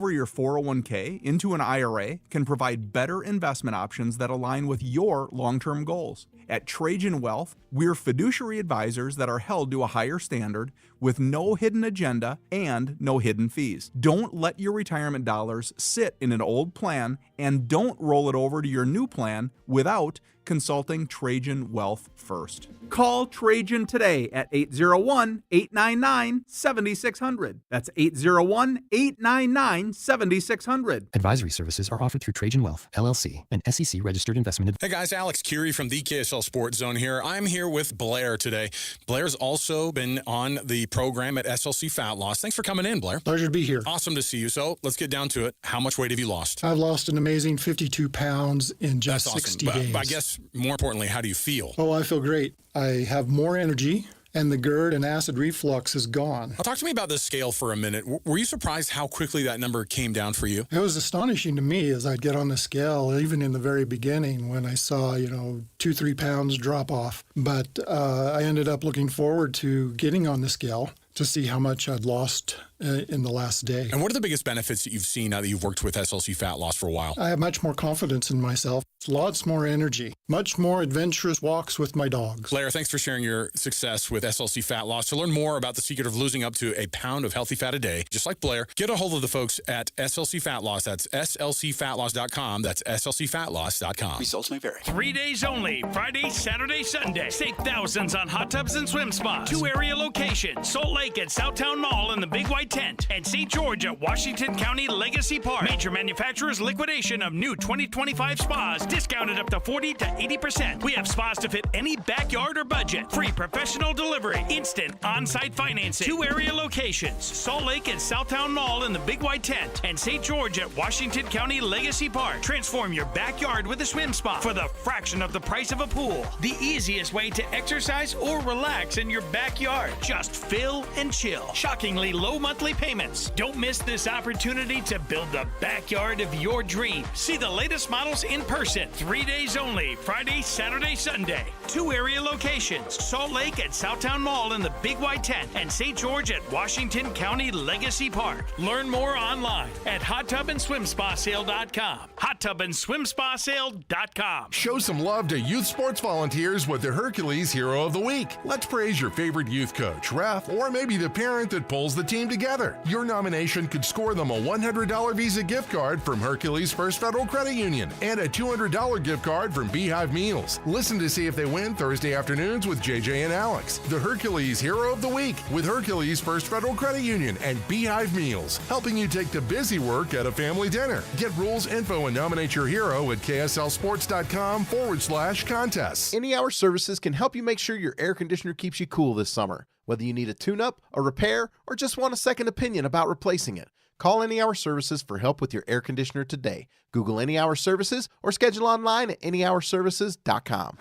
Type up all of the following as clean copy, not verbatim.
over your 401k into an IRA can provide better investment options that align with your long-term goals. At Trajan Wealth, we're fiduciary advisors that are held to a higher standard with no hidden agenda and no hidden fees. Don't let your retirement dollars sit in an old plan, and don't roll it over to your new plan without consulting Trajan Wealth first. Call Trajan today at 801-899-7600. That's 801-899-7600. Advisory services are offered through Trajan Wealth, LLC, an SEC-registered investment. Hey guys, Alex Curie from the KSL Sports Zone here. I'm here with Blair today. Blair's also been on the program at SLC Fat Loss. Thanks for coming in, Blair. Pleasure to be here. Awesome to see you. So let's get down to it. How much weight have you lost? I've lost an amazing 52 pounds in just 60 days. But I guess more importantly, how do you feel? Oh, I feel great. I have more energy, and the GERD and acid reflux is gone. Talk to me about this scale for a minute. Were you surprised how quickly that number came down for you? It was astonishing to me as I'd get on the scale, even in the very beginning when I saw, 2-3 pounds drop off. But I ended up looking forward to getting on the scale to see how much I'd lost in the last day. And what are the biggest benefits that you've seen now that you've worked with SLC Fat Loss for a while? I have much more confidence in myself, lots more energy, much more adventurous walks with my dogs. Blair, thanks for sharing your success with SLC Fat Loss. To learn more about the secret of losing up to a pound of healthy fat a day, just like Blair, get a hold of the folks at SLC Fat Loss. That's slcfatloss.com. That's slcfatloss.com. Results may vary. 3 days only, Friday, Saturday, Sunday. Save thousands on hot tubs and swim spas. 2 area locations, Salt Lake at Southtown Mall in the Big White Tent, and St. George at Washington County Legacy Park. Major manufacturers liquidation of new 2025 spas, discounted up to 40 to 80%. We have spas to fit any backyard or budget. Free professional delivery, instant on-site financing. 2 area locations, Salt Lake at Southtown Mall in the Big White Tent, and St. George at Washington County Legacy Park. Transform your backyard with a swim spa for the fraction of the price of a pool. The easiest way to exercise or relax in your backyard. Just fill and chill. Shockingly low monthly payments. Don't miss this opportunity to build the backyard of your dreams. See the latest models in person. 3 days only, Friday, Saturday, Sunday. 2 area locations, Salt Lake at Southtown Mall in the Big White Tent, and St. George at Washington County Legacy Park. Learn more online at hottubandSwimSpaSale.com. HottubandSwimSpaSale.com. Show some love to youth sports volunteers with the Hercules Hero of the Week. Let's praise your favorite youth coach, ref, or maybe the parent that pulls the team together. Your nomination could score them a $100 Visa gift card from Hercules First Federal Credit Union and a $200 gift card from Beehive Meals. Listen to see if they win Thursday afternoons with JJ and Alex. The Hercules Hero of the Week with Hercules First Federal Credit Union and Beehive Meals, helping you take the busy work at a family dinner. Get rules, info, and nominate your hero at kslsports.com/contests. Any Hour Services can help you make sure your air conditioner keeps you cool this summer. Whether you need a tune-up, a repair, or just want a second opinion about replacing it, call Any Hour Services for help with your air conditioner today. Google Any Hour Services or schedule online at anyhourservices.com.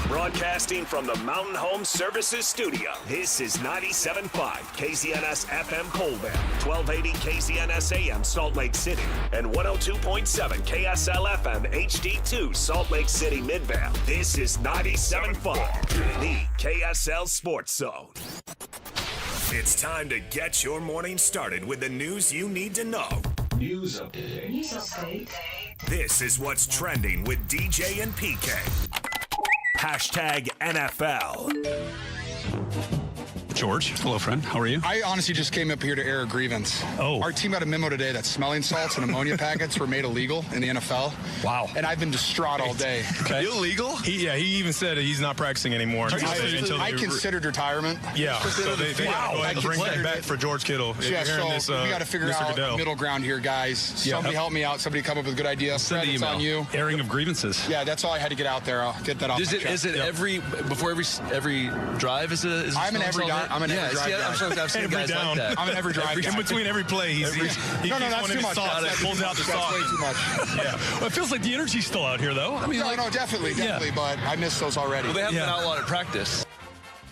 Broadcasting from the Mountain Home Services Studio, this is 97.5 KZNS FM Colville, 1280 KZNS AM Salt Lake City, and 102.7 KSL FM HD2 Salt Lake City Midvale. This is 97.5, the KSL Sports Zone. It's time to get your morning started with the news you need to know. News update. This is what's trending with DJ and PK. Hashtag NFL. George, hello, friend. How are you? I honestly just came up here to air a grievance. Oh. Our team got a memo today that smelling salts and ammonia packets were made illegal in the NFL. Wow. And I've been distraught all day. Okay. Illegal? He even said he's not practicing anymore. I considered retirement. Yeah. So they go ahead and bring that back for George Kittle. Yeah, so we got to figure out middle ground here, guys. Somebody help me out. Somebody come up with a good idea. Send the email. On you. Airing of grievances. Yeah, that's all I had to get out there. I'll get that off. Is it before every drive? I'm an every drive. I've seen guys like that. I'm an every drive guy. In between every play, he that's too much. Pulls out the sauce. Way too much. Yeah. Well, it feels like the energy's still out here, though. I mean, no, definitely. But I missed those already. Well, they haven't been outlawed at practice.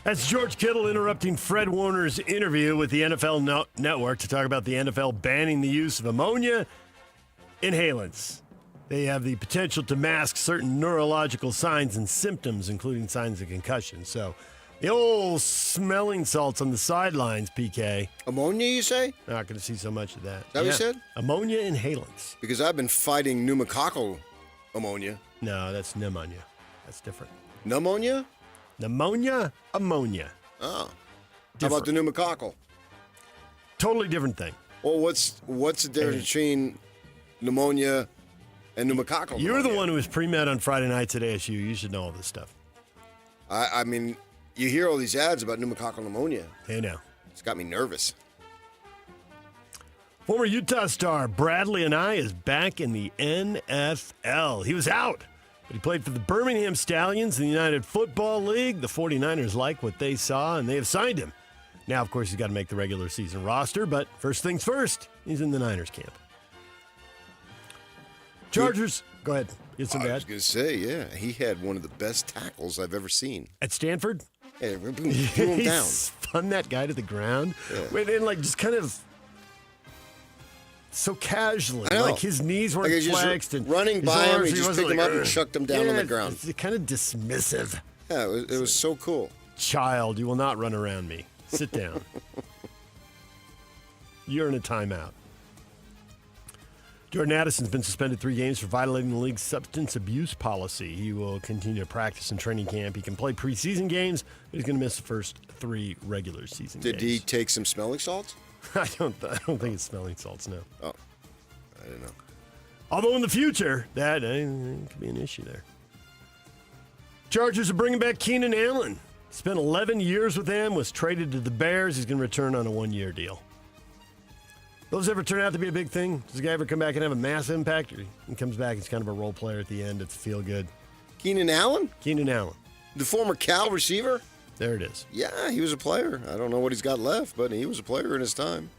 That's George Kittle interrupting Fred Warner's interview with the NFL Network to talk about the NFL banning the use of ammonia inhalants. They have the potential to mask certain neurological signs and symptoms, including signs of concussion. So The old smelling salts on the sidelines, PK. Ammonia, you say? Not going to see so much of that. Is that what you said? Ammonia inhalants. Because I've been fighting pneumococcal ammonia. No, that's pneumonia. That's different. Pneumonia? Pneumonia, ammonia. Oh. Different. How about the pneumococcal? Totally different thing. Well, what's the difference between pneumonia and pneumococcal? You're the one who was pre-med on Friday nights at ASU. You should know all this stuff. I mean, you hear all these ads about pneumococcal pneumonia. Hey, now. It's got me nervous. Former Utah star Bradley Anae is back in the NFL. He was out, but he played for the Birmingham Stallions in the United Football League. The 49ers like what they saw, and they have signed him. Now, of course, he's got to make the regular season roster, but first things first, he's in the Niners camp. Chargers, go ahead. Get some I was going to say, yeah, he had one of the best tackles I've ever seen. At Stanford? Yeah, blew him down. Spun that guy to the ground. Yeah. And like just kind of so casually. Like his knees weren't flexed. And running by him, he just picked him up and Ugh. chucked him down on the ground. It's kind of dismissive. Yeah, it was so cool. Child, you will not run around me. Sit down. You're in a timeout. Jordan Addison's been suspended 3 games for violating the league's substance abuse policy. He will continue to practice in training camp. He can play preseason games, but he's going to miss the first 3 regular season games. Did he take some smelling salts? I don't think it's smelling salts, no. Oh, I didn't know. Although in the future, that could be an issue there. Chargers are bringing back Keenan Allen. Spent 11 years with them, was traded to the Bears. He's going to return on a 1-year deal. Those ever turn out to be a big thing? Does the guy ever come back and have a massive impact? Or he comes back, he's kind of a role player at the end. It's feel good. Keenan Allen? Keenan Allen. The former Cal receiver? There it is. Yeah, he was a player. I don't know what he's got left, but he was a player in his time.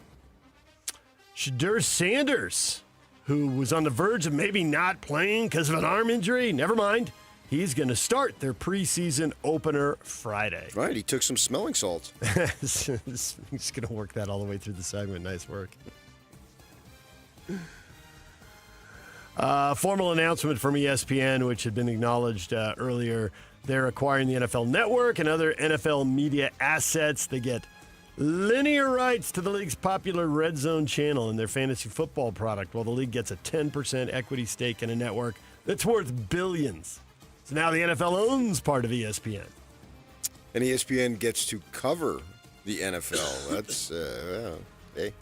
Shadur Sanders, who was on the verge of maybe not playing because of an arm injury. Never mind. He's going to start their preseason opener Friday. Right, he took some smelling salts. He's going to work that all the way through the segment. Nice work. Formal announcement from ESPN, which had been acknowledged earlier. They're acquiring the NFL Network and other NFL media assets. They get linear rights to the league's popular Red Zone channel and their fantasy football product, while the league gets a 10% equity stake in a network that's worth billions. So now the NFL owns part of ESPN. And ESPN gets to cover the NFL. That's, hey.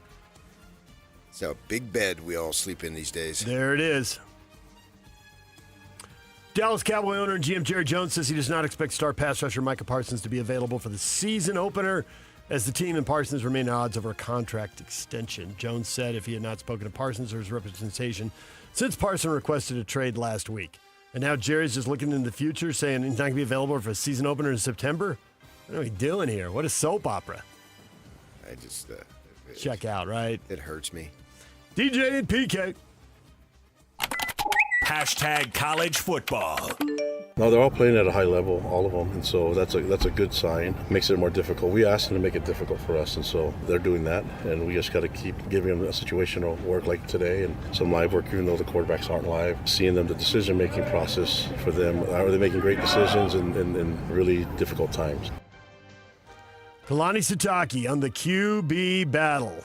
It's a big bed we all sleep in these days. There it is. Dallas Cowboy owner and GM Jerry Jones says he does not expect star pass rusher Micah Parsons to be available for the season opener, as the team and Parsons remain at odds over a contract extension. Jones said if he had not spoken to Parsons or his representation since Parsons requested a trade last week. And now Jerry's just looking into the future, saying he's not going to be available for a season opener in September? What are we doing here? What a soap opera. I just... check out, right? It hurts me. DJ and PK. Hashtag college football. No, they're all playing at a high level, all of them, and so that's a good sign. Makes it more difficult. We asked them to make it difficult for us, and so they're doing that, and we just got to keep giving them a situational work like today and some live work, even though the quarterbacks aren't live. Seeing them, the decision-making process for them. Are they making great decisions in really difficult times? Kalani Sitake on the QB battle.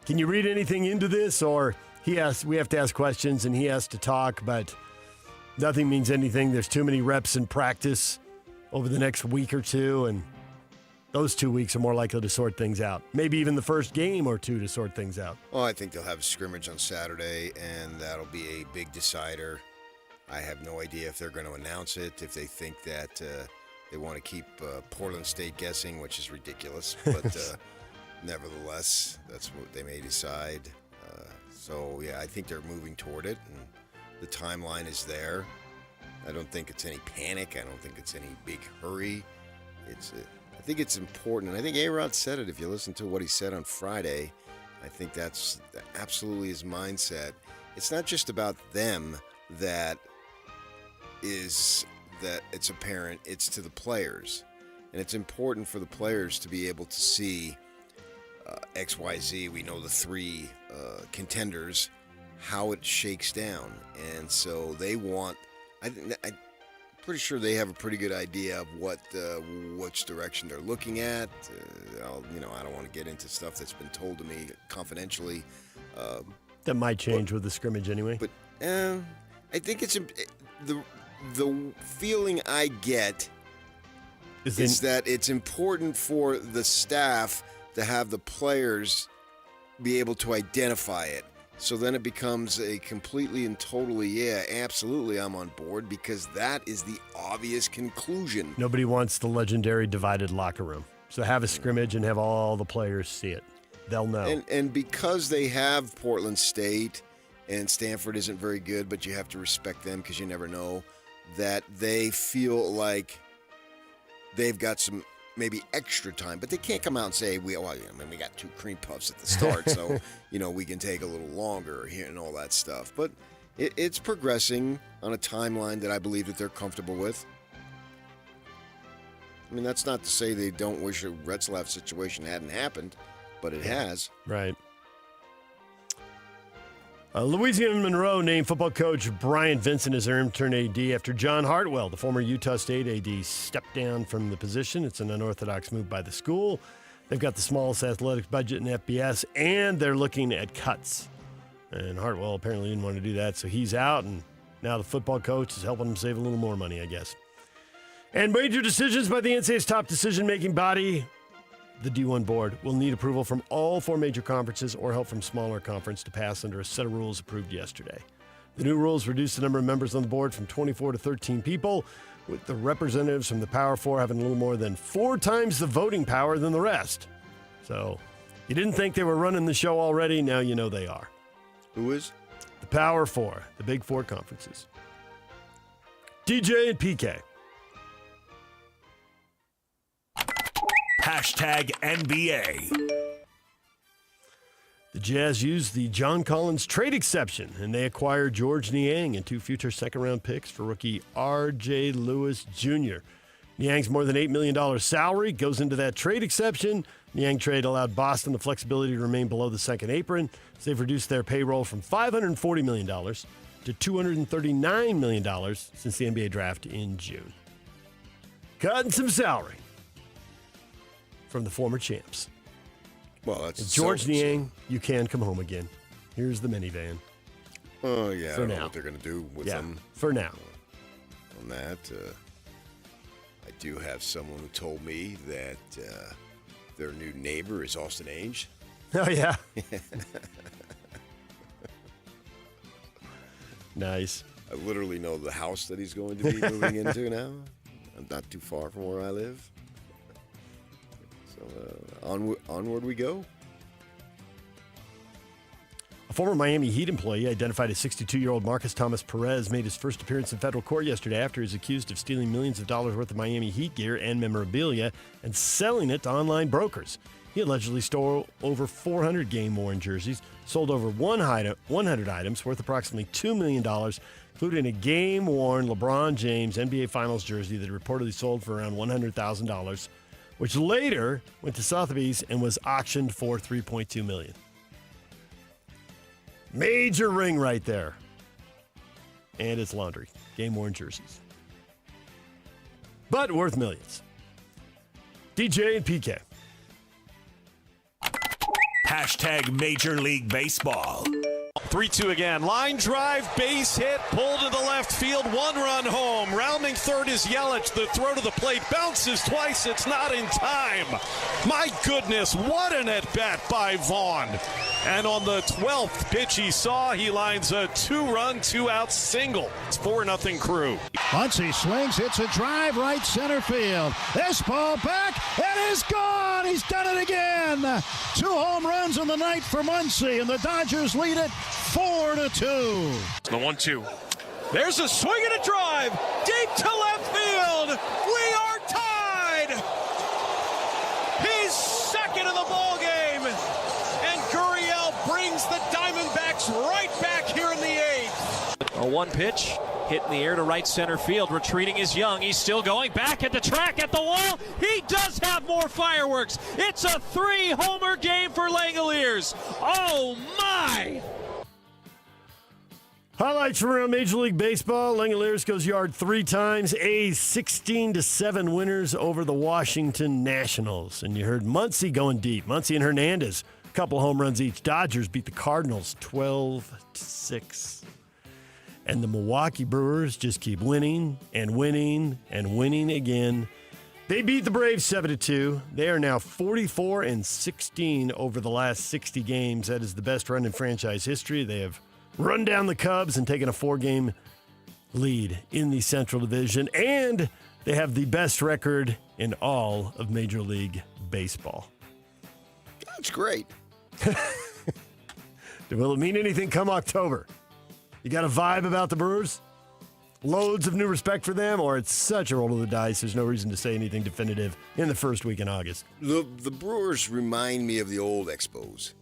Can you read anything into this, or we have to ask questions and he has to talk, but nothing means anything. There's too many reps in practice over the next week or two, and those 2 weeks are more likely to sort things out. Maybe even the first game or two to sort things out. Well, I think they'll have a scrimmage on Saturday, and that'll be a big decider. I have no idea if they're going to announce it, if they think that they want to keep Portland State guessing, which is ridiculous. But nevertheless, that's what they may decide. So, yeah, I think they're moving toward it, and the timeline is there. I don't think it's any panic. I don't think it's any big hurry. I think it's important, and I think A-Rod said it. If you listen to what he said on Friday, I think that's absolutely his mindset. It's not just about them that it's apparent. It's to the players, and it's important for the players to be able to see XYZ. We know the 3 contenders, how it shakes down, and so they want. pretty sure they have a pretty good idea of which direction they're looking at. I don't want to get into stuff that's been told to me confidentially. That might change with the scrimmage anyway. But I think it's the feeling I get is that it's important for the staff to have the players be able to identify it. So then it becomes a completely and totally, yeah, absolutely, I'm on board, because that is the obvious conclusion. Nobody wants the legendary divided locker room. So have a scrimmage and have all the players see it. They'll know. And because they have Portland State and Stanford isn't very good, but you have to respect them because you never know, that they feel like they've got some maybe extra time, but they can't come out and say, we got 2 cream puffs at the start, so, we can take a little longer here and all that stuff. But it's progressing on a timeline that I believe that they're comfortable with. I mean, that's not to say they don't wish a Retzlaff situation hadn't happened, but it has. Right. Louisiana Monroe named football coach Brian Vincent as their intern AD after John Hartwell, the former Utah State AD, stepped down from the position. It's an unorthodox move by the school. They've got the smallest athletics budget in FBS, and they're looking at cuts. And Hartwell apparently didn't want to do that, so he's out, and now the football coach is helping him save a little more money, I guess. And major decisions by the NCAA's top decision-making body, the D1 board, will need approval from all 4 major conferences or help from smaller conference to pass under a set of rules approved yesterday. The new rules reduce the number of members on the board from 24 to 13 people, with the representatives from the Power 4 having a little more than 4 times the voting power than the rest. So, you didn't think they were running the show already, now you know they are. Who is? The Power 4, the Big 4 conferences. DJ and PK. #NBA. The Jazz used the John Collins trade exception, and they acquired George Niang and 2 future second-round picks for rookie R.J. Lewis Jr. Niang's more than $8 million salary goes into that trade exception. Niang trade allowed Boston the flexibility to remain below the second apron, as they've reduced their payroll from $540 million to $239 million since the NBA draft in June. Cutting some salary from the former champs. Well, that's George Niang, you can come home again. Here's the minivan. Oh, yeah. For I don't now. know what they're going to do with them. For now. On that, I do have someone who told me that their new neighbor is Austin Ainge. Oh, yeah. Nice. I literally know the house that he's going to be moving into now. I'm not too far from where I live. So onward we go. A former Miami Heat employee identified as 62-year-old Marcus Thomas Perez made his first appearance in federal court yesterday after he was accused of stealing millions of dollars worth of Miami Heat gear and memorabilia and selling it to online brokers. He allegedly stole over 400 game-worn jerseys, sold over 100 items worth approximately $2 million, including a game-worn LeBron James NBA Finals jersey that reportedly sold for around $100,000, which later went to Sotheby's and was auctioned for $3.2 million. Major ring right there. And it's laundry. Game-worn jerseys. But worth millions. DJ and PK. #Major League Baseball. 3-2 again. Line drive, base hit, pulled to the left field, 1 run home. Rounding third is Yelich. The throw to the plate bounces twice. It's not in time. My goodness, what an at-bat by Vaughn. And on the 12th pitch he saw, he lines a 2-run, 2-out single. It's 4-0 Crew. Muncy swings, hits a drive, right center field. This ball back, it is gone. He's done it again. 2 home runs in the night for Muncy, and the Dodgers lead it 4-2. The 1-2. There's a swing and a drive deep to left field. We are tied. He's second in the ball game, and Gurriel brings the Diamondbacks right back here in the 8th. A 1 pitch. Hit in the air to right center field. Retreating is Young. He's still going back at the track at the wall. He does have more fireworks. It's a 3-homer game for Langoliers. Oh, my! Highlights from around Major League Baseball. Langoliers goes yard 3 times. A's 16-7 winners over the Washington Nationals. And you heard Muncy going deep. Muncy and Hernandez, a couple home runs each. Dodgers beat the Cardinals 12-6. And the Milwaukee Brewers just keep winning and winning and winning again. They beat the Braves 7-2. They are now 44-16 over the last 60 games. That is the best run in franchise history. They have run down the Cubs and taken a 4-game lead in the Central Division. And they have the best record in all of Major League Baseball. That's great. Will it mean anything come October? You got a vibe about the Brewers? Loads of new respect for them, or it's such a roll of the dice, there's no reason to say anything definitive in the first week in August? The Brewers remind me of the old Expos.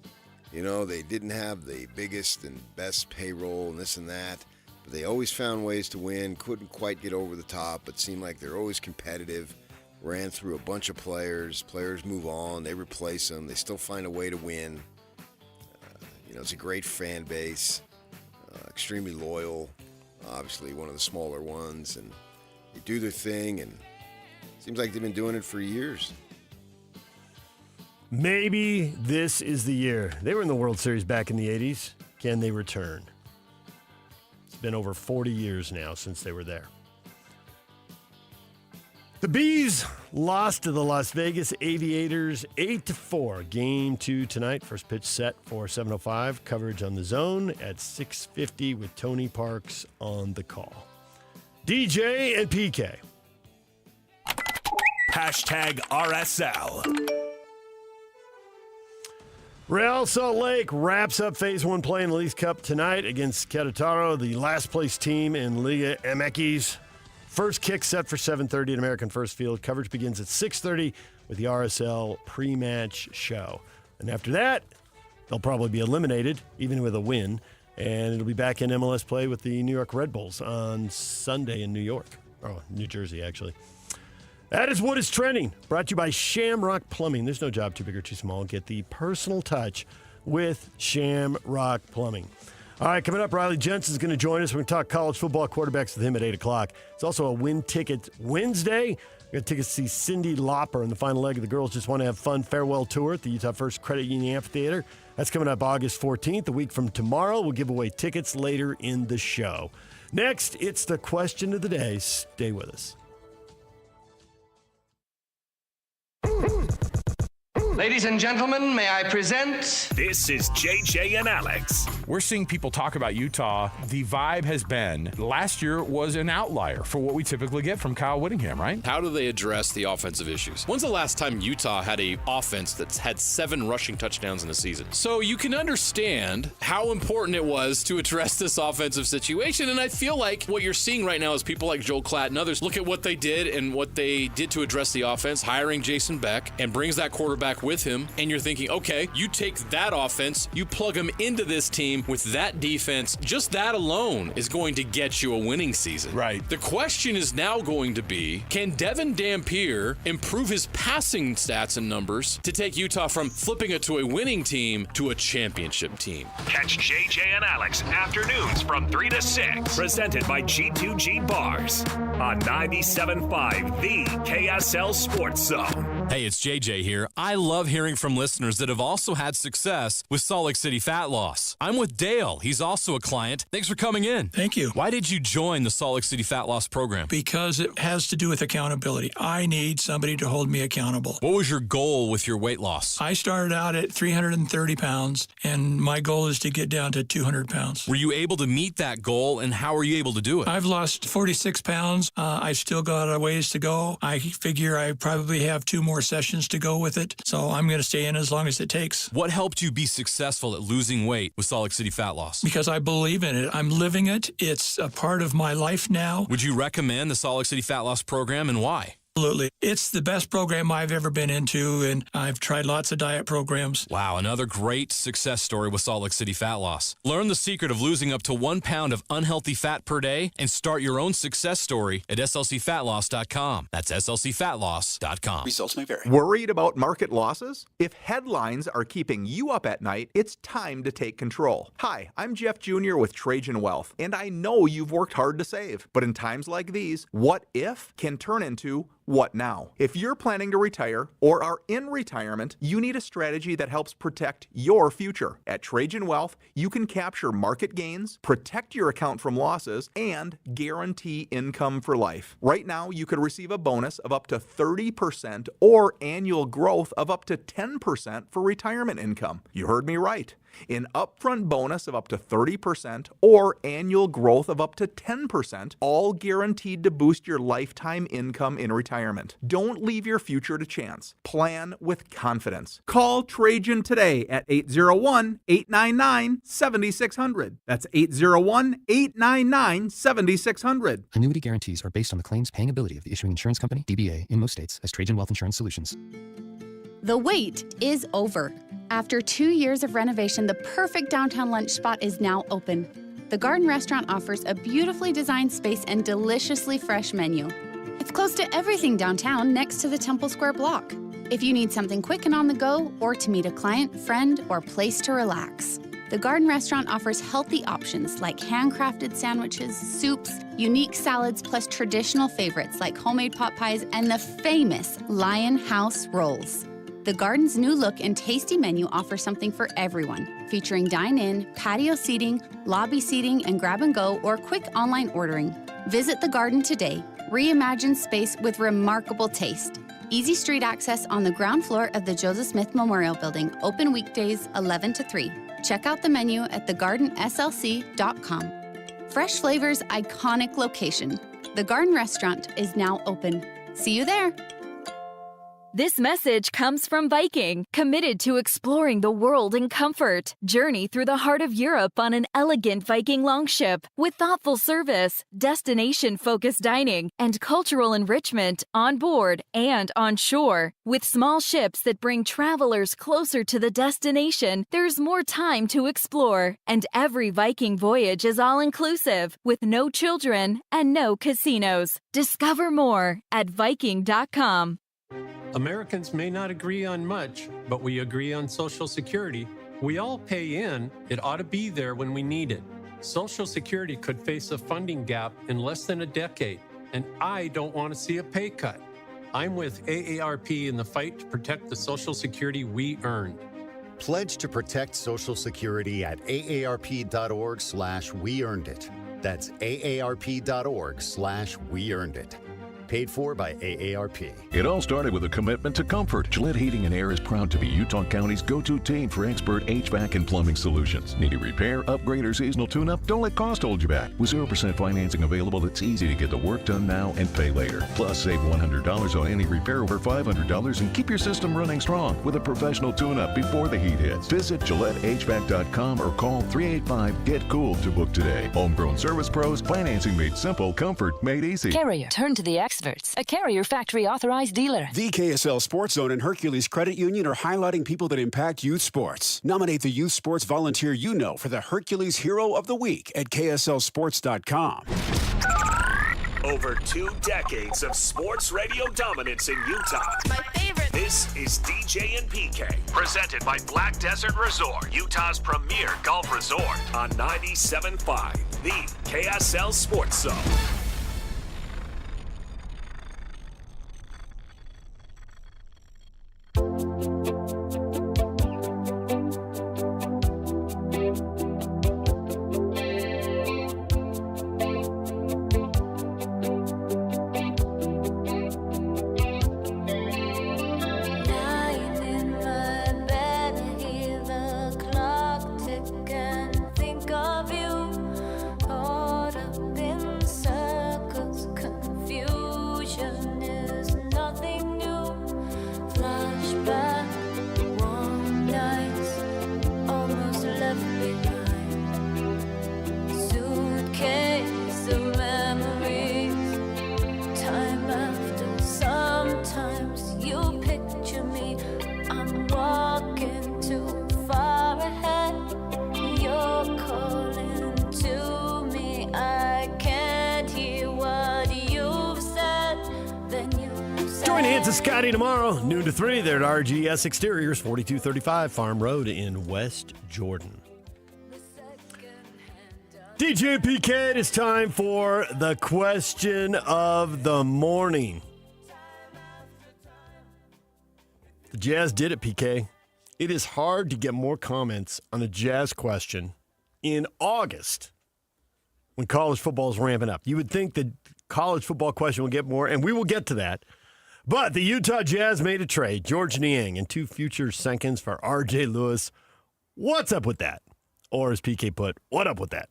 You know, they didn't have the biggest and best payroll and this and that, but they always found ways to win, couldn't quite get over the top, but seemed like they're always competitive, ran through a bunch of players move on, they replace them, they still find a way to win. It's a great fan base, extremely loyal. Obviously one of the smaller ones, and they do their thing, and it seems like they've been doing it for years. Maybe this is the year. They were in the World Series back in the 80s. Can they return? It's been over 40 years now since they were there. The Bees lost to the Las Vegas Aviators 8-4. Game 2 tonight. First pitch set for 7:05. Coverage on the Zone at 6:50 with Tony Parks on the call. DJ and PK. Hashtag RSL. Real Salt Lake wraps up Phase 1 play in the Leagues Cup tonight against Querétaro, the last place team in Liga MX. First kick set for 7:30 at American First Field. Coverage begins at 6:30 with the RSL pre-match show. And after that, they'll probably be eliminated, even with a win. And it'll be back in MLS play with the New York Red Bulls on Sunday in New York. Oh, New Jersey, actually. That is what is trending. Brought to you by Shamrock Plumbing. There's no job too big or too small. Get the personal touch with Shamrock Plumbing. All right, coming up, Riley Jensen's going to join us. We're going to talk college football quarterbacks with him at 8 o'clock. It's also a Win Ticket Wednesday. We got tickets to see Cyndi Lauper in the final leg of the Girls Just Want to Have Fun farewell tour at the Utah First Credit Union Amphitheater. That's coming up August 14th, a week from tomorrow. We'll give away tickets later in the show. Next, it's the question of the day. Stay with us. Ladies and gentlemen, may I present... This is JJ and Alex. We're seeing people talk about Utah. The vibe has been, last year was an outlier for what we typically get from Kyle Whittingham, right? How do they address the offensive issues? When's the last time Utah had a offense that's had 7 rushing touchdowns in a season? So you can understand how important it was to address this offensive situation, and I feel like what you're seeing right now is people like Joel Klatt and others look at what they did and what they did to address the offense, hiring Jason Beck, and brings that quarterback with him, and you're thinking, okay, you take that offense, you plug them into this team with that defense, just that alone is going to get you a winning season. Right. The question is now going to be, can Devin Dampier improve his passing stats and numbers to take Utah from flipping it to a winning team to a championship team? Catch JJ and Alex afternoons from 3 to 6. Presented by G2G Bars on 97.5, the KSL Sports Zone. Hey, it's JJ here. I love hearing from listeners that have also had success with Salt Lake City fat loss. I'm with Dale. He's also a client. Thanks for coming in. Thank you. Why did you join the Salt Lake City fat loss program? Because it has to do with accountability. I need somebody to hold me accountable. What was your goal with your weight loss? I started out at 330 pounds, and my goal is to get down to 200 pounds. Were you able to meet that goal, and how were you able to do it? I've lost 46 pounds. I still got a ways to go. I figure I probably have 2 more sessions to go with it, so I'm going to stay in as long as it takes. What helped you be successful at losing weight with Salt Lake City fat loss? Because I believe in it. I'm living it. It's a part of my life now. Would you recommend the Salt Lake City fat loss program, and why? Absolutely. It's the best program I've ever been into, and I've tried lots of diet programs. Wow, another great success story with Salt Lake City Fat Loss. Learn the secret of losing up to 1 pound of unhealthy fat per day and start your own success story at slcfatloss.com. That's slcfatloss.com. Results may vary. Worried about market losses? If headlines are keeping you up at night, it's time to take control. Hi, I'm Jeff Jr. with Trajan Wealth, and I know you've worked hard to save. But in times like these, what if can turn into what now? If you're planning to retire or are in retirement, you need a strategy that helps protect your future. At Trajan Wealth, you can capture market gains, protect your account from losses, and guarantee income for life. Right now, you could receive a bonus of up to 30% or annual growth of up to 10% for retirement income. You heard me right. An upfront bonus of up to 30% or annual growth of up to 10%, all guaranteed to boost your lifetime income in retirement. Don't leave your future to chance. Plan with confidence. Call Trajan today at 801-899-7600. That's 801-899-7600. Annuity guarantees are based on the claims paying ability of the issuing insurance company, DBA, in most states as Trajan Wealth Insurance Solutions. The wait is over. After 2 years of renovation, the perfect downtown lunch spot is now open. The Garden Restaurant offers a beautifully designed space and deliciously fresh menu. It's close to everything downtown next to the Temple Square block. If you need something quick and on the go, or to meet a client, friend, or place to relax, the Garden Restaurant offers healthy options like handcrafted sandwiches, soups, unique salads, plus traditional favorites like homemade pot pies and the famous Lion House rolls. The Garden's new look and tasty menu offers something for everyone, featuring dine-in, patio seating, lobby seating, and grab-and-go or quick online ordering. Visit the Garden today. Reimagine space with remarkable taste. Easy street access on the ground floor of the Joseph Smith Memorial Building, open weekdays 11 to 3. Check out the menu at thegardenslc.com. Fresh flavors, iconic location. The Garden Restaurant is now open. See you there. This message comes from Viking, committed to exploring the world in comfort. Journey through the heart of Europe on an elegant Viking longship with thoughtful service, destination-focused dining, and cultural enrichment on board and on shore. With small ships that bring travelers closer to the destination, there's more time to explore. And every Viking voyage is all-inclusive, with no children and no casinos. Discover more at Viking.com. Americans may not agree on much, but we agree on Social Security. We all pay in. It ought to be there when we need it. Social Security could face a funding gap in less than a decade, and I don't want to see a pay cut. I'm with AARP in the fight to protect the Social Security we earned. Pledge to protect Social Security at aarp.org/weearnedit. That's aarp.org/weearnedit. Paid for by AARP. It all started with a commitment to comfort. Gillette Heating and Air is proud to be Utah County's go-to team for expert HVAC and plumbing solutions. Need a repair, upgrade, or seasonal tune-up? Don't let cost hold you back. With 0% financing available, it's easy to get the work done now and pay later. Plus, save $100 on any repair over $500 and keep your system running strong with a professional tune-up before the heat hits. Visit GilletteHVAC.com or call 385-GET-COOL to book today. Homegrown service pros, financing made simple, comfort made easy. Carrier, turn to the experts. A Carrier factory authorized dealer. The KSL Sports Zone and Hercules Credit Union are highlighting people that impact youth sports. Nominate the youth sports volunteer you know for the Hercules Hero of the Week at KSLSports.com. Over 2 decades of sports radio dominance in Utah. My favorite. This is DJ and PK, presented by Black Desert Resort, Utah's premier golf resort, on 97.5, the KSL Sports Zone. Think of you, caught up inside. Join Hans and Scotty tomorrow, noon to 3. They're at RGS Exteriors, 4235 Farm Road in West Jordan. DJ PK, it is time for the question of the morning. The Jazz did it, PK. It is hard to get more comments on a Jazz question in August when college football is ramping up. You would think the college football question will get more, and we will get to that. But the Utah Jazz made a trade, George Niang, and 2 future seconds for R.J. Lewis. What's up with that? Or as PK put, what up with that?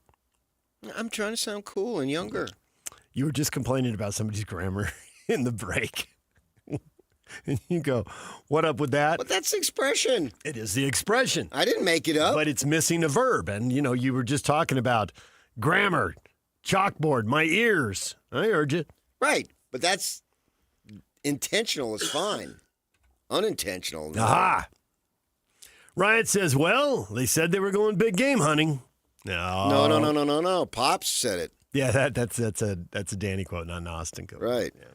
I'm trying to sound cool and younger. You were just complaining about somebody's grammar in the break. And you go, what up with that? But that's the expression. It is the expression. I didn't make it up. But it's missing a verb. And, you were just talking about grammar, chalkboard, my ears. I heard you. Right. But that's intentional is fine. Unintentional. No. Aha. Ryan says, well, they said they were going big game hunting. No. Pops said it. Yeah, that's a Danny quote, not an Austin quote. Right. Yeah.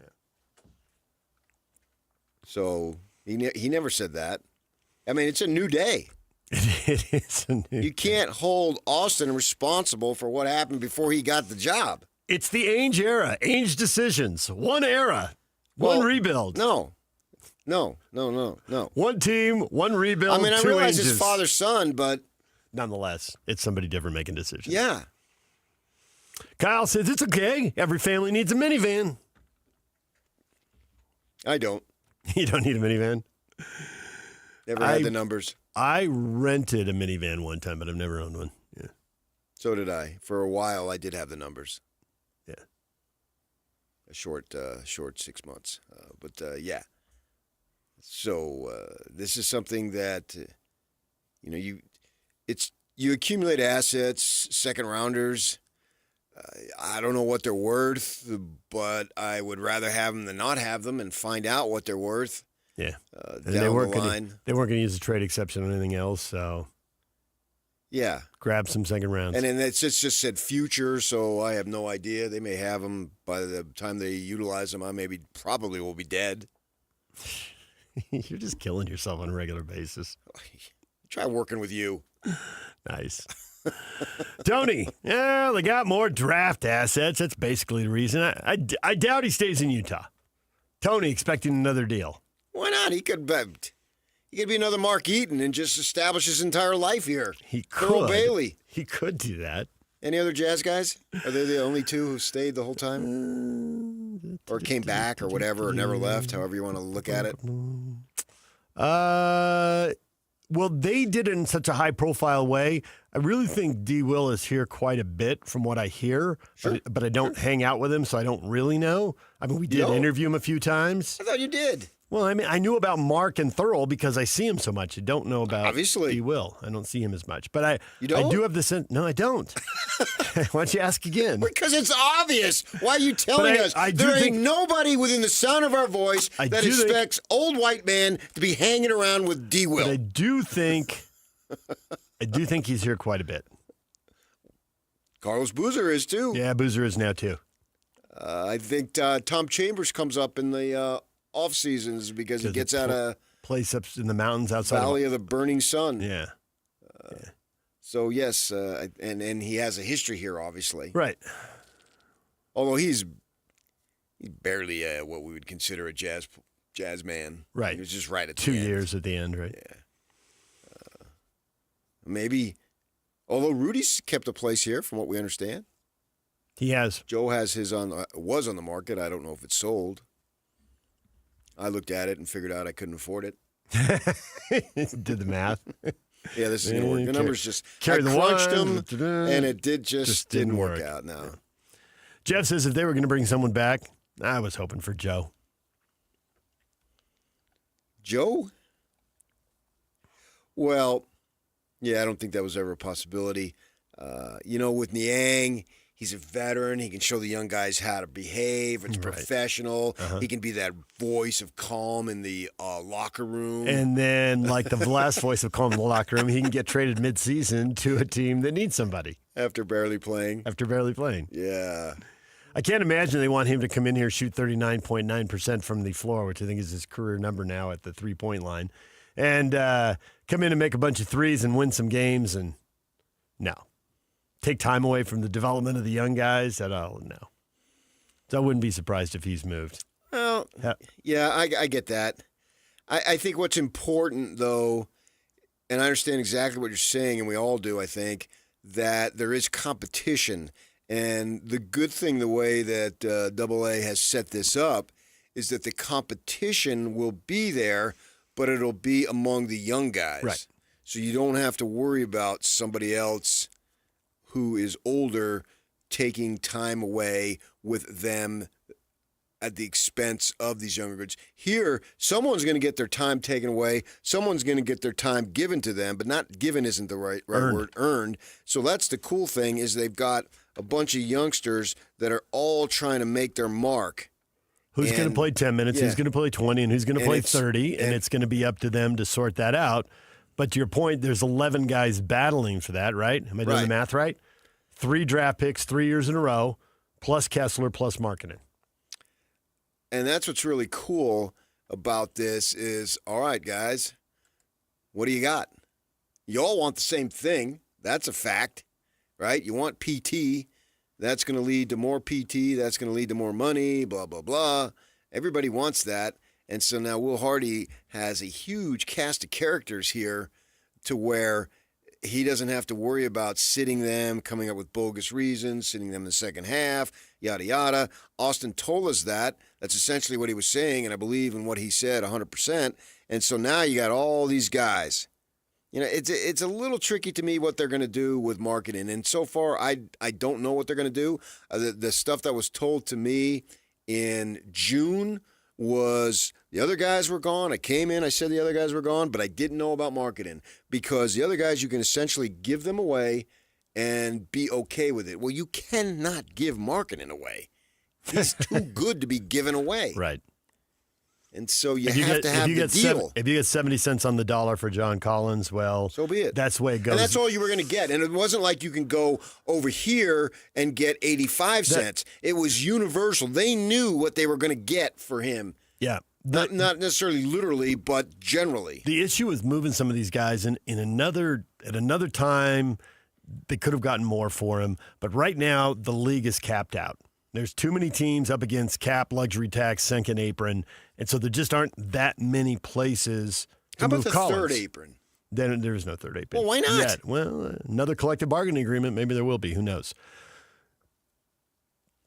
So he never said that. I mean, it's a new day. It is a new You can't hold Austin responsible for what happened before he got the job. It's the Ainge era. Ainge decisions. One era. One rebuild. No. One team, one rebuild. I mean, I two realize Ainges. it's father's son, but nonetheless, it's somebody different making decisions. Yeah. Kyle says it's okay. Every family needs a minivan. I don't. You don't need a minivan? Never had the numbers. I rented a minivan one time, but I've never owned one. Yeah. So did I. For a while, I did have the numbers. Yeah. A short 6 months. Yeah. So this is something that, you accumulate assets, second rounders. I don't know what they're worth, but I would rather have them than not have them and find out what they're worth. Yeah. Down the line. They weren't going to use the trade exception on anything else, so yeah. Grab some second rounds. And then it's just said future, so I have no idea. They may have them by the time they utilize them. I probably will be dead. You're just killing yourself on a regular basis. Try working with you. Nice. Tony, yeah, they got more draft assets. That's basically the reason. I doubt he stays in Utah. Tony expecting another deal. Why not? He could be another Mark Eaton and just establish his entire life here. He could. Earl Bailey. He could do that. Any other Jazz guys? Are they the only two who stayed the whole time? Or came back or whatever, or never left, however you want to look at it? Well, they did it in such a high-profile way. I really think D. Will is here quite a bit from what I hear, Sure. but I don't hang out with him, so I don't really know. I mean, we did interview him a few times. I thought you did. Well, I mean, I knew about Mark and Thurl because I see him so much. I don't know about Obviously. D. Will. I don't see him as much. But You don't? I do have the sense. No, I don't. Why don't you ask again? Because it's obvious. Why are you telling us? There ain't nobody within the sound of our voice that expects old white man to be hanging around with D. Will. But I do think he's here quite a bit. Carlos Boozer is too. Yeah, Boozer is now too. I think Tom Chambers comes up in the off seasons because he gets out of place up in the mountains outside Valley of the Burning Sun. Yeah. So yes, and he has a history here, obviously. Right. Although he's barely what we would consider a jazz man. Right. He was just right at the 2 end. years at the end, right? Yeah. Maybe. Although Rudy's kept a place here, from what we understand. He has. Joe has his was on the market. I don't know if it's sold. I looked at it and figured out I couldn't afford it. Did the math. Yeah, this is going to work. The numbers just carry I the crunched one, them, and it just didn't work out. No. Yeah. Jeff says if they were going to bring someone back, I was hoping for Joe. Joe? Well, yeah, I don't think that was ever a possibility. With Niang, he's a veteran. He can show the young guys how to behave. It's professional. Uh-huh. He can be that voice of calm in the locker room. And then, like the last voice of calm in the locker room, he can get traded mid-season to a team that needs somebody. After barely playing. Yeah. I can't imagine they want him to come in here, shoot 39.9% from the floor, which I think is his career number now at the three-point line, and come in and make a bunch of threes and win some games. And no. Take time away from the development of the young guys. No. So I wouldn't be surprised if he's moved. Well, yeah, I get that. I think what's important, though, and I understand exactly what you're saying, and we all do, I think, that there is competition. And the good thing, the way that AA has set this up, is that the competition will be there, but it'll be among the young guys. Right. So you don't have to worry about somebody else who is older taking time away with them at the expense of these younger kids. Here, someone's going to get their time taken away. Someone's going to get their time given to them, but not given isn't the right word, earned. So that's the cool thing is they've got a bunch of youngsters that are all trying to make their mark. Who's going to play 10 minutes, who's going to play 20, and who's going to play 30, and it's going to be up to them to sort that out. But to your point, there's 11 guys battling for that, right? Am I doing the math right? 3 draft picks, 3 years in a row, plus Kessler, plus Markkanen. And that's what's really cool about this is, all right, guys, what do you got? You all want the same thing. That's a fact, right? You want PT. That's going to lead to more PT. That's going to lead to more money, blah, blah, blah. Everybody wants that. And so now Will Hardy has a huge cast of characters here to where he doesn't have to worry about sitting them, coming up with bogus reasons, sitting them in the second half, yada, yada. Austin told us that. That's essentially what he was saying, and I believe in what he said 100%. And so now you got all these guys. You know, it's a little tricky to me what they're going to do with marketing. And so far, I don't know what they're going to do. The stuff that was told to me in June was the other guys were gone. I came in, I said the other guys were gone, but I didn't know about marketing because the other guys, you can essentially give them away and be okay with it. Well, you cannot give marketing away. He's too good to be given away. Right. And so you have to have the deal. If you get 70 cents on the dollar for John Collins, well, so be it. That's the way it goes. And that's all you were going to get. And it wasn't like you can go over here and get 85 cents. It was universal. They knew what they were going to get for him. Yeah. Not necessarily literally, but generally. The issue is moving some of these guys at another time. They could have gotten more for him. But right now, the league is capped out. There's too many teams up against cap, luxury tax, second apron, and so there just aren't that many places to move Collins. How about the third apron? Then there is no third apron. Well, why not? Yet. Well, another collective bargaining agreement. Maybe there will be. Who knows?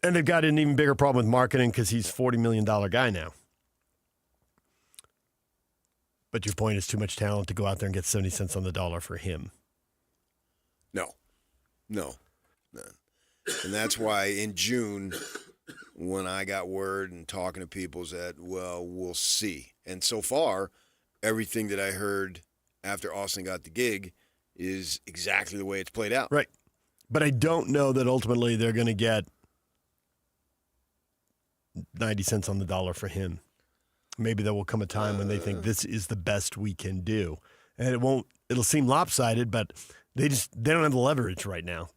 And they've got an even bigger problem with marketing because he's a $40 million guy now. But your point is too much talent to go out there and get 70 cents on the dollar for him. No. And that's why in June, when I got word and talking to people, said, well, we'll see. And so far, everything that I heard after Austin got the gig is exactly the way it's played out. Right. But I don't know that ultimately they're going to get 90 cents on the dollar for him. Maybe there will come a time when they think this is the best we can do. And it'll seem lopsided, but they don't have the leverage right now.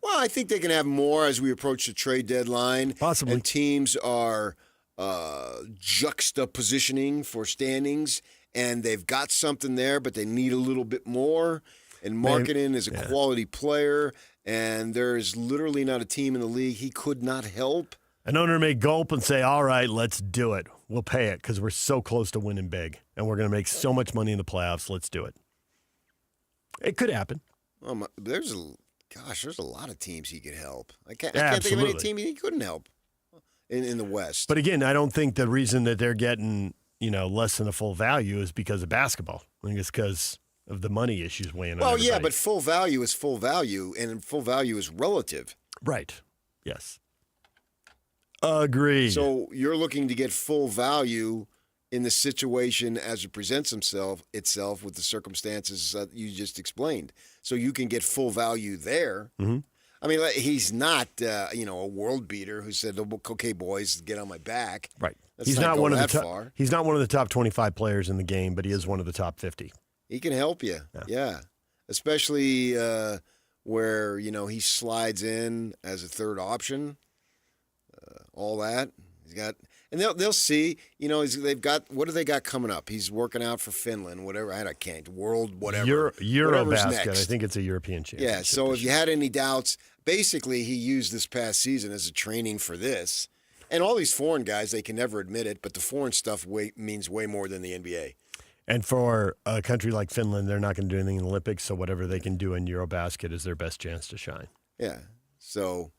Well, I think they can have more as we approach the trade deadline. Possibly. And teams are juxtapositioning for standings, and they've got something there, but they need a little bit more. And Markkanen is a quality player, and there is literally not a team in the league he could not help. An owner may gulp and say, all right, let's do it. We'll pay it because we're so close to winning big, and we're going to make so much money in the playoffs. Let's do it. It could happen. There's a lot of teams he could help. I can't think of any team he couldn't help in the West. But again, I don't think the reason that they're getting less than a full value is because of basketball. I think it's because of the money issues weighing on everybody. Well, yeah, but full value is full value, and full value is relative. Right. Yes. Agreed. So you're looking to get full value in the situation as it presents itself with the circumstances that you just explained. So you can get full value there. Mm-hmm. I mean, he's not, a world beater who said, "Okay, boys, get on my back." Right. Let's He's not one of the top. Far. He's not one of the top 25 players in the game, but he is one of the top 50. He can help you. Yeah. Especially where he slides in as a third option. all that. He's got, and they'll see. They've got, what do they got coming up? He's working out for Finland, whatever. I can't world whatever. Eurobasket. I think it's a European championship. Yeah. So if you had any doubts, basically he used this past season as a training for this. And all these foreign guys, they can never admit it, but the foreign stuff means way more than the NBA. And for a country like Finland, they're not going to do anything in the Olympics, so whatever they can do in Eurobasket is their best chance to shine. Yeah. So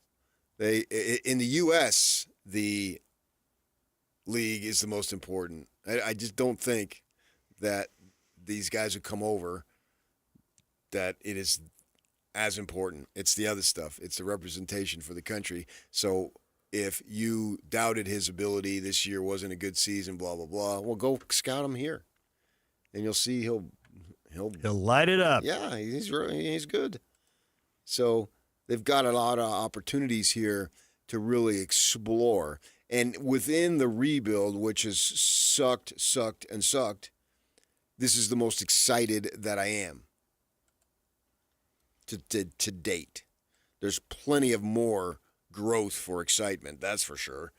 in the U.S., the league is the most important. I just don't think that these guys who come over, that it is as important. It's the other stuff. It's the representation for the country. So if you doubted his ability, this year wasn't a good season, blah, blah, blah, well, go scout him here. And you'll see he'll light it up. Yeah, he's good. So they've got a lot of opportunities here to really explore. And within the rebuild, which has sucked, this is the most excited that I am to date. There's plenty of more growth for excitement, that's for sure,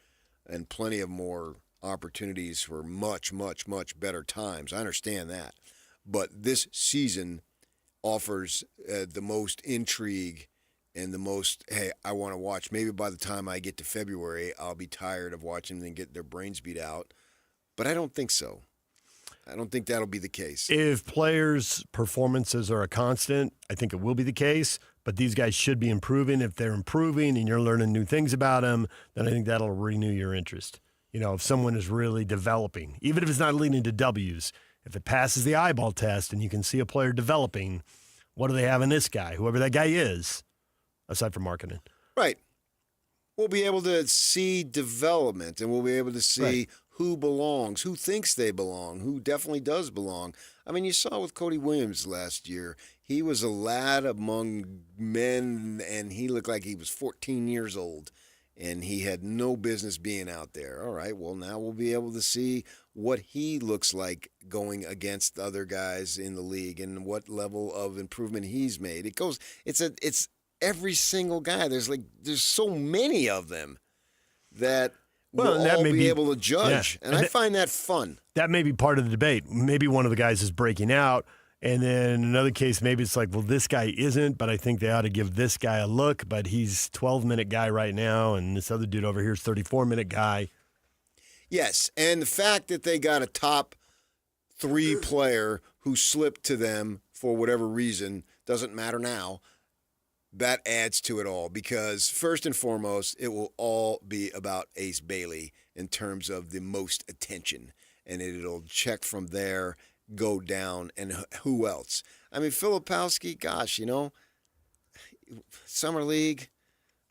and plenty of more opportunities for much, much, much better times. I understand that. But this season offers the most intrigue and the most, hey, I want to watch. Maybe by the time I get to February, I'll be tired of watching them get their brains beat out. But I don't think so. I don't think that'll be the case. If players' performances are a constant, I think it will be the case. But these guys should be improving. If they're improving and you're learning new things about them, then I think that'll renew your interest. If someone is really developing, even if it's not leading to W's, if it passes the eyeball test and you can see a player developing, what do they have in this guy, whoever that guy is, aside from marketing? Right. We'll be able to see development, and we'll be able to see who belongs, who thinks they belong, who definitely does belong. I mean, you saw with Cody Williams last year. He was a lad among men, and he looked like he was 14 years old, and he had no business being out there. All right, well, now we'll be able to see what he looks like going against other guys in the league and what level of improvement he's made. It's every single guy. There's so many of them that we'll all be able to judge. Yeah. And I find that fun. That may be part of the debate. Maybe one of the guys is breaking out. And then in another case, maybe it's like, well, this guy isn't, but I think they ought to give this guy a look. But he's 12-minute guy right now, and this other dude over here is 34-minute guy. Yes, and the fact that they got a top 3 player who slipped to them for whatever reason doesn't matter now. That adds to it all because, first and foremost, it will all be about Ace Bailey in terms of the most attention. And it'll check from there, go down, and who else? I mean, Filipowski, gosh, Summer League,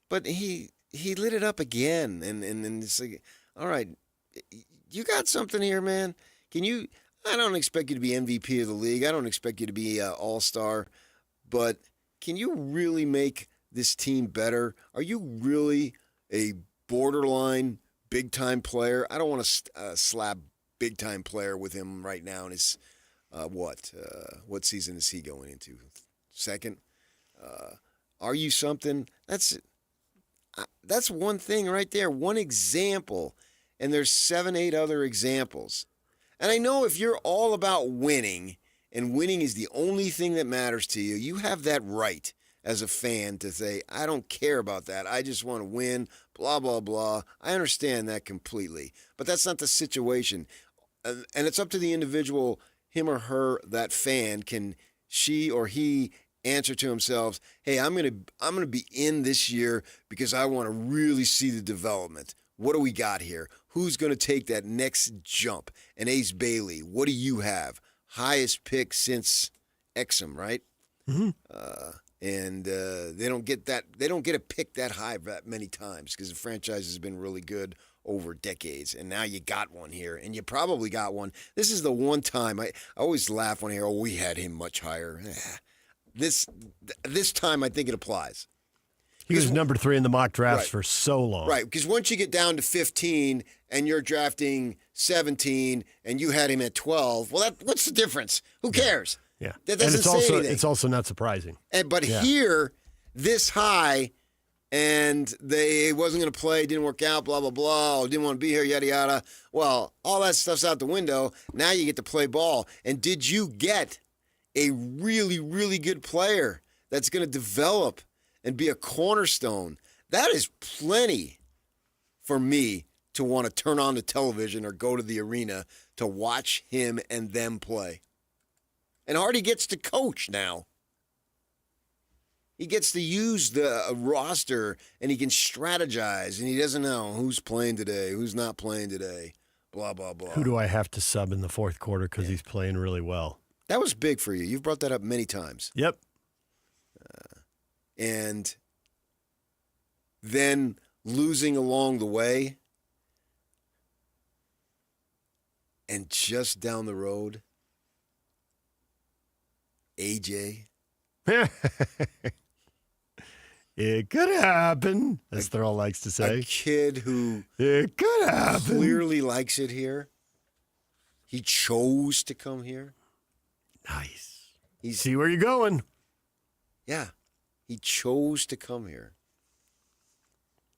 but he lit it up again. And it's like, all right, you got something here, man. I don't expect you to be MVP of the league. I don't expect you to be all-star, but can you really make this team better? Are you really a borderline big-time player? I don't want to slap big-time player with him right now in his, what season is he going into? Second? Are you something? That's one thing right there, one example, and there's 7, 8 other examples. And I know if you're all about winning, and winning is the only thing that matters to you, you have that right as a fan to say, I don't care about that. I just want to win, blah, blah, blah. I understand that completely. But that's not the situation. And it's up to the individual, him or her, that fan, can she or he answer to himself, hey, I'm gonna be in this year because I want to really see the development. What do we got here? Who's going to take that next jump? And Ace Bailey, what do you have? Highest pick since Exum, right? Mm-hmm. And they don't get that. They don't get a pick that high that many times because the franchise has been really good over decades. And now you got one here, and you probably got one. This is the one time I always laugh when I hear, "Oh, we had him much higher." This time, I think it applies. He was number 3 in the mock drafts for so long. Right, because once you get down to 15 and you're drafting 17 and you had him at 12, well, what's the difference? Who cares? Yeah. That doesn't say anything. It's also not surprising. But here, this high, and they wasn't going to play, didn't work out, blah, blah, blah, didn't want to be here, yada, yada. Well, all that stuff's out the window. Now you get to play ball. And did you get a really, really good player that's going to develop and be a cornerstone? That is plenty for me to want to turn on the television or go to the arena to watch him and them play. And Hardy gets to coach now. He gets to use the roster, and he can strategize, and he doesn't know who's playing today, who's not playing today, blah, blah, blah. Who do I have to sub in the fourth quarter because he's playing really well? That was big for you. You've brought that up many times. Yep. And then losing along the way, and just down the road, AJ. It could happen, as Thurl likes to say. A kid who it could happen. Clearly likes it here. He chose to come here. Nice. See where you're going. Yeah. He chose to come here.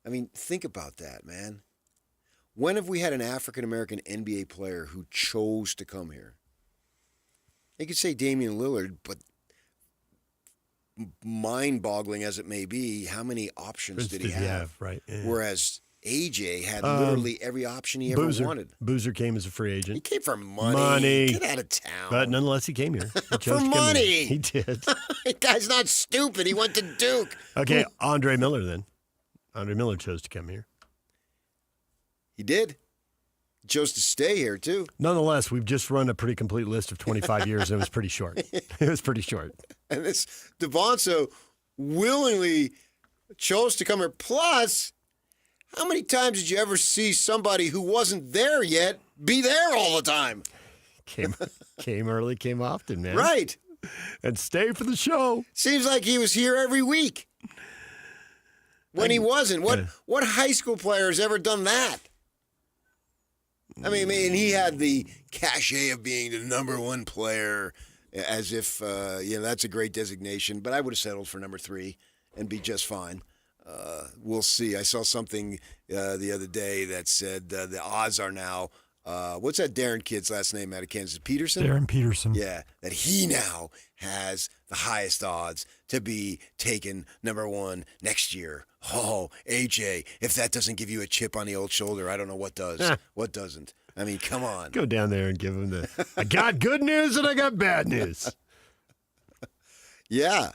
I mean, think about that, man. When have we had an African-American NBA player who chose to come here? You could say Damian Lillard, but mind-boggling as it may be, how many options did he have? Right. Yeah. Whereas AJ had literally every option he ever wanted. Boozer came as a free agent. He came for money. Get out of town. But nonetheless, he came here. He for money. He did. The guy's not stupid. He went to Duke. Okay, Andre Miller then. Andre Miller chose to come here. He did. He chose to stay here, too. Nonetheless, we've just run a pretty complete list of 25 years, and it was pretty short. It was pretty short. And this Devonso willingly chose to come here. Plus, how many times did you ever see somebody who wasn't there yet be there all the time? Came early, came often, man. Right. And stay for the show. Seems like he was here every week. When he wasn't. What high school player has ever done that? I mean, he had the cachet of being the number one player, as if, that's a great designation. But I would have settled for number 3 and be just fine. We'll see. I saw something the other day that said the odds are now, what's that Darren kid's last name out of Kansas? Peterson? Darren Peterson. Yeah, that he now has the highest odds to be taken number 1 next year. Oh, AJ, if that doesn't give you a chip on the old shoulder, I don't know what does. What doesn't? I mean, come on. Go down there and give him I got good news and I got bad news. Yeah.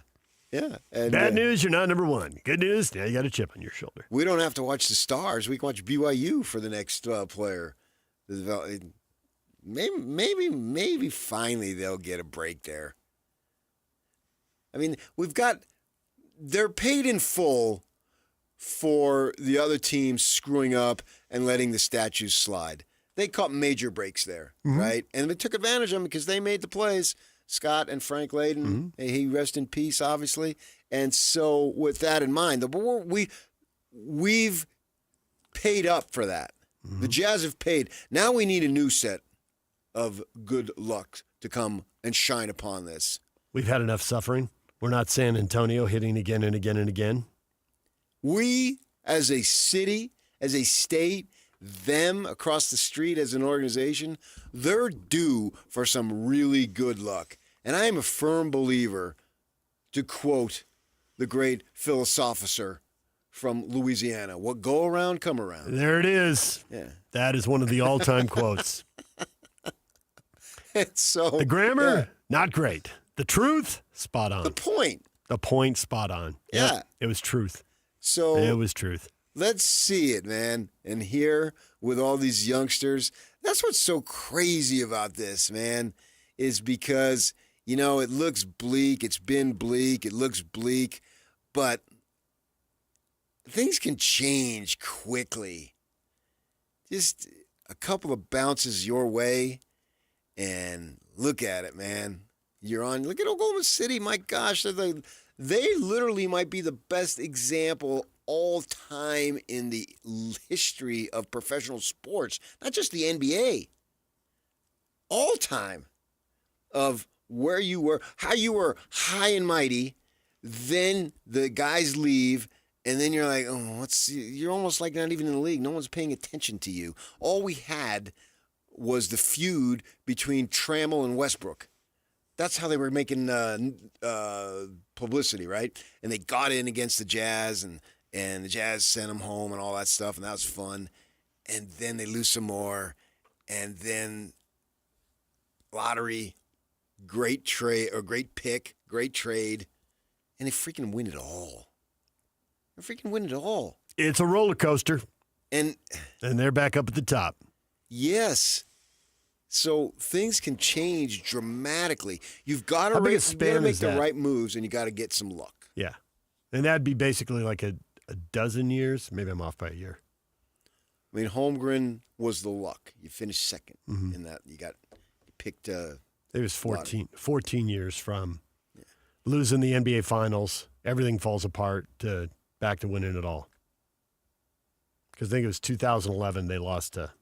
Yeah. And, bad news, you're not number 1. Good news, now you got a chip on your shoulder. We don't have to watch the Stars. We can watch BYU for the next player. Maybe finally they'll get a break there. I mean, they're paid in full for the other team screwing up and letting the statues slide. They caught major breaks there, right? And they took advantage of them because they made the plays. Scott and Frank Layden, he rest in peace, obviously. And so with that in mind, we've paid up for that. The Jazz have paid. Now we need a new set of good luck to come and shine upon this. We've had enough suffering. We're not San Antonio hitting again and again and again. We, as a city, as a state, them across the street as an organization, they're due for some really good luck. And I am a firm believer, to quote the great philosopher from Louisiana, what go around, come around. There it is. Yeah. That is one of the all-time quotes. So the grammar, not great. The truth, spot on. The point, spot on. Yeah. Yep, it was truth. So it was truth. Let's see it, man. And here with all these youngsters, that's what's so crazy about this, man, is because, it looks bleak. It's been bleak. It looks bleak. But things can change quickly. Just a couple of bounces your way, and look at it, man. Look at Oklahoma City. My gosh, they literally might be the best example all time in the history of professional sports, not just the NBA. All time of where you were, how you were high and mighty, then the guys leave, And then you're like, oh, you're almost like not even in the league. No one's paying attention to you. All we had was the feud between Trammell and Westbrook. That's how they were making publicity, right? And they got in against the Jazz, and the Jazz sent them home and all that stuff, and that was fun. And then they lose some more, and then lottery, great trade or great pick, great trade, and they freaking win it all. They freaking win it all. It's a roller coaster, and they're back up at the top. Yes. So things can change dramatically. You've got to make the right moves, and you got to get some luck. Yeah, and that'd be basically like a dozen years. Maybe I'm off by a year. I mean, Holmgren was the luck. You finished second in that. You picked. It was 14 years from losing the NBA Finals. Everything falls apart to back to winning it all. Because I think it was 2011 they lost to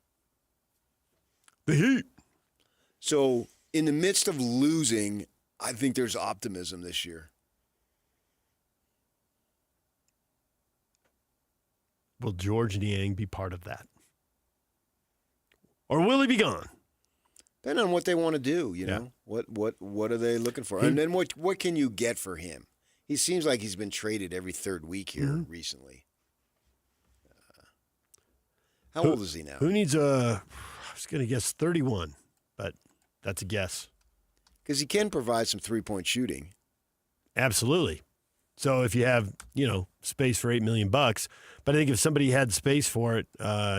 the Heat. So in the midst of losing, I think there's optimism this year. Will George Niang be part of that? Or will he be gone? Depending on what they want to do, you know. What are they looking for? And then what can you get for him? He seems like he's been traded every third week here recently. How old is he now? Who needs I was going to guess 31, but that's a guess. Because he can provide some three-point shooting. Absolutely. So if you have, space for $8 million, but I think if somebody had space for it,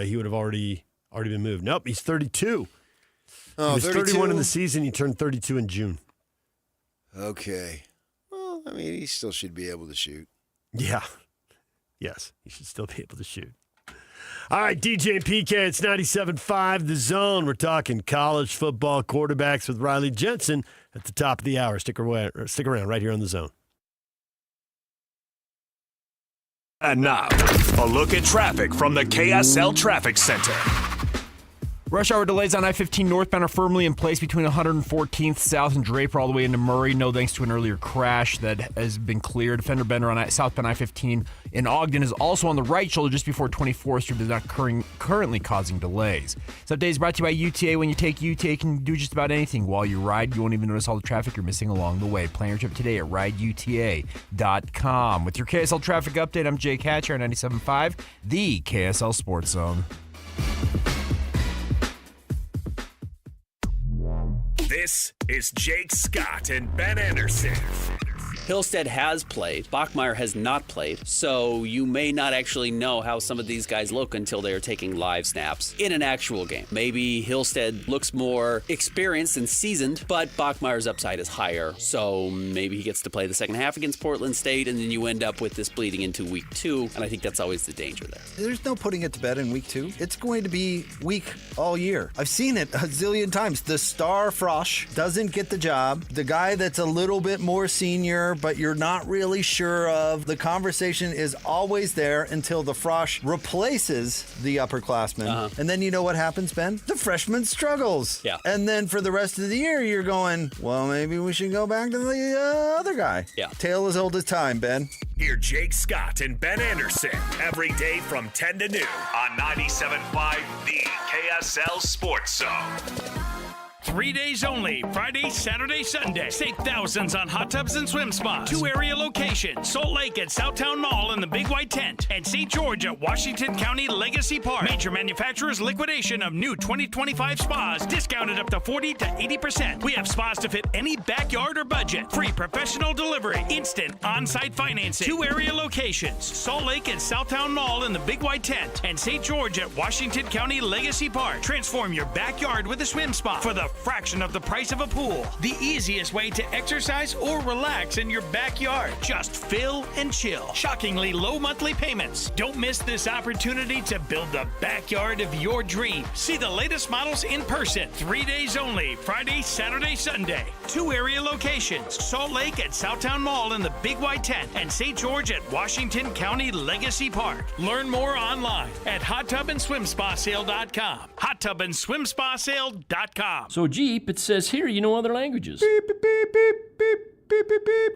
he would have already been moved. Nope, he's 32. Oh, he was 32? 31 in the season. He turned 32 in June. Okay. Well, I mean, he still should be able to shoot. Yeah. Yes, he should still be able to shoot. All right, DJ and PK, it's 97.5 The Zone. We're talking college football quarterbacks with Riley Jensen at the top of the hour. Stick around right here on The Zone. And now, a look at traffic from the KSL Traffic Center. Rush hour delays on I-15 northbound are firmly in place between 114th South and Draper all the way into Murray. No thanks to an earlier crash that has been cleared. Fender bender on southbound I-15 in Ogden is also on the right shoulder just before 24th Street. Is not currently causing delays. This update is brought to you by UTA. When you take UTA, you can do just about anything while you ride. You won't even notice all the traffic you're missing along the way. Plan your trip today at rideuta.com. With your KSL traffic update, I'm Jake Hatcher on 97.5, the KSL Sports Zone. This is Jake Scott and Ben Anderson. Hillstead has played. Bachmeier has not played. So you may not actually know how some of these guys look until they are taking live snaps in an actual game. Maybe Hillstead looks more experienced and seasoned, but Bachmeier's upside is higher. So maybe he gets to play the second half against Portland State, and then you end up with this bleeding into week 2. And I think that's always the danger there. There's no putting it to bed in week 2. It's going to be weak all year. I've seen it a zillion times. The star Frosch doesn't get the job. The guy that's a little bit more senior, but you're not really sure of. The conversation is always there until the Frosch replaces the upperclassman. And then you know what happens, Ben? The freshman struggles. Yeah. And then for the rest of the year, you're going, well, maybe we should go back to the other guy. Yeah. Tale as old as time, Ben. Hear Jake Scott and Ben Anderson every day from 10 to noon on 97.5, the KSL Sports Zone. 3 days only, Friday, Saturday, Sunday. Save thousands on hot tubs and swim spas. 2 area locations, Salt Lake at Southtown Mall in the Big White Tent, and St. George at Washington County Legacy Park. Major manufacturers liquidation of new 2025 spas, discounted up to 40 to 80%. We have spas to fit any backyard or budget. Free professional delivery, instant on-site financing. 2 area locations, Salt Lake at Southtown Mall in the Big White Tent, and St. George at Washington County Legacy Park. Transform your backyard with a swim spa for the fraction of the price of a pool. The easiest way to exercise or relax in your backyard. Just fill and chill. Shockingly low monthly payments. Don't miss this opportunity to build the backyard of your dreams. See the latest models in person. 3 days only, Friday, Saturday, Sunday. 2 area locations, Salt Lake at Southtown Mall in the Big White Tent, and St. George at Washington County Legacy Park. Learn more online at hottubandswimspasale.com. hottubandswimspasale.com. So Jeep, it says here you know other languages. Beep, beep, beep, beep, beep, beep, beep, beep.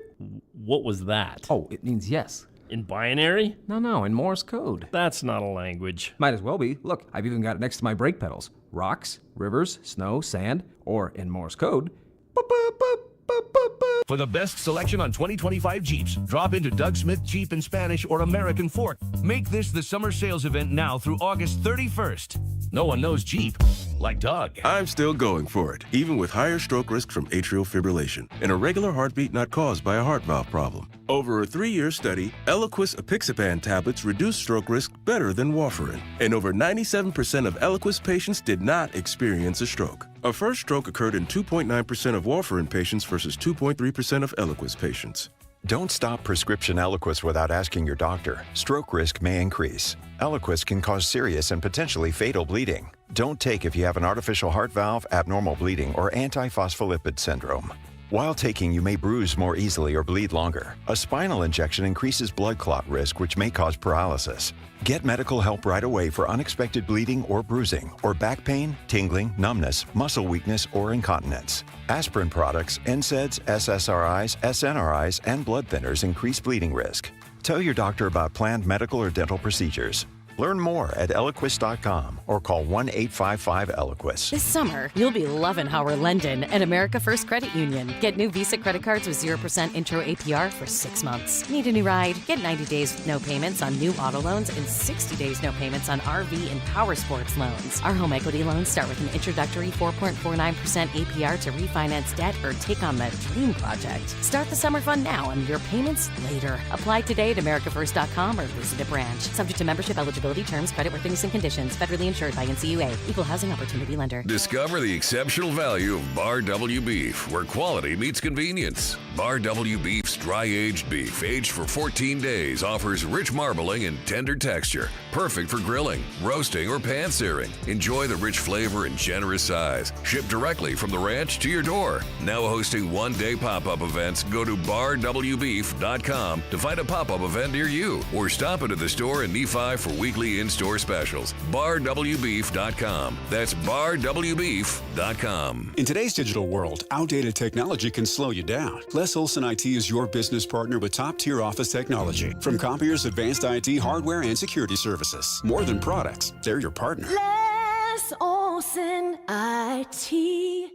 What was that? Oh, it means yes. In binary? No, in Morse code. That's not a language. Might as well be. Look, I've even got it next to my brake pedals. Rocks, rivers, snow, sand, or in Morse code, boop, boop, boop, boop, boop, boop. For the best selection on 2025 Jeeps, drop into Doug Smith Jeep in Spanish or American Fork. Make this the summer sales event now through August 31st. No one knows Jeep like Doug. I'm still going for it, even with higher stroke risk from atrial fibrillation, an irregular heartbeat not caused by a heart valve problem. Over a 3-year study, Eliquis apixaban tablets reduce stroke risk better than warfarin, and over 97% of Eliquis patients did not experience a stroke. A first stroke occurred in 2.9% of warfarin patients versus 2.3% of Eliquis patients. Don't stop prescription Eliquis without asking your doctor. Stroke risk may increase. Eliquis can cause serious and potentially fatal bleeding. Don't take if you have an artificial heart valve, abnormal bleeding, or antiphospholipid syndrome. While taking, you may bruise more easily or bleed longer. A spinal injection increases blood clot risk, which may cause paralysis. Get medical help right away for unexpected bleeding or bruising, or back pain, tingling, numbness, muscle weakness, or incontinence. Aspirin products, NSAIDs, SSRIs, SNRIs, and blood thinners increase bleeding risk. Tell your doctor about planned medical or dental procedures. Learn more at Eliquis.com or call 1-855-ELIQUIS. This summer, you'll be loving how we're lending at America First Credit Union. Get new Visa credit cards with 0% intro APR for 6 months. Need a new ride? Get 90 days with no payments on new auto loans and 60 days no payments on RV and power sports loans. Our home equity loans start with an introductory 4.49% APR to refinance debt or take on that dream project. Start the summer fun now and your payments later. Apply today at AmericaFirst.com or visit a branch. Subject to membership eligibility. Terms, creditworthiness, and conditions. Federally insured by NCUA. Equal housing opportunity lender. Discover the exceptional value of Bar W Beef, where quality meets convenience. Bar W Beef's dry-aged beef, aged for 14 days, offers rich marbling and tender texture. Perfect for grilling, roasting, or pan-searing. Enjoy the rich flavor and generous size. Shipped directly from the ranch to your door. Now hosting one-day pop-up events, go to barwbeef.com to find a pop-up event near you, or stop into the store in Nephi for weekly in-store specials. barwbeef.com. That's barwbeef.com. In today's digital world, outdated technology can slow you down. Les Olson IT is your business partner with top-tier office technology. From copiers, advanced IT, hardware, and security services. More than products, they're your partner. Les Olson IT.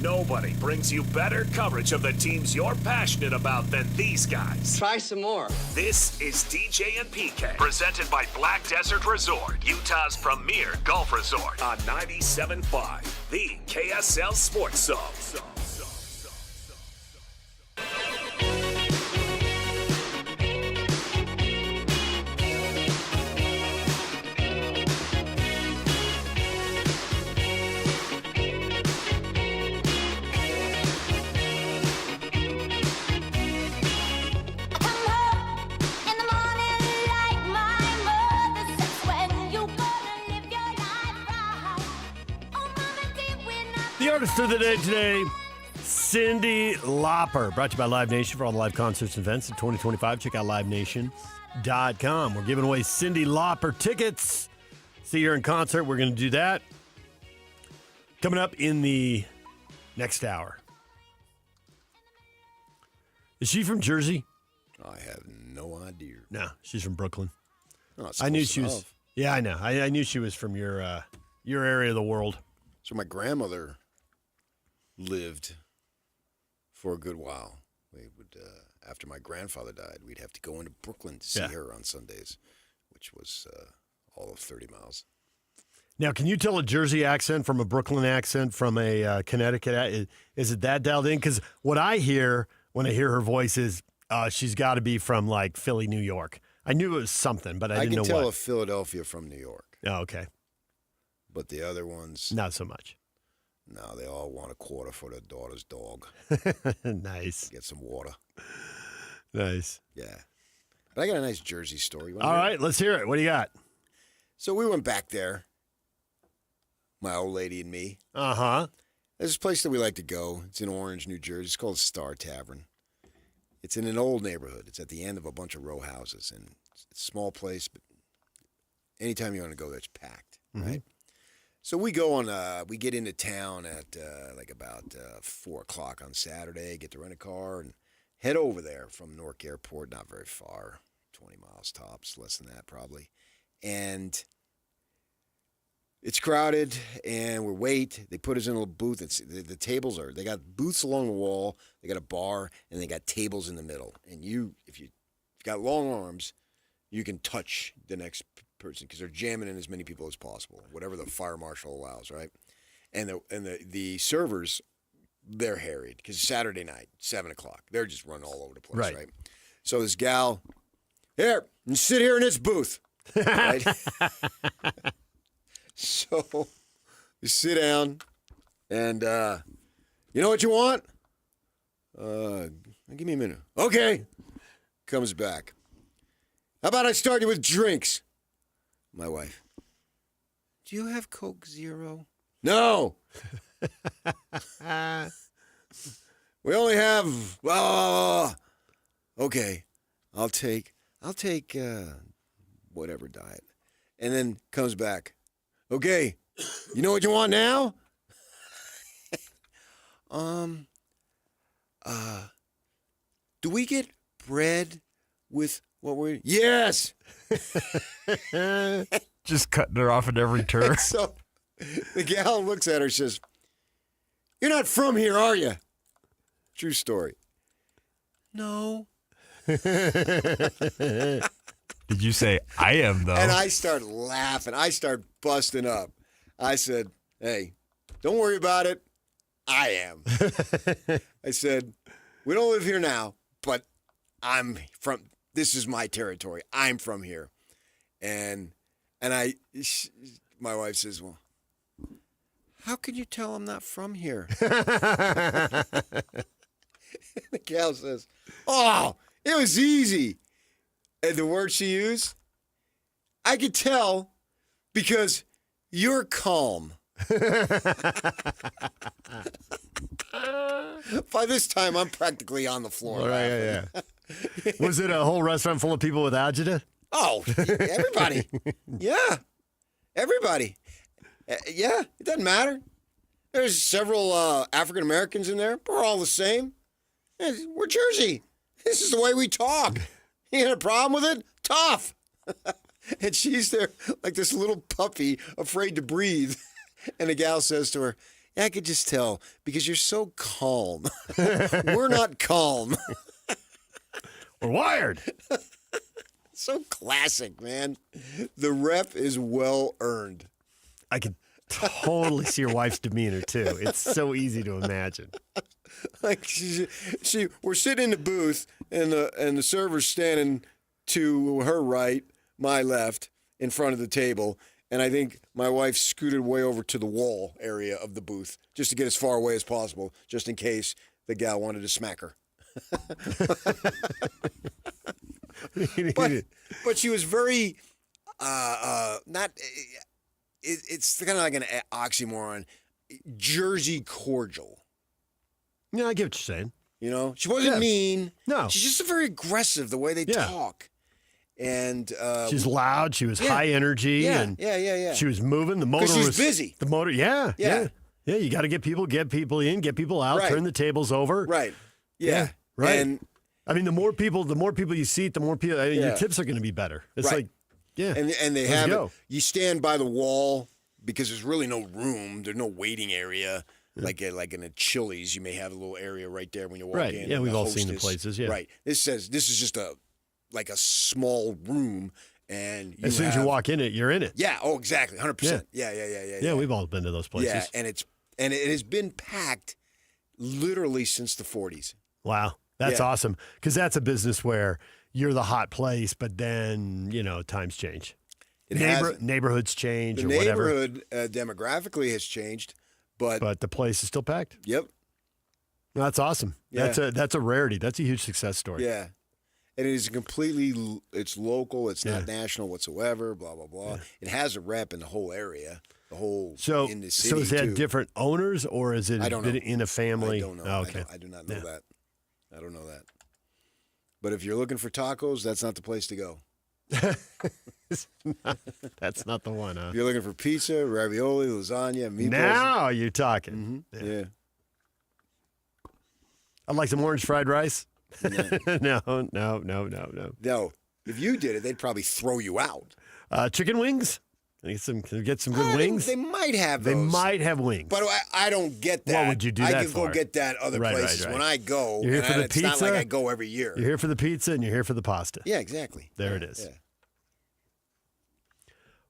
Nobody brings you better coverage of the teams you're passionate about than these guys. Try some more. This is DJ and PK, presented by Black Desert Resort, Utah's premier golf resort, on 97.5, the KSL Sports Zone. The artist of the day today, Cyndi Lauper. Brought to you by Live Nation for all the live concerts and events in 2025. Check out livenation.com. We're giving away Cyndi Lauper tickets. See her in concert. We're going to do that coming up in the next hour. Is she from Jersey? I have no idea. No, she's from Brooklyn. Oh, it's I knew close she was. enough. Yeah, I know. I knew she was from your area of the world. So my grandmother lived for a good while. We would, after my grandfather died, we'd have to go into Brooklyn to see her on Sundays, which was all of 30 miles. Now, can you tell a Jersey accent from a Brooklyn accent from a Connecticut? Is it that dialed in? Because what I hear when I hear her voice is she's got to be from like Philly, New York. I knew it was something, but I didn't know what. I can tell a Philadelphia from New York. Oh, okay. But the other ones, not so much. No, they all want a quarter for their daughter's dog. Nice. Get some water. Nice. Yeah. But I got a nice Jersey story. All right, let's hear it. What do you got? So we went back there, my old lady and me. Uh-huh. There's this place that we like to go. It's in Orange, New Jersey. It's called Star Tavern. It's in an old neighborhood. It's at the end of a bunch of row houses. And it's a small place, but anytime you want to go there, it's packed, right? So we go on, we get into town at like about 4 o'clock on Saturday, get to rent a car and head over there from Newark Airport, not very far. 20 miles tops, less than that probably. And it's crowded, and we wait. They put us in a little booth. The tables they got booths along the wall. They got a bar, and they got tables in the middle. And if you've got long arms, you can touch the next person because they're jamming in as many people as possible, whatever the fire marshal allows, right? And the servers, they're harried because Saturday night, 7 o'clock, they're just running all over the place, right? So this gal, here, and sit here in this booth, right? So you sit down, and you know what you want? Give me a minute. Okay. Comes back. How about I start you with drinks? My wife. Do you have Coke Zero? No. We only have. Okay. I'll take whatever diet. And then comes back. Okay. You know what you want now? Do we get bread with what we're... Yes! Just cutting her off at every turn. So the gal looks at her and says, "You're not from here, are you?" True story. No. Did you say, I am, though? And I start laughing. I start busting up. I said, hey, don't worry about it. I am. I said, we don't live here now, but this is my territory. I'm from here. And my wife says, well, how can you tell I'm not from here? The gal says, oh, it was easy. And the word she used, I could tell because you're calm. By this time, I'm practically on the floor. Yeah. Was it a whole restaurant full of people with agita? Oh, everybody. Yeah, everybody. Yeah, it doesn't matter. There's several African Americans in there. We're all the same. We're Jersey. This is the way we talk. You got a problem with it? Tough. And she's there like this little puppy afraid to breathe. And the gal says to her, yeah, I could just tell because you're so calm. We're not calm. We're wired. So classic, man. The rep is well earned. I can totally see your wife's demeanor, too. It's so easy to imagine. Like we're sitting in the booth, and the server's standing to her right, my left, in front of the table, and I think my wife scooted way over to the wall area of the booth just to get as far away as possible, just in case the gal wanted to smack her. but she was very not. It's kind of like an oxymoron. Jersey cordial. Yeah, I get what you're saying. You know, she wasn't mean. No, she's just very aggressive the way they talk. And she's loud. She was high energy. Yeah, and yeah. She was moving. The motor she's was busy. The motor, yeah. You got to get people in, get people out, turn the tables over. Right. Yeah. Right. And I mean, the more people you seat, the more people. Your tips are going to be better. It's like, and they have it. You stand by the wall because there's really no room. There's no waiting area. Like in a Chili's, you may have a little area right there when you walk in. Yeah, we've all seen the places. Yeah. Right. This is just a small room, and as soon as you walk in it, you're in it. Yeah. Oh, exactly. 100%. Yeah. Yeah, we've all been to those places. Yeah, and it has been packed literally since the 40s. Wow, that's awesome because that's a business where you're the hot place, but then times change. Neighborhoods change. The or whatever. neighborhood demographically has changed. But the place is still packed. Yep. That's awesome. Yeah. That's a rarity. That's a huge success story. Yeah. And it is it's local. It's not national whatsoever, blah, blah, blah. Yeah. It has a rep in the whole area, in the city, So is that too. different owners or is it I don't know. in a family? I don't know. Oh, okay. I do not know that. I don't know that. But if you're looking for tacos, that's not the place to go. That's not the one, huh? If you're looking for pizza, ravioli, lasagna, meatballs. Now you're talking. Mm-hmm. Yeah. I'd like some orange fried rice. No. No. No. If you did it, they'd probably throw you out. Chicken wings? Can you get some good wings? They might have those. They might have wings. But I don't get that. What would you do that I can for? go get that other places. Right. When I go, You're here for the it's pizza? not like I go every year. You're here for the pizza and you're here for the pasta. Yeah, exactly. There it is. Yeah.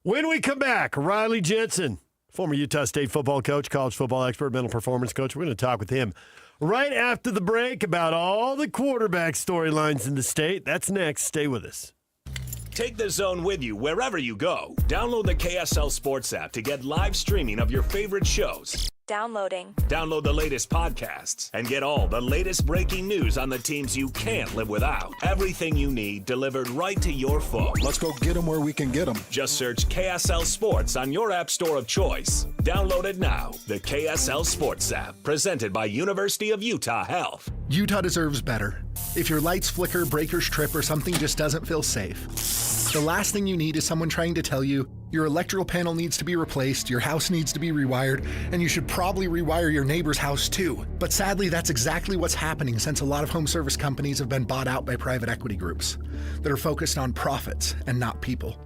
When we come back, Riley Jensen, former Utah State football coach, college football expert, mental performance coach. We're going to talk with him right after the break about all the quarterback storylines in the state. That's next. Stay with us. Take the Zone with you wherever you go. Download the KSL Sports app to get live streaming of your favorite shows. Downloading. Download the latest podcasts and get all the latest breaking news on the teams you can't live without. Everything you need delivered right to your phone. Let's go get them where we can get them. Just search KSL Sports on your app store of choice. Download it now. The KSL Sports app, presented by University of Utah Health. Utah deserves better. If your lights flicker, breakers trip, or something just doesn't feel safe, the last thing you need is someone trying to tell you your electrical panel needs to be replaced, your house needs to be rewired, and you should probably rewire your neighbor's house too. But sadly, that's exactly what's happening since a lot of home service companies have been bought out by private equity groups that are focused on profits and not people.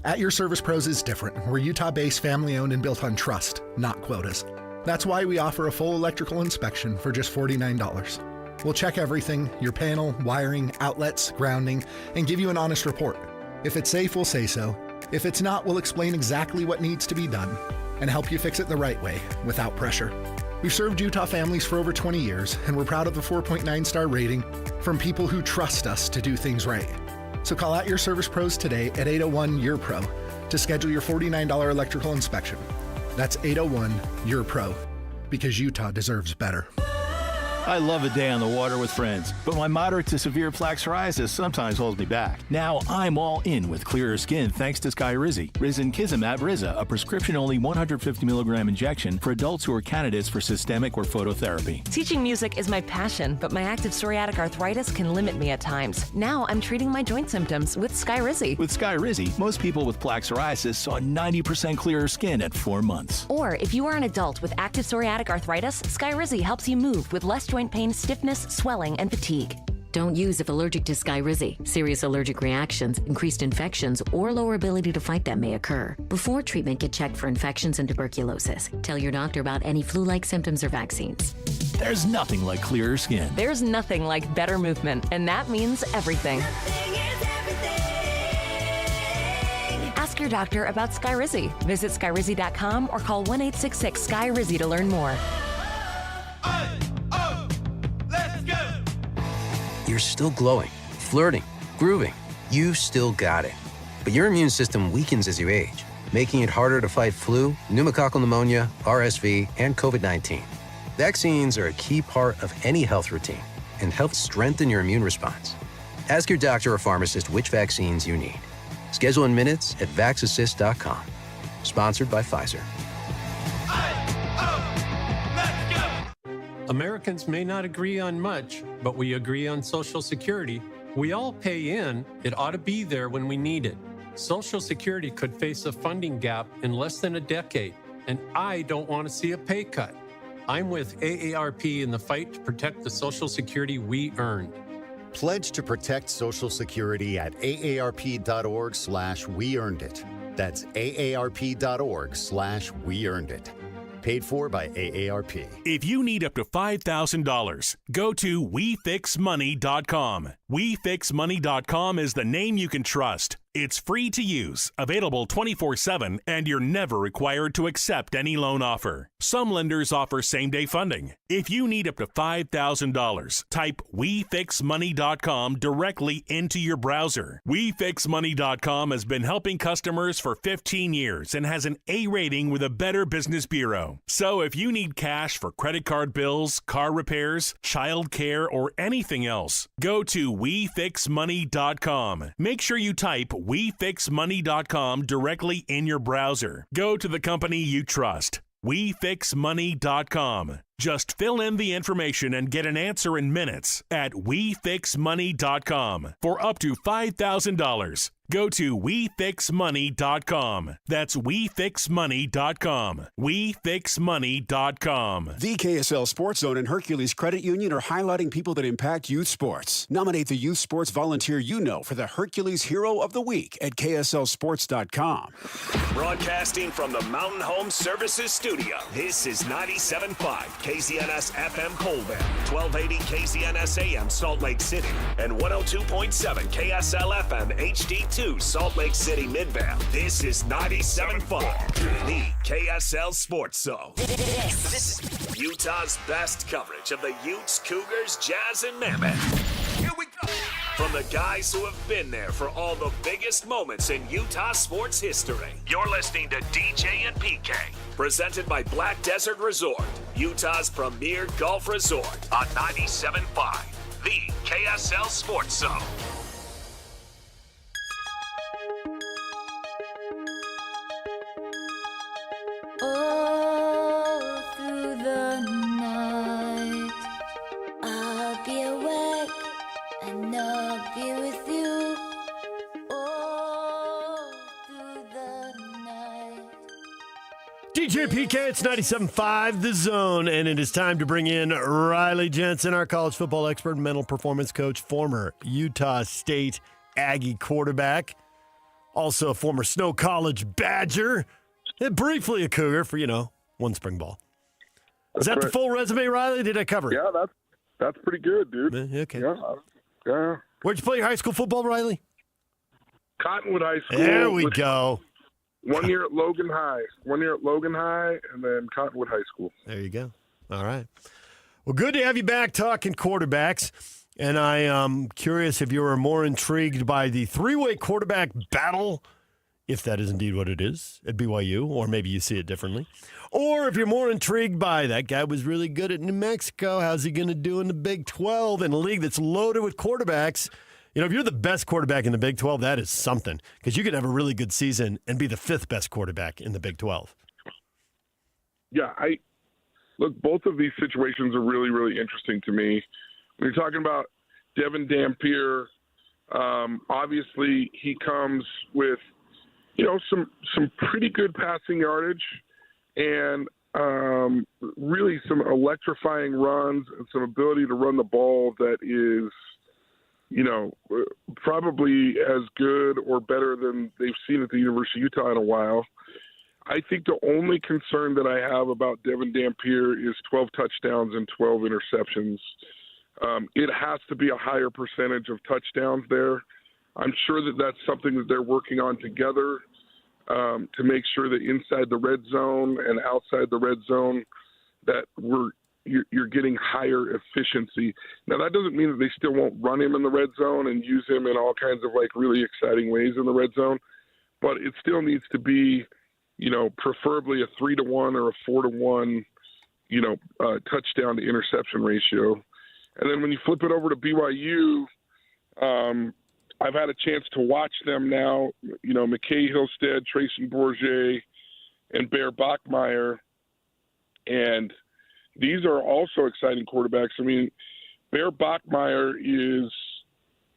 At Your Service Pros is different. We're Utah-based, family-owned, and built on trust, not quotas. That's why we offer a full electrical inspection for just $49. We'll check everything, your panel, wiring, outlets, grounding, and give you an honest report. If it's safe, we'll say so. If it's not, we'll explain exactly what needs to be done and help you fix it the right way, without pressure. We've served Utah families for over 20 years, and we're proud of the 4.9-star rating from people who trust us to do things right. So call out Your Service Pros today at 801-YOUR-PRO to schedule your $49 electrical inspection. That's 801-YOUR-PRO, because Utah deserves better. I love a day on the water with friends, but my moderate to severe plaque psoriasis sometimes holds me back. Now I'm all in with clearer skin thanks to Skyrizi. Risankizumab Riza, a prescription-only 150 milligram injection for adults who are candidates for systemic or phototherapy. Teaching music is my passion, but my active psoriatic arthritis can limit me at times. Now I'm treating my joint symptoms with Skyrizi. With Skyrizi, most people with plaque psoriasis saw 90% clearer skin at 4 months. Or if you are an adult with active psoriatic arthritis, Skyrizi helps you move with less joint pain, stiffness, swelling, and fatigue. Don't use if allergic to Skyrizi. Serious allergic reactions, increased infections, or lower ability to fight them may occur. Before treatment, get checked for infections and tuberculosis. Tell your doctor about any flu-like symptoms or vaccines. There's nothing like clearer skin. There's nothing like better movement, and that means everything. Ask your doctor about Skyrizi. Visit Skyrizi.com or call 1-866-SKY-RIZZI to learn more. You're still glowing, flirting, grooving. You've still got it. But your immune system weakens as you age, making it harder to fight flu, pneumococcal pneumonia, RSV, and COVID-19. Vaccines are a key part of any health routine and help strengthen your immune response. Ask your doctor or pharmacist which vaccines you need. Schedule in minutes at vaxassist.com. Sponsored by Pfizer. Americans may not agree on much, but we agree on Social Security. We all pay in. It ought to be there when we need it. Social Security could face a funding gap in less than a decade, and I don't want to see a pay cut. I'm with AARP in the fight to protect the Social Security we earned. Pledge to protect Social Security at aarp.org/weearnedit. That's aarp.org/weearnedit. Paid for by AARP. If you need up to $5,000, go to WeFixMoney.com. WeFixMoney.com is the name you can trust. It's free to use, available 24/7, and you're never required to accept any loan offer. Some lenders offer same-day funding. If you need up to $5,000, type WeFixMoney.com directly into your browser. WeFixMoney.com has been helping customers for 15 years and has an A rating with a Better Business Bureau. So if you need cash for credit card bills, car repairs, child care, or anything else, go to WeFixMoney.com. Make sure you type WeFixMoney.com directly in your browser. Go to the company you trust. WeFixMoney.com. Just fill in the information and get an answer in minutes at WeFixMoney.com for up to $5,000. Go to WeFixMoney.com. That's WeFixMoney.com. WeFixMoney.com. The KSL Sports Zone and Hercules Credit Union are highlighting people that impact youth sports. Nominate the youth sports volunteer you know for the Hercules Hero of the Week at KSLSports.com. Broadcasting from the Mountain Home Services Studio, this is 97.5 KZNS FM Colville, 1280 KZNS AM Salt Lake City, and 102.7 KSL FM HD2 Salt Lake City Midvale. This is 97.5, the KSL Sports Zone. This is Utah's best coverage of the Utes, Cougars, Jazz, and Mammoth. Here we go. From the guys who have been there for all the biggest moments in Utah sports history. You're listening to DJ and PK. Presented by Black Desert Resort, Utah's premier golf resort on 97.5, the KSL Sports Zone. All through the night, I'll be awake and I'll be with you. All through the night. DJ PK, it's 97.5 The Zone, and it is time to bring in Riley Jensen, our college football expert, mental performance coach, former Utah State Aggie quarterback, also a former Snow College Badger, and briefly a Cougar for, one spring ball. Is that the full resume, Riley? Did I cover it? Yeah, that's pretty good, dude. Okay. Yeah. Where'd you play your high school football, Riley? Cottonwood High School. There we go. 1 year at Logan High. 1 year at Logan High, and then Cottonwood High School. There you go. All right. Well, good to have you back talking quarterbacks. And I am curious if you were more intrigued by the three-way quarterback battle, if that is indeed what it is, at BYU, or maybe you see it differently. Or if you're more intrigued by that guy was really good at New Mexico, how's he going to do in the Big 12 in a league that's loaded with quarterbacks? If you're the best quarterback in the Big 12, that is something, because you could have a really good season and be the fifth best quarterback in the Big 12. Yeah, look, both of these situations are really, really interesting to me. When you're talking about Devin Dampier, obviously he comes with, some pretty good passing yardage and really some electrifying runs and some ability to run the ball that is, probably as good or better than they've seen at the University of Utah in a while. I think the only concern that I have about Devin Dampier is 12 touchdowns and 12 interceptions. It has to be a higher percentage of touchdowns there. I'm sure that that's something that they're working on together to make sure that inside the red zone and outside the red zone that you're getting higher efficiency. Now, that doesn't mean that they still won't run him in the red zone and use him in all kinds of really exciting ways in the red zone, but it still needs to be, preferably a 3-to-1 or a 4-to-1, touchdown to interception ratio. And then when you flip it over to BYU, I've had a chance to watch them now, McKay Hillstead, Trayson Bourget, and Bear Bachmeier. And these are also exciting quarterbacks. I mean, Bear Bachmeier is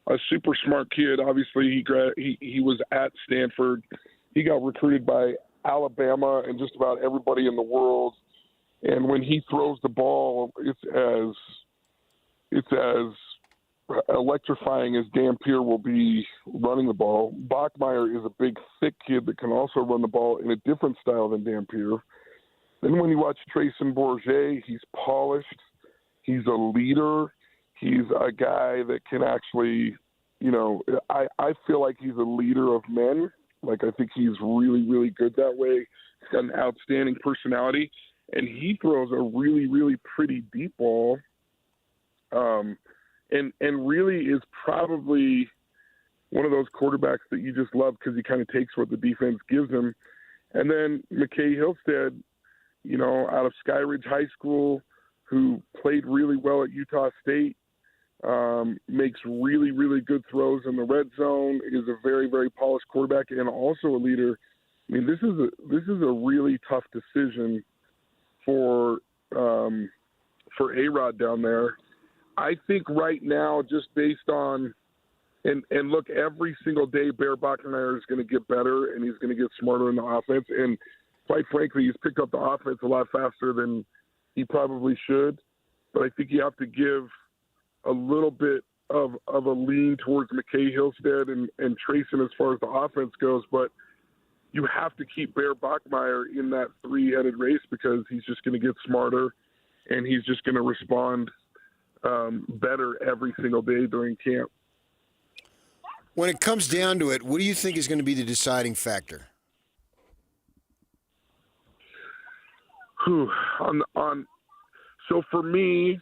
a super smart kid. Obviously, he was at Stanford. He got recruited by Alabama and just about everybody in the world. And when he throws the ball, it's as electrifying as Dampier will be running the ball. Bachmeier is a big, thick kid that can also run the ball in a different style than Dampier. Then when you watch Trayson Bourget, he's polished. He's a leader. He's a guy that can actually, I feel like he's a leader of men. I think he's really, really good that way. He's got an outstanding personality. And he throws a really, really pretty deep ball. And really is probably one of those quarterbacks that you just love because he kind of takes what the defense gives him. And then McKay Hillstead, out of Skyridge High School, who played really well at Utah State, makes really, really good throws in the red zone, is a very, very polished quarterback and also a leader. I mean, this is a really tough decision for A-Rod down there. I think right now, just based on And look, every single day, Bear Bachmeier is going to get better, and he's going to get smarter in the offense. And quite frankly, he's picked up the offense a lot faster than he probably should. But I think you have to give a little bit of a lean towards McKay Hillstead and Trayson as far as the offense goes. But you have to keep Bear Bachmeier in that three-headed race because he's just going to get smarter, and he's just going to respond better every single day during camp. When it comes down to it, what do you think is going to be the deciding factor? So for me,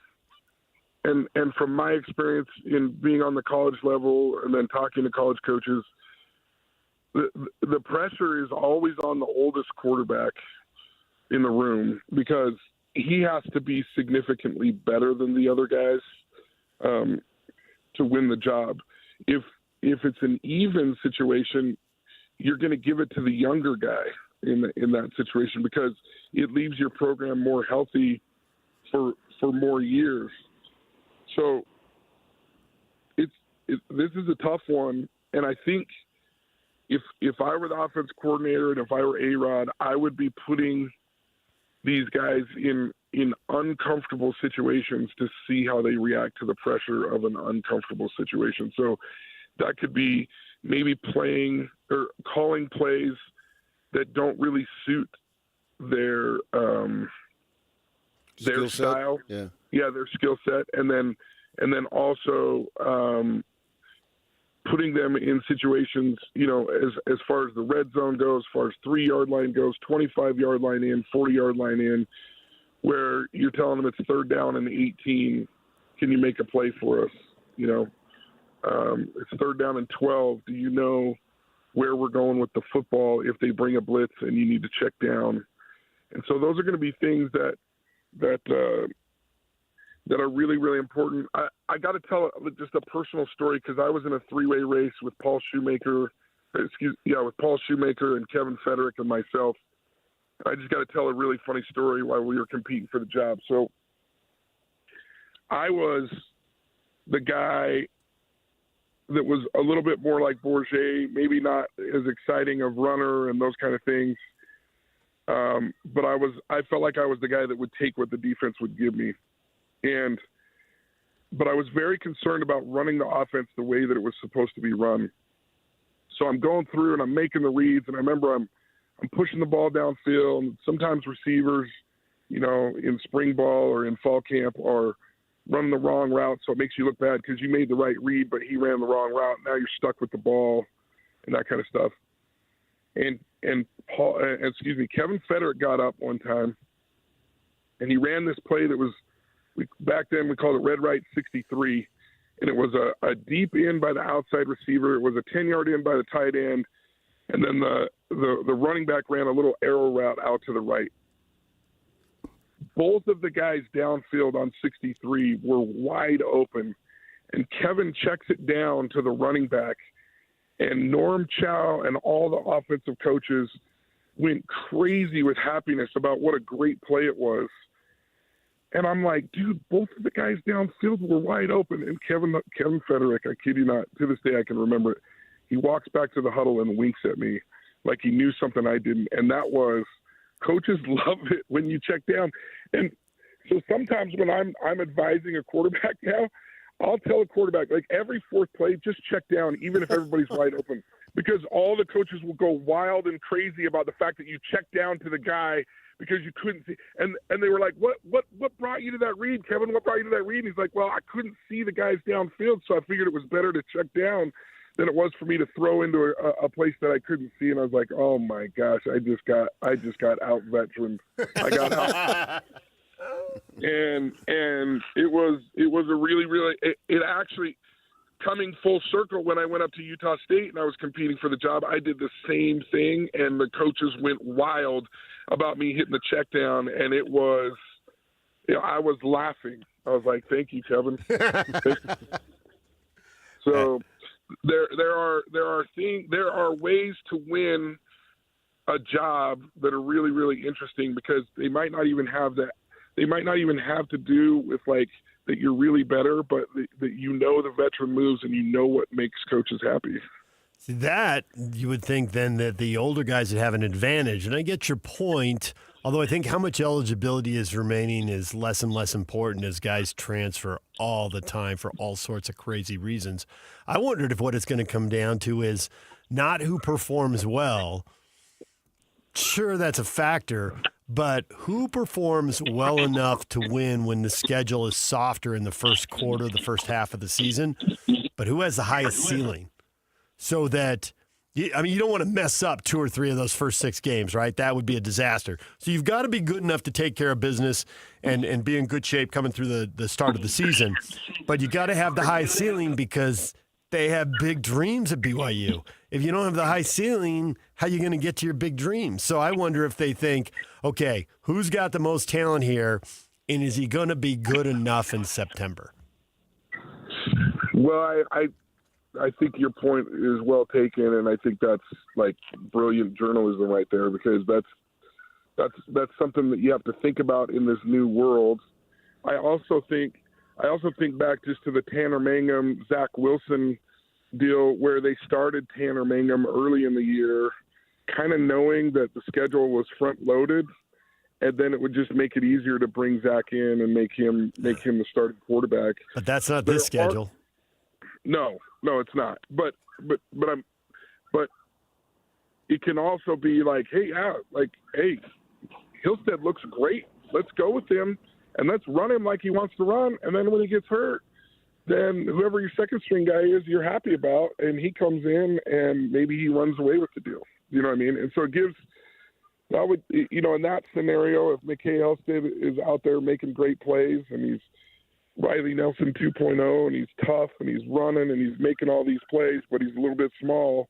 and from my experience in being on the college level and then talking to college coaches, the pressure is always on the oldest quarterback in the room because he has to be significantly better than the other guys to win the job. If it's an even situation, you're going to give it to the younger guy in that situation because it leaves your program more healthy for more years. So this is a tough one, and I think if I were the offense coordinator and if I were A-Rod, I would be putting these guys in uncomfortable situations to see how they react to the pressure of an uncomfortable situation. So that could be maybe playing or calling plays that don't really suit their style. Yeah, their skill set, and then also putting them in situations, as far as the red zone goes, as far as 3-yard line goes, 25-yard line in, 40-yard line in, where you're telling them it's 3rd down and 18. Can you make a play for us? It's 3rd down and 12. Do you know where we're going with the football if they bring a blitz and you need to check down? And so those are going to be things that are really, really important. I got to tell just a personal story because I was in a 3-way race with Paul Shoemaker and Kevin Federick and myself. I just got to tell a really funny story while we were competing for the job. So I was the guy that was a little bit more like Bourget, maybe not as exciting of runner and those kind of things. But I felt like I was the guy that would take what the defense would give me. But I was very concerned about running the offense the way that it was supposed to be run. So I'm going through and I'm making the reads, and I remember I'm pushing the ball downfield. And sometimes receivers, in spring ball or in fall camp are running the wrong route, so it makes you look bad because you made the right read, but he ran the wrong route. Now you're stuck with the ball and that kind of stuff. And Kevin Federick got up one time, and he ran this play that was, back then we called it red right 63, and it was a deep in by the outside receiver. It was a 10-yard in by the tight end, and then the running back ran a little arrow route out to the right. Both of the guys downfield on 63 were wide open, and Kevin checks it down to the running back, and Norm Chow and all the offensive coaches went crazy with happiness about what a great play it was. And I'm like, dude, both of the guys downfield were wide open. And Kevin Federick, I kid you not, to this day I can remember it. He walks back to the huddle and winks at me like he knew something I didn't. And that was, coaches love it when you check down. And so sometimes when I'm advising a quarterback now, I'll tell a quarterback, like every 4th play, just check down, even if everybody's wide open, because all the coaches will go wild and crazy about the fact that you checked down to the guy because you couldn't see. And they were like, what brought you to that read, Kevin? What brought you to that read? And he's like, well, I couldn't see the guys downfield, so I figured it was better to check down than it was for me to throw into a place that I couldn't see. And I was like, oh my gosh, I just got out veteraned. I got out. And it was a really, really, it actually, coming full circle, when I went up to Utah State and I was competing for the job, I did the same thing, and the coaches went wild about me hitting the check down, and it was, I was laughing. I was like, thank you, Kevin. So there are ways to win a job that are really, really interesting because they might not even have that. They might not even have to do with like that you're really better, but that you know the veteran moves and you know what makes coaches happy. See, that you would think then that the older guys would have an advantage, and I get your point. Although I think how much eligibility is remaining is less and less important as guys transfer all the time for all sorts of crazy reasons. I wondered if what it's going to come down to is not who performs well. Sure, that's a factor, but who performs well enough to win when the schedule is softer in the first quarter, the first half of the season, but who has the highest ceiling? So that, you don't want to mess up 2 or 3 of those first 6 games, right? That would be a disaster. So you've got to be good enough to take care of business and be in good shape coming through the start of the season. But you got to have the high ceiling because they have big dreams at BYU. If you don't have the high ceiling, how are you going to get to your big dreams? So I wonder if they think, okay, who's got the most talent here, and is he going to be good enough in September? Well, I think your point is well taken, and I think that's like brilliant journalism right there, because that's something that you have to think about in this new world. I also think back just to the Tanner Mangum, Zach Wilson deal, where they started Tanner Mangum early in the year, kind of knowing that the schedule was front loaded, and then it would just make it easier to bring Zach in and make him the starting quarterback. But that's not this schedule. No, it's not. But it can also be like, hey, Hillstead looks great. Let's go with him and let's run him like he wants to run. And then when he gets hurt, then whoever your second string guy is, you're happy about, and he comes in and maybe he runs away with the deal. You know what I mean? And so it gives. I would, in that scenario, if McKay Hillstead is out there making great plays and he's Riley Nelson 2.0, and he's tough, and he's running, and he's making all these plays, but he's a little bit small.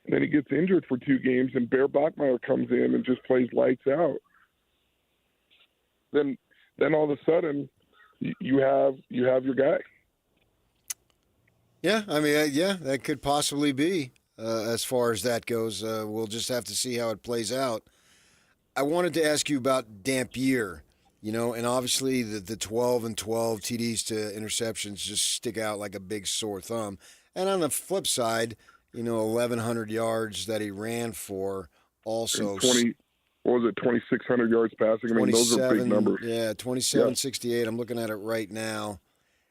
And then he gets injured for 2 games, and Bear Bachmeier comes in and just plays lights out. Then all of a sudden, you have your guy. Yeah, that could possibly be as far as that goes. We'll just have to see how it plays out. I wanted to ask you about Dampier. And obviously the 12 and 12 TDs to interceptions just stick out like a big sore thumb. And on the flip side, 1,100 yards that he ran for also. 2,600 yards passing? I mean, those are big numbers. Yeah, 2768. I'm looking at it right now.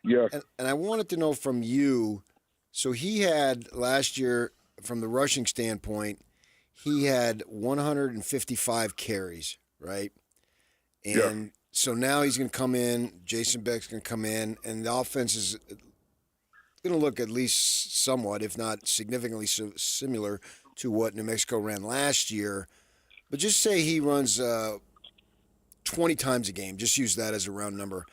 Yeah. And I wanted to know from you, so he had last year, from the rushing standpoint, he had 155 carries, right? And so now he's going to come in, Jason Beck's going to come in, and the offense is going to look at least somewhat, if not significantly similar to what New Mexico ran last year. But just say he runs 20 times a game. Just use that as a round number.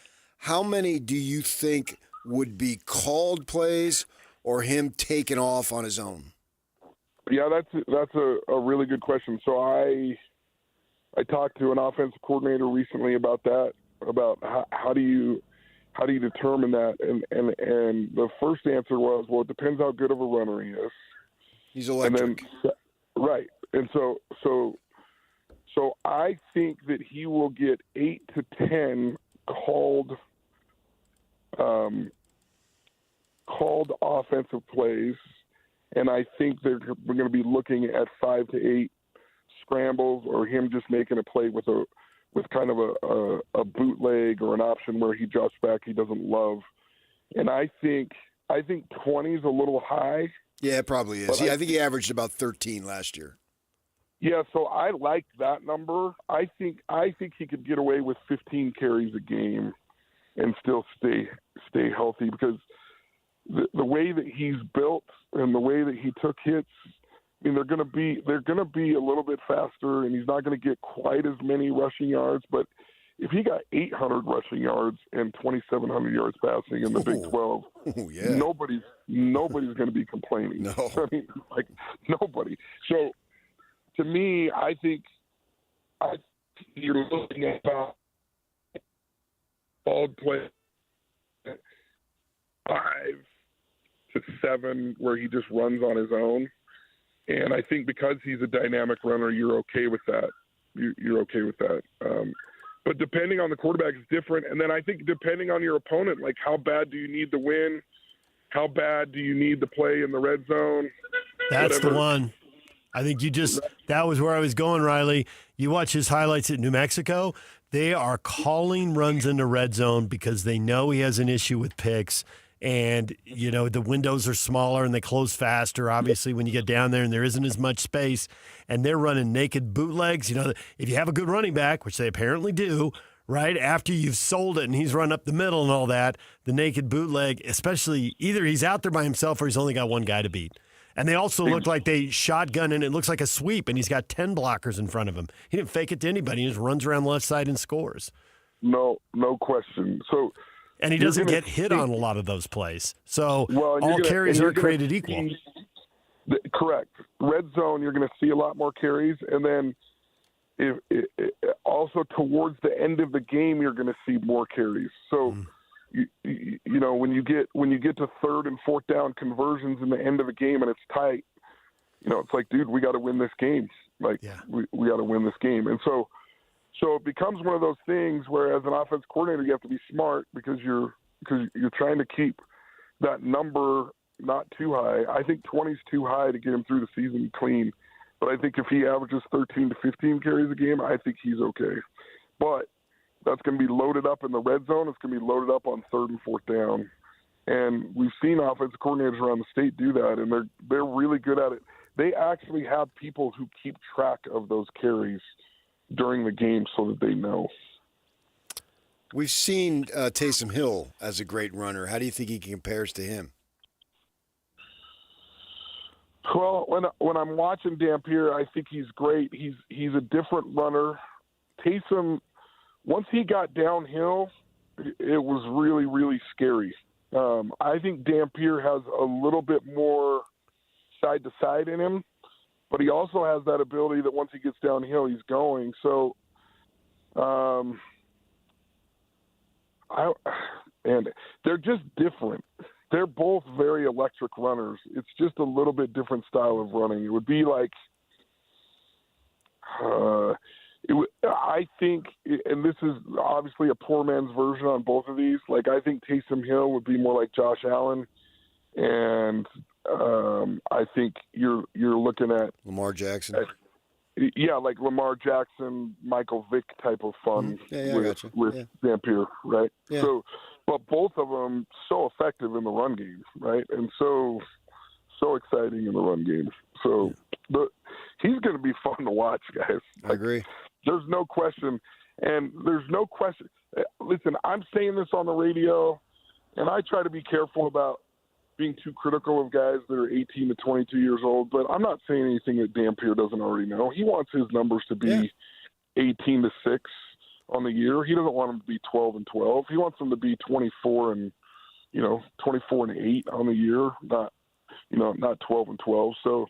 How many do you think would be called plays or him taking off on his own? Yeah, that's a really good question. So I talked to an offensive coordinator recently about that, about how do you determine that, and the first answer was, well, it depends how good of a runner he is. He's electric. And then, right. And so I think that he will get 8 to 10 called offensive plays, and I think we're going to be looking at 5 to 8 scrambles, or him just making a play with kind of a bootleg or an option where he drops back he doesn't love. And I think 20 is a little high. Yeah, it probably is. I think he averaged about 13 last year. Yeah, so I like that number. I think he could get away with 15 carries a game and still stay healthy, because the way that he's built and the way that he took hits, I mean, they're going to be a little bit faster, and he's not going to get quite as many rushing yards. But if he got 800 rushing yards and 2,700 yards passing in the Big 12, nobody's going to be complaining. No, I mean, like, nobody. So to me, I think you're looking at about ball play 5 to 7 where he just runs on his own. And I think because he's a dynamic runner, you're okay with that. You're okay with that. But depending on the quarterback is different. And then I think depending on your opponent, like how bad do you need the win? How bad do you need the play in the red zone? That's Whatever. the one. I think that was where I was going, Riley. You watch his highlights at New Mexico. They are calling runs in the red zone because they know he has an issue with picks. And, the windows are smaller and they close faster, obviously, when you get down there and there isn't as much space. And they're running naked bootlegs. If you have a good running back, which they apparently do, right, after you've sold it and he's run up the middle and all that, the naked bootleg, especially either he's out there by himself or he's only got one guy to beat. And they also look like they shotgun and it looks like a sweep and he's got 10 blockers in front of him. He didn't fake it to anybody. He just runs around the left side and scores. No question. And he doesn't get hit on a lot of those plays. So all carries are created equal. Correct. Red zone, you're going to see a lot more carries. And then also towards the end of the game, you're going to see more carries. So, when you get to third and fourth down conversions in the end of a game and it's tight, it's like, dude, we got to win this game. We got to win this game. And so it becomes one of those things where as an offense coordinator, you have to be smart because you're trying to keep that number not too high. I think 20 is too high to get him through the season clean. But I think if he averages 13 to 15 carries a game, I think he's okay. But that's going to be loaded up in the red zone. It's going to be loaded up on third and fourth down. And we've seen offensive coordinators around the state do that, and they're really good at it. They actually have people who keep track of those carries during the game so that they know. We've seen Taysom Hill as a great runner. How do you think he compares to him? Well, when I'm watching Dampier, I think he's great. He's a different runner. Taysom, once he got downhill, it was really, really scary. I think Dampier has a little bit more side to side in him, but he also has that ability that once he gets downhill, he's going. So, and they're just different. They're both very electric runners. It's just a little bit different style of running. It would be like, I think, and this is obviously a poor man's version on both of these. Like, I think Taysom Hill would be more like Josh Allen, and I think you're looking at Lamar Jackson. Like Lamar Jackson, Michael Vick type of fun with Dampier, right? Yeah. So, but both of them so effective in the run game, right? And so exciting in the run game. So he's going to be fun to watch, guys. I agree. There's no question. And there's no question. Listen, I'm saying this on the radio, and I try to be careful about being too critical of guys that are 18 to 22 years old, but I'm not saying anything that Dampier doesn't already know. He wants his numbers to be 18 to 6 on the year. He doesn't want them to be 12 and 12. He wants them to be 24 and 8 on the year, not 12 and 12. So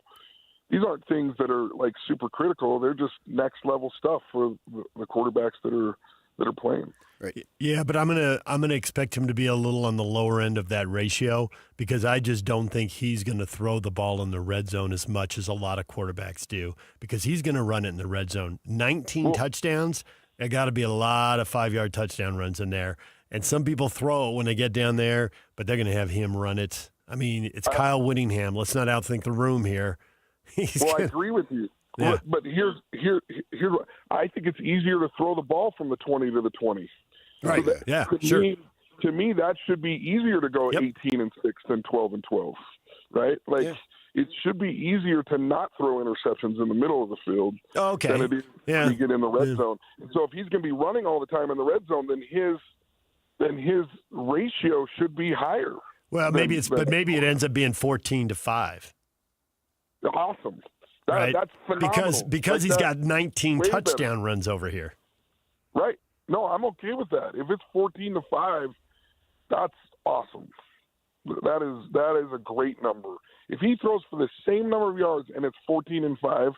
these aren't things that are like super critical. They're just next level stuff for the quarterbacks that are playing. Right. Yeah, but I'm gonna expect him to be a little on the lower end of that ratio because I just don't think he's going to throw the ball in the red zone as much as a lot of quarterbacks do because he's going to run it in the red zone. 19 touchdowns, there got to be a lot of 5-yard touchdown runs in there. And some people throw it when they get down there, but they're going to have him run it. I mean, it's Kyle Whittingham. Let's not outthink the room here. I agree with you. Yeah. But here's I think it's easier to throw the ball from the 20 to the 20. Right. So sure. To me, that should be easier to go 18 and 6 than 12 and 12, right? It should be easier to not throw interceptions in the middle of the field than it is to get in the red zone. And so if he's going to be running all the time in the red zone, then his ratio should be higher. Well, maybe it ends up being 14 to 5. Awesome. Right? That's phenomenal. Because he's got 19 touchdown runs over here. Right. No, I'm okay with that. If it's 14 to 5, that's awesome. That is a great number. If he throws for the same number of yards and it's 14 and 5,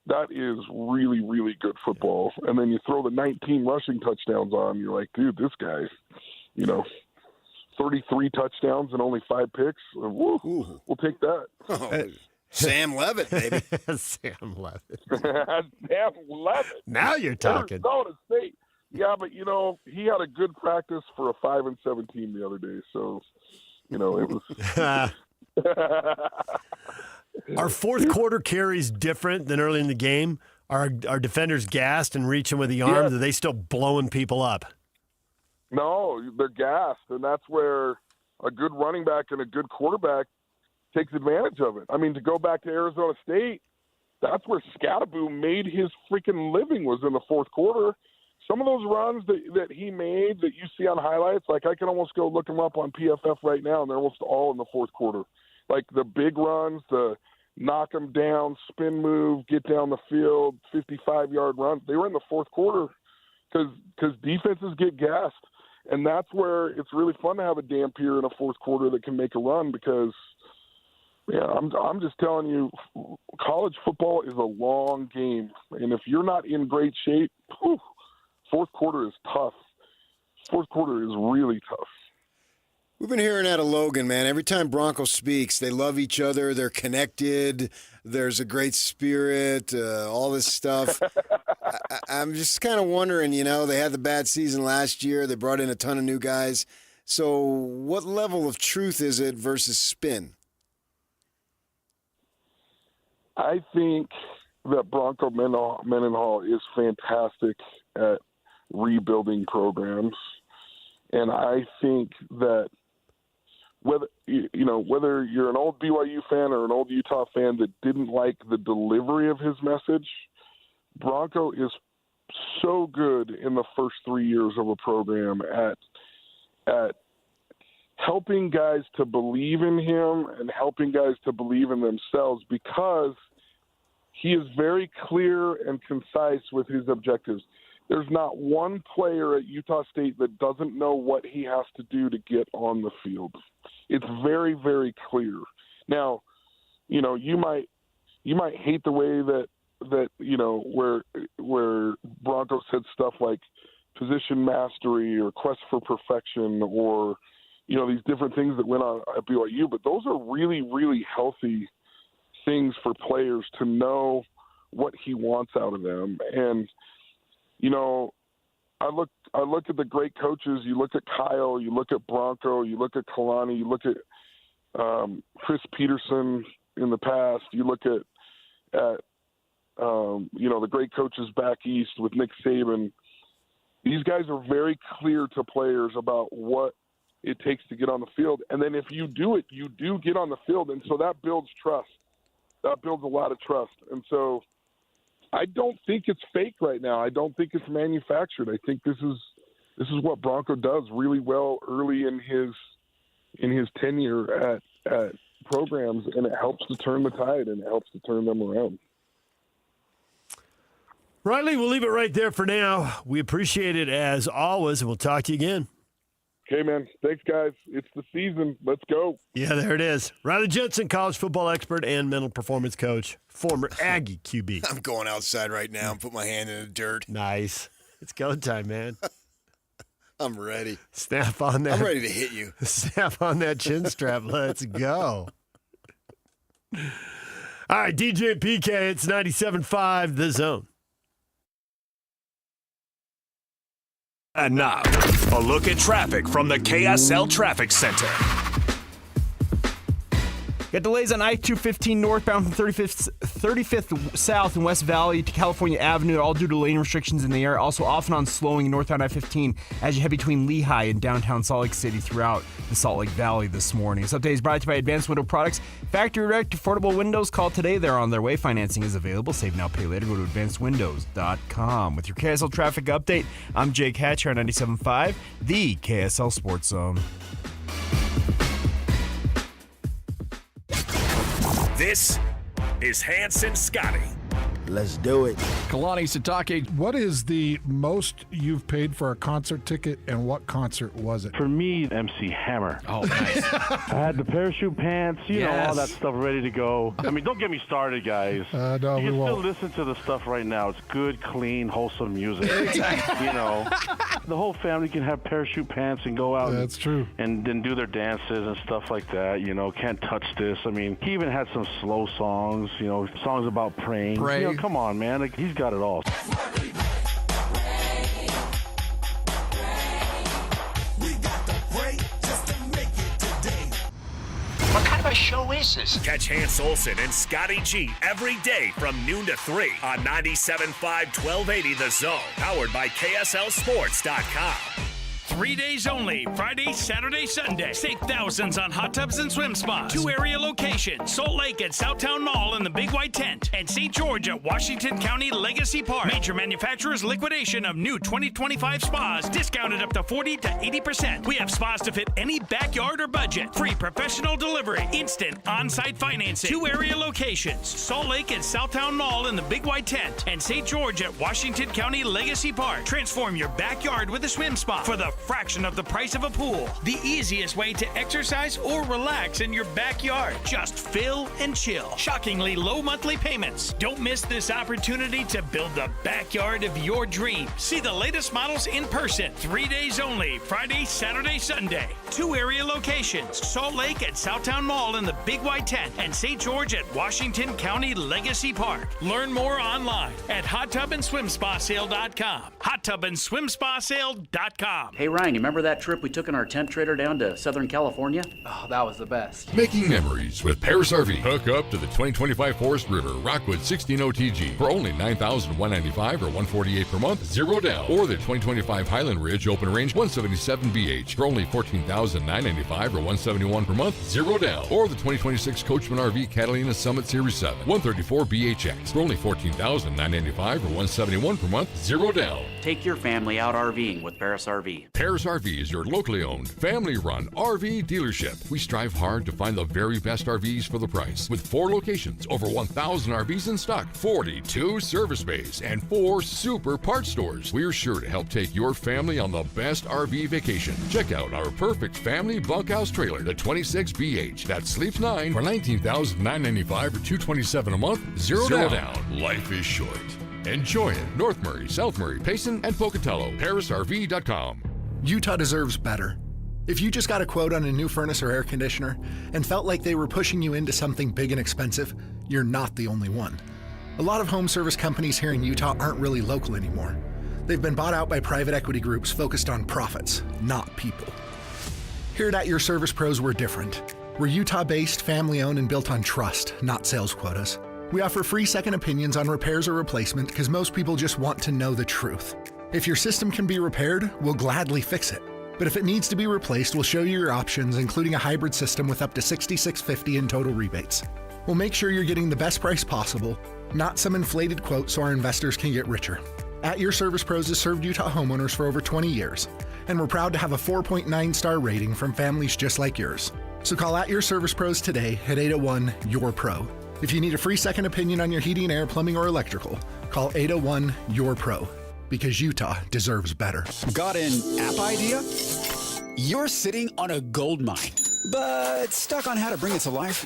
that is really, really good football. And then you throw the 19 rushing touchdowns on, you're like, dude, this guy, 33 touchdowns and only 5 picks. Woo, we'll take that. Oh, Sam Levitt, baby. Sam Levitt. Sam Levitt. Now you're talking. Arizona State. Yeah, but, he had a good practice for a 5-17 the other day. So, it was. Are fourth quarter carries different than early in the game? Are defenders gassed and reaching with the arms? Are they still blowing people up? No, they're gassed, and that's where a good running back and a good quarterback takes advantage of it. I mean, to go back to Arizona State, that's where Scatterboom made his freaking living, was in the fourth quarter. Some of those runs that he made that you see on highlights, like I can almost go look them up on PFF right now, and they're almost all in the fourth quarter. Like the big runs, the knock them down, spin move, get down the field, 55-yard runs, they were in the fourth quarter because defenses get gassed. And that's where it's really fun to have a Dampier in a fourth quarter that can make a run because, I'm just telling you, college football is a long game. And if you're not in great shape, fourth quarter is tough. Fourth quarter is really tough. We've been hearing that of Logan, man. Every time Bronco speaks, they love each other. They're connected. There's a great spirit, all this stuff. I'm just kind of wondering, they had the bad season last year. They brought in a ton of new guys. So what level of truth is it versus spin? I think that Bronco Mendenhall is fantastic at rebuilding programs. And I think that whether you're an old BYU fan or an old Utah fan that didn't like the delivery of his message, Bronco is so good in the first 3 years of a program at helping guys to believe in him and helping guys to believe in themselves because he is very clear and concise with his objectives. There's not one player at Utah State that doesn't know what he has to do to get on the field. It's very, very clear. Now, you might hate the way that where Bronco said stuff like position mastery or quest for perfection or these different things that went on at BYU, but those are really, really healthy things for players to know what he wants out of them. And I look at the great coaches. You look at Kyle, you look at Bronco, you look at Kalani, you look at Chris Peterson in the past. You look at the great coaches back east with Nick Saban. These guys are very clear to players about what it takes to get on the field. And then if you do it, you do get on the field. And so that builds trust. That builds a lot of trust. And so I don't think it's fake right now. I don't think it's manufactured. I think this is what Bronco does really well early in his tenure at programs, and it helps to turn the tide and it helps to turn them around. Riley, we'll leave it right there for now. We appreciate it as always, and we'll talk to you again. Okay, man. Thanks, guys. It's the season. Let's go. Yeah, there it is. Riley Jensen, college football expert and mental performance coach, former Aggie QB. I'm going outside right now and put my hand in the dirt. Nice. It's go time, man. I'm ready. Snap on that. I'm ready to hit you. Snap on that chin strap. Let's go. All right, DJ and PK, it's 97.5 The Zone. And now, a look at traffic from the KSL Traffic Center. Got delays on I-215 northbound from 35th South and West Valley to California Avenue, all due to lane restrictions in the area. Also off and on slowing northbound I-15 as you head between Lehigh and downtown Salt Lake City throughout the Salt Lake Valley this morning. This update is brought to you by Advanced Window Products. Factory direct affordable windows. Call today. They're on their way. Financing is available. Save now, pay later. Go to advancedwindows.com. With your KSL traffic update, I'm Jake Hatcher on 97.5, the KSL Sports Zone. This is Hanson Scotty. Let's do it. Kalani Satake. What is the most you've paid for a concert ticket, and what concert was it? For me, MC Hammer. Oh, nice. I had the parachute pants, you know, all that stuff ready to go. I mean, don't get me started, guys. No, you can we still won't. listen to the stuff right now. It's good, clean, wholesome music. Exactly. You know, the whole family can have parachute pants and go out. That's true. And then do their dances and stuff like that. You know, Can't Touch This. I mean, he even had some slow songs. You know, songs about praying. Pray. You know, come on, man. Like, he's got it all. of a show is this? Catch Hans Olsen and Scotty G every day from noon to 3 on 97.5 1280 The Zone, powered by KSLSports.com. 3 days only, Friday, Saturday, Sunday. Save thousands on hot tubs and swim spas. 2 area locations, Salt Lake at Southtown Mall in the Big White Tent, and St. George at Washington County Legacy Park. Major manufacturers liquidation of new 2025 spas, discounted up to 40 to 80%. We have spas to fit any backyard or budget. Free professional delivery, instant on-site financing. 2 area locations, Salt Lake at Southtown Mall in the Big White Tent, and St. George at Washington County Legacy Park. Transform your backyard with a swim spa for the fraction of the price of a pool. The easiest way to exercise or relax in your backyard. Just fill and chill. Shockingly low monthly payments. Don't miss this opportunity to build the backyard of your dreams. See the latest models in person. 3 days only, Friday, Saturday, Sunday. 2 area locations, Salt Lake at Southtown Mall in the Big White Tent, and St. George at Washington County Legacy Park. Learn more online at HotTubAndSwimSpaSale.com. HotTubAndSwimSpaSale.com. Hey Ryan, you remember that trip we took in our tent trailer down to Southern California? Oh, that was the best. Making memories with Paris RV. Hook up to the 2025 Forest River Rockwood 16 OTG for only $9,195 or $148 per month, 0 down. Or the 2025 Highland Ridge Open Range 177 BH for only $14,995 or $171 per month, 0 down. Or the 2026 Coachman RV Catalina Summit Series 7 134 BHX for only $14,995 or $171 per month, 0 down. Take your family out RVing with Paris RV. Paris RV is your locally owned, family-run RV dealership. We strive hard to find the very best RVs for the price. With 4 locations, over 1,000 RVs in stock, 42 service bays, and 4 super parts stores, we're sure to help take your family on the best RV vacation. Check out our perfect family bunkhouse trailer, the 26BH, that sleeps 9 for $19,995 or $227 a month, 0 down. Life is short. Enjoy it. North Murray, South Murray, Payson, and Pocatello. ParisRV.com. Utah deserves better. If you just got a quote on a new furnace or air conditioner and felt like they were pushing you into something big and expensive, you're not the only one. A lot of home service companies here in Utah aren't really local anymore. They've been bought out by private equity groups focused on profits, not people. Here at Your Service Pros, we're different. We're Utah-based, family-owned, and built on trust, not sales quotas. We offer free second opinions on repairs or replacement because most people just want to know the truth. If your system can be repaired, we'll gladly fix it. But if it needs to be replaced, we'll show you your options, including a hybrid system with up to $6,650 in total rebates. We'll make sure you're getting the best price possible, not some inflated quote so our investors can get richer. At Your Service Pros has served Utah homeowners for over 20 years, and we're proud to have a 4.9-star rating from families just like yours. So call At Your Service Pros today at 801-YOUR-PRO. If you need a free second opinion on your heating, air, plumbing, or electrical, call 801-YOUR-PRO. Because Utah deserves better. Got an app idea? You're sitting on a gold mine, but stuck on how to bring it to life?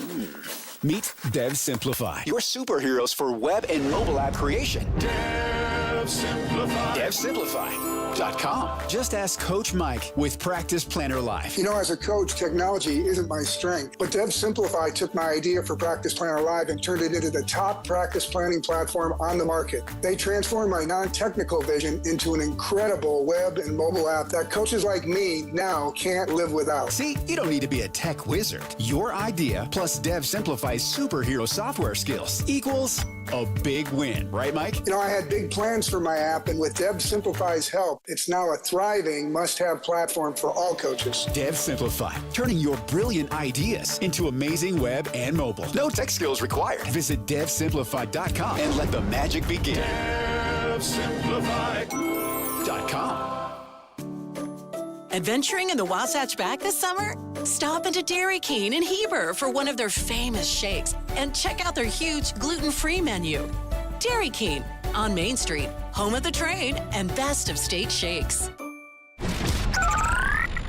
Meet Dev Simplify, your superheroes for web and mobile app creation. Dev Simplify. DevSimplify.com. Just ask Coach Mike with Practice Planner Live. You know, as a coach, technology isn't my strength, but Dev Simplify took my idea for Practice Planner Live and turned it into the top practice planning platform on the market. They transformed my non-technical vision into an incredible web and mobile app that coaches like me now can't live without. See, you don't need to be a tech wizard. Your idea plus Dev Simplify's superhero software skills equals a big win, right, Mike? You know, I had big plans for my app, and with Dev Simplify's help, it's now a thriving must-have platform for all coaches. Dev Simplify, turning your brilliant ideas into amazing web and mobile. No tech skills required. Visit DevSimplify.com and let the magic begin. DevSimplify.com. Adventuring in the Wasatch Back this summer? Stop into Dairy King in Heber for one of their famous shakes and check out their huge gluten-free menu. Dairy King on Main Street, home of the trade and best of state shakes.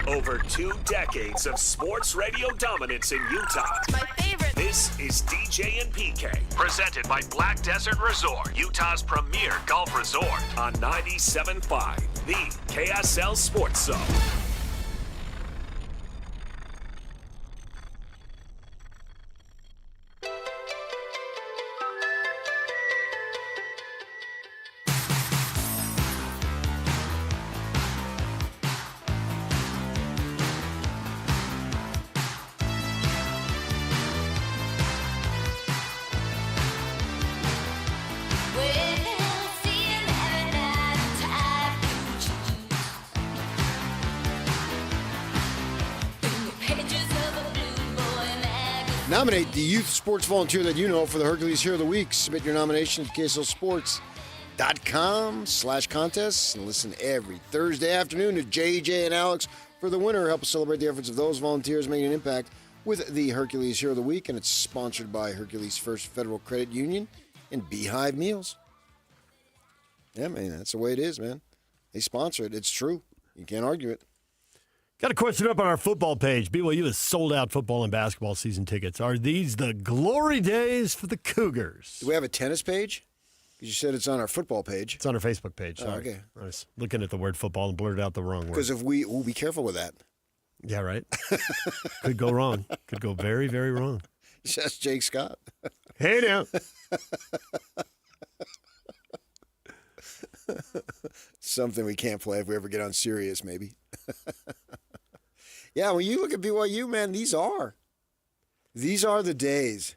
Over 2 decades of sports radio dominance in Utah. My favorite. This is DJ and PK, presented by Black Desert Resort, Utah's premier golf resort on 97.5, the KSL Sports Zone. Nominate the youth sports volunteer that you know for the Hercules Hero of the Week. Submit your nomination at KSLSports.com/contests and listen every Thursday afternoon to JJ and Alex for the winner. Help us celebrate the efforts of those volunteers making an impact with the Hercules Hero of the Week, and it's sponsored by Hercules First Federal Credit Union and Beehive Meals. Yeah, man, that's the way it is, man. They sponsor it. It's true. You can't argue it. Got a question up on our football page. BYU has sold out football and basketball season tickets. Are these the glory days for the Cougars? Do we have a tennis page? Because you said it's on our football page. It's on our Facebook page. Sorry. Oh, okay. I was looking at the word football and blurted out the wrong word. Because if we'll be careful with that. Yeah, right. Could go wrong. Could go very, very wrong. That's Jake Scott. Hey now. Something we can't play if we ever get on Sirius, maybe. Yeah, when you look at BYU, man, these are the days.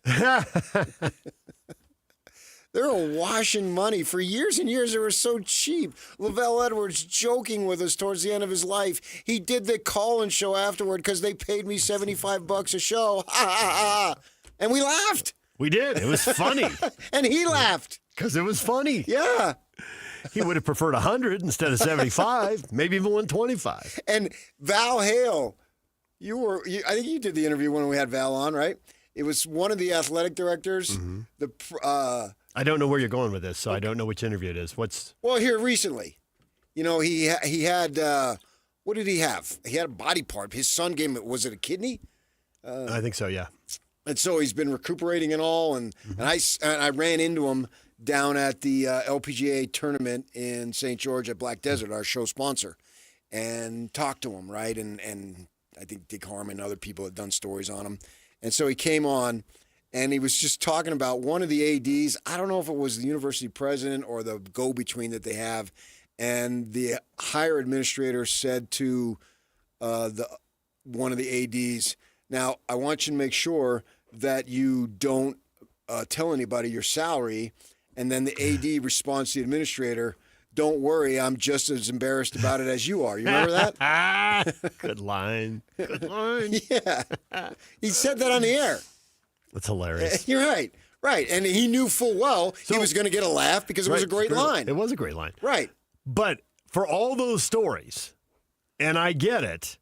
They're washing money. For years and years, they were so cheap. Lavelle Edwards joking with us towards the end of his life. He did the call-in show afterward because they paid me $75 a show. Ha, ha, ha. And we laughed. We did. It was funny. And he laughed. Because it was funny. Yeah. He would have preferred 100 instead of 75, maybe even 125. And Val Hale, I think you did the interview when we had Val on, right? It was one of the athletic directors. Mm-hmm. I don't know where you're going with this, so I don't know which interview it is. Well, here recently, he had what did he have? He had a body part. His son gave him, was it a kidney? I think so, yeah. And so he's been recuperating and all, and I ran into him down at the LPGA tournament in St. George at Black Desert, our show sponsor, and talked to him, right? And I think Dick Harmon and other people had done stories on him. And so he came on, and he was just talking about one of the ADs. I don't know if it was the university president or the go-between that they have. And the higher administrator said to one of the ADs, now, I want you to make sure that you don't tell anybody your salary. And then the AD responds to the administrator, don't worry, I'm just as embarrassed about it as you are. You remember that? Good line. Good line. Yeah. He said that on the air. That's hilarious. You're right. Right. And he knew full well he was going to get a laugh because it was a great line. It was a great line. Right. But for all those stories, and I get it,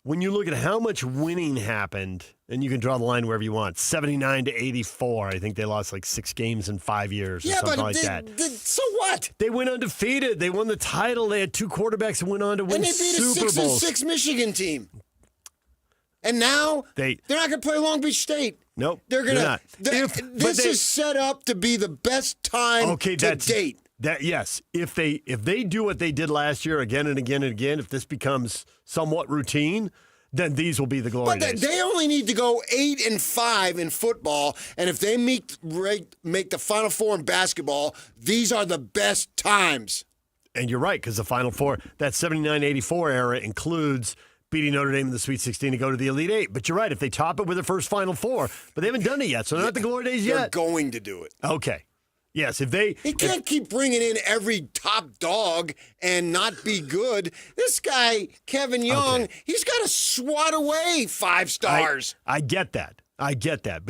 when you look at how much winning happened, and you can draw the line wherever you want, 79-84. I think they lost like 6 games in 5 years or something like that. So what? They went undefeated. They won the title. They had 2 quarterbacks that went on to win Super Bowls. And they beat a 6-6 Michigan team. And now they're not going to play Long Beach State. Nope. They're going to. This is set up to be the best time to date. Yes. If they do what they did last year again and again and again, if this becomes somewhat routine, then these will be the glory days. But they only need to go 8-5 in football, and if they make the Final Four in basketball, these are the best times. And you're right, because the Final Four, that 79-84 era includes beating Notre Dame in the Sweet 16 to go to the Elite Eight. But you're right, if they top it with their first Final Four, but they haven't done it yet, so they're not the glory days yet. They're going to do it. Okay. Yes, if they... He can't keep bringing in every top dog and not be good. This guy, Kevin Young, he's got to swat away 5 stars. I get that. But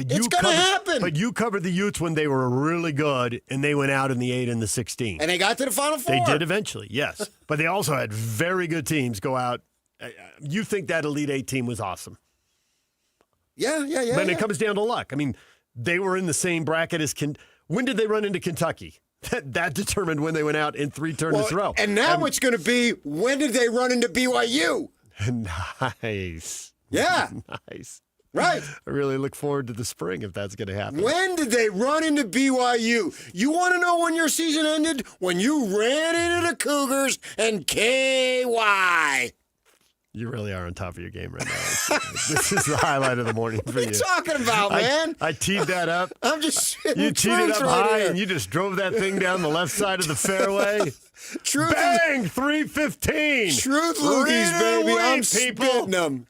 it's going to happen. But you covered the Utes when they were really good, and they went out in the 8 and the 16. And they got to the Final Four. They did eventually, yes. But they also had very good teams go out. You think that Elite 8 team was awesome. Yeah. But it comes down to luck. I mean, they were in the same bracket as... When did they run into Kentucky? That determined when they went out in 3 tournaments in a row. And now it's going to be, when did they run into BYU? Nice. Yeah. Nice. Right. I really look forward to the spring if that's going to happen. When did they run into BYU? You want to know when your season ended? When you ran into the Cougars and KY. You really are on top of your game right now. This is the highlight of the morning for you. What are you talking about, man? I teed that up. I'm just spitting You teed it up right high, here. and you just drove that thing down the left side of the fairway. Truth Bang! 315. Truth loogies, baby. I'm people. spitting them.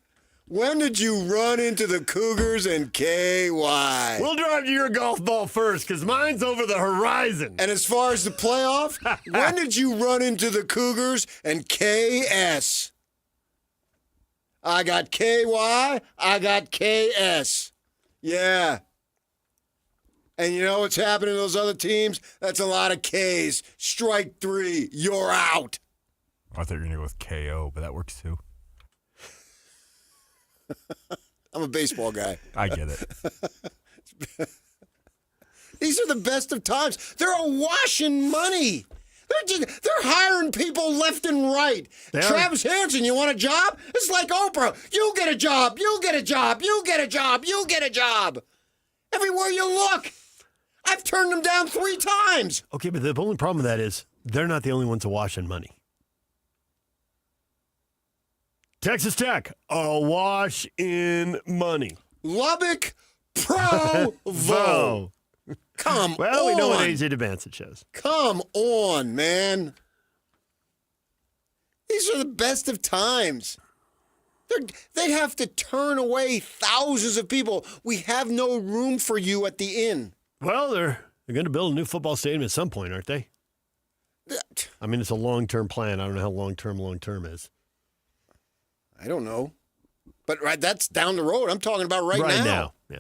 When did you run into the Cougars and KY? We'll drive to your golf ball first, because mine's over the horizon. And as far as the playoff, when did you run into the Cougars and KS? I got KY, I got KS. Yeah. And you know what's happening to those other teams? That's a lot of Ks. Strike 3. You're out. I thought you were going to go with KO, but that works too. I'm a baseball guy. I get it. These are the best of times. They're awash in money. They're hiring people left and right. Travis Hansen, you want a job? It's like Oprah. You get a job. You get a job. You get a job. You get a job. Everywhere you look. I've turned them down 3 times. Okay, but the only problem with that is they're not the only ones awash in money. Texas Tech, awash in money. Lubbock, Provo. Come on. Well, we know what AJ DeBanson shows. Come on, man. These are the best of times. They have to turn away thousands of people. We have no room for you at the inn. Well, they're going to build a new football stadium at some point, aren't they? I mean, it's a long-term plan. I don't know how long-term is. I don't know. But that's down the road. I'm talking about right now. Yeah.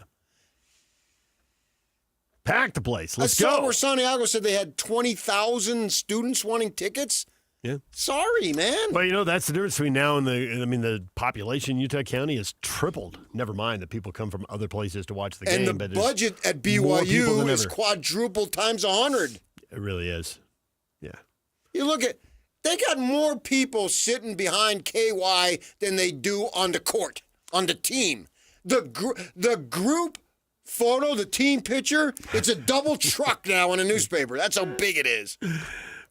Pack the place. Let's go. I saw go. where Santiago said they had 20,000 students wanting tickets. Yeah. Sorry, man. Well, you know, that's the difference between now and the population in Utah County has tripled. Never mind that people come from other places to watch the game. And the budget at BYU is quadrupled times 100. It really is. Yeah. You look at, they got more people sitting behind KY than they do on the court, on the team. The group photo, the team picture, it's a double truck now in a newspaper. That's how big it is.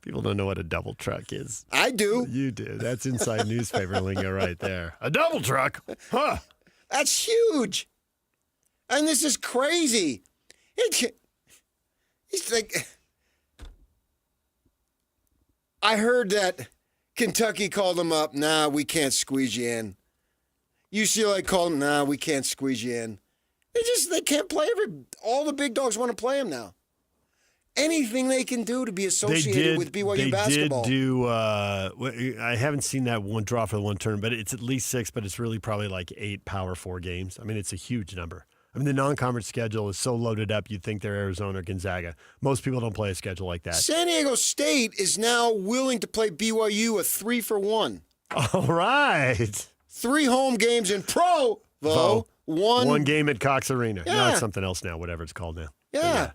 People don't know what a double truck is. I do. You do. That's inside newspaper lingo right there. A double truck? Huh. That's huge. And this is crazy. It's like, I heard that Kentucky called them up. Nah, we can't squeeze you in. UCLA called them. Nah, we can't squeeze you in. They can't play all the big dogs want to play them now. Anything they can do to be associated with BYU basketball. They did do, I haven't seen that one draw for the one turn, but it's at least 6, but it's really probably like 8 Power 4 games. I mean, it's a huge number. I mean, the non-conference schedule is so loaded up, you'd think they're Arizona or Gonzaga. Most people don't play a schedule like that. San Diego State is now willing to play BYU a 3-for-1. All right. 3 home games in Provo. One game at Cox Arena. Yeah. No, it's something else now, whatever it's called now. Yeah.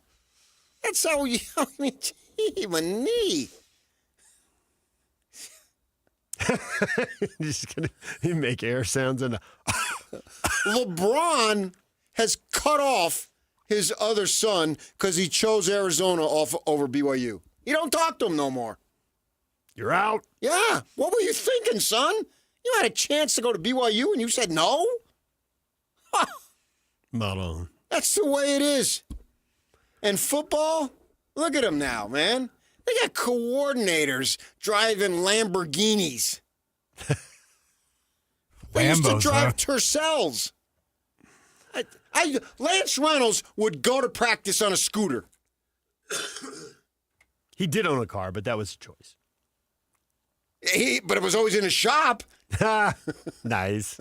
That's how you, I mean, gee, my knee. Just gonna make air sounds and LeBron has cut off his other son because he chose Arizona over BYU. You don't talk to him no more. You're out. Yeah. What were you thinking, son? You had a chance to go to BYU and you said no? Not on. That's the way it is. And football, look at them now, man. They got coordinators driving Lamborghinis. They used to drive Tercels. Lance Reynolds would go to practice on a scooter. He did own a car, but that was a choice. But it was always in a shop. Nice.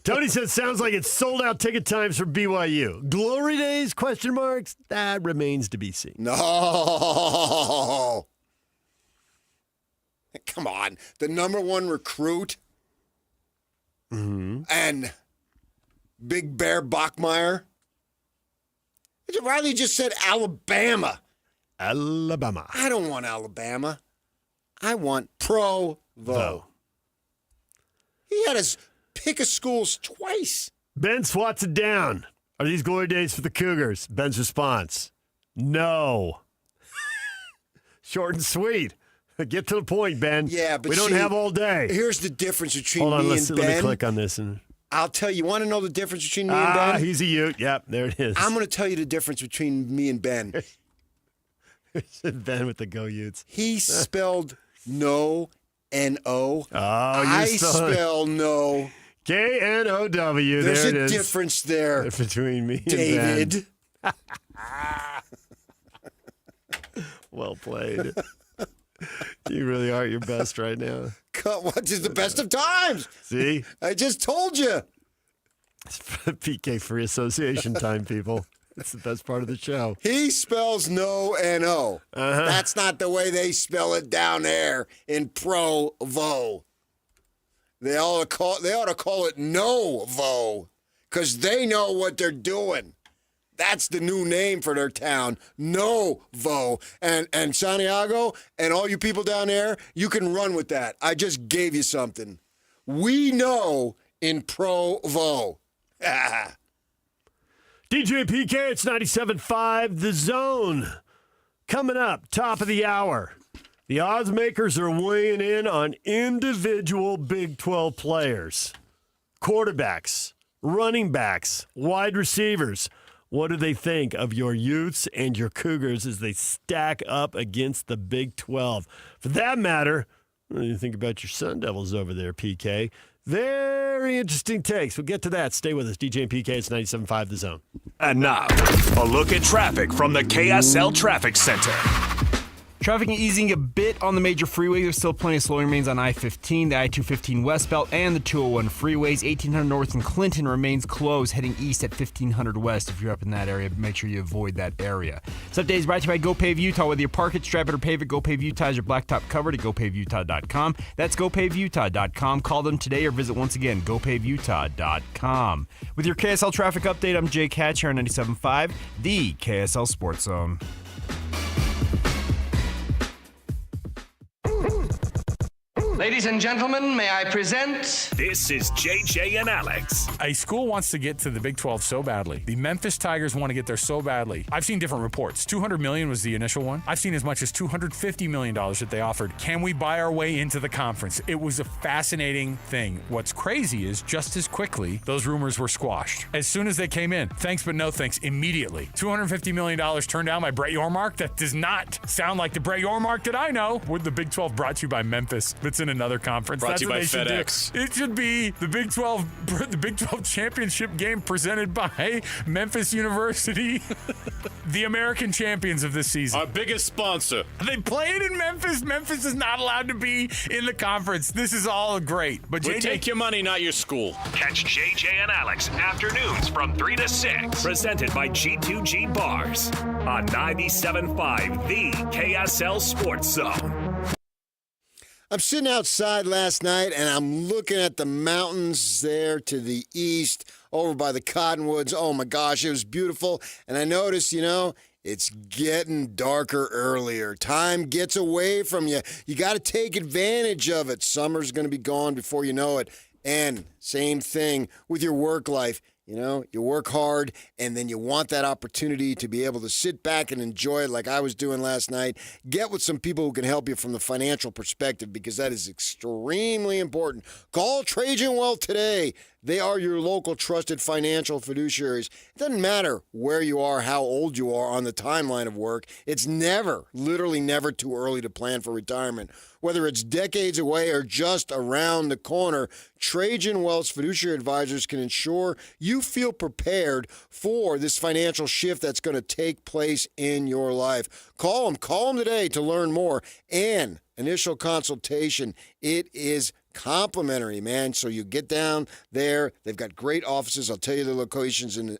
Tony says, sounds like it's sold out ticket times for BYU. Glory days, question marks? That remains to be seen. No. Come on. The number 1 recruit and Big Bear Bachmeier. Riley just said Alabama. Alabama. I don't want Alabama. I want Provo. He had his pick of schools twice. Ben swats it down. Are these glory days for the Cougars? Ben's response, no. Short and sweet. Get to the point, Ben. Yeah, but we don't have all day. Here's the difference between Hold on, me let and Ben. me click on this. I'll tell you. You want to know the difference between me and Ben? He's a Ute. Yep, there it is. I'm going to tell you the difference between me and Ben. Ben with the Go Utes. He spelled no, N-O. I spell no. K-N-O-W. There's there it a is. difference there. Between me David. and Ben. Well played. You really are at your best right now. What is the best of times? See? I just told you. PK free association time, people. That's the best part of the show. He spells no N-O. That's not the way they spell it down there in Provo. They ought to call it Novo, because they know what they're doing. That's the new name for their town, Novo. And Santiago and all you people down there, you can run with that. I just gave you something. We know in Provo. DJ PK, it's 97.5 The Zone. Coming up, top of the hour. The odds makers are weighing in on individual Big 12 players. Quarterbacks, running backs, wide receivers. What do they think of your Utes and your Cougars as they stack up against the Big 12? For that matter, what do you think about your Sun Devils over there, PK? Very interesting takes. We'll get to that. Stay with us. DJ and PK, it's 97.5 The Zone. And now, a look at traffic from the KSL Traffic Center. Traffic easing a bit on the major freeways. There's still plenty of slowing remains on I-15, the I-215 westbound, and the 201 freeways. 1800 north in Clinton remains closed, heading east at 1500 west. If you're up in that area, make sure you avoid that area. This update is brought to you by GoPave Utah. Whether you park it, strap it, or pave it, GoPave Utah is your blacktop covered at GoPaveUtah.com. That's GoPaveUtah.com. Call them today or visit once again, GoPaveUtah.com. With your KSL traffic update, I'm Jake Hatch here on 97.5, the KSL Sports Zone. Ladies and gentlemen, may I present... This is JJ and Alex. A school wants to get to the Big 12 so badly. The Memphis Tigers want to get there so badly. I've seen different reports. $200 million was the initial one. I've seen as much as $250 million that they offered. Can we buy our way into the conference? It was a fascinating thing. What's crazy is just as quickly, those rumors were squashed. As soon as they came in, thanks but no thanks, immediately. $250 million turned down by Brett Yormark. That does not sound like the Brett Yormark that I know. Would the Big 12 brought to you by Memphis? That's in another conference. Brought That's to you what by they should FedEx. do. It should be the Big 12 championship game presented by Memphis University, the American champions of this season. Our biggest sponsor. They play it in Memphis. Memphis is not allowed to be in the conference. This is all great. But We JJ, take your money, not your school. Catch JJ and Alex afternoons from 3 to 6. Presented by G2G Bars on 97.5, the KSL Sports Zone. I'm sitting outside last night, and I'm looking at the mountains there to the east, over by the Cottonwoods. Oh, my gosh, it was beautiful. And I noticed, it's getting darker earlier. Time gets away from you. You got to take advantage of it. Summer's going to be gone before you know it. And same thing with your work life. You work hard, and then you want that opportunity to be able to sit back and enjoy it like I was doing last night. Get with some people who can help you from the financial perspective, because that is extremely important. Call Trajan Wealth today. They are your local trusted financial fiduciaries. It doesn't matter where you are, how old you are on the timeline of work. It's never, literally never too early to plan for retirement. Whether it's decades away or just around the corner, Trajan Wealth's fiduciary advisors can ensure you feel prepared for this financial shift that's going to take place in your life. Call them today to learn more. And initial consultation, it is complimentary, man. So you get down there. They've got great offices. I'll tell you the locations in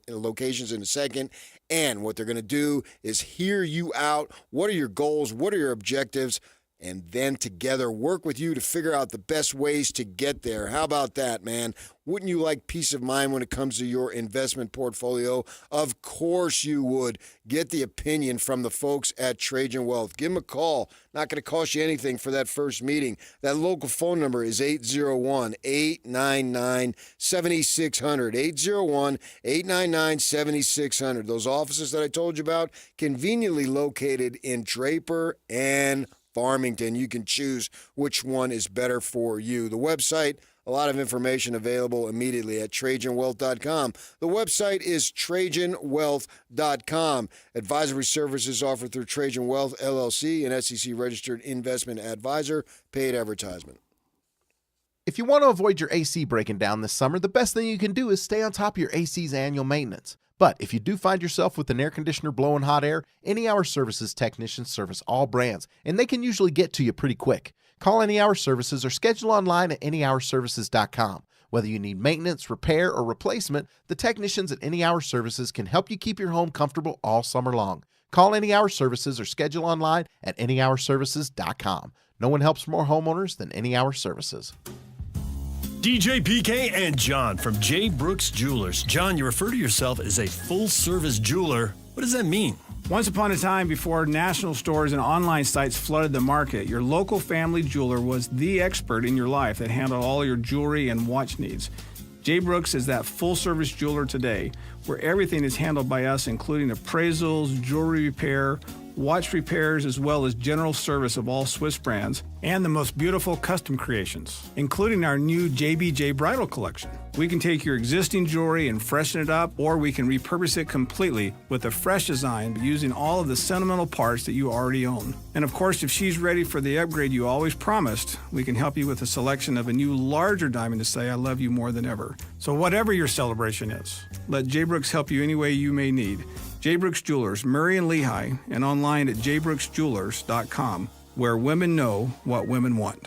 a second. And what they're going to do is hear you out. What are your goals? What are your objectives? And then together work with you to figure out the best ways to get there. How about that, man? Wouldn't you like peace of mind when it comes to your investment portfolio? Of course you would. Get the opinion from the folks at Trajan Wealth. Give them a call. Not going to cost you anything for that first meeting. That local phone number is 801-899-7600. 801-899-7600. Those offices that I told you about, conveniently located in Draper and Farmington. You can choose which one is better for you. The website, a lot of information available immediately at TrajanWealth.com. The website is TrajanWealth.com. Advisory services offered through Trajan Wealth, LLC, an SEC-registered investment advisor. Paid advertisement. If you want to avoid your AC breaking down this summer, the best thing you can do is stay on top of your AC's annual maintenance. But if you do find yourself with an air conditioner blowing hot air, Any Hour Services technicians service all brands, and they can usually get to you pretty quick. Call Any Hour Services or schedule online at anyhourservices.com. Whether you need maintenance, repair, or replacement, the technicians at Any Hour Services can help you keep your home comfortable all summer long. Call Any Hour Services or schedule online at anyhourservices.com. No one helps more homeowners than Any Hour Services. DJ PK and John from J. Brooks Jewelers. John, you refer to yourself as a full-service jeweler. What does that mean? Once upon a time, before national stores and online sites flooded the market, your local family jeweler was the expert in your life that handled all your jewelry and watch needs. J. Brooks is that full-service jeweler today, where everything is handled by us, including appraisals, jewelry repair, watch repairs, as well as general service of all Swiss brands, and the most beautiful custom creations, including our new JBJ Bridal Collection. We can take your existing jewelry and freshen it up, or we can repurpose it completely with a fresh design using all of the sentimental parts that you already own. And of course, if she's ready for the upgrade you always promised, we can help you with a selection of a new larger diamond to say I love you more than ever. So whatever your celebration is, let J. Brooks help you any way you may need. J. Brooks Jewelers, Murray and Lehigh, and online at jbrooksjewelers.com, where women know what women want.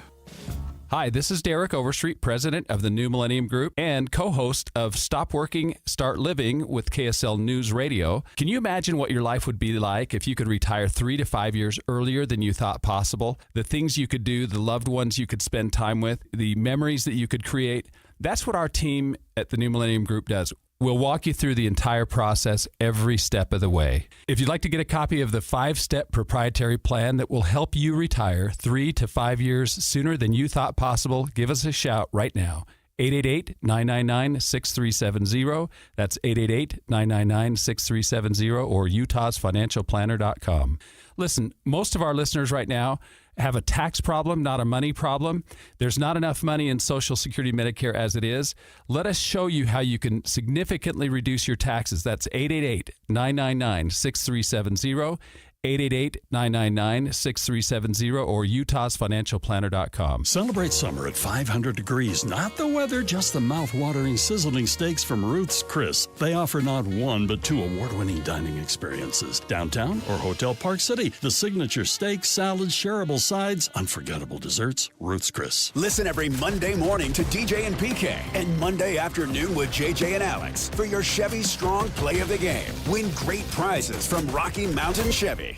Hi, this is Derek Overstreet, president of the New Millennium Group and co-host of Stop Working, Start Living with KSL News Radio. Can you imagine what your life would be like if you could retire 3 to 5 years earlier than you thought possible? The things you could do, the loved ones you could spend time with, the memories that you could create. That's what our team at the New Millennium Group does. We'll walk you through the entire process every step of the way. If you'd like to get a copy of the 5-step proprietary plan that will help you retire 3 to 5 years sooner than you thought possible, give us a shout right now. 888-999-6370. That's 888-999-6370 or utahsfinancialplanner.com. Listen, most of our listeners right now have a tax problem, not a money problem. There's not enough money in Social Security Medicare as it is. Let us show you how you can significantly reduce your taxes. That's 888-999-6370. 888-999-6370 or utahsfinancialplanner.com. Celebrate summer at 500 degrees. Not the weather, just the mouth-watering, sizzling steaks from Ruth's Chris. They offer not one, but 2 award-winning dining experiences. Downtown or Hotel Park City. The signature steaks, salads, shareable sides, unforgettable desserts. Ruth's Chris. Listen every Monday morning to DJ and PK and Monday afternoon with JJ and Alex for your Chevy Strong Play of the Game. Win great prizes from Rocky Mountain Chevy.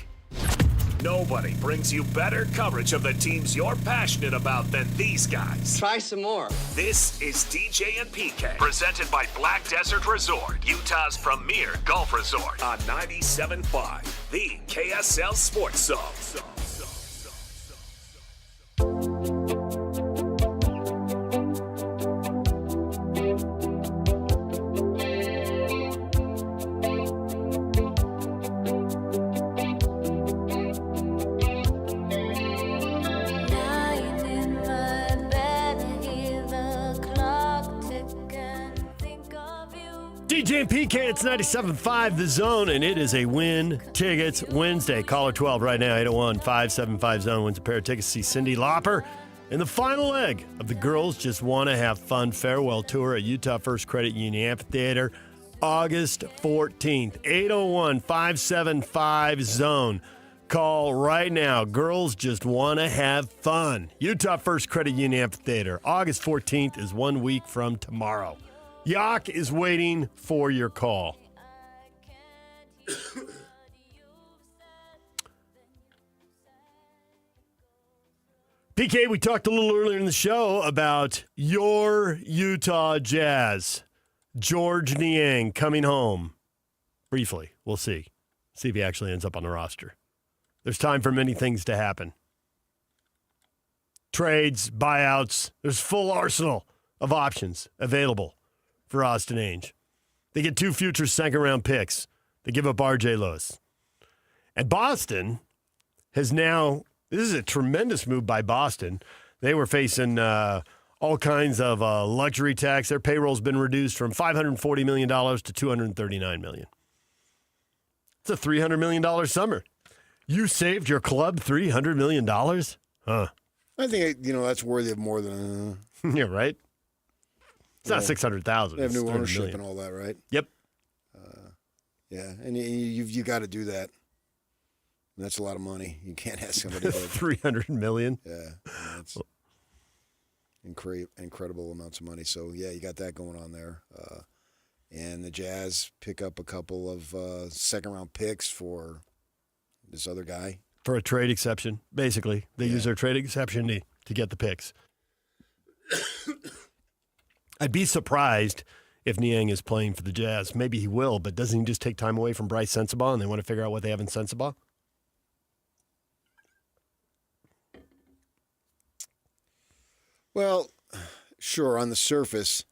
Nobody brings you better coverage of the teams you're passionate about than these guys. Try some more. This is DJ and PK, presented by Black Desert Resort, Utah's premier golf resort, on 97.5, the KSL Sports Zone. DJ and PK, it's 97.5 The Zone, and it is a Win Tickets Wednesday. Caller 12 right now, 801-575-ZONE, wins a pair of tickets to see Cyndi Lauper in the final leg of the Girls Just Want to Have Fun farewell tour at Utah First Credit Union Amphitheater, August 14th. 801-575-ZONE. Call right now. Girls Just Want to Have Fun. Utah First Credit Union Amphitheater, August 14th is 1 week from tomorrow. Yak is waiting for your call. PK, we talked a little earlier in the show about your Utah Jazz. George Niang coming home. Briefly, we'll see. See if he actually ends up on the roster. There's time for many things to happen. Trades, buyouts. There's full arsenal of options available for Austin Ainge. They get 2 future second-round picks. They give up R.J. Lewis. And Boston has now, this is a tremendous move by Boston. They were facing all kinds of luxury tax. Their payroll's been reduced from $540 million to $239 million. It's a $300 million summer. You saved your club $300 million? Huh. I think, that's worthy of more than... Yeah, right? It's not 600,000. They have new ownership and all that, right? Yep. Yeah, and you got to do that. And that's a lot of money. You can't ask somebody to... $300 million? Yeah. incredible amounts of money. So, yeah, you got that going on there. And the Jazz pick up a couple of second-round picks for this other guy. For a trade exception, basically. They use their trade exception to get the picks. I'd be surprised if Niang is playing for the Jazz. Maybe he will, but doesn't he just take time away from Bryce Sensabaugh and they want to figure out what they have in Sensabaugh? Well, sure, on the surface,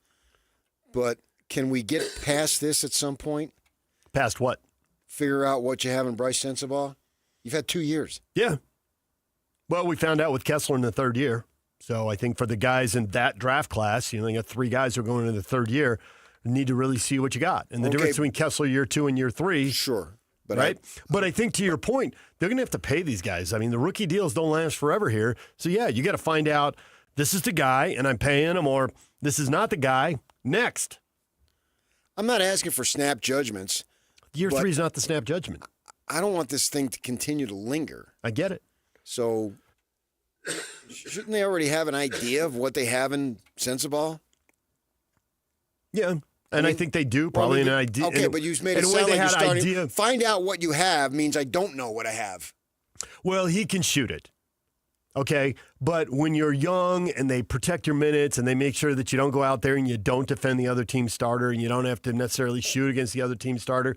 but can we get past this at some point? Past what? Figure out what you have in Bryce Sensabaugh? You've had 2 years. Yeah. Well, we found out with Kessler in the third year. So I think for the guys in that draft class, you got 3 guys who are going into the third year, need to really see what you got. And the difference between Kessler year 2 and year 3. Sure. But right? But I think to your point, they're going to have to pay these guys. I mean, the rookie deals don't last forever here. So, yeah, you got to find out this is the guy and I'm paying him, or this is not the guy. Next. I'm not asking for snap judgments. Year 3 is not the snap judgment. I don't want this thing to continue to linger. I get it. So shouldn't they already have an idea of what they have in Sensabaugh? Yeah. And I think they do, probably an idea. Okay, but you made it sound like you're starting. Find out what you have means I don't know what I have. Well, he can shoot it. Okay, but when you're young and they protect your minutes and they make sure that you don't go out there and you don't defend the other team's starter and you don't have to necessarily shoot against the other team's starter,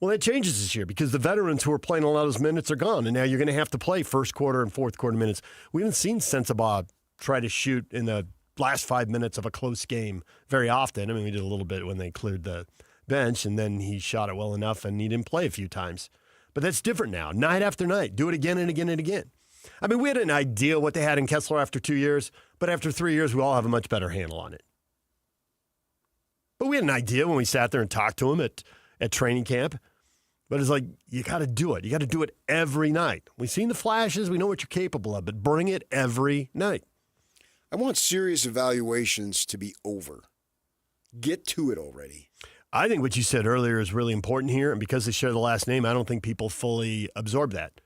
well, that changes this year because the veterans who are playing a lot of those minutes are gone, and now you're going to have to play first quarter and fourth quarter minutes. We haven't seen Sensabaugh try to shoot in the last 5 minutes of a close game very often. I mean, we did a little bit when they cleared the bench, and then he shot it well enough, and he didn't play a few times. But that's different now, night after night. Do it again and again and again. I mean, we had an idea what they had in Kessler after 2 years, but after 3 years, we all have a much better handle on it. But we had an idea when we sat there and talked to him at training camp. But it's like, you got to do it. You got to do it every night. We've seen the flashes. We know what you're capable of, but bring it every night. I want serious evaluations to be over. Get to it already. I think what you said earlier is really important here, and because they share the last name, I don't think people fully absorb that.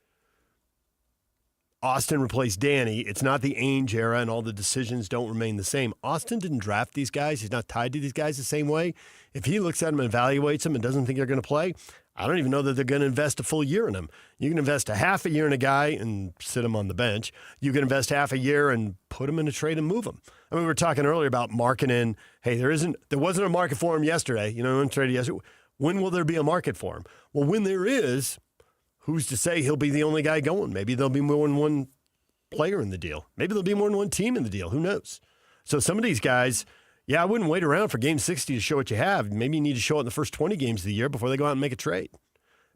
Austin replaced Danny. It's not the Ainge era, and all the decisions don't remain the same. Austin didn't draft these guys. He's not tied to these guys the same way. If he looks at them and evaluates them and doesn't think they're going to play, I don't even know that they're going to invest a full year in him. You can invest a half a year in a guy and sit him on the bench. You can invest half a year and put him in a trade and move him. I mean, we were talking earlier about marketing. Hey, there wasn't a market for him yesterday. Traded yesterday. When will there be a market for him? Well, when there is, who's to say he'll be the only guy going? Maybe there'll be more than one player in the deal. Maybe there'll be more than one team in the deal. Who knows? So some of these guys, I wouldn't wait around for game 60 to show what you have. Maybe you need to show it in the first 20 games of the year before they go out and make a trade.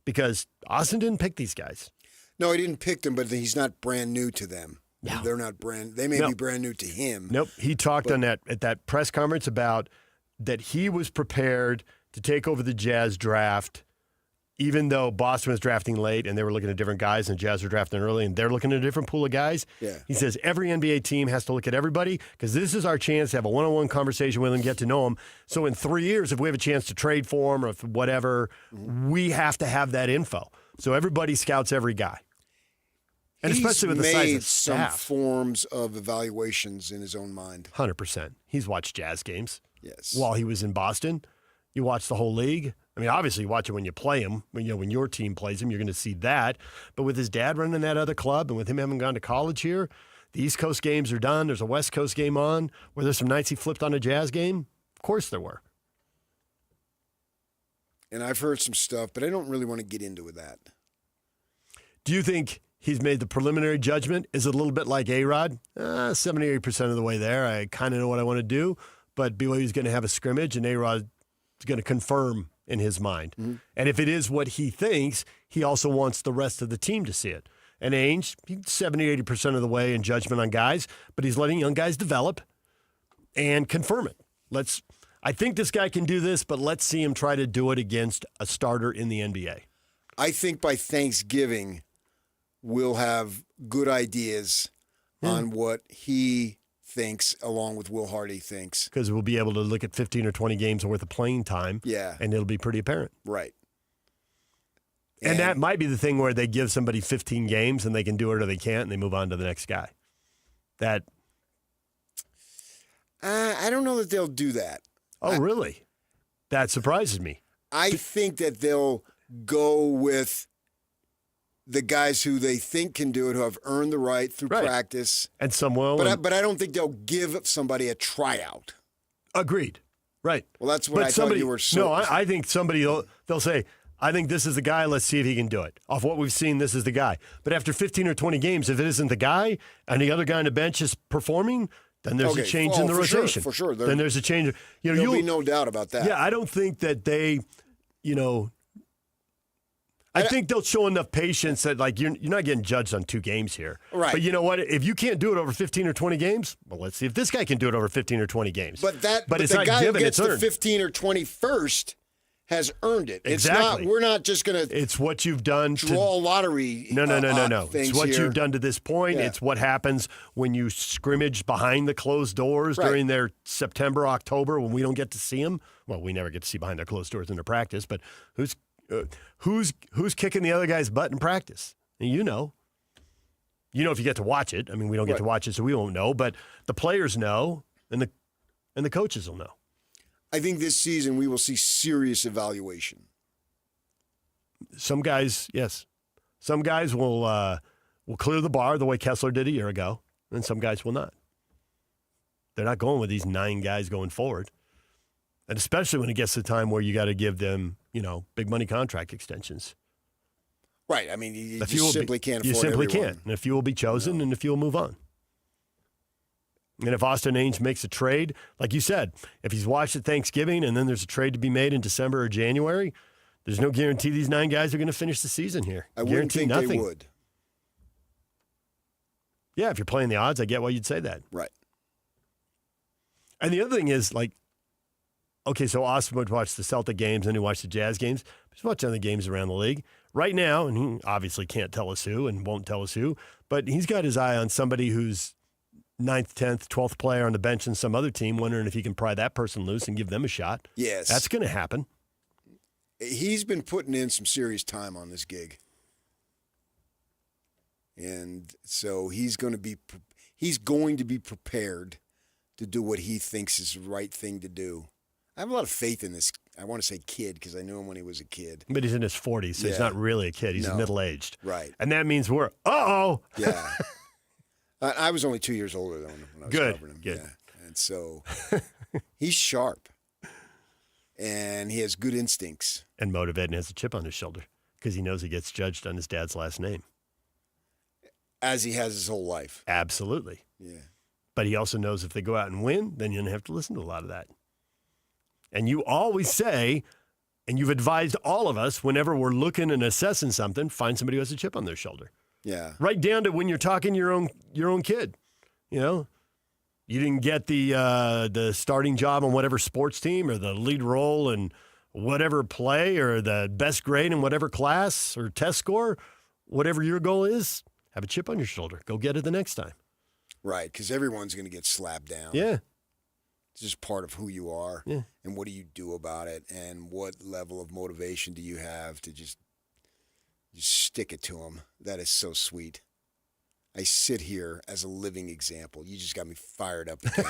Because Austin didn't pick these guys. No, he didn't pick them, but he's not brand new to them. No. They're not they may be brand new to him. Nope. He talked at that press conference about that he was prepared to take over the Jazz draft, even though Boston was drafting late and they were looking at different guys and Jazz were drafting early and they're looking at a different pool of guys. Yeah. He says every NBA team has to look at everybody because this is our chance to have a one-on-one conversation with them, get to know them. So in 3 years, if we have a chance to trade for them or if whatever, we have to have that info. So everybody scouts every guy. And especially with the size of staff. He's made some forms of evaluations in his own mind. 100%. He's watched Jazz games. Yes. While he was in Boston. You watch the whole league. I mean, obviously, you watch it when you play him. When your team plays him, you're going to see that. But with his dad running that other club and with him having gone to college here, the East Coast games are done. There's a West Coast game on. Were there some nights he flipped on a Jazz game? Of course there were. And I've heard some stuff, but I don't really want to get into that. Do you think he's made the preliminary judgment? Is it a little bit like A-Rod? 70% of the way there. I kind of know what I want to do, but BYU's going to have a scrimmage, and A-Rod is going to confirm in his mind. Mm-hmm. And if it is what he thinks, he also wants the rest of the team to see it. And Ainge, he's 70-80% of the way in judgment on guys, but he's letting young guys develop and confirm it. I think this guy can do this, but let's see him try to do it against a starter in the NBA. I think by Thanksgiving, we'll have good ideas on what he thinks, along with Will Hardy thinks. Because we'll be able to look at 15 or 20 games worth of playing time. Yeah. And it'll be pretty apparent. Right. And that might be the thing where they give somebody 15 games and they can do it or they can't and they move on to the next guy. I don't know that they'll do that. Oh, really? That surprises me. I think that they'll go with the guys who they think can do it, who have earned the right through practice. And some will. But I don't think they'll give somebody a tryout. Agreed. Right. Well, that's what I thought you were saying. No, I think somebody, they'll say, I think this is the guy. Let's see if he can do it. Off what we've seen, this is the guy. But after 15 or 20 games, if it isn't the guy and the other guy on the bench is performing, then there's a change in the rotation. For sure. Then there's a change. There'll be no doubt about that. Yeah, I don't think that they, I think they'll show enough patience that, like, you're not getting judged on 2 games here. Right. But you know what? If you can't do it over 15 or 20 games, well, let's see if this guy can do it over 15 or 20 games. But it's the not guy given, who gets it's the earned. 15 or 20 first has earned it. Exactly. We're not just going to. It's what you've done. Draw lottery. No. It's what here. you've done to this point. Yeah. It's what happens when you scrimmage behind the closed doors during their September, October when we don't get to see them. Well, we never get to see behind their closed doors in their practice. But who's kicking the other guy's butt in practice? And you know if you get to watch it. I mean, we don't get to watch it, so we won't know. But the players know, and the coaches will know. I think this season we will see serious evaluation. Some guys, yes. Some guys will clear the bar the way Kessler did a year ago, and some guys will not. They're not going with these 9 guys going forward. And especially when it gets to the time where you got to give them, big money contract extensions. Right. I mean, you just simply can't afford You simply everyone. can't. And a few will be chosen, and a few will move on. And if Austin Ainge makes a trade, like you said, if he's watched at Thanksgiving and then there's a trade to be made in December or January, there's no guarantee these 9 guys are going to finish the season here. I wouldn't think nothing. they would. Yeah, if you're playing the odds, I get why you'd say that. Right. And the other thing is, like, okay, so Austin would watch the Celtic games and he watched the Jazz games. He's watching other games around the league. Right now, and he obviously can't tell us who and won't tell us who, but he's got his eye on somebody who's 9th, 10th, 12th player on the bench in some other team, wondering if he can pry that person loose and give them a shot. Yes. That's going to happen. He's been putting in some serious time on this gig. And so he's going to be prepared to do what he thinks is the right thing to do. I have a lot of faith in this. I want to say kid because I knew him when he was a kid. But he's in his 40s, so he's not really a kid. He's middle-aged. Right. And that means we're, uh-oh. Yeah. I was only 2 years older than him when I was covering him. Good. Yeah. And so he's sharp. And he has good instincts. And motivated and has a chip on his shoulder because he knows he gets judged on his dad's last name. As he has his whole life. Absolutely. Yeah. But he also knows if they go out and win, then you don't have to listen to a lot of that. And you always say, and you've advised all of us, whenever we're looking and assessing something, find somebody who has a chip on their shoulder. Yeah. Right down to when you're talking your own kid. You didn't get the starting job on whatever sports team or the lead role in whatever play or the best grade in whatever class or test score, whatever your goal is, have a chip on your shoulder. Go get it the next time. Right, because everyone's going to get slapped down. Yeah. It's just part of who you are. Yeah. And what do you do about it? And what level of motivation do you have to just stick it to them? That is so sweet. I sit here as a living example. You just got me fired up again.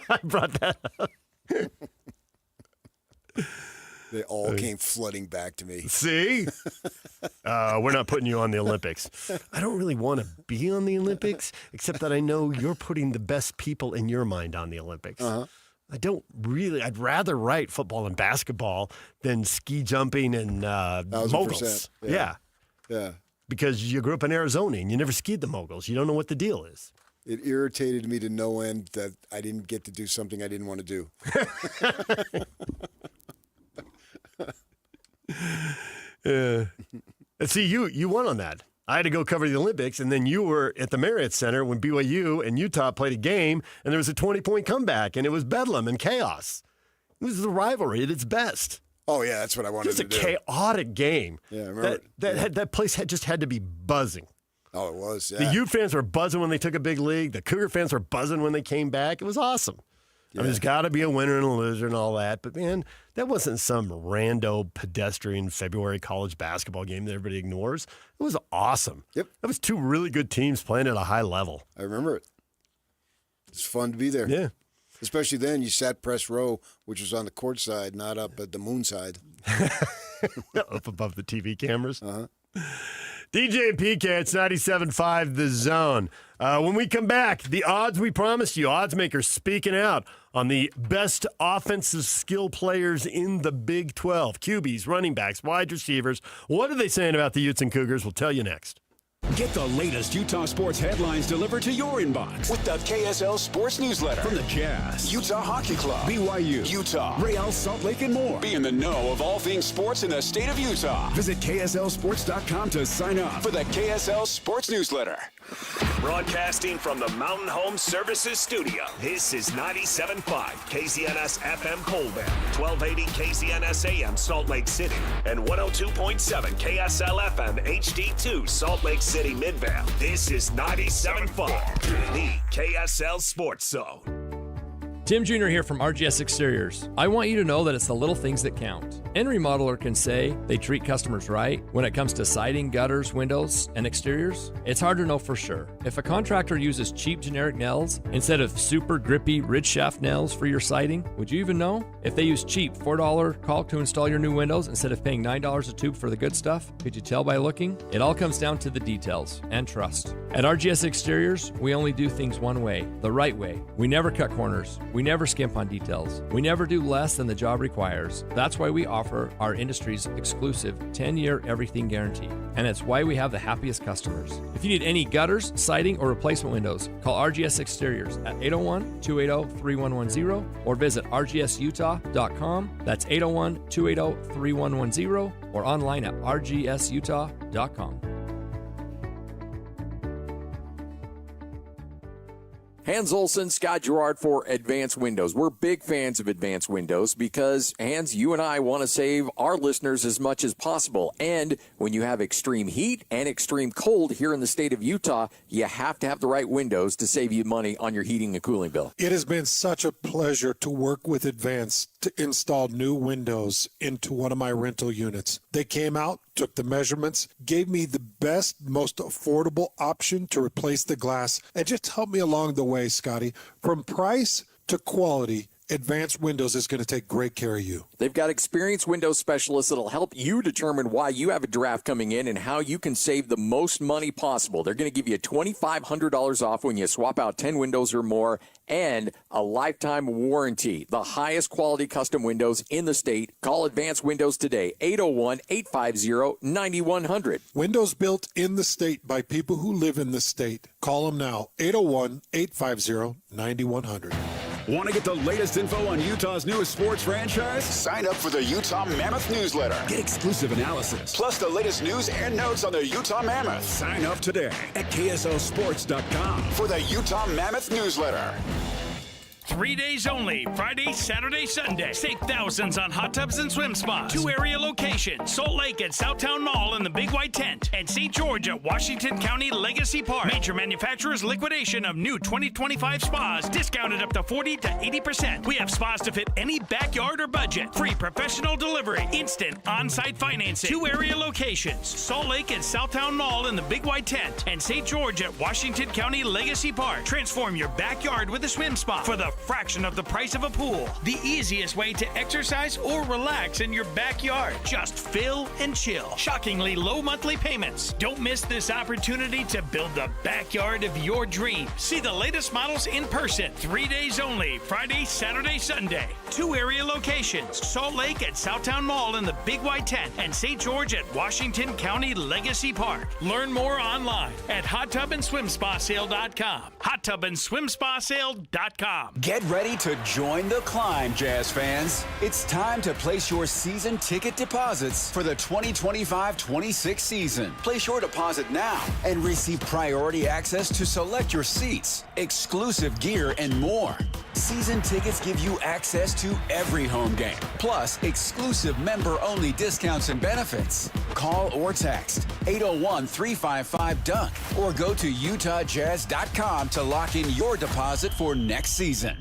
I brought that up. They all came flooding back to me. See? We're not putting you on the Olympics. I don't really want to be on the Olympics, except that I know you're putting the best people in your mind on the Olympics. Uh-huh. I'd rather write football and basketball than ski jumping and moguls. Yeah. Because you grew up in Arizona and you never skied the moguls. You don't know what the deal is. It irritated me to no end that I didn't get to do something I didn't want to do. And see, you won on that. I had to go cover the Olympics, and then you were at the Marriott Center when BYU and Utah played a game, and there was a 20-point comeback, and it was bedlam and chaos. It was the rivalry at its best. Oh, yeah, that's what I wanted to do. It was a chaotic game. Yeah, I remember. That place just had to be buzzing. Oh, it was, yeah. The Ute fans were buzzing when they took a big league. The Cougar fans were buzzing when they came back. It was awesome. I mean, there's got to be a winner and a loser and all that. But, man, that wasn't some rando pedestrian February college basketball game that everybody ignores. It was awesome. Yep. That was 2 really good teams playing at a high level. I remember it. It's fun to be there. Yeah. Especially then, you sat press row, which was on the court side, not up at the moon side. Up above the TV cameras. Uh-huh. DJ and PK, it's 97.5 The Zone. When we come back, the odds we promised you, odds makers speaking out on the best offensive skill players in the Big 12. QBs, running backs, wide receivers. What are they saying about the Utes and Cougars? We'll tell you next. Get the latest Utah sports headlines delivered to your inbox with the KSL Sports Newsletter. From the Jazz, Utah Hockey Club, BYU, Utah, Real Salt Lake, and more. Be in the know of all things sports in the state of Utah. Visit KSLSports.com to sign up for the KSL Sports Newsletter. Broadcasting from the Mountain Home Services Studio, this is 97.5 KZNS FM Colville, 1280 KZNS AM Salt Lake City, and 102.7 KSL FM HD2 Salt Lake City Midvale. This is 97.5, the KSL Sports Zone. Tim Jr. here from RGS Exteriors. I want you to know that it's the little things that count. Any remodeler can say they treat customers right when it comes to siding, gutters, windows, and exteriors. It's hard to know for sure. If a contractor uses cheap generic nails instead of super grippy ridge shaft nails for your siding, would you even know? If they use cheap $4 caulk to install your new windows instead of paying $9 a tube for the good stuff, could you tell by looking? It all comes down to the details and trust. At RGS Exteriors, we only do things one way, the right way. We never cut corners. We never skimp on details. We never do less than the job requires. That's why we offer our industry's exclusive 10-year everything guarantee. And it's why we have the happiest customers. If you need any gutters, siding, or replacement windows, call RGS Exteriors at 801-280-3110 or visit rgsutah.com. That's 801-280-3110 or online at rgsutah.com. Hans Olsen, Scott Gerard for Advanced Windows. We're big fans of Advanced Windows because, Hans, you and I want to save our listeners as much as possible. And when you have extreme heat and extreme cold here in the state of Utah, you have to have the right windows to save you money on your heating and cooling bill. It has been such a pleasure to work with Advanced to install new windows into one of my rental units. They came out, took the measurements, gave me the best, most affordable option to replace the glass, and just helped me along the way, Scotty. From price to quality, Advanced Windows is going to take great care of you. They've got experienced window specialists that'll help you determine why you have a draft coming in and how you can save the most money possible. They're going to give you $2,500 off when you swap out 10 windows or more and a lifetime warranty. The highest quality custom windows in the state. Call Advanced Windows today, 801-850-9100. Windows built in the state by people who live in the state. Call them now, 801-850-9100. Want to get the latest info on Utah's newest sports franchise? Sign up for the Utah Mammoth newsletter. Get exclusive analysis, plus the latest news and notes on the Utah Mammoth. Sign up today at KSLSports.com for the Utah Mammoth newsletter. 3 days only, Friday, Saturday, Sunday. Save thousands on hot tubs and swim spas. 2 area locations, Salt Lake at Southtown Mall in the Big White Tent, and St. George at Washington County Legacy Park. Major manufacturers liquidation of new 2025 spas, discounted up to 40 to 80%. We have spas to fit any backyard or budget. Free professional delivery, instant on-site financing. 2 area locations, Salt Lake at Southtown Mall in the Big White Tent, and St. George at Washington County Legacy Park. Transform your backyard with a swim spa for the fraction of the price of a pool. The easiest way to exercise or relax in your backyard. Just fill and chill. Shockingly low monthly payments. Don't miss this opportunity to build the backyard of your dreams. See the latest models in person. 3 days only, Friday, Saturday, Sunday. 2 area locations, Salt Lake at Southtown Mall in the Big White Tent, and St. George at Washington County Legacy Park. Learn more online at HotTubAndSwimSpaSale.com. HotTubAndSwimSpaSale.com. Get ready to join the climb, Jazz fans. It's time to place your season ticket deposits for the 2025-26 season. Place your deposit now and receive priority access to select your seats, exclusive gear, and more. Season tickets give you access to every home game, plus exclusive member-only discounts and benefits. Call or text 801-355-DUNK or go to UtahJazz.com to lock in your deposit for next season.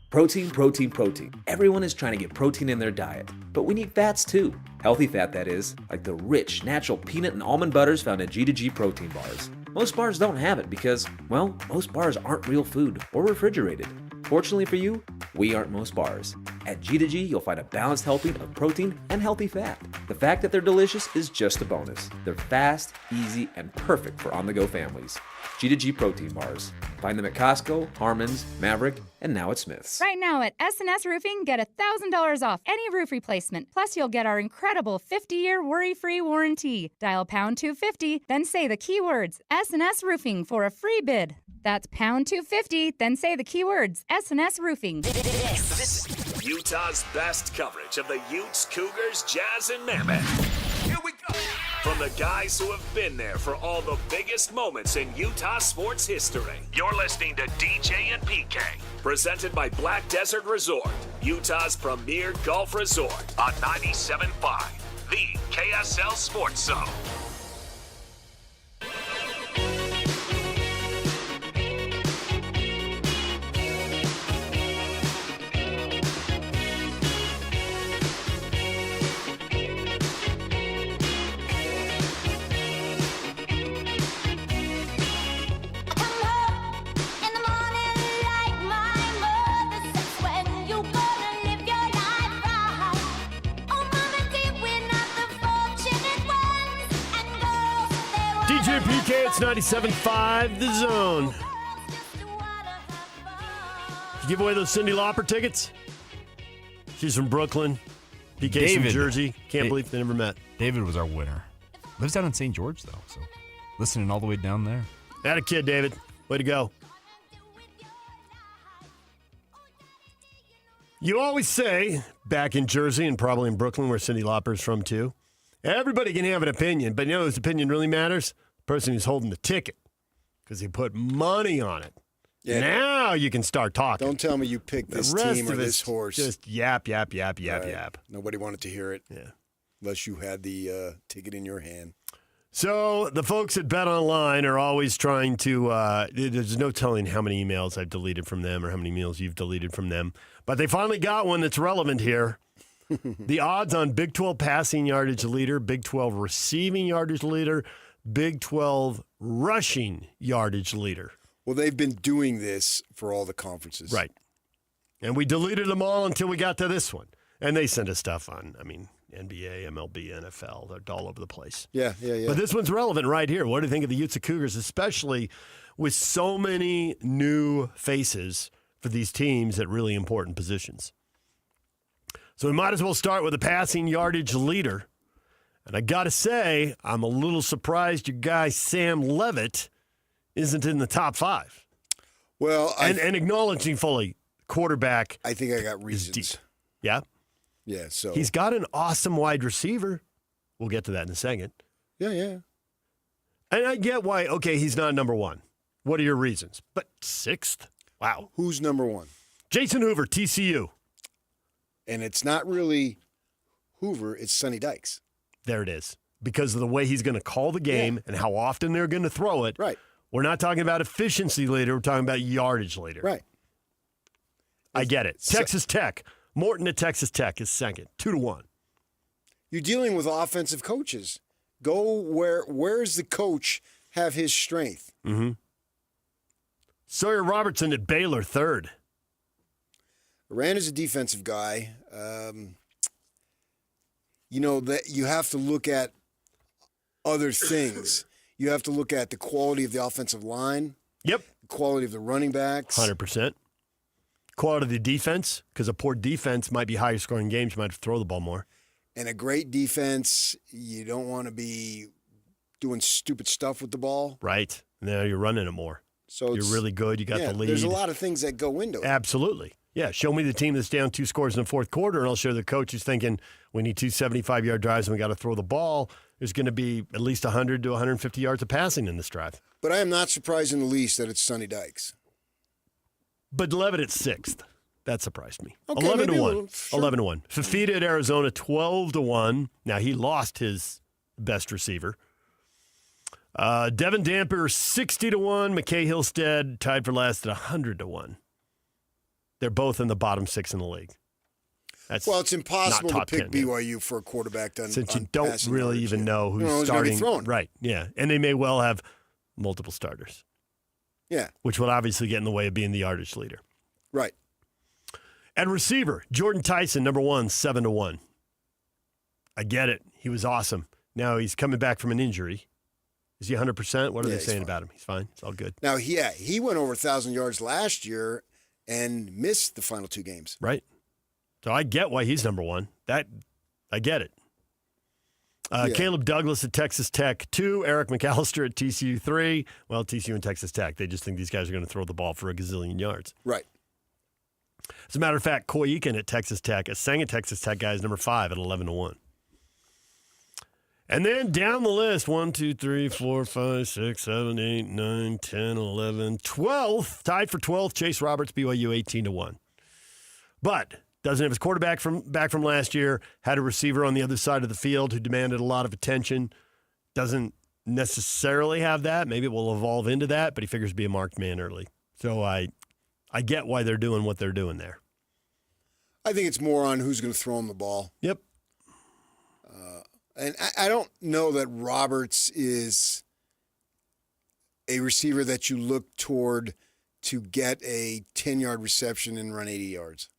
Protein, protein, protein. Everyone is trying to get protein in their diet, but we need fats too. Healthy fat, that is, like the rich, natural peanut and almond butters found in G2G protein bars. Most bars don't have it because, well, most bars aren't real food or refrigerated. Fortunately for you, we aren't most bars. At G2G, you'll find a balanced helping of protein and healthy fat. The fact that they're delicious is just a bonus. They're fast, easy, and perfect for on-the-go families. G2G protein bars. Find them at Costco, Harmon's, Maverick, and now at Smith's. Right now at S&S Roofing, get $1,000 off any roof replacement. Plus, you'll get our incredible 50-year worry-free warranty. Dial pound 250, then say the keywords S&S Roofing for a free bid. That's pound 250, then say the keywords S&S Roofing. This is Utah's best coverage of the Utes, Cougars, Jazz, and Mammoth. Here we go. From the guys who have been there for all the biggest moments in Utah sports history. You're listening to DJ and PK. Presented by Black Desert Resort, Utah's premier golf resort on 97.5, the KSL Sports Zone. DJ PK, it's 97.5 The Zone. Did you give away those Cyndi Lauper tickets? She's from Brooklyn. PK's from Jersey. Can't believe they never met. David was our winner. Lives down in St. George, though, so listening all the way down there. Had a kid, David. Way to go. You always say, back in Jersey and probably in Brooklyn, where Cyndi Lauper's from too, everybody can have an opinion, but you know whose opinion really matters? The person who's holding the ticket, because he put money on it. Yeah, now you can start talking. Don't tell me you picked this team or this horse. Just yap. Nobody wanted to hear it. Yeah. Unless you had the ticket in your hand. So the folks at Bet Online are always trying to, there's no telling how many emails I've deleted from them or how many emails you've deleted from them. But they finally got one that's relevant here. The odds on Big 12 passing yardage leader, Big 12 receiving yardage leader, Big 12 rushing yardage leader. Well, they've been doing this for all the conferences. Right. And we deleted them all until we got to this one. And they sent us stuff on, NBA, MLB, NFL. They're all over the place. Yeah. But this one's relevant right here. What do you think of the Utes Cougars, especially with so many new faces for these teams at really important positions? So we might as well start with the passing yardage leader. And I got to say, I'm a little surprised your guy Sam Levitt isn't in the top 5. Well, and acknowledging fully, quarterback. I think I got reasons. Deep. Yeah? Yeah, so. He's got an awesome wide receiver. We'll get to that in a second. Yeah. And I get why, okay, he's not number 1. What are your reasons? But 6th? Wow. Who's number 1? Jason Hoover, TCU. And it's not really Hoover, it's Sonny Dykes. There it is. Because of the way he's going to call the game and how often they're going to throw it. Right. We're not talking about efficiency leader. We're talking about yardage leader. Right. I get it. Texas Tech. Morton at Texas Tech is second. 2-1. You're dealing with offensive coaches. Go where's the coach have his strength? Mm-hmm. Sawyer Robertson at Baylor, 3rd. Rand is a defensive guy. That you have to look at other things. You have to look at the quality of the offensive line. Yep. The quality of the running backs. 100%. Quality of the defense, because a poor defense might be higher scoring games. You might have to throw the ball more. And a great defense, you don't want to be doing stupid stuff with the ball. Right. Now you're running it more. So you're really good. You got the lead. There's a lot of things that go into it. Absolutely. Yeah, show me the team that's down 2 scores in the fourth quarter, and I'll show the coach who's thinking we need 2 75-yard drives and we got to throw the ball. There's going to be at least 100 to 150 yards of passing in this drive. But I am not surprised in the least that it's Sonny Dykes. But Levitt at 6th. That surprised me. Okay, 11-1. Sure. 11-1. Fafita at Arizona, 12-1. Now, he lost his best receiver. Devin Damper, 60-1. McKay Hillstead, tied for last at 100-1. They're both in the bottom 6 in the league. Well, it's impossible to pick 10, BYU for a quarterback since you don't really even know who's starting. Throwing. Right, yeah. And they may well have multiple starters. Yeah. Which will obviously get in the way of being the yardage leader. Right. At receiver, Jordan Tyson, number 1, 7-1. I get it. He was awesome. Now he's coming back from an injury. Is he 100%? What are they saying about him? He's fine. It's all good. Now, he went over 1,000 yards last year and missed the final 2 games. Right. So I get why he's number 1. I get it. Caleb Douglas at Texas Tech, 2. Eric McAllister at TCU, 3. Well, TCU and Texas Tech, they just think these guys are going to throw the ball for a gazillion yards. Right. As a matter of fact, Coy Eakin at Texas Tech, a Sang at Texas Tech guy is number 5 at 11-1. And then down the list, 1, 2, 3, 4, 5, 6, 7, 8, 9, 10, 11, 12th. Tied for 12th, Chase Roberts, BYU, 18-1. But doesn't have his quarterback back from last year, had a receiver on the other side of the field who demanded a lot of attention. Doesn't necessarily have that. Maybe it will evolve into that, but he figures to be a marked man early. So I get why they're doing what they're doing there. I think it's more on who's going to throw him the ball. Yep. And I don't know that Roberts is a receiver that you look toward to get a 10-yard reception and run 80 yards.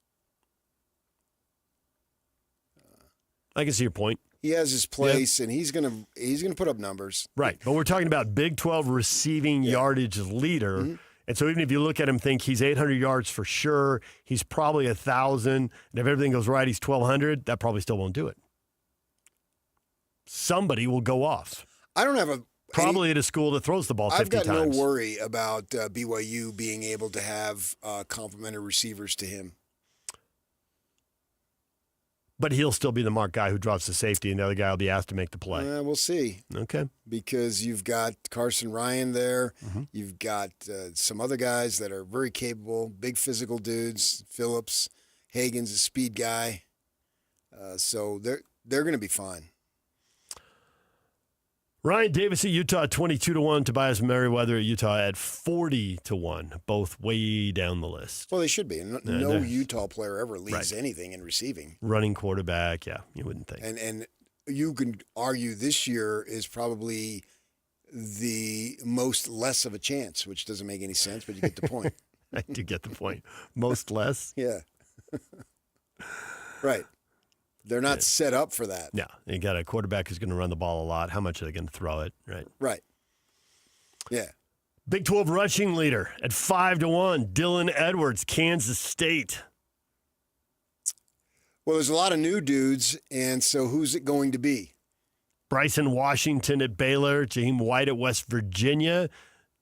I can see your point. He has his place, and he's gonna put up numbers. Right, but we're talking about Big 12 receiving yardage leader. Mm-hmm. And so even if you look at him, think he's 800 yards for sure, he's probably 1,000. And if everything goes right, he's 1,200. That probably still won't do it. Somebody will go off. I don't have probably at a school that throws the ball 50 times. I've got no worry about BYU being able to have complementary receivers to him. But he'll still be the mark guy who drops the safety, and the other guy will be asked to make the play. We'll see. Okay. Because you've got Carson Ryan there. Mm-hmm. You've got some other guys that are very capable, big physical dudes. Phillips, Hagen's a speed guy. So they're going to be fine. Ryan Davis at Utah at 22-1. Tobias Merriweather at Utah at 40-1. Both way down the list. Well, they should be. No Utah player ever leads anything in receiving. Running quarterback, yeah, you wouldn't think. And you can argue this year is probably the most less of a chance, which doesn't make any sense, but you get the point. I do get the point. Most less? Yeah. Right. They're not set up for that. Yeah. You got a quarterback who's going to run the ball a lot. How much are they going to throw it? Right. Right. Yeah. Big 12 rushing leader at 5-1, Dylan Edwards, Kansas State. Well, there's a lot of new dudes, and so who's it going to be? Bryson Washington at Baylor, Jaheim White at West Virginia.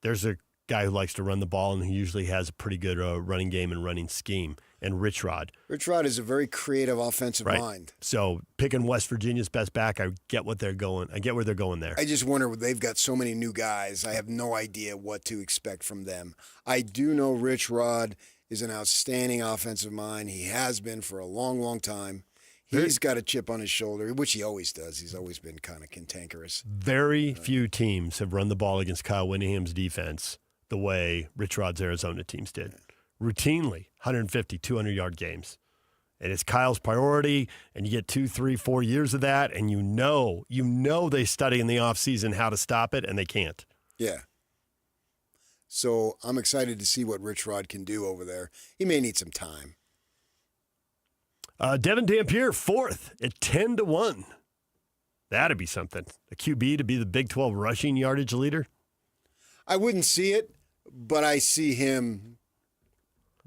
There's a guy who likes to run the ball, and he usually has a pretty good running game and running scheme. And Rich Rod. Rich Rod is a very creative offensive mind. So picking West Virginia's best back, I get what they're going. I get where they're going there. I just wonder, they've got so many new guys. I have no idea what to expect from them. I do know Rich Rod is an outstanding offensive mind. He has been for a long, long time. He's got a chip on his shoulder, which he always does. He's always been kind of cantankerous. Very few teams have run the ball against Kyle Whittingham's defense the way Rich Rod's Arizona teams did. Routinely, 150, 200-yard games. And it's Kyle's priority, and you get 2, 3, 4 years of that, and you know they study in the offseason how to stop it, and they can't. Yeah. So I'm excited to see what Rich Rod can do over there. He may need some time. Devin Dampier, 4th at 10-1. That'd be something. A QB to be the Big 12 rushing yardage leader? I wouldn't see it, but I see him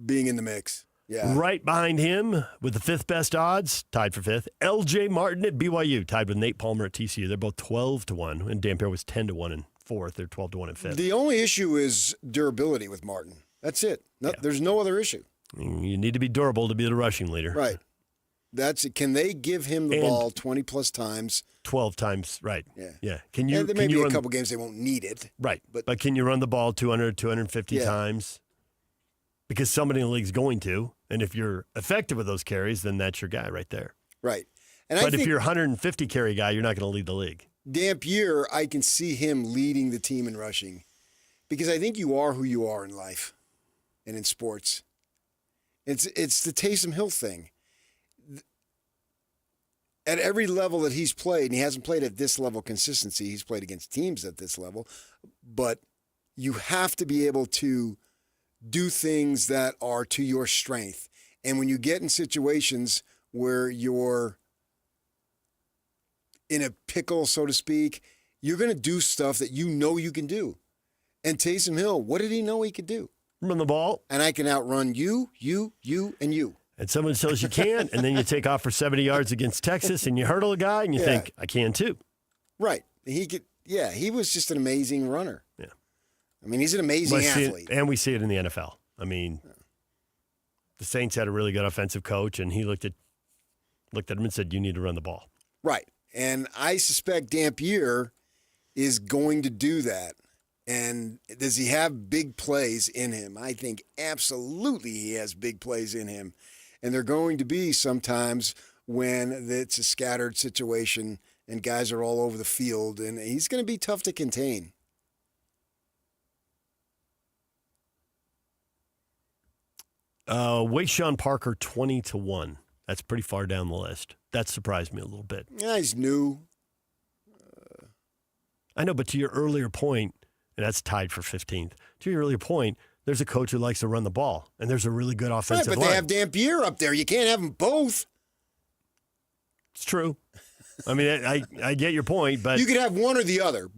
being in the mix. Yeah. Right behind him with the 5th best odds, tied for 5th, L.J. Martin at BYU, tied with Nate Palmer at TCU. They're both 12-1, and Dampier was 10-1 in 4th. They're 12-1 in 5th. The only issue is durability with Martin. That's it. There's no other issue. You need to be durable to be the rushing leader. Right. That's it. Can they give him the ball 20-plus times? 12 times, right. Yeah. Can you? There may be a couple games they won't need it. Right. But can you run the ball 200, 250 times? Because somebody in the league's going to. And if you're effective with those carries, then that's your guy right there. Right. But if you're a 150 carry guy, you're not going to lead the league. Dampier, I can see him leading the team in rushing. Because I think you are who you are in life and in sports. It's the Taysom Hill thing. At every level that he's played, and he hasn't played at this level consistency, he's played against teams at this level, but you have to be able to do things that are to your strength. And when you get in situations where you're in a pickle, so to speak, you're going to do stuff that you know you can do. And Taysom Hill, what did he know he could do? Run the ball. And I can outrun you, and you. And someone tells you can't, and then you take off for 70 yards against Texas, and you hurdle a guy, and you think, I can too. Right. He was just an amazing runner. Yeah. I mean, he's an amazing athlete. And we see it in the NFL. I mean, the Saints had a really good offensive coach, and he looked at him and said, you need to run the ball. Right. And I suspect Dampier is going to do that. And does he have big plays in him? I think absolutely he has big plays in him. And they're going to be sometimes when it's a scattered situation and guys are all over the field, and he's going to be tough to contain. Wayshawn Parker 20-1. That's pretty far down the list. That surprised me a little bit. Yeah, he's new. I know, but to your earlier point, and that's tied for 15th. To your earlier point, there's a coach who likes to run the ball, and there's a really good offensive line. Right, but they have Dampier up there. You can't have them both. It's true. I mean, I get your point, but you could have one or the other,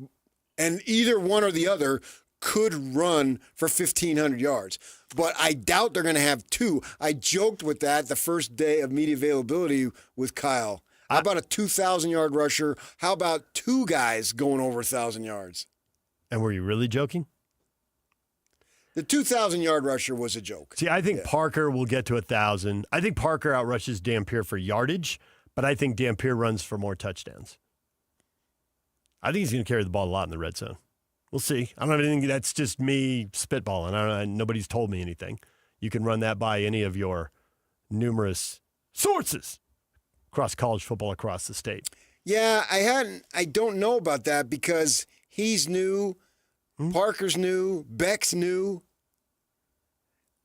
and either one or the other could run for 1,500 yards. But I doubt they're going to have two. I joked with that the first day of media availability with Kyle. How about a 2,000-yard rusher? How about two guys going over 1,000 yards? And were you really joking? The 2,000-yard rusher was a joke. See, I think Parker will get to 1,000. I think Parker outrushes Dampier for yardage, but I think Dampier runs for more touchdowns. I think he's going to carry the ball a lot in the red zone. We'll see. I don't have anything. That's just me spitballing. Nobody's told me anything. You can run that by any of your numerous sources across college football across the state. Yeah, I don't know about that because he's new, Parker's new, Beck's new,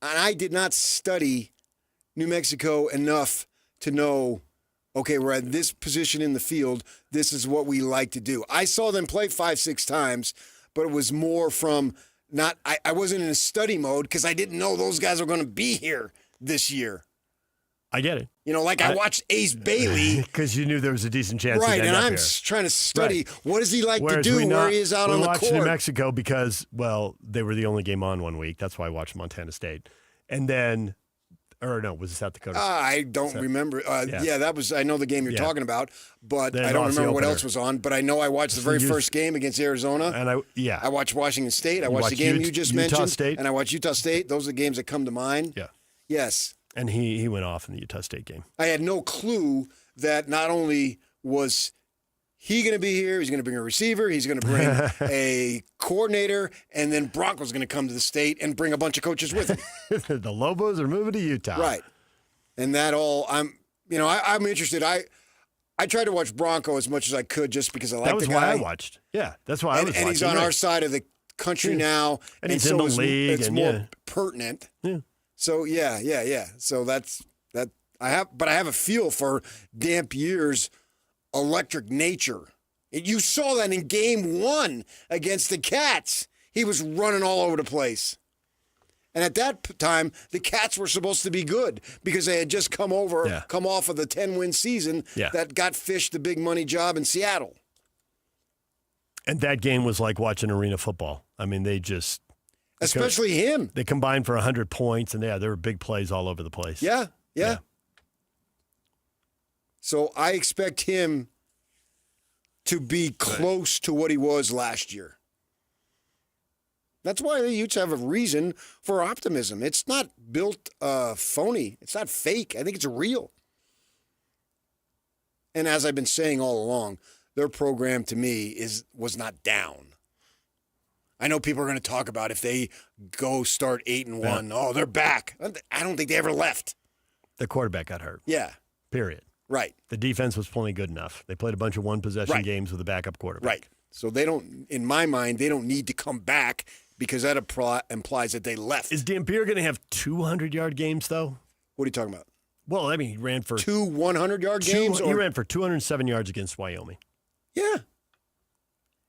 and I did not study New Mexico enough to know, okay, we're at this position in the field. This is what we like to do. I saw them play 5-6 times, but it was more from I wasn't in a study mode because I didn't know those guys were going to be here this year. I get it. You know, I watched Ace Bailey. Because you knew there was a decent chance right, he'd and end I'm up here. What does he like Whereas to do where he is out on the court? We watched New Mexico because, well, they were the only game on one week. That's why I watched Montana State. And then, or no, was it South Dakota? I don't remember. That was, I know the game you're talking about, but They I don't lost the remember what opener. else was on. But I know I watched the very first game against Arizona. And I watched Washington State. I You watched the game you just Utah mentioned. State. And I watched Utah State. Those are the games that come to mind. Yeah. Yes. And he went off in the Utah State game. I had no clue that not only was he going to be here, he's going to bring a receiver, he's going to bring a coordinator, and then Bronco's going to come to the state and bring a bunch of coaches with him. The Lobos are moving to Utah. Right. And that all, I'm interested. I tried to watch Bronco as much as I could just because I like the guy. That was why I watched. Yeah, that's why I was watching. And he's on our side of the country now. And he's in the league. It's more pertinent. Yeah. So, yeah. So that's that. I have a feel for Dampier's electric nature. You saw that in game 1 against the Cats. He was running all over the place. And at that time, the Cats were supposed to be good because they had just come off of the 10-win season that got Fish the big money job in Seattle. And that game was like watching arena football. I mean, they just... Especially him. They combined for 100 points, and there were big plays all over the place. Yeah. So I expect him to be close to what he was last year. That's why the Utes have a reason for optimism. It's not built phony. It's not fake. I think it's real. And as I've been saying all along, their program to me was not down. I know people are going to talk about if they go start 8-1. Oh, they're back. I don't think they ever left. The quarterback got hurt. Yeah. Period. Right. The defense was plenty good enough. They played a bunch of one-possession games with a backup quarterback. Right. So they don't, in my mind, they don't need to come back because that implies that they left. Is Dampier going to have 200-yard games, though? What are you talking about? Well, I mean, he ran for... 2 100-yard games? He ran for 207 yards against Wyoming. Yeah.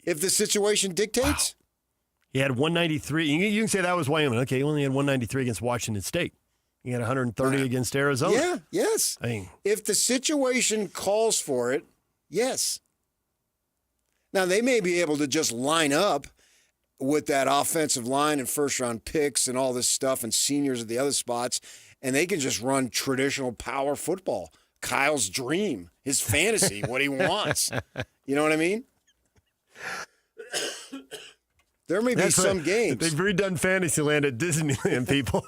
If the situation dictates... He had 193. You can say that was Wyoming. Okay, he only had 193 against Washington State. He had 130 against Arizona. Yeah, yes. I mean, if the situation calls for it, yes. Now, they may be able to just line up with that offensive line and first-round picks and all this stuff and seniors at the other spots, and they can just run traditional power football. Kyle's dream, his fantasy, what he wants. You know what I mean? There may be some games. They've redone Fantasyland at Disneyland, people.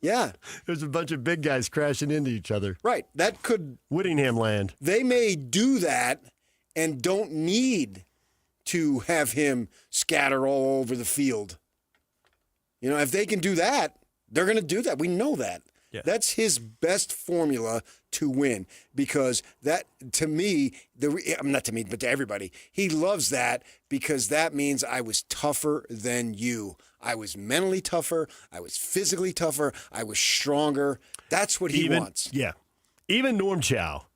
Yeah. There's a bunch of big guys crashing into each other. Right. That could... Whittingham land. They may do that and don't need to have him scatter all over the field. You know, if they can do that, they're going to do that. We know that. Yeah. That's his best formula to win because that, to me, not to me, but to everybody, he loves that because that means I was tougher than you. I was mentally tougher. I was physically tougher. I was stronger. That's what he wants. Yeah. Even Norm Chow,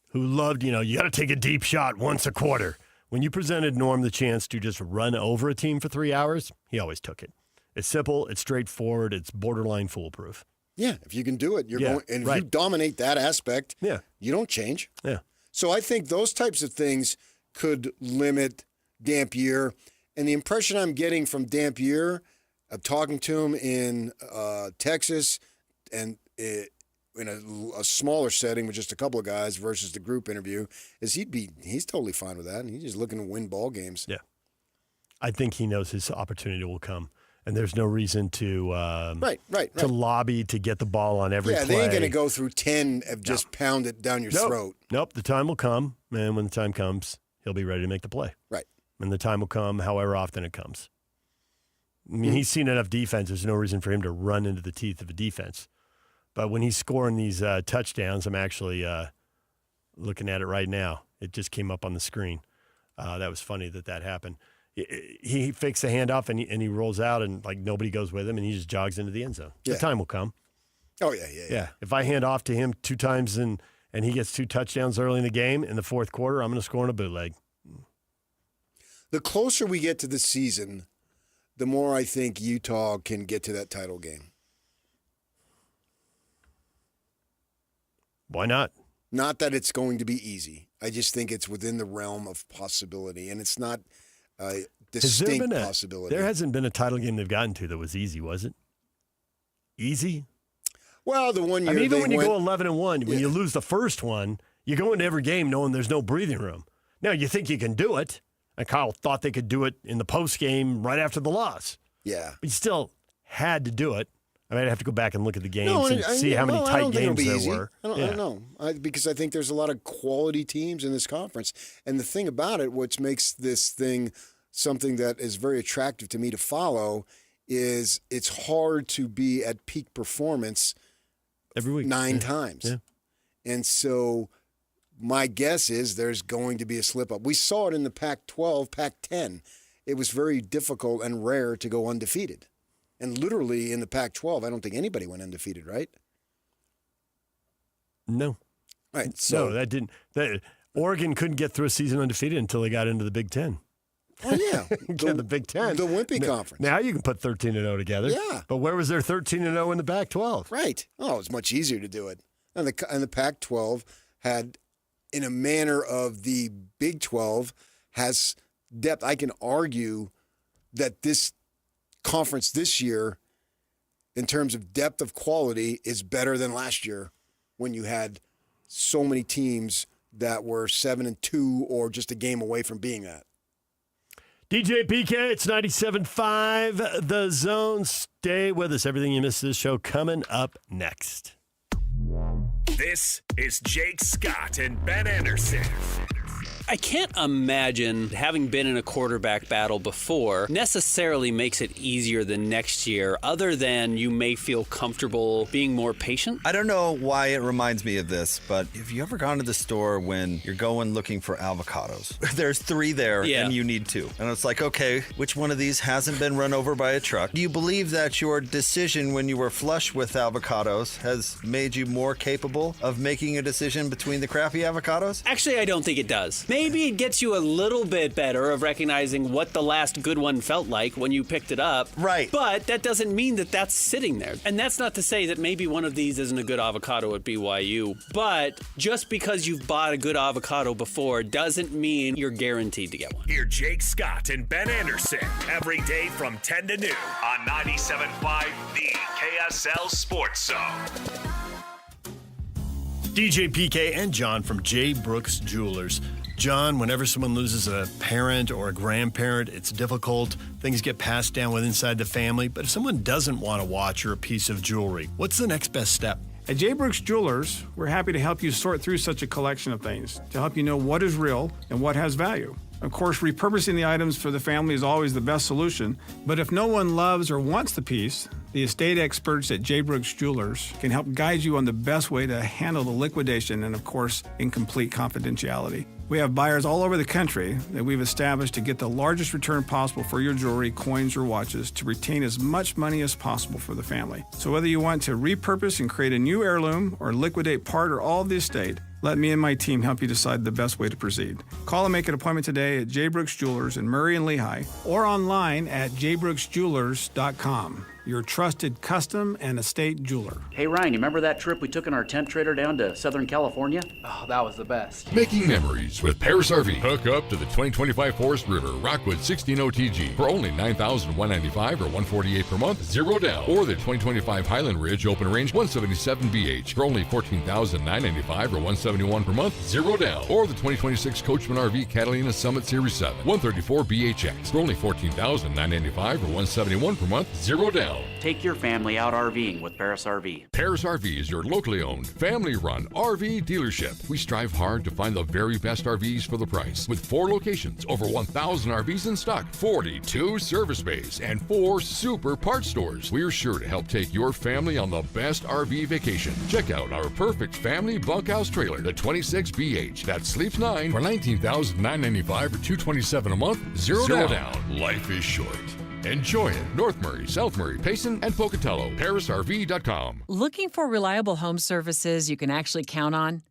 who loved, you got to take a deep shot once a quarter. When you presented Norm the chance to just run over a team for 3 hours, he always took it. It's simple. It's straightforward. It's borderline foolproof. Yeah, if you can do it, you're going. And if you dominate that aspect, you don't change. Yeah. So I think those types of things could limit Dampier. And the impression I'm getting from Dampier, of talking to him in Texas and in a smaller setting with just a couple of guys versus the group interview, is he's totally fine with that, and he's just looking to win ball games. Yeah. I think he knows his opportunity will come. And there's no reason to to lobby to get the ball on every play. Yeah, they ain't going to go through 10 of just pound it down your throat. Nope, the time will come, and when the time comes, he'll be ready to make the play. Right. And the time will come however often it comes. I mean, he's seen enough defense. There's no reason for him to run into the teeth of a defense. But when he's scoring these touchdowns, I'm actually looking at it right now. It just came up on the screen. That was funny that happened. He fakes the handoff and he rolls out and like nobody goes with him and he just jogs into the end zone. Yeah. The time will come. Oh, yeah. If I hand off to him 2 times and he gets 2 touchdowns early in the game in the fourth quarter, I'm going to score on a bootleg. The closer we get to the season, the more I think Utah can get to that title game. Why not? Not that it's going to be easy. I just think it's within the realm of possibility, and it's not a distinct possibility. There hasn't been a title game they've gotten to that was easy, was it? Easy? Well, the one year I mean, even when you go 11-1, when you lose the first one, you go into every game knowing there's no breathing room. Now, you think you can do it, and Kyle thought they could do it in the post game right after the loss. Yeah. But you still had to do it. I mean, I'd have to go back and look at the games and see how many tight games there were. I don't know. Because I think there's a lot of quality teams in this conference. And the thing about it, which makes this thing something that is very attractive to me to follow, is it's hard to be at peak performance every week 9 times. Yeah. And so my guess is there's going to be a slip up. We saw it in the Pac-12, Pac-10. It was very difficult and rare to go undefeated. And literally in the Pac-12, I don't think anybody went undefeated, right? No. Right. So no, that didn't. Oregon couldn't get through a season undefeated until they got into the Big Ten. Oh, yeah. The Big Ten. The Wimpy Conference. Now you can put 13-0 together. Yeah. But where was there 13-0 in the Pac-12? Right. Oh, it's much easier to do it. And the Pac-12 had, in a manner of the Big 12, has depth. I can argue that this conference this year, in terms of depth of quality, is better than last year when you had so many teams that were 7-2 or just a game away from being that. DJ PK, it's 97.5 The Zone. Stay with us. Everything you missed this show coming up next. This is Jake Scott and Ben Anderson. I can't imagine having been in a quarterback battle before necessarily makes it easier the next year, other than you may feel comfortable being more patient. I don't know why it reminds me of this, but have you ever gone to the store when you're going looking for avocados? There's 3 there and you need 2. And it's like, okay, which one of these hasn't been run over by a truck? Do you believe that your decision when you were flush with avocados has made you more capable of making a decision between the crappy avocados? Actually, I don't think it does. Maybe it gets you a little bit better of recognizing what the last good one felt like when you picked it up. Right. But that doesn't mean that that's sitting there. And that's not to say that maybe one of these isn't a good avocado at BYU. But just because you've bought a good avocado before doesn't mean you're guaranteed to get one. Hear Jake Scott and Ben Anderson every day from 10 to noon on 97.5 The KSL Sports Zone. DJ PK and John from J. Brooks Jewelers. John, whenever someone loses a parent or a grandparent, it's difficult. Things get passed down inside the family. But if someone doesn't want a watch or a piece of jewelry, what's the next best step? At J. Brooks Jewelers, we're happy to help you sort through such a collection of things to help you know what is real and what has value. Of course, repurposing the items for the family is always the best solution, but if no one loves or wants the piece, the estate experts at J. Brooks Jewelers can help guide you on the best way to handle the liquidation and, of course, in complete confidentiality. We have buyers all over the country that we've established to get the largest return possible for your jewelry, coins, or watches to retain as much money as possible for the family. So whether you want to repurpose and create a new heirloom or liquidate part or all of the estate, let me and my team help you decide the best way to proceed. Call and make an appointment today at J. Brooks Jewelers in Murray and Lehigh or online at jbrooksjewelers.com. Your trusted custom and estate jeweler. Hey Ryan, you remember that trip we took in our tent trailer down to Southern California? Oh, that was the best. Making memories with Paris RV. Hook up to the 2025 Forest River Rockwood 16 OTG for only $9,195 or $148 per month, zero down. Or the 2025 Highland Ridge Open Range 177BH for only $14,995 or $171 per month, zero down. Or the 2026 Coachman RV Catalina Summit Series 7 134BHX for only $14,995 or $171 per month, zero down. Take your family out RVing with Paris RV. Paris RV is your locally owned, family-run RV dealership. We strive hard to find the very best RVs for the price. With 4 locations, over 1,000 RVs in stock, 42 service bays, and 4 super parts stores. We're sure to help take your family on the best RV vacation. Check out our perfect family bunkhouse trailer, the 26BH, that sleeps 9 for $19,995 or $227 a month, zero down. Life is short. Enjoy it. North Murray, South Murray, Payson, and Pocatello. ParisRV.com. Looking for reliable home services you can actually count on?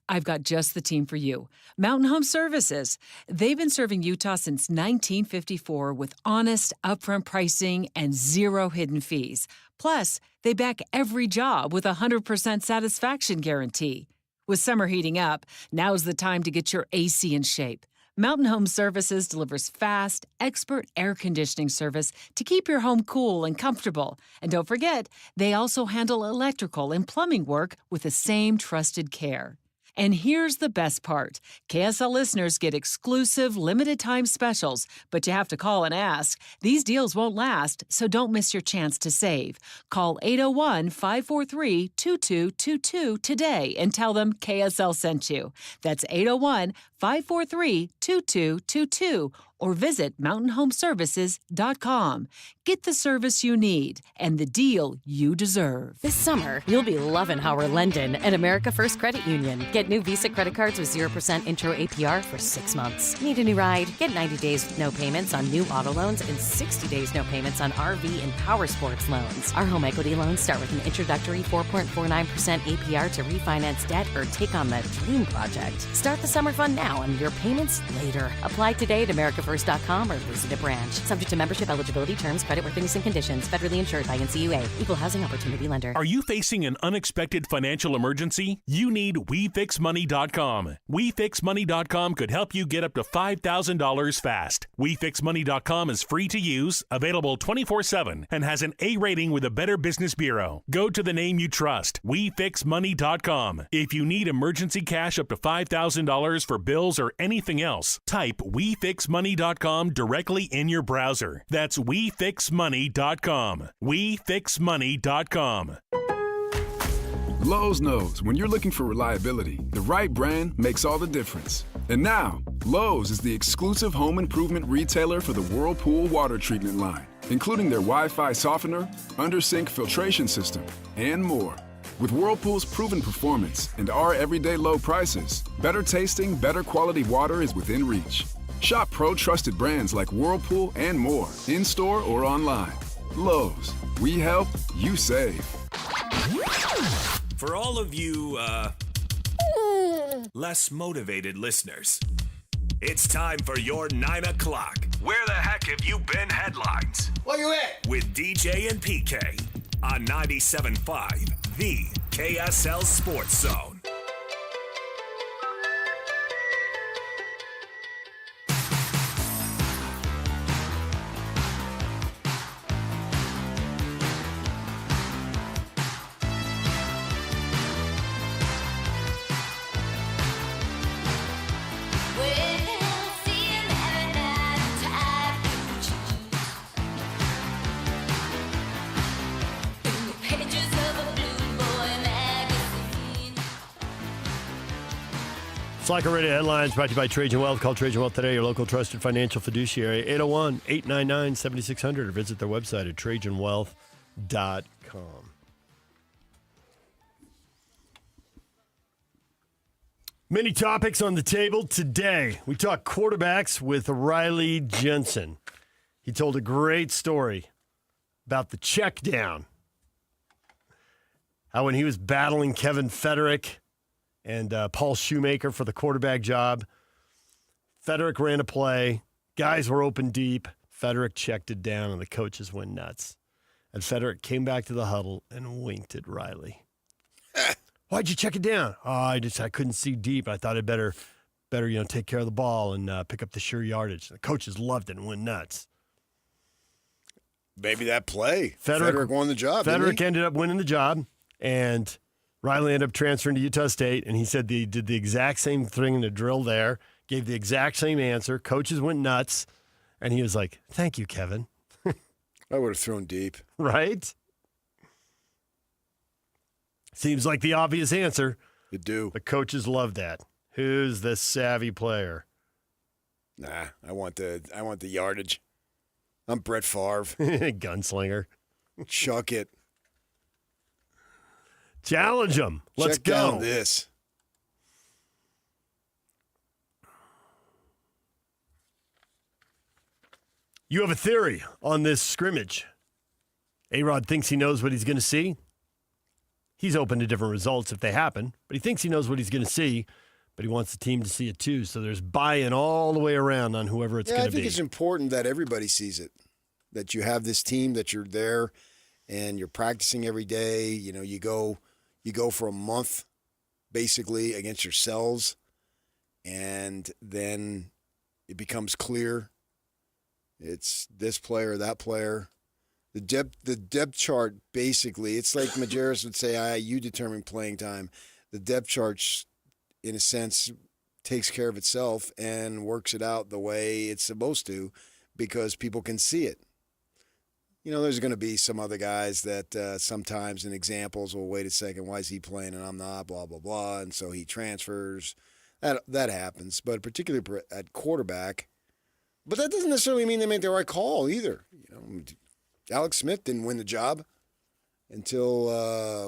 I've got just the team for you. Mountain Home Services. They've been serving Utah since 1954 with honest, upfront pricing and zero hidden fees. Plus, they back every job with a 100% satisfaction guarantee. With summer heating up, now's the time to get your AC in shape. Mountain Home Services delivers fast, expert air conditioning service to keep your home cool and comfortable. And don't forget, they also handle electrical and plumbing work with the same trusted care. And here's the best part. KSL listeners get exclusive limited-time specials, but you have to call and ask. These deals won't last, so don't miss your chance to save. Call 801-543-2222 today and tell them KSL sent you. That's 801-543-2222 or visit mountainhomeservices.com. Get the service you need and the deal you deserve. This summer, you'll be loving how we're lending at America First Credit Union. Get new Visa credit cards with 0% intro APR for 6 months. Need a new ride? Get 90 days with no payments on new auto loans and 60 days no payments on RV and power sports loans. Our home equity loans start with an introductory 4.49% APR to refinance debt or take on that dream project. Start the summer fun now and your payments later. Apply today at AmericaFirst.com or visit a branch. Subject to membership, eligibility, terms, creditworthiness, and conditions. Federally insured by NCUA. Equal Housing Opportunity Lender. Are you facing an unexpected financial emergency? You need WeFixMoney.com. WeFixMoney.com could help you get up to $5,000 fast. WeFixMoney.com is free to use, available 24/7, and has an A rating with the Better Business Bureau. Go to the name you trust, WeFixMoney.com. If you need emergency cash up to $5,000 for bills or anything else, type WeFixMoney.com directly in your browser. That's WeFixMoney.com. WeFixMoney.com. Lowe's knows when you're looking for reliability, the right brand makes all the difference. And now, Lowe's is the exclusive home improvement retailer for the Whirlpool water treatment line, including their Wi-Fi softener, under-sink filtration system, and more. With Whirlpool's proven performance and our everyday low prices, better tasting, better quality water is within reach. Shop pro-trusted brands like Whirlpool and more, in-store or online. Lowe's, we help, you save. For all of you, less motivated listeners, It's time for your 9 o'clock. Where the heck have you been headlines? Where you at? With DJ and PK on 97.5, the KSL Sports Zone. Slacker Radio Headlines brought to you by Trajan Wealth. Call Trajan Wealth today, your local trusted financial fiduciary, 801-899-7600, or visit their website at trajanwealth.com. Many topics on the table today. We talk quarterbacks with Riley Jensen. He told a great story about the check down. How when he was battling Kevin Federick and Paul Shoemaker for the quarterback job, Federick ran a play. Guys were open deep. Federick checked it down, and the coaches went nuts. And Federick came back to the huddle and winked at Riley. Why'd you check it down? Oh, I couldn't see deep. I thought I'd better take care of the ball and pick up the sure yardage. The coaches loved it and went nuts. Maybe that play. Federick won the job. Federick ended up winning the job, and Riley ended up transferring to Utah State, and he said they did the exact same thing in the drill there, gave the exact same answer. Coaches went nuts, and he was like, thank you, Kevin. I would have thrown deep. Right? Seems like the obvious answer. You do. The coaches love that. Who's the savvy player? Nah, I want the yardage. I'm Brett Favre. Gunslinger. Chuck it. Challenge him. Let's Check go. Down this. You have a theory on this scrimmage. A-Rod thinks he knows what he's going to see. He's open to different results if they happen, but he thinks he knows what he's going to see, but he wants the team to see it too. So there's buy-in all the way around on whoever it's going to be. I think it's important that everybody sees it, that you have this team, that you're there, and you're practicing every day. You know, you go for a month, basically, against yourselves, and then it becomes clear it's this player, that player. The depth chart, basically, it's like Majerus would say, you determine playing time. The depth chart, in a sense, takes care of itself and works it out the way it's supposed to because people can see it. You know, there's going to be some other guys that sometimes in examples will wait a second, why is he playing and I'm not, blah, blah, blah, and so he transfers. That happens, but particularly at quarterback. But that doesn't necessarily mean they make the right call either. You know, Alex Smith didn't win the job until,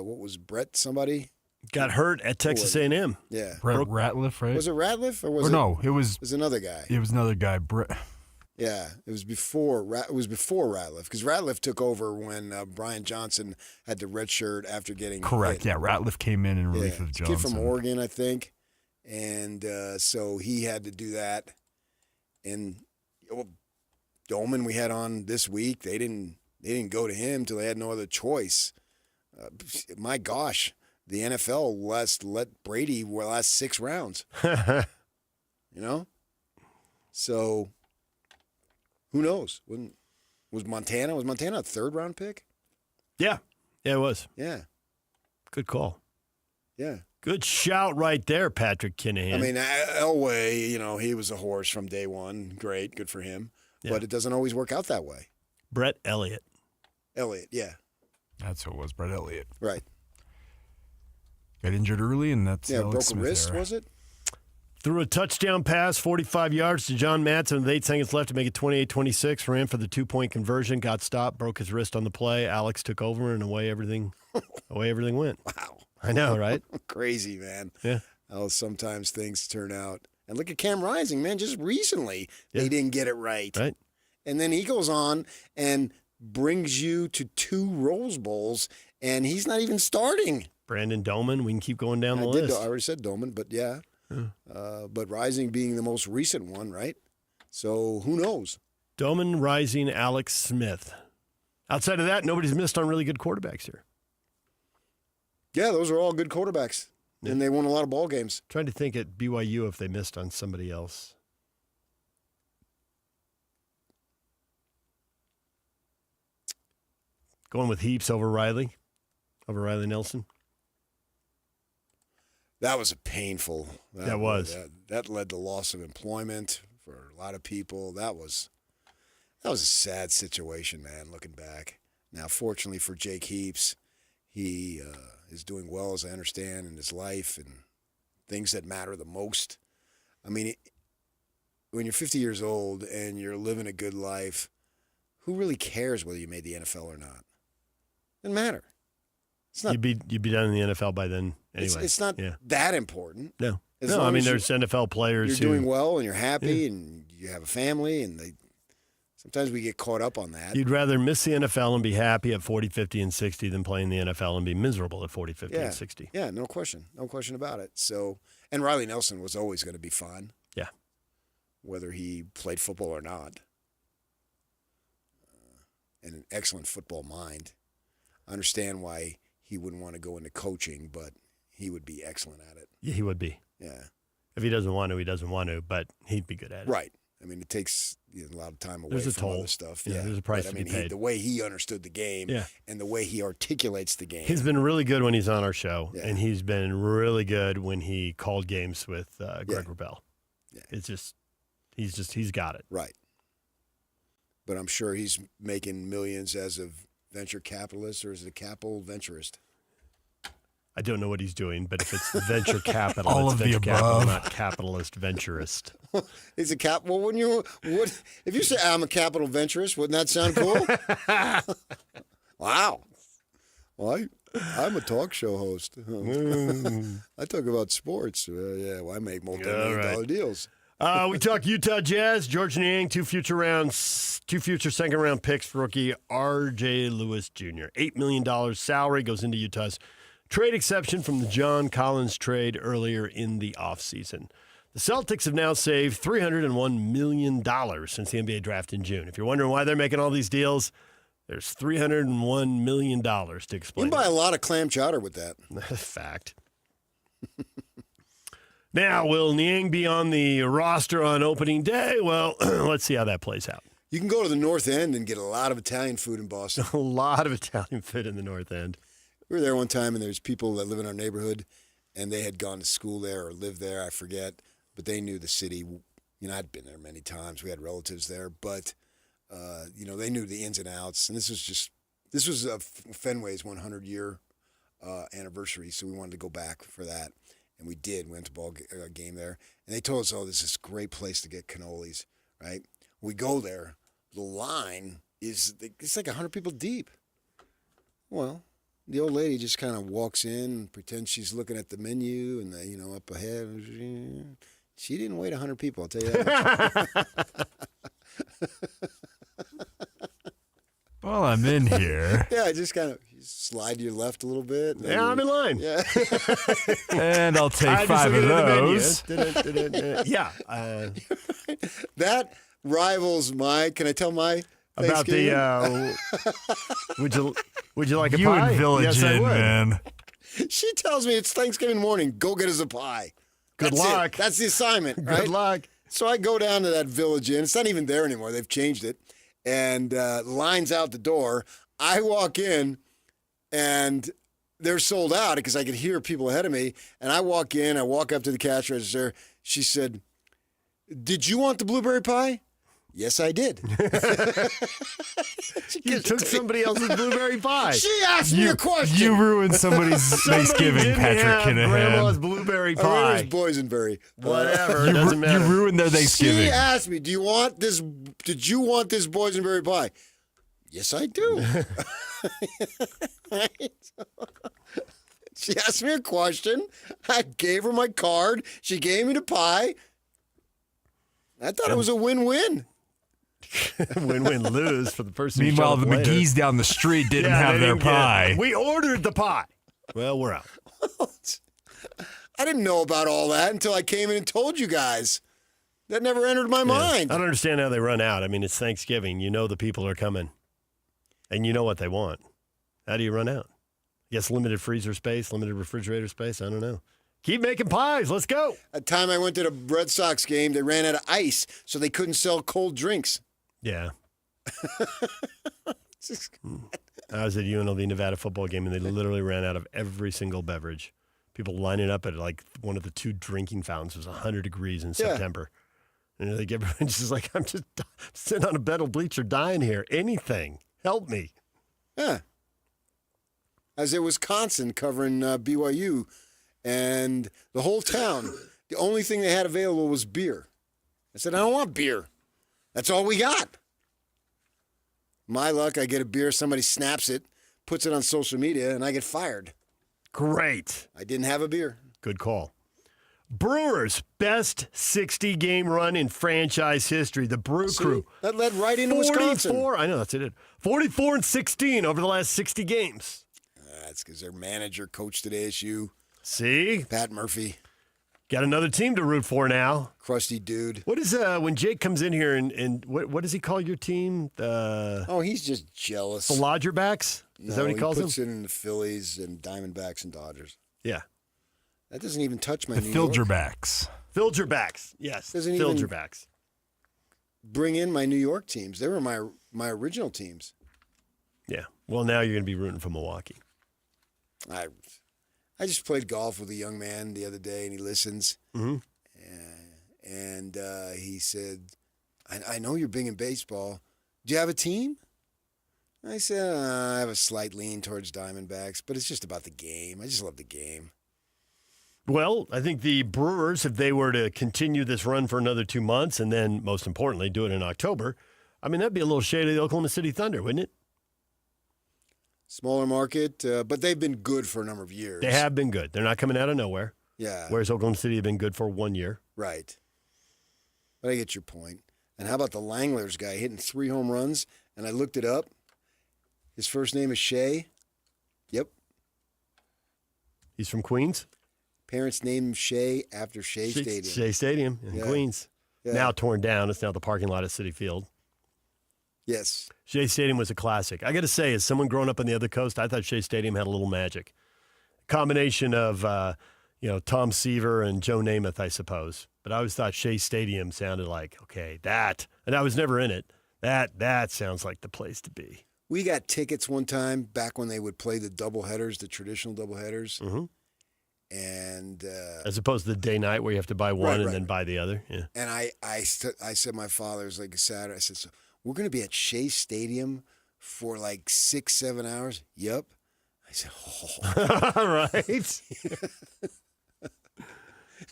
what was Brett somebody? Got hurt at Texas A&M. Yeah. Brett Ratliff, right? Was it Ratliff or was it? No, it was another guy. It was another guy. Yeah, it was before Ratliff because Ratliff took over when Brian Johnson had the red shirt after getting correct. hit. Yeah, Ratliff came in relief of Johnson. Kid from Oregon, I think, and so he had to do that. And Dolman we had on this week. They didn't go to him till they had no other choice. My gosh, the NFL let Brady last 6 rounds. You know, so. Who knows? Was Montana a 3rd-round pick? Yeah, it was. Yeah. Good call. Yeah. Good shout right there, Patrick Kinahan. I mean, Elway, you know, he was a horse from day one. Great, good for him. Yeah. But it doesn't always work out that way. Brett Elliott. Yeah. That's who it was, Brett Elliott. Right. Got injured early, and that's broke Alex a Smith wrist, era. was it? Threw a touchdown pass, 45 yards to John Matson with 8 seconds left to make it 28-26. Ran for the 2-point conversion, got stopped, broke his wrist on the play. Alex took over, and away everything went. Wow. I know, right? Crazy, man. Yeah. How sometimes things turn out. And look at Cam Rising, man. Just recently, they didn't get it right. Right. And then he goes on and brings you to 2 Rose Bowls, and he's not even starting. Brandon Doman, we can keep going down the list. I already said Doman, but yeah. But Rising being the most recent one, right? So who knows? Doman, Rising, Alex Smith. Outside of that, nobody's missed on really good quarterbacks here. Yeah, those are all good quarterbacks, and they won a lot of ball games. Trying to think at BYU if they missed on somebody else. Going with Heaps over Riley Nelson. That was a painful. That was. That led to loss of employment for a lot of people. That was a sad situation, man, looking back. Now, fortunately for Jake Heaps, he is doing well, as I understand, in his life and things that matter the most. I mean, when you're 50 years old and you're living a good life, who really cares whether you made the NFL or not? Doesn't matter. It's not, you'd be done in the NFL by then anyway. It's not that important. No. I mean, there's NFL players you're doing well and you're happy and you have a family, and sometimes we get caught up on that. You'd rather miss the NFL and be happy at 40, 50, and 60 than play in the NFL and be miserable at 40, 50, and 60. Yeah, no question. No question about it. So, and Riley Nelson was always going to be fun. Yeah. Whether he played football or not. And an excellent football mind. I understand why he wouldn't want to go into coaching, but he would be excellent at it. Yeah, he would be. Yeah. If he doesn't want to, he doesn't want to, but he'd be good at it. Right. I mean, it takes a lot of time away there's a from toll. other stuff. Yeah, there's a price to be paid. The way he understood the game and the way he articulates the game. He's been really good when he's on our show, and he's been really good when he called games with Greg Wrubell. Yeah. It's just he's got it. Right. But I'm sure he's making millions as a venture capitalist or as a capital venturist. I don't know what he's doing, but if it's venture capital, All it's of venture the capital, above. not capitalist venturist. He's a cap. Well, if you say I'm a capital venturist, wouldn't that sound cool? Wow. Well, I'm a talk show host. I talk about sports. I make multi-million-dollar deals. We talk Utah Jazz, George Niang, two future second-round picks for rookie R.J. Lewis Jr. $8 million salary goes into Utah's trade exception from the John Collins trade earlier in the offseason. The Celtics have now saved $301 million since the NBA draft in June. If you're wondering why they're making all these deals, there's $301 million to explain. You can buy a lot of clam chowder with that. Fact. Now, will Niang be on the roster on opening day? Well, let's see how that plays out. You can go to the North End and get a lot of Italian food in Boston. A lot of Italian food in the North End. We were there one time, and there's people that live in our neighborhood, and they had gone to school there or lived there, I forget, but they knew the city. I'd been there many times. We had relatives there, but, they knew the ins and outs. And this was Fenway's 100-year anniversary, so we wanted to go back for that. And we did. We went to ball game there. And they told us, this is this great place to get cannolis, right? We go there. The line it's like 100 people deep. Well, the old lady just kind of walks in, pretends she's looking at the menu, and, up ahead. She didn't wait 100 people, I'll tell you that. Well, I'm in here. Yeah, just kind of slide to your left a little bit. Yeah, I'm in line. Yeah. And I'll take 5 of those. Yeah. That rivals my, can I tell my about the, would you like a you pie? and Village Yes, I Inn, would. man. She tells me it's Thanksgiving morning. Go get us a pie. Good That's luck. it. That's the assignment, right? Good luck. So I go down to that Village Inn. It's not even there anymore. They've changed it. And lines out the door. I walk in, and they're sold out because I could hear people ahead of me. And I walk in. I walk up to the cash register. She said, "Did you want the blueberry pie?" Yes, I did. You took somebody else's blueberry pie. She asked me a question. You ruined somebody's Thanksgiving, Patrick Kinahan. Grandma's blueberry I pie. mean, it was boysenberry. Whatever, it doesn't matter. You ruined their Thanksgiving. She asked me, "Do you want this? Did you want this boysenberry pie?" Yes, I do. She asked me a question. I gave her my card. She gave me the pie. I thought it was a win-win. Win-win-lose for the person. Meanwhile, who the showed up McGee's later. down the street didn't Yeah, have they their didn't get it. pie. We ordered the pie. Well, we're out. I didn't know about all that until I came in and told you guys. That never entered my mind. I don't understand how they run out. I mean, it's Thanksgiving. You know the people are coming, and you know what they want. How do you run out? Yes, limited freezer space, limited refrigerator space. I don't know. Keep making pies. Let's go. At the time I went to the Red Sox game, they ran out of ice, so they couldn't sell cold drinks. Yeah. I was at UNLV Nevada football game, and they literally ran out of every single beverage. People lining up at like one of the 2 drinking fountains. It was 100 degrees in September. And like everyone's just like, I'm just sitting on a bed of bleacher dying here. Anything. Help me. Yeah. I was at Wisconsin covering BYU, and the whole town, the only thing they had available was beer. I said, I don't want beer. That's all we got. My luck, I get a beer, somebody snaps it, puts it on social media, and I get fired. Great. I didn't have a beer. Good call. Brewers' best 60-game run in franchise history. The Brew Crew. That led right into Wisconsin. I know, that's it. 44-16 over the last 60 games. That's because their manager coached at ASU. See? Pat Murphy. Got another team to root for now. Crusty dude. What is when Jake comes in here and what does he call your team? He's just jealous. The Lodgerbacks? Is that what he calls them? He puts it in the Phillies and Diamondbacks and Dodgers. Yeah. That doesn't even touch my The New York. Filgerbacks. Yes. Doesn't Filgerbacks. Bring in my New York teams. They were my original teams. Yeah. Well, now you're going to be rooting for Milwaukee. I just played golf with a young man the other day, and he listens. Mm-hmm. And he said, I know you're big in baseball. Do you have a team? I said, I have a slight lean towards Diamondbacks, but it's just about the game. I just love the game. Well, I think the Brewers, if they were to continue this run for another 2 months and then, most importantly, do it in October, I mean, that'd be a little shade of the Oklahoma City Thunder, wouldn't it? Smaller market, but they've been good for a number of years. They have been good. They're not coming out of nowhere. Yeah. Whereas Oklahoma City have been good for 1 year. Right. But I get your point. And how about the Langlers guy hitting 3 home runs? And I looked it up. His first name is Shea. Yep. He's from Queens? Parents named him Shea after Shea Stadium. Shea Stadium in Queens. Yeah. Now torn down. It's now the parking lot at Citi Field. Yes. Shea Stadium was a classic. I got to say, as someone growing up on the other coast, I thought Shea Stadium had a little magic. Combination of, Tom Seaver and Joe Namath, I suppose. But I always thought Shea Stadium sounded like, okay, that. And I was never in it. That sounds like the place to be. We got tickets one time back when they would play the doubleheaders, the traditional doubleheaders. Mm-hmm. And as opposed to the day night where you have to buy one and then buy the other. Yeah. And I said my father was like a Saturday. I said, so we're going to be at Shea Stadium for like 6-7 hours. Yep. I said, oh. All right.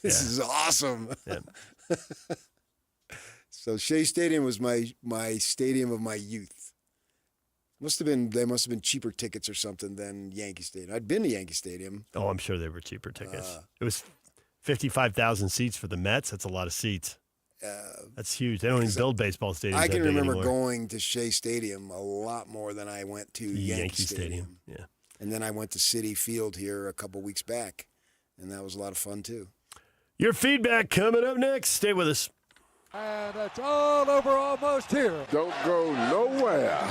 This is awesome. Yeah. So Shea Stadium was my stadium of my youth. They must have been cheaper tickets or something than Yankee Stadium. I'd been to Yankee Stadium. Oh, I'm sure they were cheaper tickets. It was 55,000 seats for the Mets. That's a lot of seats. That's huge. They don't even build baseball stadiums. I can remember anymore. going to Shea Stadium a lot more than I went to Yankee Stadium. Yeah. And then I went to Citi Field here a couple weeks back, and that was a lot of fun too. Your feedback coming up next. Stay with us. And it's all over almost here. Don't go nowhere.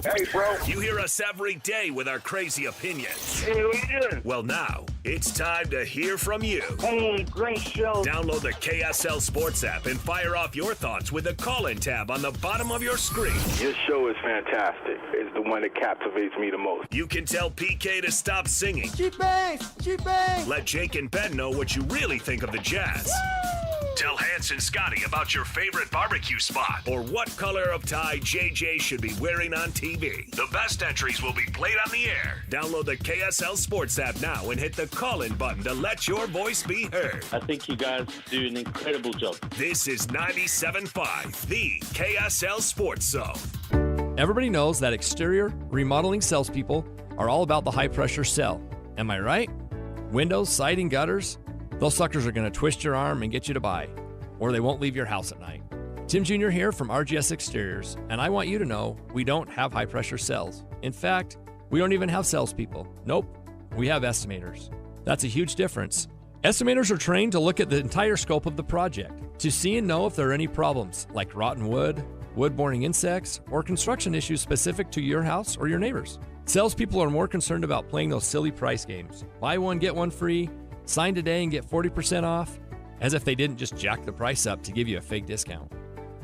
Hey, bro. You hear us every day with our crazy opinions. Hey, what you doing? Well, now it's time to hear from you. Hey, great show. Download the KSL Sports app and fire off your thoughts with the call-in tab on the bottom of your screen. Your show is fantastic. It's the one that captivates me the most. You can tell PK to stop singing. G-Bang! G-Bang! Let Jake and Ben know what you really think of the Jazz. Woo! Tell Hans and Scotty about your favorite barbecue spot or what color of tie JJ should be wearing on TV. The best entries will be played on the air. Download the KSL Sports app now and hit the call-in button to let your voice be heard. I think you guys do an incredible job. This is 97.5, the KSL Sports Zone. Everybody knows that exterior remodeling salespeople are all about the high-pressure sell. Am I right? Windows, siding, gutters, those suckers are going to twist your arm and get you to buy, or they won't leave your house at night. Tim Jr. here from RGS Exteriors, and I want you to know we don't have high-pressure cells. In fact, we don't even have salespeople. Nope, we have estimators. That's a huge difference. Estimators are trained to look at the entire scope of the project to see and know if there are any problems like rotten wood, wood-borne insects, or construction issues specific to your house or your neighbors. Salespeople are more concerned about playing those silly price games. Buy one, get one free, sign today and get 40% off, as if they didn't just jack the price up to give you a fake discount.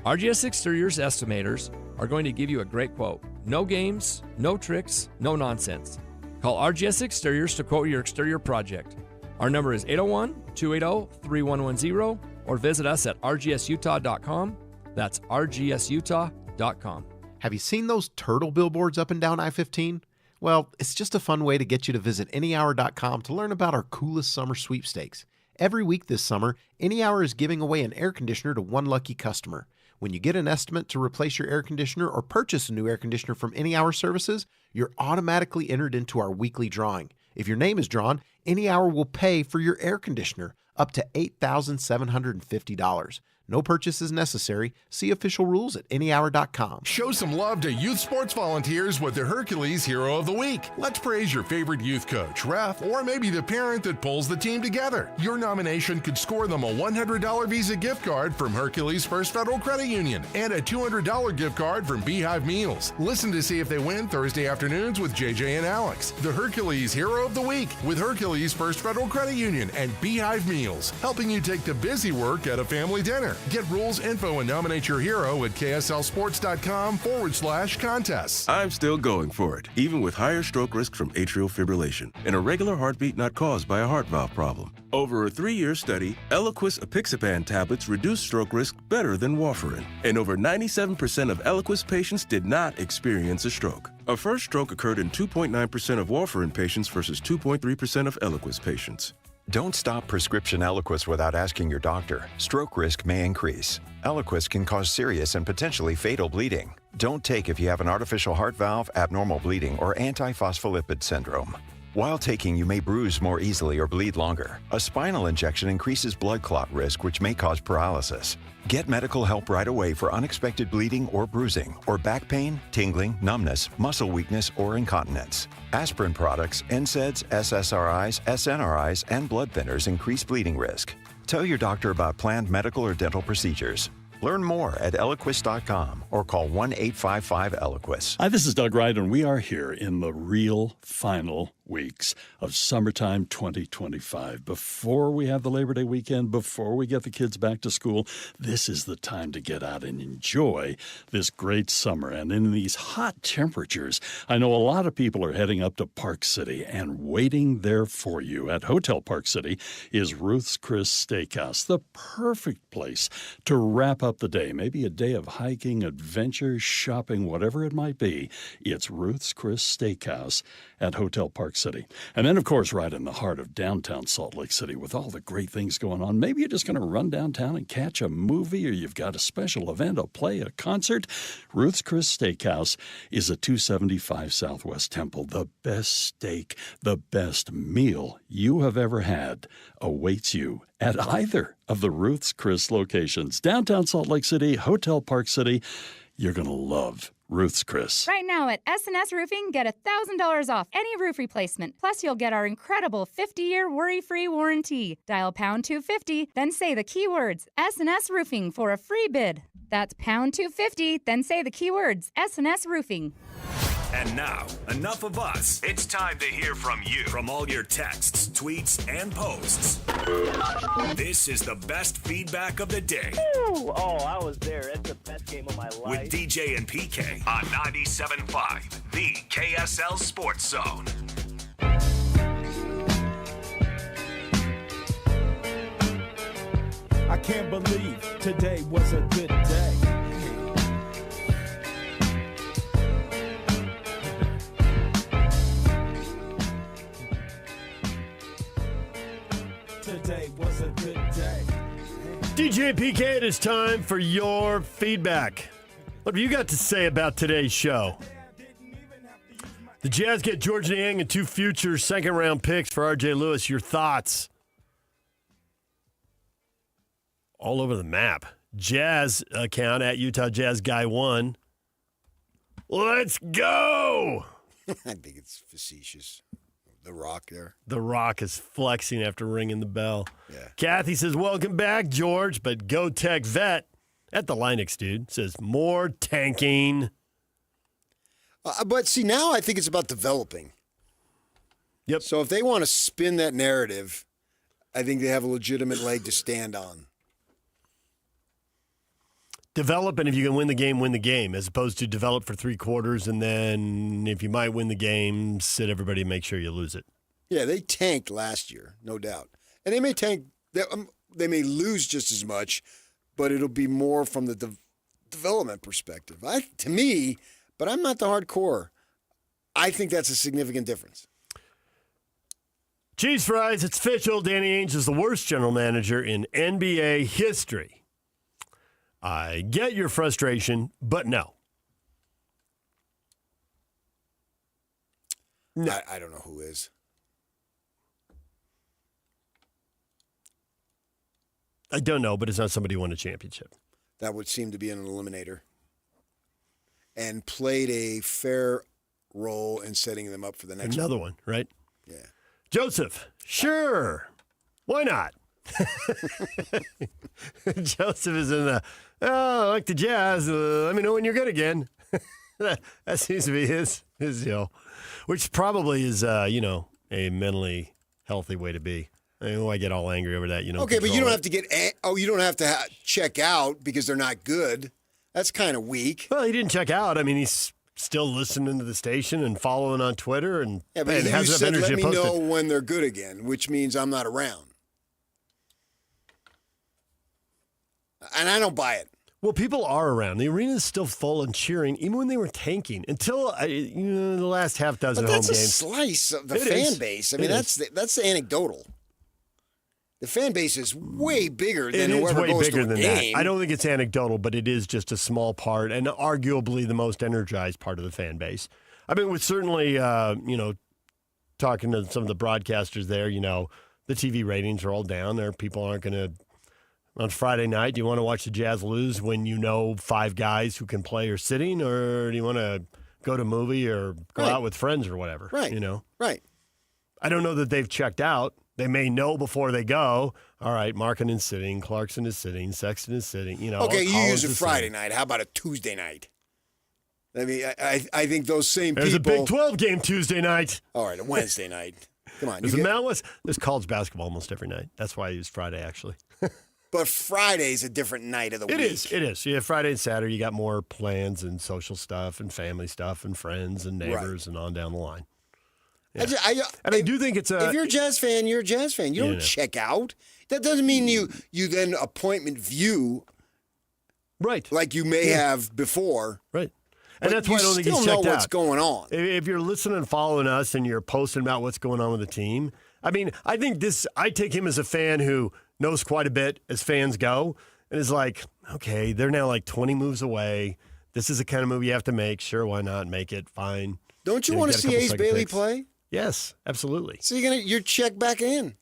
RGS Exteriors estimators are going to give you a great quote. No games, no tricks, no nonsense. Call RGS Exteriors to quote your exterior project. Our number is 801-280-3110 or visit us at rgsutah.com. That's rgsutah.com. Have you seen those turtle billboards up and down I-15? Well, it's just a fun way to get you to visit anyhour.com to learn about our coolest summer sweepstakes. Every week this summer, Anyhour is giving away an air conditioner to one lucky customer. When you get an estimate to replace your air conditioner or purchase a new air conditioner from Anyhour Services, you're automatically entered into our weekly drawing. If your name is drawn, Anyhour will pay for your air conditioner up to $8,750. No purchase is necessary. See official rules at anyhour.com. Show some love to youth sports volunteers with the Hercules Hero of the Week. Let's praise your favorite youth coach, ref, or maybe the parent that pulls the team together. Your nomination could score them a $100 Visa gift card from Hercules First Federal Credit Union and a $200 gift card from Beehive Meals. Listen to see if they win Thursday afternoons with JJ and Alex. The Hercules Hero of the Week with Hercules First Federal Credit Union and Beehive Meals, helping you take the busy work at a family dinner. Get rules, info, and nominate your hero at kslsports.com/contests. I'm still going for it, even with higher stroke risk from atrial fibrillation, an irregular heartbeat not caused by a heart valve problem. Over a 3-year study, Eliquis apixaban tablets reduce stroke risk better than warfarin, and over 97% of Eliquis patients did not experience a stroke. A first stroke occurred in 2.9% of warfarin patients versus 2.3% of Eliquis patients. Don't stop prescription Eliquis without asking your doctor. Stroke risk may increase. Eliquis can cause serious and potentially fatal bleeding. Don't take if you have an artificial heart valve, abnormal bleeding, or antiphospholipid syndrome. While taking, you may bruise more easily or bleed longer. A spinal injection increases blood clot risk, which may cause paralysis. Get medical help right away for unexpected bleeding or bruising, or back pain, tingling, numbness, muscle weakness, or incontinence. Aspirin products, NSAIDs, SSRIs, SNRIs, and blood thinners increase bleeding risk. Tell your doctor about planned medical or dental procedures. Learn more at Eliquis.com or call 1-855-ELIQUIS. Hi, this is Doug Wright, and we are here in the real final weeks of summertime 2025. Before we have the Labor Day weekend, before we get the kids back to school, this is the time to get out and enjoy this great summer. And in these hot temperatures, I know a lot of people are heading up to Park City, and waiting there for you at Hotel Park City is Ruth's Chris Steakhouse, the perfect place to wrap up the day. Maybe a day of hiking, adventure, shopping, whatever it might be. It's Ruth's Chris Steakhouse at Hotel Park City. And then, of course, right in the heart of downtown Salt Lake City with all the great things going on. Maybe you're just going to run downtown and catch a movie, or you've got a special event, a play, a concert. Ruth's Chris Steakhouse is at 275 Southwest Temple. The best steak, the best meal you have ever had awaits you at either of the Ruth's Chris locations. Downtown Salt Lake City, Hotel Park City. You're going to love Ruth's Chris. Right now at S&S Roofing, get $1,000 off any roof replacement. Plus, you'll get our incredible 50-year worry-free warranty. Dial pound 250, then say the keywords S&S Roofing for a free bid. That's pound 250, then say the keywords S&S Roofing. And now, enough of us. It's time to hear from you. From all your texts, tweets, and posts. This is the best feedback of the day. Ooh, I was there. It's the best game of my life. With DJ and PK on 97.5, the KSL Sports Zone. I can't believe today was a good day. Today was a good day. DJ PK, it is time for your feedback. What have you got to say about today's show? The Jazz get George Niang and 2 future second-round picks for R.J. Lewis. Your thoughts? All over the map. Jazz account at Utah Jazz Guy 1. Let's go! I think it's facetious. The Rock there. The Rock is flexing after ringing the bell. Yeah. Kathy says, welcome back, George, but Go Tech Vet at the Linux, dude, says more tanking. But see, now I think it's about developing. Yep. So if they want to spin that narrative, I think they have a legitimate leg to stand on. Develop, and if you can win the game, as opposed to develop for 3 quarters, and then if you might win the game, sit everybody and make sure you lose it. Yeah, they tanked last year, no doubt. And they may tank, they may lose just as much, but it'll be more from the development perspective. To me, but I'm not the hardcore. I think that's a significant difference. Cheese fries, it's official. Danny Ainge is the worst general manager in NBA history. I get your frustration, but no. No. I don't know who is. I don't know, but it's not somebody who won a championship. That would seem to be an eliminator. And played a fair role in setting them up for the next Another one, right? Yeah. Joseph, sure. Why not? Joseph is in the, I like the Jazz. Let me know when you're good again. That seems to be his deal, which probably is, a mentally healthy way to be. I mean, I get all angry over that, Okay, but you don't have to you don't have to check out because they're not good. That's kind of weak. Well, he didn't check out. I mean, he's still listening to the station and following on Twitter. And yeah, but you said, let me know when they're good again, which means I'm not around. And I don't buy it. Well, people are around. The arena is still full and cheering, even when they were tanking, until the last half dozen home games. But that's a slice of the fan base. I mean, that's anecdotal. The fan base is way bigger than whoever goes to a game. That. I don't think it's anecdotal, but it is just a small part and arguably the most energized part of the fan base. I mean, with certainly, talking to some of the broadcasters there, the TV ratings are all down there. People aren't going to. On Friday night, do you want to watch the Jazz lose when 5 guys who can play are sitting, or do you want to go to a movie or go out with friends or whatever? Right. Right. I don't know that they've checked out. They may know before they go. All right, Markkanen's sitting, Clarkson is sitting, Sexton is sitting. Okay, you use a Friday night. How about a Tuesday night? I mean, I think those same There's people. There's a Big 12 game Tuesday night. All right, a Wednesday night. Come on. There's college basketball almost every night. That's why I use Friday, actually. But Friday's a different night of the week. It is. You have Friday and Saturday. You got more plans and social stuff and family stuff and friends and neighbors and on down the line. Yeah. I do think it's if you're a Jazz fan, you're a Jazz fan. You don't check out. That doesn't mean you then appointment view, right? Like you may have before, right? And that's why I don't think he's checked out. You still know what's going on. If you're listening and following us and you're posting about what's going on with the team, I mean, I think I take him as a fan who knows quite a bit as fans go and is like, okay, they're now like 20 moves away. This is the kind of move you have to make. Sure, why not? Make it. Fine. Don't you want to see Ace Bailey play? Yes, absolutely. So you're checked back in.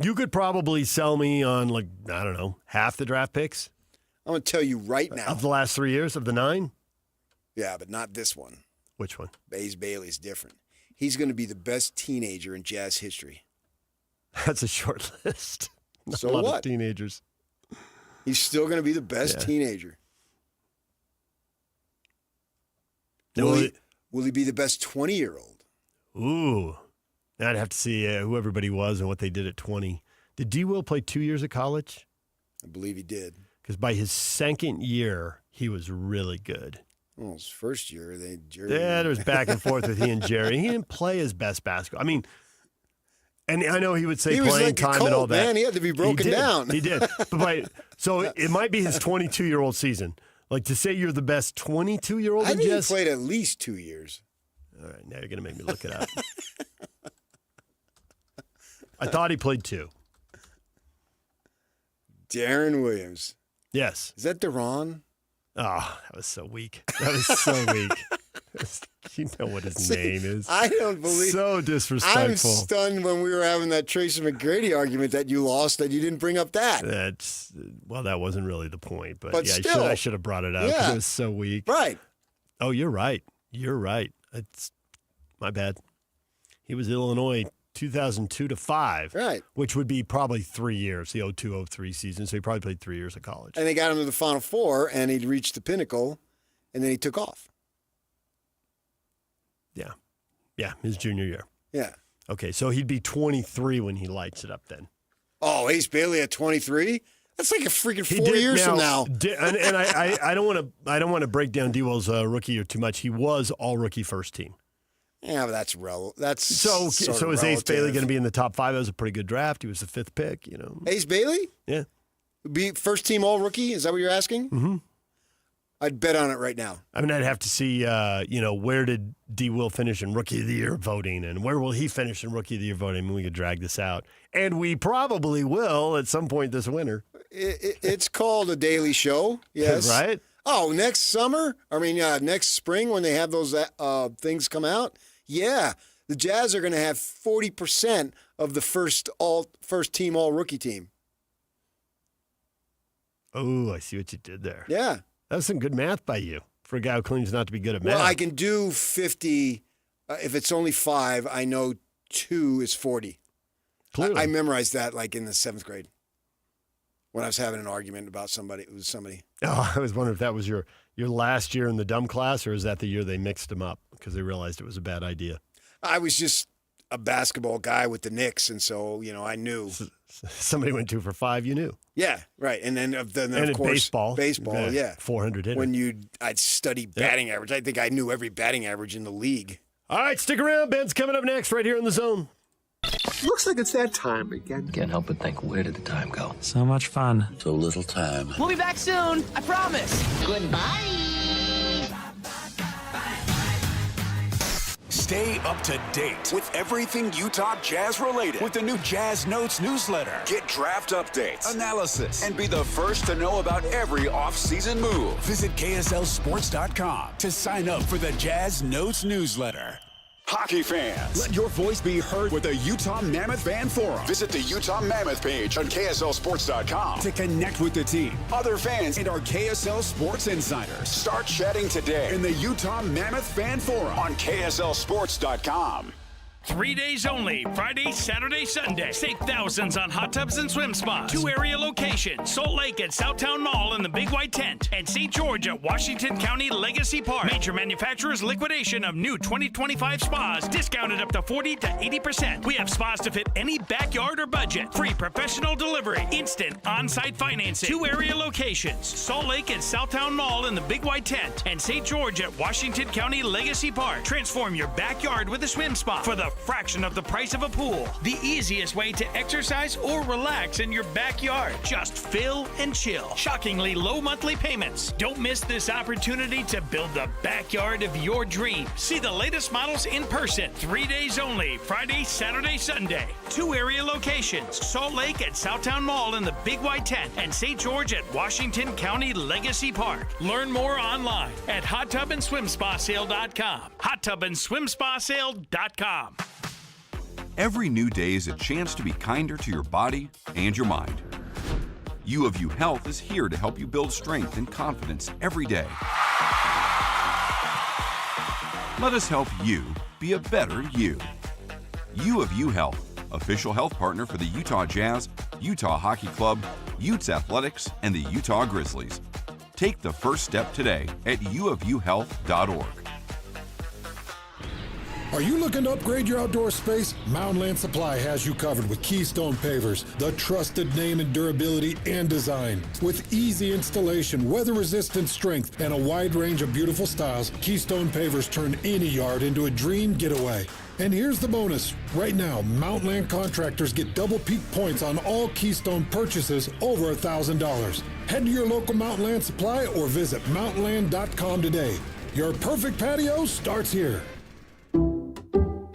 You could probably sell me on, half the draft picks. I'm going to tell you right now. Of the last 3 years, of the 9? Yeah, but not this one. Which one? Ace Bailey's different. He's going to be the best teenager in Jazz history. That's a short list. So a lot what? Of teenagers. He's still going to be the best teenager. Will he be the best 20-year-old? Ooh. I'd have to see who everybody was and what they did at 20. Did D. Will play 2 years of college? I believe he did. Because by his second year, he was really good. Well, his first year, there was back and forth with he and Jerry. He didn't play his best basketball. I mean, and I know he would say playing time and all that. Man, he had to be broken down. He did. So it might be his 22-year-old season. Like to say you're the best 22-year-old I in think Jazz. He played at least 2 years. All right, now you're going to make me look it up. I thought he played 2. Darren Williams. Yes. Is that Deron? Oh, that was so weak. That was so weak. You know what his name is. I don't believe. So disrespectful. I'm stunned when we were having that Tracy McGrady argument that you lost that you didn't bring up that. That wasn't really the point. But yeah, still, I should have brought it up because it was so weak. Right. Oh, you're right. You're right. It's my bad. He was at Illinois 2002 to 5, right? Which would be probably 3 years, the 02-03 season. So he probably played 3 years of college. And they got him to the Final Four, and he'd reached the pinnacle, and then he took off. Yeah, his junior year. Yeah. Okay, so he'd be 23 when he lights it up then. Oh, Ace Bailey at 23? That's like a freaking 4 years from now. And I don't want to break down D-Will's rookie year too much. He was all rookie first team. Yeah, but that's relevant. That's so is relative. Ace Bailey going to be in the top 5? That was a pretty good draft. He was the 5th pick. Ace Bailey? Yeah. Be first team all rookie? Is that what you're asking? Mm-hmm. I'd bet on it right now. I mean, I'd have to see, where did D-Will finish in Rookie of the Year voting, and where will he finish in Rookie of the Year voting? I mean, we could drag this out. And we probably will at some point this winter. It's called a daily show, yes. Right? Oh, next spring when they have those things come out, yeah, the Jazz are going to have 40% of the first team all-rookie team. Oh, I see what you did there. Yeah. That was some good math by you for a guy who claims not to be good at math. Well, I can do 50. If it's only 5, I know 2 is 40. Clearly. I memorized that like in the 7th grade when I was having an argument about somebody. It was somebody. Oh, I was wondering if that was your last year in the dumb class, or is that the year they mixed them up because they realized it was a bad idea? I was just a basketball guy with the Knicks, and so, I knew. Somebody went 2 for 5, you knew. Yeah, right. And then of course, baseball, yeah. 400 hitter. I'd study batting average. I think I knew every batting average in the league. All right, stick around. Ben's coming up next right here in the Zone. Looks like it's that time again. Can't help but think, where did the time go? So much fun. So little time. We'll be back soon. I promise. Goodbye. Stay up to date with everything Utah Jazz related with the new Jazz Notes newsletter. Get draft updates, analysis, and be the first to know about every offseason move. Visit KSLSports.com to sign up for the Jazz Notes newsletter. Hockey fans, let your voice be heard with the Utah Mammoth Fan Forum. Visit the Utah Mammoth page on KSLSports.com to connect with the team, other fans, and our KSL Sports insiders. Start chatting today in the Utah Mammoth Fan Forum on KSLSports.com. 3 days only, Friday, Saturday, Sunday. Save thousands on hot tubs and swim spas. 2 area locations, Salt Lake at Southtown Mall in the Big White Tent, and St. George at Washington County Legacy Park. Major manufacturers liquidation of new 2025 spas, discounted up to 40 to 80%. We have spas to fit any backyard or budget. Free professional delivery, instant on-site financing. 2 area locations, Salt Lake at Southtown Mall in the Big White Tent, and St. George at Washington County Legacy Park. Transform your backyard with a swim spa for the fraction of the price of a pool. The easiest way to exercise or relax in your backyard. Just fill and chill. Shockingly low monthly payments. Don't miss this opportunity to build the backyard of your dreams. See the latest models in person. 3 days only, Friday, Saturday, Sunday. 2 area locations, Salt Lake at Southtown Mall in the Big White Tent, and St. George at Washington County Legacy Park. Learn more online at hottubandSwimSpaSale.com. hottubandSwimSpaSale.com. Every new day is a chance to be kinder to your body and your mind. U of U Health is here to help you build strength and confidence every day. Let us help you be a better you. U of U Health, official health partner for the Utah Jazz, Utah Hockey Club, Utes Athletics, and the Utah Grizzlies. Take the first step today at uofuhealth.org. Are you looking to upgrade your outdoor space? Mountain Land Supply has you covered with Keystone Pavers, the trusted name in durability and design. With easy installation, weather-resistant strength, and a wide range of beautiful styles, Keystone Pavers turn any yard into a dream getaway. And here's the bonus. Right now, Mountain Land contractors get double peak points on all Keystone purchases over $1,000. Head to your local Mountain Land Supply or visit mountainland.com today. Your perfect patio starts here.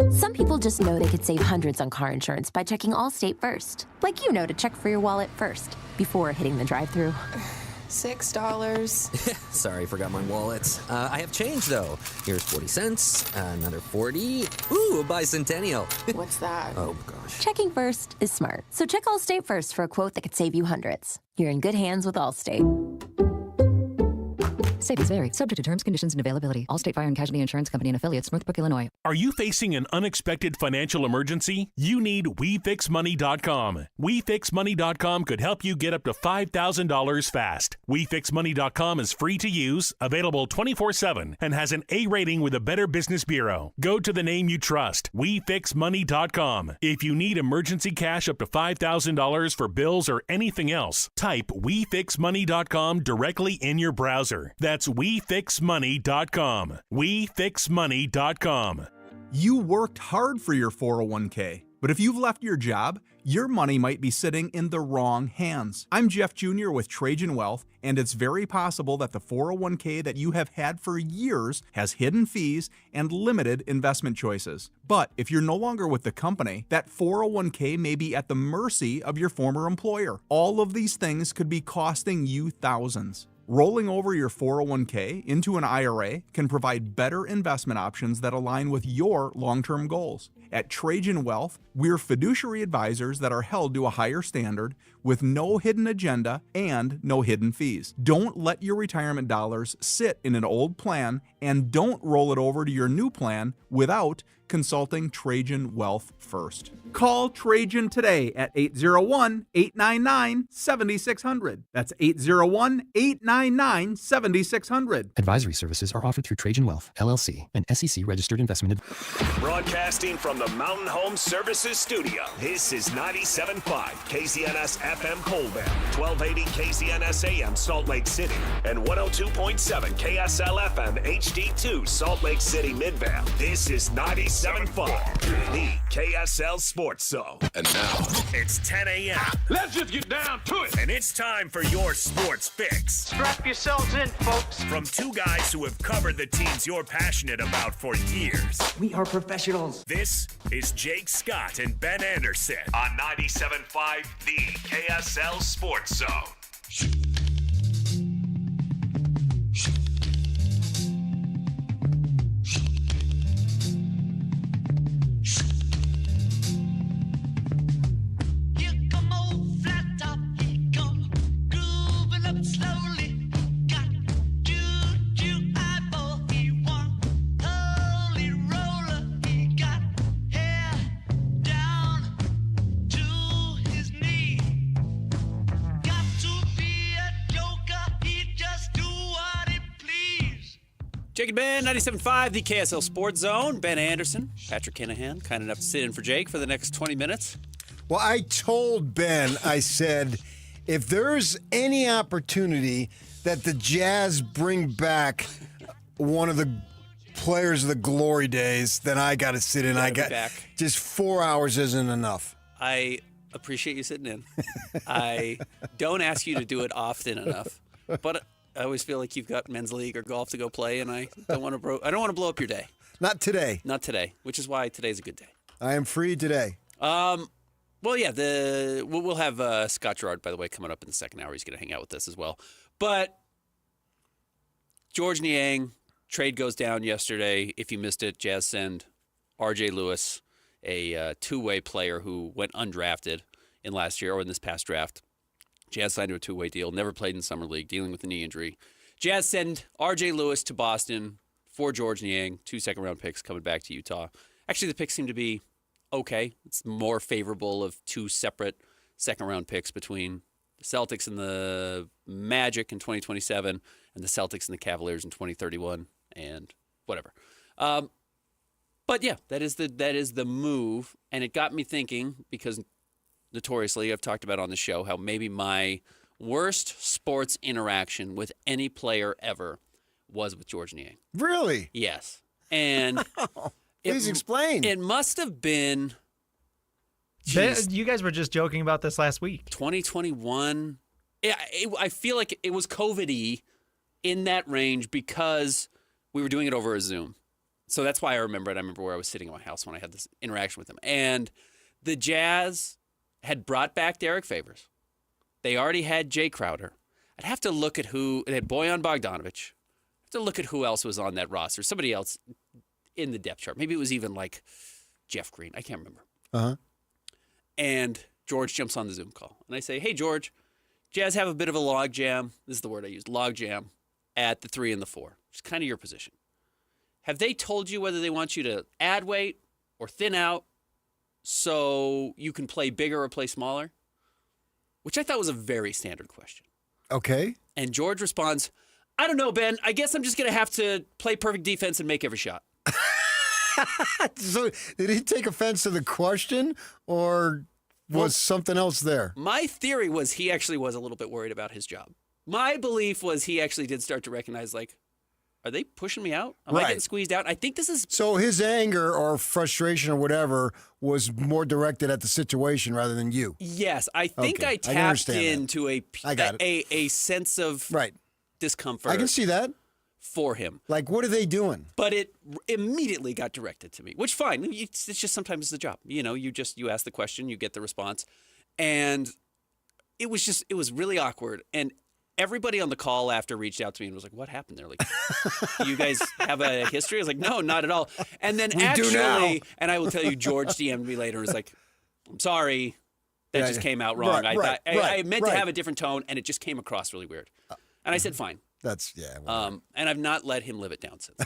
Some people just know they could save hundreds on car insurance by checking Allstate first. Like to check for your wallet first, before hitting the drive-thru. $6. Sorry, forgot my wallet. I have change, though. Here's 40 cents, another 40. Ooh, a bicentennial. What's that? Oh, gosh. Checking first is smart. So check Allstate first for a quote that could save you hundreds. You're in good hands with Allstate. Savings vary, subject to terms, conditions, and availability. All State Fire and Casualty Insurance Company and affiliates, Northbrook, Illinois. Are you facing an unexpected financial emergency? You need WeFixMoney.com. WeFixMoney.com could help you get up to $5,000 fast. WeFixMoney.com is free to use, available 24/7, and has an A rating with the Better Business Bureau. Go to the name you trust, WeFixMoney.com. If you need emergency cash up to $5,000 for bills or anything else, type WeFixMoney.com directly in your browser. That's WeFixMoney.com. WeFixMoney.com. You worked hard for your 401k, but if you've left your job, your money might be sitting in the wrong hands. I'm Jeff Jr. with Trajan Wealth, and it's very possible that the 401k that you have had for years has hidden fees and limited investment choices. But if you're no longer with the company, that 401k may be at the mercy of your former employer. All of these things could be costing you thousands. Rolling over your 401k into an IRA can provide better investment options that align with your long-term goals. At Trajan Wealth, we're fiduciary advisors that are held to a higher standard with no hidden agenda and no hidden fees. Don't let your retirement dollars sit in an old plan, and don't roll it over to your new plan without consulting Trajan Wealth first. Call Trajan today at 801-899-7600. That's 801-899-7600. Advisory services are offered through Trajan Wealth, LLC, an SEC-registered investment. Broadcasting from the Mountain Home Services Studio, this is 97.5 KZNS FM Colville, 1280 KZNS AM Salt Lake City, and 102.7 KSL FM HD2 Salt Lake City Midvale. This is 97.5, the KSL Sports Zone. And now, it's 10 a.m. Let's just get down to it. And it's time for your sports fix. Strap yourselves in, folks. From two guys who have covered the teams you're passionate about for years. We are professionals. This is Jake Scott and Ben Anderson on 97.5, the KSL Sports Zone. Jake and Ben, 97.5, the KSL Sports Zone. Ben Anderson, Patrick Kinahan, kind enough to sit in for Jake for the next 20 minutes. Well, I told Ben, I said, if there's any opportunity that the Jazz bring back one of the players of the glory days, then I got to sit in. I got back. Just 4 hours isn't enough. I appreciate you sitting in. I don't ask you to do it often enough, but I always feel like you've got men's league or golf to go play, and I don't want to blow up your day. Not today. Not today, which is why today's a good day. I am free today. Well, yeah, we'll have Scott Gerard, by the way, coming up in the second hour. He's going to hang out with us as well. But George Niang trade goes down yesterday. If you missed it, Jazz send R.J. Lewis, a two-way player who went undrafted in last year or in this past draft. Jazz signed to a two-way deal, never played in Summer League, dealing with a knee injury. Jazz send R.J. Lewis to Boston for George Niang, 2 second-round picks coming back to Utah. Actually, the picks seem to be okay. It's more favorable of 2 separate second-round picks between the Celtics and the Magic in 2027 and the Celtics and the Cavaliers in 2031 and whatever. But, yeah, that is the move, and it got me thinking because – notoriously, I've talked about on the show how maybe my worst sports interaction with any player ever was with George Niang. Really? Yes. And please explain. It must have been. You guys were just joking about this last week. 2021. I feel like it was COVID-y in that range because we were doing it over a Zoom. So that's why I remember it. I remember where I was sitting in my house when I had this interaction with him. And the Jazz had brought back Derek Favors. They already had Jay Crowder. I'd have to look at who. They had Bojan Bogdanovic. I'd have to look at who else was on that roster. Somebody else in the depth chart. Maybe it was even like Jeff Green. I can't remember. Uh-huh. And George jumps on the Zoom call. And I say, hey, George, Jazz have a bit of a log jam. This is the word I used, log jam. at the 3 and the 4, which is kind of your position. Have they told you whether they want you to add weight or thin out so you can play bigger or play smaller? Which I thought was a very standard question. Okay. And George responds, I don't know, Ben. I guess I'm just going to have to play perfect defense and make every shot. So did he take offense to the question, or was something else there? My theory was he actually was a little bit worried about his job. My belief was he actually did start to recognize, like, are they pushing me out? Am I getting squeezed out? I think this is... So his anger or frustration or whatever was more directed at the situation rather than you. Yes, I think I tapped into a sense of discomfort. I can see that. For him. Like, what are they doing? But it immediately got directed to me, which fine. It's just sometimes the job. You know, you ask the question, you get the response. And it was really awkward. And everybody on the call after reached out to me and was like, what happened there? Like, you guys have a history? I was like, no, not at all. And then and I will tell you, George DM'd me later and was like, I'm sorry. That just came out wrong. I meant to have a different tone, and it just came across really weird. And I said, fine. That's, and I've not let him live it down since.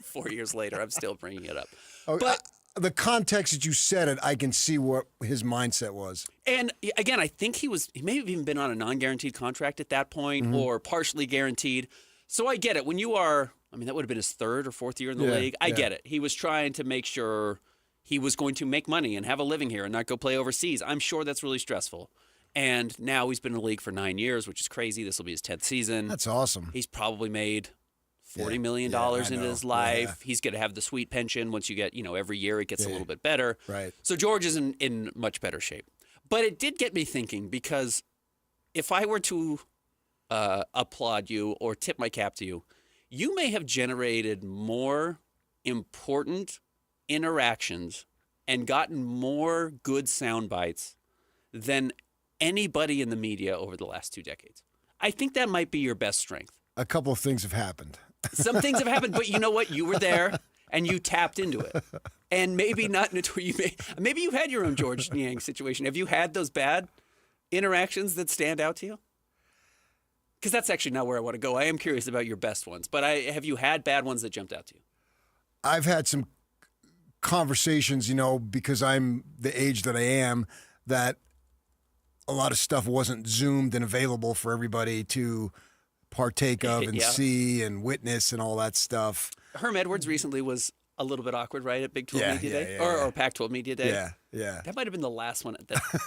4 years later, I'm still bringing it up. But the context that you said it, I can see what his mindset was. And again, I think he may have even been on a non-guaranteed contract at that point or partially guaranteed. So I get it. When you are, that would have been his 3rd or 4th year in the league. I get it. He was trying to make sure he was going to make money and have a living here and not go play overseas. I'm sure that's really stressful. And now he's been in the league for 9 years, which is crazy. This will be his 10th season. That's awesome. He's probably made $40 million in his life. Yeah. He's going to have the sweet pension once you get, every year it gets a little bit better. Right. So George is in much better shape. But it did get me thinking, because if I were to applaud you or tip my cap to you, you may have generated more important interactions and gotten more good sound bites than anybody in the media over the last 2 decades. I think that might be your best strength. A couple of things have happened. Some things have happened, but you know what? You were there and you tapped into it. And maybe not maybe you had your own George Niang situation. Have you had those bad interactions that stand out to you? Because that's actually not where I want to go. I am curious about your best ones, but have you had bad ones that jumped out to you? I've had some conversations, because I'm the age that I am, that a lot of stuff wasn't zoomed and available for everybody to partake of and see and witness and all that stuff. Herm Edwards recently was a little bit awkward, right, at Big 12 Media Day? Or Pac-12 Media Day? Yeah. That might have been the last one.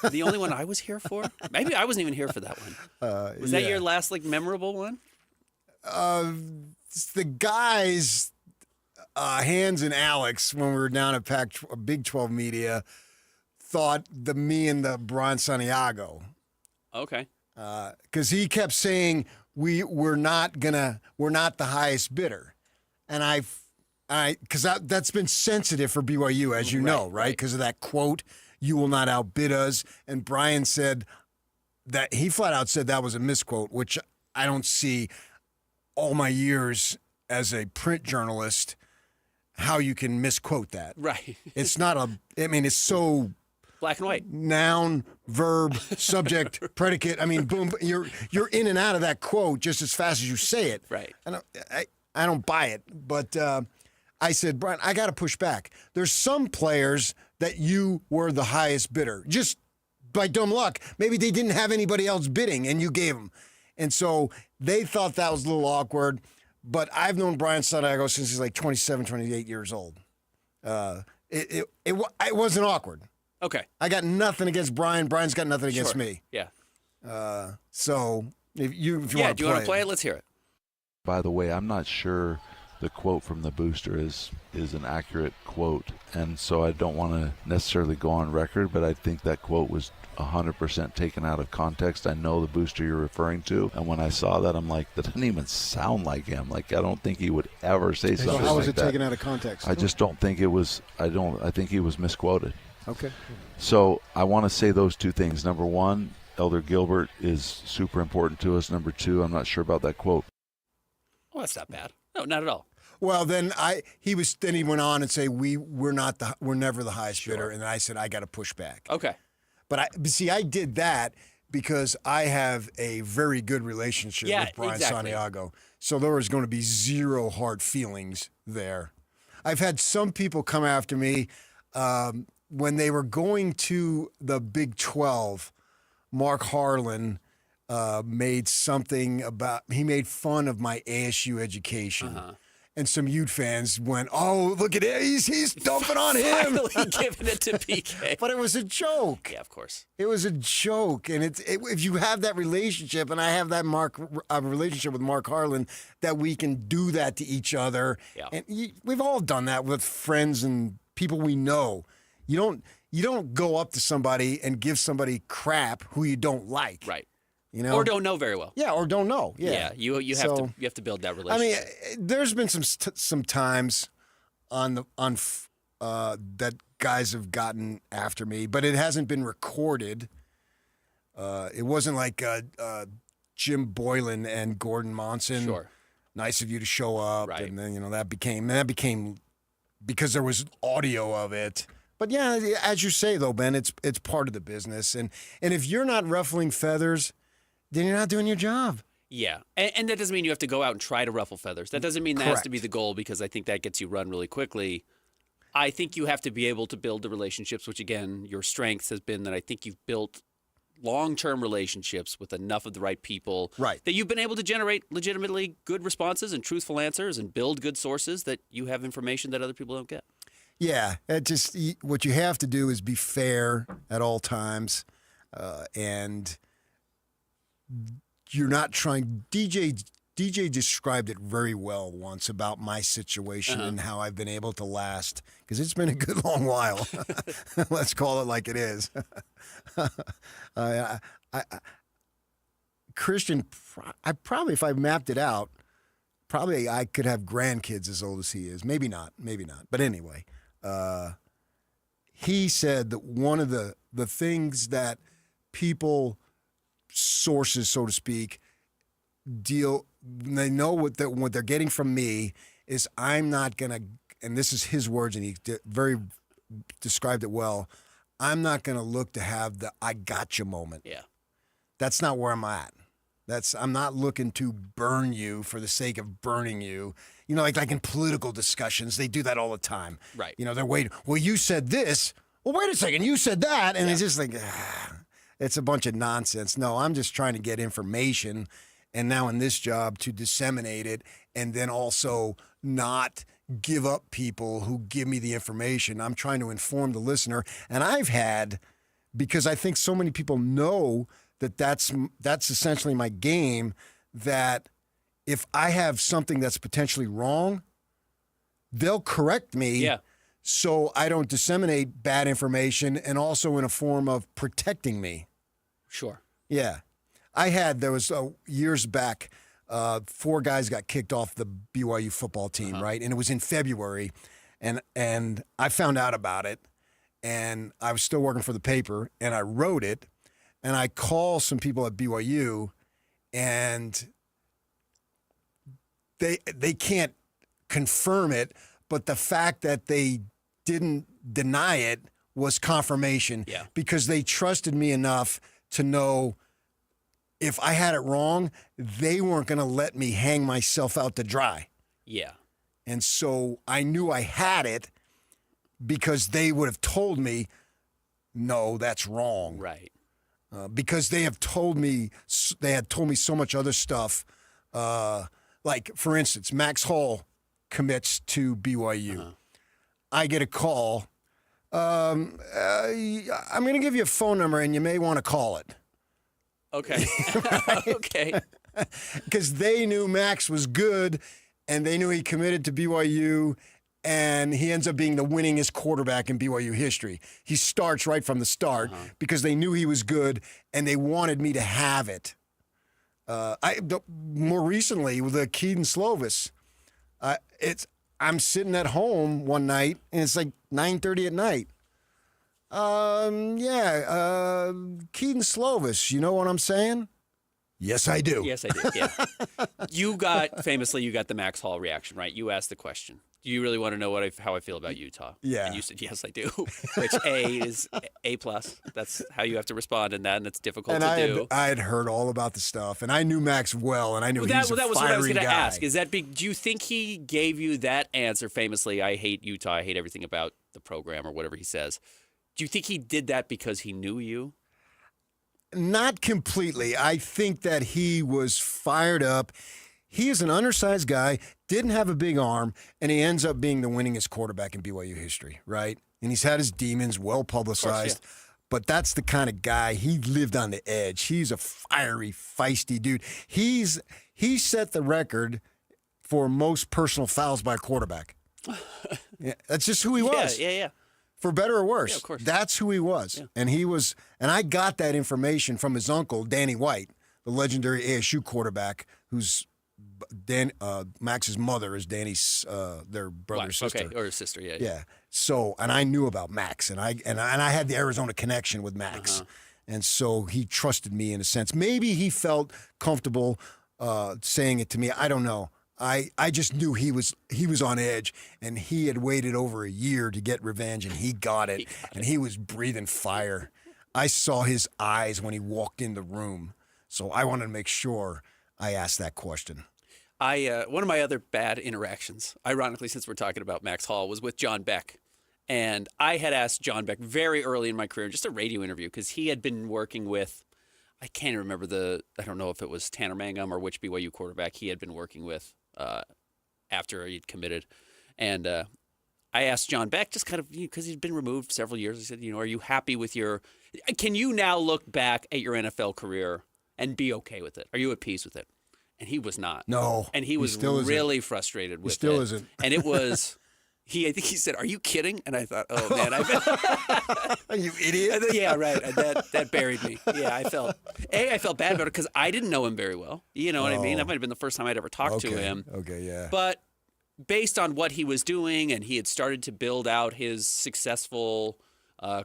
The only one I was here for? Maybe I wasn't even here for that one. Was that your last, memorable one? The guys, Hans and Alex, when we were down at Big 12 Media, thought me and the Brian Santiago. Okay. Because he kept saying we're not the highest bidder, and because that's been sensitive for BYU, as you know, right? Because of that quote, "You will not outbid us," and Brian said that he flat out said that was a misquote, which I don't see all my years as a print journalist how you can misquote that. Right. It's not it's so black and white. Noun, verb, subject, predicate. Boom. You're in and out of that quote just as fast as you say it. Right. And I don't buy it. But I said, Brian, I got to push back. There's some players that you were the highest bidder. Just by dumb luck, maybe they didn't have anybody else bidding and you gave them. And so they thought that was a little awkward. But I've known Brian Santiago since he's like 27, 28 years old. It wasn't awkward. Okay. I got nothing against Brian. Brian's got nothing against me. Yeah. So if you want to play, do you want to play it? Let's hear it. By the way, I'm not sure the quote from the booster is an accurate quote, and so I don't want to necessarily go on record, but I think that quote was 100% taken out of context. I know the booster you're referring to, and when I saw that, I'm like, that doesn't even sound like him. Like, I don't think he would ever say something like that. So how was it taken out of context? I just don't think it was. I think he was misquoted. Okay. So I want to say those two things. Number one, Elder Gilbert is super important to us. Number two, I'm not sure about that quote. Well, that's not bad. No, not at all. Well, then he went on and say we're never the highest bidder, and I said I got to push back. Okay. But I did that because I have a very good relationship with Brian Santiago. So there was going to be zero hard feelings there. I've had some people come after me when they were going to the Big 12. Mark Harlan made fun of my ASU education. And some Ute fans went, "Oh, look at it! He's dumping on him." Finally giving it to PK. But it was a joke. Yeah, of course. It was a joke, and if you have that relationship, and I have that relationship with Mark Harlan, that we can do that to each other. Yeah. And we've all done that with friends and people we know. You don't go up to somebody and give somebody crap who you don't like. Right. You know? Or don't know very well. Yeah, or don't know. Yeah, you have to build that relationship. I mean, there's been some times that guys have gotten after me, but it hasn't been recorded. It wasn't like Jim Boylan and Gordon Monson. Sure. Nice of you to show up, Right. and then that became because there was audio of it. But yeah, as you say though, Ben, it's part of the business, and if you're not ruffling feathers, then you're not doing your job. Yeah, and that doesn't mean you have to go out and try to ruffle feathers. That doesn't mean that has to be the goal, because I think that gets you run really quickly. I think you have to be able to build the relationships, which, again, your strength has been that I think you've built long-term relationships with enough of the right people that you've been able to generate legitimately good responses and truthful answers and build good sources that you have information that other people don't get. Yeah, what you have to do is be fair at all times, and you're not trying. DJ described it very well once about my situation and how I've been able to last, because it's been a good long while. Let's call it like it is. Christian, if I mapped it out, probably I could have grandkids as old as he is. Maybe not. But anyway, he said that one of the things that people, sources, so to speak, they know what they're getting from me is I'm not going to, and this is his words, and he described it well, I'm not going to look to have the I gotcha moment. Yeah. That's not where I'm at. I'm not looking to burn you for the sake of burning you. You know, like in political discussions, they do that all the time. Right. You know, they're waiting. Well, you said this. Well, wait a second. You said that. And it's just like, it's a bunch of nonsense. No, I'm just trying to get information. And now in this job to disseminate it, and then also not give up people who give me the information. I'm trying to inform the listener. And I've had, because I think so many people know that's essentially my game, that if I have something that's potentially wrong, they'll correct me. Yeah. So I don't disseminate bad information, and also in a form of protecting me. Sure. Yeah. There was years back, 4 guys got kicked off the BYU football team, right? And it was in February, and I found out about it, and I was still working for the paper, and I wrote it, and I called some people at BYU, and they can't confirm it, but the fact that they didn't deny it was confirmation, because they trusted me enough to know if I had it wrong, they weren't going to let me hang myself out to dry. Yeah. And so I knew I had it, because they would have told me, no, that's wrong. Right. Because they had told me so much other stuff. Like, for instance, Max Hall commits to BYU. I get a call. I'm going to give you a phone number, and you may want to call it. Okay. Okay. Because they knew Max was good, and they knew he committed to BYU, and he ends up being the winningest quarterback in BYU history. He starts right from the start because they knew he was good, and they wanted me to have it. More recently with the Keaton Slovis, I'm sitting at home one night, and it's like 9:30 at night. Keaton Slovis, you know what I'm saying? Yes, I do. Yes, I did, yeah. You got the Max Hall reaction, right? You asked the question. Do you really want to know how I feel about Utah? Yeah. And you said, yes, I do, which A is A+. That's how you have to respond in that, and it's difficult to do. I had heard all about the stuff, and I knew Max well, and I knew he was a fiery guy. That was what I was going to ask. Do you think he gave you that answer famously, I hate Utah, I hate everything about the program or whatever he says? Do you think he did that because he knew you? Not completely. I think that he was fired up. He is an undersized guy, didn't have a big arm, and he ends up being the winningest quarterback in BYU history, right? And he's had his demons well publicized. Of course, yeah. But that's the kind of guy, he lived on the edge. He's a fiery, feisty dude. He set the record for most personal fouls by a quarterback. Yeah, that's just who he was. Yeah. For better or worse. Yeah, of course. That's who he was. Yeah. And I got that information from his uncle, Danny White, the legendary ASU quarterback, who's Max's mother is Danny's their brother's sister. Okay, or his sister, yeah. Yeah. So, and I knew about Max, and I had the Arizona connection with Max, and so he trusted me in a sense. Maybe he felt comfortable saying it to me. I don't know. I just knew he was on edge, and he had waited over a year to get revenge, and he got it, and he was breathing fire. I saw his eyes when he walked in the room, so I wanted to make sure I asked that question. One of my other bad interactions, ironically, since we're talking about Max Hall, was with John Beck. And I had asked John Beck very early in my career, just a radio interview, because he had been working with, I can't remember I don't know if it was Tanner Mangum or which BYU quarterback he had been working with after he'd committed. And I asked John Beck, just kind of, because he'd been removed several years, I said, are you happy with can you now look back at your NFL career and be okay with it? Are you at peace with it? And he was not. No. And he was really frustrated with it. He still isn't. And it was, I think he said, "Are you kidding?" And I thought, oh, man. Are you idiot? Yeah, right. That buried me. Yeah, I felt bad about it because I didn't know him very well. You know what I mean? That might have been the first time I'd ever talked to him. Okay, yeah. But based on what he was doing, and he had started to build out his successful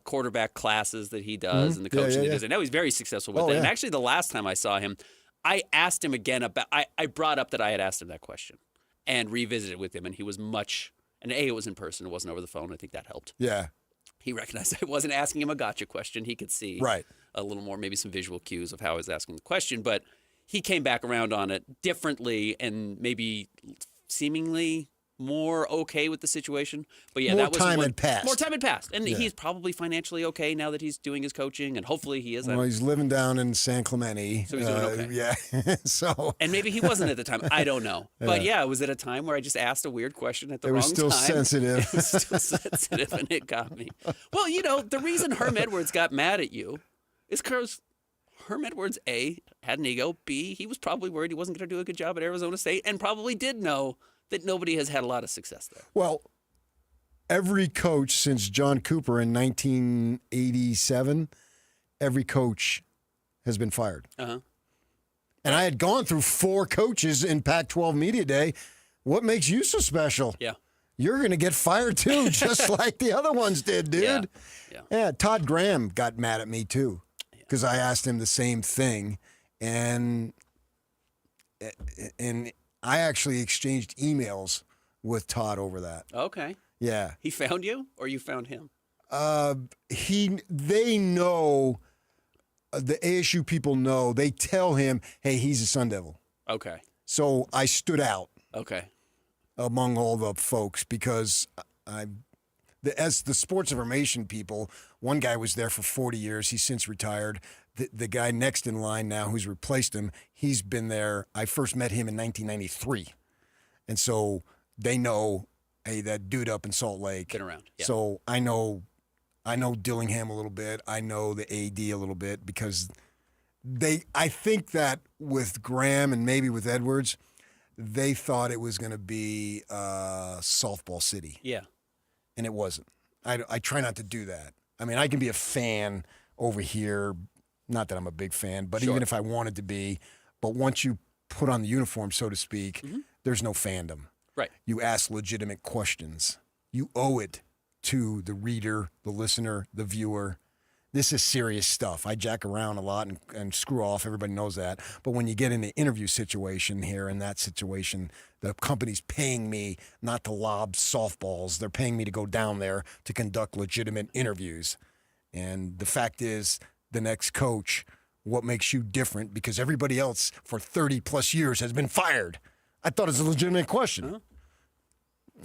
quarterback classes that he does and the coaching he does. And now he's very successful with it. And actually, the last time I saw him, I asked him again I brought up that I had asked him that question and revisited with him, and he was and it was in person, it wasn't over the phone. I think that helped. Yeah. He recognized I wasn't asking him a gotcha question. He could see a little more, maybe some visual cues of how I was asking the question, but he came back around on it differently and maybe seemingly more okay with the situation. But yeah, More time had passed. And he's probably financially okay now that he's doing his coaching, and hopefully he is. Well, he's living down in San Clemente. So he's doing okay. Yeah. So. And maybe he wasn't at the time. I don't know. But yeah, it was at a time where I just asked a weird question at the wrong time. It was still sensitive. It was still sensitive, and it got me. Well, the reason Herm Edwards got mad at you is because Herm Edwards, A, had an ego. B, he was probably worried he wasn't going to do a good job at Arizona State and probably did know that nobody has had a lot of success there. Well, every coach since John Cooper in 1987, every coach has been fired. Uh-huh. And I had gone through 4 coaches in Pac-12 Media Day. What makes you so special? Yeah. You're going to get fired too, just like the other ones did, dude. Yeah. Todd Graham got mad at me too because I asked him the same thing. And I actually exchanged emails with Todd over that. Okay. Yeah. He found you, or you found him? They know, the ASU people know. They tell him, hey, he's a Sun Devil. Okay. So I stood out. Okay. Among all the folks because as the sports information people, one guy was there for 40 years. He's since retired. The guy next in line now who's replaced him, he's been there. I first met him in 1993. And so they know, hey, that dude up in Salt Lake. Been around. Yeah. So I know Dillingham a little bit. I know the AD a little bit because I think that with Graham and maybe with Edwards, they thought it was going to be softball city. Yeah. And it wasn't. I try not to do that. I mean, I can be a fan over here. Not that I'm a big fan, but even if I wanted to be, but once you put on the uniform, so to speak, there's no fandom. Right. You ask legitimate questions. You owe it to the reader, the listener, the viewer. This is serious stuff. I jack around a lot and screw off. Everybody knows that. But when you get in the interview situation here, in that situation, the company's paying me not to lob softballs. They're paying me to go down there to conduct legitimate interviews. And the fact is, the next coach, what makes you different? Because everybody else for 30-plus years has been fired. I thought it was a legitimate question. Huh?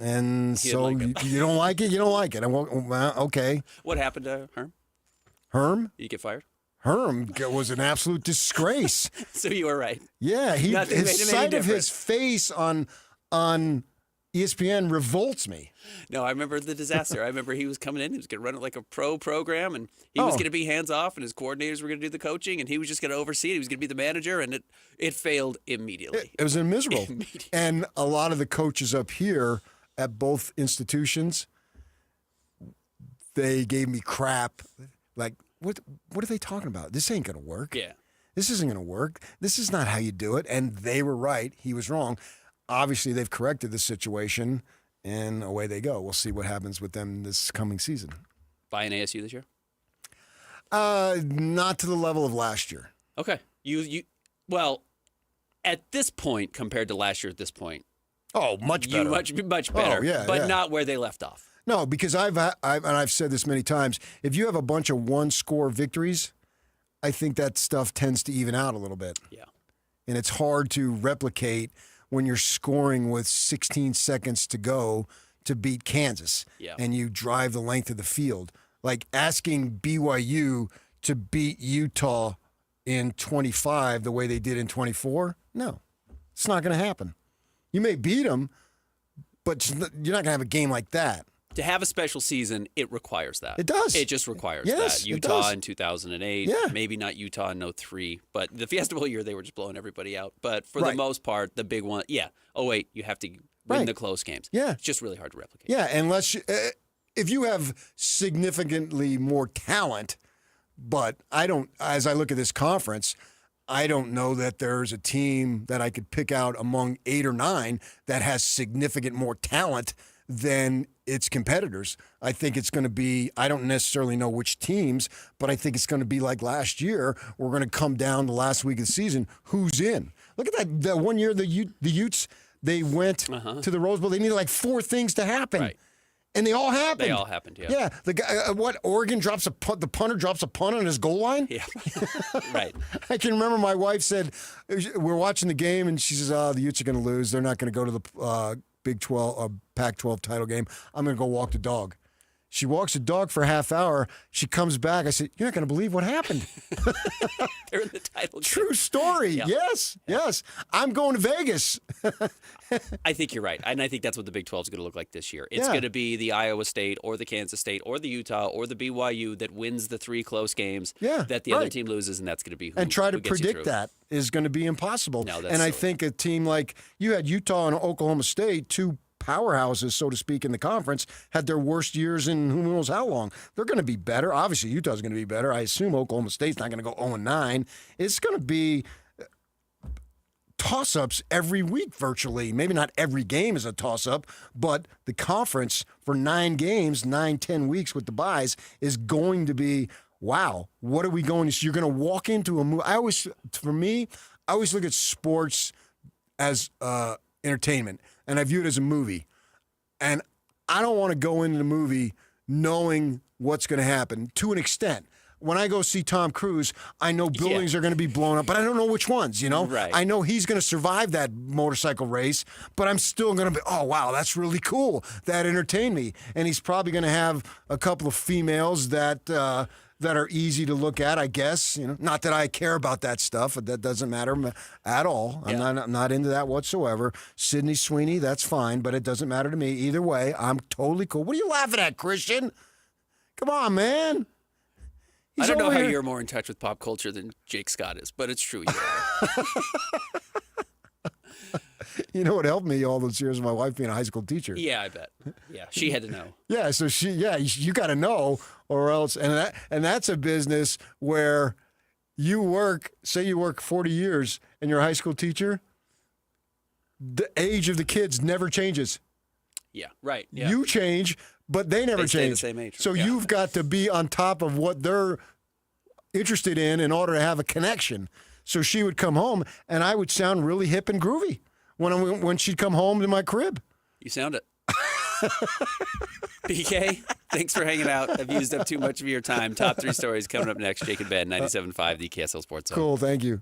And so you don't like it? You don't like it. Okay. What happened to Herm? Herm? Did you get fired? Herm was an absolute disgrace. So you were right. Yeah, his sight of his face on ESPN revolts me. No, I remember the disaster. I remember he was coming in. He was going to run it like a pro program, and he was going to be hands off, and his coordinators were going to do the coaching, and he was just going to oversee it. He was going to be the manager, and it failed immediately. It was miserable. And a lot of the coaches up here at both institutions, they gave me crap. Like, what are they talking about? This ain't going to work. Yeah. This isn't going to work. This is not how you do it. And they were right. He was wrong. Obviously, they've corrected the situation, and away they go. We'll see what happens with them this coming season. Buying ASU this year? Not to the level of last year. Okay. Well, at this point, compared to last year at this point. Oh, much better. Much better. Oh, yeah, but not where they left off. No, because I've said this many times. If you have a bunch of one-score victories, I think that stuff tends to even out a little bit. Yeah. And it's hard to replicate when you're scoring with 16 seconds to go to beat Kansas. Yeah. And you drive the length of the field. Like asking BYU to beat Utah in 25 the way they did in 24, no. It's not going to happen. You may beat them, but you're not going to have a game like that. To have a special season, it requires that. It does. It just requires Yes, that. it Utah does. in 2008, Yeah. maybe not Utah in 03, but the Fiesta Bowl year, they were just blowing everybody out. But for the most part, the big one, you have to win the close games. Yeah. It's just really hard to replicate. Yeah, unless if you have significantly more talent, but as I look at this conference, I don't know that there's a team that I could pick out among 8 or 9 that has significant more talent than its competitors. I think it's going to be, I don't necessarily know which teams, but I think it's going to be like last year. We're going to come down the last week of the season. Who's in? Look at that one year, the Utes, they went to the Rose Bowl. They needed like 4 things to happen. Right. And they all happened. They all happened, yeah. Yeah. The guy, Oregon drops a punt, the punter drops a punt on his goal line? Yeah. Right. I can remember my wife said, we're watching the game, and she says, the Utes are going to lose. They're not going to go to the Big 12, Pac-12 title game. I'm going to go walk the dog. She walks the dog for a half hour. She comes back. I said, you're not going to believe what happened. They're in the title game. True story. Yeah. Yes. I'm going to Vegas. I think you're right. And I think that's what the Big 12 is going to look like this year. It's going to be the Iowa State or the Kansas State or the Utah or the BYU that wins the 3 close games that the other team loses, and that's going to be who And try to gets you predict through. that is going to be impossible. No, that's and I silly. think a team like you had Utah and Oklahoma State, 2 powerhouses, so to speak, in the conference, had their worst years in who knows how long. They're going to be better. Obviously, Utah's going to be better. I assume Oklahoma State's not going to go 0-9. It's going to be toss-ups every week virtually. Maybe not every game is a toss-up, but the conference for 9 games, 9-10 weeks with the byes is going to be, wow, what are we going to – you're going to walk into a movie. For me, I always look at sports as entertainment, and I view it as a movie. And I don't want to go into the movie knowing what's going to happen to an extent. When I go see Tom Cruise, I know buildings are going to be blown up, but I don't know which ones, you know? Right. I know he's going to survive that motorcycle race, but I'm still going to be, oh, wow, that's really cool. That entertained me. And he's probably going to have a couple of females that are easy to look at, I guess. You know, not that I care about that stuff. That doesn't matter at all. I'm not into that whatsoever. Sydney Sweeney, that's fine, but it doesn't matter to me. Either way, I'm totally cool. What are you laughing at, Christian? Come on, man. I don't know how you're more in touch with pop culture than Jake Scott is, but it's true. You are. You know what helped me all those years of my wife being a high school teacher? Yeah, I bet. Yeah, she had to know. Yeah, so you got to know, or else, and that's a business where you work 40 years and you're a high school teacher, the age of the kids never changes. Yeah, right. Yeah. You change, but they never They stay change. the same age. So Yeah. you've got to be on top of what they're interested in order to have a connection. So she would come home, and I would sound really hip and groovy when she'd come home to my crib. You sound it. PK, thanks for hanging out. I've used up too much of your time. Top 3 stories coming up next. Jake and Ben, 97.5, the KSL Sports Zone. Cool, thank you.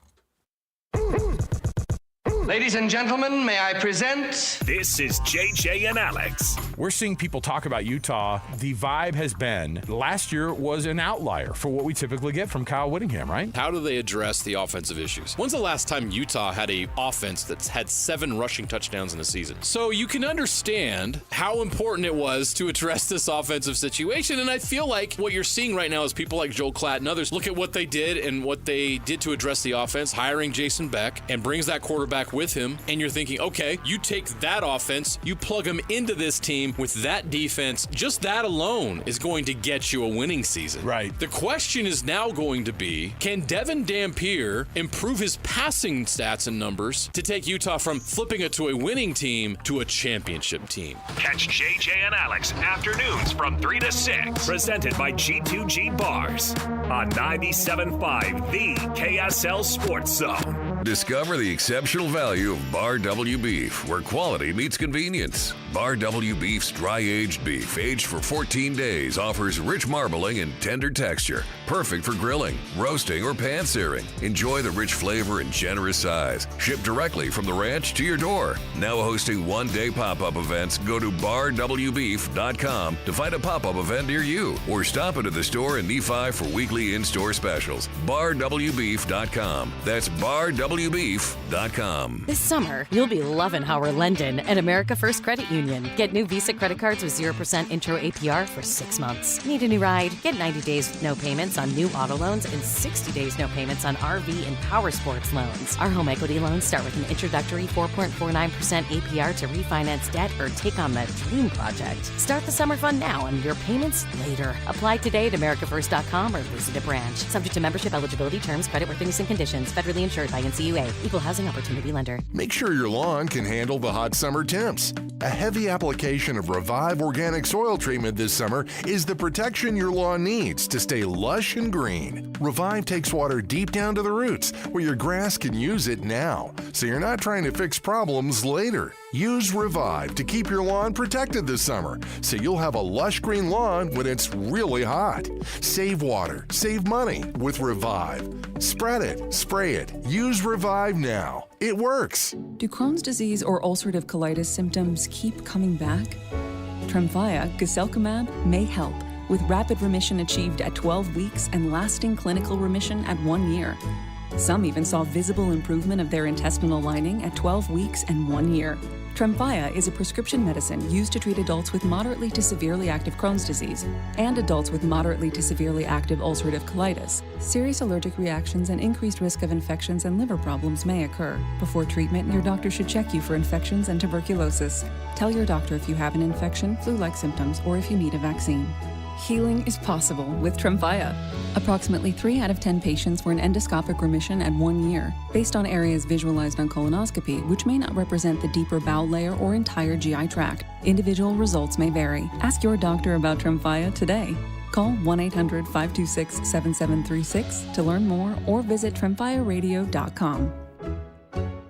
Ladies and gentlemen, may I present... This is JJ and Alex. We're seeing people talk about Utah. The vibe has been, last year was an outlier for what we typically get from Kyle Whittingham, right? How do they address the offensive issues? When's the last time Utah had a offense that's had 7 rushing touchdowns in a season? So you can understand how important it was to address this offensive situation, and I feel like what you're seeing right now is people like Joel Klatt and others look at what they did and what they did to address the offense, hiring Jason Beck, and brings that quarterback with him, and you're thinking, okay, you take that offense, you plug them into this team with that defense, just that alone is going to get you a winning season. Right. The question is now going to be, can Devin Dampier improve his passing stats and numbers to take Utah from flipping it to a winning team to a championship team? Catch JJ and Alex afternoons from 3 to 6. Presented by G2G Bars on 97.5, the KSL Sports Zone. Discover the exceptional value of Bar W Beef, where quality meets convenience. Bar W Beef's dry-aged beef, aged for 14 days, offers rich marbling and tender texture, perfect for grilling, roasting, or pan-searing. Enjoy the rich flavor and generous size. Shipped directly from the ranch to your door. Now hosting one-day pop-up events, go to barwbeef.com to find a pop-up event near you, or stop into the store in Nephi for weekly in-store specials. barwbeef.com. That's barwbeef.com. This summer, you'll be loving how we're lending at America First Credit Union. Get new Visa credit cards with 0% intro APR for 6 months. Need a new ride? Get 90 days with no payments on new auto loans and 60 days no payments on RV and power sports loans. Our home equity loans start with an introductory 4.49% APR to refinance debt or take on that dream project. Start the summer fun now and your payments later. Apply today at americafirst.com or visit a branch. Subject to membership, eligibility, terms, creditworthiness, and conditions. Federally insured by NCUA. Equal Housing Opportunity Lender. Make sure your lawn can handle the hot summer temps. A heavy application of Revive Organic Soil Treatment this summer is the protection your lawn needs to stay lush and green. Revive takes water deep down to the roots where your grass can use it now, so you're not trying to fix problems later. Use Revive to keep your lawn protected this summer, so you'll have a lush green lawn when it's really hot. Save water, save money with Revive. Spread it, spray it, use Revive now. It works. Do Crohn's disease or ulcerative colitis symptoms keep coming back? Tremfya, guselkumab, may help, with rapid remission achieved at 12 weeks and lasting clinical remission at 1 year. Some even saw visible improvement of their intestinal lining at 12 weeks and 1 year. Tremfya is a prescription medicine used to treat adults with moderately to severely active Crohn's disease and adults with moderately to severely active ulcerative colitis. Serious allergic reactions and increased risk of infections and liver problems may occur. Before treatment, your doctor should check you for infections and tuberculosis. Tell your doctor if you have an infection, flu-like symptoms, or if you need a vaccine. Healing is possible with Tremfya. Approximately 3 out of 10 patients were in endoscopic remission at 1 year, based on areas visualized on colonoscopy, which may not represent the deeper bowel layer or entire GI tract. Individual results may vary. Ask your doctor about Tremfya today. Call 1-800-526-7736 to learn more or visit tremfyaradio.com.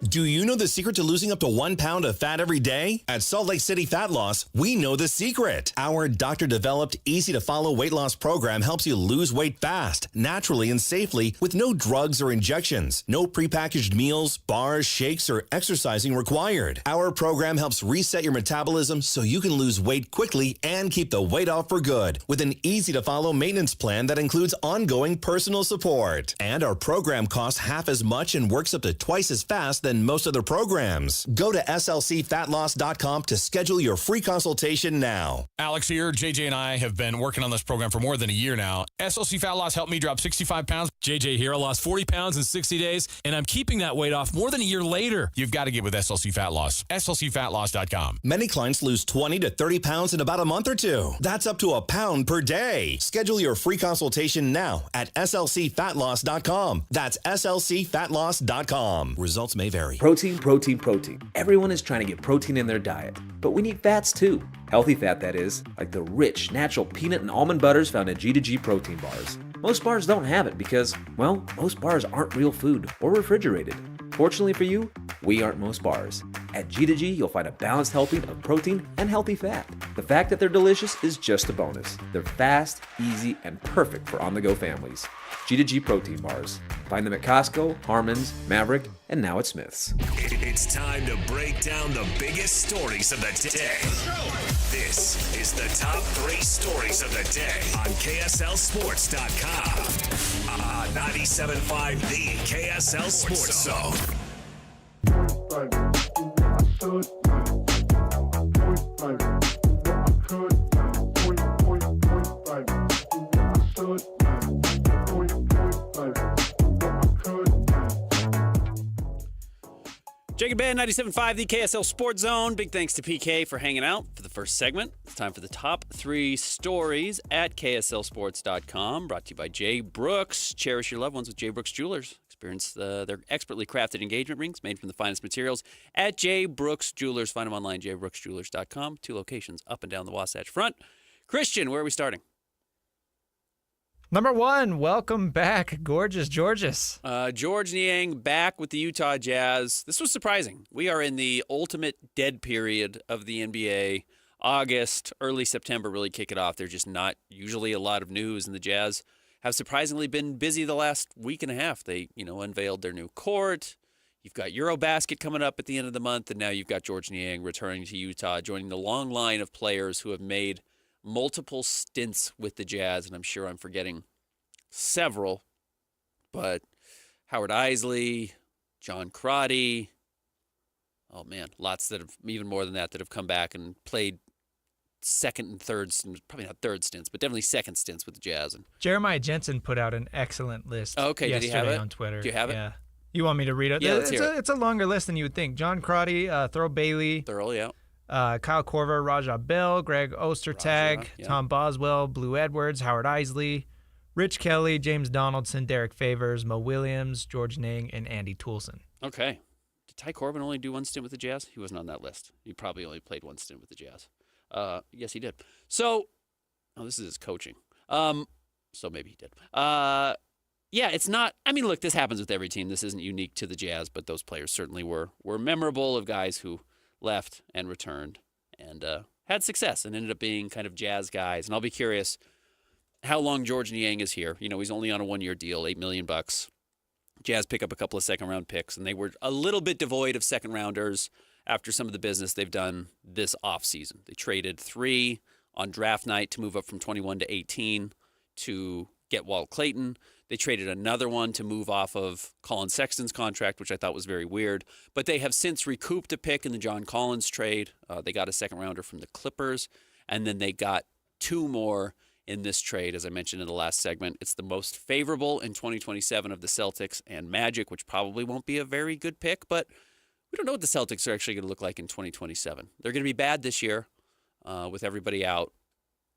Do you know the secret to losing up to 1 pound of fat every day? At Salt Lake City Fat Loss, we know the secret. Our doctor-developed, easy-to-follow weight loss program helps you lose weight fast, naturally, and safely with no drugs or injections. No prepackaged meals, bars, shakes, or exercising required. Our program helps reset your metabolism so you can lose weight quickly and keep the weight off for good with an easy-to-follow maintenance plan that includes ongoing personal support. And our program costs half as much and works up to twice as fast than most other programs. Go to slcfatloss.com to schedule your free consultation now. Alex here. JJ and I have been working on this program for more than a year now. SLC Fat Loss helped me drop 65 pounds. JJ here. I lost 40 pounds in 60 days, and I'm keeping that weight off more than a year later. You've got to get with SLC Fat Loss. slcfatloss.com. Many clients lose 20 to 30 pounds in about a month or two. That's up to a pound per day. Schedule your free consultation now at slcfatloss.com. That's slcfatloss.com. Results may vary. story. Protein, protein, protein. Everyone is trying to get protein in their diet, but we need fats too. Healthy fat, that is, like the rich, natural peanut and almond butters found in G2G protein bars. Most bars don't have it because, well, most bars aren't real food or refrigerated. Fortunately for you, we aren't most bars. At G2G, you'll find a balanced helping of protein and healthy fat. The fact that they're delicious is just a bonus. They're fast, easy, and perfect for on-the-go families. G2G protein bars. Find them at Costco, Harmon's, Maverick, and now at Smith's. It's time to break down the biggest stories of the day. This is the top 3 stories of the day on KSLSports.com. 97.5, the KSL Sports Zone. Jacob Ben, 97.5, the KSL Sports Zone. Big thanks to PK for hanging out for the first segment. It's time for the top 3 stories at KSLSports.com. Brought to you by Jay Brooks. Cherish your loved ones with Jay Brooks Jewelers. Experience their expertly crafted engagement rings made from the finest materials at Jay Brooks Jewelers. Find them online, jaybrooksjewelers.com. 2 locations up and down the Wasatch Front. Christian, where are we starting? Number 1, welcome back, gorgeous Georges. Georges Niang back with the Utah Jazz. This was surprising. We are in the ultimate dead period of the NBA. August, early September really kick it off. There's just not usually a lot of news, and the Jazz have surprisingly been busy the last week and a half. They, unveiled their new court. You've got Eurobasket coming up at the end of the month, and now you've got Georges Niang returning to Utah, joining the long line of players who have made multiple stints with the Jazz, and I'm sure I'm forgetting several, but Howard Isley, John Crotty, oh man, lots that have, even more than that have come back and played second and third, probably not third stints, but definitely second stints with the Jazz. And Jeremiah Jensen put out an excellent list did he have it? On Twitter. Do you have it? Yeah. You want me to read it? Yeah, let's hear it. It's a longer list than you would think. John Crotty, Thurl Bailey. Thurl, yeah. Kyle Korver, Raja Bell, Greg Ostertag, Tom Boswell, Blue Edwards, Howard Isley, Rich Kelly, James Donaldson, Derek Favors, Mo Williams, Georges Niang, and Andy Toulson. Okay. Did Ty Corbin only do 1 stint with the Jazz? He wasn't on that list. He probably only played 1 stint with the Jazz. Yes, he did. So, this is his coaching. So maybe he did. Yeah, it's not. I mean, look, this happens with every team. This isn't unique to the Jazz, but those players certainly were memorable, of guys who left and returned and had success and ended up being kind of Jazz guys. And I'll be curious how long Georges Niang is here. He's only on a 1-year deal, $8 million. Jazz pick up a couple of second-round picks, and they were a little bit devoid of second-rounders after some of the business they've done this offseason. They traded 3 on draft night to move up from 21 to 18 to get Walt Clayton. They traded another one to move off of Colin Sexton's contract, which I thought was very weird. But they have since recouped a pick in the John Collins trade. They got a second-rounder from the Clippers, and then they got 2 more in this trade, as I mentioned in the last segment. It's the most favorable in 2027 of the Celtics and Magic, which probably won't be a very good pick, but we don't know what the Celtics are actually going to look like in 2027. They're going to be bad this year with everybody out,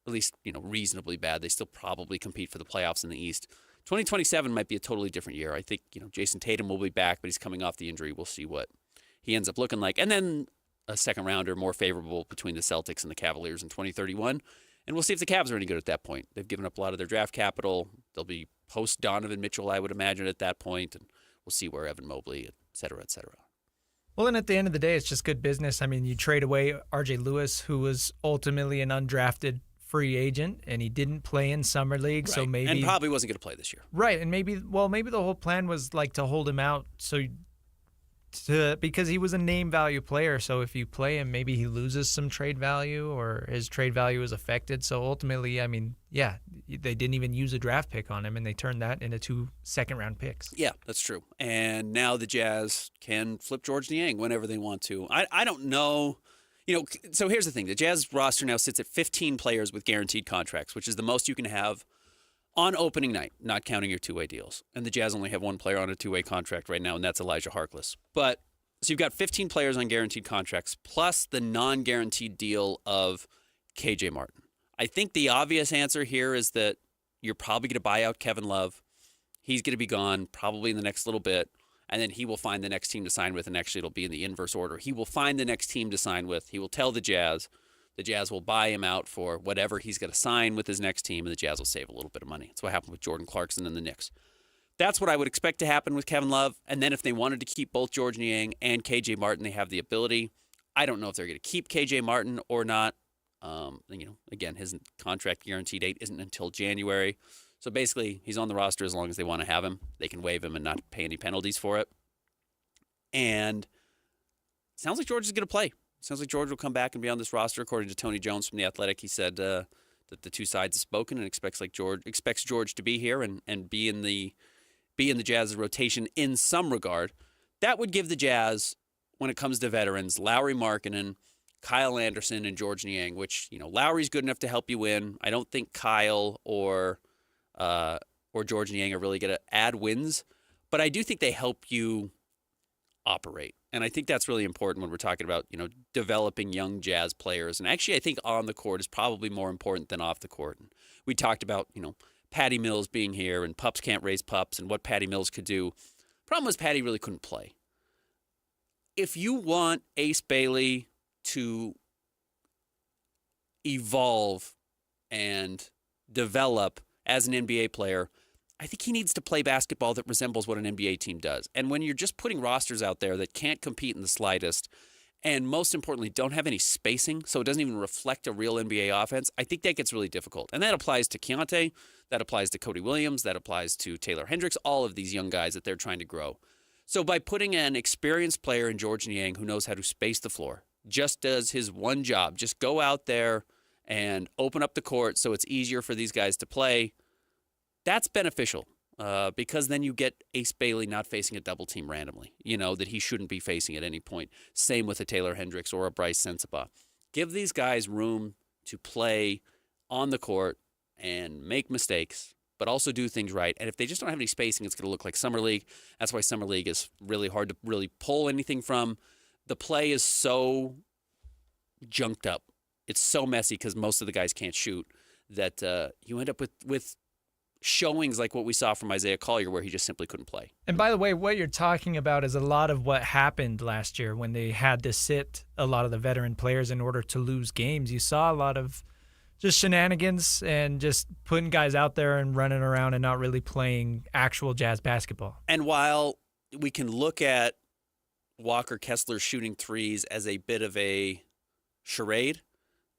at least reasonably bad. They still probably compete for the playoffs in the East. 2027 might be a totally different year. I think Jason Tatum will be back, but he's coming off the injury. We'll see what he ends up looking like. And then a second rounder more favorable between the Celtics and the Cavaliers in 2031. And we'll see if the Cavs are any good at that point. They've given up a lot of their draft capital. They'll be post-Donovan Mitchell, I would imagine, at that point. And we'll see where Evan Mobley, et cetera, et cetera. Well, and at the end of the day, it's just good business. I mean, you trade away R.J. Lewis, who was ultimately an undrafted free agent, and he didn't play in Summer League, so maybe... And probably wasn't going to play this year. Right, and maybe the whole plan was to hold him out because he was a name value player, so if you play him, maybe he loses some trade value or his trade value is affected. So ultimately, I mean, yeah, they didn't even use a draft pick on him, and they turned that into 2 second-round picks. Yeah, that's true. And now the Jazz can flip Georges Niang whenever they want to. I don't know. So here's the thing. The Jazz roster now sits at 15 players with guaranteed contracts, which is the most you can have on opening night, not counting your 2-way deals. And the Jazz only have 1 player on a 2-way contract right now, and that's Elijah Harkless. But so you've got 15 players on guaranteed contracts, plus the non-guaranteed deal of KJ Martin. I think the obvious answer here is that you're probably going to buy out Kevin Love. He's going to be gone probably in the next little bit. and then he will find the next team to sign with, and actually it'll be in the inverse order. He will find the next team to sign with. He will tell the Jazz. The Jazz will buy him out for whatever he's going to sign with his next team, and the Jazz will save a little bit of money. That's what happened with Jordan Clarkson and the Knicks. That's what I would expect to happen with Kevin Love. And then if they wanted to keep both George Niang and KJ Martin, they have the ability. I don't know if they're going to keep KJ Martin or not. Again, his contract guarantee date isn't until January. So basically, he's on the roster as long as they want to have him. They can waive him and not pay any penalties for it. And it sounds like George is going to play. Sounds like George will come back and be on this roster. According to Tony Jones from The Athletic, he said that the two sides have spoken and expects George to be here and be in the Jazz's rotation in some regard. That would give the Jazz, when it comes to veterans, Lauri Markkanen, Kyle Anderson, and George Niang, which, Lauri's good enough to help you win. I don't think Kyle or George Niang are really going to add wins, but I do think they help you operate. And I think that's really important when we're talking about, developing young Jazz players. And actually, I think on the court is probably more important than off the court. And we talked about, Patty Mills being here and pups can't raise pups and what Patty Mills could do. Problem was Patty really couldn't play. If you want Ace Bailey to evolve and develop as an NBA player, I think he needs to play basketball that resembles what an NBA team does. And when you're just putting rosters out there that can't compete in the slightest, and most importantly, don't have any spacing, so it doesn't even reflect a real NBA offense, I think that gets really difficult. And that applies to Keontae, that applies to Cody Williams, that applies to Taylor Hendricks, all of these young guys that they're trying to grow. So by putting an experienced player in George Niang who knows how to space the floor, just does his one job, just go out there and open up the court so it's easier for these guys to play, that's beneficial. Because then you get Ace Bailey not facing a double team randomly, that he shouldn't be facing at any point. Same with a Taylor Hendricks or a Bryce Sensabaugh. Give these guys room to play on the court and make mistakes, but also do things right. And if they just don't have any spacing, it's going to look like Summer League. That's why Summer League is really hard to really pull anything from. The play is so junked up. It's so messy because most of the guys can't shoot that you end up with showings like what we saw from Isaiah Collier where he just simply couldn't play. And by the way, what you're talking about is a lot of what happened last year when they had to sit a lot of the veteran players in order to lose games. You saw a lot of just shenanigans and just putting guys out there and running around and not really playing actual Jazz basketball. And while we can look at Walker Kessler shooting threes as a bit of a charade,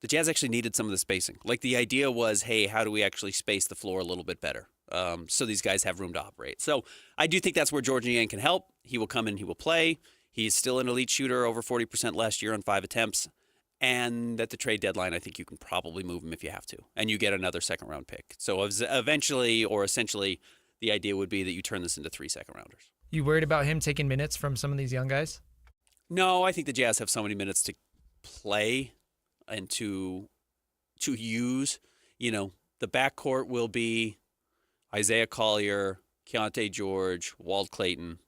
the Jazz actually needed some of the spacing. Like the idea was, hey, how do we actually space the floor a little bit better so these guys have room to operate? So I do think that's where George Niang can help. He will come in, he will play. He's still an elite shooter, over 40% last year on 5 attempts. And at the trade deadline, I think you can probably move him if you have to. And you get another second-round pick. So eventually or essentially, the idea would be that you turn this into 3 second-rounders. You worried about him taking minutes from some of these young guys? No, I think the Jazz have so many minutes to play and to use. The backcourt will be Isaiah Collier, Keontae George, Walt Clayton.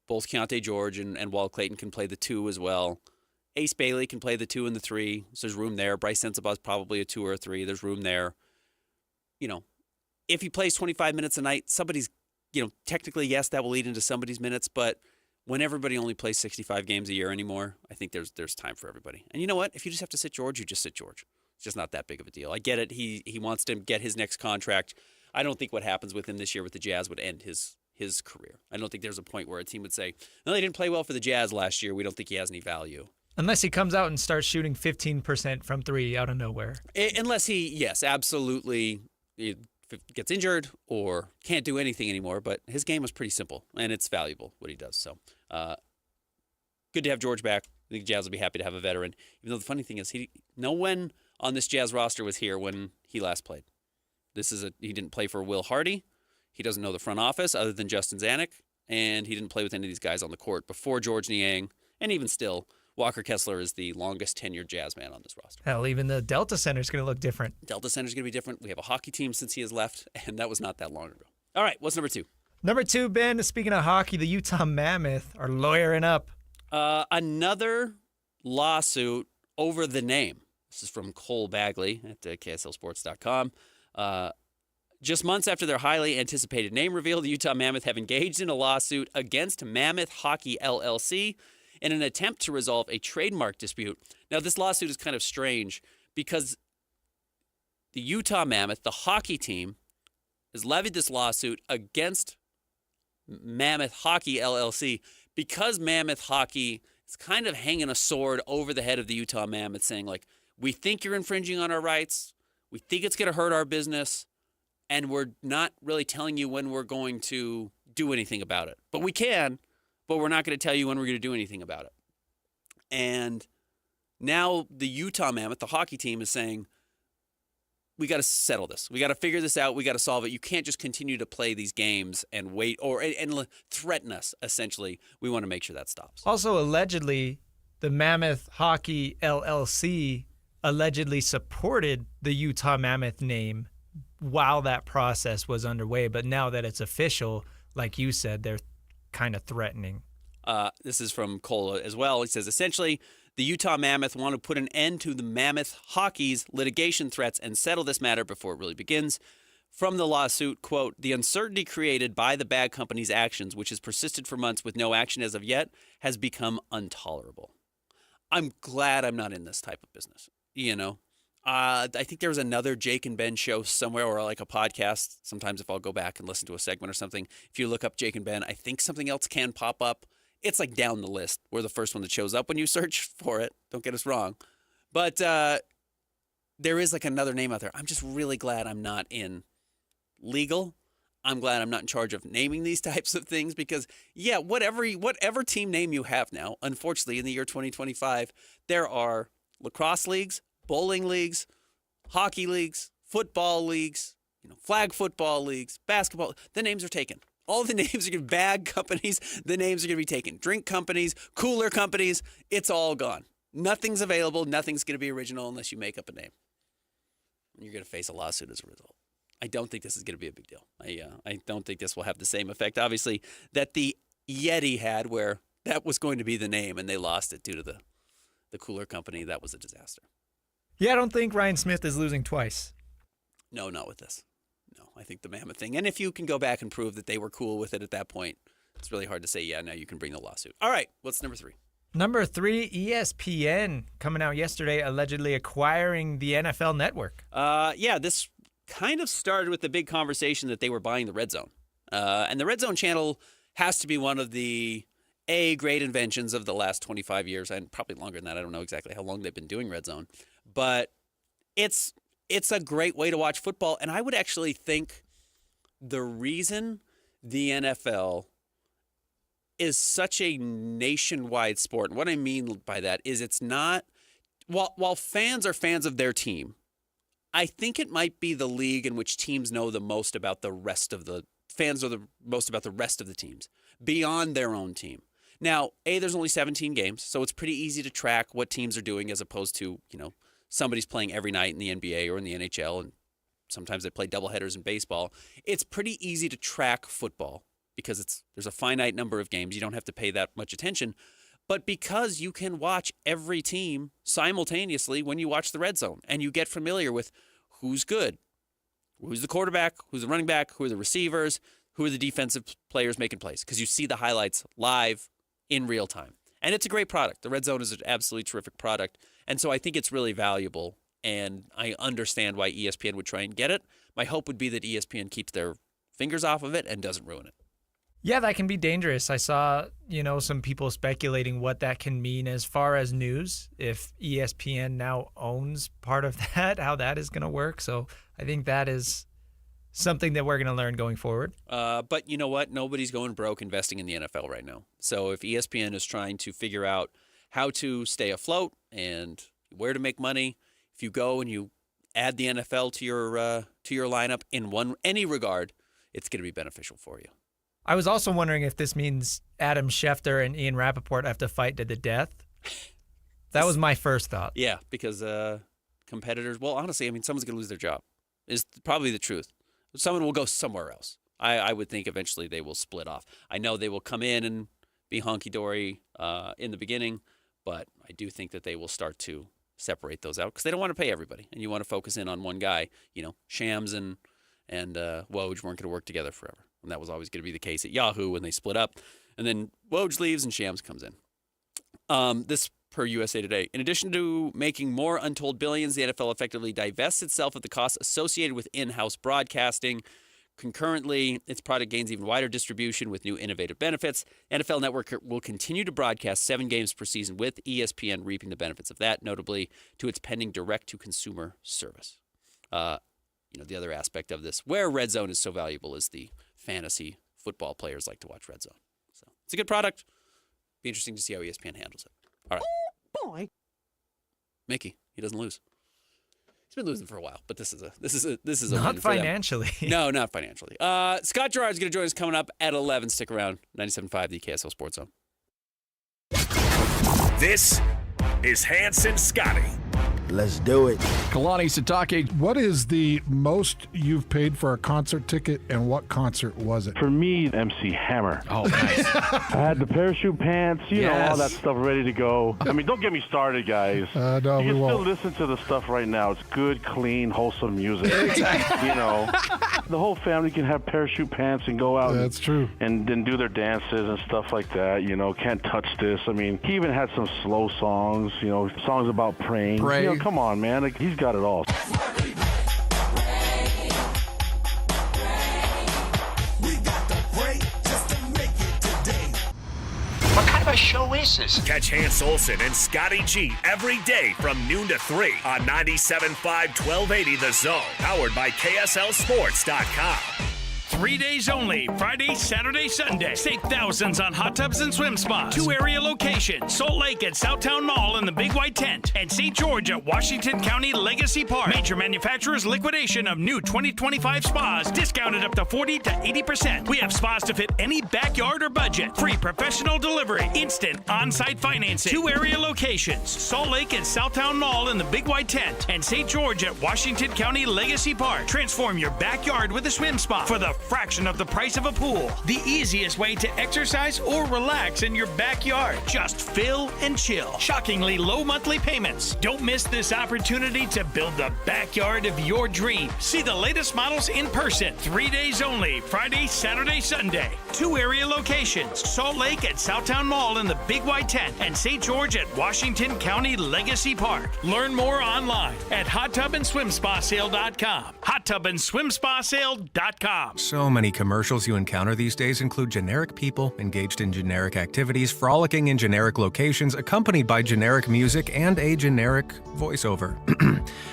Both Keontae George and Walt Clayton can play the 2 as well. Ace Bailey can play the 2 and the 3. So there's room there. Bryce Sensabaugh is probably a 2 or a 3. There's room there. If he plays 25 minutes a night, somebody's, technically, yes, that will lead into somebody's minutes, but when everybody only plays 65 games a year anymore, I think there's time for everybody. And you know what? If you just have to sit George, you just sit George. It's just not that big of a deal. I get it. He wants to get his next contract. I don't think what happens with him this year with the Jazz would end his career. I don't think there's a point where a team would say, no, they didn't play well for the Jazz last year. We don't think he has any value. Unless he comes out and starts shooting 15% from 3 out of nowhere. Unless he, yes, absolutely gets injured or can't do anything anymore. But his game was pretty simple, and it's valuable what he does. So good to have George back. I think the Jazz will be happy to have a veteran. Even though the funny thing is, no one on this Jazz roster was here when he last played. He didn't play for Will Hardy. He doesn't know the front office other than Justin Zanuck, and he didn't play with any of these guys on the court before George Niang. And even still, Walker Kessler is the longest tenured Jazz man on this roster. Hell, even the Delta Center is going to look different. Delta Center is going to be different. We have a hockey team since he has left, and that was not that long ago. All right, what's number 2? Number 2, Ben, speaking of hockey, the Utah Mammoth are lawyering up. Another lawsuit over the name. This is from Cole Bagley at KSLSports.com. Just months after their highly anticipated name reveal, the Utah Mammoth have engaged in a lawsuit against Mammoth Hockey LLC in an attempt to resolve a trademark dispute. Now, this lawsuit is kind of strange because the Utah Mammoth, the hockey team, has levied this lawsuit against Mammoth Hockey LLC because Mammoth Hockey is kind of hanging a sword over the head of the Utah Mammoth, saying, like, we think you're infringing on our rights, we think it's going to hurt our business, and we're not really telling you when we're going to do anything about it. But we can, but we're not going to tell you when we're going to do anything about it. And now the Utah Mammoth, the hockey team, is saying, we got to settle this. We got to figure this out. We got to solve it. You can't just continue to play these games and wait and threaten us, essentially. We want to make sure that stops. Also, allegedly, the Mammoth Hockey LLC allegedly supported the Utah Mammoth name while that process was underway. But now that it's official, like you said, they're kind of threatening. This is from Cola as well. He says, essentially, the Utah Mammoth want to put an end to the Mammoth Hockey's litigation threats and settle this matter before it really begins. From the lawsuit, quote, the uncertainty created by the bag company's actions, which has persisted for months with no action as of yet, has become intolerable. I'm glad I'm not in this type of business, you know. I think there was another Jake and Ben show somewhere, or like a podcast. Sometimes if I'll go back and listen to a segment or something, if you look up Jake and Ben, I think something else can pop up. It's like down the list. We're the first one that shows up when you search for it. Don't get us wrong. But there is like another name out there. I'm just really glad I'm not in legal. I'm glad I'm not in charge of naming these types of things because, yeah, whatever team name you have now, unfortunately, in the year 2025, there are lacrosse leagues, bowling leagues, hockey leagues, football leagues, flag football leagues, basketball. The names are taken. All the names are going to be bag companies. The names are going to be taken. Drink companies, cooler companies. It's all gone. Nothing's available. Nothing's going to be original unless you make up a name. And you're going to face a lawsuit as a result. I don't think this is going to be a big deal. I don't think this will have the same effect, obviously, that the Yeti had where that was going to be the name and they lost it due to the cooler company. That was a disaster. Yeah, I don't think Ryan Smith is losing twice. No, not with this. No, I think the Mammoth thing. And if you can go back and prove that they were cool with it at that point, it's really hard to say, yeah, now you can bring the lawsuit. All right, what's number 3? Number 3, ESPN coming out yesterday, allegedly acquiring the NFL Network. Yeah, this kind of started with the big conversation that they were buying the Red Zone. And the Red Zone channel has to be one of the great inventions of the last 25 years, and probably longer than that. I don't know exactly how long they've been doing Red Zone. But it's a great way to watch football. And I would actually think the reason the NFL is such a nationwide sport, and what I mean by that is it's not, while fans are fans of their team, I think it might be the league in which teams know the most about the rest of the fans are the most about the rest of the teams beyond their own team. Now, there's only 17 games, so it's pretty easy to track what teams are doing as opposed to, somebody's playing every night in the NBA or in the NHL, and sometimes they play doubleheaders in baseball. It's pretty easy to track football because there's a finite number of games. You don't have to pay that much attention. But because you can watch every team simultaneously when you watch the Red Zone, and you get familiar with who's good, who's the quarterback, who's the running back, who are the receivers, who are the defensive players making plays, because you see the highlights live in real time. And it's a great product. The Red Zone is an absolutely terrific product. And so I think it's really valuable, and I understand why ESPN would try and get it. My hope would be that ESPN keeps their fingers off of it and doesn't ruin it. Yeah, that can be dangerous. I saw, some people speculating what that can mean as far as news, if ESPN now owns part of that, how that is going to work. So I think that is something that we're going to learn going forward. But you know what? Nobody's going broke investing in the NFL right now. So if ESPN is trying to figure out how to stay afloat and where to make money, if you go and you add the NFL to your lineup in any regard, it's going to be beneficial for you. I was also wondering if this means Adam Schefter and Ian Rappaport have to fight to the death. That was my first thought. Yeah, because competitors, well, honestly, someone's going to lose their job is probably the truth. Someone will go somewhere else. I would think eventually they will split off. I know they will come in and be honky-dory in the beginning, but I do think that they will start to separate those out because they don't want to pay everybody, and you want to focus in on one guy. Shams and and Woj weren't going to work together forever. And that was always going to be the case at Yahoo when they split up. And then Woj leaves and Shams comes in. This per USA Today. In addition to making more untold billions, the NFL effectively divests itself of the costs associated with in-house broadcasting. Concurrently, its product gains even wider distribution with new innovative benefits. NFL Network will continue to broadcast 7 games per season, with ESPN reaping the benefits of that, notably to its pending direct-to-consumer service. The other aspect of this, where Red Zone is so valuable, is the fantasy football players like to watch Red Zone. So it's a good product. Be interesting to see how ESPN handles it. All right. Oh, boy. Mickey, he doesn't lose. He's been losing for a while, but this is a not win financially. For them. No, not financially. Scott Gerard's going to join us coming up at 11. Stick around. 97.5, the KSL Sports Zone. This is Hanson Scotty. Let's do it. Kalani Sitake, what is the most you've paid for a concert ticket, and what concert was it? For me, MC Hammer. Oh, nice. I had the parachute pants, you know, all that stuff ready to go. I mean, don't get me started, guys. No, you can we still won't. listen to the stuff right now. It's good, clean, wholesome music. Exactly. You know, the whole family can have parachute pants and go out. That's true. And then do their dances and stuff like that. You know, Can't Touch This. I mean, he even had some slow songs, you know, songs about praying. Pray. You know, come on, man. Like, he's got it all. What kind of a show is this? Catch Hans Olsen and Scotty G every day from noon to 3 on 97.5 1280 The Zone, powered by KSLSports.com. 3 days only, Friday, Saturday, Sunday. Save thousands on hot tubs and swim spas. 2 area locations, Salt Lake at Southtown Mall in the Big White Tent, and St. George at Washington County Legacy Park. Major manufacturers liquidation of new 2025 spas, discounted up to 40 to 80%. We have spas to fit any backyard or budget. Free professional delivery, instant on-site financing. 2 area locations, Salt Lake at Southtown Mall in the Big White Tent, and St. George at Washington County Legacy Park. Transform your backyard with a swim spa for the fraction of the price of a pool. The easiest way to exercise or relax in your backyard. Just fill and chill. Shockingly low monthly payments. Don't miss this opportunity to build the backyard of your dreams. See the latest models in person. 3 days only, Friday, Saturday, Sunday. 2 area locations, Salt Lake at Southtown Mall in the Big White Tent, and St. George at Washington County Legacy Park. Learn more online at hottubandSwimSpaSale.com. hottubandSwimSpaSale.com. So many commercials you encounter these days include generic people engaged in generic activities, frolicking in generic locations, accompanied by generic music and a generic voiceover.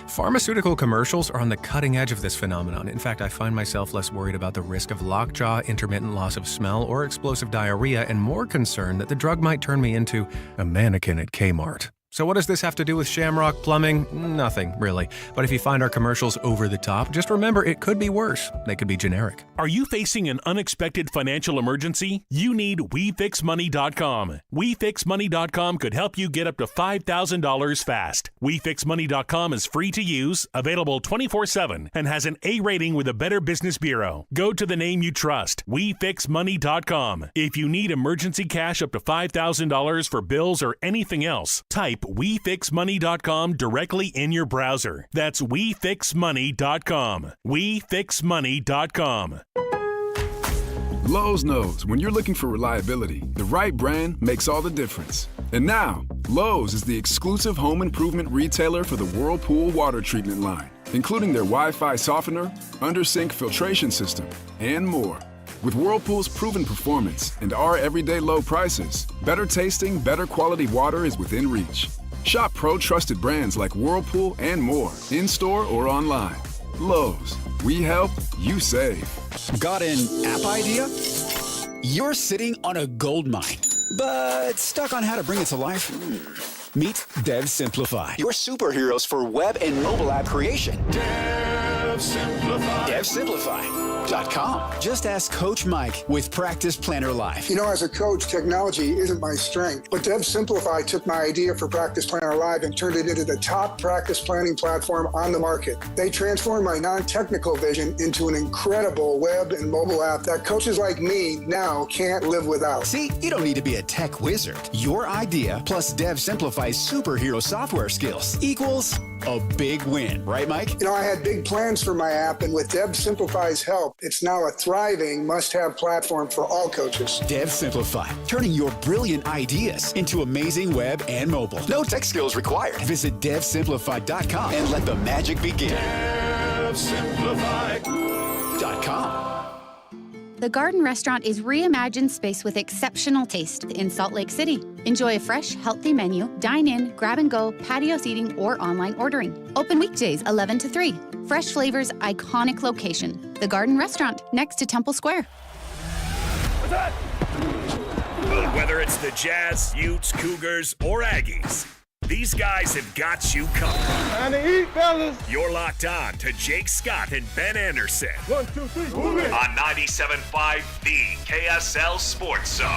Pharmaceutical commercials are on the cutting edge of this phenomenon. In fact, I find myself less worried about the risk of lockjaw, intermittent loss of smell, or explosive diarrhea, and more concerned that the drug might turn me into a mannequin at Kmart. So what does this have to do with Shamrock Plumbing? Nothing, really. But if you find our commercials over the top, just remember it could be worse. They could be generic. Are you facing an unexpected financial emergency? You need WeFixMoney.com. WeFixMoney.com could help you get up to $5,000 fast. WeFixMoney.com is free to use, available 24/7, and has an A rating with the Better Business Bureau. Go to the name you trust, WeFixMoney.com. If you need emergency cash up to $5,000 for bills or anything else, type WeFixMoney.com directly in your browser. That's WeFixMoney.com. WeFixMoney.com. Lowe's knows when you're looking for reliability, the right brand makes all the difference. And now, Lowe's is the exclusive home improvement retailer for the Whirlpool water treatment line, including their Wi-Fi softener, under-sink filtration system, and more. With Whirlpool's proven performance and our everyday low prices, better tasting, better quality water is within reach. Shop pro-trusted brands like Whirlpool and more, in-store or online. Lowe's, we help, you save. Got an app idea? You're sitting on a gold mine, but stuck on how to bring it to life? Meet Dev Simplify, your superheroes for web and mobile app creation. Dev Simplify. DevSimplify.com. Just ask Coach Mike with Practice Planner Live. You know, as a coach, technology isn't my strength, but Dev Simplify took my idea for Practice Planner Live and turned it into the top practice planning platform on the market. They transformed my non-technical vision into an incredible web and mobile app that coaches like me now can't live without. See, you don't need to be a tech wizard. Your idea plus Dev Simplify's superhero software skills equals a big win. Right, Mike? You know, I had big plans for my app, and with Dev Simplify's help, it's now a thriving must-have platform for all coaches. Dev Simplify, turning your brilliant ideas into amazing web and mobile. No tech skills required. Visit devsimplify.com and let the magic begin. DevSimplify.com. The Garden Restaurant is reimagined space with exceptional taste in Salt Lake City. Enjoy a fresh, healthy menu, dine in, grab and go, patio seating, or online ordering. Open weekdays 11 to 3. Fresh flavors, iconic location. The Garden Restaurant, next to Temple Square. Whether it's the Jazz, Utes, Cougars, or Aggies, these guys have got you covered. Time to eat, fellas. You're locked on to Jake Scott and Ben Anderson. 1, 2, 3, move it. On 97.5, the KSL Sports Zone.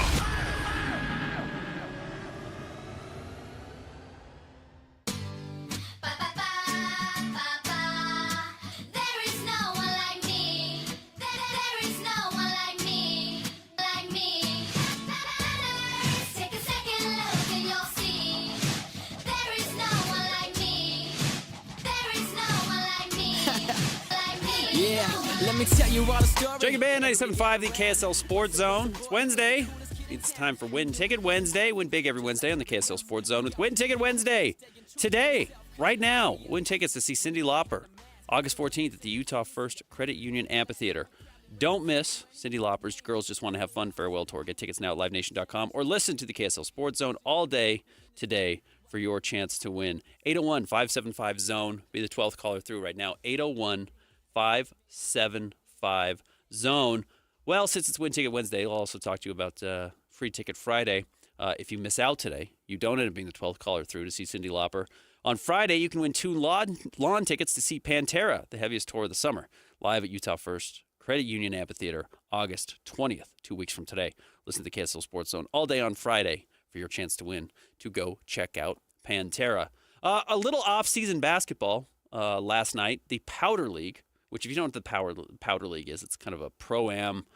Let me tell you all the story. Jake and Ben, 97.5, the KSL Sports Zone. It's Wednesday. It's time for Win Ticket Wednesday. Win big every Wednesday on the KSL Sports Zone with Win Ticket Wednesday. Today, right now, win tickets to see Cyndi Lauper August 14th at the Utah First Credit Union Amphitheater. Don't miss Cyndi Lauper's Girls Just Want to Have Fun farewell tour. Get tickets now at livenation.com or listen to the KSL Sports Zone all day today for your chance to win. 801-575-ZONE. Be the 12th caller through right now. 801-575-ZONE. Well, since it's Win Ticket Wednesday, I'll also talk to you about Free Ticket Friday. If you miss out today, you don't end up being the 12th caller through to see Cyndi Lauper. On Friday, you can win 2 lawn tickets to see Pantera, the heaviest tour of the summer, live at Utah First Credit Union Amphitheater, August 20th, 2 weeks from today. Listen to the KSL Sports Zone all day on Friday for your chance to win, to go check out Pantera. A little off-season basketball last night, the Powder League, which if you don't know what the Powder League is, it's kind of a pro-am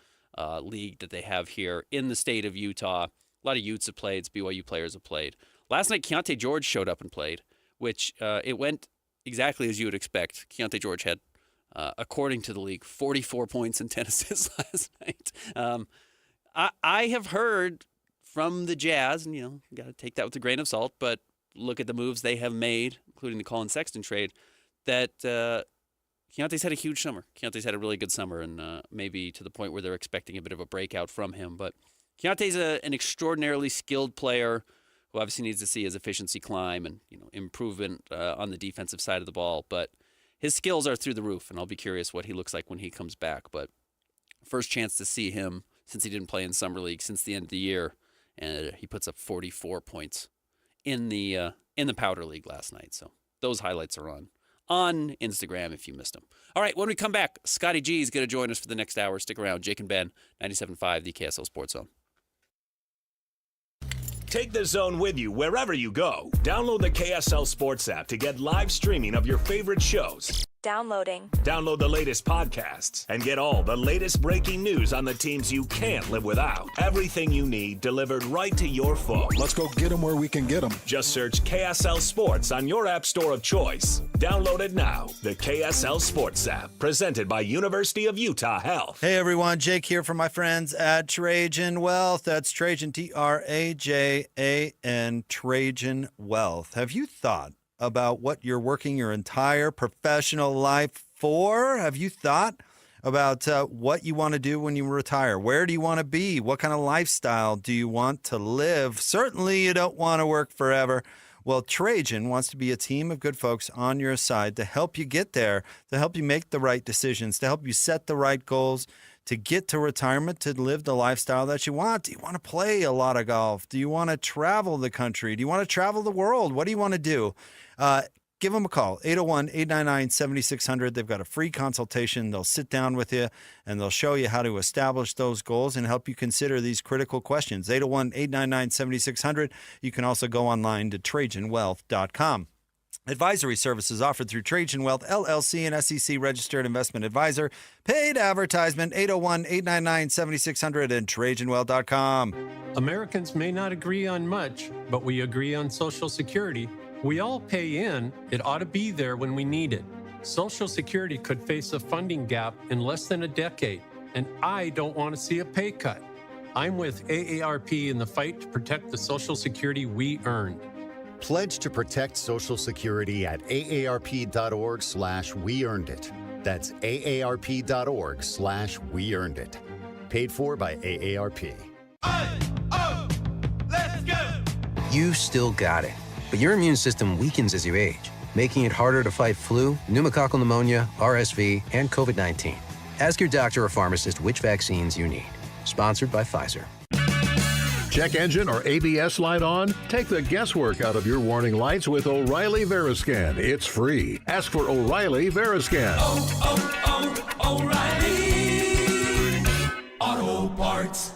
league that they have here in the state of Utah. A lot of Utes have played, BYU players have played. Last night, Keontae George showed up and played, which it went exactly as you would expect. Keontae George had, according to the league, 44 points and 10 assists last night. I have heard from the Jazz, and you got to take that with a grain of salt, but look at the moves they have made, including the Colin Sexton trade, that Keontae's had a huge summer. Keontae's had a really good summer, and maybe to the point where they're expecting a bit of a breakout from him. But Keontae's an extraordinarily skilled player who obviously needs to see his efficiency climb and improvement on the defensive side of the ball. But his skills are through the roof, and I'll be curious what he looks like when he comes back. But first chance to see him since he didn't play in Summer League since the end of the year, and he puts up 44 points in the Powder League last night. So those highlights are on Instagram if you missed them. All right, when we come back, Scotty G is going to join us for the next hour. Stick around. Jake and Ben, 97.5, the KSL Sports Zone. Take the Zone with you wherever you go. Download the KSL Sports app to get live streaming of your favorite shows. Downloading. Download the latest podcasts and get all the latest breaking news on the teams you can't live without. Everything you need delivered right to your phone. Let's go get them where we can get them. Just search KSL Sports on your app store of choice. Download it now. The KSL Sports app, presented by University of Utah Health. Hey everyone, Jake here from my friends at Trajan Wealth. That's Trajan, Trajan, Trajan Wealth. Have you thought about what you're working your entire professional life for? Have you thought about what you want to do when you retire? Where do you want to be? What kind of lifestyle do you want to live? Certainly you don't want to work forever. Well, Trajan wants to be a team of good folks on your side to help you get there, to help you make the right decisions, to help you set the right goals, to get to retirement, to live the lifestyle that you want. Do you want to play a lot of golf? Do you want to travel the country? Do you want to travel the world? What do you want to do? Give them a call, 801-899-7600. They've got a free consultation. They'll sit down with you, and they'll show you how to establish those goals and help you consider these critical questions. 801-899-7600. You can also go online to TrajanWealth.com. Advisory services offered through Trajan Wealth, LLC, an SEC-registered investment advisor. Paid advertisement, 801-899-7600 and TrajanWealth.com. Americans may not agree on much, but we agree on Social Security. We all pay in. It ought to be there when we need it. Social Security could face a funding gap in less than a decade, and I don't want to see a pay cut. I'm with AARP in the fight to protect the Social Security we earned. Pledge to protect Social Security at aarp.org/weearnedit. That's aarp.org/weearnedit. Paid for by AARP. Let's go! You still got it, but your immune system weakens as you age, making it harder to fight flu, pneumococcal pneumonia, RSV, and COVID-19. Ask your doctor or pharmacist which vaccines you need. Sponsored by Pfizer. Check engine or ABS light on? Take the guesswork out of your warning lights with O'Reilly Veriscan. It's free. Ask for O'Reilly Veriscan. O'Reilly Auto Parts.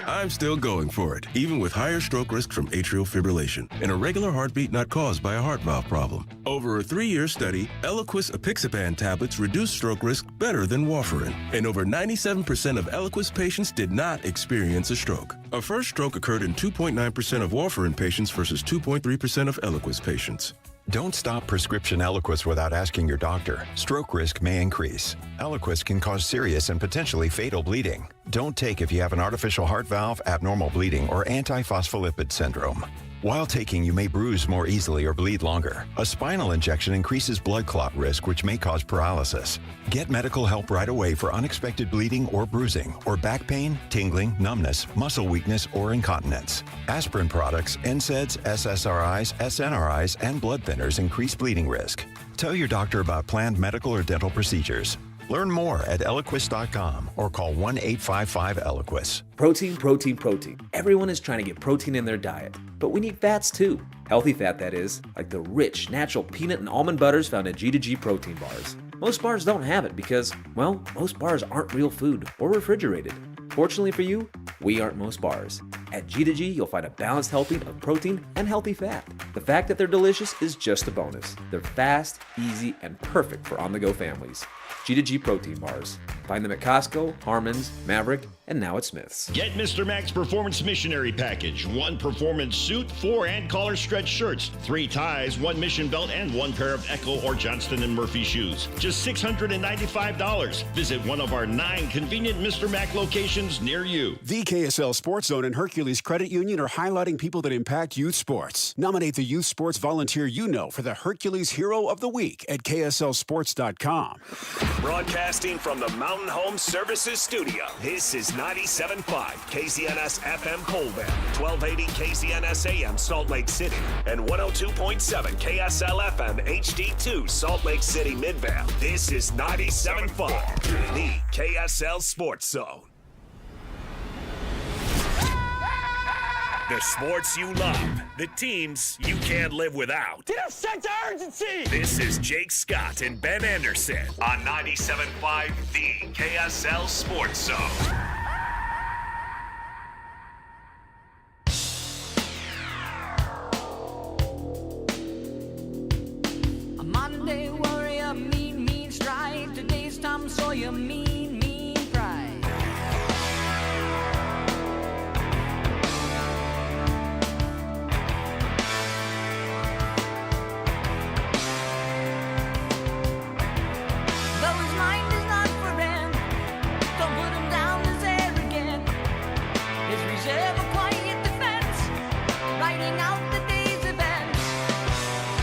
I'm still going for it, even with higher stroke risk from atrial fibrillation, and a regular heartbeat not caused by a heart valve problem. Over a 3-year study, Eliquis apixaban tablets reduced stroke risk better than warfarin, and over 97% of Eliquis patients did not experience a stroke. A first stroke occurred in 2.9% of warfarin patients versus 2.3% of Eliquis patients. Don't stop prescription Eliquis without asking your doctor. Stroke risk may increase. Eliquis can cause serious and potentially fatal bleeding. Don't take if you have an artificial heart valve, abnormal bleeding, or antiphospholipid syndrome. While taking, you may bruise more easily or bleed longer. A spinal injection increases blood clot risk, which may cause paralysis. Get medical help right away for unexpected bleeding or bruising, or back pain, tingling, numbness, muscle weakness, or incontinence. Aspirin products, NSAIDs, SSRIs, SNRIs, and blood thinners increase bleeding risk. Tell your doctor about planned medical or dental procedures. Learn more at Eliquis.com or call 1-855-ELIQUIS. Protein, protein, protein. Everyone is trying to get protein in their diet, but we need fats too. Healthy fat, that is, like the rich, natural peanut and almond butters found in G2G protein bars. Most bars don't have it because, well, most bars aren't real food or refrigerated. Fortunately for you, we aren't most bars. At G2G, you'll find a balanced helping of protein and healthy fat. The fact that they're delicious is just a bonus. They're fast, easy, and perfect for on-the-go families. G2G protein bars. Find them at Costco, Harmon's, Maverick, and now at Smith's. Get Mr. Mac's Performance Missionary Package. 1 performance suit, 4 and collar stretch shirts, 3 ties, 1 mission belt, and 1 pair of Echo or Johnston & Murphy shoes. Just $695. Visit one of our 9 convenient Mr. Mac locations near you. The KSL Sports Zone and Hercules Credit Union are highlighting people that impact youth sports. Nominate the youth sports volunteer you know for the Hercules Hero of the Week at KSLSports.com. Broadcasting from the Mountain Home Services Studio, this is 97.5 KZNS FM Colville, 1280 KZNS AM Salt Lake City, and 102.7 KSL FM HD2 Salt Lake City Midvale. This is 97.5, the KSL Sports Zone. The sports you love, the teams you can't live without. Get a sense of urgency! This is Jake Scott and Ben Anderson on 97.5, the KSL Sports Zone. A Monday warrior, mean strike. Today's Tom Sawyer, mean pride.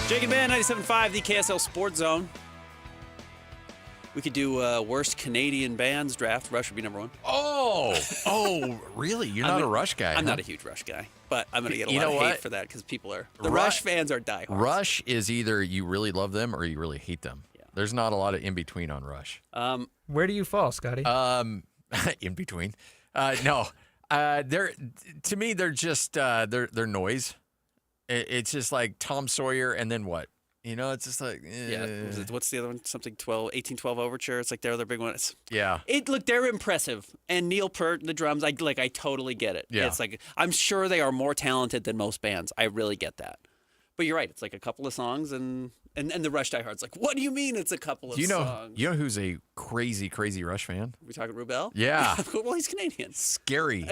Jake and Ben, 97.5, the KSL Sports Zone. We could do worst Canadian bands draft. Rush would be number 1. Oh, really? You're not a Rush guy? I'm not a huge Rush guy, but I'm going to get a lot of hate for that because people are. The Rush fans are diehards. Rush is either you really love them or you really hate them. Yeah. There's not a lot of in between on Rush. Where do you fall, Scotty? In between. No. They're to me they're just they're noise. It's just like Tom Sawyer and then what? You know, it's just like what's the other one? Something 1812 Overture. It's like they're their big one. Yeah. They're impressive. And Neil Peart, the drums, I totally get it. Yeah. It's like I'm sure they are more talented than most bands. I really get that. But you're right. It's like a couple of songs and the Rush diehards like, what do you mean it's a couple of songs? You know who's a crazy Rush fan? We talking Rubel? Yeah. Well, he's Canadian. Scary.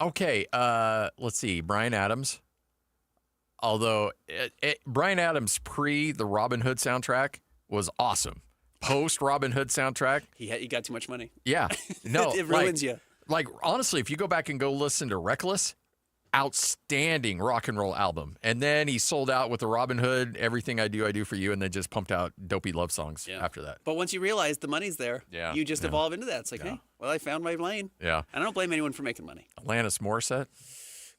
Okay. Let's see. Bryan Adams. Although Bryan Adams pre the Robin Hood soundtrack was awesome. Post Robin Hood soundtrack, He got too much money. yeah, no, It ruins you. Like honestly, if you go back and go listen to Reckless, outstanding rock and roll album. And then he sold out with the Robin Hood, Everything I Do for You, and then just pumped out dopey love songs after that. But once you realize the money's there, Yeah, you just yeah. evolve into that. It's like, hey, well, I found my lane. Yeah. And I don't blame anyone for making money. Alanis Morissette.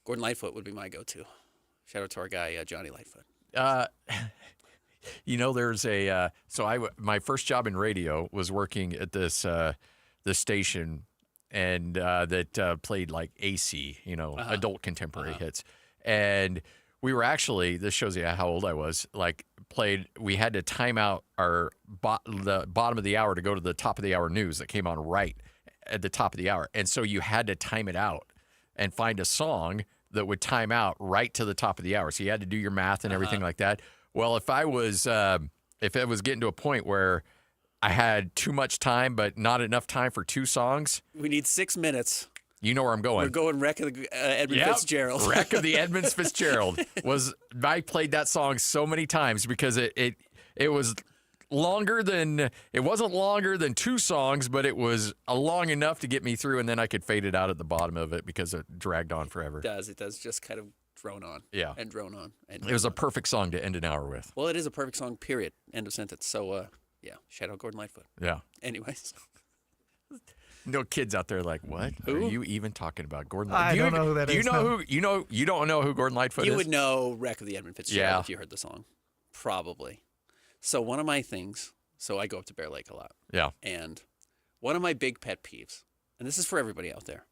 Gordon Lightfoot would be my go-to. Shout out to our guy, Johnny Lightfoot. There's a my first job in radio was working at this station, and that played like AC, adult contemporary hits, and we were actually, this shows you how old I was, we had to time out the bottom of the hour to go to the top of the hour news that came on right at the top of the hour, and so you had to time it out and find a song that would time out right to the top of the hour. So you had to do your math and everything like that. Well, if it was getting to a point where I had too much time but not enough time for two songs, We need 6 minutes. you know where I'm going. We're going Wreck of the Edmund Fitzgerald. Wreck of the Edmunds Fitzgerald I played that song so many times because it was longer than, it wasn't longer than two songs, but it was long enough to get me through, and then I could fade it out at the bottom of it because it dragged on forever. It does just kind of drone on. Yeah. And drone on. And It was a perfect song to end an hour with. Well, it is a perfect song, period. End of sentence. So, yeah, shout out Gordon Lightfoot. Yeah. Anyways. No kids out there like, what Who? are you even talking about? Gordon I Lightfoot? don't know who that do you is, know no. who you don't know who Gordon Lightfoot You is? would know Wreck of the Edmund Fitzgerald Yeah. if you heard the song. Probably. So one of my things, so I go up to Bear Lake a lot. Yeah. And one of my big pet peeves, and this is for everybody out there,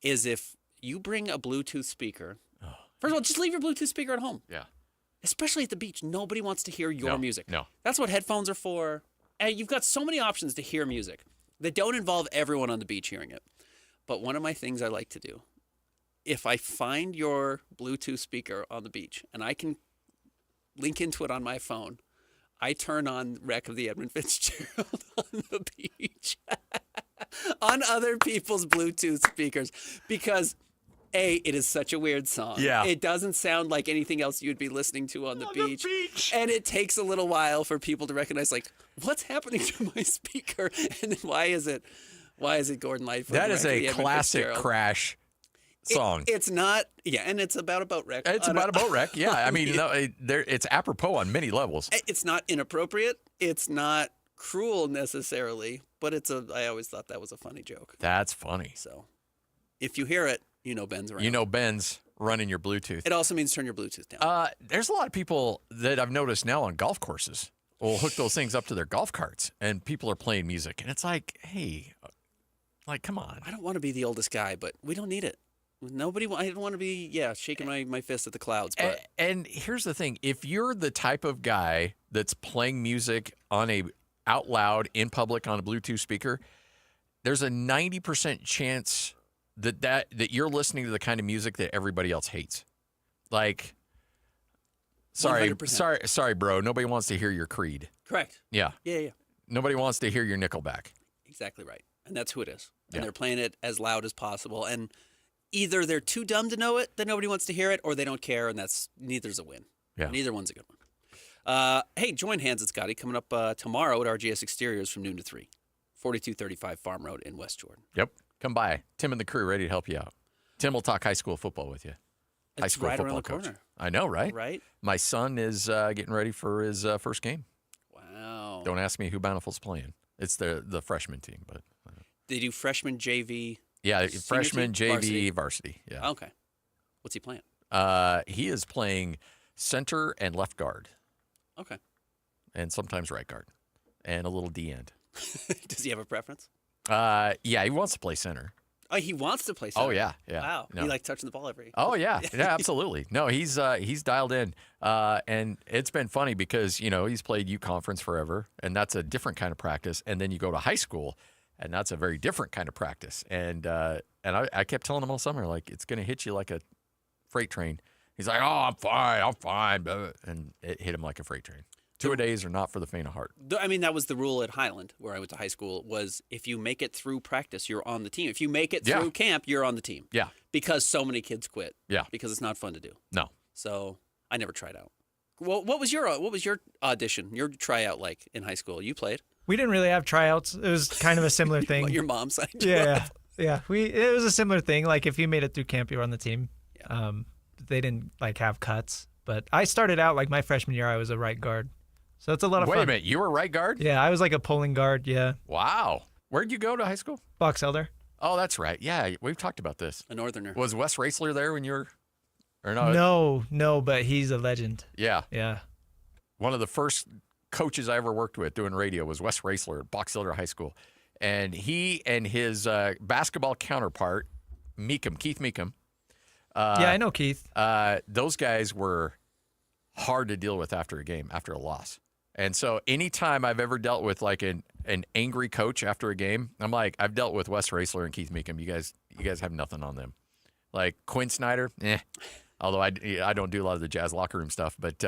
is if you bring a Bluetooth speaker, first of all, just leave your Bluetooth speaker at home. Yeah. Especially at the beach. Nobody wants to hear your No, music. no. That's what headphones are for. And you've got so many options to hear music that don't involve everyone on the beach hearing it. But one of my things I like to do, if I find your Bluetooth speaker on the beach and I can link into it on my phone, I turn on Wreck of the Edmund Fitzgerald on the beach on other people's Bluetooth speakers because it is such a weird song. Yeah. It doesn't sound like anything else you'd be listening to on the beach. And it takes a little while for people to recognize, like, what's happening to my speaker? And then why is it Gordon Lightfoot? That is Wreck of a the Edmund classic Fitzgerald? crash song. It's not, and it's about a boat wreck. It's about a boat wreck. Yeah, I mean, it's apropos on many levels. It's not inappropriate. It's not cruel necessarily, but I always thought that was a funny joke. That's funny. So if you hear it, you know Ben's around. You know Ben's running your Bluetooth. It also means turn your Bluetooth down. There's a lot of people that I've noticed now on golf courses will hook those things up to their golf carts, and people are playing music, and it's like, hey, come on. I don't want to be the oldest guy, but we don't need it. I don't want to be, shaking my fist at the clouds. But And here's the thing. If you're the type of guy that's playing music out loud in public on a Bluetooth speaker, there's a 90% chance that you're listening to the kind of music that everybody else hates. Like, sorry, 100%. sorry, bro. Nobody wants to hear your Creed. Correct. Yeah. Yeah. Nobody wants to hear your Nickelback. Exactly right. And that's who it is. And Yeah. they're playing it as loud as possible. And either they're too dumb to know it, that nobody wants to hear it, or they don't care, and neither's a win. Yeah. Neither one's a good one. Hey, join Hans and Scotty coming up tomorrow at RGS Exteriors from noon to 3. 4235 Farm Road in West Jordan. Yep. Come by. Tim and the crew ready to help you out. Tim will talk high school football with you. High It's school right football around the coach. corner. I know, right? Right? My son is getting ready for his first game. Wow. Don't ask me who Bountiful's playing. It's the freshman team, but They do freshman JV. yeah, senior freshman team? JV varsity. Yeah. Okay. What's he playing? He is playing center and left guard, Okay. and sometimes right guard, and a little D end. Does he have a preference? Yeah, he wants to play center. Oh, he wants to play center. Oh yeah. Wow. No. He like touching the ball every. Oh yeah, absolutely. No, he's dialed in, and it's been funny because he's played U Conference forever, and that's a different kind of practice. And then you go to high school, and that's a very different kind of practice. And I kept telling him all summer, like, it's going to hit you like a freight train. He's like, oh, I'm fine, and it hit him like a freight train. Two-a-days are not for the faint of heart. I mean, that was the rule at Highland, where I went to high school, was if you make it through practice, you're on the team. If you make it through camp, you're on the team. Yeah. Because so many kids quit. Yeah. Because it's not fun to do. No. So I never tried out. Well, what was your audition, your tryout like in high school? You played? We didn't really have tryouts. It was kind of a similar thing. Your mom signed you Yeah, up. yeah. It was a similar thing. Like if you made it through camp, you were on the team. They didn't like have cuts. But I started out like my freshman year. I was a right guard, so it's a lot of fun. Wait a minute, you were right guard? Yeah, I was like a pulling guard. Yeah. Wow. Where'd you go to high school? Box Elder. Oh, that's right. Yeah, we've talked about this. A Northerner. Was Wes Raisler there when you were? Or no? No, but he's a legend. Yeah. Yeah. One of the first coaches I ever worked with doing radio was Wes Raisler at Box Elder High School. And he and his basketball counterpart, Keith Meekum. Yeah, I know Keith. Those guys were hard to deal with after a game, after a loss. And so anytime I've ever dealt with like an angry coach after a game, I'm like, I've dealt with Wes Raisler and Keith Meekum. You guys have nothing on them. Like Quinn Snyder, although I don't do a lot of the Jazz locker room stuff, but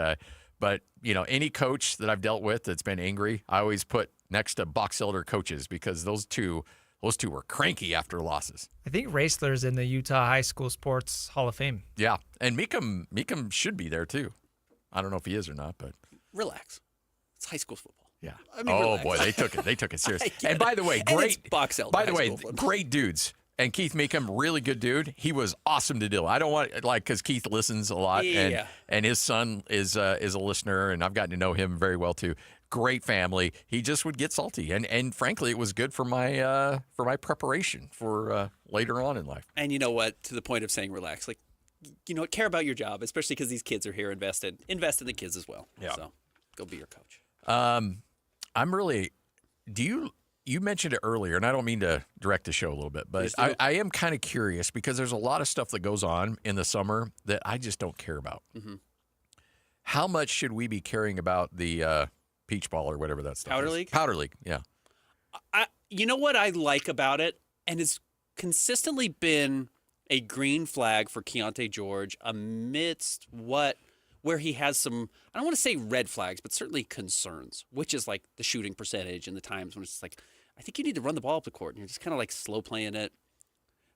you know, any coach that I've dealt with that's been angry, I always put next to Box Elder coaches because those two were cranky after losses. I think Raisler's in the Utah High School Sports Hall of Fame. Yeah, and Meekum should be there too. I don't know if he is or not, but relax. It's high school football. Yeah. I mean, oh relax. boy, they took it serious. And by the way, great Box Elder. By the way, great dudes. And Keith Meekum, really good dude. He was awesome to deal with. I don't want because Keith listens a lot, and his son is a listener, and I've gotten to know him very well too. Great family. He just would get salty, and frankly, it was good for my preparation for later on in life. And you know what? To the point of saying relax, like you know, care about your job, especially because these kids are here invested. Invest in the kids as well. Yeah. So go be your coach. I'm really. You mentioned it earlier, and I don't mean to direct the show a little bit, but I am kind of curious because there's a lot of stuff that goes on in the summer that I just don't care about. Mm-hmm. How much should we be caring about the Peach Ball or whatever that stuff is? League? Powder League, yeah. You know what I like about it, and it's consistently been a green flag for Keontae George amidst where he has some, I don't want to say red flags, but certainly concerns, which is like the shooting percentage and the times when it's just like, I think you need to run the ball up the court, and you're just kind of like slow playing it.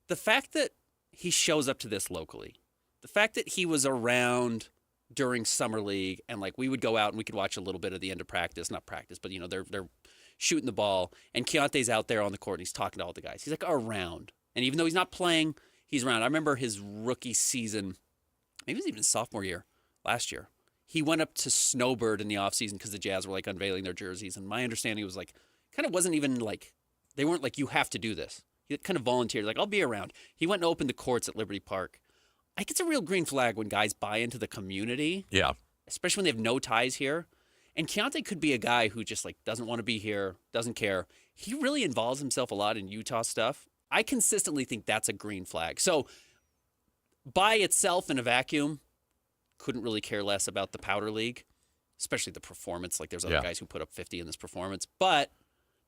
The fact that he shows up to this locally, the fact that he was around during summer league and like we would go out and we could watch a little bit of the end of practice, not practice, but you know, they're shooting the ball and Keontae's out there on the court and he's talking to all the guys. He's like around. And even though he's not playing, he's around. I remember his rookie season, maybe it was even his sophomore year, last year. He went up to Snowbird in the offseason because the Jazz were like unveiling their jerseys. And my understanding was like, kind of wasn't even like, they weren't like, you have to do this. He kind of volunteered, like, I'll be around. He went and opened the courts at Liberty Park. I think it's a real green flag when guys buy into the community. Yeah. Especially when they have no ties here. And Keontae could be a guy who just like doesn't want to be here, doesn't care. He really involves himself a lot in Utah stuff. I consistently think that's a green flag. So by itself in a vacuum, couldn't really care less about the Powder League, especially the performance. Like there's other guys who put up 50 in this performance. But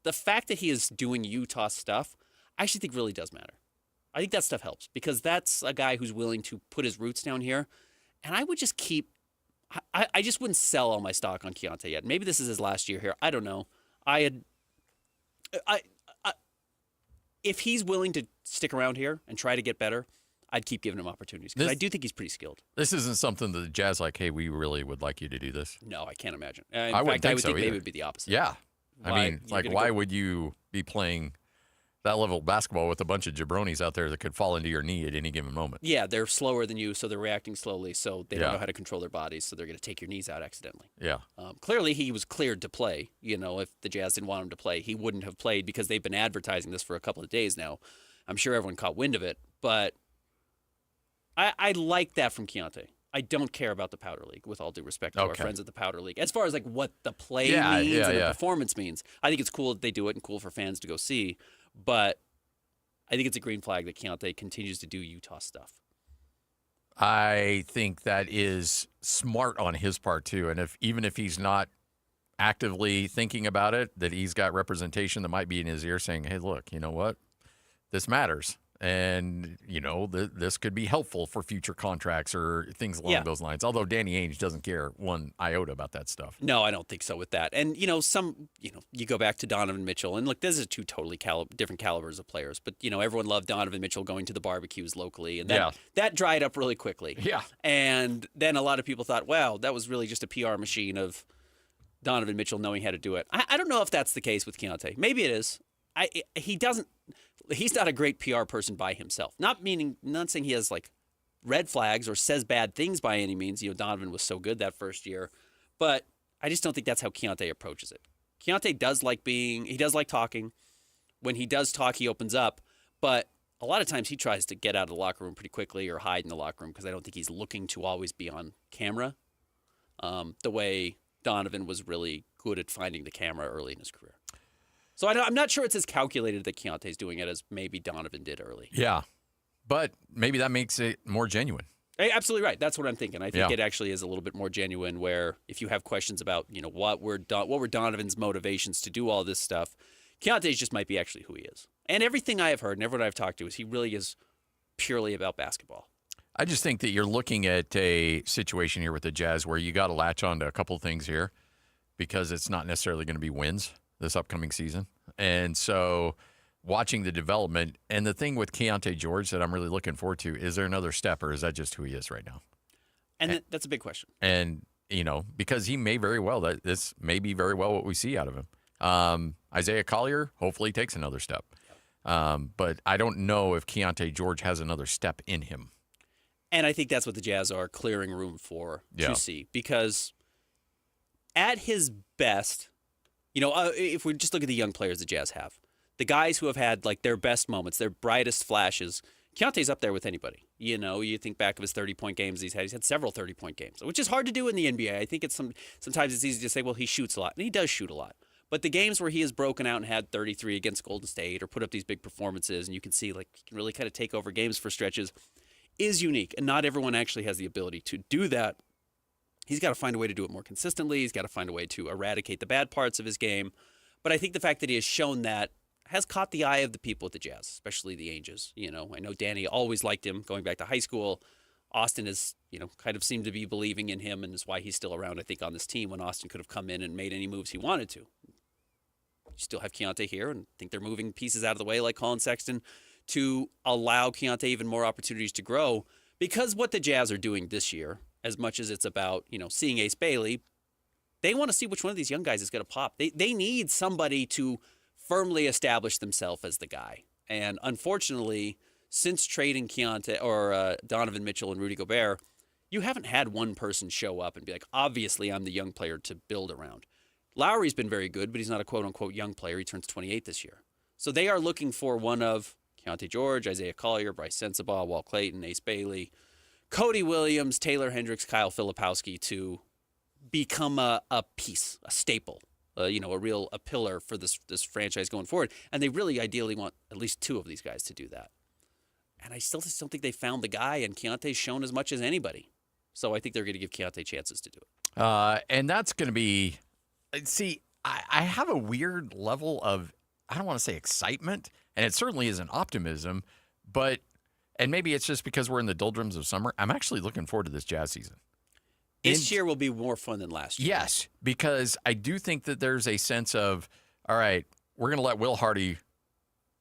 the fact that he is doing Utah stuff, I actually think really does matter. I think that stuff helps because that's a guy who's willing to put his roots down here. And I would just I just wouldn't sell all my stock on Keontae yet. Maybe this is his last year here. I don't know. If he's willing to stick around here and try to get better, I'd keep giving him opportunities because I do think he's pretty skilled. This isn't something that the Jazz like, hey, we really would like you to do this. No, I can't imagine. I would think they would be the opposite. Yeah. Why would you be playing that level of basketball with a bunch of jabronis out there that could fall into your knee at any given moment? Yeah, they're slower than you, so they're reacting slowly, so they don't know how to control their bodies, so they're going to take your knees out accidentally. Yeah. Clearly, he was cleared to play. You know, if the Jazz didn't want him to play, he wouldn't have played because they've been advertising this for a couple of days now. I'm sure everyone caught wind of it, but I like that from Keontae. I don't care about the Powder League, with all due respect to our friends at the Powder League. As far as like what the play means and the performance means, I think it's cool that they do it and cool for fans to go see. But I think it's a green flag that Keontae continues to do Utah stuff. I think that is smart on his part too. And even if he's not actively thinking about it, that he's got representation that might be in his ear saying, hey, look, you know what? This matters. And, this could be helpful for future contracts or things along those lines. Although Danny Ainge doesn't care one iota about that stuff. No, I don't think so with that. And, you go back to Donovan Mitchell. And look, this is two totally different calibers of players. But, everyone loved Donovan Mitchell going to the barbecues locally. And that dried up really quickly. Yeah. And then a lot of people thought, wow, that was really just a PR machine of Donovan Mitchell knowing how to do it. I don't know if that's the case with Keontae. Maybe it is. He's not a great PR person by himself. Not saying he has like red flags or says bad things by any means. Donovan was so good that first year, but I just don't think that's how Keontae approaches it. Keontae does like talking. When he does talk, he opens up, but a lot of times he tries to get out of the locker room pretty quickly or hide in the locker room because I don't think he's looking to always be on camera. The way Donovan was really good at finding the camera early in his career. So I'm not sure it's as calculated that Keontae's doing it as maybe Donovan did early. Yeah, but maybe that makes it more genuine. Hey, absolutely right. That's what I'm thinking. I think it actually is a little bit more genuine where if you have questions about, what were Donovan's motivations to do all this stuff, Keontae's just might be actually who he is. And everything I have heard and everyone I've talked to is he really is purely about basketball. I just think that you're looking at a situation here with the Jazz where you got to latch on to a couple things here because it's not necessarily going to be wins this upcoming season. And so watching the development, and the thing with Keontae George that I'm really looking forward to, is there another step or is that just who he is right now? And that's a big question. And, because he may very well, this may be very well what we see out of him. Isaiah Collier hopefully takes another step. But I don't know if Keontae George has another step in him. And I think that's what the Jazz are clearing room for to see. Because at his best, if we just look at the young players the Jazz have, the guys who have had like their best moments, their brightest flashes, Keontae's up there with anybody. You think back of his 30-point games he's had several 30-point games, which is hard to do in the NBA. I think sometimes it's easy to say, well, he shoots a lot, and he does shoot a lot. But the games where he has broken out and had 33 against Golden State or put up these big performances, and you can see like he can really kind of take over games for stretches, is unique. And not everyone actually has the ability to do that. He's got to find a way to do it more consistently. He's got to find a way to eradicate the bad parts of his game. But I think the fact that he has shown that has caught the eye of the people at the Jazz, especially the Ainges. I know Danny always liked him going back to high school. Austin has, kind of seemed to be believing in him and is why he's still around, I think, on this team when Austin could have come in and made any moves he wanted to. You still have Keontae here, and I think they're moving pieces out of the way like Colin Sexton to allow Keontae even more opportunities to grow. Because what the Jazz are doing this year, as much as it's about, seeing Ace Bailey, they want to see which one of these young guys is going to pop. They need somebody to firmly establish themselves as the guy. And unfortunately, since trading Keontae or Donovan Mitchell and Rudy Gobert, you haven't had one person show up and be like, obviously I'm the young player to build around. Lowry's been very good, but he's not a quote-unquote young player. He turns 28 this year. So they are looking for one of Keontae George, Isaiah Collier, Bryce Sensabaugh, Walt Clayton, Ace Bailey, Cody Williams, Taylor Hendricks, Kyle Filipowski to become a piece, a staple, a pillar for this franchise going forward. And they really ideally want at least two of these guys to do that. And I still just don't think they found the guy, and Keontae's shown as much as anybody. So I think they're going to give Keontae chances to do it. And that's going to be, I have a weird level of, I don't want to say excitement, and it certainly isn't optimism, and maybe it's just because we're in the doldrums of summer. I'm actually looking forward to this Jazz season. This year will be more fun than last year. Yes, because I do think that there's a sense of, all right, we're going to let Will Hardy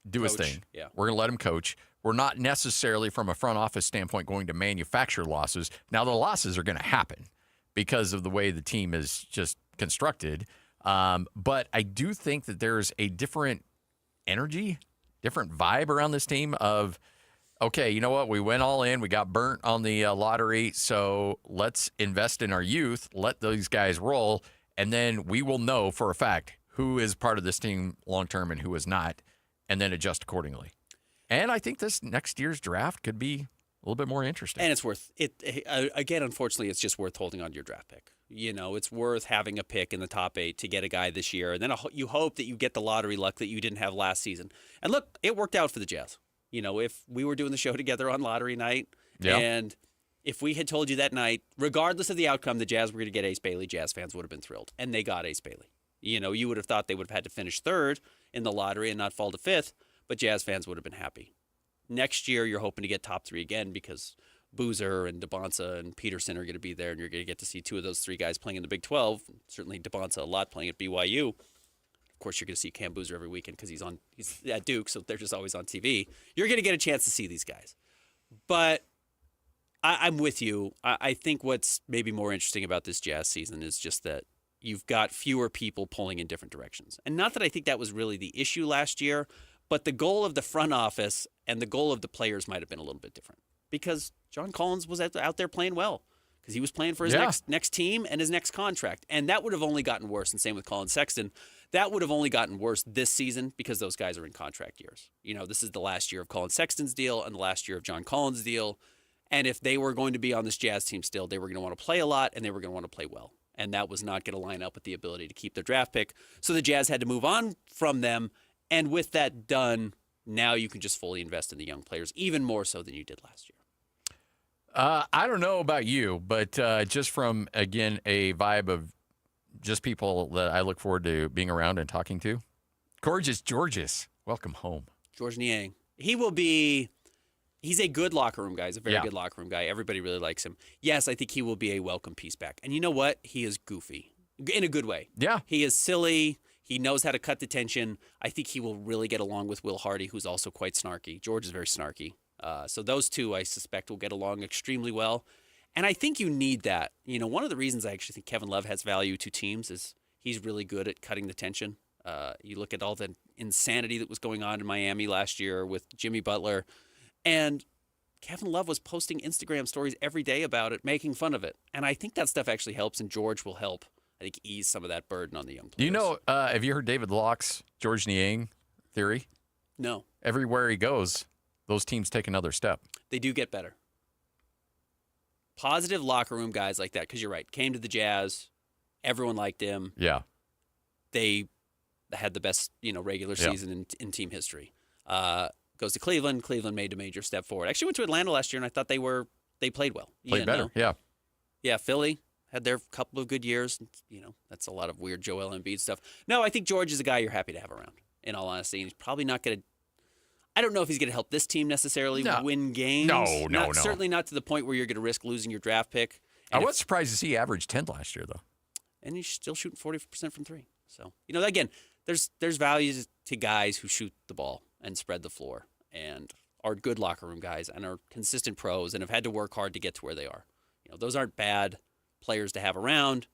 do his thing. Yeah. We're going to let him coach. We're not necessarily, from a front office standpoint, going to manufacture losses. Now, the losses are going to happen because of the way the team is just constructed. But I do think that there's a different energy, different vibe around this team of, okay, you know what? We went all in. We got burnt on the lottery, so let's invest in our youth, let those guys roll, and then we will know for a fact who is part of this team long-term and who is not, and then adjust accordingly. And I think this next year's draft could be a little bit more interesting. And it's worth it. Again, unfortunately, it's just worth holding on to your draft pick. It's worth having a pick in the top 8 to get a guy this year, and then you hope that you get the lottery luck that you didn't have last season. And look, it worked out for the Jazz. If we were doing the show together on lottery night, and if we had told you that night, regardless of the outcome, the Jazz were going to get Ace Bailey, Jazz fans would have been thrilled. And they got Ace Bailey. You would have thought they would have had to finish 3rd in the lottery and not fall to 5th, but Jazz fans would have been happy. Next year, you're hoping to get top 3 again because Boozer and DeBonsa and Peterson are going to be there, and you're going to get to see 2 of those 3 guys playing in the Big 12. Certainly DeBonsa a lot playing at BYU. Of course, you're going to see Cam Boozer every weekend because he's at Duke, so they're just always on TV. You're going to get a chance to see these guys. But I'm with you. I think what's maybe more interesting about this Jazz season is just that you've got fewer people pulling in different directions. And not that I think that was really the issue last year, but the goal of the front office and the goal of the players might have been a little bit different because John Collins was out there playing well because he was playing for his next team and his next contract. And that would have only gotten worse, and same with Colin Sexton. That would have only gotten worse this season because those guys are in contract years. This is the last year of Colin Sexton's deal and the last year of John Collins' deal. And if they were going to be on this Jazz team still, they were going to want to play a lot and they were going to want to play well. And that was not going to line up with the ability to keep their draft pick. So the Jazz had to move on from them. And with that done, now you can just fully invest in the young players, even more so than you did last year. I don't know about you, but just from, again, a vibe of just people that I look forward to being around and talking to. Gorgeous Georges, welcome home. George Niang. He's a good locker room guy. He's a very good locker room guy. Everybody really likes him. Yes, I think he will be a welcome piece back. And you know what? He is goofy in a good way. Yeah. He is silly. He knows how to cut the tension. I think he will really get along with Will Hardy, who's also quite snarky. George is very snarky. So those two, I suspect, will get along extremely well. And I think you need that. One of the reasons I actually think Kevin Love has value to teams is he's really good at cutting the tension. You look at all the insanity that was going on in Miami last year with Jimmy Butler. And Kevin Love was posting Instagram stories every day about it, making fun of it. And I think that stuff actually helps, and George will help, I think, ease some of that burden on the young players. Have you heard David Locke's George Niang theory? No. Everywhere he goes, those teams take another step. They do get better. Positive locker room guys like that, because you're right, came to the Jazz, everyone liked him. Yeah. They had the best, regular season in team history. Goes to Cleveland. Cleveland made a major step forward. Actually went to Atlanta last year, and I thought they played well. Played better, yeah. Yeah, Philly had their couple of good years. That's a lot of weird Joel Embiid stuff. No, I think George is a guy you're happy to have around, in all honesty. And he's probably not going to – I don't know if he's going to help this team necessarily win games. No. Certainly not to the point where you're going to risk losing your draft pick. I was surprised to see he averaged 10 last year, though. And he's still shooting 40% from 3. So, again, there's values to guys who shoot the ball and spread the floor and are good locker room guys and are consistent pros and have had to work hard to get to where they are. Those aren't bad players to have around.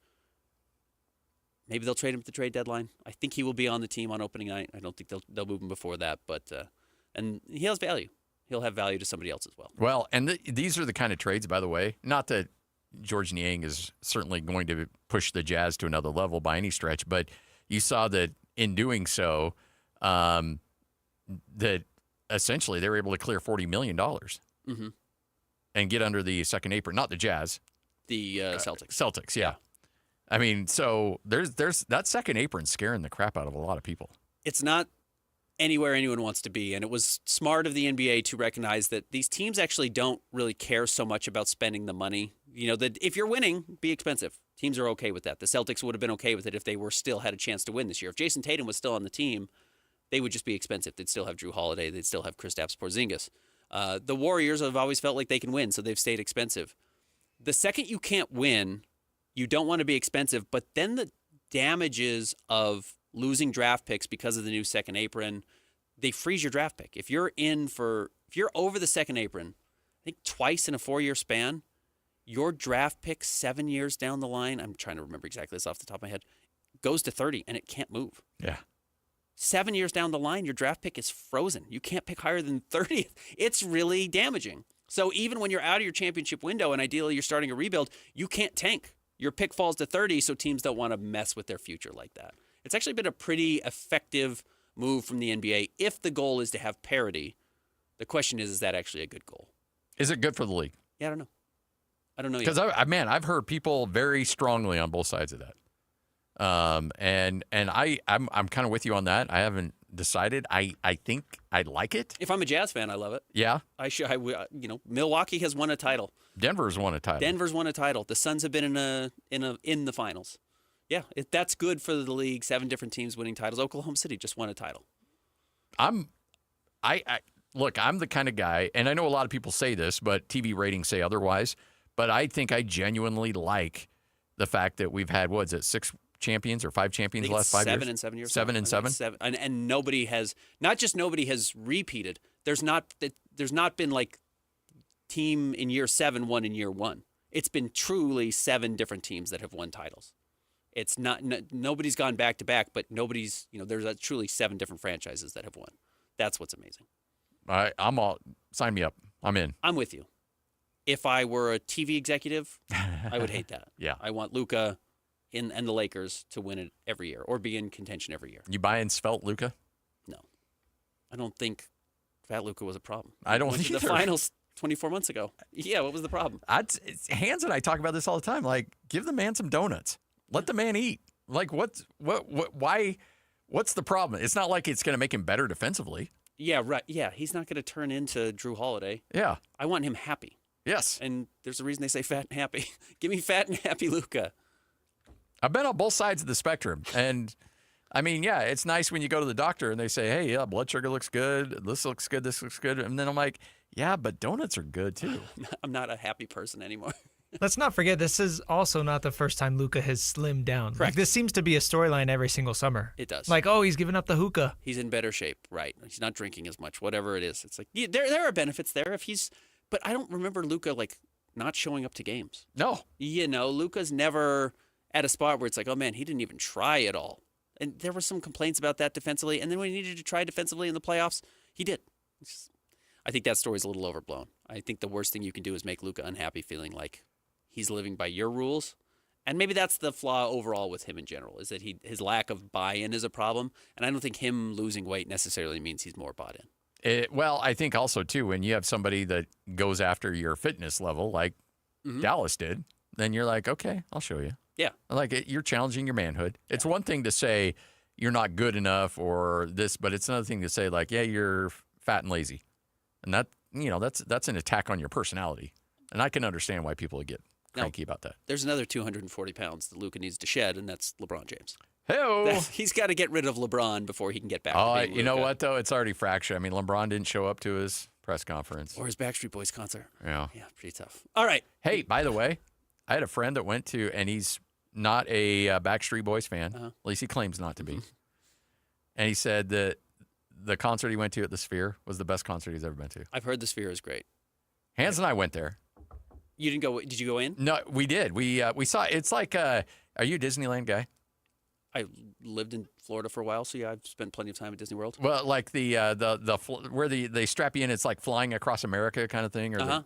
Maybe they'll trade him at the trade deadline. I think he will be on the team on opening night. I don't think they'll move him before that, but and he has value. He'll have value to somebody else as well. Well, and these are the kind of trades, by the way, not that George Niang is certainly going to push the Jazz to another level by any stretch, but you saw that in doing so, that essentially they were able to clear $40 million and get under the second apron. Not the Jazz. The Celtics. Celtics, yeah. I mean, so there's that second apron scaring the crap out of a lot of people. It's not anywhere anyone wants to be, and it was smart of the NBA to recognize that these teams actually don't really care so much about spending the money. That if you're winning, be expensive. Teams are okay with that. The Celtics would have been okay with it if they were still had a chance to win this year. If Jason Tatum was still on the team, they would just be expensive. They'd still have Drew Holiday. They'd still have Kristaps Porzingis. The Warriors have always felt like they can win, so they've stayed expensive. The second you can't win, you don't want to be expensive, but then the damages of losing draft picks because of the new second apron, they freeze your draft pick. If you're over the second apron, I think twice in a 4-year span, your draft pick 7 years down the line, I'm trying to remember exactly this off the top of my head, goes to 30 and it can't move. Yeah. 7 years down the line, your draft pick is frozen. You can't pick higher than 30th. It's really damaging. So even when you're out of your championship window and ideally you're starting a rebuild, you can't tank. Your pick falls to 30, so teams don't want to mess with their future like that. It's actually been a pretty effective move from the NBA if the goal is to have parity. The question is that actually a good goal? Is it good for the league? Yeah, I don't know yet. Because, I've heard people very strongly on both sides of that. And I'm kind of with you on that. I haven't decided. I think I like it. If I'm a Jazz fan, I love it. Yeah. Milwaukee has won a title. Denver's won a title. The Suns have been in the finals. Yeah, that's good for the league. 7 different teams winning titles. Oklahoma City just won a title. look, I'm the kind of guy, and I know a lot of people say this, but TV ratings say otherwise, but I think I genuinely like the fact that we've had, what is it, 6 champions or 5 champions the last 5 years? 7 and 7 years. 7 and 7? And nobody has, not just nobody has repeated, there's not been like team in year 7 won in year 1. It's been truly 7 different teams that have won titles. It's not, nobody's gone back to back, but nobody's, there's truly 7 different franchises that have won. That's what's amazing. I'm all, sign me up. I'm in. I'm with you. If I were a TV executive, I would hate that. Yeah. I want Luka and the Lakers to win it every year or be in contention every year. You buying svelte Luka? No. I don't think fat Luka was a problem. I don't went either. to the finals 24 months ago. Yeah, what was the problem? Hans and I talk about this all the time. Like, give the man some donuts. Let the man eat. Like, why? What's the problem? It's not like it's going to make him better defensively. Yeah, right. Yeah, he's not going to turn into Drew Holiday. Yeah. I want him happy. Yes. And there's a reason they say fat and happy. Give me fat and happy Luka. I've been on both sides of the spectrum. And, I mean, yeah, it's nice when you go to the doctor and they say, hey, yeah, blood sugar looks good. This looks good. This looks good. And then I'm like, yeah, but donuts are good, too. I'm not a happy person anymore. Let's not forget, this is also not the first time Luka has slimmed down. Correct. Like, this seems to be a storyline every single summer. It does. Like, oh, he's giving up the hookah. He's in better shape, right? He's not drinking as much, whatever it is. It's like, yeah, there are benefits there if he's, but I don't remember Luka, like, not showing up to games. No. Luka's never at a spot where it's like, oh, man, he didn't even try at all. And there were some complaints about that defensively. And then when he needed to try defensively in the playoffs, he did. I think that story's a little overblown. I think the worst thing you can do is make Luka unhappy, feeling like he's living by your rules. And maybe that's the flaw overall with him in general, is that his lack of buy-in is a problem. And I don't think him losing weight necessarily means he's more bought in. Well, I think also, too, when you have somebody that goes after your fitness level, like Dallas did, then you're like, okay, I'll show you. Yeah. Like, you're challenging your manhood. It's one thing to say you're not good enough or this, but it's another thing to say, like, yeah, you're fat and lazy. And that, that's an attack on your personality. And I can understand why people get cranky about that. There's another 240 pounds that Luka needs to shed, and that's LeBron James. Hey-o. He's got to get rid of LeBron before he can get back to being Luka. You know what, though? It's already fractured. I mean, LeBron didn't show up to his press conference. Or his Backstreet Boys concert. Yeah. Yeah, pretty tough. All right. Hey, by the way, I had a friend that went to, and he's not a Backstreet Boys fan. At least he claims not to be. And he said that the concert he went to at the Sphere was the best concert he's ever been to. I've heard the Sphere is great. Hans and I went there. You didn't go? Did you go in? No, we did. We saw. It's like, are you a Disneyland guy? I lived in Florida for a while, so yeah, I've spent plenty of time at Disney World. Well, like the where they strap you in, it's like flying across America kind of thing, or that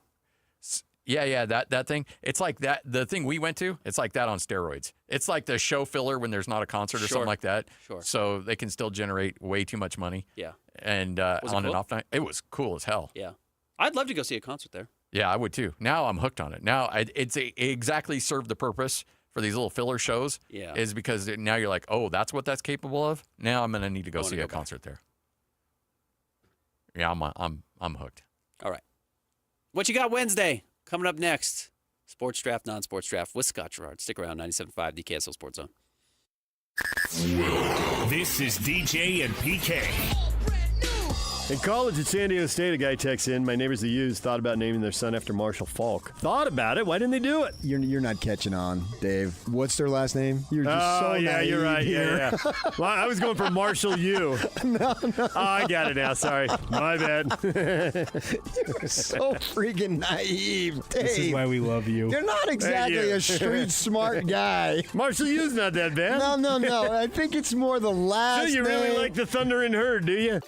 thing. It's like that. The thing we went to, it's like that on steroids. It's like the show filler when there's not a concert or something like that. Sure. So they can still generate way too much money. Yeah. And on an off night, it was cool as hell. Yeah. I'd love to go see a concert there. Yeah, I would too. Now I'm hooked on it. Now it exactly served the purpose for these little filler shows. Yeah. Is because now you're like, oh, that's what that's capable of. Now I'm gonna need to go see a concert there. Yeah, I'm hooked. All right. What you got Wednesday? Coming up next, Sports Draft, Non-Sports Draft with Scott Gerard. Stick around, 97.5, the KSL Sports Zone. This is DJ and PK. In college at San Diego State, a guy texts in, my neighbors the Utes thought about naming their son after Marshall Faulk. Thought about it. Why didn't they do it? You're not catching on, Dave. What's their last name? You're just so yeah, naive you're right. here. Yeah. Well, I was going for Marshall U. No. Oh, I got it now. Sorry. My bad. You're so freaking naive, Dave. This is why we love you. You're not exactly a street smart guy. Marshall U's not that bad. No. I think it's more the last So you really name. like the Thunder and Herd, do you?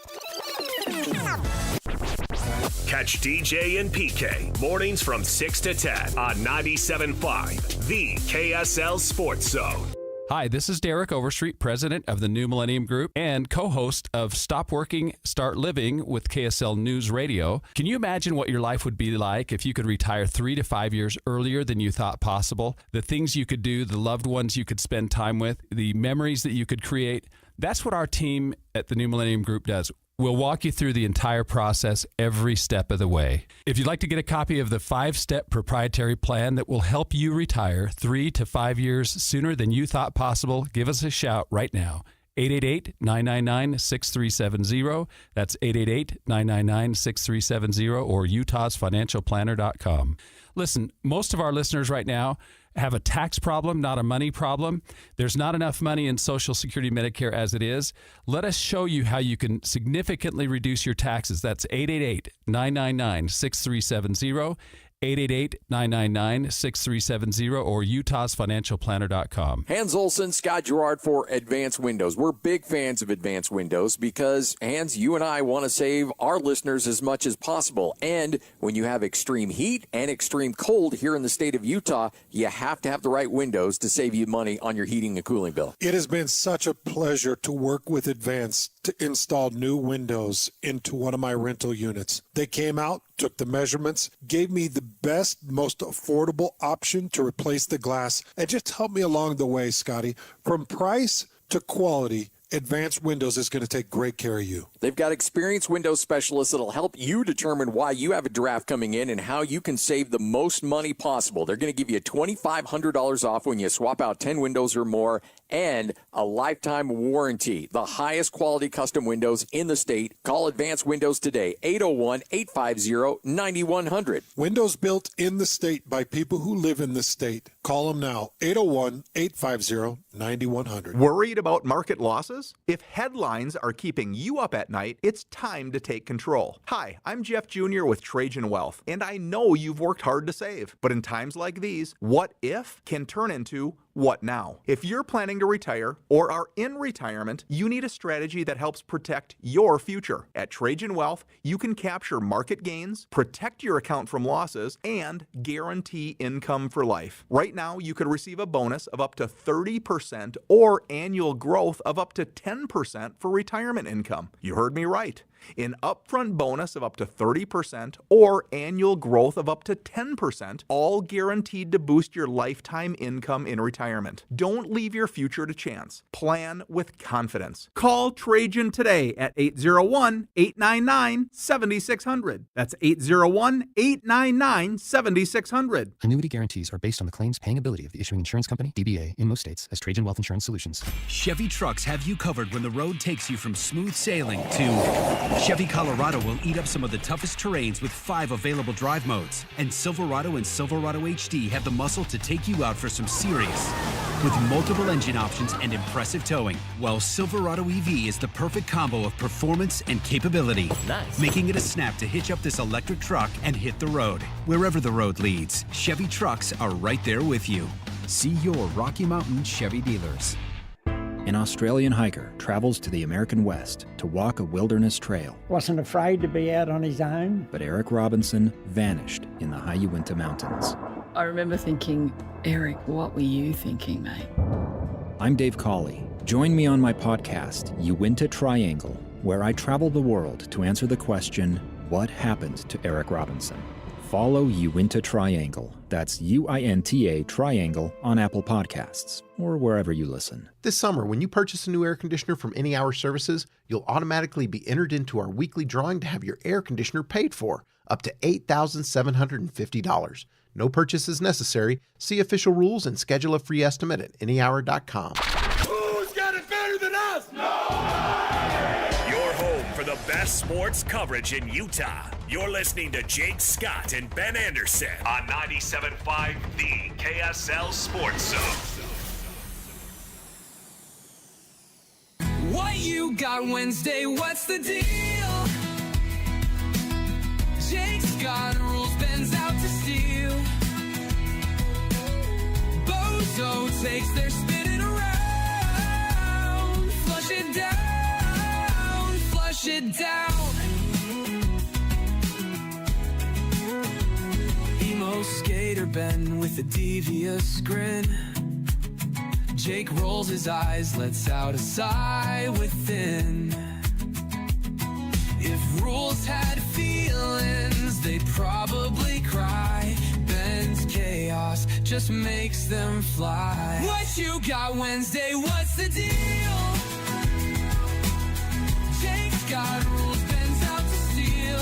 Catch DJ and PK mornings from 6 to 10 on 97.5, the KSL Sports Zone. Hi, this is Derek Overstreet, president of the New Millennium Group and co-host of Stop Working, Start Living with KSL News Radio. Can you imagine what your life would be like if you could retire 3 to 5 years earlier than you thought possible? The things you could do, the loved ones you could spend time with, the memories that you could create. That's what our team at the New Millennium Group does. We'll walk you through the entire process every step of the way. If you'd like to get a copy of the 5-step proprietary plan that will help you retire 3 to 5 years sooner than you thought possible, give us a shout right now. 888-999-6370. That's 888-999-6370 or utahsfinancialplanner.com. Listen, most of our listeners right now have a tax problem, not a money problem. There's not enough money in Social Security Medicare as it is. Let us show you how you can significantly reduce your taxes. That's 888-999-6370. 888-999-6370 or utahsfinancialplanner.com. Hans Olsen, Scott Gerard for Advanced Windows. We're big fans of Advanced Windows because, Hans, you and I want to save our listeners as much as possible. And when you have extreme heat and extreme cold here in the state of Utah, you have to have the right windows to save you money on your heating and cooling bill. It has been such a pleasure to work with Advanced to install new windows into one of my rental units. They came out, took the measurements, gave me the best, most affordable option to replace the glass, and just helped me along the way, Scotty. From price to quality, Advanced Windows is going to take great care of you. They've got experienced windows specialists that'll help you determine why you have a draft coming in and how you can save the most money possible. They're going to give you $2,500 off when you swap out 10 windows or more and a lifetime warranty. The highest quality custom windows in the state. Call Advanced Windows today, 801-850-9100. Windows built in the state by people who live in the state. Call them now, 801-850-9100. Worried about market losses? If headlines are keeping you up at night, it's time to take control. Hi, I'm Jeff Jr. with Trajan Wealth, and I know you've worked hard to save. But in times like these, what if can turn into what now? If you're planning to retire or are in retirement, you need a strategy that helps protect your future. At Trajan Wealth, you can capture market gains, protect your account from losses, and guarantee income for life. Right now, you could receive a bonus of up to 30% or annual growth of up to 10% for retirement income. You heard me right. An upfront bonus of up to 30% or annual growth of up to 10%, all guaranteed to boost your lifetime income in retirement. Don't leave your future to chance. Plan with confidence. Call Trajan today at 801-899-7600. That's 801-899-7600. Annuity guarantees are based on the claims paying ability of the issuing insurance company, DBA, in most states as Trajan Wealth Insurance Solutions. Chevy trucks have you covered when the road takes you from smooth sailing to Chevy Colorado will eat up some of the toughest terrains with 5 available drive modes. And Silverado and Silverado HD have the muscle to take you out for some serious. With multiple engine options and impressive towing, while Silverado EV is the perfect combo of performance and capability. Nice. Making it a snap to hitch up this electric truck and hit the road. Wherever the road leads, Chevy trucks are right there with you. See your Rocky Mountain Chevy dealers. An Australian hiker travels to the American West to walk a wilderness trail. Wasn't afraid to be out on his own. But Eric Robinson vanished in the high Uinta Mountains. I remember thinking, Eric, what were you thinking, mate? I'm Dave Cawley. Join me on my podcast, Uinta Triangle, where I travel the world to answer the question, what happened to Eric Robinson? Follow Uinta Triangle. That's UINTA Triangle on Apple Podcasts or wherever you listen. This summer, when you purchase a new air conditioner from Any Hour Services, you'll automatically be entered into our weekly drawing to have your air conditioner paid for, up to $8,750. No purchase is necessary. See official rules and schedule a free estimate at anyhour.com. Who's got it better than us? Your home for the best sports coverage in Utah. You're listening to Jake Scott and Ben Anderson on 97.5 The KSL Sports Zone. What you got Wednesday? What's the deal? Jake's got rules, Ben's out to steal. Bozo takes their spinning around. Flush it down, flush it down. Emo skater Ben with a devious grin. Jake rolls his eyes, lets out a sigh within. If rules had feelings, they'd probably cry. Ben's chaos just makes them fly. What you got Wednesday? What's the deal? Jake's got rules, Ben's out to steal.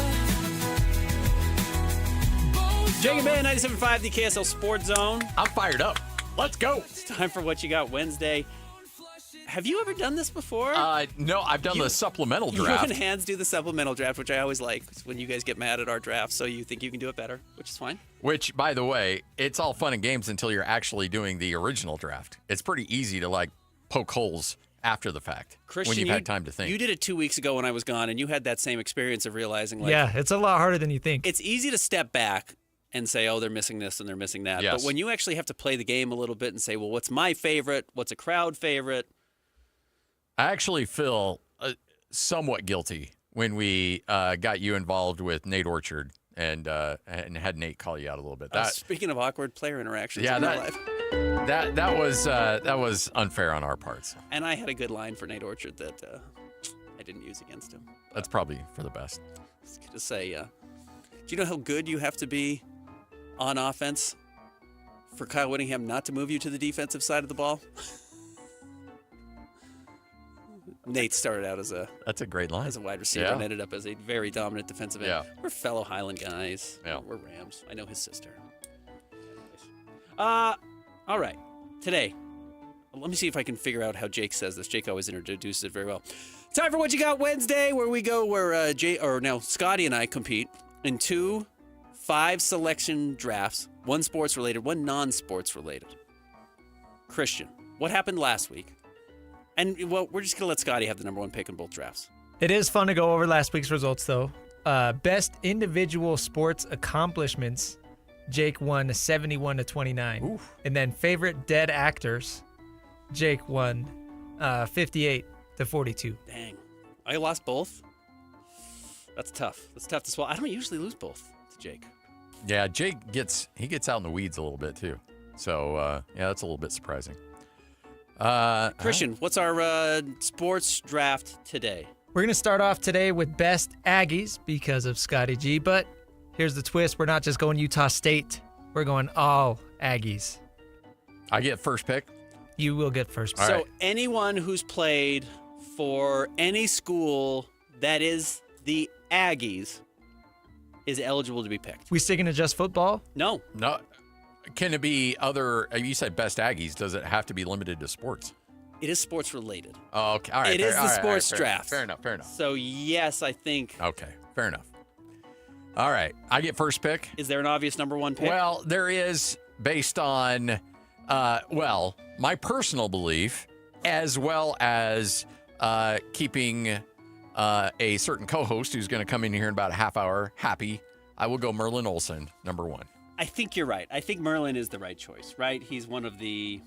Jake and Ben, 97.5, the KSL Sports Zone. I'm fired up. Let's go. It's time for What You Got Wednesday. Have you ever done this before? No, I've done the supplemental draft. You and Hans do the supplemental draft, which I always like when you guys get mad at our draft, so you think you can do it better, which is fine. Which, by the way, it's all fun and games until you're actually doing the original draft. It's pretty easy to like poke holes after the fact Christian, when you've had time to think. You did it 2 weeks ago when I was gone, and you had that same experience of realizing, like, yeah, it's a lot harder than you think. It's easy to step back and say, oh, they're missing this and they're missing that. Yes. But when you actually have to play the game a little bit and say, well, what's my favorite? What's a crowd favorite? I actually feel somewhat guilty when we got you involved with Nate Orchard and had Nate call you out a little bit. Speaking of awkward player interactions, yeah, in real life. that was unfair on our parts. And I had a good line for Nate Orchard that I didn't use against him. That's probably for the best. I was going to say, do you know how good you have to be on offense for Kyle Whittingham not to move you to the defensive side of the ball? Nate started out as that's a great line as a wide receiver and ended up as a very dominant defensive end. Yeah. We're fellow Highland guys. Yeah. We're Rams. I know his sister. All right. Today, let me see if I can figure out how Jake says this. Jake always introduces it very well. Time for What You Got Wednesday, where now Scotty and I compete in 2 5-selection drafts, one sports related, one non-sports related. Christian, what happened last week? And, well, we're just going to let Scotty have the number 1 pick in both drafts. It is fun to go over last week's results, though. Best individual sports accomplishments, Jake won 71-29. Oof. And then favorite dead actors, Jake won 58-42. Dang. I lost both? That's tough. That's tough to swallow. I don't usually lose both to Jake. Yeah, Jake gets out in the weeds a little bit, too. So, that's a little bit surprising. Christian, what's our sports draft today? We're going to start off today with best Aggies because of Scotty G, but here's the twist. We're not just going Utah State. We're going all Aggies. I get first pick? You will get first pick. So anyone who's played for any school that is the Aggies is eligible to be picked. We sticking to just football? No. Can it be other? You said best Aggies. Does it have to be limited to sports? It is sports related. Oh, okay. All right. It is the sports draft. Fair enough. So, yes, I think. Okay. Fair enough. All right. I get first pick. Is there an obvious number 1 pick? Well, there is based on, my personal belief, as well as keeping a certain co-host who's going to come in here in about a half hour happy. I will go Merlin Olsen, number 1. I think you're right. I think Merlin is the right choice, right? He's one of the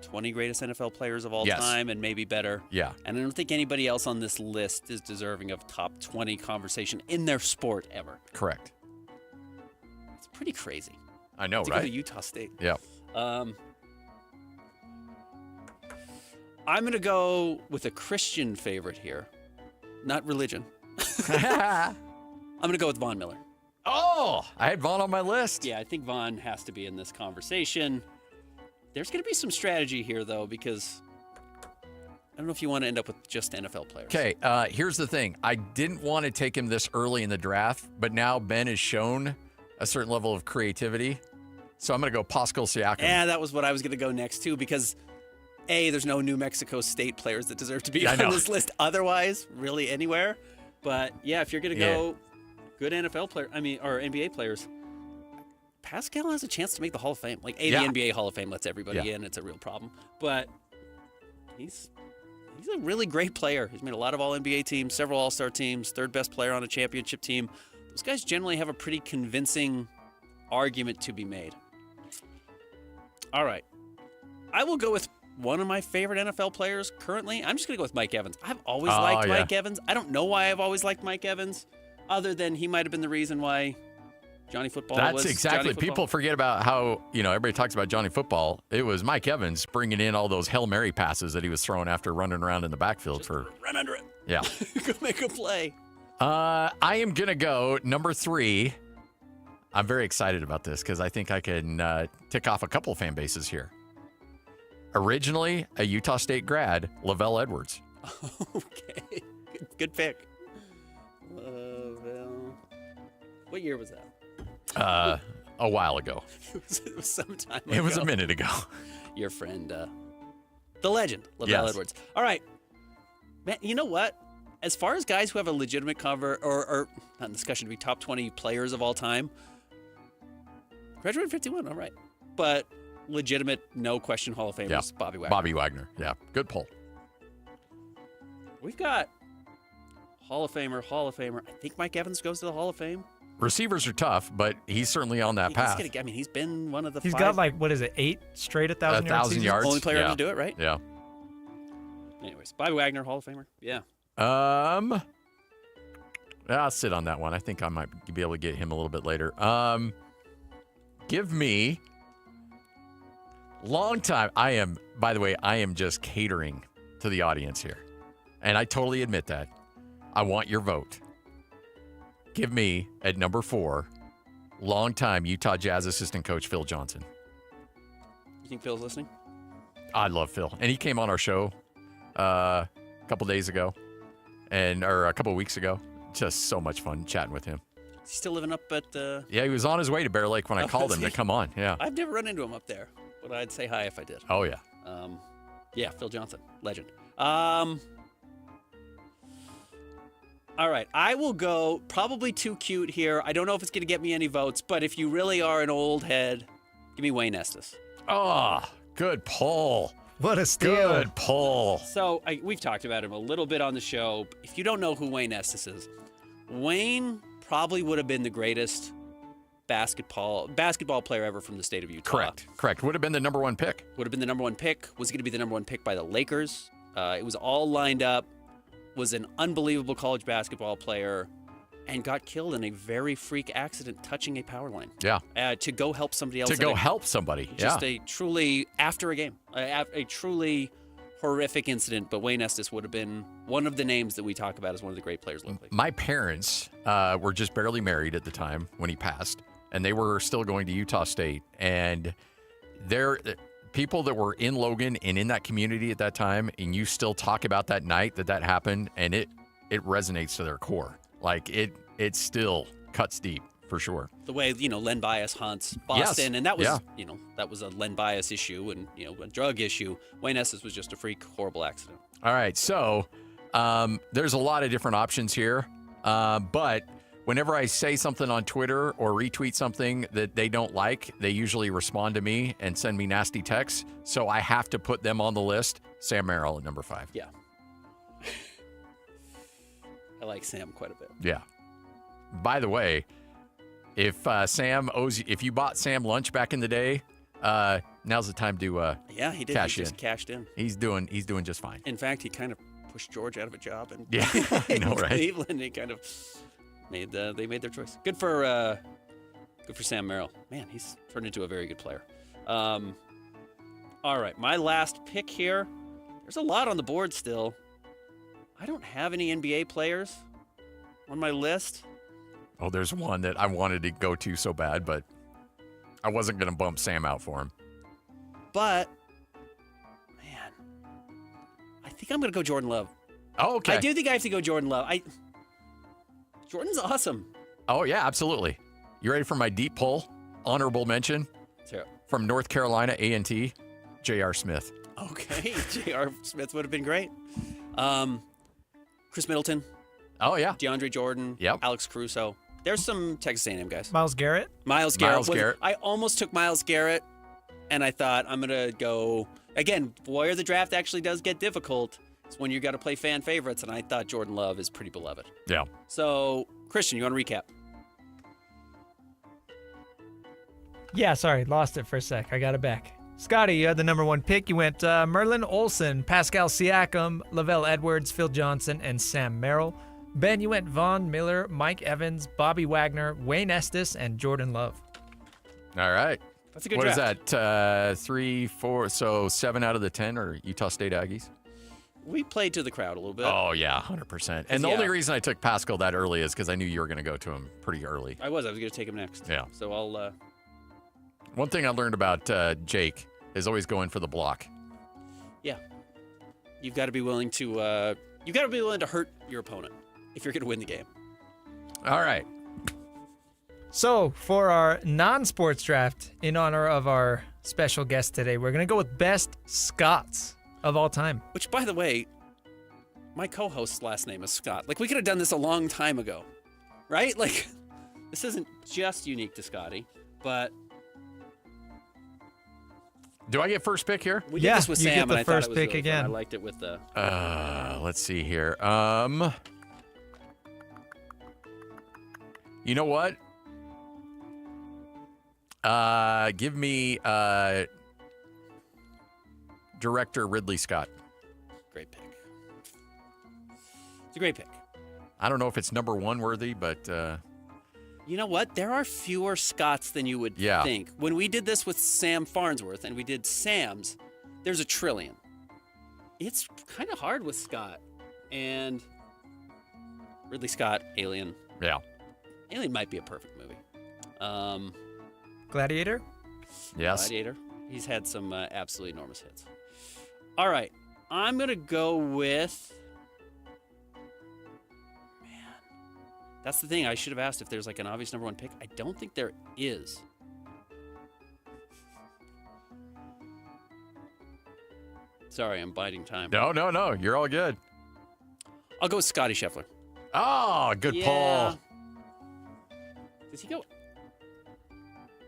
20 greatest NFL players of all time and maybe better. Yeah. And I don't think anybody else on this list is deserving of top 20 conversation in their sport ever. Correct. It's pretty crazy. I know, to right? Go to Utah State. Yeah. I'm going to go with a Christian favorite here. Not religion. I'm going to go with Von Miller. Oh, I had Vaughn on my list. Yeah, I think Vaughn has to be in this conversation. There's going to be some strategy here, though, because I don't know if you want to end up with just NFL players. Okay, here's the thing. I didn't want to take him this early in the draft, but now Ben has shown a certain level of creativity. So I'm going to go Pascal Siakam. Yeah, that was what I was going to go next, too, because, A, there's no New Mexico State players that deserve to be on this list otherwise, really anywhere. But, yeah, if you're going to go good NFL player, or NBA players, Pascal has a chance to make the Hall of Fame. Like, the NBA Hall of Fame lets everybody in. It's a real problem. But he's a really great player. He's made a lot of All-NBA teams, several All-Star teams, third best player on a championship team. Those guys generally have a pretty convincing argument to be made. All right. I will go with one of my favorite NFL players currently. I'm just going to go with Mike Evans. I've always liked Mike Evans. I don't know why I've always liked Mike Evans, other than he might have been the reason why Johnny Football was That's exactly. Johnny Football. People forget about how, everybody talks about Johnny Football. It was Mike Evans bringing in all those Hail Mary passes that he was throwing after running around in the backfield Just run under it. Yeah. Go make a play. I am going to go number 3. I'm very excited about this because I think I can tick off a couple of fan bases here. Originally a Utah State grad, Lavelle Edwards. Okay. Good pick. Lavelle. What year was that? A while ago. It was some time ago. It was a minute ago. Your friend The legend, Lavelle Edwards. All right. Man, you know what? As far as guys who have a legitimate cover, or not in discussion, to be top 20 players of all time, graduated 51, all right. But legitimate, no question Hall of Famers, Bobby Wagner. Bobby Wagner, yeah. Good pull. We've got Hall of Famer. I think Mike Evans goes to the Hall of Fame. Receivers are tough, but he's certainly on that path. He's been one of the He's five. got 8 straight 1,000 yards? 1,000 yards. Only player ever to do it, right? Yeah. Anyways, Bobby Wagner, Hall of Famer. Yeah. I'll sit on that one. I think I might be able to get him a little bit later. Give me long time. By the way, I am just catering to the audience here. And I totally admit that. I want your vote. Give me, at number 4, longtime Utah Jazz assistant coach Phil Johnson. You think Phil's listening? I love Phil. And he came on our show a couple days ago, or a couple weeks ago. Just so much fun chatting with him. Is he still living up at Yeah, he was on his way to Bear Lake when I called him to come on. Yeah. I've never run into him up there, but I'd say hi if I did. Oh, yeah. Yeah, Phil Johnson, legend. All right, I will go probably too cute here. I don't know if it's going to get me any votes, but if you really are an old head, give me Wayne Estes. Oh, good pull. What a steal. Good pull. So we've talked about him a little bit on the show. If you don't know who Wayne Estes is, Wayne probably would have been the greatest basketball player ever from the state of Utah. Correct. Would have been the number 1 pick. Would have been the number 1 pick. Was going to be the number 1 pick by the Lakers. It was all lined up. Was an unbelievable college basketball player and got killed in a very freak accident touching a power line. Yeah. To go help somebody else. Help somebody. Just a truly, after a game, a truly horrific incident. But Wayne Estes would have been one of the names that we talk about as one of the great players locally. My parents were just barely married at the time when he passed, and they were still going to Utah State. And people that were in Logan and in that community at that time, and you still talk about that night that happened, and it resonates to their core. Like it still cuts deep for sure. The way, Len Bias haunts Boston, and that was, that was a Len Bias issue and, a drug issue. Wayne Estes was just a freak, horrible accident. All right. So there's a lot of different options here. But whenever I say something on Twitter or retweet something that they don't like, they usually respond to me and send me nasty texts. So I have to put them on the list. Sam Merrill at number 5. Yeah. I like Sam quite a bit. Yeah. By the way, if you bought Sam lunch back in the day, now's the time to he did. Cash he just in. Cashed in. He's doing just fine. In fact, he kind of pushed George out of a job and I know, right? Cleveland. He kind of made they made their choice. Good for Sam Merrill. Man, he's turned into a very good player. All right, my last pick here. There's a lot on the board still. I don't have any NBA players on my list. Oh, there's one that I wanted to go to so bad, but I wasn't going to bump Sam out for him. But, man, I think I'm going to go Jordan Love. Oh, okay. I do think I have to go Jordan Love. Jordan's awesome. Oh, yeah, absolutely. You ready for my deep pull? Honorable mention from North Carolina A&T, J.R. Smith. Okay, J.R. Smith would have been great. Chris Middleton. Oh, yeah. DeAndre Jordan. Yep. Alex Caruso. There's some Texas A&M guys. Miles Garrett? Miles Garrett. I almost took Miles Garrett, and I thought I'm going to go, again, where the draft actually does get difficult is when you got to play fan favorites, and I thought Jordan Love is pretty beloved. Yeah. So, Christian, you want to recap? Yeah, sorry. Lost it for a sec. I got it back. Scotty, you had the number 1 pick. You went Merlin Olsen, Pascal Siakam, Lavelle Edwards, Phil Johnson, and Sam Merrill. Ben, you went Von Miller, Mike Evans, Bobby Wagner, Wayne Estes, and Jordan Love. All right. That's a good draft. draft. What is that? 3, 4, so 7 out of the 10 are Utah State Aggies? We played to the crowd a little bit. Oh, yeah, 100%. And the only reason I took Pascal that early is because I knew you were going to go to him pretty early. I was going to take him next. Yeah. So I'll... One thing I learned about Jake is always going for the block. Yeah. You've got to be willing to hurt your opponent if you're going to win the game. All right. So, for our non-sports draft, in honor of our special guest today, we're going to go with best Scots of all time. Which, by the way, my co-host's last name is Scott. Like, we could have done this a long time ago, right? Like, this isn't just unique to Scotty, but... Do I get first pick here? We did this with you Sam, get the and I first thought it was pick really again. fun. I liked it with the... Let's see here. You know what? Give me director Ridley Scott. Great pick. It's a great pick. I don't know if it's number one worthy, but You know what? There are fewer Scotts than you would think. When we did this with Sam Farnsworth and we did Sam's, there's a trillion. It's kind of hard with Scott. And Ridley Scott, Alien. Yeah. Alien might be a perfect movie. Gladiator? Yes. Gladiator. He's had some absolutely enormous hits. All right. I'm going to go with... That's the thing. I should have asked if there's like an obvious number one pick. I don't think there is. Sorry, I'm biding time. No. You're all good. I'll go with Scotty Scheffler. Oh, good pull. Does he go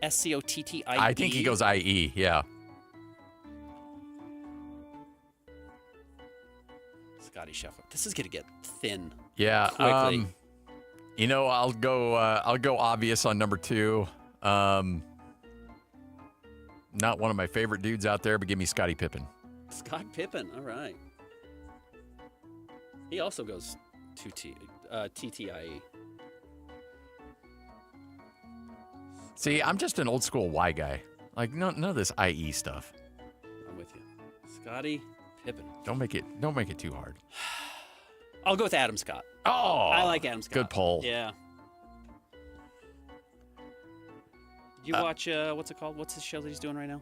Scotttie? I think he goes IE, yeah. Scotty Scheffler. This is going to get thin. Yeah. Quickly. I'll go obvious on number 2. Not one of my favorite dudes out there, but give me Scottie Pippen. Scott Pippen. All right. He also goes TTIE. See, I'm just an old school Y guy. Like none of this IE stuff. I'm with you. Scottie Pippen. Don't make it too hard. I'll go with Adam Scott. Oh, I like Adam Scott. Good poll. Yeah. Did you watch what's it called? What's the show that he's doing right now?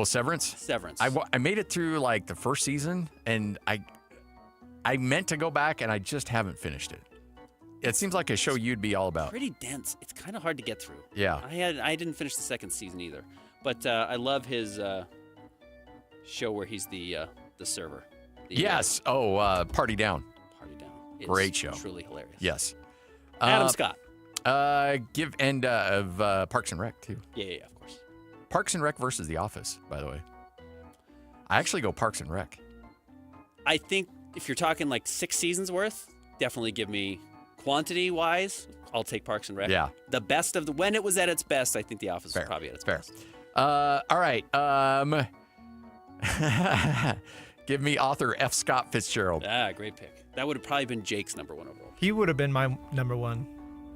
Severance. Severance. I made it through like the first season, and I meant to go back, and I just haven't finished it. It seems like a show you'd be all about. Pretty dense. It's kind of hard to get through. Yeah. I didn't finish the second season either, but I love his show where he's the server. Yes. Party Down. Party Down. It's Great show. Truly hilarious. Yes. Adam Scott. Of Parks and Rec too. Yeah, of course. Parks and Rec versus The Office, by the way. I actually go Parks and Rec. I think if you're talking like 6 seasons worth, definitely give me quantity wise. I'll take Parks and Rec. Yeah. The best of when it was at its best, I think The Office was probably at its best. All right. Give me author F. Scott Fitzgerald. Great pick. That would have probably been Jake's number 1 overall. He would have been my number 1.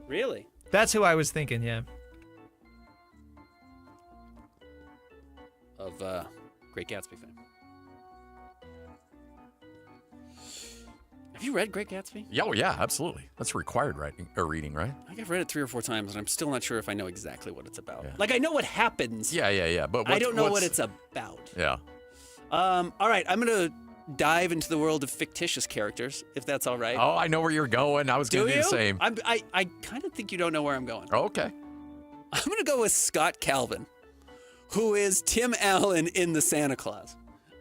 Really? That's who I was thinking, yeah. Of Great Gatsby fame. Have you read Great Gatsby? Oh, yeah, absolutely. That's required reading, right? I think I've read it 3 or 4 times, and I'm still not sure if I know exactly what it's about. Yeah. Like, I know what happens. Yeah. But I don't know what it's about. Yeah. All right, I'm going to dive into the world of fictitious characters, if that's all right. Oh, I know where you're going. I was going to do the same. I kind of think you don't know where I'm going. Oh, okay. I'm going to go with Scott Calvin, who is Tim Allen in The Santa Claus.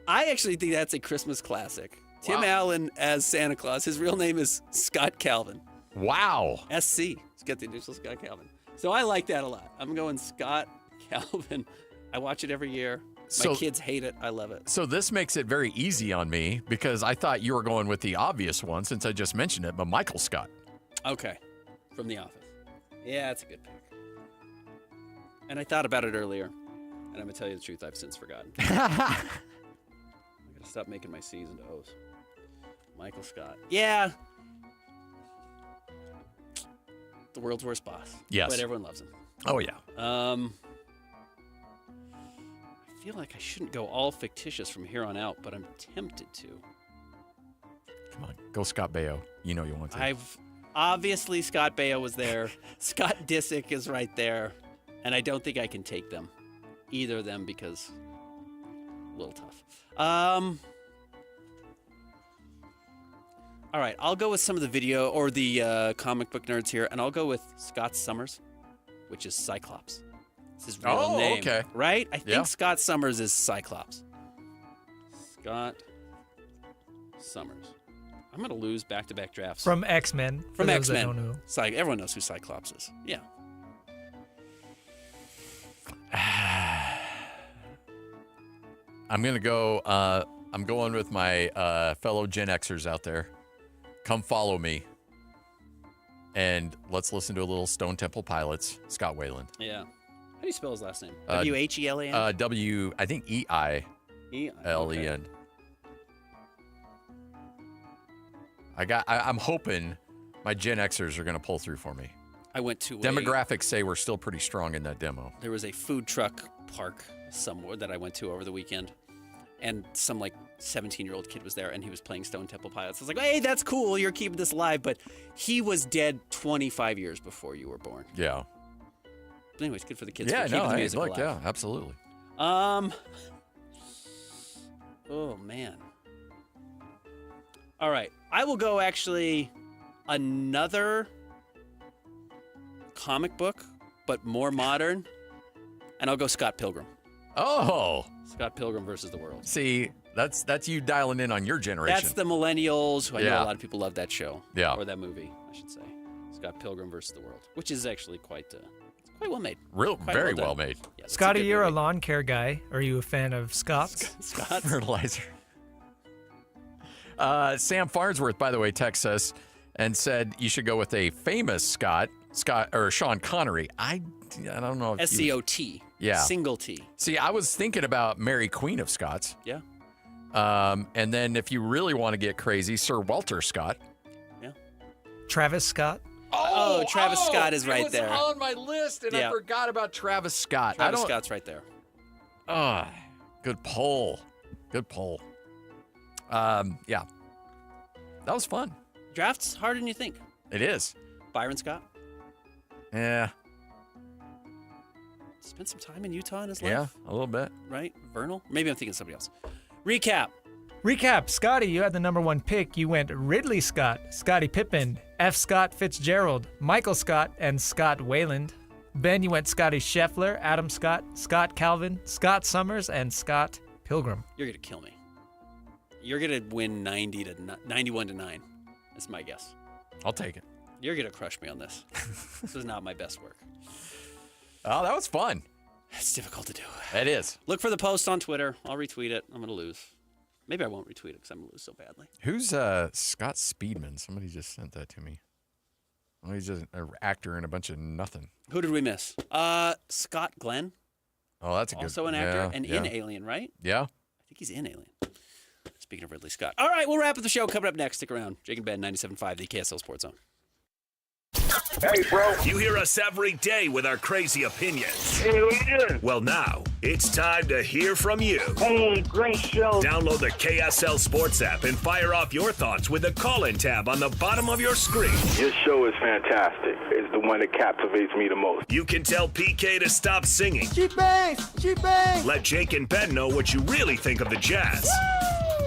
I actually think that's a Christmas classic. Tim Allen as Santa Claus. His real name is Scott Calvin. Wow. SC. He's got the initial Scott Calvin. So I like that a lot. I'm going Scott Calvin. I watch it every year. My kids hate it. I love it. So this makes it very easy on me because I thought you were going with the obvious one since I just mentioned it, but Michael Scott. Okay. From The Office. Yeah, that's a good pick. And I thought about it earlier, and I'm going to tell you the truth, I've since forgotten. I'm going to stop making my C's into O's. Michael Scott. Yeah. The world's worst boss. Yes. But everyone loves him. Oh, yeah. I feel like I shouldn't go all fictitious from here on out, but I'm tempted to. Come on. Go Scott Baio. You know you want to. Obviously, Scott Baio was there. Scott Disick is right there. And I don't think I can take them. Either of them because a little tough. All right, I'll go with some of the video or the comic book nerds here, and I'll go with Scott Summers, which is Cyclops. It's his real name. Okay. Right? I think Scott Summers is Cyclops. Scott Summers. I'm going to lose back-to-back drafts. From X-Men. for From those that X-Men. don't know. Everyone knows who Cyclops is. Yeah. I'm going to go, I'm going with my fellow Gen Xers out there. Come follow me. And let's listen to a little Stone Temple Pilots, Scott Weiland. Yeah. How do you spell his last name? W-H-E-L-A-N? I think E-I-L-E-N. Okay. I'm hoping my Gen Xers are going to pull through for me. I went to Demographics say we're still pretty strong in that demo. There was a food truck park somewhere that I went to over the weekend, and some 17-year-old kid was there, and he was playing Stone Temple Pilots. I was like, hey, that's cool. You're keeping this alive, but he was dead 25 years before you were born. Yeah. But anyways, good for the kids. Yeah, for keeping the music look, alive. yeah, absolutely. Oh man. All right, I will go actually another comic book, but more modern, and I'll go Scott Pilgrim. Oh, Scott Pilgrim versus the World. See, that's you dialing in on your generation. That's the millennials who I know Yeah. a lot of people love that show. Yeah. Or that movie, I should say. Scott Pilgrim versus the World, which is actually quite well made. Very well made. Yeah, that's Scotty, good you're a movie. lawn care guy. Are you a fan of Scott's? Scott's? Fertilizer. Sam Farnsworth, by the way, texts us and said you should go with a famous Scott or Sean Connery. I don't know if S-C-O-T. Yeah. Single T. See, I was thinking about Mary Queen of Scots. Yeah. And then if you really want to get crazy, Sir Walter Scott. Yeah. Travis Scott? Oh, Travis Scott is right there. It was on my list, and Yeah. I forgot about Travis Scott. Travis Scott's right there. Good poll. Good poll. Yeah. That was fun. Draft's harder than you think. It is. Byron Scott Yeah. spent some time in Utah in his life. Yeah, a little bit. Right? Vernal? Maybe I'm thinking of somebody else. Recap. Scotty, you had the number one pick. You went Ridley Scott, Scottie Pippen, F. Scott Fitzgerald, Michael Scott, and Scott Weiland. Ben, you went Scotty Scheffler, Adam Scott, Scott Calvin, Scott Summers, and Scott Pilgrim. You're going to kill me. You're going to win 91-9. That's my guess. I'll take it. You're going to crush me on this. This is not my best work. Oh, that was fun. It's difficult to do. It is. Look for the post on Twitter. I'll retweet it. I'm going to lose. Maybe I won't retweet it because I'm going to lose so badly. Who's Scott Speedman? Somebody just sent that to me. Oh, he's just an actor in a bunch of nothing. Who did we miss? Scott Glenn. Oh, that's a good. Also an actor yeah, and yeah. in Alien, right? Yeah. I think he's in Alien. Speaking of Ridley Scott. All right, we'll wrap up the show. Coming up next, stick around. Jake and Ben, 97.5, the KSL Sports Zone. Hey, bro. You hear us every day with our crazy opinions. Well, now it's time to hear from you. Hey, great show. Download the KSL Sports app and fire off your thoughts with the call-in tab on the bottom of your screen. Your show is fantastic. It's the one that captivates me the most. You can tell PK to stop singing. Cheap bangs. Let Jake and Ben know what you really think of the Jazz.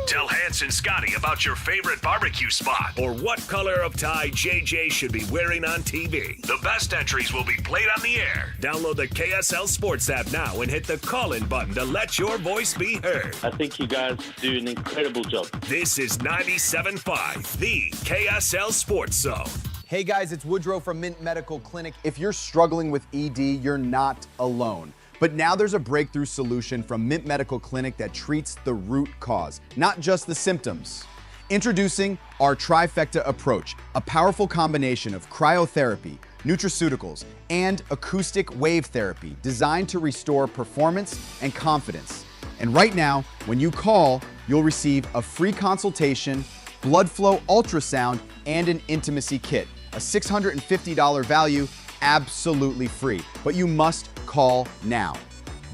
Tell Hans and Scotty about your favorite barbecue spot or what color of tie JJ should be wearing on TV. The best entries will be played on the air. Download the KSL Sports app now and hit the call-in button to let your voice be heard. I think you guys do an incredible job. This is 97.5, the KSL Sports Zone. Hey guys, it's Woodrow from Mint Medical Clinic. If you're struggling with ED, you're not alone. But now there's a breakthrough solution from Mint Medical Clinic that treats the root cause, not just the symptoms. Introducing our trifecta approach, a powerful combination of cryotherapy, nutraceuticals, and acoustic wave therapy designed to restore performance and confidence. And right now, when you call, you'll receive a free consultation, blood flow ultrasound, and an intimacy kit. A $650 value, absolutely free. But you must call now.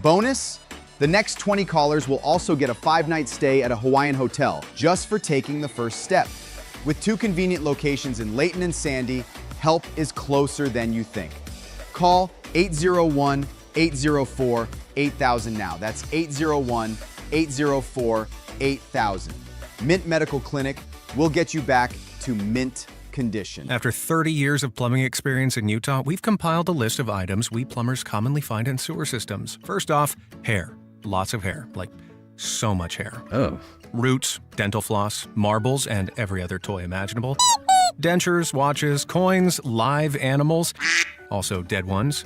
Bonus, the next 20 callers will also get a 5-night stay at a Hawaiian hotel just for taking the first step. With 2 convenient locations in Layton and Sandy, help is closer than you think. Call 801-804-8000 now. That's 801-804-8000. Mint Medical Clinic will get you back to mint condition. After 30 years of plumbing experience in Utah, we've compiled a list of items we plumbers commonly find in sewer systems. First off, hair. Lots of hair. Like, so much hair. Oh. Roots, dental floss, marbles, and every other toy imaginable. Dentures, watches, coins, live animals, also dead ones.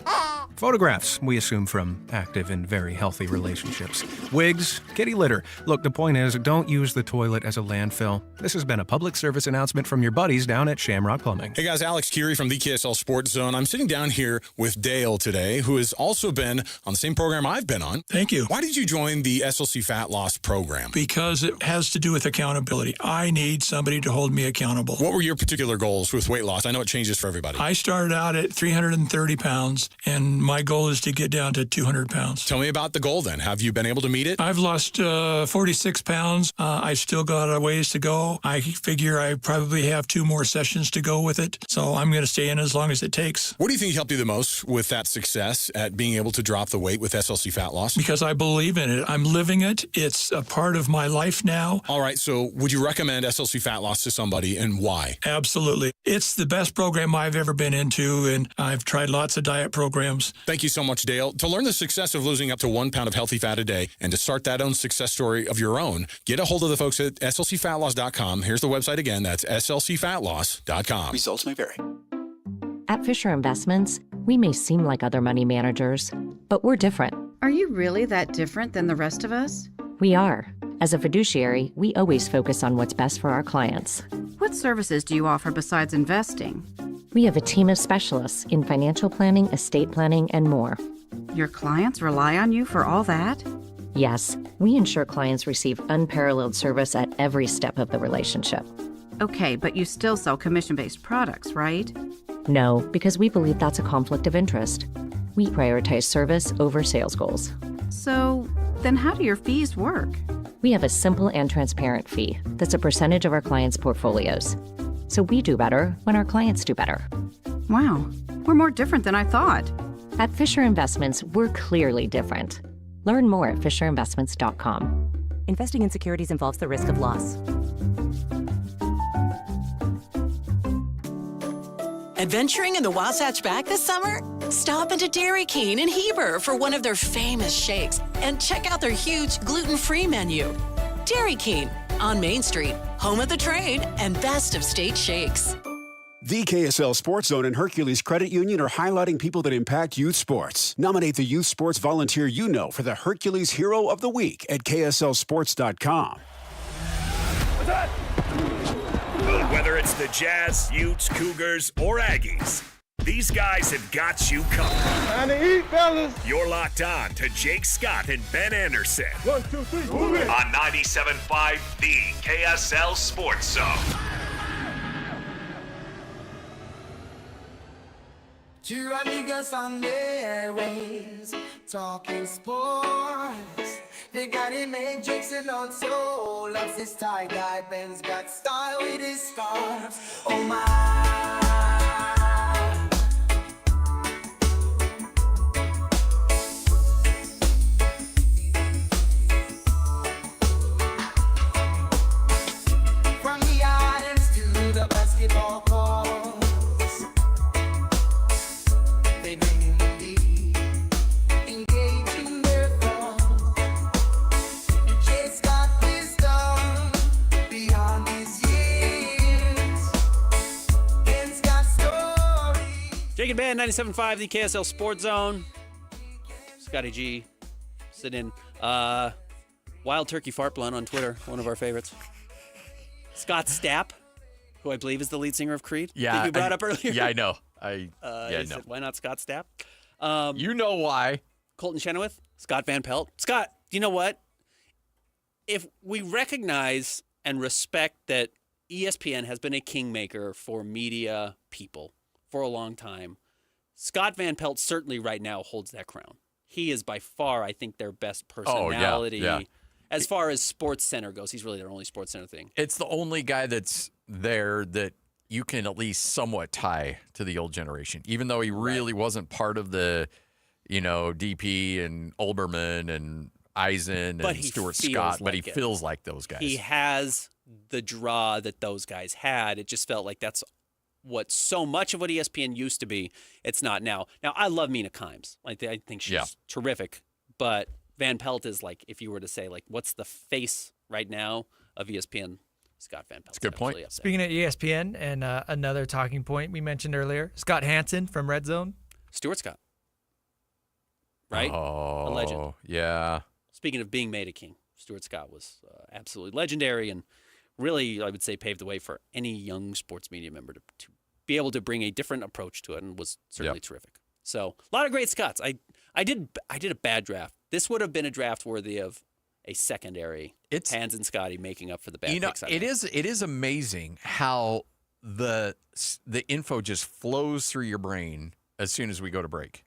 Photographs, we assume from active and very healthy relationships. Wigs, kitty litter. Look, the point is, don't use the toilet as a landfill. This has been a public service announcement from your buddies down at Shamrock Plumbing. Hey guys, Alex Curie from the KSL Sports Zone. I'm sitting down here with Dale today, who has also been on the same program I've been on. Thank you. Why did you join the SLC Fat Loss program? Because it has to do with accountability. I need somebody to hold me accountable. What were your particular goals with weight loss? I know it changes for everybody. I started out at 330 pounds, and my goal is to get down to 200 pounds. Tell me about the goal then. Have you been able to meet it? I've lost 46 pounds. I still got a ways to go. I figure I probably have 2 more sessions to go with it, so I'm going to stay in as long as it takes. What do you think helped you the most with that success at being able to drop the weight with SLC Fat Loss? Because I believe in it. I'm living it. It's a part of my life now. All right, so would you recommend SLC Fat Loss to somebody, and why? Absolutely. It's the best program I've ever been into, and I've tried lots of diet programs. Thank you so much, Dale. To learn the success of losing up to 1 pound of healthy fat a day and to start that own success story of your own, get a hold of the folks at slcfatloss.com. Here's the website again. That's slcfatloss.com. Results may vary. At Fisher Investments, we may seem like other money managers, but we're different. Are you really that different than the rest of us? We are. As a fiduciary, we always focus on what's best for our clients. What services do you offer besides investing? We have a team of specialists in financial planning, estate planning, and more. Your clients rely on you for all that? Yes, we ensure clients receive unparalleled service at every step of the relationship. Okay, but you still sell commission-based products, right? No, because we believe that's a conflict of interest. We prioritize service over sales goals. So, then how do your fees work? We have a simple and transparent fee that's a percentage of our clients' portfolios. So we do better when our clients do better. Wow, we're more different than I thought. At Fisher Investments, we're clearly different. Learn more at FisherInvestments.com. Investing in securities involves the risk of loss. Adventuring in the Wasatch Back this summer? Stop into Dairy King in Heber for one of their famous shakes and check out their huge gluten-free menu. Dairy King on Main Street, home of the trade and best of state shakes. The KSL Sports Zone and Hercules Credit Union are highlighting people that impact youth sports. Nominate the youth sports volunteer you know for the Hercules Hero of the Week at KSLSports.com. Whether it's the Jazz, Utes, Cougars, or Aggies, these guys have got you covered. Time to eat, fellas. You're locked on to Jake Scott and Ben Anderson. 1, 2, 3, move it. On 97.5, the KSL Sports Zone. Two amigos on the airwaves, talking sports. They got it made, Jake's and also loves his tie-dye. Ben's got style with his scarf. Oh my. From the islands to the basketball courts, they bring the engaging their thoughts. Jake's got wisdom beyond his years. Ben's got stories. Jake and Ben, 97.5, the KSL Sports Zone. Scotty G, sit in. Wild Turkey Fart Blunt on Twitter, one of our favorites. Scott Stapp, who I believe is the lead singer of Creed. Yeah. That you brought up earlier. Yeah, I know. Said, why not Scott Stapp? You know why. Colton Chenoweth, Scott Van Pelt. Scott, you know what? If we recognize and respect that ESPN has been a kingmaker for media people for a long time, Scott Van Pelt certainly right now holds that crown. He is by far, I think, their best personality. Yeah. As far as Sports Center goes, he's really their only Sports Center thing. It's the only guy that's there that you can at least somewhat tie to the old generation, even though he really wasn't part of the, DP and Olbermann and Eisen and Stuart Scott, but he feels like those guys. He has the draw that those guys had. It just felt like that's what so much of what ESPN used to be. It's not now. Now, I love Mina Kimes. I think she's terrific, but Van Pelt is like, if you were to say, like, what's the face right now of ESPN, Scott Van Pelt. That's a good point. Speaking of ESPN, and another talking point we mentioned earlier, Scott Hansen from Red Zone. Stuart Scott. Right? Oh, a legend. Yeah. Speaking of being made a king, Stuart Scott was absolutely legendary and really, I would say, paved the way for any young sports media member to be able to bring a different approach to it, and was certainly terrific. So a lot of great Scotts. I did a bad draft. This would have been a draft worthy of a secondary. It's Hans and Scotty making up for the bad picks. It is amazing how the info just flows through your brain as soon as we go to break.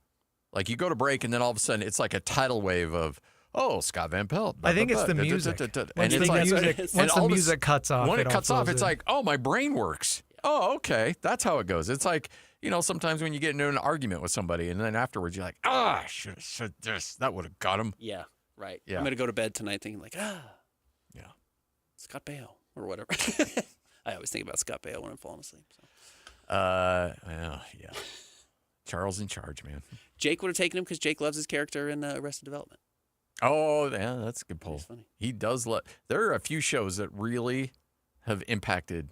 Like you go to break, and then all of a sudden it's like a tidal wave of, oh, Scott Van Pelt. I think it's the music. Once the music cuts off, when it cuts off, it's like, oh, my brain works. Oh, okay, that's how it goes. It's like, sometimes when you get into an argument with somebody, and then afterwards you're like, I should have said this. That would have got him. Yeah, right. Yeah. I'm gonna go to bed tonight thinking like, yeah, Scott Baio or whatever. I always think about Scott Baio when I'm falling asleep. So. Well, yeah. Charles in charge, man. Jake would have taken him because Jake loves his character in Arrested Development. Oh, yeah, that's a good pull. He's funny. He does love. There are a few shows that really have impacted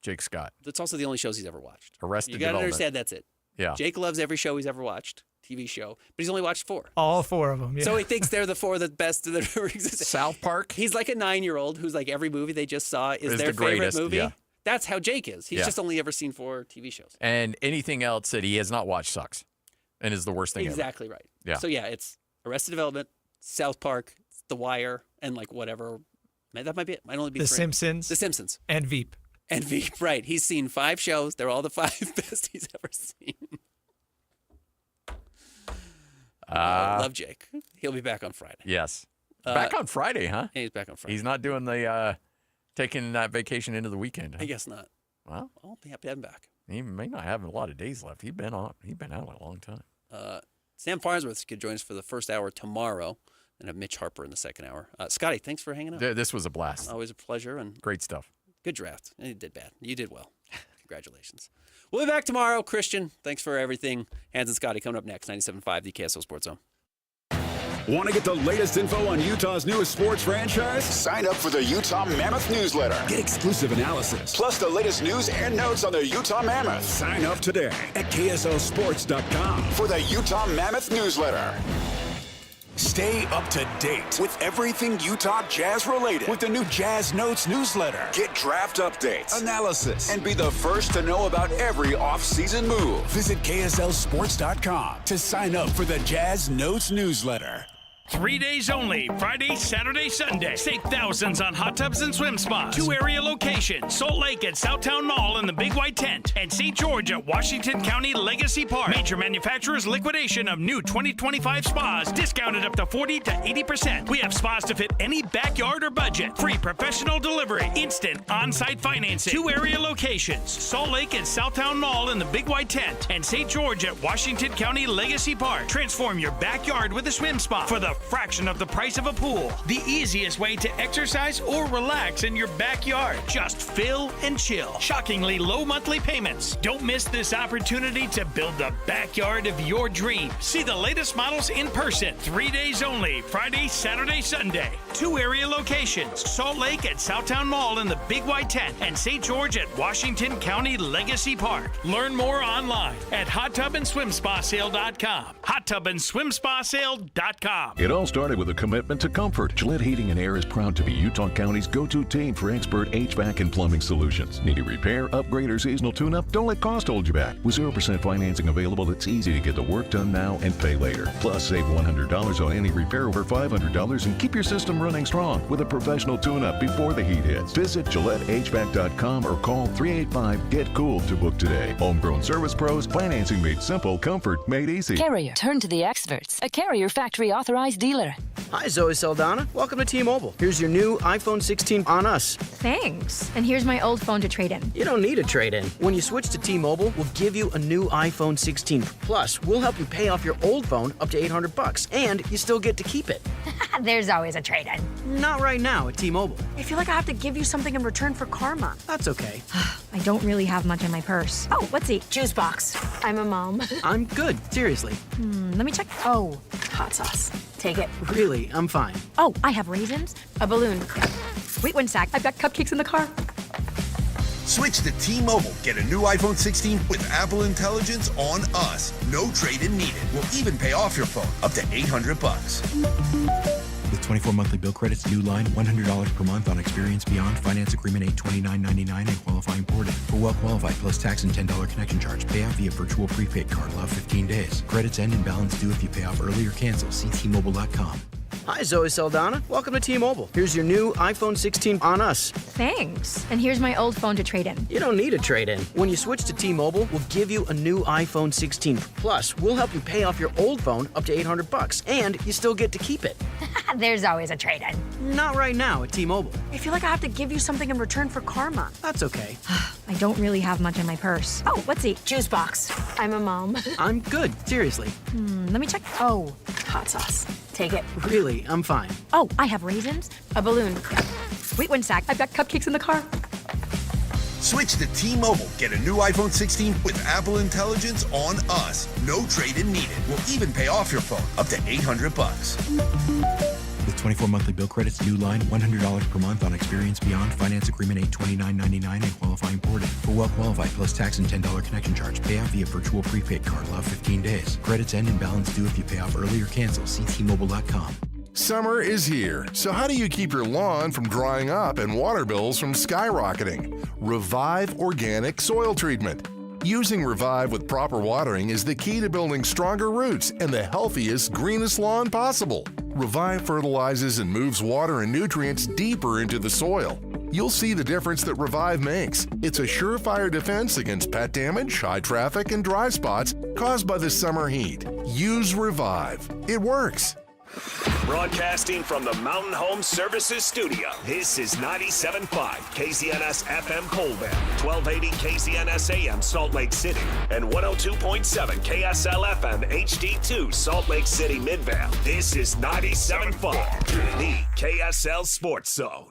Jake Scott. That's also the only shows he's ever watched. Arrested You got to Development. understand that's it. Yeah. Jake loves every show he's ever watched, TV show, but he's only watched 4. All 4 of them, yeah. So he thinks they're the 4 the best that ever existed. South Park. He's like a 9-year-old who's like every movie they just saw is their favorite movie. Yeah. That's how Jake is. He's just only ever seen 4 TV shows. And anything else that he has not watched sucks and is the worst thing Exactly ever. right. Yeah. So yeah, it's Arrested Development, South Park, The Wire, and like whatever. That might be it. Might only be The 3. Simpsons. The Simpsons. And Veep. And Veep, right. He's seen 5 shows. They're all the 5 best he's ever seen. Love Jake. He'll be back on Friday. Yes. Back on Friday, huh? Yeah, he's back on Friday. He's not doing the taking that vacation into the weekend. Huh? I guess not. Well, I'll be happy to have him back. He may not have a lot of days left. He's been out a long time. Sam Farnsworth could join us for the first hour tomorrow, and have Mitch Harper in the second hour. Scotty, thanks for hanging out. This was a blast. Always a pleasure. And great stuff. Good draft. You did bad. You did well. Congratulations. We'll be back tomorrow. Christian, thanks for everything. Hans and Scotty coming up next. 97.5, the KSL Sports Zone. Want to get the latest info on Utah's newest sports franchise? Sign up for the Utah Mammoth newsletter. Get exclusive analysis, plus the latest news and notes on the Utah Mammoth. Sign up today at KSLSports.com for the Utah Mammoth newsletter. Stay up to date with everything Utah Jazz related with the new Jazz Notes newsletter. Get draft updates, analysis, and be the first to know about every off-season move. Visit KSLSports.com to sign up for the Jazz Notes newsletter. 3 days only, Friday, Saturday, Sunday. Save thousands on hot tubs and swim spas. 2 area locations, Salt Lake at Southtown Mall in the Big White Tent, and St. George at Washington County Legacy Park. Major manufacturers liquidation of new 2025 spas, discounted up to 40 to 80%. We have spas to fit any backyard or budget. Free professional delivery, instant on-site financing. 2 area locations, Salt Lake at Southtown Mall in the Big White Tent, and St. George at Washington County Legacy Park. Transform your backyard with a swim spa for the fraction of the price of a pool. The easiest way to exercise or relax in your backyard. Just fill and chill. Shockingly low monthly payments. Don't miss this opportunity to build the backyard of your dreams. See the latest models in person. 3 days only, Friday, Saturday, Sunday. 2 area locations, Salt Lake at Southtown Mall in the Big White Tent, and St. George at Washington County Legacy Park. Learn more online at HotTubAndSwimSpaSale.com. HotTubAndSwimSpaSale.com. It all started with a commitment to comfort. Gillette Heating and Air is proud to be Utah County's go-to team for expert HVAC and plumbing solutions. Need a repair, upgrade, or seasonal tune-up? Don't let cost hold you back. With 0% financing available, it's easy to get the work done now and pay later. Plus, save $100 on any repair over $500 and keep your system running strong with a professional tune-up before the heat hits. Visit GilletteHVAC.com or call 385-GET-COOL to book today. Homegrown service pros, financing made simple, comfort made easy. Carrier, turn to the experts. A Carrier factory authorized dealer. Hi, Zoe Saldana. Welcome to T-Mobile. Here's your new iPhone 16 on us. Thanks. And here's my old phone to trade in. You don't need a trade-in. When you switch to T-Mobile, we'll give you a new iPhone 16. Plus, we'll help you pay off your old phone up to $800, and you still get to keep it. There's always a trade-in. Not right now at T-Mobile. I feel like I have to give you something in return for karma. That's okay. I don't really have much in my purse. Oh, let's see. Juice box. I'm a mom. I'm good. Seriously. Let me check. Oh, hot sauce. Take it. Really, I'm fine. Oh, I have raisins, a balloon, Sweet one, Zach. I've got cupcakes in the car. Switch to T-Mobile. Get a new iPhone 16 with Apple Intelligence on us. No trade-in needed. We'll even pay off your phone up to $800. With 24 monthly bill credits, new line, $100 per month on Experience Beyond. Finance agreement $829.99 and qualifying ported. For well-qualified plus tax and $10 connection charge. Pay out via virtual prepaid card. Allow 15 days. Credits end and balance due if you pay off early or cancel. See T-Mobile.com. Hi, Zoe Saldana. Welcome to T-Mobile. Here's your new iPhone 16 on us. Thanks. And here's my old phone to trade in. You don't need a trade-in. When you switch to T-Mobile, we'll give you a new iPhone 16. Plus, we'll help you pay off your old phone up to $800. And you still get to keep it. There's always a trade-in. Not right now at T-Mobile. I feel like I have to give you something in return for karma. That's okay. I don't really have much in my purse. Oh, let's see. Juice box. I'm a mom. I'm good, seriously. Let me check. Oh, hot sauce. Take it. Really, I'm fine. Oh, I have raisins, a balloon. Sweet one, Zach. I've got cupcakes in the car. Switch to T-Mobile. Get a new iPhone 16 with Apple Intelligence on us. No trade-in needed. We'll even pay off your phone up to $800. With 24 monthly bill credits, new line, $100 per month on Experience Beyond. Finance agreement $829.99 and qualifying ported. For well-qualified plus tax and $10 connection charge. Pay out via virtual prepaid card. Allow 15 days. Credits end and balance due if you pay off early or cancel. See T-Mobile.com. Summer is here, so how do you keep your lawn from drying up and water bills from skyrocketing? Revive Organic Soil Treatment. Using Revive with proper watering is the key to building stronger roots and the healthiest, greenest lawn possible. Revive fertilizes and moves water and nutrients deeper into the soil. You'll see the difference that Revive makes. It's a surefire defense against pet damage, high traffic, and dry spots caused by the summer heat. Use Revive. It works. Broadcasting from the Mountain Home Services Studio, this is 97.5 KZNS FM Colville, 1280 KZNS AM Salt Lake City, and 102.7 KSL FM HD2 Salt Lake City Midvale. This is 97.5, the KSL Sports Zone.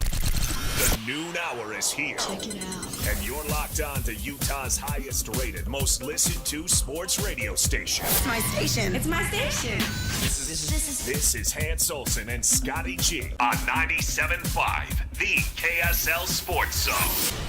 The noon hour is here. Check it out. And you're locked on to Utah's highest rated, most listened to sports radio station. It's my station. It's my station. This is Hans Olsen and Scotty G on 97.5, the KSL Sports Zone.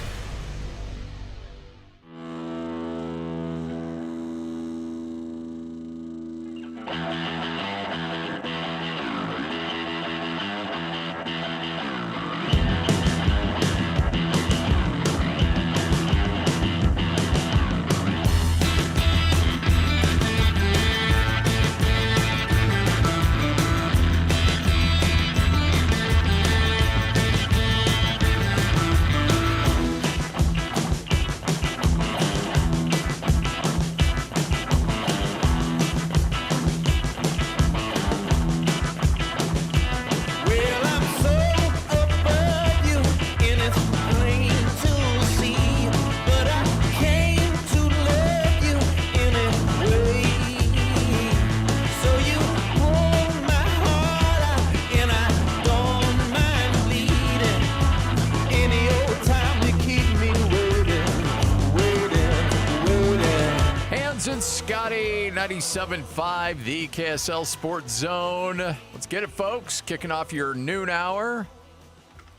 Scotty, 97.5, the KSL Sports Zone. Let's get it, folks. Kicking off your noon hour.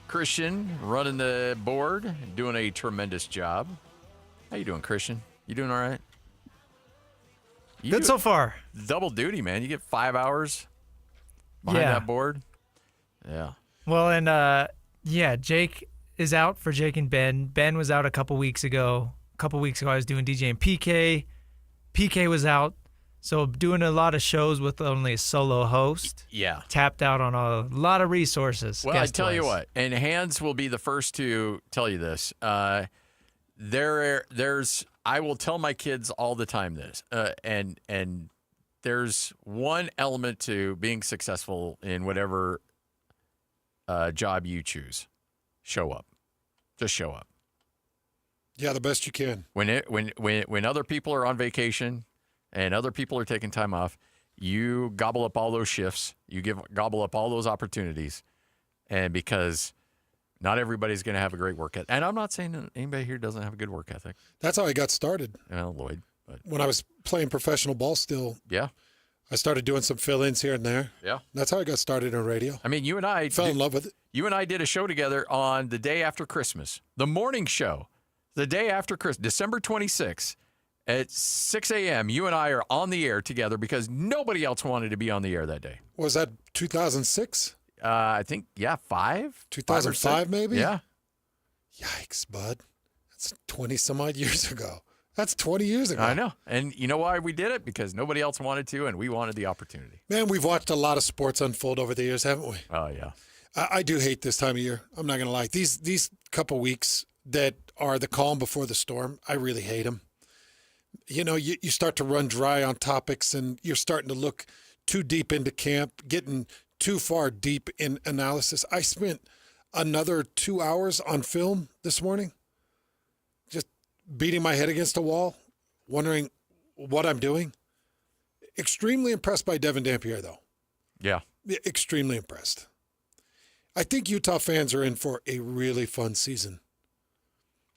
Christian running the board, doing a tremendous job. How you doing, Christian? You doing all right? Good so far. Double duty, man. You get 5 hours behind that board. Yeah. Well, and Jake is out for Jake and Ben. Ben was out a couple weeks ago. I was doing DJ and PK. PK was out, so doing a lot of shows with only a solo host. Yeah. Tapped out on a lot of resources. Well, I tell you what, and Hans will be the first to tell you this. I will tell my kids all the time this, and there's one element to being successful in whatever job you choose. Show up. Just show up. Yeah, the best you can. When other people are on vacation and other people are taking time off, you gobble up all those shifts. You gobble up all those opportunities, and because not everybody's going to have a great work ethic. And I'm not saying that anybody here doesn't have a good work ethic. That's how I got started. Well, Lloyd. But when I was playing professional ball still. Yeah. I started doing some fill-ins here and there. Yeah. That's how I got started on radio. I mean, you and I fell in love with it. You and I did a show together on the day after Christmas, the morning show, the day after Christmas, December 26th at 6 a.m. You and I are on the air together because nobody else wanted to be on the air that day. Was that 2006? I think, 5? 2005 maybe? Yeah. Yikes, bud. That's 20-some-odd years ago. That's 20 years ago. I know. And you know why we did it? Because nobody else wanted to, and we wanted the opportunity. Man, we've watched a lot of sports unfold over the years, haven't we? Oh, yeah. I do hate this time of year. I'm not going to lie. These couple weeks that are the calm before the storm, I really hate them. You know, you start to run dry on topics, and you're starting to look too deep into camp, getting too far deep in analysis. I spent another 2 hours on film this morning, just beating my head against a wall, wondering what I'm doing. Extremely impressed by Devin Dampier, though. Yeah. Extremely impressed. I think Utah fans are in for a really fun season.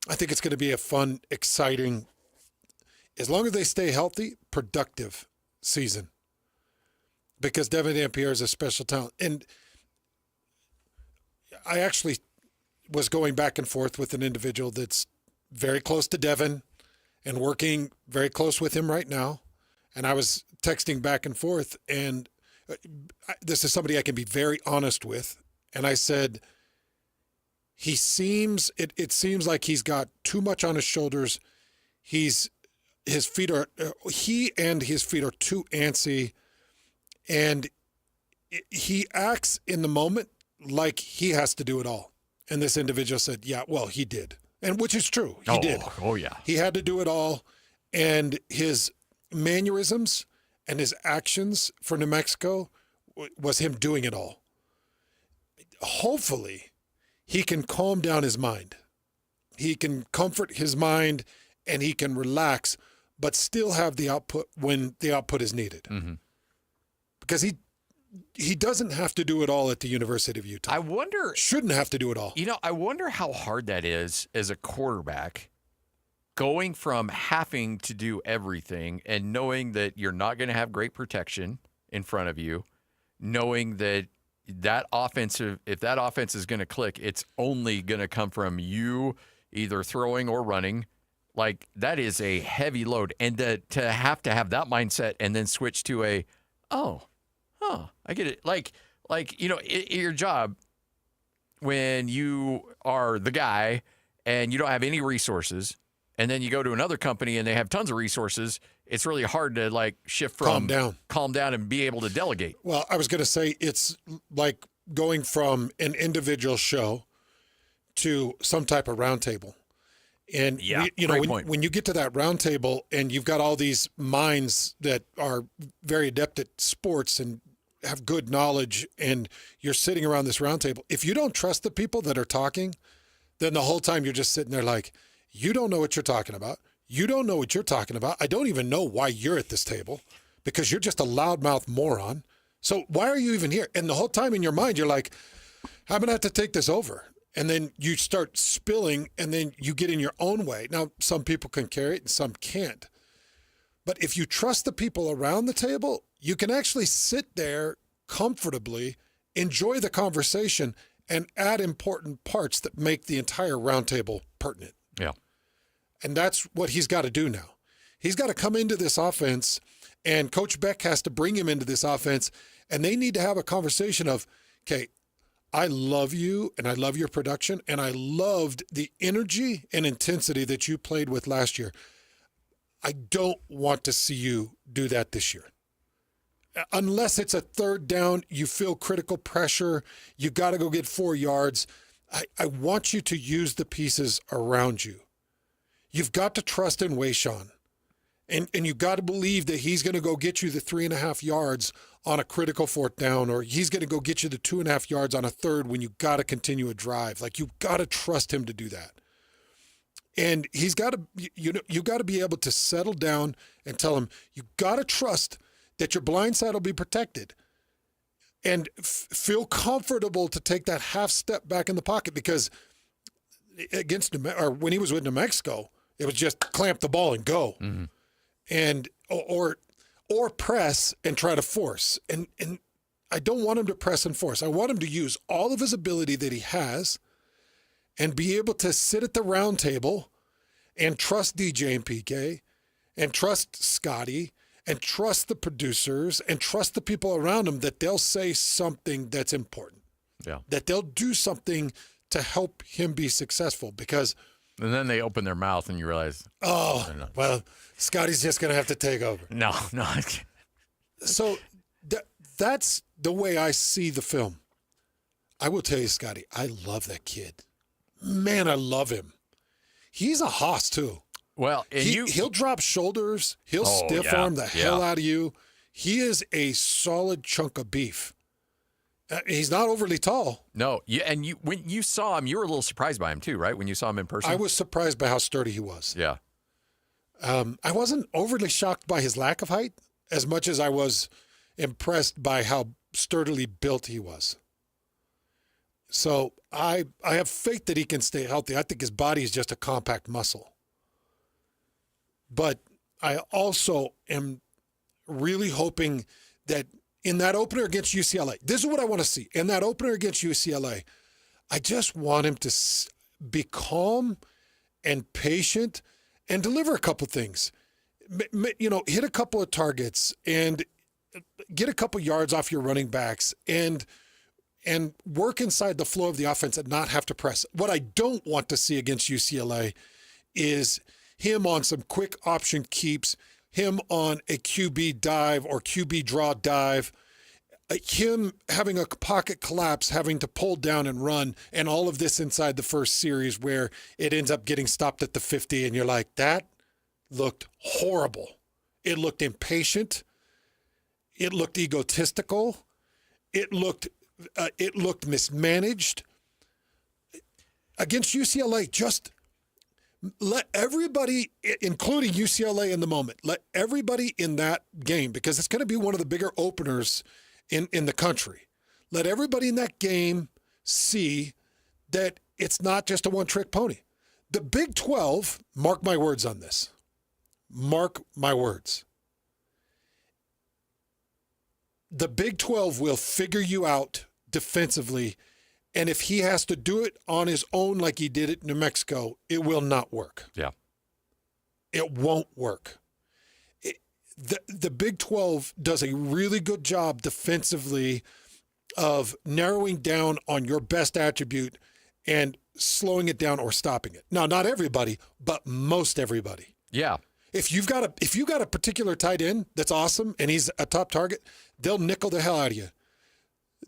I think it's going to be a fun, exciting, as long as they stay healthy, productive season. Because Devin Dampier is a special talent. And I actually was going back and forth with an individual that's very close to Devin and working very close with him right now. And I was texting back and forth, and this is somebody I can be very honest with. And I said, it seems like he's got too much on his shoulders. He and his feet are too antsy, and he acts in the moment like he has to do it all. And this individual said, yeah, well, he did. And which is true. He did. Oh, yeah. He had to do it all. And his mannerisms and his actions for New Mexico was him doing it all. Hopefully, he can calm down his mind. He can comfort his mind, and he can relax, but still have the output when the output is needed. Mm-hmm. Because he doesn't have to do it all at the University of Utah. Shouldn't have to do it all. You know, I wonder how hard that is as a quarterback, going from having to do everything and knowing that you're not going to have great protection in front of you, knowing that if that offense is going to click, it's only going to come from you either throwing or running. Like, that is a heavy load. And to have that mindset and then switch to I get it. Like you know, your job, when you are the guy and you don't have any resources, and then you go to another company and they have tons of resources, it's really hard to shift from calm down and be able to delegate. Well, I was going to say it's like going from an individual show to some type of roundtable. And when you get to that roundtable and you've got all these minds that are very adept at sports and have good knowledge, and you're sitting around this roundtable, if you don't trust the people that are talking, then the whole time you're just sitting there like, you don't know what you're talking about. You don't know what you're talking about. I don't even know why you're at this table, because you're just a loudmouth moron. So why are you even here? And the whole time in your mind, you're like, I'm going to have to take this over. And then you start spilling, and then you get in your own way. Now, some people can carry it and some can't. But if you trust the people around the table, you can actually sit there comfortably, enjoy the conversation, and add important parts that make the entire roundtable pertinent. Yeah. And that's what he's got to do now. He's got to come into this offense, and Coach Beck has to bring him into this offense, and they need to have a conversation of, okay, I love you, and I love your production, and I loved the energy and intensity that you played with last year. I don't want to see you do that this year. Unless it's a third down, you feel critical pressure, you got to go get 4 yards. I want you to use the pieces around you. You've got to trust in Wayshawn. And you got to believe that he's going to go get you the 3.5 yards on a critical fourth down, or he's going to go get you the 2.5 yards on a third when you got to continue a drive. Like, you got to trust him to do that. And he's got to, you got to be able to settle down and tell him, you got to trust that your blind side will be protected, and feel comfortable to take that half step back in the pocket, because when he was with New Mexico, it was just clamp the ball and go. Mm-hmm. And or press and try to force. And I don't want him to press and force. I want him to use all of his ability that he has and be able to sit at the round table and trust DJ and PK and trust Scotty and trust the producers and trust the people around him that they'll say something that's important. Yeah. That they'll do something to help him be successful because... And then they open their mouth and you realize... Oh, well, Scotty's just going to have to take over. No. So that's the way I see the film. I will tell you, Scotty, I love that kid. Man, I love him. He's a hoss, too. Well, and he'll drop shoulders. He'll stiff arm the hell out of you. He is a solid chunk of beef. He's not overly tall. No, and when you saw him, you were a little surprised by him too, right? When you saw him in person, I was surprised by how sturdy he was. Yeah, I wasn't overly shocked by his lack of height as much as I was impressed by how sturdily built he was. So I have faith that he can stay healthy. I think his body is just a compact muscle. But I also am really hoping that in that opener against UCLA, this is what I want to see. In that opener against UCLA, I just want him to be calm and patient and deliver a couple things. Hit a couple of targets and get a couple yards off your running backs and work inside the flow of the offense and not have to press. What I don't want to see against UCLA is him on some quick option keeps, him on a QB dive or QB draw dive, him having a pocket collapse, having to pull down and run, and all of this inside the first series where it ends up getting stopped at the 50, and you're like, that looked horrible. It looked impatient. It looked egotistical. It looked mismanaged. Against UCLA, just let everybody, including UCLA in the moment, let everybody in that game, because it's going to be one of the bigger openers in the country. Let everybody in that game see that it's not just a one-trick pony. The Big 12, mark my words on this. Mark my words. The Big 12 will figure you out defensively, and if he has to do it on his own like he did at New Mexico, it will not work. Yeah. It won't work. The Big 12 does a really good job defensively of narrowing down on your best attribute and slowing it down or stopping it. Now, not everybody, but most everybody. Yeah. If you've got a particular tight end that's awesome and he's a top target, they'll nickel the hell out of you.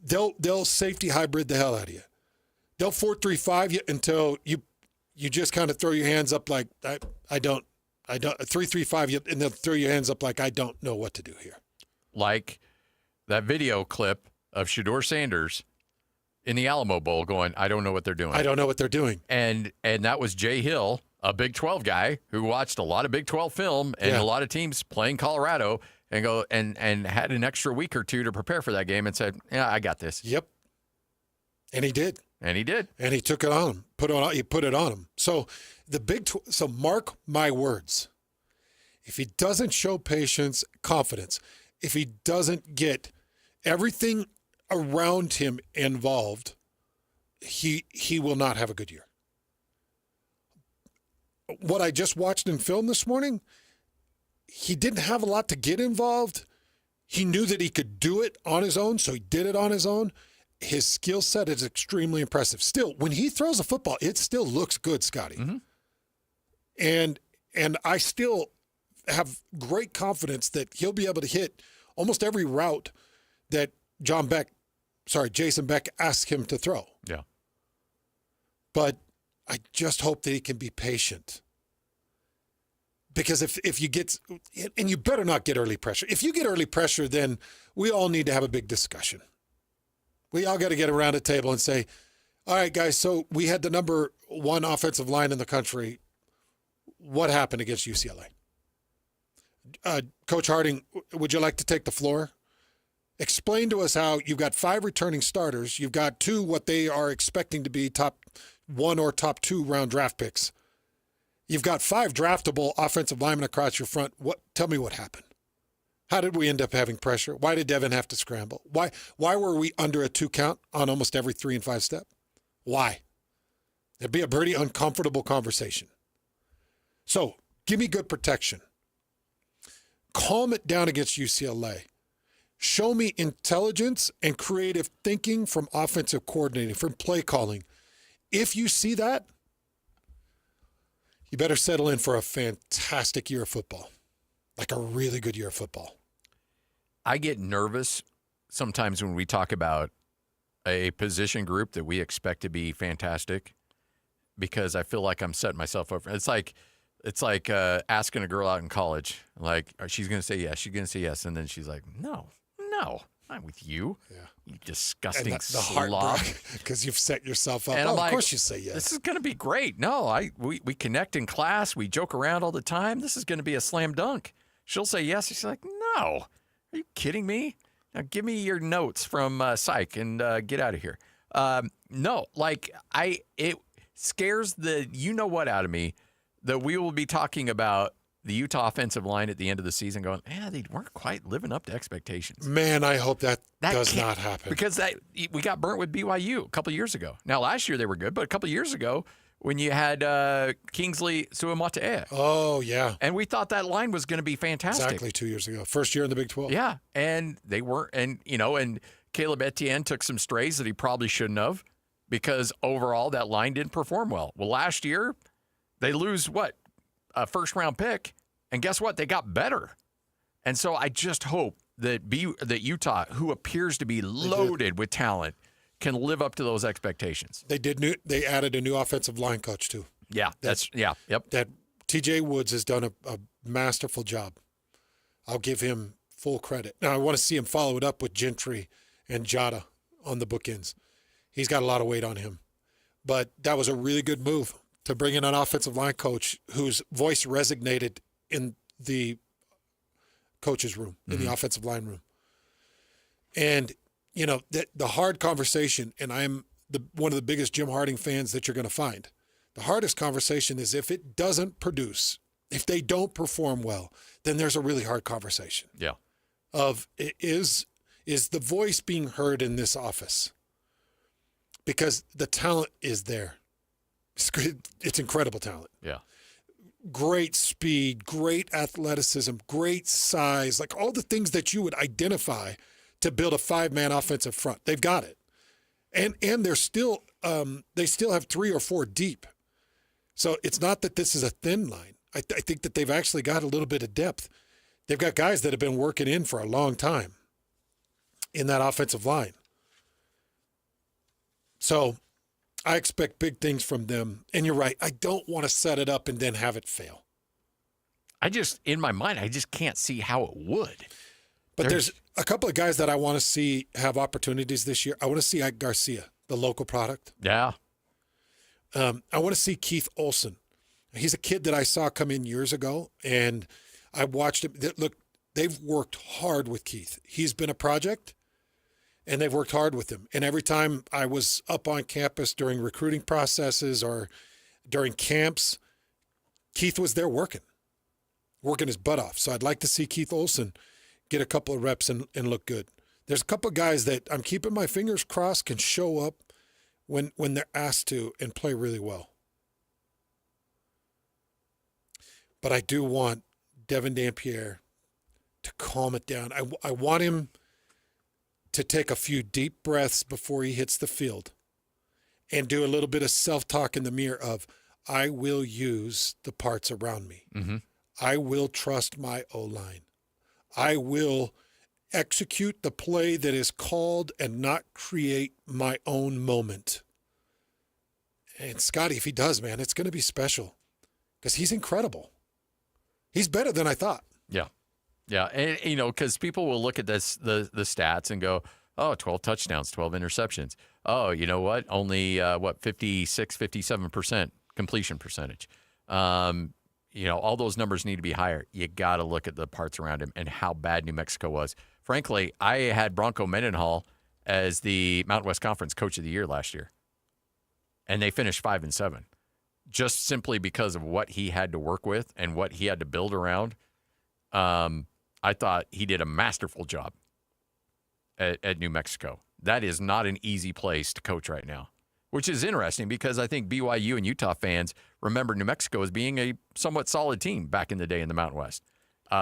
They'll safety hybrid the hell out of you. They'll 4-3-5 you until you just kind of throw your hands up like I don't 3-3-5 you, and they'll throw your hands up like I don't know what to do here. Like that video clip of Shedeur Sanders in the Alamo Bowl going, I don't know what they're doing. I don't know what they're doing. And that was Jay Hill, a Big 12 guy who watched a lot of Big 12 film and a lot of teams playing Colorado and go and had an extra week or two to prepare for that game and said, yeah, I got this. Yep. And he did. And he did. And he took it on him. He put it on him. So so mark my words. If he doesn't show patience, confidence, if he doesn't get everything around him involved, he will not have a good year. What I just watched in film this morning, he didn't have a lot to get involved. He knew that he could do it on his own, so he did it on his own. His skill set is extremely impressive. Still, when he throws a football, it still looks good, Scotty. Mm-hmm. And I still have great confidence that he'll be able to hit almost every route that Jason Beck asked him to throw. Yeah. But I just hope that he can be patient. Because if you get, and you better not get early pressure. If you get early pressure, then we all need to have a big discussion. We all got to get around a table and say, all right, guys, so we had the number one offensive line in the country. What happened against UCLA? Coach Harding, would you like to take the floor? Explain to us how you've got 5 returning starters. You've got 2 what they are expecting to be top 1 or top 2 round draft picks. You've got 5 draftable offensive linemen across your front. Tell me what happened. How did we end up having pressure? Why did Devin have to scramble? Why were we under a 2 count on almost every 3 and 5 step? Why? It'd be a pretty uncomfortable conversation. So, give me good protection. Calm it down against UCLA. Show me intelligence and creative thinking from offensive coordinating, from play calling. If you see that, you better settle in for a fantastic year of football. Like a really good year of football. I get nervous sometimes when we talk about a position group that we expect to be fantastic because I feel like I'm setting myself up. It's like asking a girl out in college, like she's going to say yes, she's going to say yes, and then she's like, no, I'm with you. Yeah. You disgusting the slob. Because you've set yourself up. And of like, course you say yes. This is going to be great. No, we connect in class. We joke around all the time. This is going to be a slam dunk. She'll say yes. She's like, no. Are you kidding me? Now give me your notes from psych and get out of here. No, like it scares the you-know-what out of me that we will be talking about the Utah offensive line at the end of the season going, they weren't quite living up to expectations. Man, I hope that does not happen. Because we got burnt with BYU a couple of years ago. Now, last year they were good, but a couple of years ago when you had Kingsley Suamataea. Oh, yeah. And we thought that line was going to be fantastic. Exactly 2 years ago. First year in the Big 12. Yeah, and they weren't. And, and Caleb Etienne took some strays that he probably shouldn't have because overall that line didn't perform well. Well, last year they lose what? A first-round pick, and guess what? They got better. And so I just hope that Utah, who appears to be loaded with talent, can live up to those expectations. They added a new offensive line coach, too. Yeah, yep. That TJ Woods has done a masterful job. I'll give him full credit. Now, I want to see him follow it up with Gentry and Jada on the bookends. He's got a lot of weight on him. But that was a really good move to bring in an offensive line coach whose voice resonated in the coach's room, in the offensive line room. And, the hard conversation, and I'm one of the biggest Jim Harding fans that you're going to find. The hardest conversation is if it doesn't produce, if they don't perform well, then there's a really hard conversation. Yeah. Is the voice being heard in this office? Because the talent is there. It's incredible talent. Yeah. Great speed, great athleticism, great size, like all the things that you would identify to build a 5-man offensive front. They've got it. And they're still they still have 3 or 4 deep. So it's not that this is a thin line. I think that they've actually got a little bit of depth. They've got guys that have been working in for a long time in that offensive line. So I expect big things from them. And you're right. I don't want to set it up and then have it fail. In my mind, I just can't see how it would. But there's a couple of guys that I want to see have opportunities this year. I want to see Ike Garcia, the local product. Yeah. I want to see Keith Olson. He's a kid that I saw come in years ago, and I watched him. Look, they've worked hard with Keith. He's been a project, and they've worked hard with him. And every time I was up on campus during recruiting processes or during camps, Keith was there working his butt off. So I'd like to see Keith Olson get a couple of reps and look good. There's a couple of guys that I'm keeping my fingers crossed can show up when they're asked to and play really well. But I do want Devin Dampierre to calm it down. I want him to take a few deep breaths before he hits the field and do a little bit of self-talk in the mirror of, I will use the parts around me. Mm-hmm. I will trust my O-line. I will execute the play that is called and not create my own moment. And Scotty, if he does, man, it's going to be special because he's incredible. He's better than I thought. Yeah. Yeah. And, because people will look at the stats and go, 12 touchdowns, 12 interceptions. Oh, you know what? Only, 56, 57% completion percentage. All those numbers need to be higher. You got to look at the parts around him and how bad New Mexico was. Frankly, I had Bronco Mendenhall as the Mountain West Conference Coach of the Year last year, and they finished 5-7, just simply because of what he had to work with and what he had to build around. I I thought he did a masterful job at New Mexico. That is not an easy place to coach right now, which is interesting because I think BYU and Utah fans remember New Mexico as being a somewhat solid team back in the day in the Mountain West.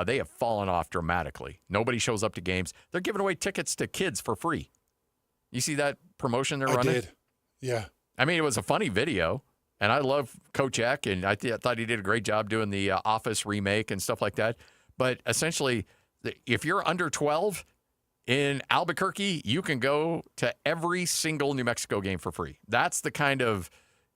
They have fallen off dramatically. Nobody shows up to games. They're giving away tickets to kids for free. You see that promotion they're running? I did. Yeah. I mean, it was a funny video, and I love Coach Eck, and I thought he did a great job doing the Office remake and stuff like that. But essentially, if you're under 12 in Albuquerque, you can go to every single New Mexico game for free. That's the kind of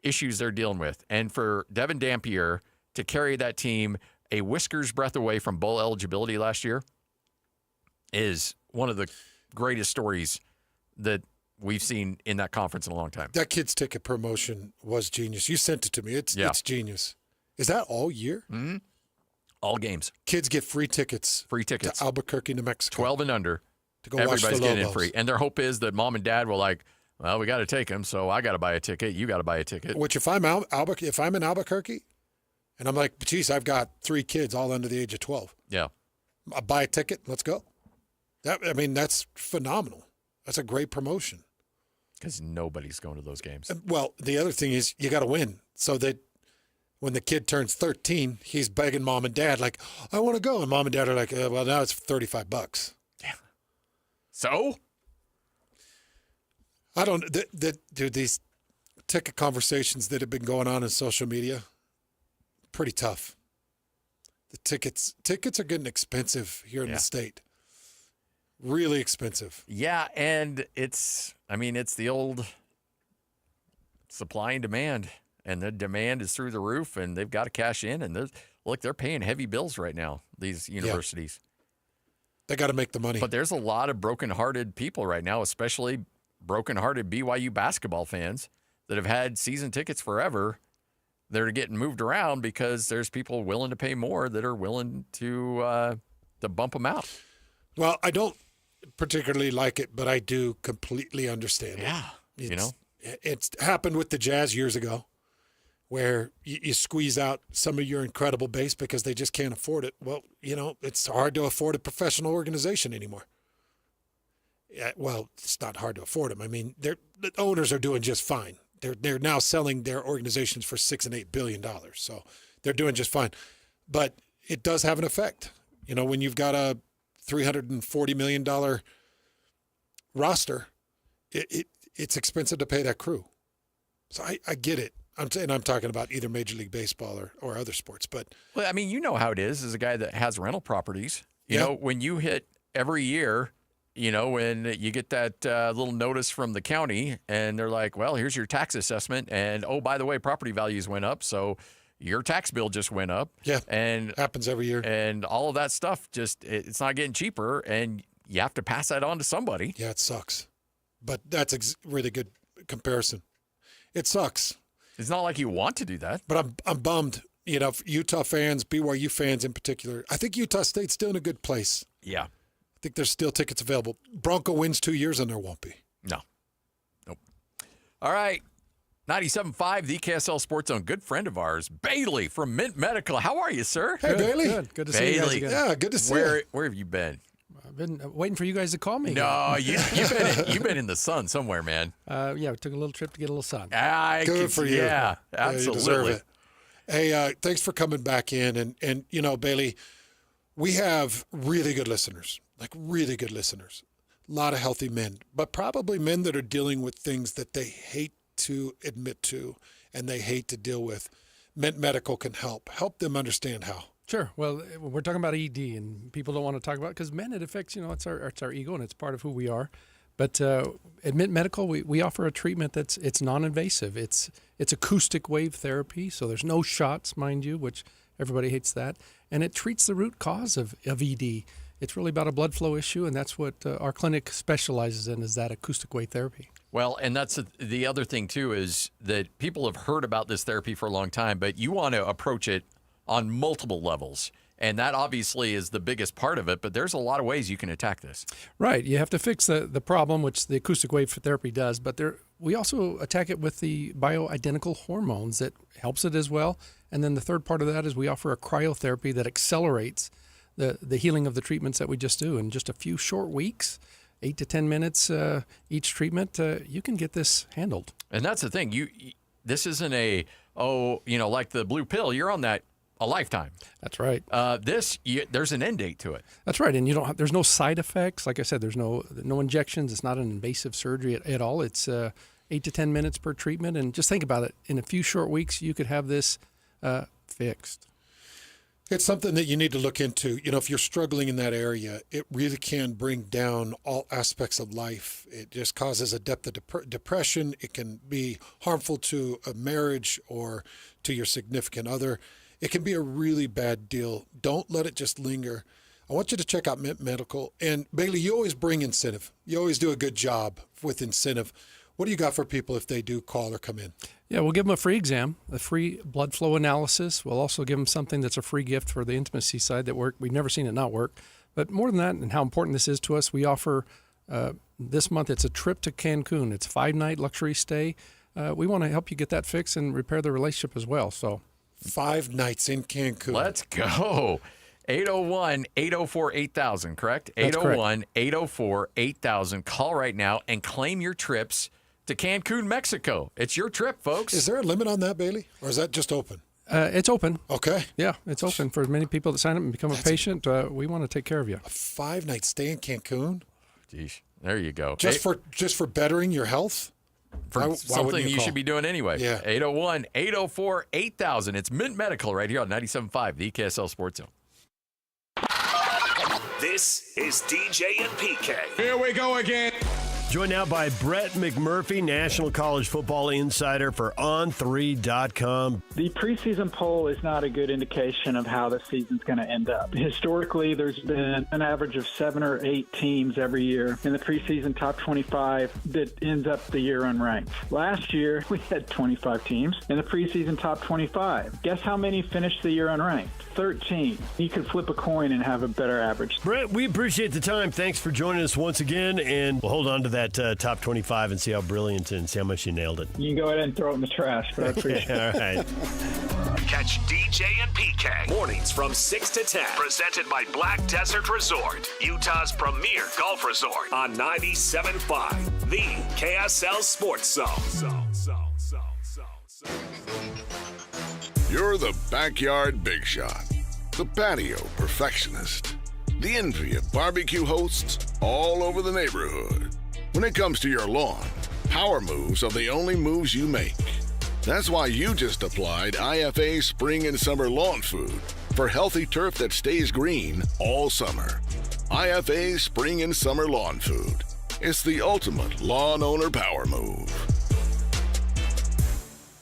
issues they're dealing with. And for Devin Dampier to carry that team a whisker's breadth away from bowl eligibility last year is one of the greatest stories that we've seen in that conference in a long time. That kid's ticket promotion was genius. You sent it to me. It's genius. Is that all year? Mm-hmm. All games. Kids get free tickets. To Albuquerque, New Mexico. 12 and under. To go watch the Everybody's getting in Lobos. free. And their hope is that mom and dad will well, we got to take him, so I got to buy a ticket. You got to buy a ticket. Which if I'm in Albuquerque, and I'm like, geez, I've got 3 kids all under the age of 12. Yeah. I'll buy a ticket. Let's go. That's phenomenal. That's a great promotion. Because nobody's going to those games. Well, the other thing is you got to win so that when the kid turns 13, he's begging mom and dad like, I want to go. And mom and dad are like, well, now it's $35. Yeah. So? I don't, dude, these ticket conversations that have been going on in social media, pretty tough. The tickets are getting expensive here in the state. Really expensive. Yeah, and it's the old supply and demand, and the demand is through the roof, and they've got to cash in, and they're paying heavy bills right now, these universities. They got to make the money. But there's a lot of broken-hearted people right now, especially broken-hearted BYU basketball fans that have had season tickets forever that are getting moved around because there's people willing to pay more that are willing to bump them out. Well, I don't particularly like it, but I do completely understand it. It's happened with the Jazz years ago where you squeeze out some of your incredible base because they just can't afford it. Well, it's hard to afford a professional organization anymore. Yeah, well, it's not hard to afford them. I mean, the owners are doing just fine. They're now selling their organizations for $6 and $8 billion, so they're doing just fine. But it does have an effect. When you've got a $340 million roster, it's expensive to pay that crew. So I get it. I'm talking about either Major League Baseball or other sports. But well, I mean, you know how it is as a guy that has rental properties. You know, when you hit every year, when you get that little notice from the county and they're like, well, here's your tax assessment. And, oh, by the way, property values went up. So your tax bill just went up. Yeah. And happens every year. And all of that stuff it's not getting cheaper. And you have to pass that on to somebody. Yeah, it sucks. But that's a really good comparison. It sucks. It's not like you want to do that. But I'm bummed. Utah fans, BYU fans in particular. I think Utah State's still in a good place. Yeah. I think there's still tickets available. Bronco wins 2 years and there won't be. No. Nope. All right. 97.5, the KSL Sports Zone. Good friend of ours, Bailey from Mint Medical. How are you, sir? Hey, Bailey. Good to see you guys again. Yeah, good to see you. Where have you been? I've been waiting for you guys to call me. No, you've been in the sun somewhere, man. Yeah, we took a little trip to get a little sun. Good for you. Yeah, absolutely. You deserve it. Hey, thanks for coming back in. And Bailey, we have really good listeners, really good listeners. A lot of healthy men, but probably men that are dealing with things that they hate to admit to and they hate to deal with. Mint Medical can help them understand how. Sure. Well, we're talking about ED, and people don't want to talk about it because men, it affects, it's our ego and it's part of who we are. But at Mint Medical, we offer a treatment it's non-invasive. It's acoustic wave therapy, so there's no shots, mind you, which everybody hates that. And it treats the root cause of ED. It's really about a blood flow issue, and that's what our clinic specializes in, is that acoustic wave therapy. Well, and that's the other thing, too, is that people have heard about this therapy for a long time, but you want to approach it on multiple levels. And that obviously is the biggest part of it, but there's a lot of ways you can attack this. Right. You have to fix the problem, which the acoustic wave therapy does, but we also attack it with the bioidentical hormones that helps it as well. And then the third part of that is we offer a cryotherapy that accelerates the healing of the treatments that we just do in just a few short weeks. 8 to 10 minutes each treatment, you can get this handled. And that's the thing. This isn't like the blue pill. You're on that a lifetime. That's right. There's an end date to it. That's right. And there's no side effects. Like I said, there's no injections. It's not an invasive surgery at all. It's 8 to 10 minutes per treatment. And just think about it. In a few short weeks, you could have this fixed. It's something that you need to look into. If you're struggling in that area, it really can bring down all aspects of life. It just causes a depth of depression. It can be harmful to a marriage or to your significant other. It can be a really bad deal. Don't let it just linger. I want you to check out Mint Medical. And Bailey, you always bring incentive. You always do a good job with incentive. What do you got for people if they do call or come in? Yeah, we'll give them a free exam, a free blood flow analysis. We'll also give them something that's a free gift for the intimacy side that we've never seen it not work. But more than that, and how important this is to us, we offer this month, it's a trip to Cancun. It's a 5-night luxury stay. We want to help you get that fixed and repair the relationship as well. So 5 nights in Cancun. Let's go. 801-804-8000, correct? That's 801-804-8000. Call right now and claim your trips to Cancun, Mexico. It's your trip, folks. Is there a limit on that, Bailey? Or is that just open? It's open. Okay. Yeah, it's open for as many people that sign up and become a patient. We want to take care of you. A 5-night stay in Cancun? Geez, there you go. Just for bettering your health? For something you should be doing anyway. Yeah. 801-804-8000. It's Mint Medical right here on 97.5, the KSL Sports Zone. This is DJ and PK. Here we go again. Joined now by Brett McMurphy, National College Football Insider for On3.com. The preseason poll is not a good indication of how the season's going to end up. Historically, there's been an average of 7 or 8 teams every year in the preseason top 25 that ends up the year unranked. Last year, we had 25 teams in the preseason top 25. Guess how many finished the year unranked? 13. You could flip a coin and have a better average. Brett, we appreciate the time. Thanks for joining us once again, and we'll hold on to that top 25 and see how brilliant and see how much you nailed it. You can go ahead and throw it in the trash, but I appreciate it. All right. Catch DJ and PK mornings from 6 to 10. Presented by Black Desert Resort, Utah's premier golf resort on 97.5, the KSL Sports Zone. You're the backyard big shot, the patio perfectionist, the envy of barbecue hosts all over the neighborhood. When it comes to your lawn, power moves are the only moves you make. That's why you just applied IFA Spring and Summer Lawn Food for healthy turf that stays green all summer. IFA Spring and Summer Lawn Food. It's the ultimate lawn owner power move.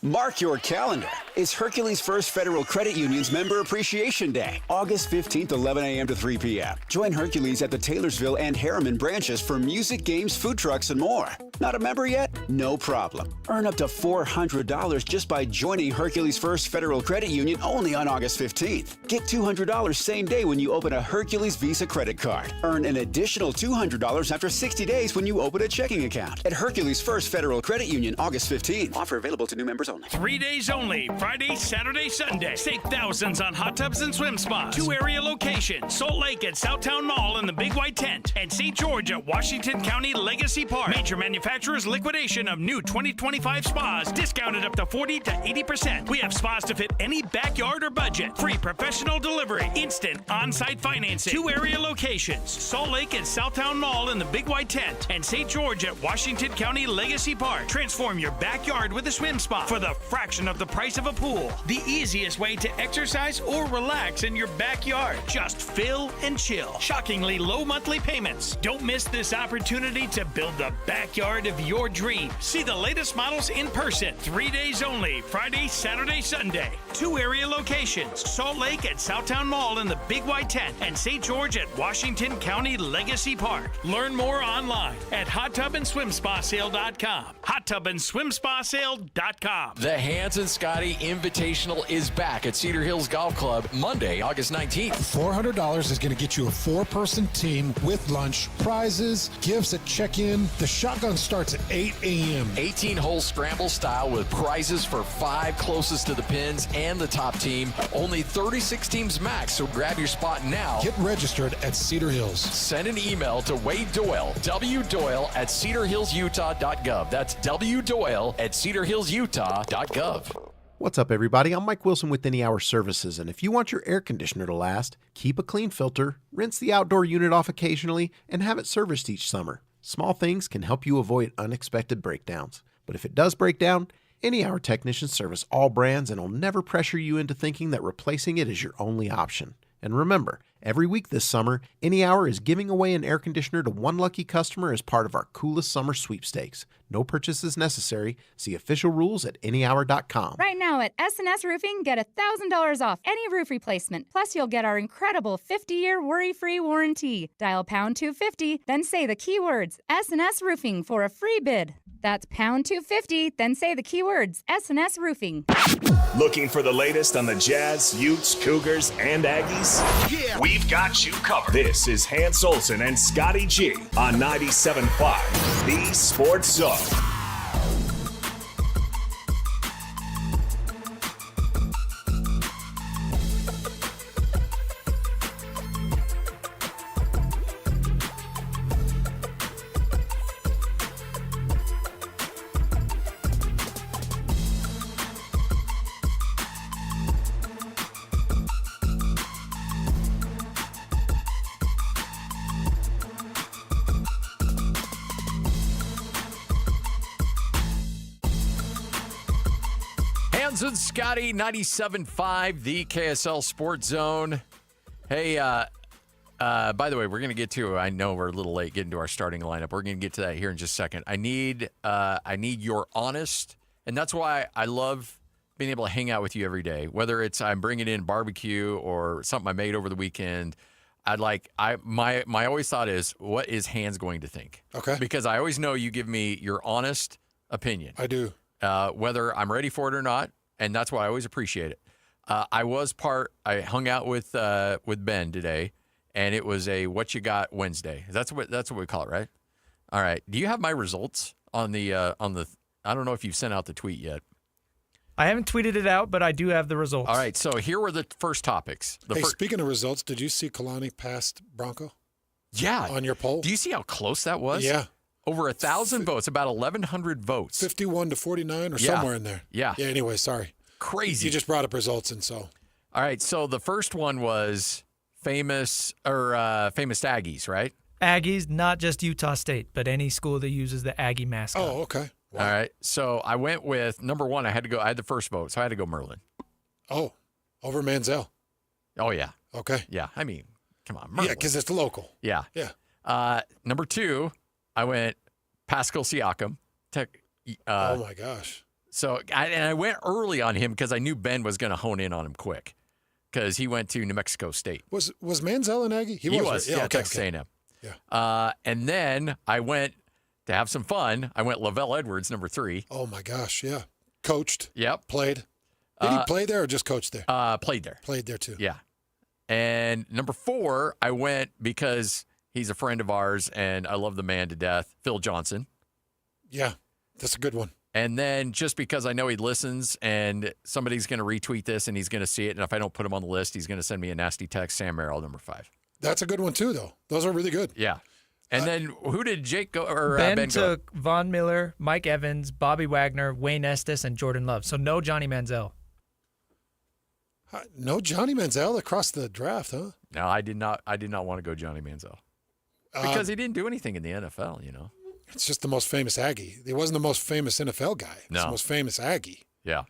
Mark your calendar. It's Hercules First Federal Credit Union's Member Appreciation Day, August 15th, 11 a.m. to 3 p.m. Join Hercules at the Taylorsville and Harriman branches for music, games, food trucks, and more. Not a member yet? No problem. Earn up to $400 just by joining Hercules First Federal Credit Union only on August 15th. Get $200 same day when you open a Hercules Visa credit card. Earn an additional $200 after 60 days when you open a checking account. At Hercules First Federal Credit Union, August 15th. Offer available to new members only. 3 days only, Friday, Saturday, Sunday. Save thousands on hot tubs and swim spas. 2 area locations, Salt Lake at Southtown Mall in the Big White Tent, and St. George at Washington County Legacy Park. Major manufacturers liquidation of new 2025 spas, discounted up to 40 to 80%. We have spas to fit any backyard or budget. Free professional delivery, instant on-site financing. 2 area locations, Salt Lake at Southtown Mall in the Big White Tent, and St. George at Washington County Legacy Park. Transform your backyard with a swim spa for the fraction of the price of a pool. The easiest way to exercise or relax in your backyard. Just fill and chill. Shockingly low monthly payments. Don't miss this opportunity to build the backyard of your dreams. See the latest models in person. 3 days only, Friday, Saturday, Sunday. 2 area locations, Salt Lake at Southtown Mall in the Big White Tent, and St. George at Washington County Legacy Park. Learn more online at hottubandSwimSpaSale.com. HottubandSwimSpaSale.com. The Hans and Scotty Invitational is back at Cedar Hills Golf Club Monday, August 19th. $400 is going to get you a 4-person team with lunch, prizes, gifts at check-in. The Shotgun starts at 8 a.m. 18-hole scramble style with prizes for 5 closest to the pins and the top team. Only 36 teams max, so grab your spot now. Get registered at Cedar Hills. Send an email to Wade Doyle, wdoyle@cedarhillsutah.gov. That's wdoyle@cedarhillsutah.gov. What's up, everybody? I'm Mike Wilson with Any Hour Services, and if you want your air conditioner to last, keep a clean filter, rinse the outdoor unit off occasionally, and have it serviced each summer. Small things can help you avoid unexpected breakdowns. But if it does break down, Any Hour technicians service all brands and will never pressure you into thinking that replacing it is your only option. And remember, every week this summer, Any Hour is giving away an air conditioner to one lucky customer as part of our Coolest Summer Sweepstakes. No purchases necessary. See official rules at anyhour.com. Right now at S&S Roofing, get $1,000 off any roof replacement. Plus, you'll get our incredible 50-year worry-free warranty. Dial pound 250, then say the keywords S&S Roofing for a free bid. That's pound 250, then say the keywords S&S Roofing. Looking for the latest on the Jazz, Utes, Cougars, and Aggies? Yeah. We've got you covered. This is Hans Olsen and Scotty G on 97.5, the Sports Zone. And Scotty, 97.5, the KSL Sports Zone. Hey, by the way, we're going to get to, I know we're a little late getting to our starting lineup. We're going to get to that here in just a second. I need your honest, and that's why I love being able to hang out with you every day, whether it's I'm bringing in barbecue or something I made over the weekend. My always thought is, what is Hans going to think? Okay. Because I always know you give me your honest opinion. I do. Whether I'm ready for it or not, and that's why I always appreciate it. I hung out with Ben today, and it was a What You Got Wednesday. That's what we call it, right? All right. Do you have my results on the I don't know if you've sent out the tweet yet. I haven't tweeted it out, but I do have the results. All right. So here were the first topics. Speaking of results, did you see Kalani passed Bronco? Yeah. On your poll? Do you see how close that was? Yeah. Over 1,000 votes, about 1,100 votes. 51 to 49 or somewhere in there. Yeah. Yeah, anyway, sorry. Crazy. You just brought up results, and so. All right, so the first one was famous Aggies, right? Aggies, not just Utah State, but any school that uses the Aggie mascot. Oh, okay. Wow. All right, so I went with number one. I had the first vote, so I had to go Merlin. Oh, over Manziel. Oh, yeah. Okay. Yeah, I mean, come on, Merlin. Yeah, because it's local. Yeah. Yeah. Number two, I went Pascal Siakam. Oh, my gosh. So I went early on him because I knew Ben was going to hone in on him quick because he went to New Mexico State. Was Manziel an Aggie? He was. Yeah, okay, Texas A&M. Yeah. And then I went, to have some fun, I went Lavelle Edwards, number 3. Oh, my gosh, yeah. Coached. Yep. Played. Did he play there or just coach there? Played there. Played there, too. Yeah. And number 4, I went because he's a friend of ours, and I love the man to death, Phil Johnson. Yeah, that's a good one. And then just because I know he listens and somebody's going to retweet this and he's going to see it, and if I don't put him on the list, he's going to send me a nasty text, Sam Merrill, number 5. That's a good one, too, though. Those are really good. Yeah. And then who did Jake go? Or Ben go? took Von Miller, Mike Evans, Bobby Wagner, Wayne Estes, and Jordan Love. So no Johnny Manziel. No Johnny Manziel across the draft, huh? No, I did not want to go Johnny Manziel because he didn't do anything in the NFL, you know. It's just the most famous Aggie. He wasn't the most famous NFL guy. He's the most famous Aggie. Yeah.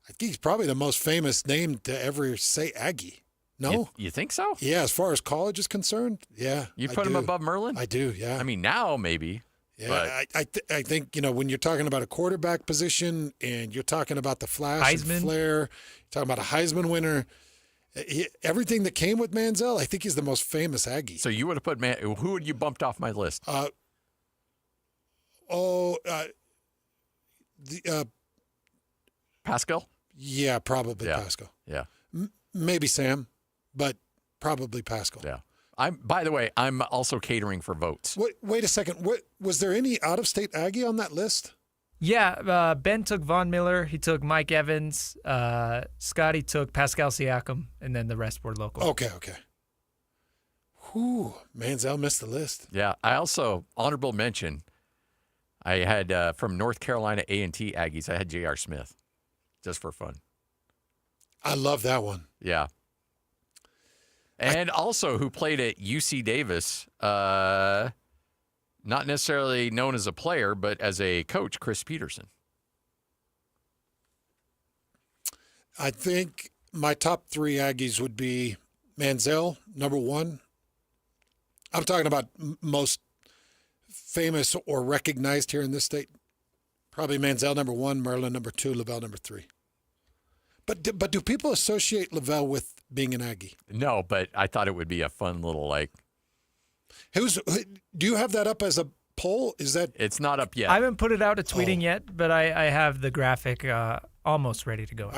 I think he's probably the most famous name to ever say Aggie. No? You think so? Yeah, as far as college is concerned, yeah. You put him above Merlin? I do, yeah. I mean, now maybe. Yeah, I think, when you're talking about a quarterback position and you're talking about the flash and flair, you're talking about a Heisman winner, everything that came with Manziel, I think he's the most famous Aggie. So you would have put who would you bumped off my list? Pascal? Yeah, probably Pascal. Yeah. Maybe Sam, but probably Pascal. Yeah. By the way, I'm also catering for votes. Wait a second. Was there any out-of-state Aggie on that list? Yeah, Ben took Von Miller. He took Mike Evans. Scotty took Pascal Siakam, and then the rest were local. Okay. Whew, Manziel missed the list. Yeah, I also, honorable mention, I had from North Carolina A&T Aggies, I had J.R. Smith, just for fun. I love that one. Yeah. And also who played at UC Davis, not necessarily known as a player, but as a coach, Chris Peterson. I think my top 3 Aggies would be Manziel, number 1. I'm talking about most famous or recognized here in this state. Probably Manziel, number 1, Merlin, number 2, Lavelle, number 3. But do people associate Lavelle with being an Aggie? No, but I thought it would be a fun little, do you have that up as a poll? It's not up yet. I haven't put it out to tweeting yet, but I have the graphic almost ready to go.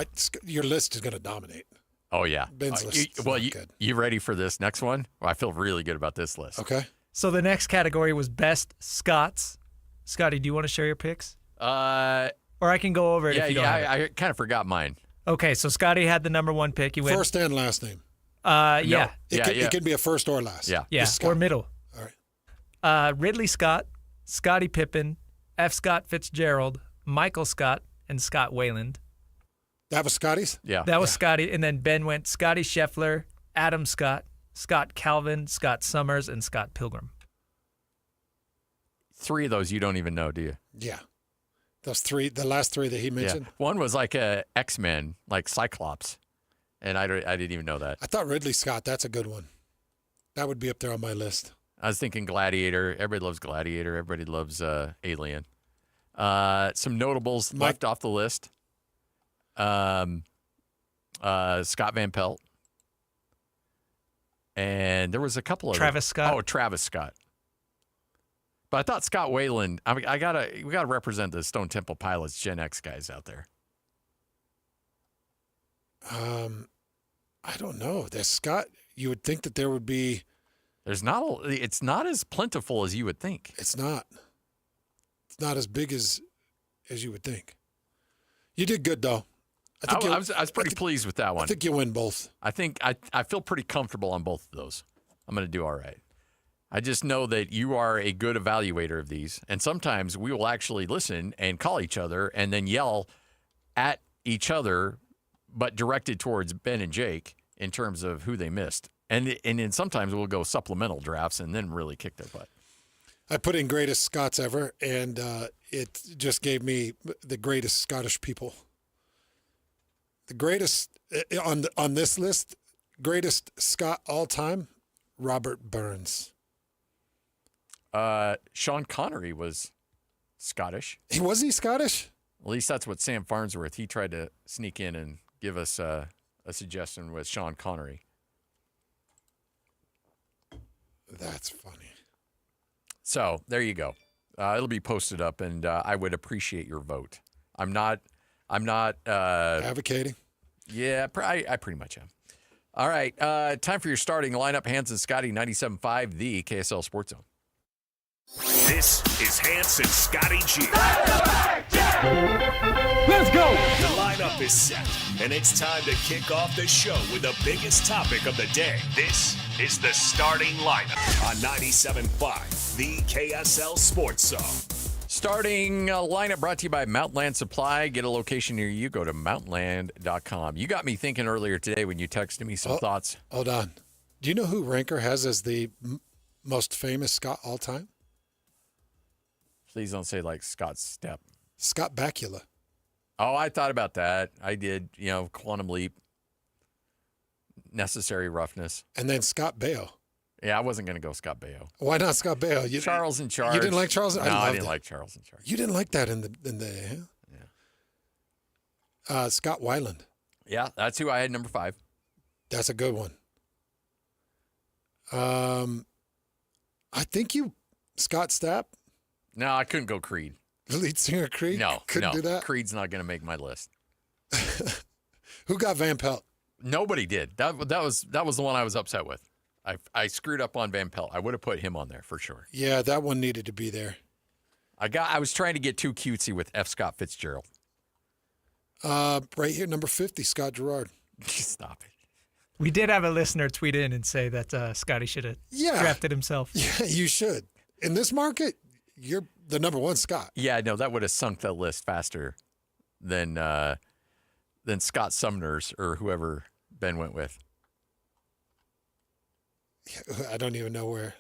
Your list is going to dominate. Oh, yeah. Ben's list is good. You ready for this next one? Well, I feel really good about this list. Okay. So the next category was Best Scots. Scotty, do you want to share your picks? Or I can go over it if you don't have it. I kind of forgot mine. Okay, so Scotty had the number 1 pick. He went first and last name. Yeah. It could be a first or last. Yeah, or middle. All right. Ridley Scott, Scottie Pippen, F. Scott Fitzgerald, Michael Scott, and Scott Wayland. That was Scotty's? Yeah. That was Scotty. And then Ben went Scotty Scheffler, Adam Scott, Scott Calvin, Scott Summers, and Scott Pilgrim. 3 of those you don't even know, do you? Yeah. Those 3, the last 3 that he mentioned. Yeah. One was like a X-Men, like Cyclops. And I didn't even know that. I thought Ridley Scott, that's a good one. That would be up there on my list. I was thinking Gladiator. Everybody loves Gladiator. Everybody loves Alien. Some notables left off the list. Scott Van Pelt. And there was a couple of Travis Scott. Oh, Travis Scott. But I thought Scott Wayland. I mean, we gotta represent the Stone Temple Pilots Gen X guys out there. I don't know. There's Scott. You would think that there would be. It's not as plentiful as you would think. It's not. It's not as big as you would think. You did good though. I was pretty pleased with that one. I think you win both. I think I feel pretty comfortable on both of those. I'm going to do all right. I just know that you are a good evaluator of these, and sometimes we will actually listen and call each other and then yell at each other, but directed towards Ben and Jake in terms of who they missed. And then sometimes we'll go supplemental drafts and then really kick their butt. I put in greatest Scots ever, and it just gave me the greatest Scottish people. The greatest on this list, greatest Scot all time, Robert Burns. Sean Connery was Scottish. Was he Scottish? At least that's what Sam Farnsworth, he tried to sneak in and give us a suggestion with Sean Connery. That's funny. So there you go. It'll be posted up, and I would appreciate your vote. I'm not advocating. Yeah, I pretty much am. All right, time for your starting lineup. Hans and Scotty, 97.5, the KSL Sports Zone. This is Hans and Scotty G. Let's go! The lineup is set, and it's time to kick off the show with the biggest topic of the day. This is the starting lineup on 97.5, the KSL Sports Zone. Starting lineup brought to you by Mountainland Supply. Get a location near you. Go to mountainland.com. You got me thinking earlier today when you texted me some thoughts. Hold on. Do you know who Ranker has as the most famous Scot all time? Please don't say like Scott Stepp. Scott Bakula. Oh, I thought about that. I did, Quantum Leap, Necessary Roughness. And then Scott Baio. Yeah, I wasn't going to go Scott Baio. Why not Scott Baio? Charles in Charge. You didn't like Charles? No, I didn't like Charles in Charge. You didn't like that in the Yeah. Scott Weiland. Yeah, that's who I had number 5. That's a good one. I think Scott Stapp. No, I couldn't go Creed. Lead singer Creed? Couldn't do that? Creed's not going to make my list. Who got Van Pelt? Nobody did. That was the one I was upset with. I screwed up on Van Pelt. I would have put him on there for sure. Yeah, that one needed to be there. I was trying to get too cutesy with F. Scott Fitzgerald. Right here, number 50, Scott Gerard. Stop it. We did have a listener tweet in and say that Scotty should have drafted himself. Yeah, you should. In this market, you're the number one Scott. Yeah, no, that would have sunk the list faster than Scott Sumner's or whoever Ben went with. I don't even know where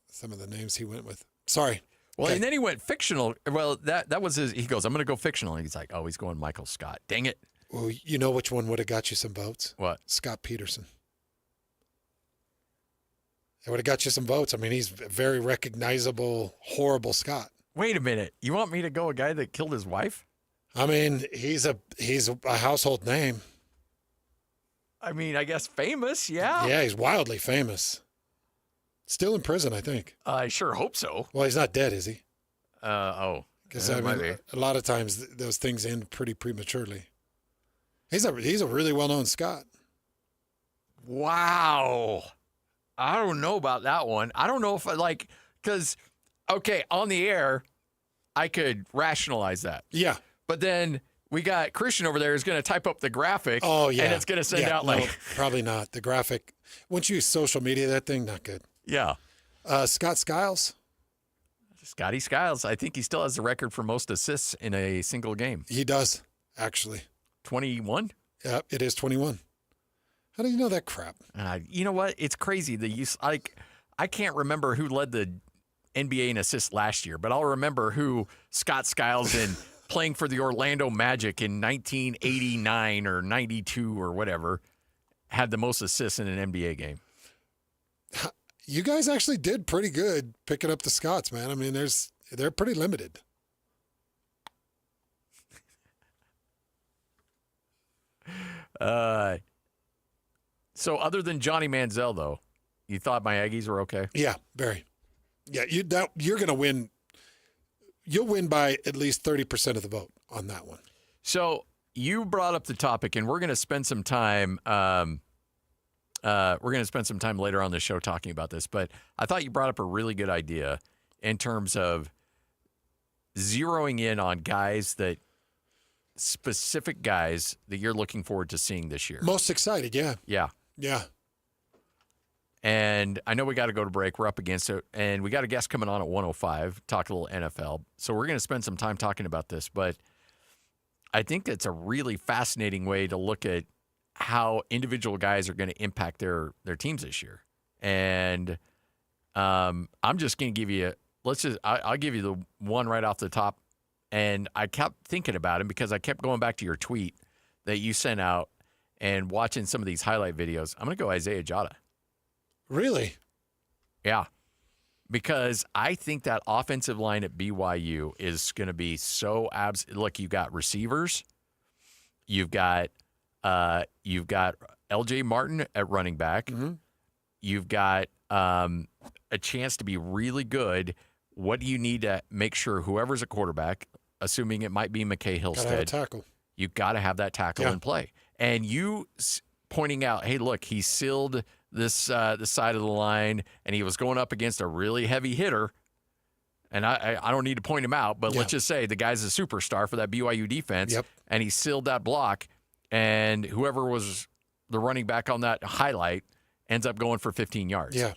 some of the names he went with. Sorry. Well, Okay. and then he went fictional. Well, that was his. He goes, I'm going to go fictional. And he's like, oh, he's going Michael Scott. Dang it. Well, you know which one would have got you some votes? What? Scott Peterson. It would have got you some votes. I mean, he's a very recognizable, horrible Scott. Wait a minute. You want me to go a guy that killed his wife? I mean, he's a household name. I mean, I guess famous, yeah. Yeah, he's wildly famous. Still in prison, I think. I sure hope so. Well, he's not dead, is he? Because I mean, a lot of times those things end pretty prematurely. He's a really well-known Scott. Wow. I don't know about that one. I don't know if because, okay, on the air, I could rationalize that. Yeah. But then we got Christian over there who's going to type up the graphic. Oh, yeah. And it's going to send out like. No, probably not. The graphic. Once you use social media, that thing, not good. Yeah. Scott Skiles. Scotty Skiles. I think he still has the record for most assists in a single game. He does, actually. 21? Yeah, it is 21. How do you know that crap? You know what? It's crazy. I can't remember who led the NBA in assists last year, but I'll remember who Scott Skiles in playing for the Orlando Magic in 1989 or 92 or whatever had the most assists in an NBA game. You guys actually did pretty good picking up the Scots, man. I mean, they're pretty limited. So other than Johnny Manziel, though, you thought my Aggies were okay? Yeah, very. Yeah, you're going to win. You'll win by at least 30% of the vote on that one. So you brought up the topic, and we're going to spend some time. We're going to spend some time later on the show talking about this, but I thought you brought up a really good idea in terms of zeroing in on specific guys that you're looking forward to seeing this year. Most excited, yeah. Yeah. Yeah. And I know we got to go to break. We're up against it. And we got a guest coming on at 1:05, talk a little NFL. So we're going to spend some time talking about this. But I think it's a really fascinating way to look at how individual guys are going to impact their teams this year. And I'm just going to give you I'll give you the one right off the top. And I kept thinking about him because I kept going back to your tweet that you sent out and watching some of these highlight videos. I'm going to go Isaiah Jota. Really? Yeah. Because I think that offensive line at BYU is going to be so look, you got receivers. You've got LJ Martin at running back. Mm-hmm. You've got a chance to be really good. What do you need to make sure whoever's a quarterback, assuming it might be McKay Hillstead, gotta have a tackle. You got to have that tackle in play. And you pointing out, hey, look, he sealed this side of the line, and he was going up against a really heavy hitter. And I don't need to point him out, but let's just say the guy's a superstar for that BYU defense, and he sealed that block, and whoever was the running back on that highlight ends up going for 15 yards. Yeah.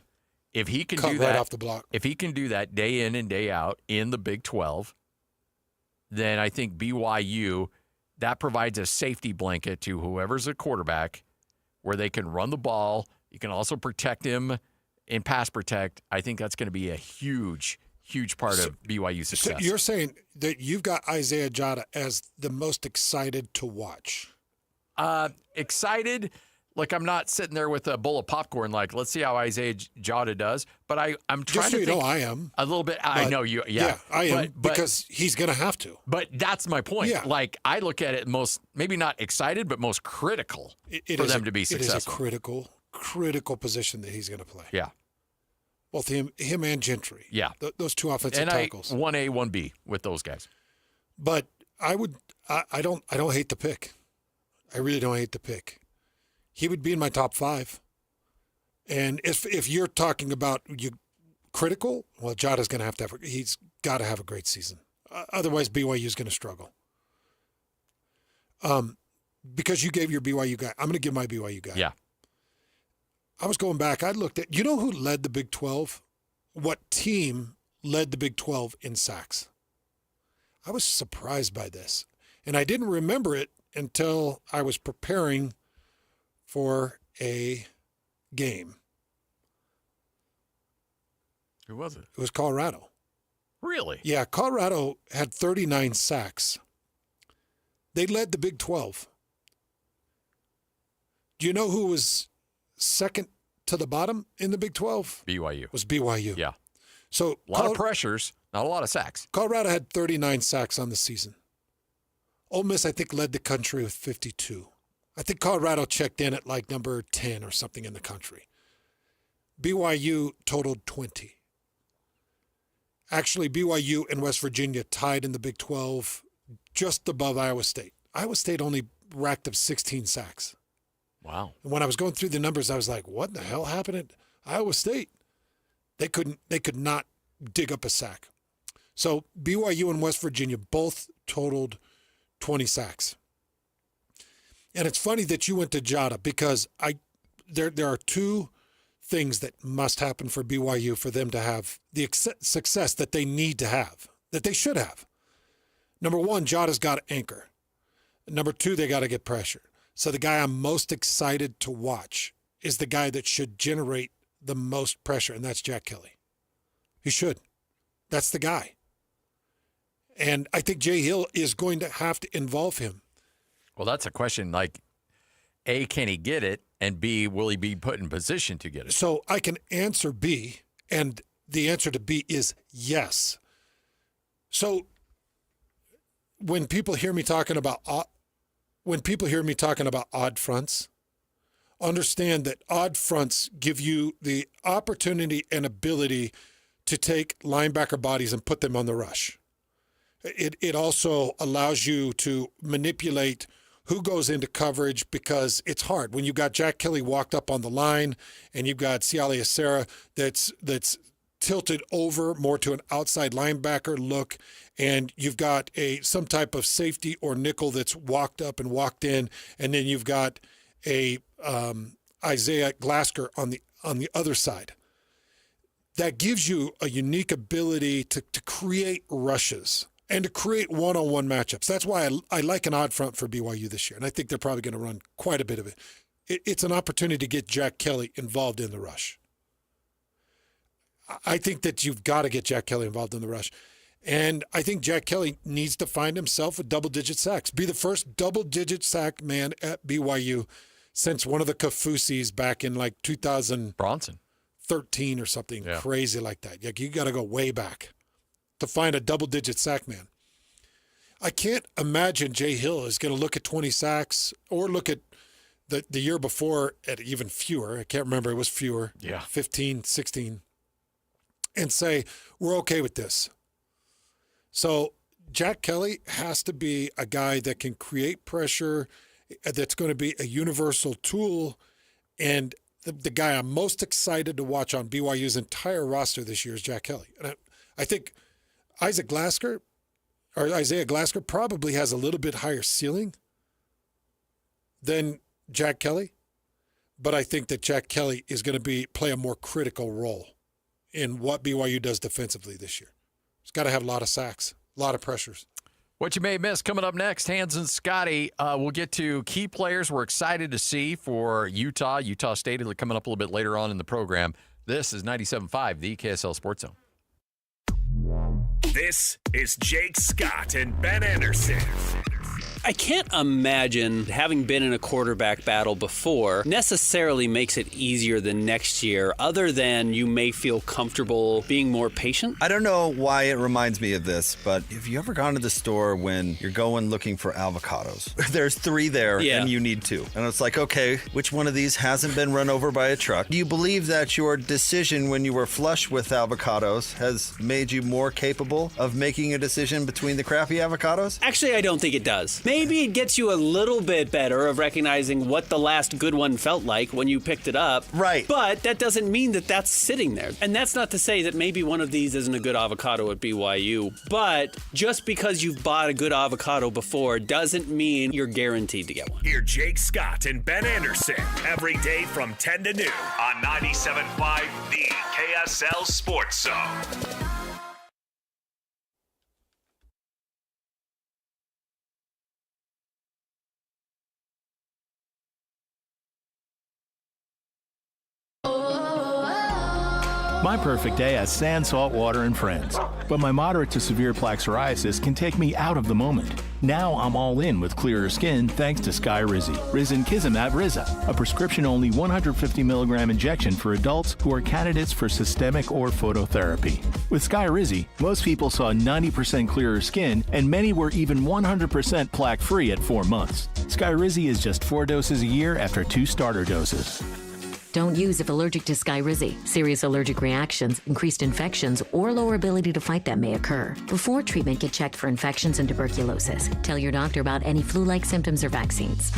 If he can Cut do right that off the block. If he can do that day in and day out in the Big 12, then I think BYU, that provides a safety blanket to whoever's a quarterback where they can run the ball. You can also protect him in pass protect. I think that's going to be a huge part of BYU's success. So you're saying that you've got Isaiah Jota as the most excited to watch? Excited. Like, I'm not sitting there with a bowl of popcorn like, let's see how Isaiah Jota does. But I'm trying to think. I am. A little bit. I know you. Yeah, I am, because he's going to have to. But that's my point. Yeah. Like, I look at it most, maybe not excited, but most critical for them to be successful. It is a critical position that he's going to play. Yeah. Both him and Gentry. Yeah. Those two offensive tackles. 1A, 1B with those guys. But I don't hate the pick. I really don't hate the pick. He would be in my top 5. And if you're talking about critical, well, Jada's going to have he's got to have a great season. Otherwise, BYU is going to struggle. Because you gave your BYU guy, I'm going to give my BYU guy. Yeah. I was going back. I looked at, you know who led the Big 12? What team led the Big 12 in sacks? I was surprised by this. And I didn't remember it until I was preparing for a game. Who was it? It was Colorado. Really? Yeah, Colorado had 39 sacks. They led the Big 12. Do you know who was second to the bottom in the Big 12? BYU. Was BYU. Yeah. So a lot of pressures, not a lot of sacks. Colorado had 39 sacks on the season. Ole Miss, I think, led the country with 52. I think Colorado checked in at like number 10 or something in the country. BYU totaled 20. Actually, BYU and West Virginia tied in the Big 12 just above Iowa State. Iowa State only racked up 16 sacks. Wow. And when I was going through the numbers, I was like, what the hell happened at Iowa State? They could not dig up a sack. So BYU and West Virginia both totaled 20 sacks. And it's funny that you went to Jada because there are two things that must happen for BYU for them to have the success that they need to have, that they should have. Number one, Jada's got to anchor. Number two, they got to get pressure. So the guy I'm most excited to watch is the guy that should generate the most pressure, and that's Jack Kelly. He should. That's the guy. And I think Jay Hill is going to have to involve him. Well, that's a question like, A, can he get it? And B, will he be put in position to get it? So I can answer B, and the answer to B is yes. So when people hear me talking about odd fronts, understand that odd fronts give you the opportunity and ability to take linebacker bodies and put them on the rush. It also allows you to manipulate who goes into coverage because it's hard. When you've got Jack Kelly walked up on the line and you've got Siale Acera that's tilted over more to an outside linebacker look, and you've got some type of safety or nickel that's walked up and walked in, and then you've got a Isaiah Glasker on the other side. That gives you a unique ability to create rushes and to create one-on-one matchups. That's why I like an odd front for BYU this year, and I think they're probably going to run quite a bit of it. It's an opportunity to get Jack Kelly involved in the rush. I think that you've got to get Jack Kelly involved in the rush. And I think Jack Kelly needs to find himself with double-digit sacks, be the first double-digit sack man at BYU since one of the Kafusis back in like 2013 or something crazy like that. Like, you got to go way back to find a double-digit sack man. I can't imagine Jay Hill is going to look at 20 sacks or look at the year before at even fewer. I can't remember. It was fewer. Yeah. 15, 16. And say, we're okay with this. So Jack Kelly has to be a guy that can create pressure, that's going to be a universal tool. And the guy I'm most excited to watch on BYU's entire roster this year is Jack Kelly. And I think Isaiah Glasker probably has a little bit higher ceiling than Jack Kelly. But I think that Jack Kelly is going to play a more critical role in what BYU does defensively this year. He's got to have a lot of sacks, a lot of pressures. What you may miss coming up next, Hans and Scotty. We'll get to key players we're excited to see for Utah State coming up a little bit later on in the program. This is 97.5, the KSL Sports Zone. This is Jake Scott and Ben Anderson. I can't imagine having been in a quarterback battle before necessarily makes it easier the next year, other than you may feel comfortable being more patient. I don't know why it reminds me of this, but have you ever gone to the store when you're going looking for avocados? There's 3 there and you need 2. And it's like, okay, which one of these hasn't been run over by a truck? Do you believe that your decision when you were flush with avocados has made you more capable of making a decision between the crappy avocados? Actually, I don't think it does. maybe it gets you a little bit better of recognizing what the last good one felt like when you picked it up. Right. But that doesn't mean that that's sitting there. And that's not to say that maybe one of these isn't a good avocado at BYU. But just because you've bought a good avocado before doesn't mean you're guaranteed to get one. Hear Jake Scott and Ben Anderson every day from 10 to noon on 97.5 The KSL Sports Zone. My perfect day has sand, salt water, and friends. But my moderate to severe plaque psoriasis can take me out of the moment. Now I'm all in with clearer skin thanks to Skyrizi. Risankizumab Riza, a prescription-only 150 milligram injection for adults who are candidates for systemic or phototherapy. With Skyrizi, most people saw 90% clearer skin, and many were even 100% plaque-free at 4 months. Skyrizi is just 4 doses a year after 2 starter doses. Don't use if allergic to Skyrizi. Serious allergic reactions, increased infections, or lower ability to fight them may occur. Before treatment, get checked for infections and tuberculosis. Tell your doctor about any flu-like symptoms or vaccines.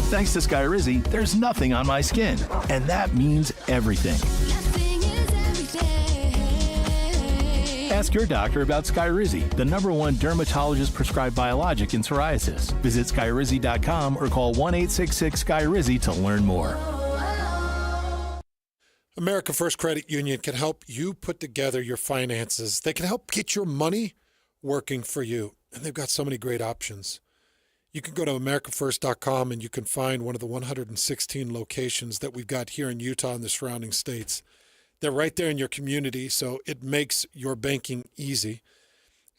Thanks to Skyrizi, there's nothing on my skin. And that means everything. Ask your doctor about Skyrizi, the #1 dermatologist-prescribed biologic in psoriasis. Visit Skyrizi.com or call 1-866-SKYRIZI to learn more. America First Credit Union can help you put together your finances. They can help get your money working for you. And they've got so many great options. You can go to AmericaFirst.com and you can find one of the 116 locations that we've got here in Utah and the surrounding states. They're right there in your community, so it makes your banking easy.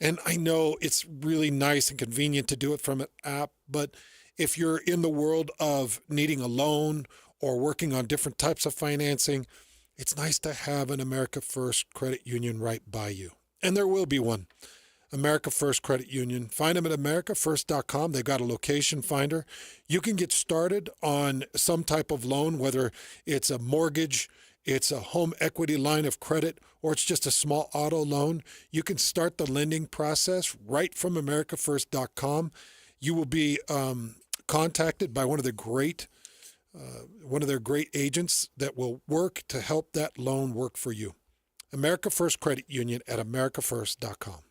And I know it's really nice and convenient to do it from an app, but if you're in the world of needing a loan or working on different types of financing, it's nice to have an America First Credit Union right by you. And there will be one. America First Credit Union. Find them at AmericaFirst.com. They've got a location finder. You can get started on some type of loan, whether it's a mortgage, it's a home equity line of credit, or it's just a small auto loan. You can start the lending process right from AmericaFirst.com. You will be contacted by one of their great agents that will work to help that loan work for you. America First Credit Union at AmericaFirst.com.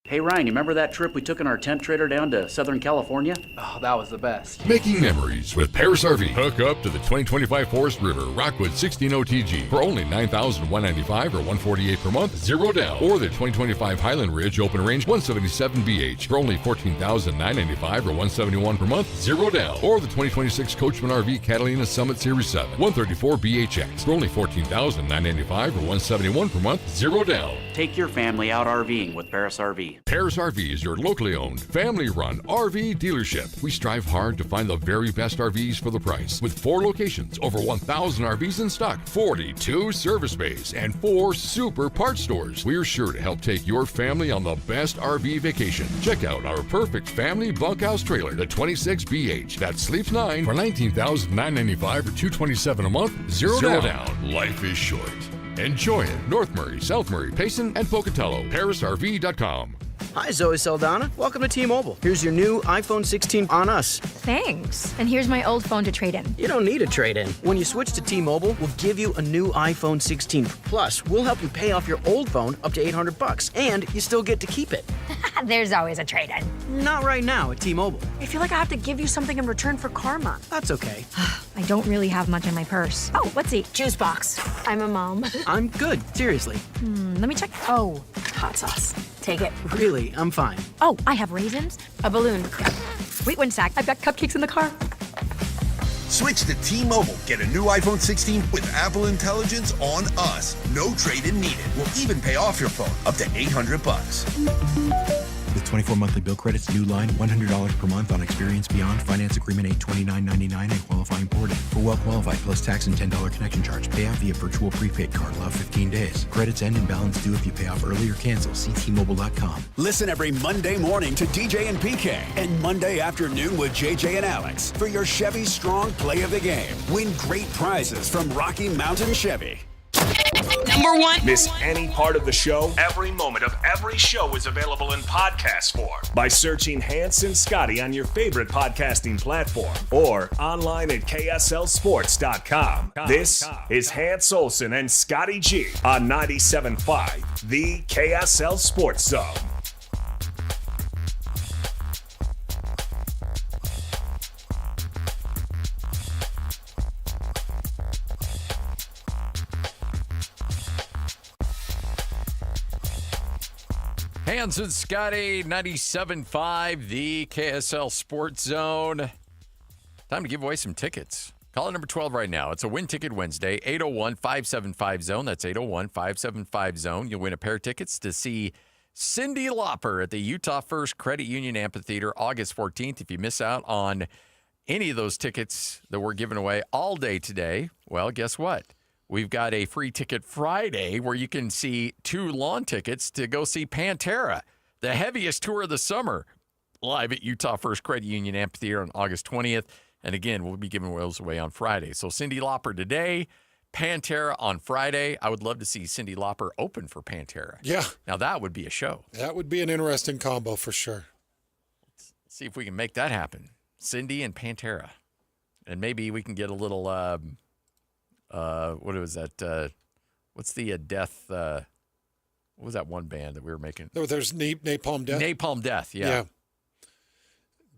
Hey, Ryan, you remember that trip we took in our tent trailer down to Southern California? Oh, that was the best. Making memories with Paris RV. Hook up to the 2025 Forest River Rockwood 16 OTG for only $9,195 or $148 per month, 0 down. Or the 2025 Highland Ridge Open Range 177 BH for only $14,995 or $171 per month, 0 down. Or the 2026 Coachman RV Catalina Summit Series 7 134 BHX for only $14,995 or $171 per month, 0 down. Take your family out RVing with Paris RV. Paris RV is your locally owned, family-run RV dealership. We strive hard to find the very best RVs for the price. With 4 locations, over 1,000 RVs in stock, 42 service bays, and 4 super parts stores. We're sure to help take your family on the best RV vacation. Check out our perfect family bunkhouse trailer, the 26BH. That sleeps 9 for $19,995 or $227 a month, 0 down. Life is short. Enjoy it. North Murray, South Murray, Payson, and Pocatello. ParisRV.com. Hi, Zoe Saldana. Welcome to T-Mobile. Here's your new iPhone 16 on us. Thanks. And here's my old phone to trade in. You don't need a trade-in. When you switch to T-Mobile, we'll give you a new iPhone 16. Plus, we'll help you pay off your old phone up to $800, and you still get to keep it. There's always a trade-in. Not right now at T-Mobile. I feel like I have to give you something in return for karma. That's okay. I don't really have much in my purse. Oh, what's it? Juice box. I'm a mom. I'm good, seriously. Let me check. Oh, hot sauce. Take it. Really, I'm fine. Oh, I have raisins, a balloon. Wait one sec. I've got cupcakes in the car. Switch to T-Mobile. Get a new iPhone 16 with Apple Intelligence on us. No trade-in needed. We'll even pay off your phone up to $800. With 24 monthly bill credits, new line, $100 per month on Experience Beyond. Finance agreement $829.99 and qualifying ported. For well-qualified plus tax and $10 connection charge. Pay out via virtual prepaid card. Allow 15 days. Credits end and balance due if you pay off early or cancel. See T-Mobile.com. Listen every Monday morning to DJ and PK and Monday afternoon with JJ and Alex for your Chevy Strong Play of the Game. Win great prizes from Rocky Mountain Chevy. Number one. Miss any part of the show? Every moment of every show is available in podcast form by searching Hans and Scotty on your favorite podcasting platform or online at KSLSports.com. This is Hans Olsen and Scotty G on 97.5, the KSL Sports Zone. Hans and Scotty, 97.5, the KSL Sports Zone. Time to give away some tickets. Caller number 12 right now. It's a Win Ticket Wednesday, 801-575-ZONE. That's 801-575-ZONE. You'll win a pair of tickets to see Cyndi Lauper at the Utah First Credit Union Amphitheater August 14th. If you miss out on any of those tickets that we're giving away all day today, well, guess what? We've got a free ticket Friday where you can see 2 lawn tickets to go see Pantera, the heaviest tour of the summer, live at Utah First Credit Union Amphitheater on August 20th. And again, we'll be giving those away on Friday. So Cyndi Lauper today, Pantera on Friday. I would love to see Cyndi Lauper open for Pantera. Yeah. Now that would be a show. That would be an interesting combo for sure. Let's see if we can make that happen. Cyndi and Pantera. And maybe we can get a little... what was that? What's the Death? What was that one band that we were making? There's Napalm Death. Napalm Death, yeah.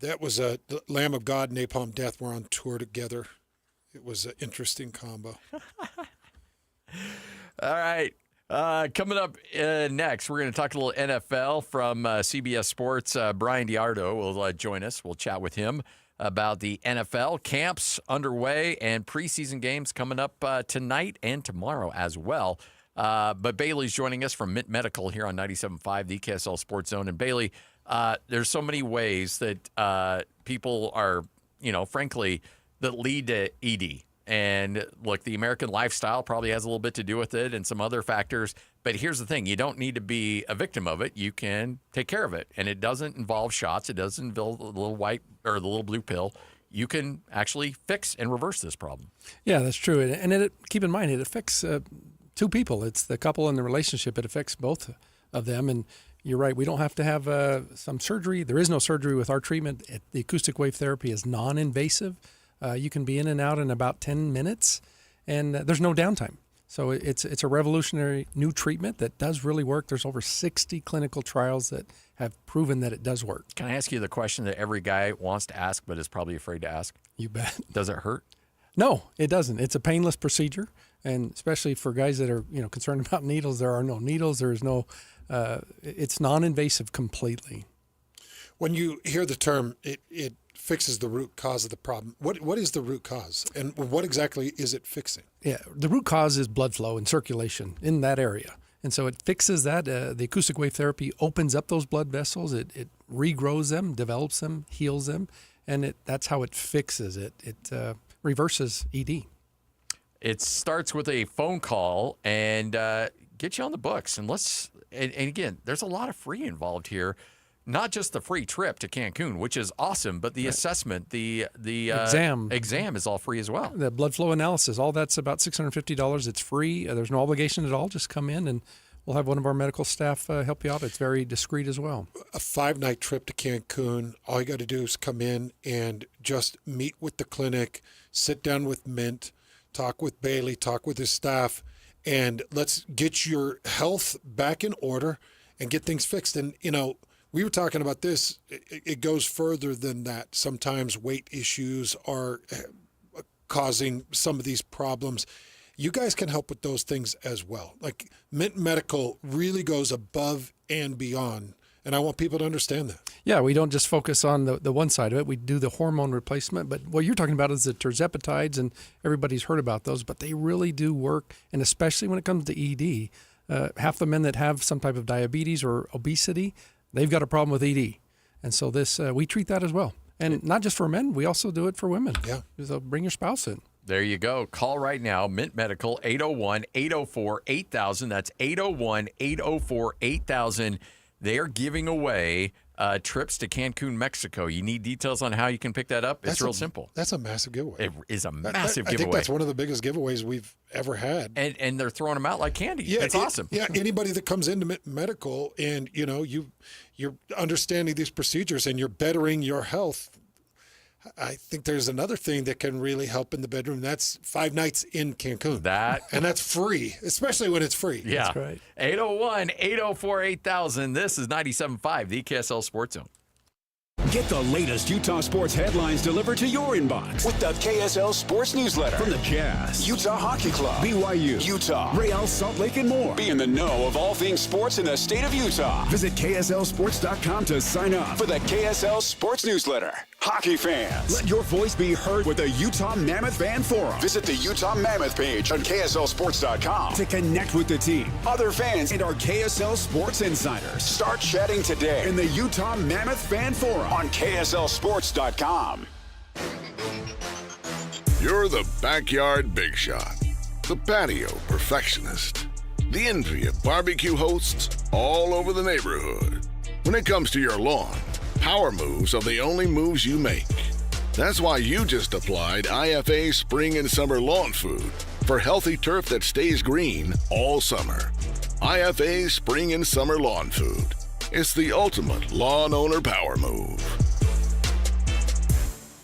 That was the Lamb of God, Napalm Death were on tour together. It was an interesting combo. All right. Coming up next, we're going to talk a little NFL from CBS Sports. Brian Diardo will join us. We'll chat with him about the NFL. Camps underway and preseason games coming up tonight and tomorrow as well. But Bailey's joining us from Mint Medical here on 97.5, the KSL Sports Zone. And Bailey, there's so many ways that people are, frankly, that lead to ED. And look, the American lifestyle probably has a little bit to do with it and some other factors. But here's the thing. You don't need to be a victim of it. You can take care of it. And it doesn't involve shots. It doesn't involve the little white or the little blue pill. You can actually fix and reverse this problem. Yeah, that's true. And keep in mind, it affects 2 people. It's the couple and the relationship. It affects both of them. And you're right. We don't have to have some surgery. There is no surgery with our treatment. The acoustic wave therapy is non-invasive. You can be in and out in about 10 minutes, and there's no downtime. So it's a revolutionary new treatment that does really work. There's over 60 clinical trials that have proven that it does work. Can I ask you the question that every guy wants to ask but is probably afraid to ask? You bet. Does it hurt? No, it doesn't. It's a painless procedure, and especially for guys that are concerned about needles, there are no needles. There is no. It's non-invasive completely. When you hear the term, it fixes the root cause of the problem. What is the root cause, and what exactly is it fixing? Yeah, the root cause is blood flow and circulation in that area, and so it fixes that. The acoustic wave therapy opens up those blood vessels. It regrows them, develops them, heals them, and that's how it fixes it. It reverses ED. It starts with a phone call and get you on the books, and and again, there's a lot of free involved here. Not just the free trip to Cancun, which is awesome, but the assessment, the exam is all free as well. The blood flow analysis, all that's about $650. It's free. There's no obligation at all. Just come in and we'll have one of our medical staff help you out. It's very discreet as well. A 5-night trip to Cancun, all you got to do is come in and just meet with the clinic, sit down with Mint, talk with Bailey, talk with his staff, and let's get your health back in order and get things fixed. And, we were talking about this. It goes further than that. Sometimes weight issues are causing some of these problems. You guys can help with those things as well. Like Mint Medical really goes above and beyond, and I want people to understand that. Yeah, we don't just focus on the one side of it. We do the hormone replacement, but what you're talking about is the terzepatides, and everybody's heard about those, but they really do work, and especially when it comes to ED. Half the men that have some type of diabetes or obesity, they've got a problem with ED. And so we treat that as well. And not just for men, we also do it for women. Yeah. So bring your spouse in. There you go. Call right now, Mint Medical, 801-804-8000. That's 801-804-8000. They're giving away trips to Cancun, Mexico. You need details on how you can pick that up? It's real simple. That's a massive giveaway. It is a massive giveaway. I think that's one of the biggest giveaways we've ever had. And they're throwing them out like candy. Yeah, it's awesome. Yeah, anybody that comes into medical and, you're understanding these procedures and you're bettering your health, I think there's another thing that can really help in the bedroom. That's 5 nights in Cancun. And that's free, especially when it's free. Yeah. That's great. 801-804-8000. This is 97.5, the KSL Sports Zone. Get the latest Utah sports headlines delivered to your inbox with the KSL Sports Newsletter. From the Jazz, Utah Hockey Club, BYU, Utah, Real Salt Lake, and more. Be in the know of all things sports in the state of Utah. Visit KSLSports.com to sign up for the KSL Sports Newsletter. Hockey fans, let your voice be heard with the Utah Mammoth Fan Forum. Visit the Utah Mammoth page on KSLSports.com to connect with the team, other fans, and our KSL Sports insiders. Start chatting today in the Utah Mammoth Fan Forum on KSLSports.com. You're the backyard big shot, the patio perfectionist, the envy of barbecue hosts all over the neighborhood. When it comes to your lawn, power moves are the only moves you make. That's why you just applied IFA Spring and Summer Lawn Food for healthy turf that stays green all summer. IFA Spring and Summer Lawn Food. It's the ultimate lawn owner power move.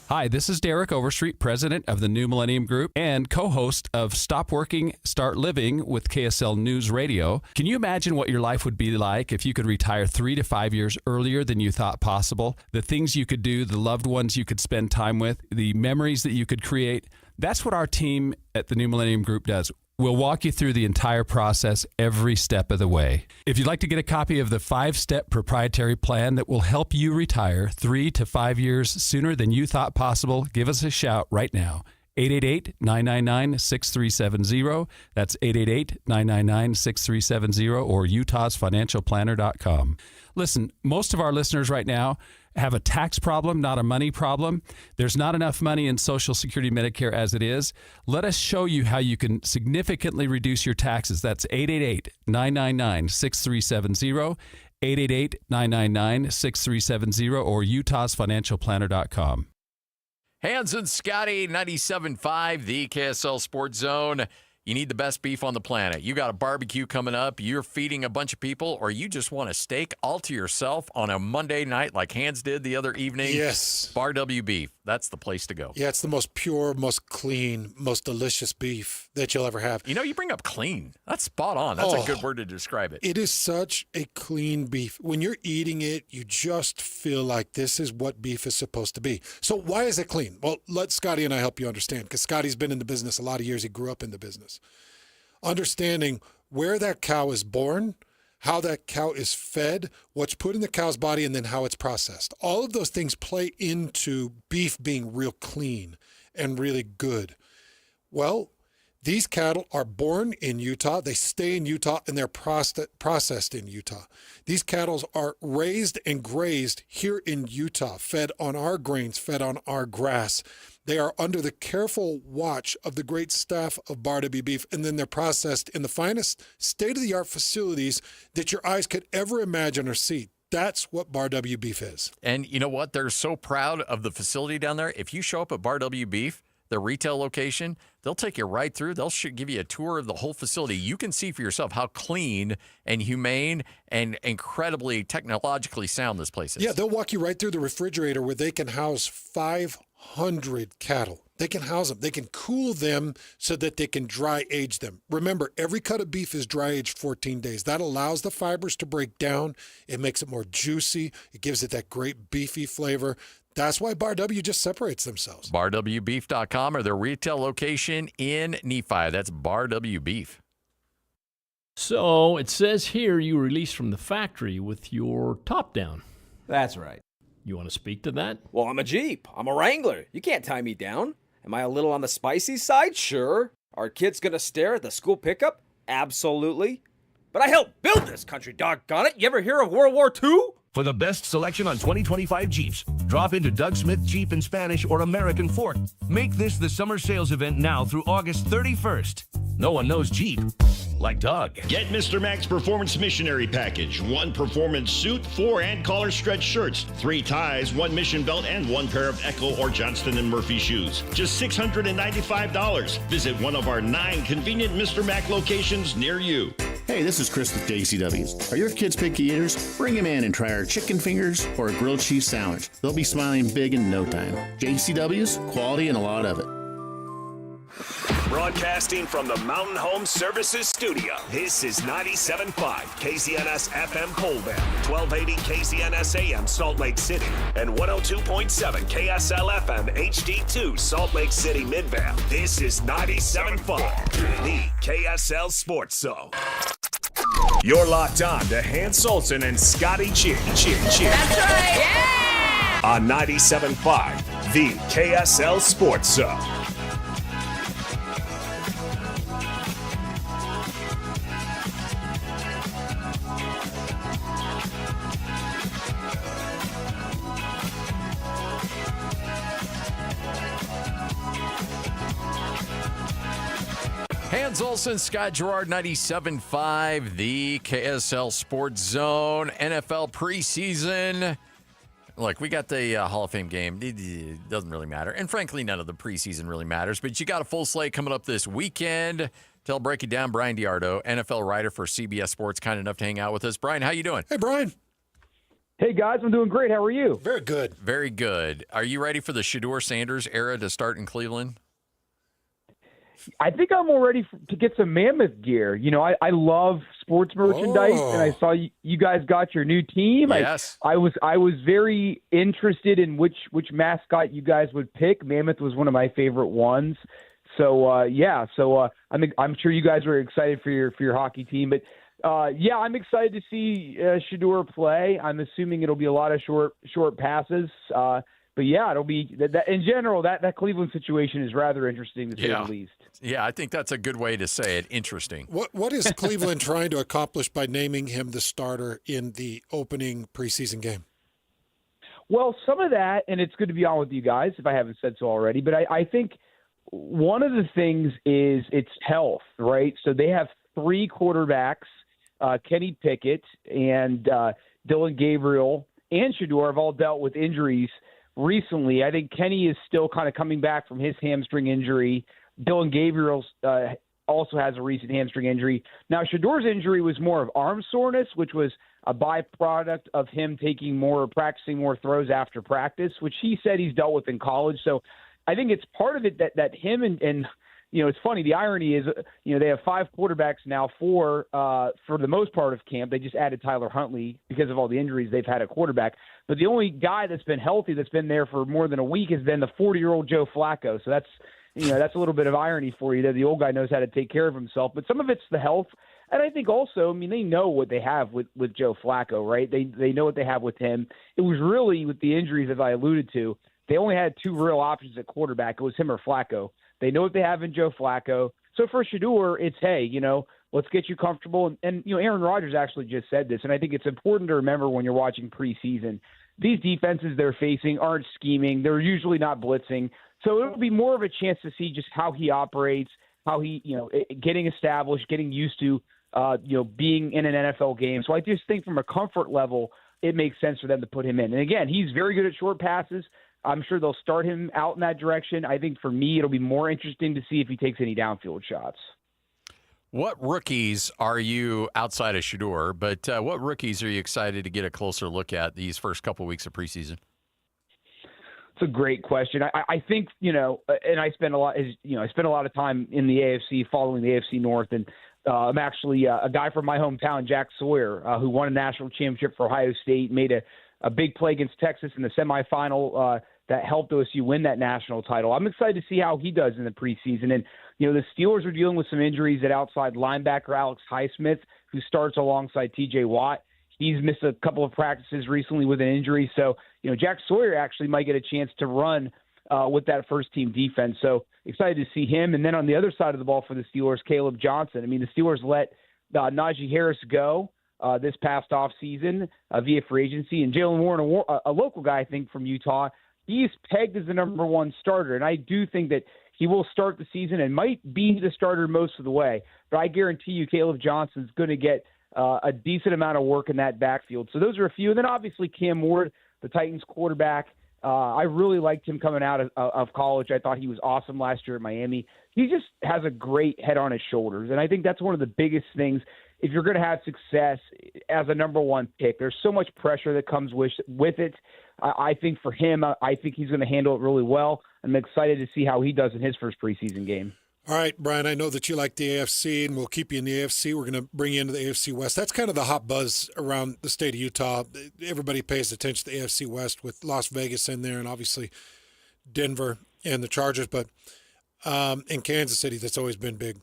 Hi, this is Derek Overstreet, president of the New Millennium Group and co-host of Stop Working, Start Living with KSL News Radio. Can you imagine what your life would be like if you could retire 3 to 5 years earlier than you thought possible? The things you could do, the loved ones you could spend time with, the memories that you could create. That's what our team at the New Millennium Group does. We'll walk you through the entire process every step of the way. If you'd like to get a copy of the 5-step proprietary plan that will help you retire 3 to 5 years sooner than you thought possible, give us a shout right now. 888-999-6370. That's 888-999-6370 or utahsfinancialplanner.com. Listen, most of our listeners right now have a tax problem, not a money problem. There's not enough money in Social Security Medicare as it is. Let us show you how you can significantly reduce your taxes. That's 888-999-6370, 888-999-6370 or utahsfinancialplanner.com. Hans and Scotty, 97.5, the KSL Sports Zone. You need the best beef on the planet. You got a barbecue coming up, you're feeding a bunch of people, or you just want a steak all to yourself on a Monday night like Hans did the other evening. Yes. Bar W Beef. That's the place to go. Yeah, it's the most pure, most clean, most delicious beef that you'll ever have. You know, you bring up clean. That's spot on. That's a good word to describe it. It is such a clean beef. When you're eating it, you just feel like this is what beef is supposed to be. So why is it clean? Well, let Scotty and I help you understand, because Scotty's been in the business a lot of years. He grew up in the business. Understanding where that cow is born, how that cow is fed, what's put in the cow's body, and then how it's processed. All of those things play into beef being real clean and really good. Well, these cattle are born in Utah, they stay in Utah, and they're processed in Utah. These cattle are raised and grazed here in Utah, fed on our grains, fed on our grass. They are under the careful watch of the great staff of Bar W Beef, and then they're processed in the finest state-of-the-art facilities that your eyes could ever imagine or see. That's what Bar W Beef is. And you know what? They're so proud of the facility down there. If you show up at Bar W Beef, the retail location, they'll take you right through. They'll give you a tour of the whole facility. You can see for yourself how clean and humane and incredibly technologically sound this place is. Yeah, they'll walk you right through the refrigerator where they can house 500 cattle. They can house them. They can cool them so that they can dry age them. Remember, every cut of beef is dry aged 14 days. That allows the fibers to break down. It makes it more juicy. It gives it that great beefy flavor. That's why Bar W just separates themselves. BarWBeef.com or their retail location in Nephi. That's Bar W Beef. So it says here you released from the factory with your top down. That's right. You want to speak to that? Well, I'm a Jeep. I'm a Wrangler. You can't tie me down. Am I a little on the spicy side? Sure. Are kids going to stare at the school pickup? Absolutely. But I helped build this country, doggone it. You ever hear of World War II? For the best selection on 2025 Jeeps, drop into Doug Smith Jeep in Spanish or American Ford. Make this the summer sales event now through August 31st. No one knows Jeep like Doug. Get Mr. Mac's Performance Missionary Package. 1 performance suit, 4 and collar stretch shirts, 3 ties, 1 mission belt, and 1 pair of Echo or Johnston & Murphy shoes. Just $695. Visit one of our 9 convenient Mr. Mac locations near you. Hey, this is Chris with JCW's. Are your kids picky eaters? Bring them in and try our chicken fingers or a grilled cheese sandwich. They'll be smiling big in no time. JCW's, quality and a lot of it. Broadcasting from the Mountain Home Services Studio, this is 97.5 KZNS FM Colville, 1280 KZNS AM Salt Lake City, and 102.7 KSL FM HD2 Salt Lake City Midvale. This is 97.5, the KSL Sports Zone. You're locked on to Hans Olsen and Scotty G. That's right. Yeah! On 97.5, the KSL Sports Zone. Hans Olsen, Scott Gerard, 97.5, the KSL Sports Zone, NFL preseason. Look, we got the Hall of Fame game. It doesn't really matter. And frankly, none of the preseason really matters. But you got a full slate coming up this weekend. To help break it down, Brian Diardo, NFL writer for CBS Sports, kind enough to hang out with us. Brian, how you doing? Hey, Brian. Hey, guys. I'm doing great. How are you? Very good. Very good. Are you ready for the Shedeur Sanders era to start in Cleveland? I think I'm all ready to get some Mammoth gear. You know, I love sports merchandise, and I saw you guys got your new team. Yes. I was very interested in which mascot you guys would pick. Mammoth was one of my favorite ones. So I'm sure you guys were excited for your hockey team. But I'm excited to see Shedeur play. I'm assuming it'll be a lot of short passes. But yeah, it'll be that in general. That Cleveland situation is rather interesting to say the least. Yeah, I think that's a good way to say it. Interesting. What is Cleveland trying to accomplish by naming him the starter in the opening preseason game? Well, some of that, and it's good to be on with you guys if I haven't said so already. But I think one of the things is it's health, right? So they have 3 quarterbacks, Kenny Pickett and Dylan Gabriel and Shedeur have all dealt with injuries recently. I think Kenny is still kind of coming back from his hamstring injury. Dylan Gabriel also has a recent hamstring injury. Now, Shedeur's injury was more of arm soreness, which was a byproduct of him practicing more throws after practice, which he said he's dealt with in college. So I think it's part of it that him and you know, it's funny. The irony is, you know, they have 5 quarterbacks now, 4 for the most part of camp. They just added Tyler Huntley because of all the injuries they've had at quarterback. But the only guy that's been healthy, that's been there for more than a week, has been the 40-year-old Joe Flacco. So that's a little bit of irony for you that the old guy knows how to take care of himself. But some of it's the health. And I think also, I mean, they know what they have with Joe Flacco, right? They know what they have with him. It was really with the injuries, as I alluded to, they only had 2 real options at quarterback. It was him or Flacco. They know what they have in Joe Flacco. So for Shedeur, it's, hey, you know, let's get you comfortable. And you know, Aaron Rodgers actually just said this, and I think it's important to remember when you're watching preseason, these defenses they're facing aren't scheming. They're usually not blitzing. So it'll be more of a chance to see just how he operates, how he, you know, getting established, getting used to, being in an NFL game. So I just think from a comfort level, it makes sense for them to put him in. And again, he's very good at short passes. I'm sure they'll start him out in that direction. I think for me, it'll be more interesting to see if he takes any downfield shots. What rookies are you, outside of Shedeur, but what rookies are you excited to get a closer look at these first couple weeks of preseason? It's a great question. I think, you know, and I spend a lot of time in the AFC, following the AFC North, and I'm actually a guy from my hometown, Jack Sawyer, who won a national championship for Ohio State, made a big play against Texas in the semifinal that helped OSU win that national title. I'm excited to see how he does in the preseason. And, you know, the Steelers are dealing with some injuries at outside linebacker Alex Highsmith, who starts alongside TJ Watt. He's missed a couple of practices recently with an injury. So, you know, Jack Sawyer actually might get a chance to run with that first-team defense. So excited to see him. And then on the other side of the ball for the Steelers, Caleb Johnson. I mean, the Steelers let Najee Harris go this past offseason via free agency. And Jalen Warren, a local guy, I think, from Utah, he's pegged as the number one starter, and I do think that he will start the season and might be the starter most of the way. But I guarantee you Caleb Johnson's going to get a decent amount of work in that backfield. So those are a few. And then obviously Cam Ward, the Titans quarterback. I really liked him coming out of college. I thought he was awesome last year at Miami. He just has a great head on his shoulders, and I think that's one of the biggest things. If you're going to have success as a number one pick, there's so much pressure that comes with it. I think for him, I think he's going to handle it really well. I'm excited to see how he does in his first preseason game. All right, Brian, I know that you like the AFC, and we'll keep you in the AFC. We're going to bring you into the AFC West. That's kind of the hot buzz around the state of Utah. Everybody pays attention to the AFC West with Las Vegas in there and obviously Denver and the Chargers, but in Kansas City, that's always been big.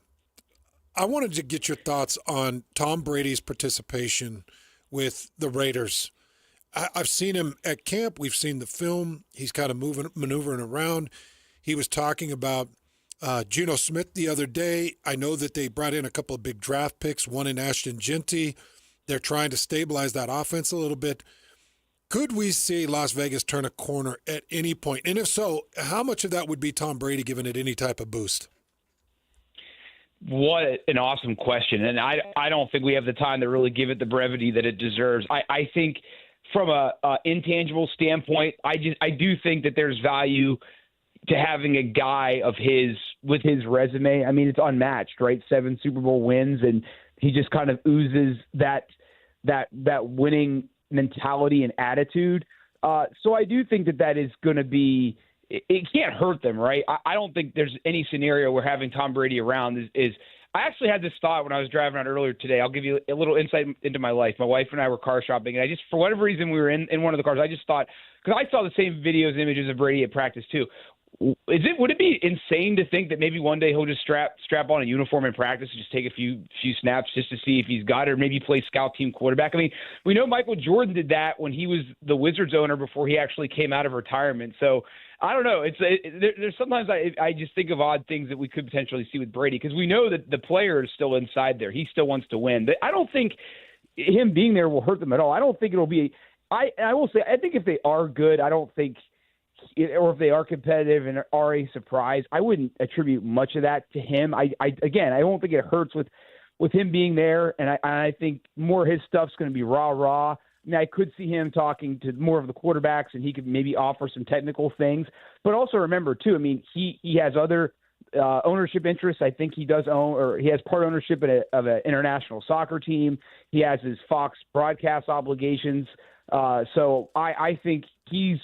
I wanted to get your thoughts on Tom Brady's participation with the Raiders. I've seen him at camp. We've seen the film. He's kind of maneuvering around. He was talking about Geno Smith the other day. I know that they brought in a couple of big draft picks, one in Ashton Genty. They're trying to stabilize that offense a little bit. Could we see Las Vegas turn a corner at any point? And if so, how much of that would be Tom Brady giving it any type of boost? What an awesome question. And I don't think we have the time to really give it the brevity that it deserves. I think from a intangible standpoint, I do think that there's value to having a guy of with his resume. I mean, it's unmatched, right? 7 Super Bowl wins, and he just kind of oozes that winning mentality and attitude. So I do think that is going to be – it can't hurt them, right? I don't think there's any scenario where having Tom Brady around is I actually had this thought when I was driving around earlier today. I'll give you a little insight into my life. My wife and I were car shopping, and I just, for whatever reason, we were in one of the cars. I just thought, because I saw the same videos and images of Brady at practice too. Would it be insane to think that maybe one day he'll just strap on a uniform in practice and just take a few snaps just to see if he's got it, or maybe play scout team quarterback? I mean, we know Michael Jordan did that when he was the Wizards owner before he actually came out of retirement. So I don't know. There's sometimes I just think of odd things that we could potentially see with Brady, because we know that the player is still inside there. He still wants to win. But I don't think him being there will hurt them at all. I don't think it'll be. I will say, I think if they are good, I don't think. Or if they are competitive and are a surprise, I wouldn't attribute much of that to him. I don't think it hurts with him being there, and I think more of his stuff's going to be rah-rah. I mean, I could see him talking to more of the quarterbacks, and he could maybe offer some technical things. But also remember, too, I mean, he has other ownership interests. I think he does own, or he has part ownership of an international soccer team. He has his Fox broadcast obligations. So I think he's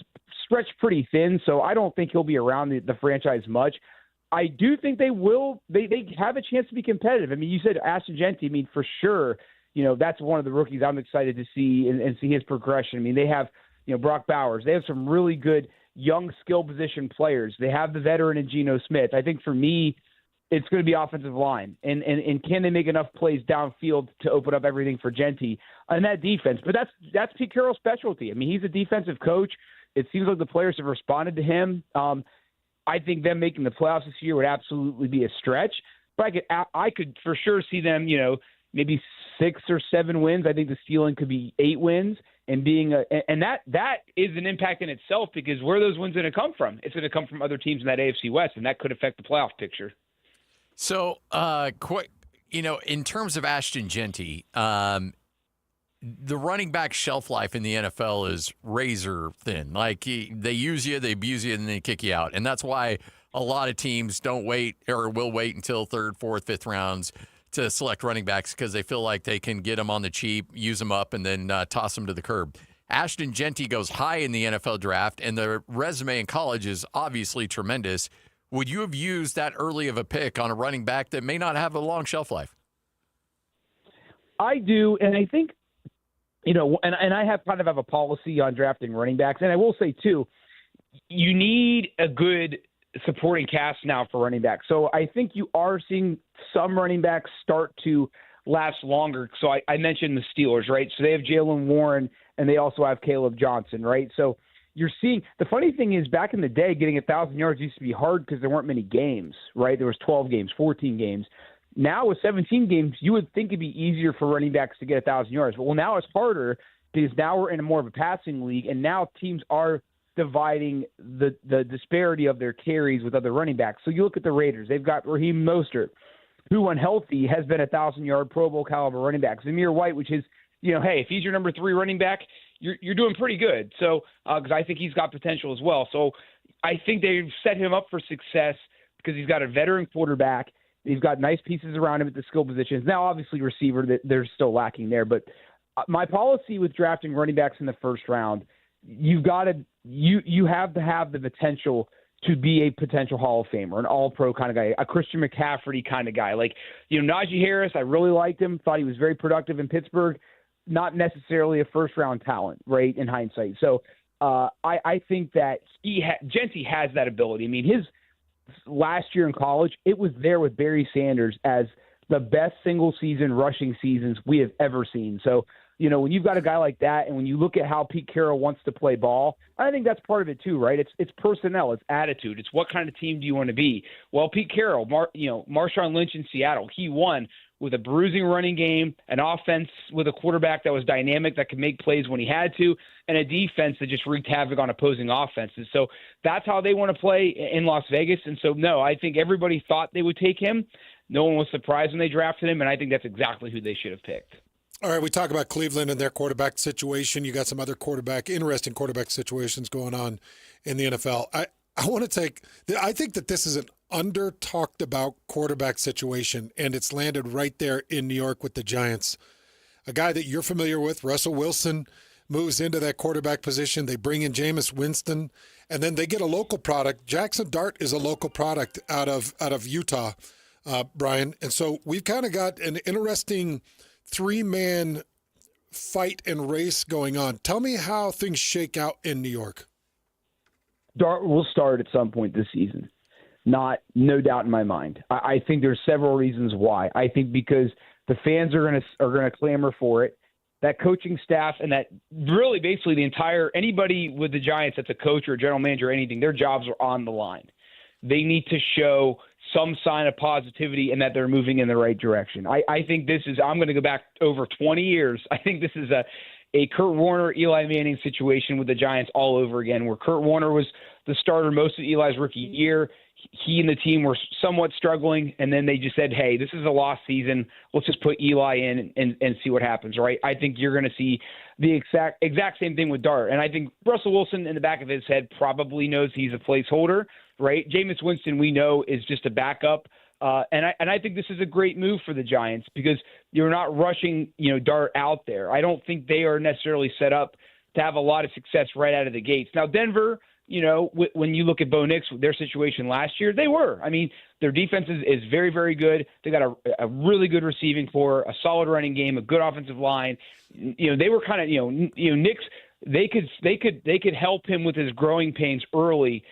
stretched pretty thin, so I don't think he'll be around the franchise much. I do think they will. They have a chance to be competitive. I mean, you said Ashton Genty. I mean, for sure, that's one of the rookies I'm excited to see and see his progression. I mean, they have, Brock Bowers. They have some really good young skill position players. They have the veteran in Geno Smith. I think for me, it's going to be offensive line. And can they make enough plays downfield to open up everything for Genty and that defense? But that's Pete Carroll's specialty. I mean, he's a defensive coach. It seems like the players have responded to him. I think them making the playoffs this year would absolutely be a stretch. But I could for sure see them, maybe 6 or 7 wins. I think the ceiling could be 8 wins, and that is an impact in itself, because where are those wins going to come from? It's going to come from other teams in that AFC West, and that could affect the playoff picture. So, in terms of Ashton Genty, the running back shelf life in the NFL is razor thin. Like, they use you, they abuse you, and then they kick you out. And that's why a lot of teams don't wait or will wait until 3rd, 4th, 5th rounds to select running backs, because they feel like they can get them on the cheap, use them up, and then toss them to the curb. Ashton Genty goes high in the NFL draft, and the resume in college is obviously tremendous. Would you have used that early of a pick on a running back that may not have a long shelf life? I do, and I think, and I have kind of a policy on drafting running backs. And I will say, too, you need a good supporting cast now for running backs. So I think you are seeing some running backs start to last longer. So I mentioned the Steelers, right? So they have Jaylen Warren, and they also have Caleb Johnson, right? So you're seeing – the funny thing is, back in the day, getting 1,000 yards used to be hard because there weren't many games, right? There was 12 games, 14 games. Now with 17 games, you would think it'd be easier for running backs to get 1,000 yards. But now it's harder, because now we're in more of a passing league, and now teams are dividing the disparity of their carries with other running backs. So you look at the Raiders. They've got Raheem Mostert, who when healthy has been a 1,000-yard Pro Bowl caliber running back. Zamir White, which is, hey, if he's your number 3 running back, you're doing pretty good. So because I think he's got potential as well. So I think they've set him up for success because he's got a veteran quarterback. He's got nice pieces around him at the skill positions. Now, obviously, receiver, they're still lacking there. But my policy with drafting running backs in the first round, you have to have the potential to be a potential Hall of Famer, an all-pro kind of guy, a Christian McCaffrey kind of guy. Like, Najee Harris, I really liked him, thought he was very productive in Pittsburgh, not necessarily a first-round talent, right, in hindsight. So I think that Genty has that ability. I mean, his last year in college, it was there with Barry Sanders as the best single-season rushing seasons we have ever seen. So, when you've got a guy like that, and when you look at how Pete Carroll wants to play ball, I think that's part of it too, right? It's personnel, it's attitude, it's what kind of team do you want to be. Well, Pete Carroll, Marshawn Lynch in Seattle, he won with a bruising running game, an offense with a quarterback that was dynamic, that could make plays when he had to, and a defense that just wreaked havoc on opposing offenses. So that's how they want to play in Las Vegas. And so, no, I think everybody thought they would take him. No one was surprised when they drafted him, and I think that's exactly who they should have picked. All right, we talk about Cleveland and their quarterback situation. You got some other interesting quarterback situations going on in the NFL. I think that this is an under-talked about quarterback situation, and it's landed right there in New York with the Giants. A guy that you're familiar with, Russell Wilson, moves into that quarterback position. They bring in Jameis Winston, and then they get a local product. Jackson Dart is a local product out of Utah, Brian. And so we've kind of got an interesting 3-man fight and race going on. Tell me how things shake out in New York. Dart will start at some point this season. No doubt in my mind. I think there's several reasons why. I think because the fans are gonna clamor for it. That coaching staff and that really basically anybody with the Giants that's a coach or a general manager or anything, their jobs are on the line. They need to show some sign of positivity and that they're moving in the right direction. I think I'm going to go back over 20 years. I think this is a Kurt Warner, Eli Manning situation with the Giants all over again, where Kurt Warner was the starter most of Eli's rookie year. He and the team were somewhat struggling, and then they just said, hey, this is a lost season. Let's just put Eli in and see what happens, right? I think you're going to see the exact same thing with Dart. And I think Russell Wilson in the back of his head probably knows he's a placeholder, right? Jameis Winston, we know, is just a backup. And I think this is a great move for the Giants because you're not rushing, Dart out there. I don't think they are necessarily set up to have a lot of success right out of the gates. Now, Denver, when you look at Bo Nix, their situation last year, they were. I mean, their defense is very, very good. They got a really good receiving core, a solid running game, a good offensive line. They were kind of, Nix. They could help him with his growing pains early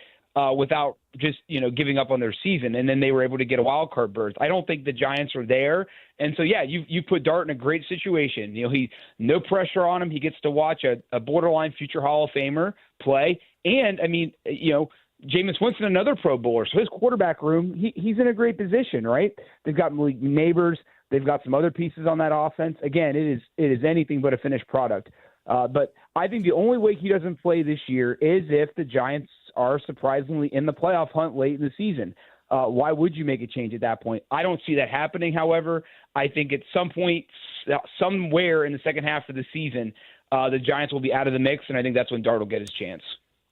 without just giving up on their season, and then they were able to get a wild card berth. I don't think the Giants are there, and so yeah, you put Dart in a great situation. He no pressure on him. He gets to watch a borderline future Hall of Famer play. And, I mean, Jameis Winston, another Pro Bowler. So his quarterback room, he's in a great position, right? They've got Malik Neighbors. They've got some other pieces on that offense. Again, it is anything but a finished product. But I think the only way he doesn't play this year is if the Giants are surprisingly in the playoff hunt late in the season. Why would you make a change at that point? I don't see that happening, however. I think at some point, somewhere in the second half of the season, the Giants will be out of the mix, and I think that's when Dart will get his chance.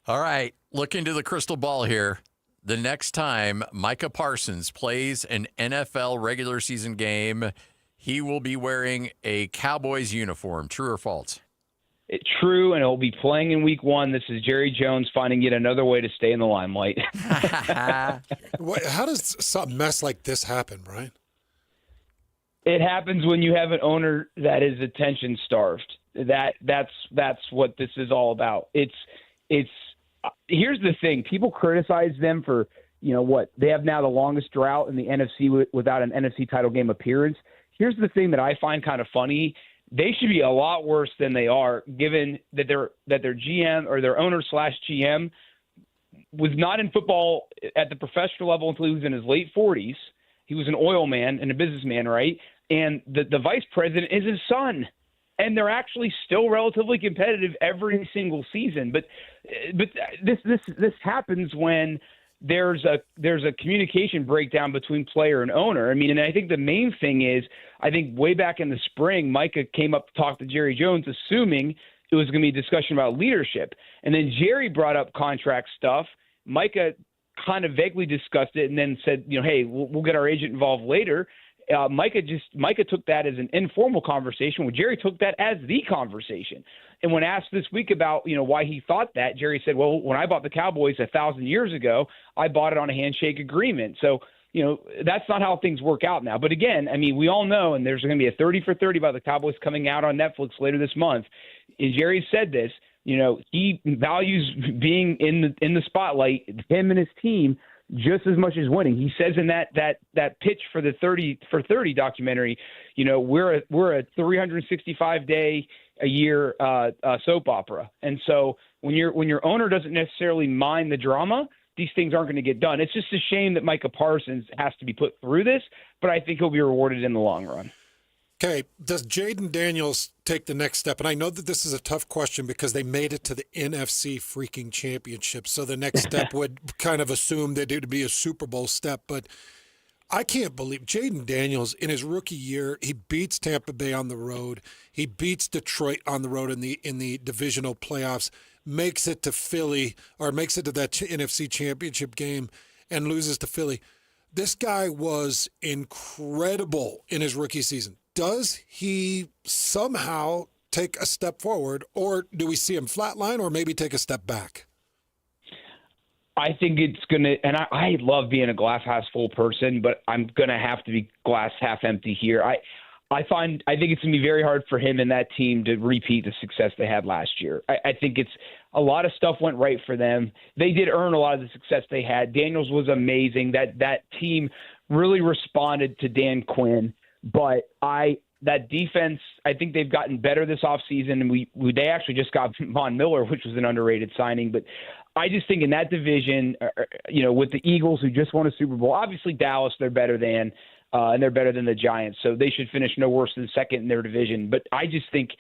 All right, look into the crystal ball here. The next time Micah Parsons plays an NFL regular season game, he will be wearing a Cowboys uniform. True or false? True, and he'll be playing in week 1. This is Jerry Jones finding yet another way to stay in the limelight. How does some mess like this happen, Brian? It happens when you have an owner that is attention-starved. That's what this is all about. It's here's the thing. People criticize them for, they have now the longest drought in the NFC without an NFC title game appearance. Here's the thing that I find kind of funny. They should be a lot worse than they are, given that their GM or their owner / GM was not in football at the professional level until he was in his late 40s. He was an oil man and a businessman, right? And the vice president is his son. And they're actually still relatively competitive every single season. But but this happens when there's a communication breakdown between player and owner. I mean, and I think the main thing is, I think way back in the spring, Micah came up to talk to Jerry Jones, assuming it was going to be a discussion about leadership. And then Jerry brought up contract stuff. Micah kind of vaguely discussed it and then said, hey, we'll get our agent involved later. Micah took that as an informal conversation, when Jerry took that as the conversation. And when asked this week about, why he thought that, Jerry said, well, when I bought the Cowboys 1,000 years ago, I bought it on a handshake agreement. So, that's not how things work out now. But again, I mean, we all know, and there's going to be a 30 for 30 about the Cowboys coming out on Netflix later this month. And Jerry said this, he values being in the spotlight, him and his team, just as much as winning. He says in that pitch for the 30 for 30 documentary, we're a 365 day a year soap opera. And so when your owner doesn't necessarily mind the drama, these things aren't going to get done. It's just a shame that Micah Parsons has to be put through this, but I think he'll be rewarded in the long run. Okay, does Jaden Daniels take the next step? And I know that this is a tough question because they made it to the NFC freaking championship, so the next step would kind of assume that it would be a Super Bowl step. But I can't believe Jaden Daniels, in his rookie year, he beats Tampa Bay on the road. He beats Detroit on the road in the divisional playoffs, makes it to Philly, or makes it to that NFC championship game and loses to Philly. This guy was incredible in his rookie season. Does he somehow take a step forward, or do we see him flatline or maybe take a step back? I think it's going to, and I love being a glass half full person, but I'm going to have to be glass half empty here. I think it's going to be very hard for him and that team to repeat the success they had last year. I think it's a lot of stuff went right for them. They did earn a lot of the success they had. Daniels was amazing. That team really responded to Dan Quinn. But that defense, I think they've gotten better this offseason, and they actually just got Von Miller, which was an underrated signing. But I just think in that division, with the Eagles who just won a Super Bowl, obviously Dallas they're better than, and they're better than the Giants, so they should finish no worse than second in their division. But I just think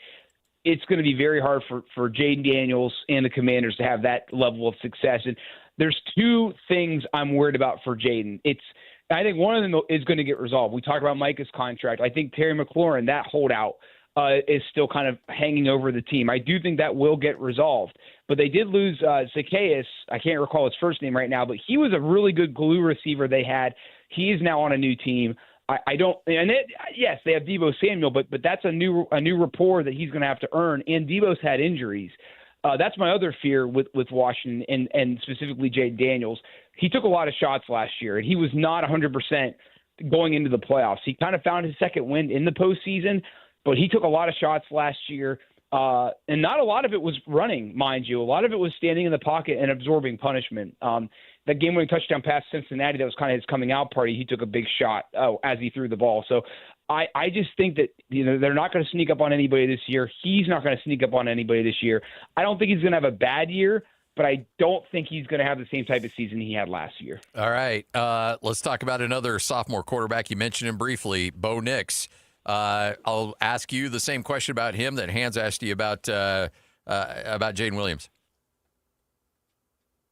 it's going to be very hard for Jaden Daniels and the Commanders to have that level of success. And there's two things I'm worried about for Jaden. I think one of them is going to get resolved. We talked about Micah's contract. I think Terry McLaurin, that holdout, is still kind of hanging over the team. I do think that will get resolved. But they did lose Zacchaeus. I can't recall his first name right now, but he was a really good glue receiver they had. He is now on a new team. Yes, they have Deebo Samuel, but that's a new rapport that he's going to have to earn. And Deebo's had injuries. That's my other fear with Washington and specifically Jaden Daniels. He took a lot of shots last year, and he was not 100% going into the playoffs. He kind of found his second wind in the postseason, but he took a lot of shots last year, and not a lot of it was running, mind you. A lot of it was standing in the pocket and absorbing punishment. That game-winning touchdown pass to Cincinnati, that was kind of his coming-out party. He took a big shot as he threw the ball. So I just think that they're not going to sneak up on anybody this year. He's not going to sneak up on anybody this year. I don't think he's going to have a bad year, but I don't think he's going to have the same type of season he had last year. All right. Let's talk about another sophomore quarterback. You mentioned him briefly, Bo Nix. I'll ask you the same question about him that Hans asked you about Jaden Williams.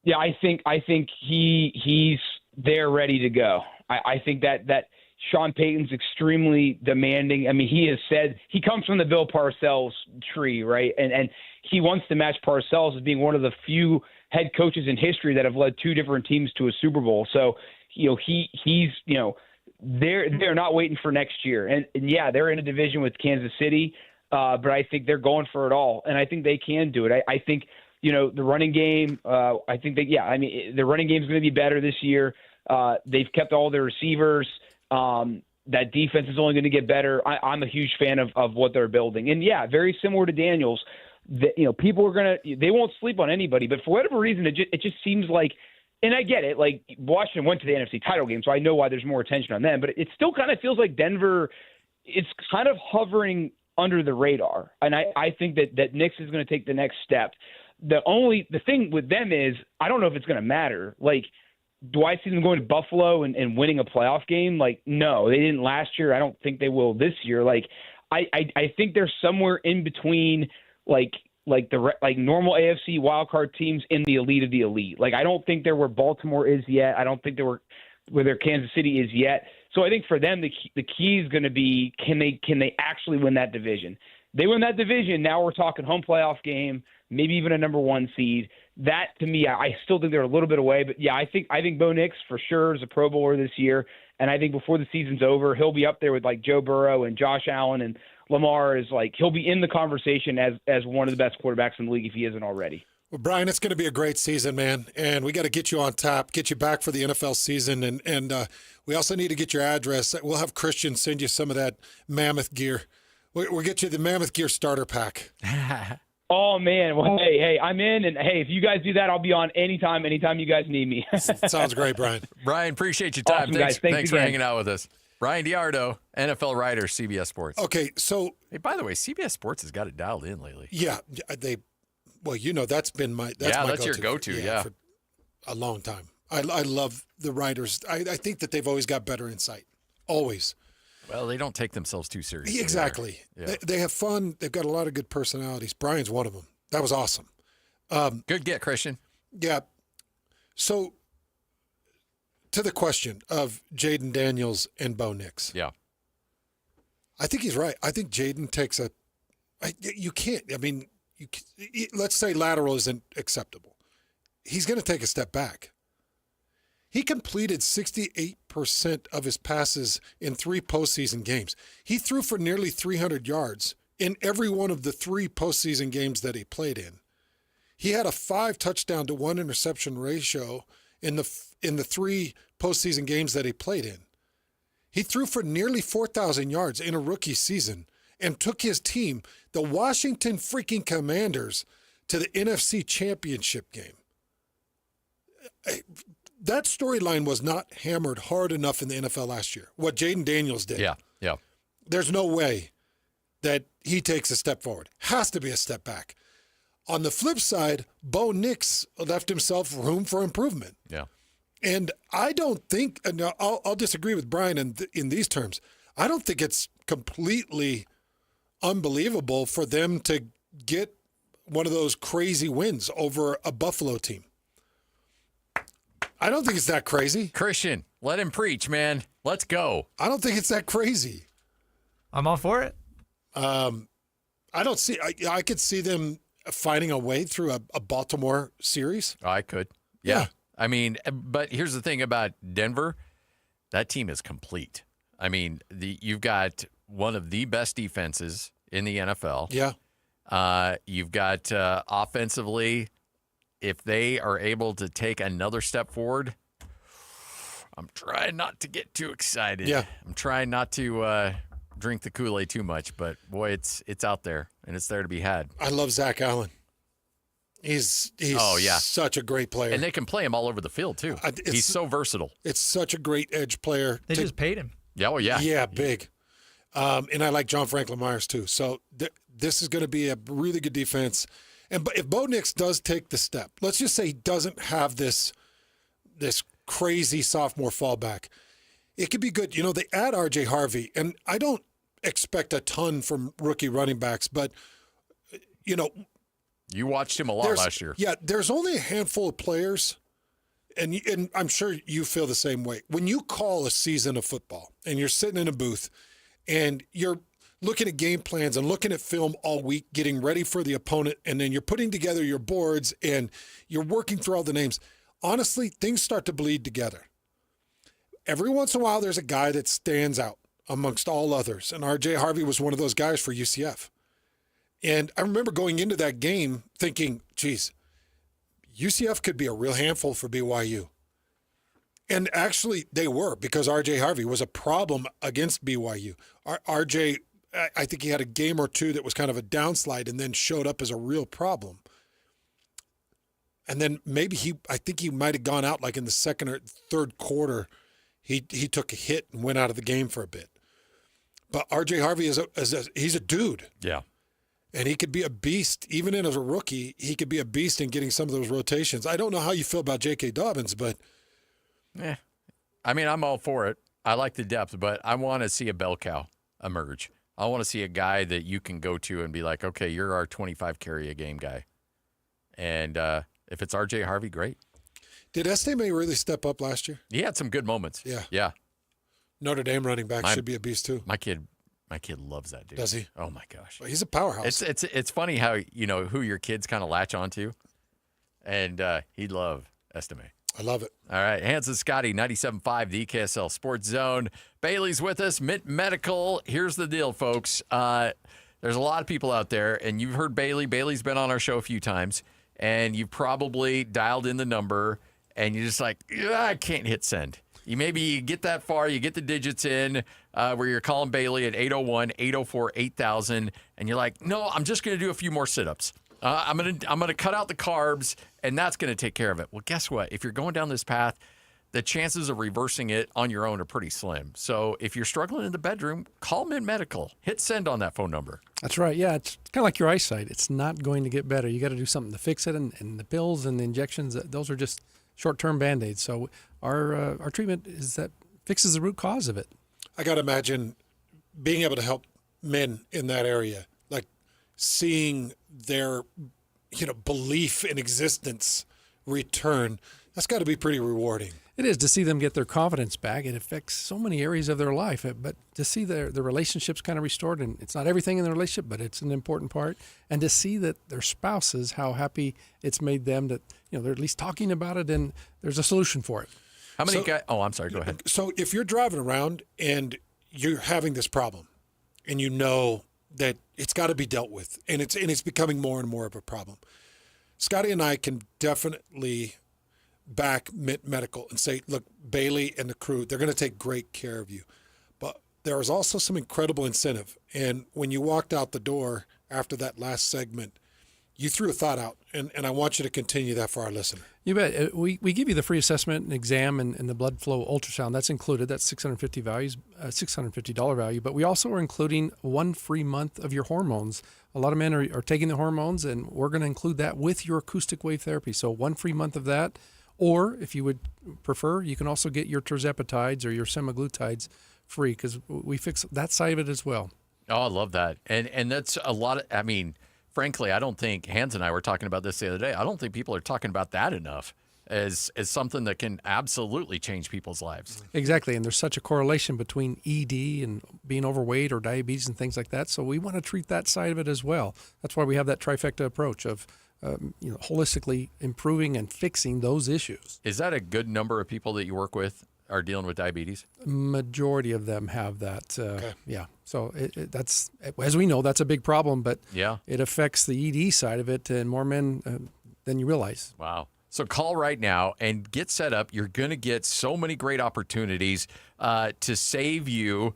Yeah, I think he's there ready to go. I think that Sean Payton's extremely demanding. I mean, he has said he comes from the Bill Parcells tree, right? And he wants to match Parcells as being one of the few head coaches in history that have led two different teams to a Super Bowl. So, he's they're not waiting for next year. And yeah, they're in a division with Kansas City, but I think they're going for it all. And I think they can do it. I think, the running game, the running game is going to be better this year. They've kept all their receivers. That defense is only going to get better. I'm a huge fan of what they're building. And yeah, very similar to Daniels, people are they won't sleep on anybody, but for whatever reason, it just seems like, and I get it, like Washington went to the NFC title game, so I know why there's more attention on them, but it still kind of feels like Denver, it's kind of hovering under the radar. And I think that Nix is going to take the next step. The thing with them is, I don't know if it's going to matter. Like, do I see them going to Buffalo and winning a playoff game? Like, no, they didn't last year. I don't think they will this year. Like, I think they're somewhere in between, like, like normal AFC wildcard teams in the elite of the elite. Like I don't think they're where Baltimore is yet. I don't think they're where their Kansas City is yet. So I think for them the key is going to be can they actually win that division? They win that division. Now we're talking home playoff game, maybe even a number 1 seed. That to me, I still think they're a little bit away. But yeah, I think Bo Nix for sure is a Pro Bowler this year. And I think before the season's over, he'll be up there with like Joe Burrow and Josh Allen, and Lamar is like he'll be in the conversation as one of the best quarterbacks in the league if he isn't already. Well, Brian, it's going to be a great season, man, and we got to get you on top, get you back for the NFL season, and we also need to get your address. We'll have Christian send you some of that Mammoth gear. We'll get you the Mammoth gear starter pack. Oh, man. Well, hey, I'm in. And, hey, if you guys do that, I'll be on anytime you guys need me. Sounds great, Brian. Brian, appreciate your time. Awesome, Thanks for again. hanging out with us. Brian Diardo, NFL writer, CBS Sports. Okay, so... Hey, by the way, CBS Sports has got it dialed in lately. Yeah, that's been my... That's your go-to, yeah. For a long time. I love the writers. I think that they've always got better insight. Always. Well, they don't take themselves too seriously. Exactly. Yeah. They have fun. They've got a lot of good personalities. Brian's one of them. That was awesome. Good get, Christian. Yeah. So, to the question of Jaden Daniels and Bo Nix. Yeah. I think he's right. I think Jaden takes you can't, I mean, let's say lateral isn't acceptable. He's going to take a step back. He completed 68% of his passes in 3 postseason games. He threw for nearly 300 yards in every one of the 3 postseason games that he played in. He had a 5 touchdown to 1 interception ratio in the 3 postseason games that he played in. He threw for nearly 4,000 yards in a rookie season and took his team, the Washington freaking Commanders, to the NFC Championship game. That storyline was not hammered hard enough in the NFL last year. What Jaden Daniels did. Yeah. There's no way that he takes a step forward. Has to be a step back. On the flip side, Bo Nix left himself room for improvement. Yeah. And I don't think, and I'll disagree with Brian in these terms. I don't think it's completely unbelievable for them to get one of those crazy wins over a Buffalo team. I don't think it's that crazy. Christian, let him preach, man. Let's go. I don't think it's that crazy. I'm all for it. I don't see. I could see them finding a way through a Baltimore series. I could. Yeah. I mean, but here's the thing about Denver. That team is complete. I mean, you've got one of the best defenses in the NFL. Yeah. You've got offensively, if they are able to take another step forward, I'm trying not to get too excited. Yeah. I'm trying not to drink the Kool-Aid too much, but boy, it's out there and it's there to be had. I love Zach Allen. He's such a great player. And they can play him all over the field too. He's so versatile. It's such a great edge player. They just paid him. Yeah, oh yeah. Yeah, big. And I like John Franklin Myers too. So this is going to be a really good defense. And if Bo Nix does take the step, let's just say he doesn't have this crazy sophomore fallback, it could be good. You know, they add R.J. Harvey, and I don't expect a ton from rookie running backs, but, you know. You watched him a lot last year. Yeah, there's only a handful of players, and I'm sure you feel the same way. When you call a season of football and you're sitting in a booth and you're looking at game plans and looking at film all week, getting ready for the opponent, and then you're putting together your boards and you're working through all the names, honestly, things start to bleed together. Every once in a while, there's a guy that stands out amongst all others, and R.J. Harvey was one of those guys for UCF. And I remember going into that game thinking, geez, UCF could be a real handful for BYU. And actually, they were, because R.J. Harvey was a problem against BYU. R.J., I think he had a game or two that was kind of a downslide and then showed up as a real problem. And then maybe I think he might have gone out like in the second or third quarter. He took a hit and went out of the game for a bit. But R.J. Harvey he's a dude. Yeah. And he could be a beast. Even as a rookie, he could be a beast in getting some of those rotations. I don't know how you feel about J.K. Dobbins, but... I mean, I'm all for it. I like the depth, but I want to see a bell cow emerge. I want to see a guy that you can go to and be like, okay, you're our 25 carry a game guy. And if it's RJ Harvey, great. Did Estime really step up last year? He had some good moments. Yeah. Notre Dame running back should be a beast too. My kid loves that dude. Does he? Oh my gosh. Well, he's a powerhouse. It's funny how, who your kids kind of latch onto. And he'd love Estime. I love it. All right. Hans and Scotty, 97.5, the KSL Sports Zone. Bailey's with us, Mint Medical. Here's the deal, folks. There's a lot of people out there, and you've heard Bailey. Bailey's been on our show a few times, and you've probably dialed in the number, and you're just like, I can't hit send. You get that far, you get the digits in where you're calling Bailey at 801-804-8000, and you're like, no, I'm just going to do a few more sit-ups. I'm gonna cut out the carbs, and that's going to take care of it. Well, guess what? If you're going down this path, the chances of reversing it on your own are pretty slim. So if you're struggling in the bedroom, call Mint Medical. Hit send on that phone number. That's right. Yeah, it's kind of like your eyesight. It's not going to get better. You got to do something to fix it, and the pills and the injections, those are just short-term Band-Aids. So our treatment is that fixes the root cause of it. I got to imagine being able to help men in that area, like seeing their belief in existence return. That's got to be pretty rewarding. It is to see them get their confidence back. It affects so many areas of their life, but to see their relationships kind of restored, and it's not everything in the relationship, but it's an important part, and to see that their spouses, how happy it's made them that they're at least talking about it and there's a solution for it. How many guys? Oh, I'm sorry. Go ahead. So if you're driving around and you're having this problem, and you know that it's got to be dealt with, and it's becoming more and more of a problem, Scotty and I can definitely back Mint Medical and say, look, Bailey and the crew, they're going to take great care of you. But there is also some incredible incentive. And when you walked out the door after that last segment, you threw a thought out, and I want you to continue that for our listener. You bet. We give you the free assessment and exam and the blood flow ultrasound. That's included. That's $650 value. But we also are including 1 free month of your hormones. A lot of men are taking the hormones, and we're going to include that with your acoustic wave therapy. So 1 free month of that. Or if you would prefer, you can also get your tirzepatides or your semaglutides free, because we fix that side of it as well. Oh, I love that. And that's a lot of, frankly, I don't think, Hans and I were talking about this the other day, I don't think people are talking about that enough as something that can absolutely change people's lives. Exactly, and there's such a correlation between ED and being overweight or diabetes and things like that, so we want to treat that side of it as well. That's why we have that trifecta approach of holistically improving and fixing those issues. Is that a good number of people that you work with are dealing with diabetes? Majority of them have that. Okay. Yeah. So that's, as we know, that's a big problem, but it affects the ED side of it and more men than you realize. Wow. So call right now and get set up. You're going to get so many great opportunities to save you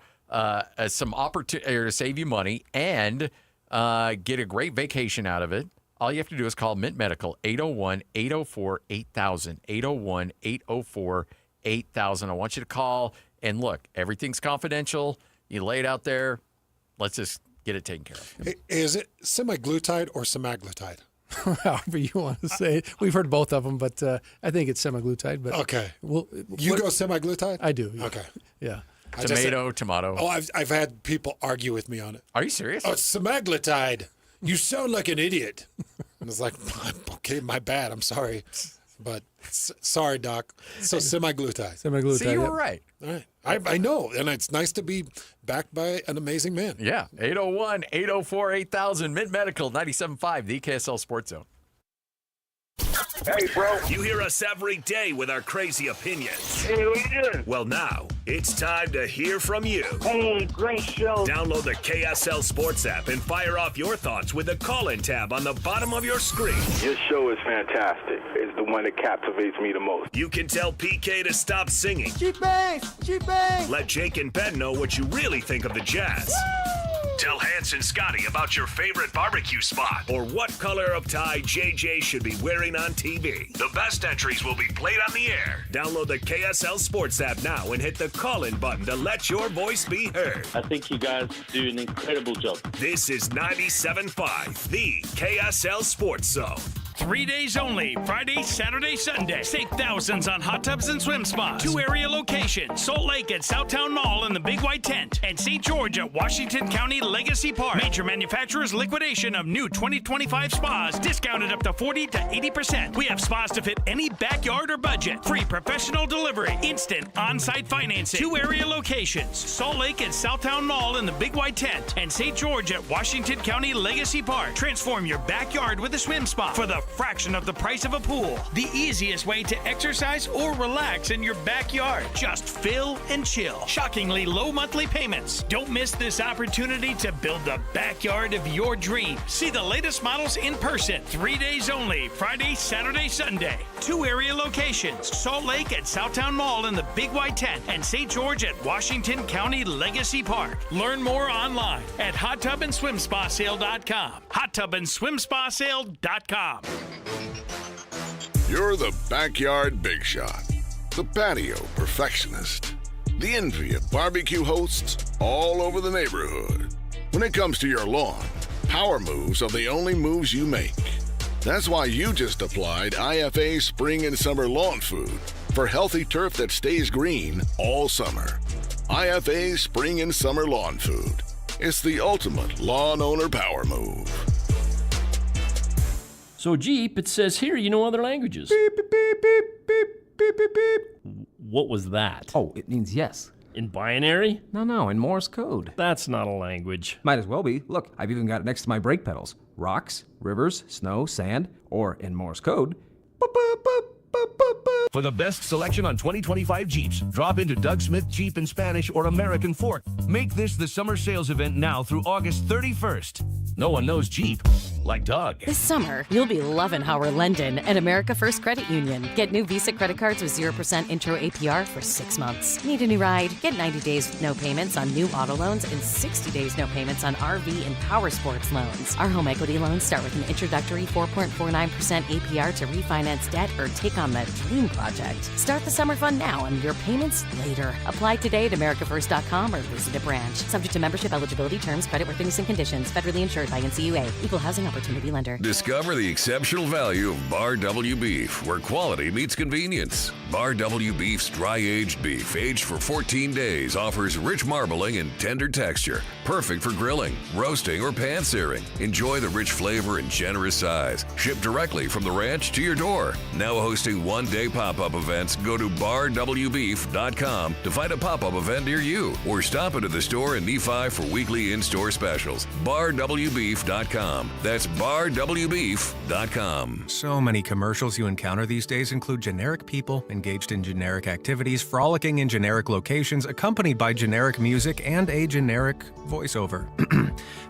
some opportunity, or to save you money and get a great vacation out of it. All you have to do is call Mint Medical, 801-804-8000, 801-804-8000. I want you to call, and look, everything's confidential. You lay it out there. Let's just get it taken care of. Hey, is it semaglutide or semaglutide? However you want to say it. We've heard both of them, but I think it's semaglutide. But okay. You go semaglutide? I do. Yeah. Okay. Yeah. Tomato. Oh, I've had people argue with me on it. Are you serious? Oh, it's semaglutide. You sound like an idiot. And it's like, okay, my bad. I'm sorry. But sorry, Doc. So semaglutide. See, you were right. All right. I know. And it's nice to be backed by an amazing man. Yeah. 801-804-8000. Mint Medical, 97.5, the KSL Sports Zone. Hey, bro. You hear us every day with our crazy opinions. Hey, what you doing? Well, now it's time to hear from you. Hey, great show. Download the KSL Sports app and fire off your thoughts with the call-in tab on the bottom of your screen. Your show is fantastic. It's the one that captivates me the most. You can tell PK to stop singing. Cheap bass. Let Jake and Ben know what you really think of the Jazz. Woo! Tell Hans and Scotty about your favorite barbecue spot or what color of tie JJ should be wearing on TV. The best entries will be played on the air. Download the KSL Sports app now and hit the call-in button to let your voice be heard. I think you guys do an incredible job. This is 97.5, the KSL Sports Zone. 3 days only, Friday, Saturday, Sunday. Save thousands on hot tubs and swim spas. 2 area locations, Salt Lake at Southtown Mall in the Big White Tent, and St. George at Washington County Legacy Park. Major manufacturers liquidation of new 2025 spas, discounted up to 40 to 80%. We have spas to fit any backyard or budget. Free professional delivery, instant on-site financing. 2 area locations, Salt Lake at Southtown Mall in the Big White Tent, and St. George at Washington County Legacy Park. Transform your backyard with a swim spa for the fraction of the price of a pool. The easiest way to exercise or relax in your backyard. Just fill and chill. Shockingly low monthly payments. Don't miss this opportunity to build the backyard of your dreams. See the latest models in person. 3 days only, Friday, Saturday, Sunday. 2 area locations, Salt Lake at Southtown Mall in the Big White Tent, and St. George at Washington County Legacy Park. Learn more online at hottubandswimspasale.com. hottubandswimspasale.com. You're the backyard big shot, the patio perfectionist, the envy of barbecue hosts all over the neighborhood. When it comes to your lawn, power moves are the only moves you make. That's why you just applied IFA Spring and Summer Lawn Food for healthy turf that stays green all summer. IFA Spring and Summer Lawn Food. It's the ultimate lawn owner power move. So Jeep, it says here you know other languages. Beep, beep, beep, beep, beep, beep, beep, beep. What was that? Oh, it means yes. In binary? No, in Morse code. That's not a language. Might as well be. Look, I've even got it next to my brake pedals. Rocks, rivers, snow, sand, or in Morse code. Boop, boop, boop, boop, boop, boop. For the best selection on 2025 Jeeps, drop into Doug Smith Jeep in Spanish or American Fork. Make this the summer sales event now through August 31st. No one knows Jeep like Doug. This summer, you'll be loving how we're lending at America First Credit Union. Get new Visa credit cards with 0% intro APR for 6 months. Need a new ride? Get 90 days with no payments on new auto loans and 60 days no payments on RV and power sports loans. Our home equity loans start with an introductory 4.49% APR to refinance debt or take on that dream project. Start the summer fun now and your payments later. Apply today at americafirst.com or visit a branch. Subject to membership, eligibility, terms, creditworthiness, and conditions. Federally insured by NCUA. Equal housing opportunity lender. Discover the exceptional value of Bar W beef, where quality meets convenience. Bar W beef's dry-aged beef, aged for 14 days, offers rich marbling and tender texture, perfect for grilling, roasting, or pan-searing. Enjoy the rich flavor and generous size. Shipped directly from the ranch to your door. Now hosting one-day pop-up events, go to barwbeef.com to find a pop-up event near you, or stop into the store in Nephi for weekly in-store specials. barwbeef.com. That's barwbeef.com. So many commercials you encounter these days include generic people engaged in generic activities, frolicking in generic locations, accompanied by generic music and a generic voiceover.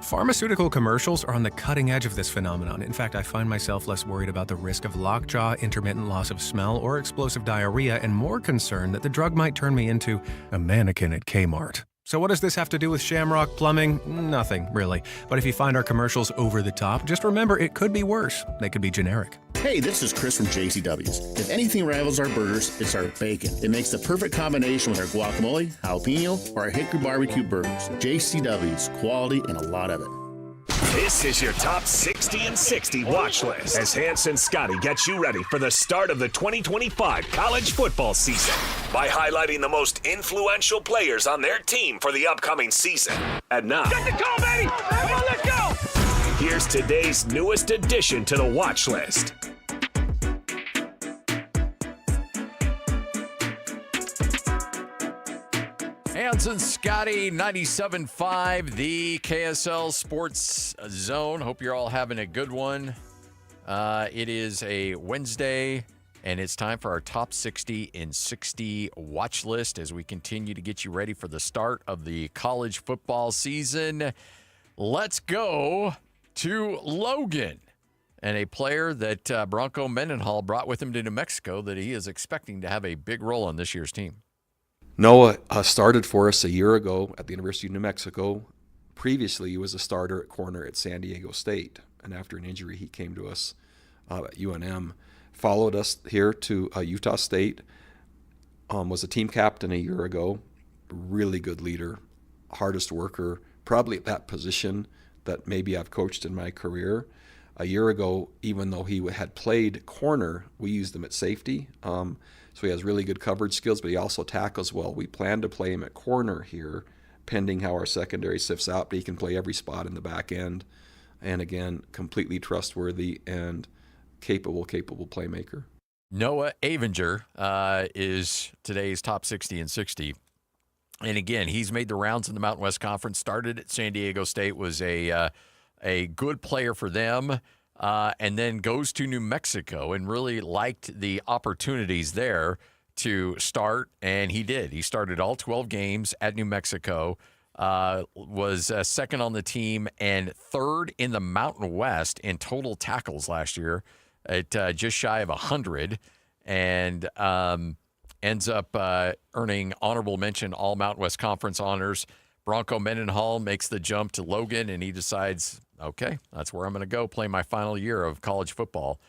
Pharmaceutical commercials are on the cutting edge of this phenomenon. In fact, I find myself less worried about the risk of lockjaw, intermittent loss of smell, or explosive diarrhea, and more concerned that the drug might turn me into a mannequin at Kmart. So what does this have to do with Shamrock Plumbing? Nothing, really. But if you find our commercials over the top, just remember it could be worse. They could be generic. Hey, this is Chris from JCW's. If anything rivals our burgers, it's our bacon. It makes the perfect combination with our guacamole, jalapeno, or our hickory barbecue burgers. JCW's, quality and a lot of it. This is your top 60 and 60 watch list as Hans and Scotty get you ready for the start of the 2025 college football season by highlighting the most influential players on their team for the upcoming season. And now, Get the call, baby! Come on, let's go! Here's today's newest addition to the watch list. Hans and Scotty, 97.5, the KSL Sports Zone. Hope you're all having a good one. It is a Wednesday, and it's time for our top 60 in 60 watch list as we continue to get you ready for the start of the college football season. Let's go to Logan, and a player that Bronco Mendenhall brought with him to New Mexico that he is expecting to have a big role on this year's team. Noah started for us a year ago at the University of New Mexico. Previously, he was a starter at corner at San Diego State, and after an injury, he came to us at UNM. Followed us here to Utah State, was a team captain a year ago. Really good leader, hardest worker, probably at that position that maybe I've coached in my career. A year ago, even though he had played corner, we used him at safety. So he has really good coverage skills, but he also tackles well. We plan to play him at corner here, pending how our secondary sifts out, but he can play every spot in the back end. And again, completely trustworthy and capable playmaker. Noah Avinger is today's top 60 and 60. And again, he's made the rounds in the Mountain West Conference, started at San Diego State, was a good player for them, and then goes to New Mexico and really liked the opportunities there to start, and he did. He started all 12 games at New Mexico, was second on the team and third in the Mountain West in total tackles last year at just shy of 100, and ends up earning honorable mention All Mountain West Conference honors. Bronco Mendenhall makes the jump to Logan, and he decides, okay, that's where I'm going to go play my final year of college football.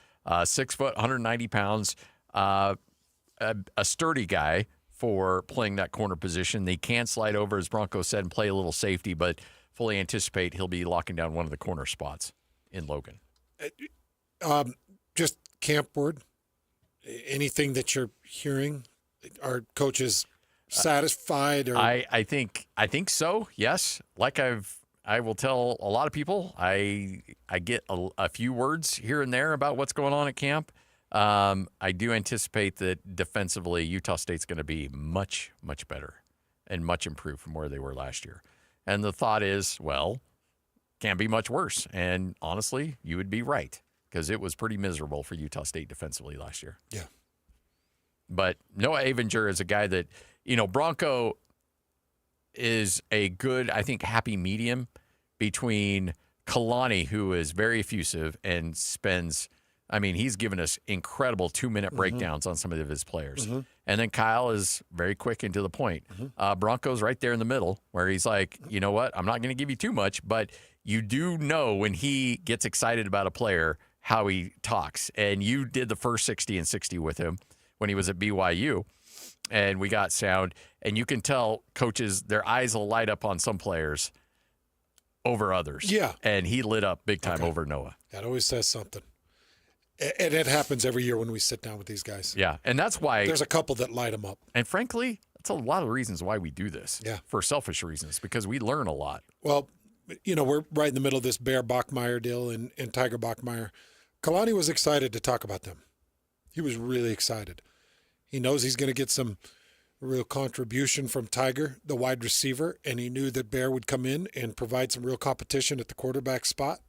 6 foot, 190 pounds, a sturdy guy for playing that corner position. They can slide over, as Bronco said, and play a little safety, but fully anticipate he'll be locking down one of the corner spots in Logan. Just camp word, anything that you're hearing? Are coaches satisfied? Or I think so. Yes, like I will tell a lot of people. I get a few words here and there about what's going on at camp. I do anticipate that defensively, Utah State's going to be much, much better and much improved from where they were last year. And the thought is, well, can't be much worse. And honestly, you would be right, because it was pretty miserable for Utah State defensively last year. Yeah. But Noah Avinger is a guy that, Bronco is a good, I think, happy medium between Kalani, who is very effusive and spends, he's given us incredible 2-minute breakdowns on some of his players. And then Kyle is very quick and to the point. Bronco's right there in the middle where he's like, you know what, I'm not going to give you too much, but you do know when he gets excited about a player how he talks. And you did the first 60 and 60 with him when he was at BYU, and we got sound. And you can tell coaches, their eyes will light up on some players over others. Yeah. And he lit up big time over Noah. That always says something. And it happens every year when we sit down with these guys. Yeah, and that's why there's a couple that light them up. And frankly, that's a lot of reasons why we do this. Yeah. For selfish reasons, because we learn a lot. Well, we're right in the middle of this Bear Bachmeier deal and Tiger Bachmeier. Kalani was excited to talk about them. He was really excited. He knows he's going to get some real contribution from Tiger, the wide receiver, and he knew that Bear would come in and provide some real competition at the quarterback spot.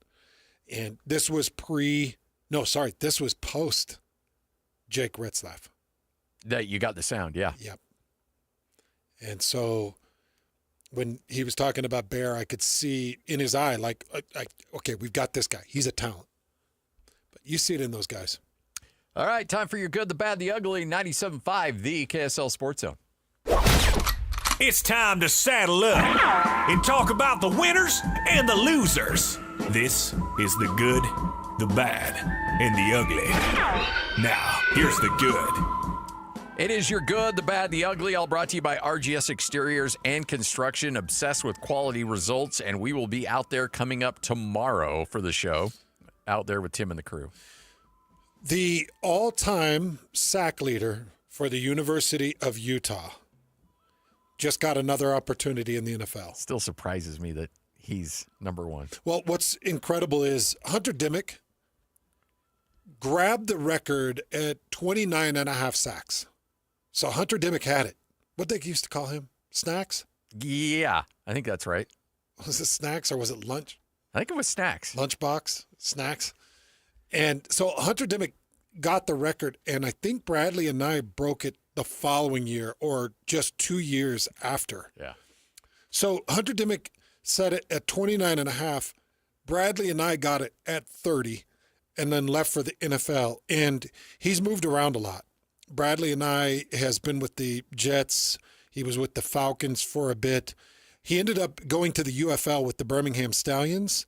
And this was this was post Jake Retzlaff. That you got the sound, yeah. Yep. And so when he was talking about Bear, I could see in his eye, like, okay, we've got this guy. He's a talent. But you see it in those guys. All right, time for your good, the bad, the ugly. 97.5, the KSL Sports Zone. It's time to saddle up and talk about the winners and the losers. This is the good, the bad, and the ugly. Now, here's the good. It is your good, the bad, the ugly, all brought to you by RGS Exteriors and Construction, obsessed with quality results, and we will be out there coming up tomorrow for the show, out there with Tim and the crew. The all-time sack leader for the University of Utah just got another opportunity in the NFL. Still surprises me that he's number one. Well, what's incredible is Hunter Dimmick grabbed the record at 29 and a half sacks. So Hunter Dimmick had it. What they used to call him? Snacks? Yeah, I think that's right. Was it snacks or was it lunch? I think it was snacks. Lunchbox, snacks. And so Hunter Dimmick got the record, and I think Bradley and I broke it the following year or just 2 years after. Yeah. So Hunter Dimmick set it at 29 and a half. Bradley and I got it at 30 and then left for the NFL. And he's moved around a lot. Bradley and I has been with the Jets. He was with the Falcons for a bit. He ended up going to the UFL with the Birmingham Stallions,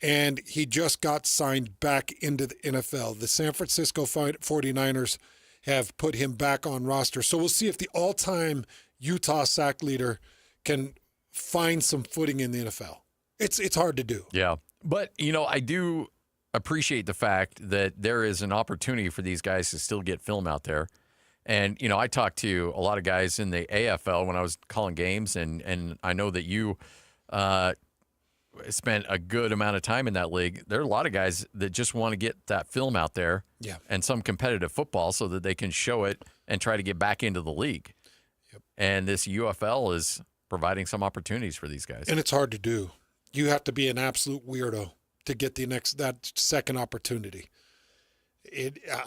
and he just got signed back into the NFL. The San Francisco 49ers have put him back on roster. So we'll see if the all-time Utah sack leader can find some footing in the NFL. It's hard to do. Yeah. But, I do appreciate the fact that there is an opportunity for these guys to still get film out there. And, you know, I talked to a lot of guys in the AFL when I was calling games, and I know that you spent a good amount of time in that league. There are a lot of guys that just want to get that film out there and some competitive football so that they can show it and try to get back into the league. Yep. And this UFL is providing some opportunities for these guys. And it's hard to do. You have to be an absolute weirdo to get that second opportunity.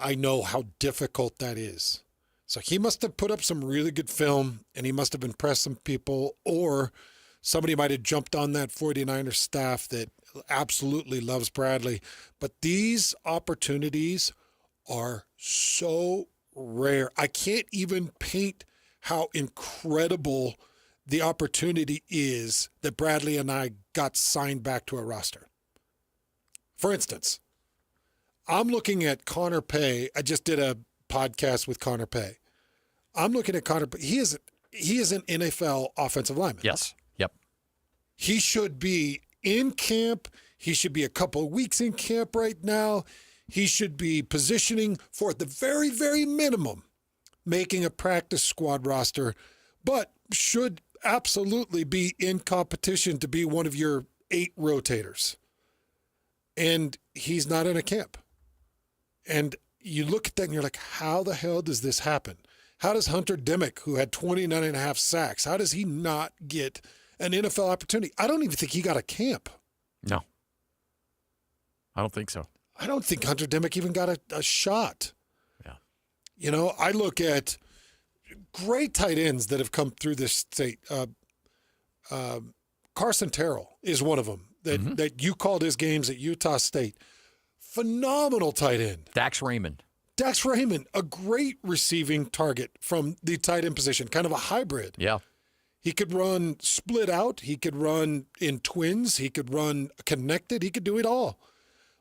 I know how difficult that is. So he must have put up some really good film, and he must have impressed some people, or somebody might have jumped on that 49er staff that absolutely loves Bradley. But these opportunities are so rare. I can't even paint how incredible the opportunity is that Bradley and I got signed back to a roster. For instance, I'm looking at Connor Pay. I just did a podcast with Connor Pay. I'm looking at Connor Pay. He is an NFL offensive lineman. Yes. Yep. He should be in camp. He should be a couple of weeks in camp right now. He should be positioning for, at the very, very minimum, making a practice squad roster, but should absolutely be in competition to be one of your 8 rotators. And he's not in a camp. And you look at that and you're like, how the hell does this happen? How does Hunter Dimick, who had 29.5 sacks, how does he not get an NFL opportunity? I don't even think he got a camp. No. I don't think so. I don't think Hunter Dimick even got a shot. Yeah. You know, I look at great tight ends that have come through this state. Carson Terrell is one of them that you called his games at Utah State. Phenomenal tight end. Dax Raymond, a great receiving target from the tight end position, kind of a hybrid. Yeah. He could run split out. He could run in twins. He could run connected. He could do it all.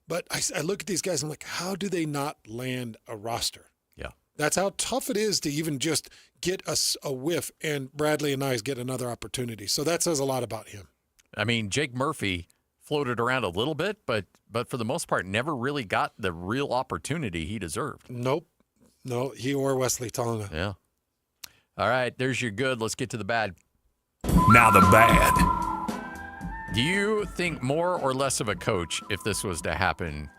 But I look at these guys, I'm like, how do they not land a roster? Yeah. That's how tough it is to even just get a whiff, and Bradley and I get another opportunity. So that says a lot about him. I mean, Jake Murphy floated around a little bit, but for the most part, never really got the real opportunity he deserved. Nope. No, he or Wesley Tonga. Yeah. All right, there's your good. Let's get to the bad. Now the bad. Do you think more or less of a coach if this was to happen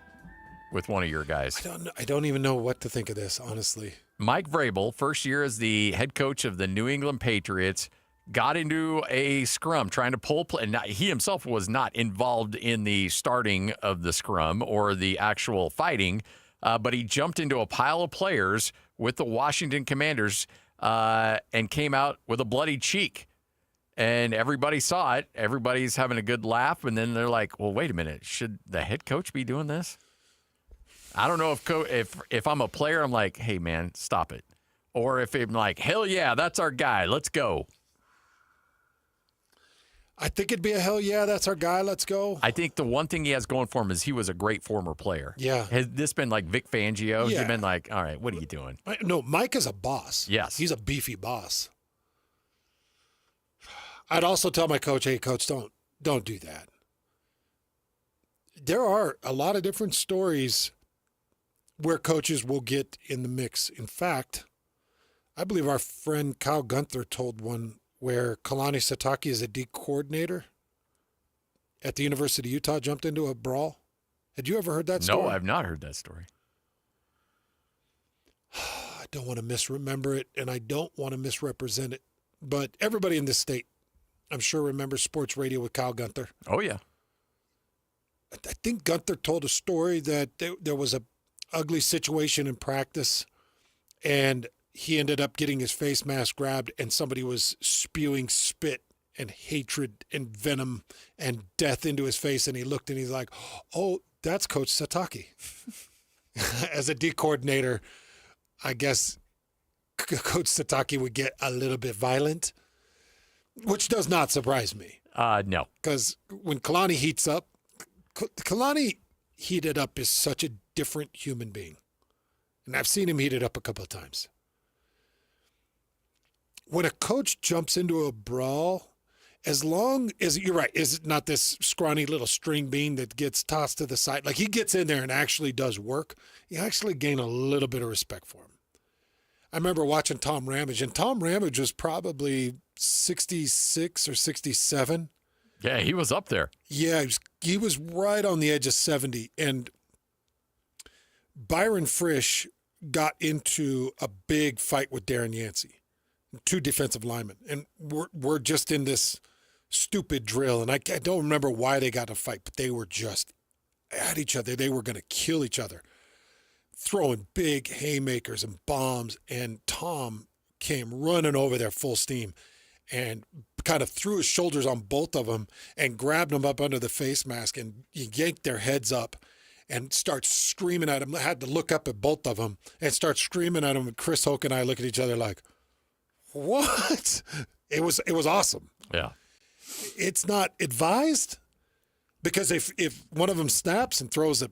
with one of your guys? I don't even know what to think of this, honestly. Mike Vrabel, first year as the head coach of the New England Patriots, got into a scrum trying to pull play. Now, he himself was not involved in the starting of the scrum or the actual fighting, but he jumped into a pile of players with the Washington Commanders and came out with a bloody cheek. And everybody saw it. Everybody's having a good laugh. And then they're like, well, wait a minute. Should the head coach be doing this? I don't know if I'm a player, I'm like, hey, man, stop it. Or if I'm like, hell yeah, that's our guy. Let's go. I think it'd be a hell yeah, that's our guy. Let's go. I think the one thing he has going for him is he was a great former player. Yeah. Has this been like Vic Fangio? Yeah. He's been like, all right, what are you doing? No, Mike is a boss. Yes. He's a beefy boss. I'd also tell my coach, hey, coach, don't do that. There are a lot of different stories where coaches will get in the mix. In fact, I believe our friend Kyle Gunther told one where Kalani Sitake is a D coordinator at the University of Utah, jumped into a brawl. Had you ever heard that story? No, I've not heard that story. I don't want to misremember it, and I don't want to misrepresent it. But everybody in this state, I'm sure, remembers sports radio with Kyle Gunther. Oh, yeah. I think Gunther told a story that there was a ugly situation in practice, and he ended up getting his face mask grabbed, and somebody was spewing spit and hatred and venom and death into his face, and he looked and he's like, oh, that's Coach Sitake. As a D coordinator, I guess Coach Sitake would get a little bit violent, which does not surprise me. No. Because when Kalani heats up, Kalani heated up is such a different human being. And I've seen him heated up a couple of times. When a coach jumps into a brawl as long as you're right, is it not this scrawny little string bean that gets tossed to the side? Like he gets in there and actually does work. You actually gain a little bit of respect for him. I remember watching Tom Ramage, and Tom Ramage was probably 66 or 67. Yeah, he was up there. Yeah, he was right on the edge of 70. And Byron Frisch got into a big fight with Darren Yancey, 2 defensive linemen. And we're just in this stupid drill, and I don't remember why they got in a fight, but they were just at each other. They were going to kill each other, throwing big haymakers and bombs, and Tom came running over there full steam and kind of threw his shoulders on both of them and grabbed them up under the face mask and yanked their heads up and starts screaming at them. I had to look up at both of them and start screaming at them, and Chris Hoke and I look at each other like, what? It was awesome. Yeah. It's not advised, because if one of them snaps and throws a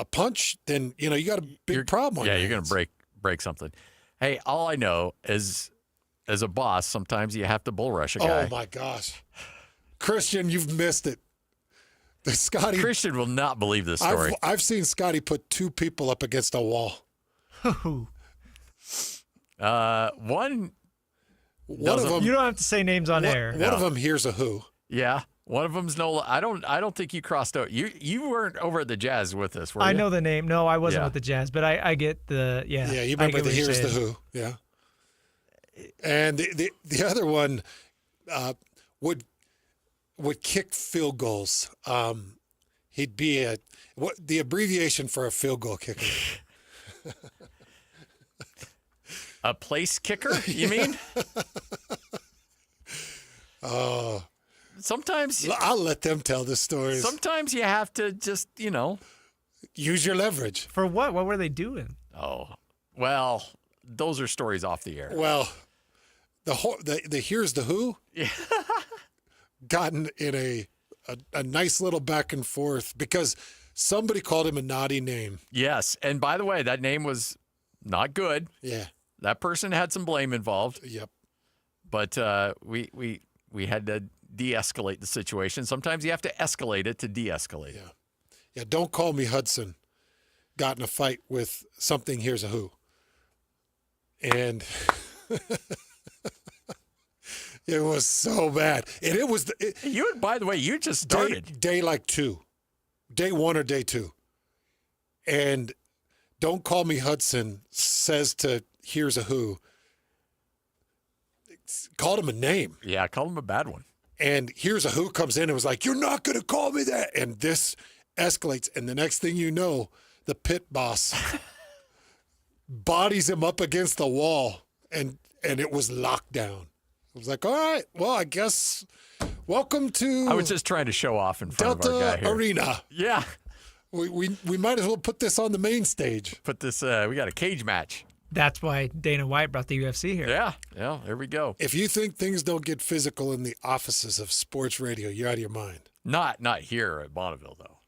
punch, then you got a big problem on your you're going hands. to break something. Hey, all I know is as a boss, sometimes you have to bull rush a guy. Oh my gosh. Christian, you've missed it. Scotty Christian will not believe this story. I've seen Scotty put 2 people up against a wall. One of them. You don't have to say names on air. One of them here's a who. Yeah. One of them's no. I don't think you crossed out. You weren't over at the Jazz with us, were you? I know the name. No, I wasn't with the Jazz, but I get the Yeah, you remember the here's the who. Yeah. And the other one would kick field goals. He'd be the abbreviation for a field goal kicker. A place kicker, you mean? Oh. Sometimes I'll let them tell the stories. Sometimes you have to just, use your leverage. For what? What were they doing? Oh, well, those are stories off the air. Well, the here's the who. Yeah. Gotten in a nice little back and forth because somebody called him a naughty name. Yes, and by the way, that name was not good. Yeah. That person had some blame involved. Yep. But we had to de-escalate the situation. Sometimes you have to escalate it to de-escalate. Yeah. Yeah, don't call me Hudson. Got in a fight with something here's a who. And it was so bad. And it was by the way, you just started. Day like 2. Day 1 or day 2. And don't call me Hudson says to here's a who. Called him a name. Yeah, called him a bad one. And here's a who comes in and was like, you're not going to call me that. And this escalates. And the next thing you know, the pit boss bodies him up against the wall. And it was locked down. I was like, all right, well, I guess welcome to I was just trying to show off in front Delta of our guy here. Arena. Yeah. We might as well put this on the main stage. Put this, we got a cage match. That's why Dana White brought the UFC here. Yeah, there we go. If you think things don't get physical in the offices of sports radio, you're out of your mind. Not here at Bonneville, though.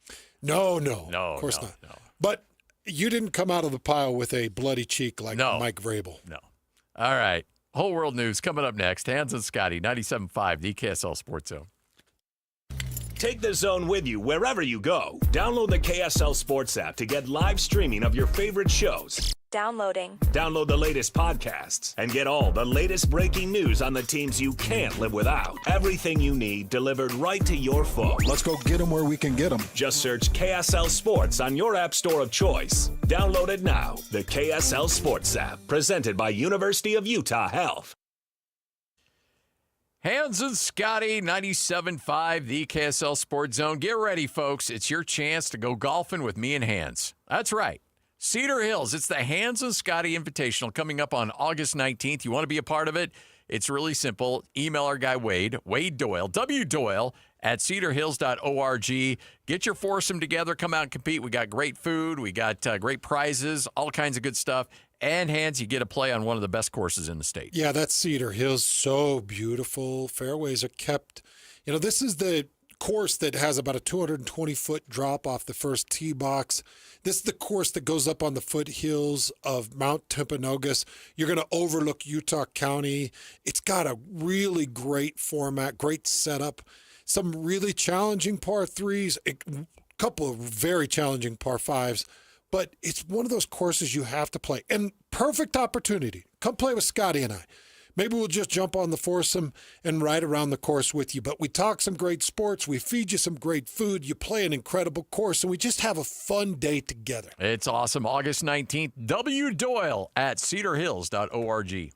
No, of course not. No. But you didn't come out of the pile with a bloody cheek like Mike Vrabel. No. All right. Whole world news coming up next. Hans and Scotty, 97.5, the KSL Sports Zone. Take the Zone with you wherever you go. Download the KSL Sports app to get live streaming of your favorite shows. Downloading. Download the latest podcasts and get all the latest breaking news on the teams you can't live without. Everything you need delivered right to your phone. Let's go get them where we can get them. Just search KSL Sports on your app store of choice. Download it now. The KSL Sports app, presented by University of Utah Health. Hans and Scotty, 97.5, the KSL Sports Zone. Get ready, folks. It's your chance to go golfing with me and Hans. That's right. Cedar Hills. It's the Hans and Scotty Invitational coming up on August 19th. You want to be a part of it? It's really simple. Email our guy Wade Doyle, WDoyle at cedarhills.org. Get your foursome together. Come out and compete. We got great food. We got great prizes, all kinds of good stuff. And, Hans, you get to play on one of the best courses in the state. Yeah, that's Cedar Hills. So beautiful. Fairways are kept. This is the course that has about a 220-foot drop off the first tee box. This is the course that goes up on the foothills of Mount Timpanogos. You're going to overlook Utah County. It's got a really great format, great setup, some really challenging par threes, a couple of very challenging par fives. But it's one of those courses you have to play. And perfect opportunity. Come play with Scotty and I. Maybe we'll just jump on the foursome and ride around the course with you. But we talk some great sports. We feed you some great food. You play an incredible course. And we just have a fun day together. It's awesome. August 19th, W. Doyle at cedarhills.org.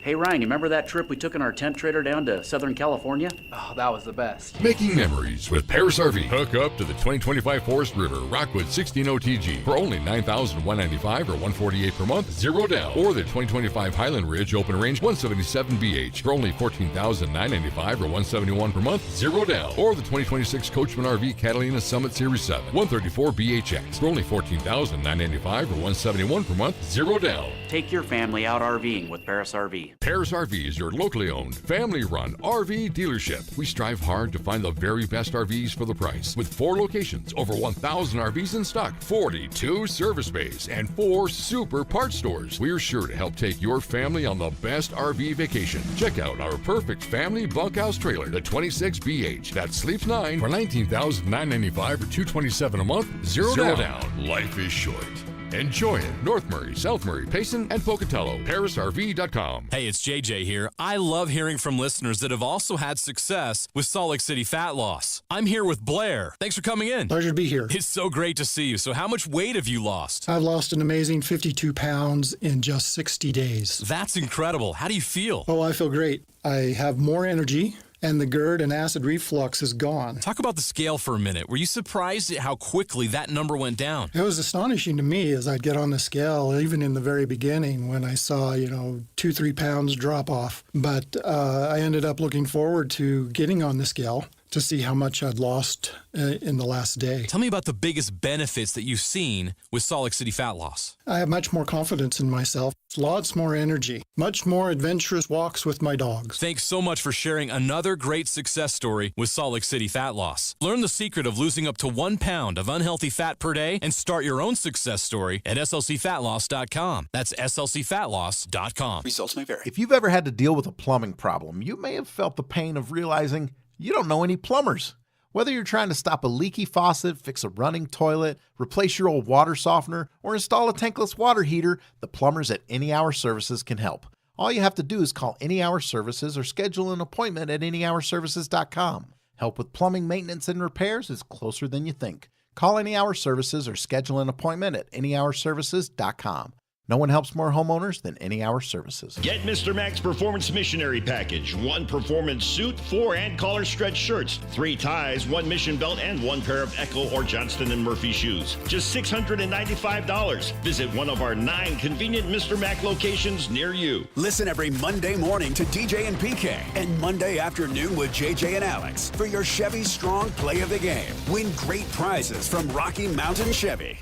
Hey, Ryan, you remember that trip we took in our tent trailer down to Southern California? Oh, that was the best. Making memories with Paris RV. Hook up to the 2025 Forest River Rockwood 16 OTG for only $9,195 or $148 per month, zero down. Or the 2025 Highland Ridge Open Range 177BH for only $14,995 or $171 per month, zero down. Or the 2026 Coachman RV Catalina Summit Series 7 134BHX for only $14,995 or $171 per month, zero down. Take your family out RVing with Paris RV. Paris RV is your locally owned, family-run RV dealership. We strive hard to find the very best RVs for the price. With 4 locations, over 1,000 RVs in stock, 42 service bays, and 4 super parts stores. We're sure to help take your family on the best RV vacation. Check out our perfect family bunkhouse trailer, the 26BH. That sleeps 9 for $19,995 or $227 a month, zero down. Life is short. Enjoy it. North Murray, South Murray, Payson, and Pocatello. ParisRV.com. Hey, it's JJ here. I love hearing from listeners that have also had success with Salt Lake City fat loss. I'm here with Blair. Thanks for coming in. Pleasure to be here. It's so great to see you. So how much weight have you lost? I've lost an amazing 52 pounds in just 60 days. That's incredible. How do you feel? Oh, I feel great. I have more energy, and the GERD and acid reflux is gone. Talk about the scale for a minute. Were you surprised at how quickly that number went down? It was astonishing to me as I'd get on the scale, even in the very beginning when I saw, 2-3 pounds drop off. But I ended up looking forward to getting on the scale to see how much I'd lost in the last day. Tell me about the biggest benefits that you've seen with Salt Lake City fat loss. I have much more confidence in myself, lots more energy, much more adventurous walks with my dogs. Thanks so much for sharing another great success story with Salt Lake City fat loss. Learn the secret of losing up to 1 pound of unhealthy fat per day and start your own success story at slcfatloss.com. That's slcfatloss.com. Results may vary. If you've ever had to deal with a plumbing problem, you may have felt the pain of realizing you don't know any plumbers. Whether you're trying to stop a leaky faucet, fix a running toilet, replace your old water softener, or install a tankless water heater, the plumbers at Any Hour Services can help. All you have to do is call Any Hour Services or schedule an appointment at anyhourservices.com. Help with plumbing maintenance and repairs is closer than you think. Call Any Hour Services or schedule an appointment at anyhourservices.com. No one helps more homeowners than Any Hour Services. Get Mr. Mac's Performance Missionary Package. 1 performance suit, 4 and collar stretch shirts, 3 ties, 1 mission belt, and 1 pair of Echo or Johnston & Murphy shoes. Just $695. Visit one of our 9 convenient Mr. Mac locations near you. Listen every Monday morning to DJ and PK and Monday afternoon with JJ and Alex for your Chevy Strong Play of the Game. Win great prizes from Rocky Mountain Chevy.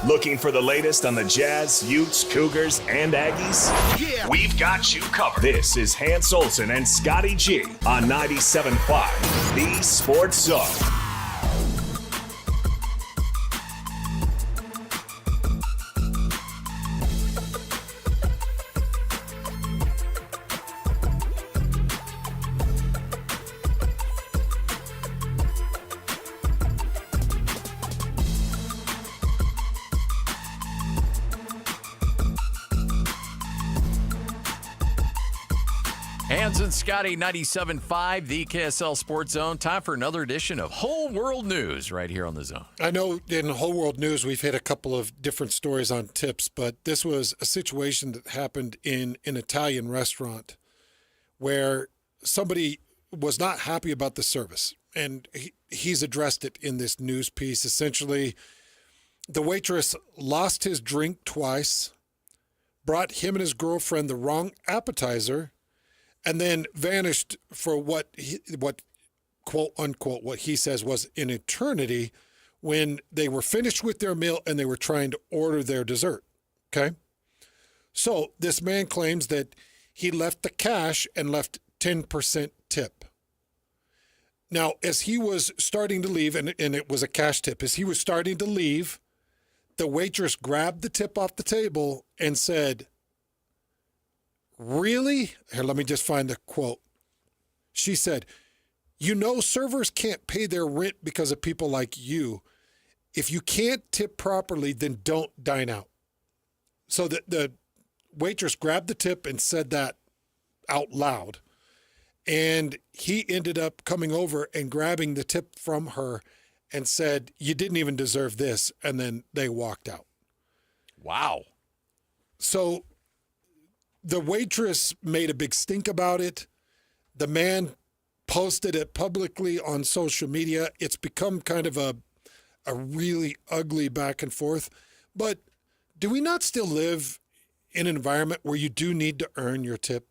Looking for the latest on the Jazz, Utes, Cougars, and Aggies? Yeah! We've got you covered. This is Hans Olsen and Scotty G on 97.5, the Sports Zone. Hans and Scotty, 97.5, the KSL Sports Zone. Time for another edition of Whole World News right here on the Zone. I know in Whole World News we've hit a couple of different stories on tips, but this was a situation that happened in an Italian restaurant where somebody was not happy about the service. And he's addressed it in this news piece. Essentially, the waitress lost his drink twice, brought him and his girlfriend the wrong appetizer, and then vanished for what quote unquote, what he says was an eternity when they were finished with their meal and they were trying to order their dessert. Okay. So this man claims that he left the cash and left 10% tip. Now, as he was starting to leave, and it was a cash tip, as he was starting to leave, the waitress grabbed the tip off the table and said, "Really?" Here, let me just find the quote. She said, "You know, servers can't pay their rent because of people like you. If you can't tip properly, then don't dine out." So the waitress grabbed the tip and said that out loud. And he ended up coming over and grabbing the tip from her and said, "You didn't even deserve this." And then they walked out. Wow. So the waitress made a big stink about it. The man posted it publicly on social media. It's become kind of a really ugly back and forth. But do we not still live in an environment where you do need to earn your tip?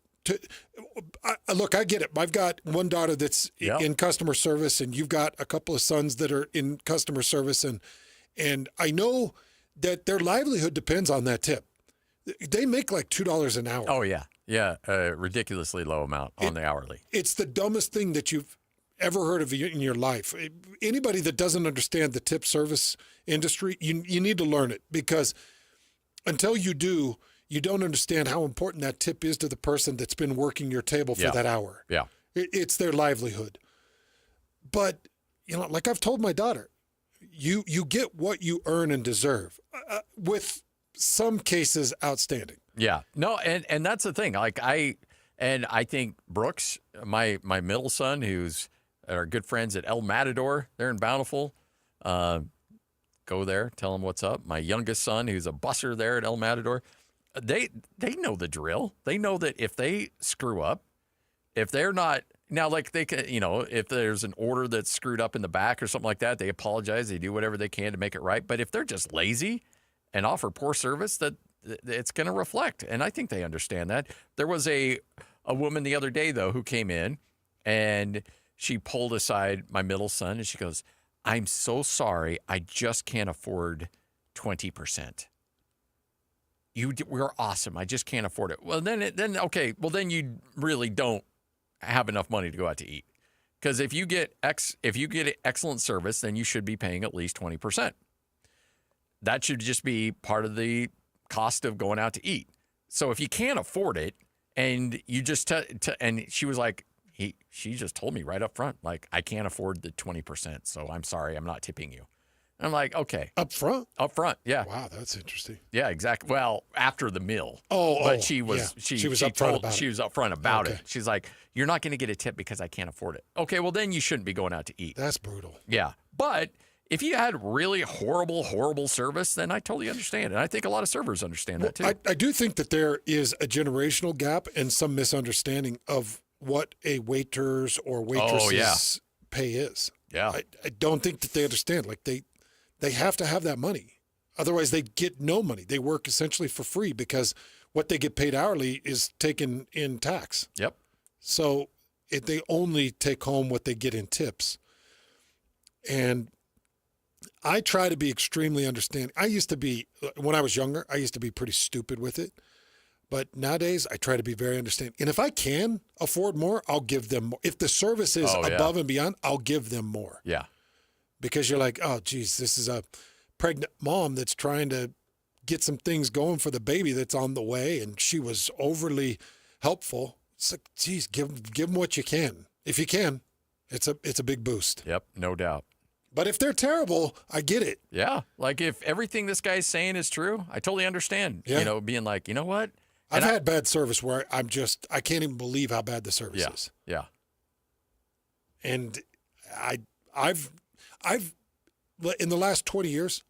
Look, I get it. I've got one daughter that's in customer service, and you've got a couple of sons that are in customer service, and I know that their livelihood depends on that tip. They make like $2 an hour. Oh, yeah. Yeah, a ridiculously low amount on the hourly. It's the dumbest thing that you've ever heard of in your life. Anybody that doesn't understand the tip service industry, you need to learn it, because until you do, you don't understand how important that tip is to the person that's been working your table for that hour. Yeah. It's their livelihood. But, like I've told my daughter, you get what you earn and deserve, with some cases outstanding. Yeah. No, and that's the thing. Like I think Brooks, my middle son, who's our good friends at El Matador, they're in Bountiful. Go there, tell them what's up. My youngest son, who's a busser there at El Matador, they know the drill. They know that if they screw up, if they're not now, like they can, if there's an order that's screwed up in the back or something like that, they apologize. They do whatever they can to make it right. But if they're just lazy and offer poor service, that it's going to reflect. And I think they understand that. There was a woman the other day, though, who came in and she pulled aside my middle son and she goes, "I'm so sorry. I just can't afford 20%. We're awesome. I just can't afford it." Well, then you really don't have enough money to go out to eat. Because if you get excellent service, then you should be paying at least 20%. That should just be part of the cost of going out to eat. So if you can't afford it, and you just and she was like, she just told me right up front, like, "I can't afford the 20%, so I'm sorry, I'm not tipping you." And I'm like, okay. Up front, yeah. Wow, that's interesting. Yeah, exactly. Well, after the meal. But she was upfront about it. She's like, "You're not going to get a tip because I can't afford it." Okay, well, then you shouldn't be going out to eat. That's brutal. Yeah. But if you had really horrible service, then I totally understand. And I think a lot of servers understand that too. I do think that there is a generational gap and some misunderstanding of what a waiter's or waitress's pay is. Yeah. I don't think that they understand. Like they have to have that money. Otherwise, they get no money. They work essentially for free because what they get paid hourly is taken in tax. Yep. So they only take home what they get in tips. And I try to be extremely understanding. When I was younger, I used to be pretty stupid with it. But nowadays, I try to be very understanding. And if I can afford more, I'll give them more. If the service is above and beyond, I'll give them more. Yeah. Because you're like, oh, geez, this is a pregnant mom that's trying to get some things going for the baby that's on the way, and she was overly helpful. It's like, geez, give them what you can. If you can, it's a big boost. Yep, no doubt. But if they're terrible, I get it. Yeah, like if everything this guy's saying is true, I totally understand. Yeah. Being like, you know what? I've had bad service where I can't even believe how bad the service is. Yeah. And I've in the last 20 years,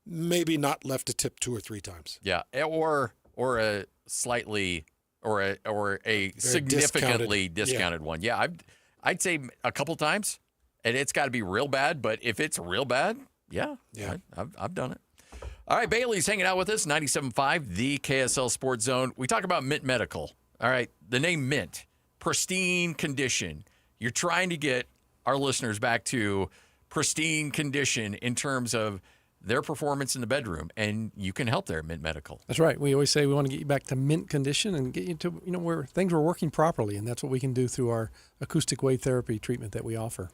maybe not left a tip 2 or 3 times. Yeah, or a slightly or a significantly discounted one. Yeah, I'd say a couple times, and it's got to be real bad. But if it's real bad, yeah. I've done it. All right, Bailey's hanging out with us, 97.5, the KSL Sports Zone. We talk about Mint Medical. All right, the name Mint, pristine condition. You're trying to get our listeners back to pristine condition in terms of their performance in the bedroom, and you can help there at Mint Medical. That's right. We always say we want to get you back to mint condition and get you to where things are working properly, and that's what we can do through our acoustic wave therapy treatment that we offer.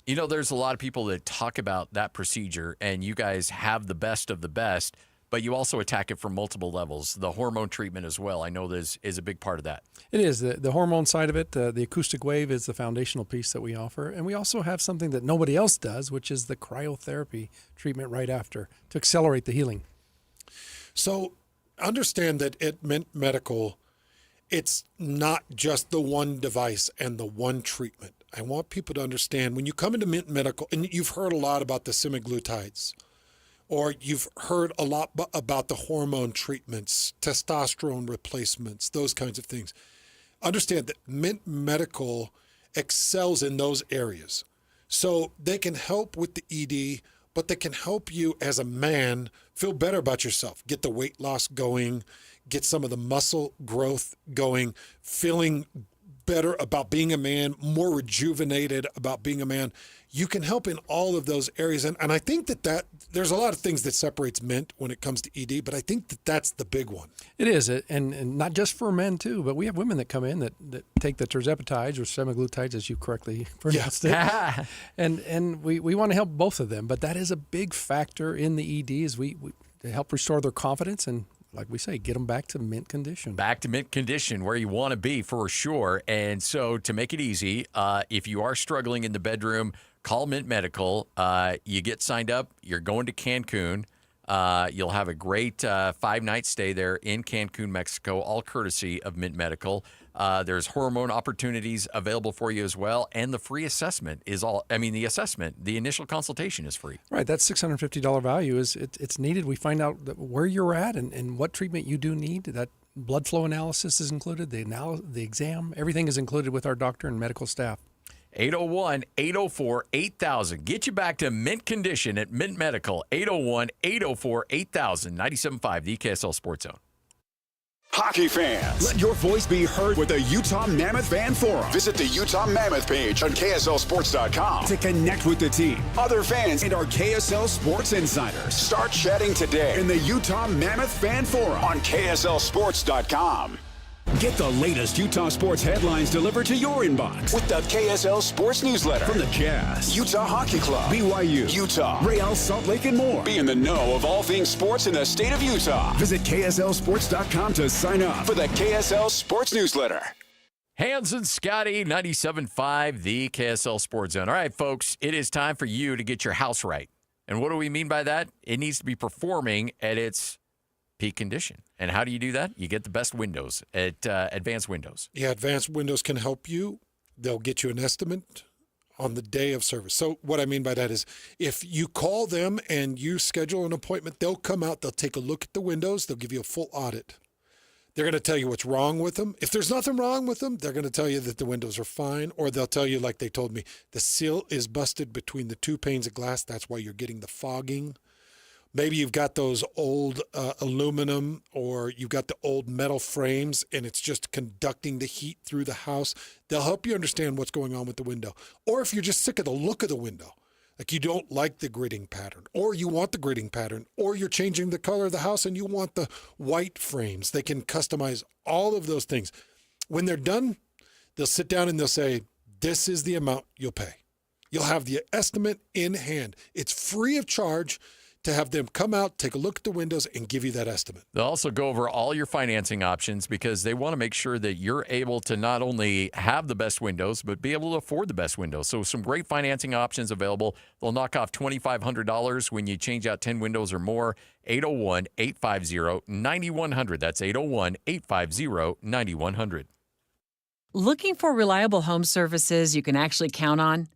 You know, there's a lot of people that talk about that procedure, and you guys have the best of the best, but you also attack it from multiple levels. The hormone treatment as well, I know is a big part of that. It is. The hormone side of it, the acoustic wave is the foundational piece that we offer. And we also have something that nobody else does, which is the cryotherapy treatment right after to accelerate the healing. So understand that at Mint Medical, it's not just the one device and the one treatment. I want people to understand when you come into Mint Medical, and you've heard a lot about the semaglutides, or you've heard a lot about the hormone treatments, testosterone replacements, those kinds of things. Understand that Mint Medical excels in those areas. So they can help with the ED, but they can help you as a man feel better about yourself, get the weight loss going, get some of the muscle growth going, feeling better about being a man, more rejuvenated about being a man. You can help in all of those areas. And I think that there's a lot of things that separates Mint when it comes to ED, but I think that that's the big one. It is, and not just for men too, but we have women that come in that take the terzepatides or semaglutides, as you correctly pronounced it. and we want to help both of them, but that is a big factor in the ED is we help restore their confidence and, like we say, get them back to mint condition. Back to mint condition, where you want to be for sure. And so to make it easy, if you are struggling in the bedroom, call Mint Medical. You get signed up. You're going to Cancun. You'll have a great 5-night stay there in Cancun, Mexico, all courtesy of Mint Medical. There's hormone opportunities available for you as well, and the free assessment is the initial consultation is free. Right, that $650 value it's needed. We find out where you're at and what treatment you do need. That blood flow analysis is included, the exam, everything is included with our doctor and medical staff. 801-804-8000. Get you back to mint condition at Mint Medical. 801-804-8000. 97.5, the KSL Sports Zone. Hockey fans, let your voice be heard with the Utah Mammoth Fan Forum. Visit the Utah Mammoth page on KSLSports.com to connect with the team, other fans, and our KSL Sports insiders. Start chatting today in the Utah Mammoth Fan Forum on KSLSports.com. Get the latest Utah sports headlines delivered to your inbox with the KSL Sports Newsletter from the Jazz, Utah Hockey Club, BYU, Utah, Real Salt Lake, and more. Be in the know of all things sports in the state of Utah. Visit KSLSports.com to sign up for the KSL Sports Newsletter. Hans and Scotty, 97.5, the KSL Sports Zone. All right, folks, it is time for you to get your house right. And what do we mean by that? It needs to be performing at its peak condition. And how do you do that? You get the best windows at Advanced Windows. Yeah, Advanced Windows can help you. They'll get you an estimate on the day of service. So what I mean by that is if you call them and you schedule an appointment, they'll come out, they'll take a look at the windows, they'll give you a full audit. They're going to tell you what's wrong with them. If there's nothing wrong with them, they're going to tell you that the windows are fine, or they'll tell you, like they told me, the seal is busted between the two panes of glass. That's why you're getting the fogging. Maybe you've got those old aluminum, or you've got the old metal frames and it's just conducting the heat through the house. They'll help you understand what's going on with the window. Or if you're just sick of the look of the window, like you don't like the gridding pattern, or you want the gridding pattern, or you're changing the color of the house and you want the white frames, they can customize all of those things. When they're done, they'll sit down and they'll say, this is the amount you'll pay. You'll have the estimate in hand. It's free of charge to have them come out, take a look at the windows, and give you that estimate. They'll also go over all your financing options because they want to make sure that you're able to not only have the best windows, but be able to afford the best windows. So some great financing options available. They'll knock off $2,500 when you change out 10 windows or more. 801-850-9100. That's 801-850-9100. Looking for reliable home services you can actually count on?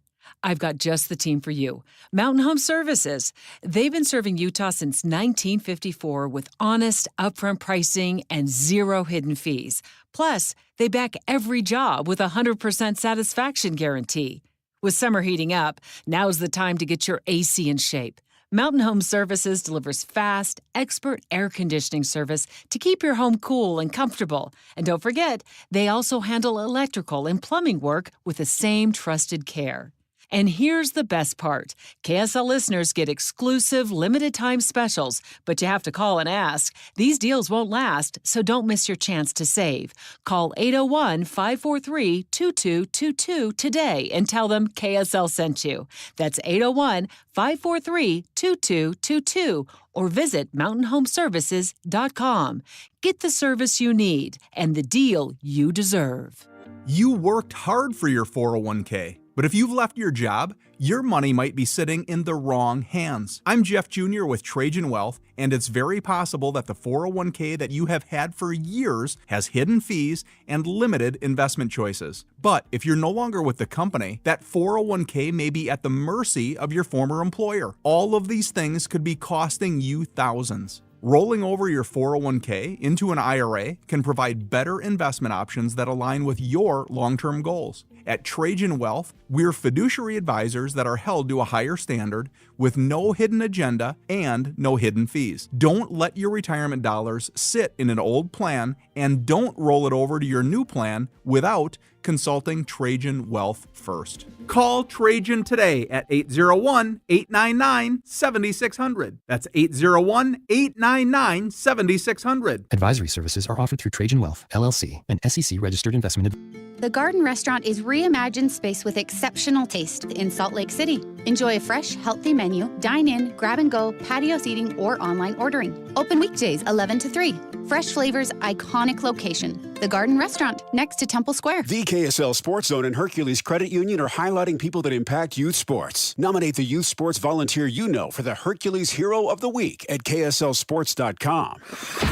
I've got just the team for you. Mountain Home Services. They've been serving Utah since 1954 with honest, upfront pricing and zero hidden fees. Plus, they back every job with a 100% satisfaction guarantee. With summer heating up, now's the time to get your AC in shape. Mountain Home Services delivers fast, expert air conditioning service to keep your home cool and comfortable. And don't forget, they also handle electrical and plumbing work with the same trusted care. And here's the best part. KSL listeners get exclusive limited-time specials, but you have to call and ask. These deals won't last, so don't miss your chance to save. Call 801-543-2222 today and tell them KSL sent you. That's 801-543-2222 or visit mountainhomeservices.com. Get the service you need and the deal you deserve. You worked hard for your 401k, but if you've left your job, your money might be sitting in the wrong hands. I'm Jeff Jr. with Trajan Wealth, and it's very possible that the 401k that you have had for years has hidden fees and limited investment choices. But if you're no longer with the company, that 401k may be at the mercy of your former employer. All of these things could be costing you thousands. Rolling over your 401k into an IRA can provide better investment options that align with your long-term goals. At Trajan Wealth, we're fiduciary advisors that are held to a higher standard with no hidden agenda and no hidden fees. Don't let your retirement dollars sit in an old plan, and don't roll it over to your new plan without consulting Trajan Wealth first. Call Trajan today at 801-899-7600. That's 801-899-7600. Advisory services are offered through Trajan Wealth, LLC, an SEC-registered investment. The Garden Restaurant is reimagined space with exceptional taste in Salt Lake City. Enjoy a fresh, healthy menu, dine in, grab and go, patio seating, or online ordering. Open weekdays 11 to 3. Fresh flavors, iconic location. The Garden Restaurant, next to Temple Square. The KSL Sports Zone and Hercules Credit Union are highlighting people that impact youth sports. Nominate the youth sports volunteer you know for the Hercules Hero of the Week at KSLSports.com.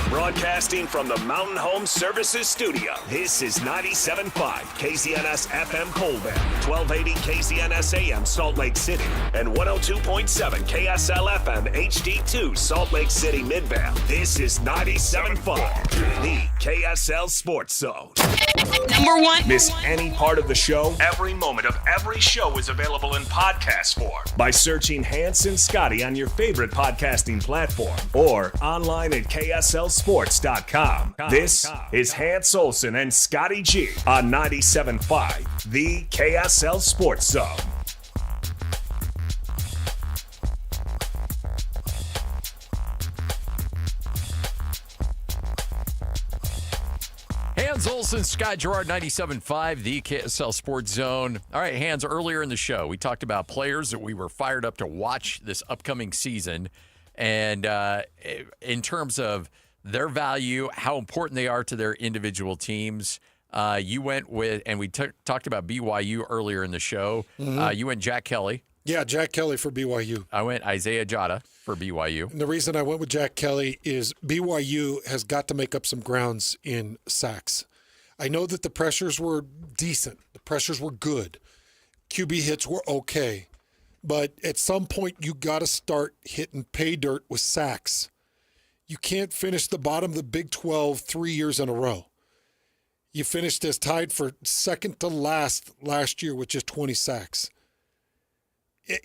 Broadcasting from the Mountain Home Services Studio, this is 97.5 KZNS FM Colville, 1280 KZNS AM Salt Lake City, and 102.7 KSL FM HD2 Salt Lake City Midvale. This is 97.5, the KSL Sports Zone. Number one. Miss any part of the show? Every moment of every show is available in podcast form by searching Hans and Scotty on your favorite podcasting platform or online at KSLSports.com. This is Hans Olsen and Scotty G on 97.5, the KSL Sports Zone. Hans Olsen, Scott Gerard, 97.5, the KSL Sports Zone. All right, Hans, earlier in the show, we talked about players that we were fired up to watch this upcoming season. And in terms of their value, how important they are to their individual teams, you went with, and we talked about BYU earlier in the show. Mm-hmm. You went Jack Kelly. Yeah, Jack Kelly for BYU. I went Isaiah Jada for BYU. And the reason I went with Jack Kelly is BYU has got to make up some grounds in sacks. I know that the pressures were decent. The pressures were good. QB hits were okay. But at some point, you got to start hitting pay dirt with sacks. You can't finish the bottom of the Big 12 3 years in a row. You finished as tied for second to last year with just 20 sacks.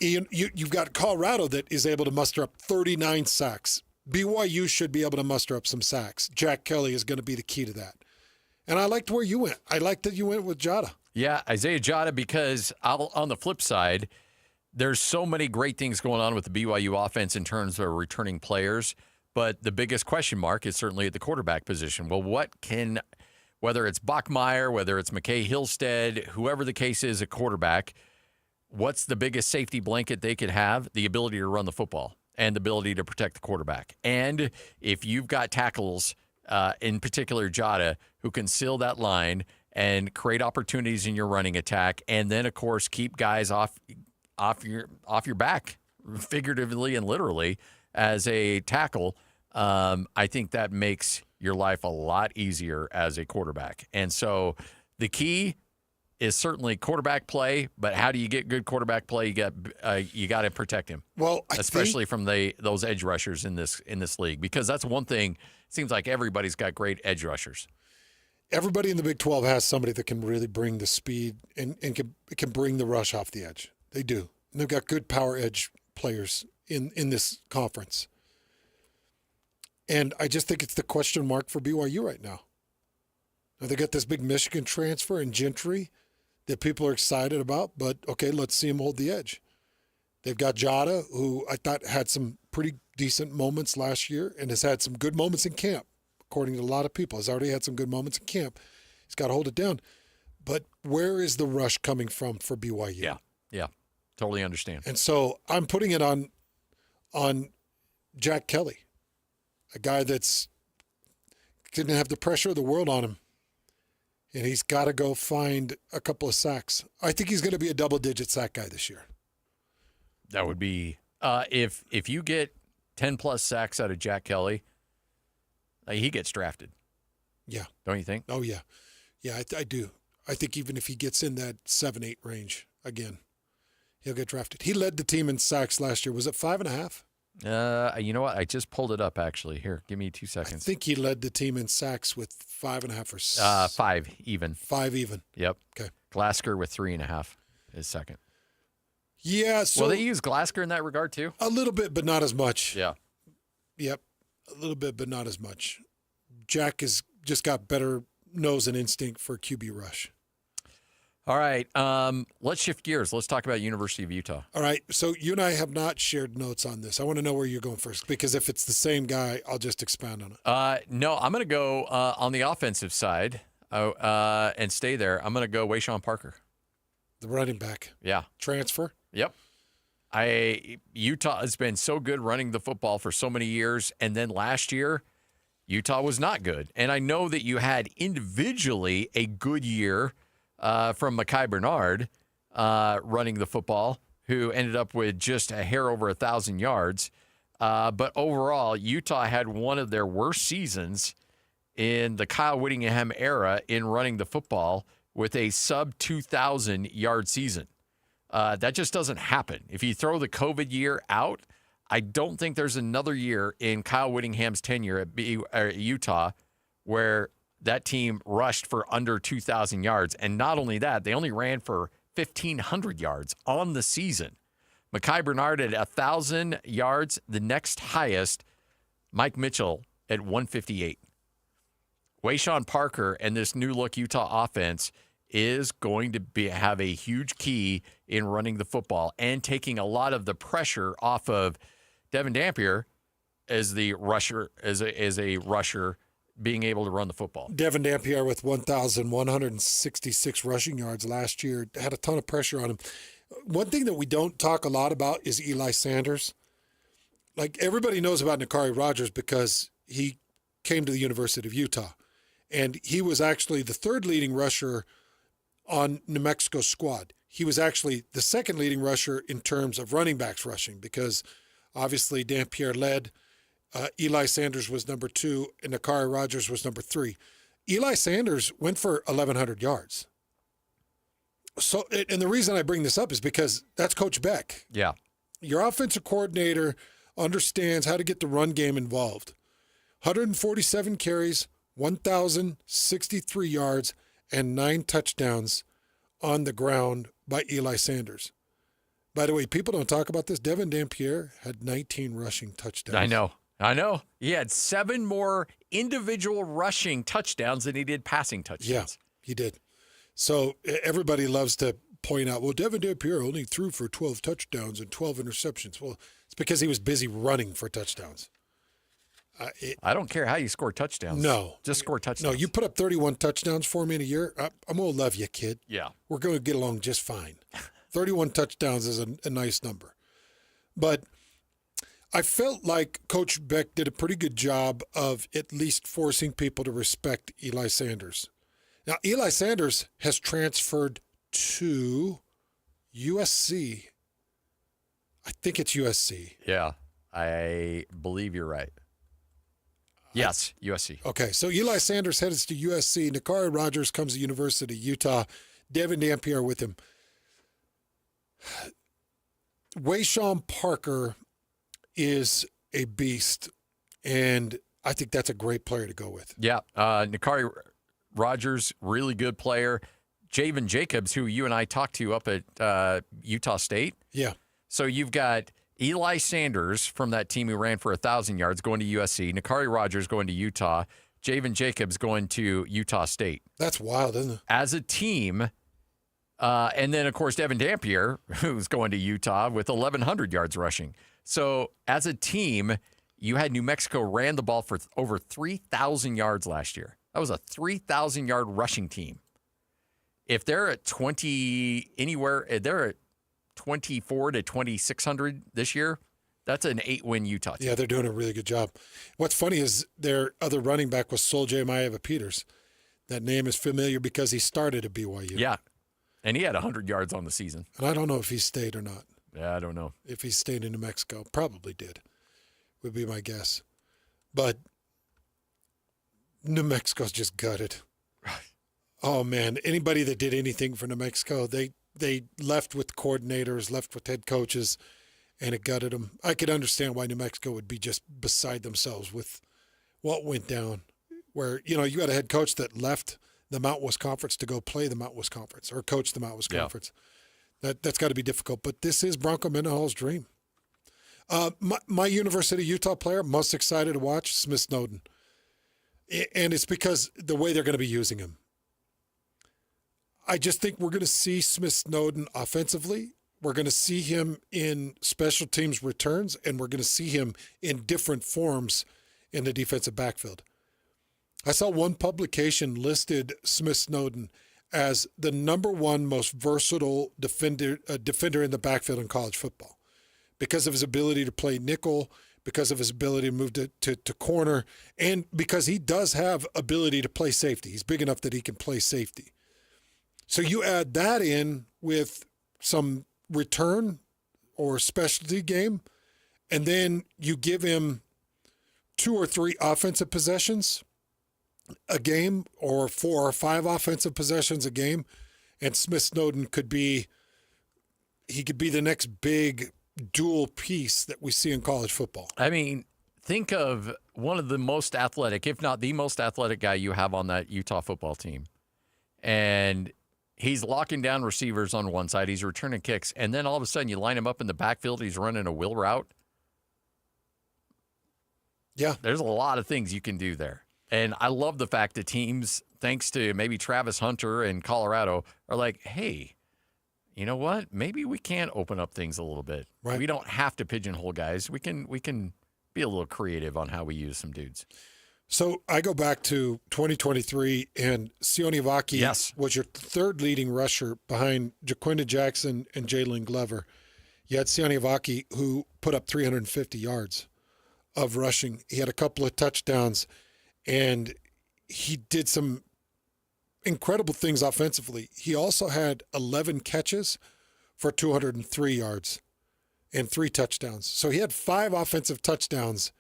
You've got Colorado that is able to muster up 39 sacks. BYU should be able to muster up some sacks. Jack Kelly is going to be the key to that. And I liked where you went. I liked that you went with Jada. Yeah, Isaiah Jada, because on the flip side, there's so many great things going on with the BYU offense in terms of returning players, but the biggest question mark is certainly at the quarterback position. Well, whether it's Bachmeier, whether it's McKay Hillstead, whoever the case is at quarterback, what's the biggest safety blanket they could have? The ability to run the football and the ability to protect the quarterback. And if you've got tackles, in particular Jada, who can seal that line and create opportunities in your running attack, and then, of course, keep guys off your back, figuratively and literally, as a tackle, I think that makes your life a lot easier as a quarterback. And so the key is certainly quarterback play, but how do you get good quarterback play? You got to protect him. Well, especially from those edge rushers in this league, because that's one thing. It seems like everybody's got great edge rushers. Everybody in the Big 12 has somebody that can really bring the speed and can bring the rush off the edge. They do. And they've got good power edge players in this conference. And I just think it's the question mark for BYU right now. Now they got this big Michigan transfer and Gentry that people are excited about, but okay, let's see him hold the edge. They've got Jada, who I thought had some pretty decent moments last year and has had some good moments in camp, according to a lot of people. Has already had some good moments in camp. He's got to hold it down. But where is the rush coming from for BYU? Yeah, totally understand. And so I'm putting it on Jack Kelly, a guy that's didn't have the pressure of the world on him. And he's got to go find a couple of sacks. I think he's going to be a double-digit sack guy this year. That would be if you get 10+ sacks out of Jack Kelly, he gets drafted. Yeah. Don't you think? Oh, yeah. Yeah, I do. I think even if he gets in that 7-8 range again, he'll get drafted. He led the team in sacks last year. Was it 5.5? You know what? I just pulled it up, actually. Here, give me 2 seconds. I think he led the team in sacks with 5.5 or 5 even. 5 even. Yep. Okay. Glasgow with 3.5 is second. Yeah. So Will they use Glasgow in that regard too? A little bit, but not as much. Yeah. Yep. A little bit, but not as much. Jack has just got better nose and instinct for QB rush. All right. Let's shift gears. Let's talk about University of Utah. All right. So you and I have not shared notes on this. I want to know where you're going first, because if it's the same guy, I'll just expand on it. No, I'm going to go on the offensive side and stay there. I'm going to go Wayshawn Parker. The running back. Yeah. Transfer. Yep. Utah has been so good running the football for so many years, and then last year, Utah was not good. And I know that you had individually a good year from Mekhi Bernard running the football, who ended up with just a hair over 1,000 yards. But overall, Utah had one of their worst seasons in the Kyle Whittingham era in running the football with a sub-2,000-yard season. That just doesn't happen. If you throw the COVID year out, I don't think there's another year in Kyle Whittingham's tenure at Utah where that team rushed for under 2,000 yards. And not only that, they only ran for 1,500 yards on the season. Mekhi Bernard at 1,000 yards, the next highest, Mike Mitchell at 158. Wayshawn Parker and this new-look Utah offense is going to have a huge key in running the football and taking a lot of the pressure off of Devin Dampier as the rusher, as a rusher being able to run the football. Devin Dampier with 1,166 rushing yards last year had a ton of pressure on him. One thing that we don't talk a lot about is Eli Sanders. Like, everybody knows about Nakari Rogers because he came to the University of Utah, and he was actually the third leading rusher on New Mexico's squad. He was actually the second leading rusher in terms of running backs rushing, because obviously Dampier led. Eli Sanders was number 2, and Nakari Rogers was number 3. Eli Sanders went for 1,100 yards. So, and the reason I bring this up is because that's Coach Beck. Yeah. Your offensive coordinator understands how to get the run game involved. 147 carries, 1,063 yards, and 9 touchdowns on the ground by Eli Sanders. By the way, people don't talk about this. Devin Dampier had 19 rushing touchdowns. I know. He had 7 more individual rushing touchdowns than he did passing touchdowns. Yeah, he did. So everybody loves to point out, well, Devin Dampier only threw for 12 touchdowns and 12 interceptions. Well, it's because he was busy running for touchdowns. I don't care how you score touchdowns. No. Just score touchdowns. No, you put up 31 touchdowns for me in a year, I'm going to love you, kid. Yeah. We're going to get along just fine. 31 touchdowns is a nice number. But I felt like Coach Beck did a pretty good job of at least forcing people to respect Eli Sanders. Now, Eli Sanders has transferred to USC. I think it's USC. Yeah, I believe you're right. Yes, USC. Okay, so Eli Sanders heads to USC. Nakari Rogers comes to University of Utah. Devin Dampier with him. Wayshawn Parker is a beast, and I think that's a great player to go with. Yeah, Nakari Rogers, really good player. Javen Jacobs, who you and I talked to up at Utah State. Yeah. So you've got Eli Sanders from that team who ran for 1,000 yards going to USC. Nakari Rogers going to Utah. Javen Jacobs going to Utah State. That's wild, isn't it? As a team, And then, of course, Devin Dampier, who's going to Utah with 1,100 yards rushing. So as a team, you had New Mexico ran the ball for over 3,000 yards last year. That was a 3,000-yard rushing team. If they're at 20 anywhere, they're at 24 to 2,600 this year. That's an 8-win Utah team. Yeah, they're doing a really good job. What's funny is their other running back was Sol-J Maeva-Peters. That name is familiar because he started at BYU. Yeah, and he had 100 yards on the season. And I don't know if he stayed or not. Yeah, I don't know. If he stayed in New Mexico. Probably did, would be my guess. But New Mexico's just gutted. Oh, man. Anybody that did anything for New Mexico, they left with coordinators, left with head coaches, and it gutted them. I could understand why New Mexico would be just beside themselves with what went down. Where, you had a head coach that left the Mountain West Conference to go play the Mountain West Conference or coach the Mountain West Conference. That's got to be difficult. But this is Bronco Mendenhall's dream. My University of Utah player, most excited to watch, Smith Snowden. And it's because the way they're going to be using him. I just think we're going to see Smith Snowden offensively. We're going to see him in special teams returns, and we're going to see him in different forms in the defensive backfield. I saw one publication listed Smith Snowden as the number one most versatile defender in the backfield in college football because of his ability to play nickel, because of his ability to move to corner, and because he does have ability to play safety. He's big enough that he can play safety. So you add that in with some return or specialty game, and then you give him 2 or 3 offensive possessions a game or 4 or 5 offensive possessions a game, and Smith Snowden could be the next big dual piece that we see in college football. I mean, think of one of the most athletic, if not the most athletic guy you have on that Utah football team. And he's locking down receivers on one side. He's returning kicks. And then all of a sudden you line him up in the backfield. He's running a wheel route. Yeah. There's a lot of things you can do there. And I love the fact that teams, thanks to maybe Travis Hunter in Colorado, are like, hey, you know what? Maybe we can open up things a little bit. Right. We don't have to pigeonhole guys. We can be a little creative on how we use some dudes. So I go back to 2023, and Sione Vaki was your third leading rusher behind Jaquinda Jackson and Jalen Glover. You had Sione Vaki, who put up 350 yards of rushing. He had a couple of touchdowns, and he did some incredible things offensively. He also had 11 catches for 203 yards and 3 touchdowns. So he had 5 offensive touchdowns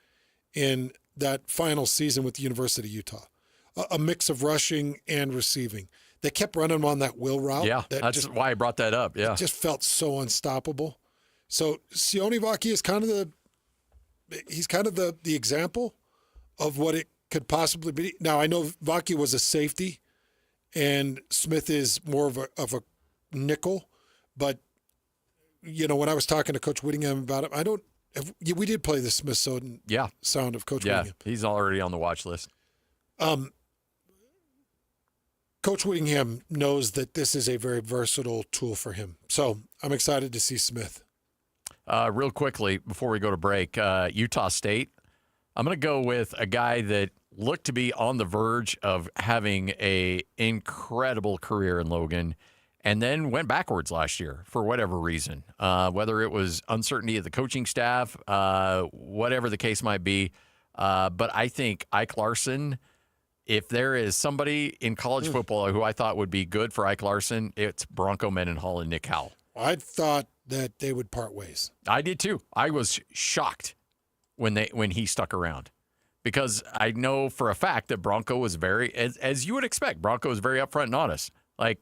in that final season with the University of Utah. A mix of rushing and receiving. They kept running him on that wheel route. Yeah, that's why I brought that up. Yeah. It just felt so unstoppable. So Sione Vaki is kind of the example of what it could possibly be. Now, I know Vaki was a safety, and Smith is more of a nickel. But, when I was talking to Coach Whittingham about it, we did play the Smith Snowden sound of Coach Whittingham. Yeah, he's already on the watch list. Coach Whittingham knows that this is a very versatile tool for him. So I'm excited to see Smith. Real quickly, before we go to break, Utah State. I'm going to go with a guy that looked to be on the verge of having an incredible career in Logan, and then went backwards last year for whatever reason, whether it was uncertainty of the coaching staff, whatever the case might be. But I think Ike Larson, if there is somebody in college football who I thought would be good for Ike Larson, it's Bronco Mendenhall and Nick Howell. I thought that they would part ways. I did too. I was shocked when he stuck around, because I know for a fact that Bronco was very, as you would expect, Bronco was very upfront and honest. Like,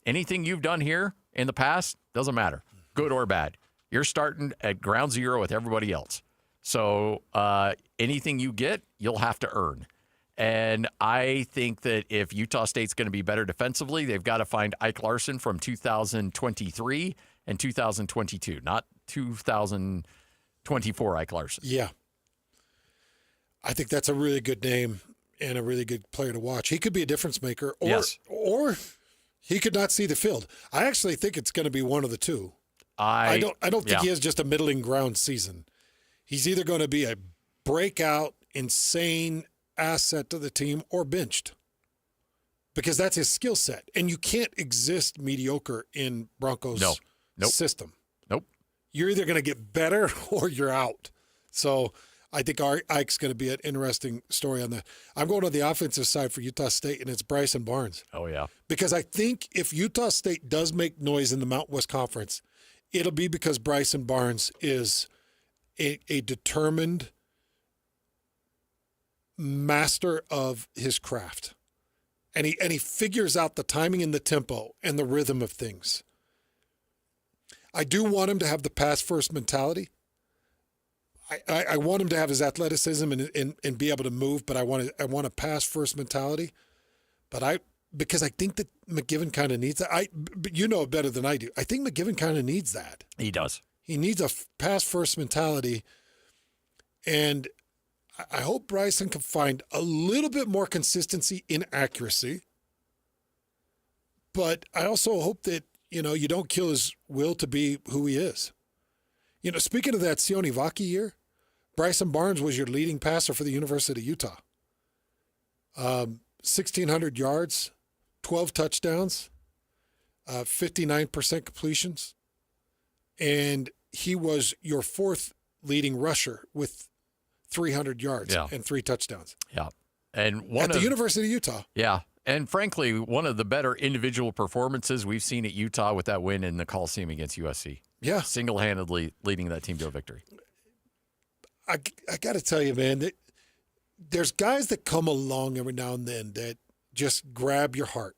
anything you've done here in the past doesn't matter, good or bad. You're starting at ground zero with everybody else. So anything you get, you'll have to earn. And I think that if Utah State's going to be better defensively, they've got to find Ike Larson from 2023 and 2022, not 2024 Ike Larson. Yeah. I think that's a really good name and a really good player to watch. He could be a difference maker. Or He could not see the field. I actually think it's going to be one of the two. I don't think he has just a middling ground season. He's either going to be a breakout, insane asset to the team or benched, because that's his skill set. And you can't exist mediocre in Broncos system. Nope. You're either going to get better or you're out. So I think Ike's going to be an interesting story on that. I'm going to the offensive side for Utah State, and it's Bryson Barnes. Oh, yeah. Because I think if Utah State does make noise in the Mountain West Conference, it'll be because Bryson Barnes is a determined master of his craft. And he figures out the timing and the tempo and the rhythm of things. I do want him to have the pass-first mentality. I want him to have his athleticism and be able to move, but I want a pass-first mentality. Because I think that McGiven kind of needs that. But you know it better than I do. I think McGiven kind of needs that. He does. He needs a pass-first mentality. And I hope Bryson can find a little bit more consistency in accuracy. But I also hope that, you don't kill his will to be who he is. Speaking of that Sione Vaki year, Bryson Barnes was your leading passer for the University of Utah. 1,600 yards, 12 touchdowns, 59% completions. And he was your fourth leading rusher with 300 yards and 3 touchdowns. Yeah. And at the University of Utah. Yeah. And frankly, one of the better individual performances we've seen at Utah with that win in the Coliseum against USC. Yeah. Single-handedly leading that team to a victory. I got to tell you, man, there's guys that come along every now and then that just grab your heart.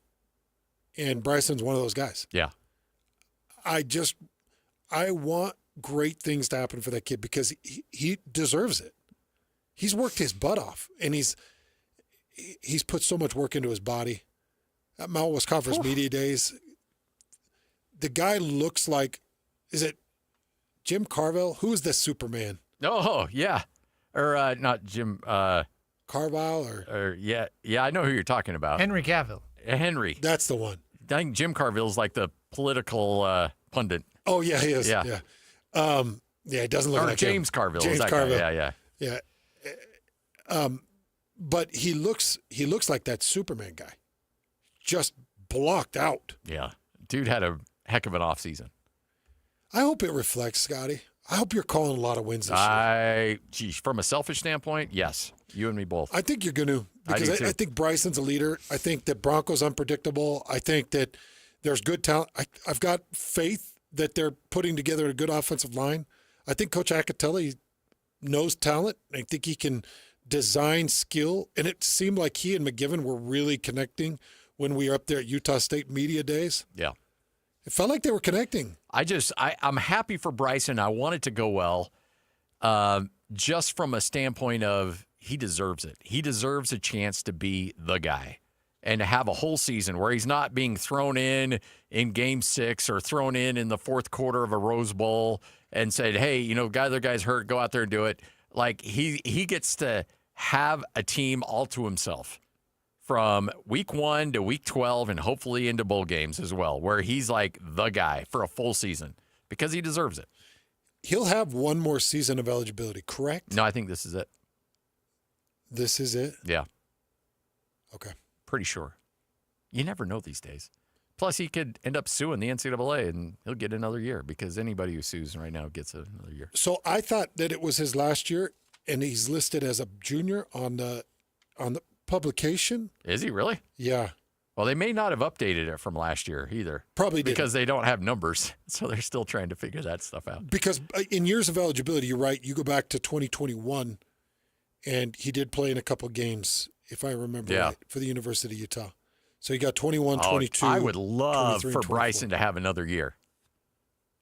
And Bryson's one of those guys. Yeah. I want great things to happen for that kid because he deserves it. He's worked his butt off, and he's put so much work into his body. At Mountain West Conference Media Days, the guy looks like, is it Jim Carville? Who is the Superman? Oh, yeah. Or not Jim Carville or yeah, I know who you're talking about. Henry Cavill. Henry. That's the one. I think Jim Carville's like the political pundit. Oh, yeah, he is. Yeah. He doesn't look like James him. Carville. James Is that Carville. Guy? Yeah. But he looks like that Superman guy. Just blocked out. Yeah. Dude had a heck of an offseason. I hope it reflects, Scotty. I hope you're calling a lot of wins this year. From a selfish standpoint, yes. You and me both. I think you're going to. Because I think Bryson's a leader. I think that Broncos unpredictable. I think that there's good talent. I've got faith that they're putting together a good offensive line. I think Coach Acatelli knows talent. I think he can design skill. And it seemed like he and McGiven were really connecting when we were up there at Utah State Media Days. Yeah. It felt like they were connecting. I'm happy for Bryson. I want it to go well, just from a standpoint of he deserves it. He deserves a chance to be the guy and to have a whole season where he's not being thrown in Game 6 or thrown in the fourth quarter of a Rose Bowl and said, hey, other guy's hurt, go out there and do it. Like he gets to have a team all to himself from week 1 to week 12 and hopefully into bowl games as well, where he's like the guy for a full season because he deserves it. He'll have one more season of eligibility, correct? No, I think this is it. This is it? Yeah. Okay. Pretty sure. You never know these days. Plus, he could end up suing the NCAA, and he'll get another year because anybody who sues right now gets another year. So I thought that it was his last year, and he's listed as a junior on the publication. Is he really? Yeah. Well, they may not have updated it from last year either. Probably didn't. Because they don't have numbers, so they're still trying to figure that stuff out. Because in years of eligibility, you're right. You go back to 2021, and he did play in a couple games, if I remember right, for the University of Utah. So you got 21, 22. I would love for 24. Bryson to have another year.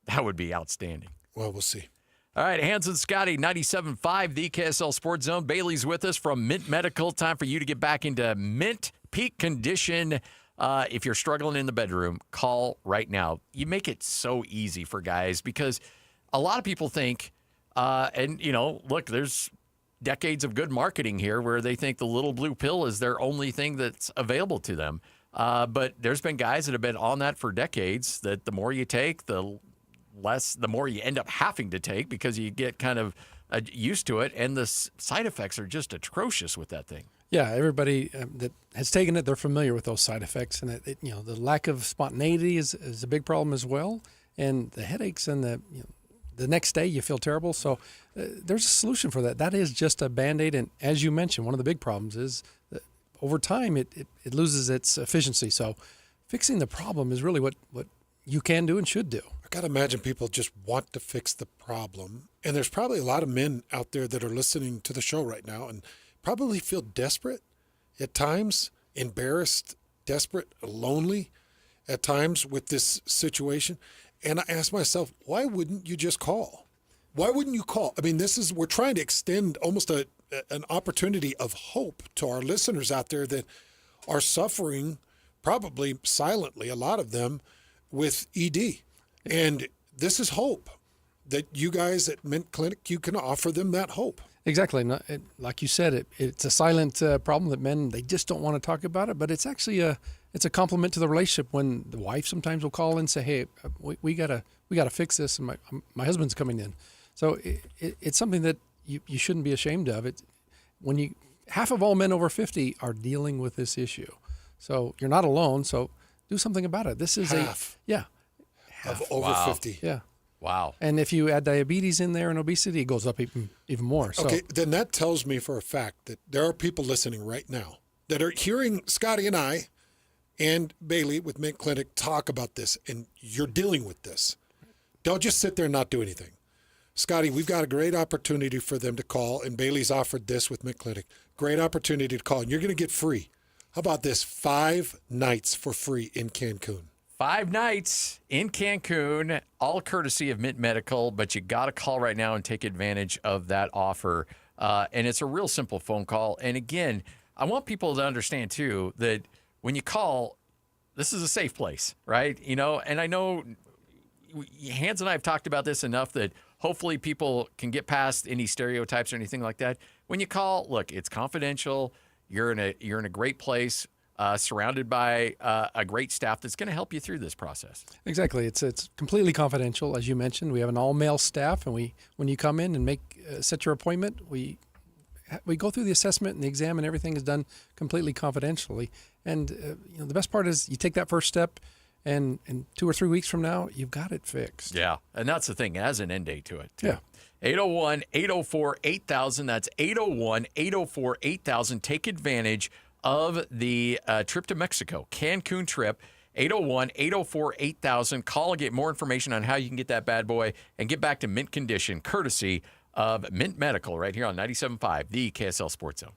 That would be outstanding. Well, we'll see. All right, Hans and Scotty, 97.5, the KSL Sports Zone. Bailey's with us from Mint Medical. Time for you to get back into mint peak condition. If you're struggling in the bedroom, call right now. You make it so easy for guys because a lot of people think, look, there's decades of good marketing here where they think the little blue pill is their only thing that's available to them. But there's been guys that have been on that for decades, that the more you take, the more you end up having to take, because you get kind of used to it, and the side effects are just atrocious with that thing. Yeah, everybody that has taken it, they're familiar with those side effects, and the lack of spontaneity is a big problem as well, and the headaches and the next day you feel terrible. So there's a solution for that. That is just a Band-Aid, and as you mentioned, one of the big problems is that over time it loses its efficiency. So fixing the problem is really what you can do and should do. I got to imagine people just want to fix the problem, and there's probably a lot of men out there that are listening to the show right now and probably feel desperate at times, embarrassed, desperate, lonely at times with this situation. And I ask myself, why wouldn't you just call? Why wouldn't you call? I mean, we're trying to extend almost an opportunity of hope to our listeners out there that are suffering, probably silently, a lot of them, with ED. And this is hope that you guys at Mint Clinic, you can offer them that hope. Exactly. Like you said, it's a silent problem that men, they just don't want to talk about it, but it's actually it's a compliment to the relationship when the wife sometimes will call and say, hey, we gotta fix this, and my husband's coming in. So it's something that you shouldn't be ashamed of. Half of all men over 50 are dealing with this issue. So you're not alone, so do something about it. This is half of over 50. Yeah. Wow. And if you add diabetes in there and obesity, it goes up even more. So. Okay, then that tells me for a fact that there are people listening right now that are hearing Scotty and I and Bailey with Mint Clinic talk about this, and you're dealing with this. Don't just sit there and not do anything. Scotty, we've got a great opportunity for them to call, and Bailey's offered this with Mint Clinic. Great opportunity to call, and you're going to get free. How about this? 5 nights for free in Cancun. 5 nights in Cancun, all courtesy of Mint Medical, but you got to call right now and take advantage of that offer. And it's a real simple phone call. And again, I want people to understand too that when you call, this is a safe place, right? And I know Hans and I have talked about this enough that hopefully people can get past any stereotypes or anything like that. When you call, look, it's confidential. You're in a great place. Surrounded by a great staff that's going to help you through this process. Exactly. It's completely confidential, as you mentioned. We have an all-male staff, and when you come in and set your appointment, we go through the assessment and the exam, and everything is done completely confidentially. And the best part is you take that first step, and 2 or 3 weeks from now, you've got it fixed. Yeah, and that's the thing. It has an end date to it, too. Yeah. 801-804-8000. That's 801-804-8000. Take advantage of the trip to Mexico, Cancun trip, 801-804-8000. Call and get more information on how you can get that bad boy and get back to mint condition, courtesy of Mint Medical, right here on 97.5, the KSL Sports Zone.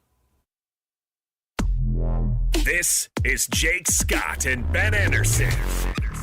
This is Jake Scott and Ben Anderson.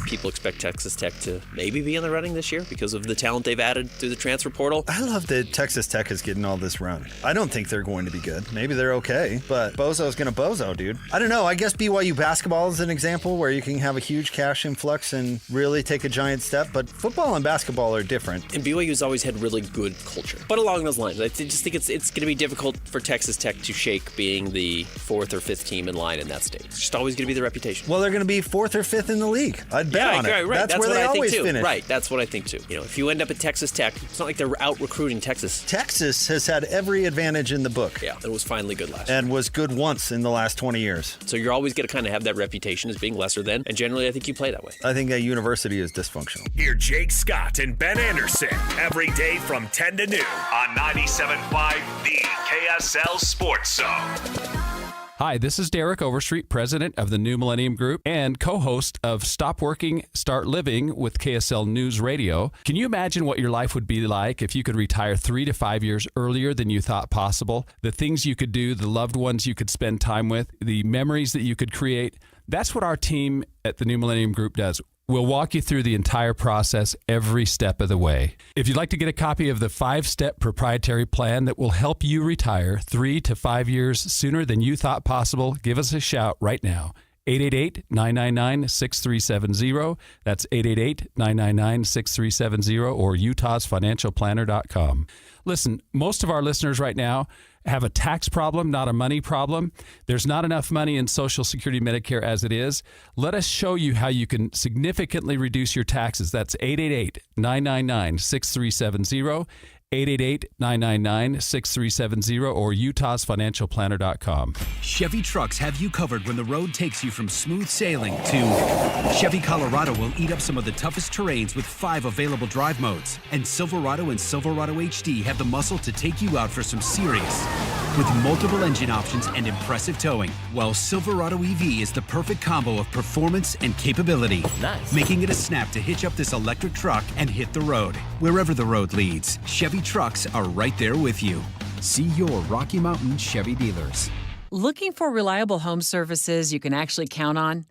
People expect Texas Tech to maybe be in the running this year because of the talent they've added through the transfer portal. I love that Texas Tech is getting all this run. I don't think they're going to be good. Maybe they're okay, but Bozo's going to bozo, dude. I don't know. I guess BYU basketball is an example where you can have a huge cash influx and really take a giant step, but football and basketball are different. And BYU's always had really good culture. But along those lines, I just think it's going to be difficult for Texas Tech to shake being the 4th or 5th team in line in that state. It's just always going to be the reputation. Well, they're going to be 4th or 5th in the league. I'd bet on it. Right. That's where they always finish. Right, that's what I think too. If you end up at Texas Tech, it's not like they're out recruiting Texas. Texas has had every advantage in the book. Yeah, it was finally good last year. And was good once in the last 20 years. So you're always going to kind of have that reputation as being lesser than, and generally I think you play that way. I think that university is dysfunctional. Hear Jake Scott and Ben Anderson every day from 10 to noon on 97.5, the KSL Sports Zone. Hi, this is Derek Overstreet, president of the New Millennium Group and co-host of Stop Working, Start Living with KSL News Radio. Can you imagine what your life would be like if you could retire 3 to 5 years earlier than you thought possible? The things you could do, the loved ones you could spend time with, the memories that you could create. That's what our team at the New Millennium Group does. We'll walk you through the entire process every step of the way. If you'd like to get a copy of the 5-step proprietary plan that will help you retire 3 to 5 years sooner than you thought possible, give us a shout right now. 888-999-6370. That's 888-999-6370 or utahsfinancialplanner.com. Listen, most of our listeners right now, have a tax problem, not a money problem. There's not enough money in Social Security, Medicare as it is. Let us show you how you can significantly reduce your taxes. That's 888-999-6370. 888-999-6370 or utahsfinancialplanner.com. Chevy trucks have you covered when the road takes you from smooth sailing to Chevy Colorado will eat up some of the toughest terrains with 5 available drive modes. And Silverado and Silverado HD have the muscle to take you out for some serious. With multiple engine options and impressive towing, while Silverado EV is the perfect combo of performance and capability. Nice. Making it a snap to hitch up this electric truck and hit the road. Wherever the road leads, Chevy trucks are right there with you. See your Rocky Mountain Chevy dealers. Looking for reliable home services you can actually count on?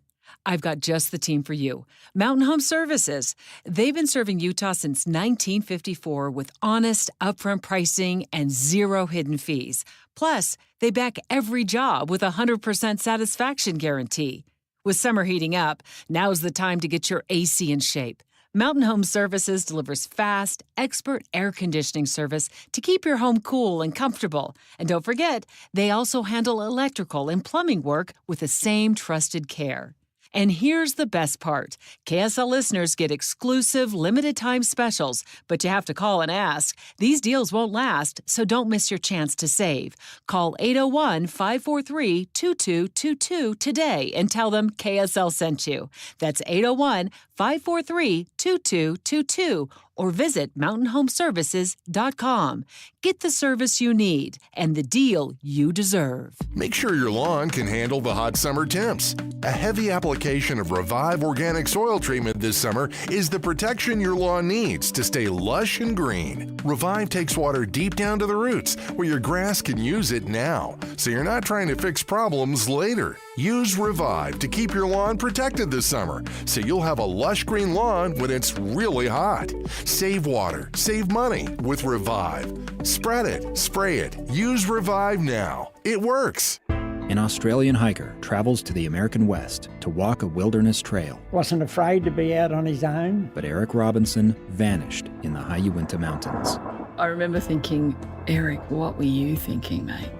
I've got just the team for you. Mountain Home Services. They've been serving Utah since 1954 with honest, upfront pricing and 0 hidden fees. Plus, they back every job with a 100% satisfaction guarantee. With summer heating up, now's the time to get your AC in shape. Mountain Home Services delivers fast, expert air conditioning service to keep your home cool and comfortable. And don't forget, they also handle electrical and plumbing work with the same trusted care. And here's the best part. KSL listeners get exclusive limited-time specials, but you have to call and ask. These deals won't last, so don't miss your chance to save. Call 801-543-2222 today and tell them KSL sent you. That's 801-543-2222 or visit mountainhomeservices.com. Get the service you need and the deal you deserve. Make sure your lawn can handle the hot summer temps. A heavy application of Revive Organic Soil Treatment this summer is the protection your lawn needs to stay lush and green. Revive takes water deep down to the roots where your grass can use it now, so you're not trying to fix problems later. Use Revive to keep your lawn protected this summer, so you'll have a lush green lawn when it's really hot. Save water, save money with Revive. Spread it, spray it, use Revive now. It works. An Australian hiker travels to the American West to walk a wilderness trail. Wasn't afraid to be out on his own. But Eric Robinson vanished in the high Uinta Mountains. I remember thinking, Eric, what were you thinking, mate?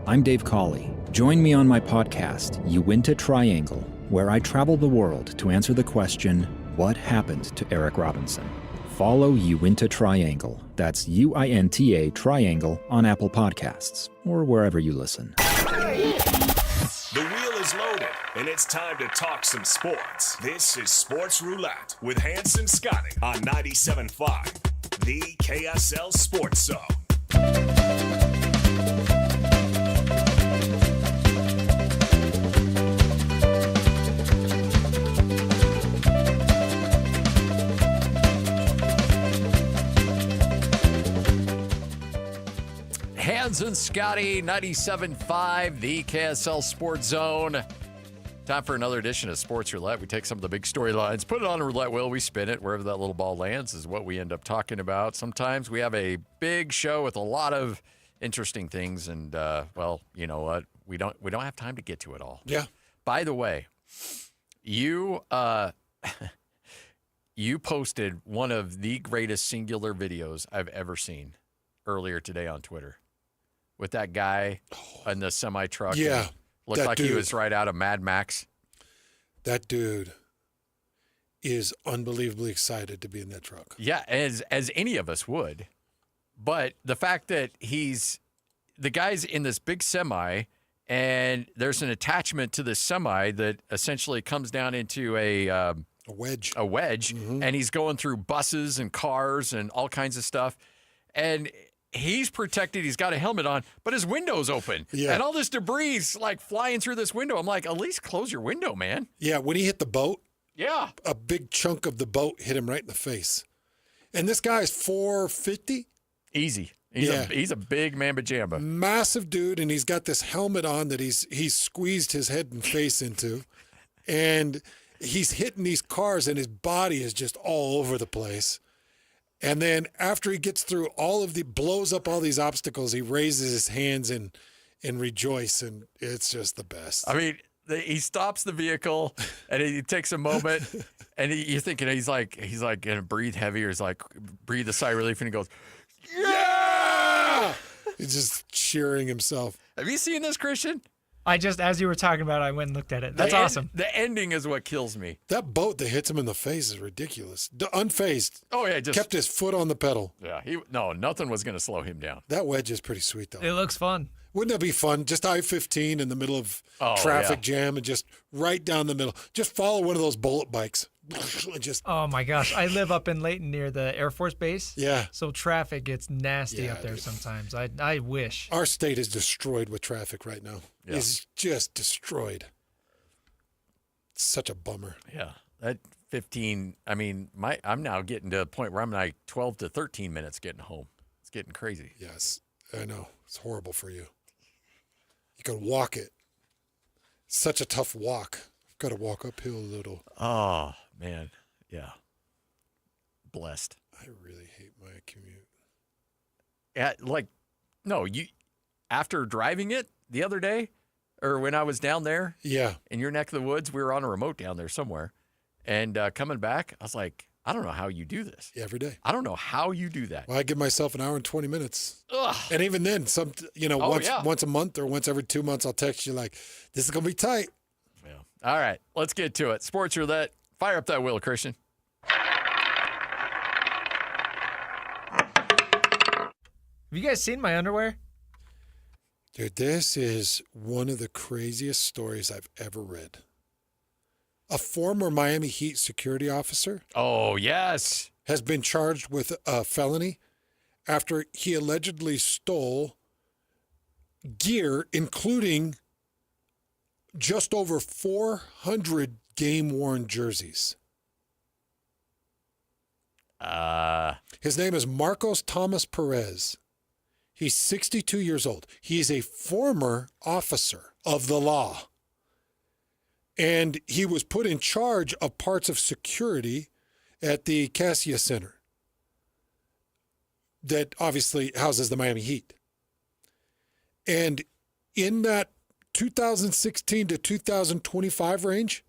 I'm Dave Cawley. Join me on my podcast, Uinta Triangle, where I travel the world to answer the question, what happened to Eric Robinson? Follow Uinta Triangle. That's UINTA Triangle on Apple Podcasts or wherever you listen. The wheel is loaded, and it's time to talk some sports. This is Sports Roulette with Hans and Scotty on 97.5, the KSL Sports Zone. Hans and Scotty, 97.5, the KSL Sports Zone. Time for another edition of Sports Roulette. We take some of the big storylines, put it on a roulette wheel, we spin it. Wherever that little ball lands is what we end up talking about. Sometimes we have a big show with a lot of interesting things, and well, you know what? We don't have time to get to it all. Yeah. By the way, you you posted one of the greatest singular videos I've ever seen earlier today on Twitter. With that guy in the semi-truck. Yeah. Looked like he was right out of Mad Max. That dude is unbelievably excited to be in that truck. Yeah, as any of us would. But the fact that the guy's in this big semi, and there's an attachment to this semi that essentially comes down into a wedge. And he's going through buses and cars and all kinds of stuff. And he's protected. He's got a helmet on, but his window's open. Yeah. And all this debris is like flying through this window. I'm like, at least close your window, man. Yeah, when he hit the boat, yeah, a big chunk of the boat hit him right in the face. And this guy's 450. Easy. He's a big mamba jamba. Massive dude, and he's got this helmet on that he's squeezed his head and face into. And he's hitting these cars, and his body is just all over the place. And then after he gets through blows up all these obstacles, he raises his hands and rejoice, and it's just the best. I mean, he stops the vehicle, and he takes a moment, and you're thinking he's like going to breathe heavy, or he's like breathe a sigh of relief, and he goes, yeah! He's just cheering himself. Have you seen this, Christian? I just, as you were talking about it, I went and looked at it. That's awesome. The ending is what kills me. That boat that hits him in the face is ridiculous. Unfazed. Oh, yeah. Just kept his foot on the pedal. Yeah. Nothing was going to slow him down. That wedge is pretty sweet, though. It looks fun. Wouldn't that be fun? Just I-15 in the middle of traffic jam and just right down the middle. Just follow one of those bullet bikes. Oh, my gosh. I live up in Layton near the Air Force Base. Yeah. So traffic gets nasty up there sometimes. I wish. Our state is destroyed with traffic right now. Yeah. It's just destroyed. It's such a bummer. Yeah. That 15, I mean, I'm now getting to a point where I'm like 12 to 13 minutes getting home. It's getting crazy. Yes, I know. It's horrible for you. You can walk it. Such a tough walk. I've got to walk uphill a little. Oh, man. Yeah. Blessed. I really hate my commute. After driving it the other day, or when I was down there in your neck of the woods, we were on a remote down there somewhere. And coming back, I was like, I don't know how you do this. Every day. I don't know how you do that. Well, I give myself an hour and 20 minutes. Ugh. And even then, once a month or once every 2 months, I'll text you like, this is going to be tight. Yeah. All right, let's get to it. Sports Roulette. Fire up that wheel, Christian. Have you guys seen my underwear? Dude, this is one of the craziest stories I've ever read. A former Miami Heat security officer. Oh, yes. Has been charged with a felony after he allegedly stole gear, including just over 400 game-worn jerseys. His name is Marcos Thomas Perez. He's 62 years old. He's a former officer of the law. And he was put in charge of parts of security at the Cassia Center that obviously houses the Miami Heat. And in that 2016 to 2025 range,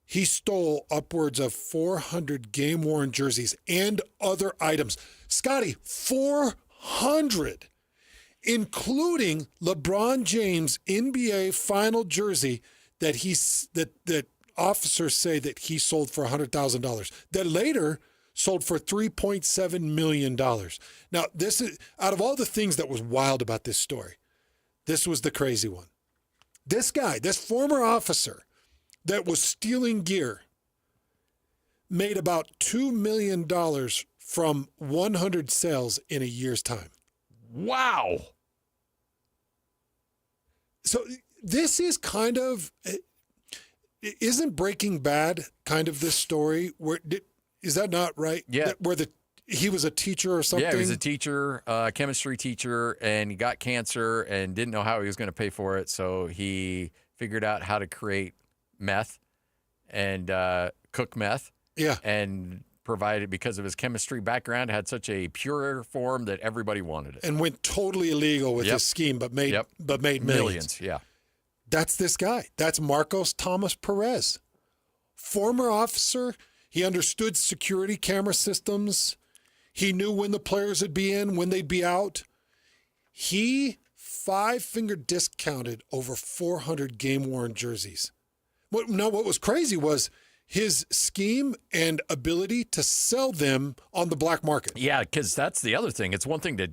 he stole upwards of 400 game-worn jerseys and other items. Scotty, 400, including LeBron James' NBA final jersey that officers say that he sold for $100,000, that later sold for $3.7 million. Now, this is, out of all the things that was wild about this story, this was the crazy one. This guy, this former officer that was stealing gear, made about $2 million from 100 sales in a year's time. Wow. So this is kind of, isn't Breaking Bad kind of this story? Is that not right? Yeah. Where he was a teacher or something? Yeah, he was a teacher, chemistry teacher, and he got cancer and didn't know how he was going to pay for it. So he figured out how to create meth and cook meth. Yeah. And provided, because of his chemistry background, had such a pure form that everybody wanted it. And went totally illegal with his scheme, but made millions. Yeah. That's this guy. That's Marcos Thomas Perez. Former officer. He understood security camera systems. He knew when the players would be in, when they'd be out. He five-finger discounted over 400 game-worn jerseys. What was crazy was his scheme and ability to sell them on the black market. Yeah, because that's the other thing. It's one thing to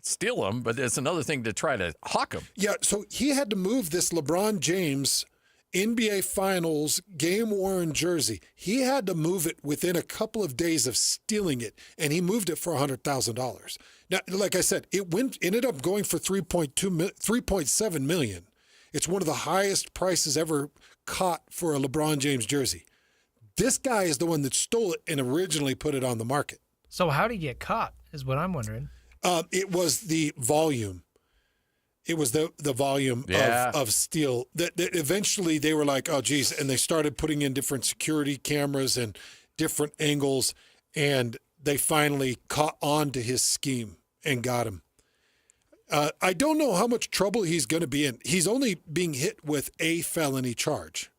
steal them, but it's another thing to try to hawk them. Yeah, so he had to move this LeBron James NBA Finals game-worn jersey. He had to move it within a couple of days of stealing it, and he moved it for $100,000. Now, like I said, ended up going for $3.7 million. It's one of the highest prices ever caught for a LeBron James jersey. This guy is the one that stole it and originally put it on the market. So how did he get caught is what I'm wondering. It was the volume. It was the volume of steel. That eventually they were like, oh, geez, and they started putting in different security cameras and different angles, and they finally caught on to his scheme and got him. I don't know how much trouble he's going to be in. He's only being hit with a felony charge.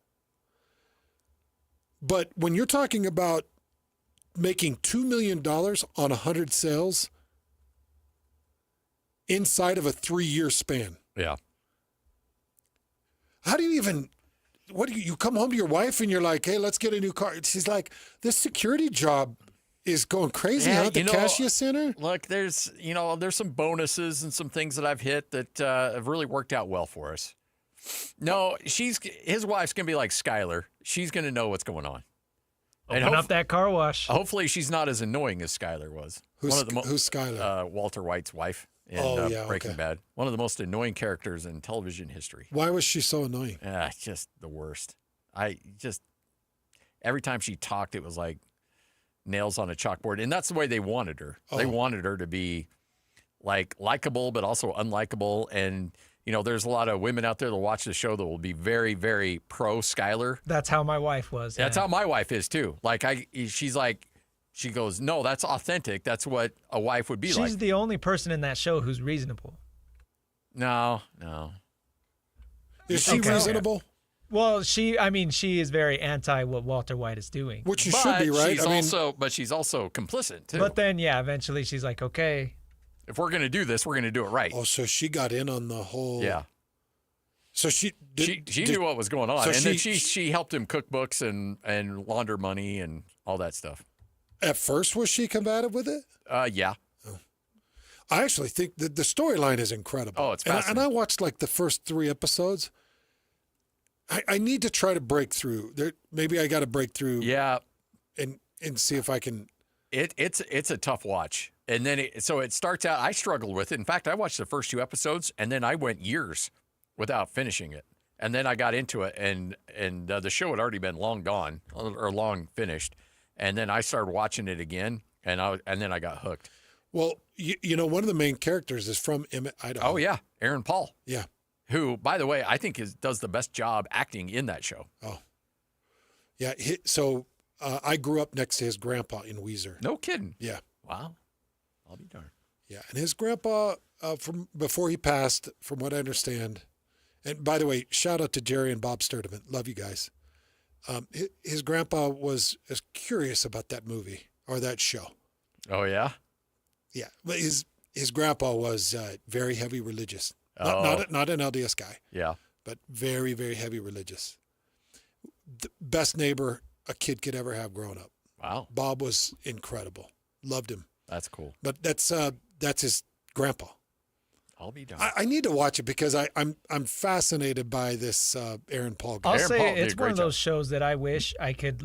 But when you're talking about making $2 million on 100 sales, inside of a 3-year span. Yeah. How do you even, you come home to your wife and you're like, hey, let's get a new car. She's like, this security job is going crazy, huh? The cashier center? Look, there's some bonuses and some things that I've hit that have really worked out well for us. No, his wife's going to be like Skylar. She's going to know what's going on. Open up that car wash. Hopefully she's not as annoying as Skylar was. Who's Skylar? Walter White's wife in Breaking Bad. One of the most annoying characters in television history. Why was she so annoying? Just the worst. Every time she talked, it was like nails on a chalkboard. And that's the way they wanted her. They wanted her to be like likable, but also unlikable. And there's a lot of women out there that watch the show that will be very, very pro Skylar. That's how my wife was. That's how my wife is too. She goes, no, that's authentic. That's what a wife would be like. She's the only person in that show who's reasonable. No. Is she reasonable? Well, she is very anti what Walter White is doing. Which you should be, right? But she's also complicit too. But then, eventually she's like, okay. If we're going to do this, we're going to do it right. Oh, so she got in on the whole. Yeah. So she knew what was going on, so then she helped him cook books and launder money and all that stuff. At first, was she combative with it? Yeah. Oh. I actually think that the storyline is incredible. Oh, it's fascinating. And I watched like the first 3 episodes. I need to try to break through. Maybe I got to break through. Yeah. And see if I can. It's a tough watch. And then it starts out, I struggled with it. In fact, I watched the first 2 episodes, and then I went years without finishing it. And then I got into it, and the show had already been long gone, or long finished. And then I started watching it again, and then I got hooked. Well, one of the main characters is from Emmett, Idaho. Oh, yeah, Aaron Paul. Yeah. Who, by the way, I think does the best job acting in that show. Oh. Yeah, so I grew up next to his grandpa in Weiser. No kidding. Yeah. Wow. I'll be darned. Yeah, and his grandpa, from before he passed, from what I understand, and by the way, shout out to Jerry and Bob Sturdivant. Love you guys. His grandpa was as curious about that movie or that show. Oh, yeah? Yeah, but his grandpa was very heavy religious. Not an LDS guy. Yeah. But very, very heavy religious. The best neighbor a kid could ever have growing up. Wow. Bob was incredible. Loved him. That's cool. But that's his grandpa. I'll be done. I need to watch it because I'm fascinated by this Aaron Paul guy. I'll say it's one of those shows that I wish I could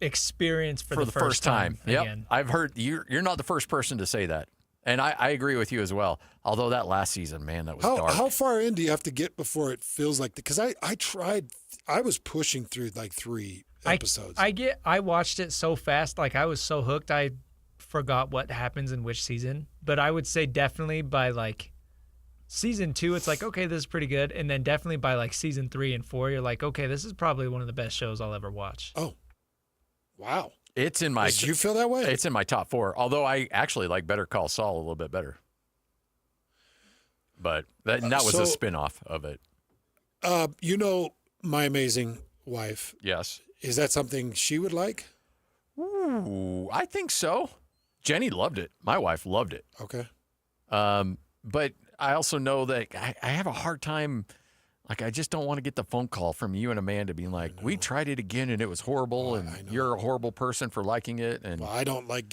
experience for the first time. Yep. Again. I've heard you're not the first person to say that. And I agree with you as well. Although that last season, man, that was dark. How far in do you have to get before it feels like because I tried, I was pushing through 3 episodes. I watched it so fast, I was so hooked I forgot what happens in which season. But I would say definitely by season 2, it's okay, this is pretty good. And then definitely by season 3 and 4, you're okay, this is probably one of the best shows I'll ever watch. Oh, wow. It's in my. Did you feel that way? It's in my top 4. Although I actually like Better Call Saul a little bit better. But that was a spinoff of it. My amazing wife. Yes. Is that something she would like? Ooh, I think so. Jenny loved it. My wife loved it. Okay. But I also know that I have a hard time. I just don't want to get the phone call from you and Amanda being we tried it again and it was horrible and you're a horrible person for liking it. And well, I don't like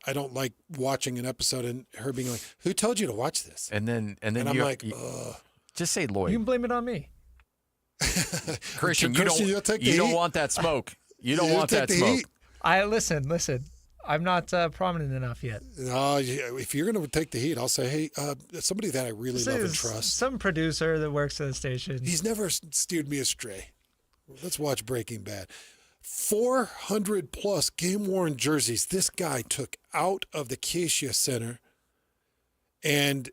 I don't like watching an episode and her being like, who told you to watch this? And then I'm ugh. Just say Lloyd. You can blame it on me. Christian, you don't want that smoke. You don't want that smoke. Listen. I'm not prominent enough yet. No, if you're going to take the heat, I'll say, hey, somebody that I really love and trust. Some producer that works at the station. He's never steered me astray. Let's watch Breaking Bad. 400 plus game-worn jerseys this guy took out of the KSL Center and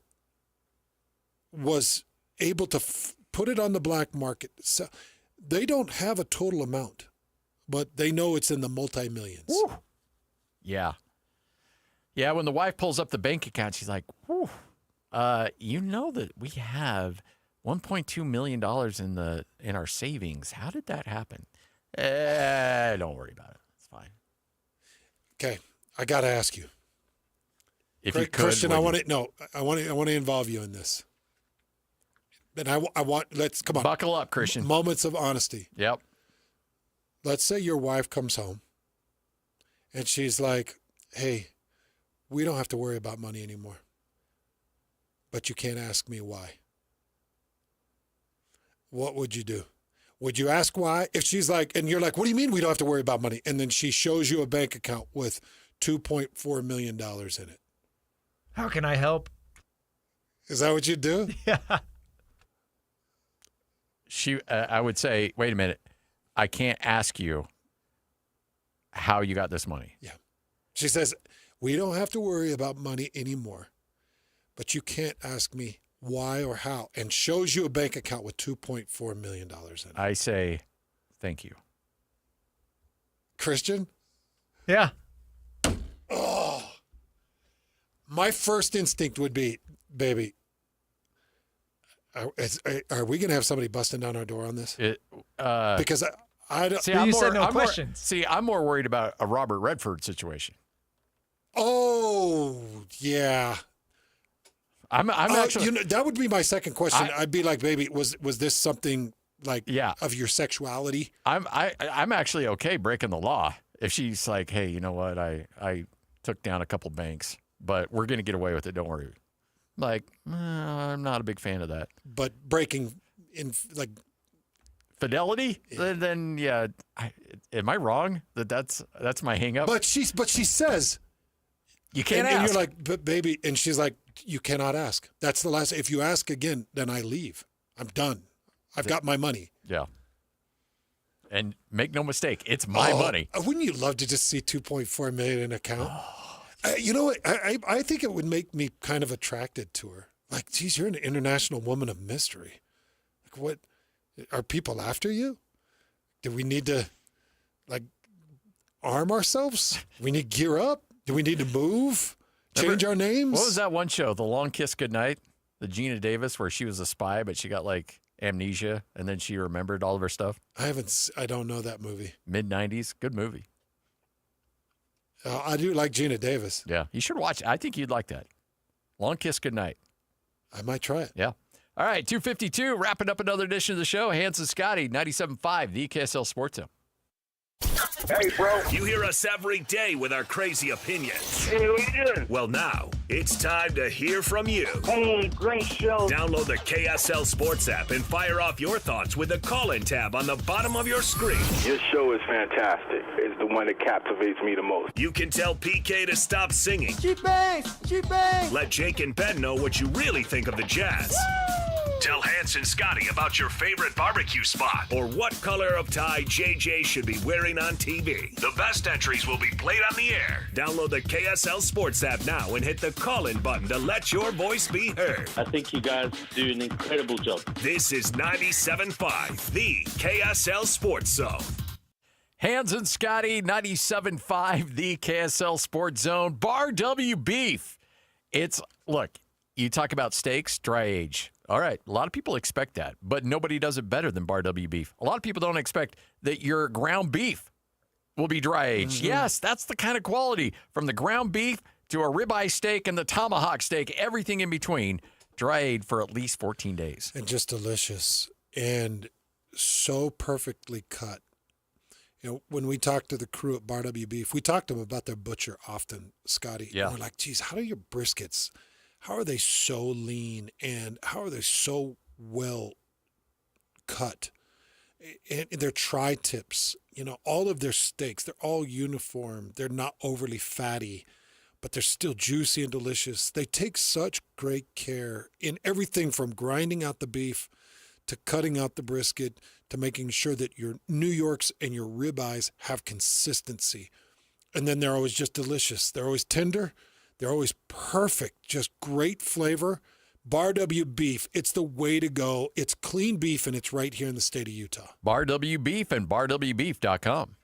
was able to put it on the black market. So they don't have a total amount, but they know it's in the multi-millions. Woo. Yeah. Yeah, when the wife pulls up the bank account, she's like, whew, you know that we have $1.2 million in our savings. How did that happen? Don't worry about it. It's fine. Okay, I got to ask you. If you could, Christian, I want to involve you in this. And let's come on. Buckle up, Christian. Moments of honesty. Yep. Let's say your wife comes home and she's like, hey, we don't have to worry about money anymore. But you can't ask me why. What would you do? Would you ask why? If she's like, and you're like, what do you mean we don't have to worry about money? And then she shows you a bank account with $2.4 million in it. How can I help? Is that what you do? Yeah. I would say, wait a minute. I can't ask you how you got this money. Yeah. She says, we don't have to worry about money anymore, but you can't ask me why or how, and shows you a bank account with $2.4 million in it. I say, thank you. Christian? Yeah. Oh. My first instinct would be, baby, are we going to have somebody busting down our door on this? Because I don't. See, I'm more worried about a Robert Redford situation. Oh, yeah. I'm actually. That would be my second question. I'd be like, baby, was this something like of your sexuality? I'm actually okay breaking the law if she's like, hey, you know what? I took down a couple banks, but we're going to get away with it. Don't worry. Like, I'm not a big fan of that. But breaking in like fidelity, then yeah. Am I wrong that's my hang up? But she says you can't ask. And you're like, but baby, and she's like, you cannot ask. That's the last. If you ask again, then I leave. I'm done. I've got my money. Yeah. And make no mistake, it's my money. Wouldn't you love to just see $2.4 million in an account? You know what? I think it would make me kind of attracted to her. Like, geez, you're an international woman of mystery. Like, what? Are people after you? Do we need to, like, arm ourselves? We need to gear up? Do we need to move? Change our names? What was that one show, The Long Kiss Goodnight? The Gina Davis, where she was a spy, but she got, like, amnesia, and then she remembered all of her stuff? I don't know that movie. Mid-90s. Good movie. I do like Gina Davis. Yeah, you should watch it. I think you'd like that. Long Kiss Goodnight. I might try it. Yeah. All right, 2:52, wrapping up another edition of the show. Hans and Scotty, 97.5, the KSL Sports Zone. Hey, bro. You hear us every day with our crazy opinions. Hey, what you doing? Well, now, it's time to hear from you. Hey, great show. Download the KSL Sports app and fire off your thoughts with the call-in tab on the bottom of your screen. Your show is fantastic. It's the one that captivates me the most. You can tell PK to stop singing. She bangs! She bangs! Let Jake and Ben know what you really think of the Jazz. Woo! Tell Hans and Scotty about your favorite barbecue spot or what color of tie JJ should be wearing on TV. The best entries will be played on the air. Download the KSL Sports app now and hit the call-in button to let your voice be heard. I think you guys do an incredible job. This is 97.5, the KSL Sports Zone. Hans and Scotty, 97.5, the KSL Sports Zone. Bar W beef. Look, you talk about steaks, dry age. All right, a lot of people expect that, but nobody does it better than Bar W beef. A lot of people don't expect that your ground beef will be dry aged. Mm-hmm. Yes, that's the kind of quality. From the ground beef to a ribeye steak and the tomahawk steak, everything in between, dry aged for at least 14 days. And just delicious and so perfectly cut. You know, when we talk to the crew at Bar W Beef, we talk to them about their butcher often, Scotty. Yeah. And we're like, geez, how are your briskets? How are they so lean and how are they so well cut? And their tri-tips, you know, all of their steaks, they're all uniform. They're not overly fatty, but they're still juicy and delicious. They take such great care in everything from grinding out the beef to cutting out the brisket to making sure that your New Yorks and your ribeyes have consistency. And then they're always just delicious. They're always tender. They're always perfect, just great flavor. Bar W Beef, it's the way to go. It's clean beef, and it's right here in the state of Utah. Bar W Beef and barwbeef.com.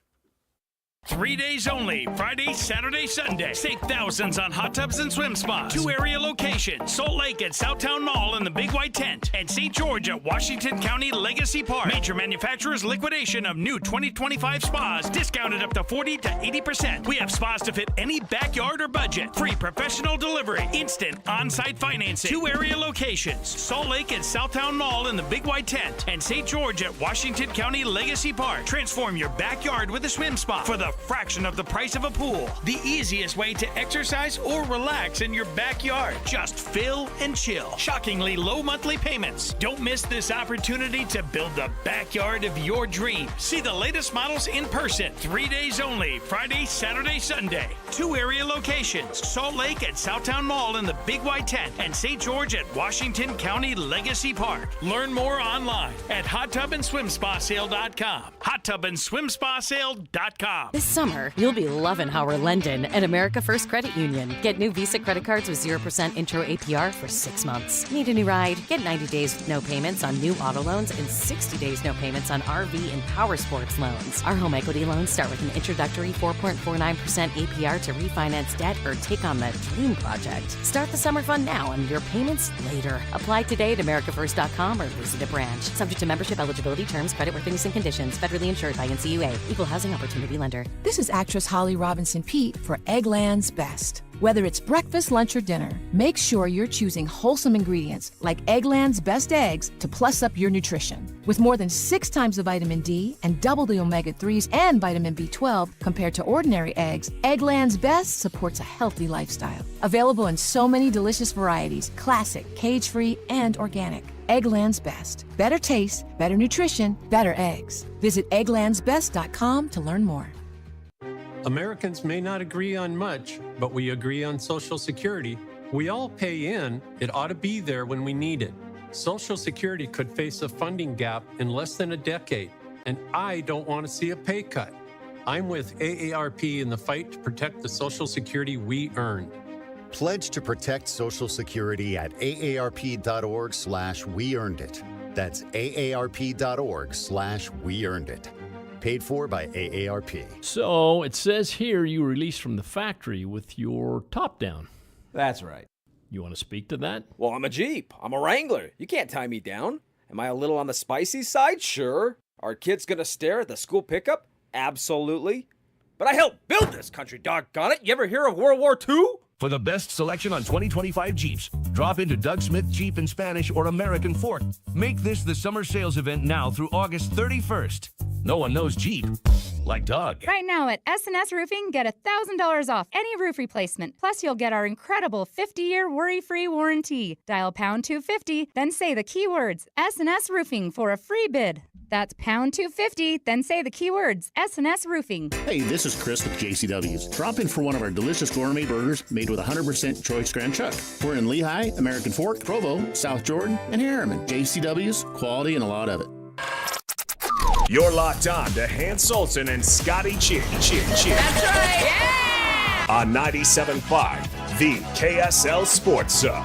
3 days only, Friday, Saturday, Sunday. Save thousands on hot tubs and swim spas. 2 area locations, Salt Lake at Southtown Mall in the Big White Tent, and St. George at Washington County Legacy Park. Major manufacturers liquidation of new 2025 spas, discounted up to 40 to 80%. We have spas to fit any backyard or budget. Free professional delivery, instant on-site financing. 2 area locations, Salt Lake at Southtown Mall in the Big White Tent, and St. George at Washington County Legacy Park. Transform your backyard with a swim spa for the fraction of the price of a pool. The easiest way to exercise or relax in your backyard. Just fill and chill. Shockingly low monthly payments. Don't miss this opportunity to build the backyard of your dreams. See the latest models in person. 3 days only, Friday, Saturday, Sunday. 2 area locations, Salt Lake at Southtown Mall in the Big White Tent, and St. George at Washington County Legacy Park. Learn more online at hottubandswimspasale.com. hottubandswimspasale.com. This summer, you'll be loving how we're lending at America First Credit Union. Get new Visa credit cards with 0% intro APR for 6 months. Need a new ride? Get 90 days with no payments on new auto loans and 60 days no payments on RV and power sports loans. Our home equity loans start with an introductory 4.49% APR to refinance debt or take on that dream project. Start the summer fun now and your payments later. Apply today at americafirst.com or visit a branch. Subject to membership, eligibility, terms, creditworthiness, and conditions. Federally insured by NCUA. Equal housing opportunity lender. This is actress Holly Robinson Peete for Eggland's Best. Whether it's breakfast, lunch, or dinner, make sure you're choosing wholesome ingredients like Eggland's Best Eggs to plus up your nutrition. With more than 6 times the vitamin D and double the omega-3s and vitamin B12 compared to ordinary eggs, Eggland's Best supports a healthy lifestyle. Available in so many delicious varieties, classic, cage-free, and organic. Eggland's Best. Better taste, better nutrition, better eggs. Visit egglandsbest.com to learn more. Americans may not agree on much, but we agree on Social Security. We all pay in. It ought to be there when we need it. Social Security could face a funding gap in less than a decade, and I don't want to see a pay cut. I'm with AARP in the fight to protect the Social Security we earned. Pledge to protect Social Security at aarp.org/weearnedit. That's aarp.org/weearnedit. Paid for by AARP. So it says here you released from the factory with your top down. That's right. You want to speak to that? Well, I'm a Jeep. I'm a Wrangler. You can't tie me down. Am I a little on the spicy side? Sure. Are kids going to stare at the school pickup? Absolutely. But I helped build this country, doggone it. You ever hear of World War II? For the best selection on 2025 Jeeps, drop into Doug Smith Jeep in Spanish or American Fork. Make this the summer sales event now through August 31st. No one knows Jeep like Doug. Right now at S&S Roofing, get $1,000 off any roof replacement. Plus, you'll get our incredible 50-year worry-free warranty. Dial pound 250, then say the keywords S&S Roofing for a free bid. That's pound 250, then say the keywords S&S Roofing. Hey, this is Chris with JCW's. Drop in for one of our delicious gourmet burgers made with 100% choice Grand Chuck. We're in Lehigh, American Fork, Provo, South Jordan, and Harriman. JCW's, quality and a lot of it. You're locked on to Hans Olsen and Scotty G. That's right, yeah! On 97.5, the KSL Sports Zone.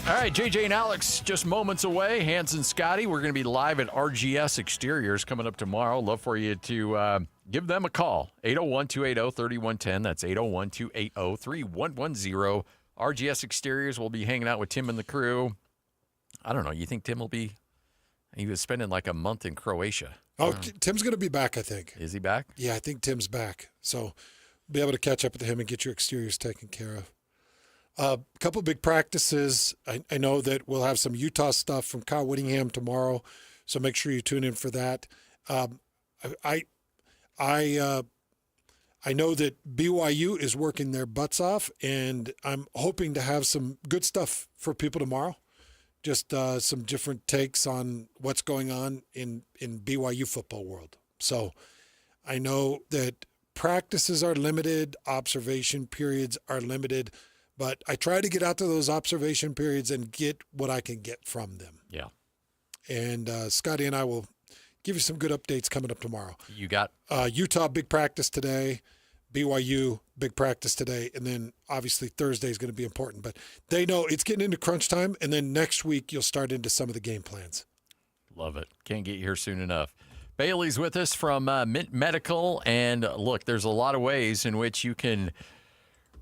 All right, JJ and Alex, just moments away. Hans and Scotty, we're going to be live at RGS Exteriors coming up tomorrow. Love for you to give them a call. 801-280-3110. That's 801-280-3110. RGS Exteriors will be hanging out with Tim and the crew. I don't know. You think Tim will be? He was spending like a month in Croatia. Oh, Tim's going to be back, I think. Is he back? Yeah, I think Tim's back. So be able to catch up with him and get your exteriors taken care of. A couple big practices. I know that we'll have some Utah stuff from Kyle Whittingham tomorrow, so make sure you tune in for that. I know that BYU is working their butts off, and I'm hoping to have some good stuff for people tomorrow. Just some different takes on what's going on in BYU football world. So I know that practices are limited, observation periods are limited, But I try to get out to those observation periods and get what I can get from them. Yeah. And Scotty and I will give you some good updates coming up tomorrow. You got Utah, big practice today. BYU, big practice today. And then obviously Thursday is going to be important. But they know it's getting into crunch time. And then next week you'll start into some of the game plans. Love it. Can't get you here soon enough. Bailey's with us from Mint Medical. And look, there's a lot of ways in which you can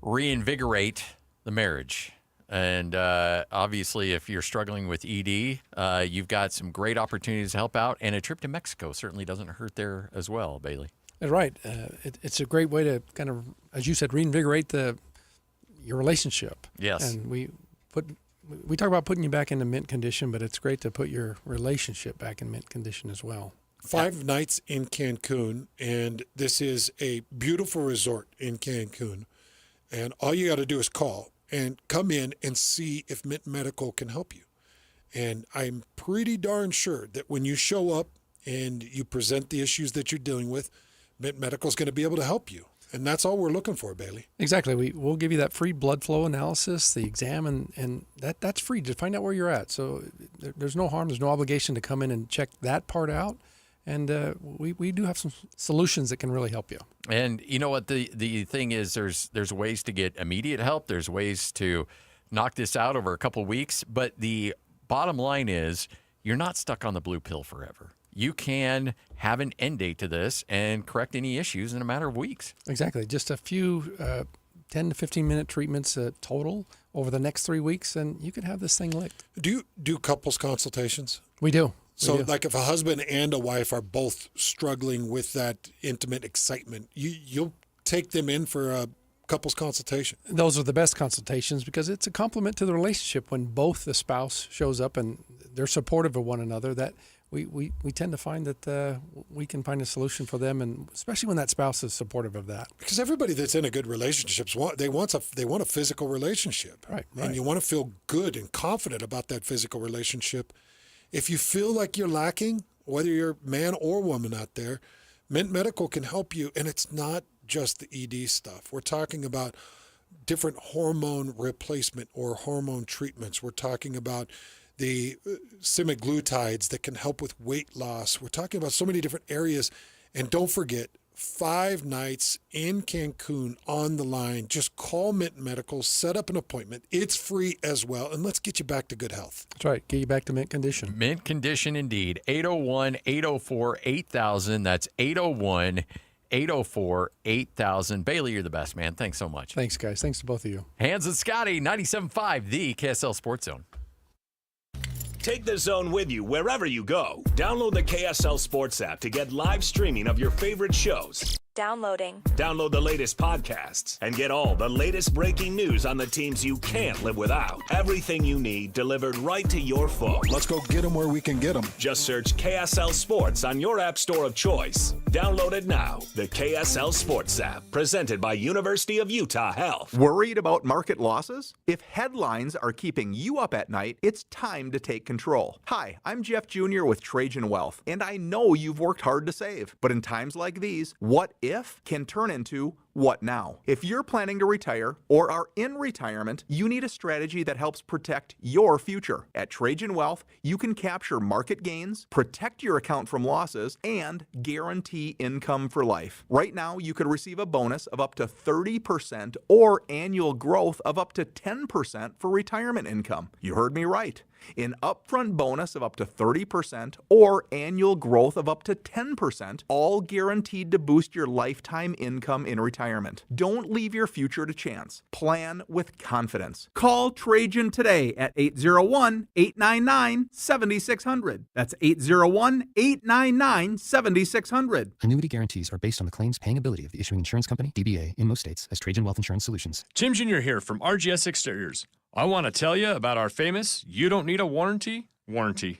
reinvigorate the marriage. And obviously, if you're struggling with ED, you've got some great opportunities to help out. And a trip to Mexico certainly doesn't hurt there as well, Bailey. That's right. It's a great way to kind of, as you said, reinvigorate your relationship. Yes. And we talk about putting you back into mint condition, but it's great to put your relationship back in mint condition as well. 5 nights in Cancun, and this is a beautiful resort in Cancun. And all you got to do is call and come in and see if Mint Medical can help you. And I'm pretty darn sure that when you show up and you present the issues that you're dealing with, Mint Medical is going to be able to help you. And that's all we're looking for, Bailey. Exactly. We'll give you that free blood flow analysis, the exam, and that's free to find out where you're at. So there's no harm. There's no obligation to come in and check that part out. And we do have some solutions that can really help you. And you know what? The thing is there's ways to get immediate help. There's ways to knock this out over a couple weeks. But the bottom line is you're not stuck on the blue pill forever. You can have an end date to this and correct any issues in a matter of weeks. Exactly. Just a few 10 to 15-minute treatments total over the next 3 weeks, and you can have this thing licked. Do you do couples consultations? We do. So like if a husband and a wife are both struggling with that intimate excitement, you'll take them in for a couples consultation. Those are the best consultations because it's a compliment to the relationship when both the spouse shows up and they're supportive of one another. That we tend to find that we can find a solution for them, and especially when that spouse is supportive of that. Because everybody that's in a good relationship, they want a physical relationship. Right. And you want to feel good and confident about that physical relationship. If you feel like you're lacking, whether you're man or woman out there, Mint Medical can help you. And it's not just the ED stuff. We're talking about different hormone replacement or hormone treatments. We're talking about the semaglutides that can help with weight loss. We're talking about so many different areas. And don't forget, 5 nights in Cancun on the line. Just call Mint Medical, set up an appointment. It's free as well, and let's get you back to good health. That's right. Get you back to mint condition. Mint condition indeed. 801-804-8000. That's 801-804-8000. Bailey, you're the best, man. Thanks so much. Thanks, guys. Thanks to both of you. Hans and Scotty, 97.5, the KSL Sports Zone. Take the Zone with you wherever you go. Download the KSL Sports app to get live streaming of your favorite shows. Downloading. Download the latest podcasts and get all the latest breaking news on the teams you can't live without. Everything you need delivered right to your phone. Let's go get them where we can get them. Just search KSL Sports on your app store of choice. Download it now. The KSL Sports app, presented by University of Utah Health. Worried about market losses? If headlines are keeping you up at night, it's time to take control. Hi, I'm Jeff Jr. with Trajan Wealth, and I know you've worked hard to save. But in times like these, what if can turn into what now? If you're planning to retire or are in retirement, you need a strategy that helps protect your future. At Trajan Wealth, you can capture market gains, protect your account from losses, and guarantee income for life. Right now, you could receive a bonus of up to 30% or annual growth of up to 10% for retirement income. You heard me right. An upfront bonus of up to 30% or annual growth of up to 10%, all guaranteed to boost your lifetime income in retirement. Don't leave your future to chance. Plan with confidence. Call Trajan today at 801-899-7600. That's 801-899-7600. Annuity guarantees are based on the claims paying ability of the issuing insurance company, DBA, in most states as Trajan Wealth Insurance Solutions. Tim Jr. here from RGS Exteriors. I want to tell you about our famous "You Don't Need a Warranty" warranty.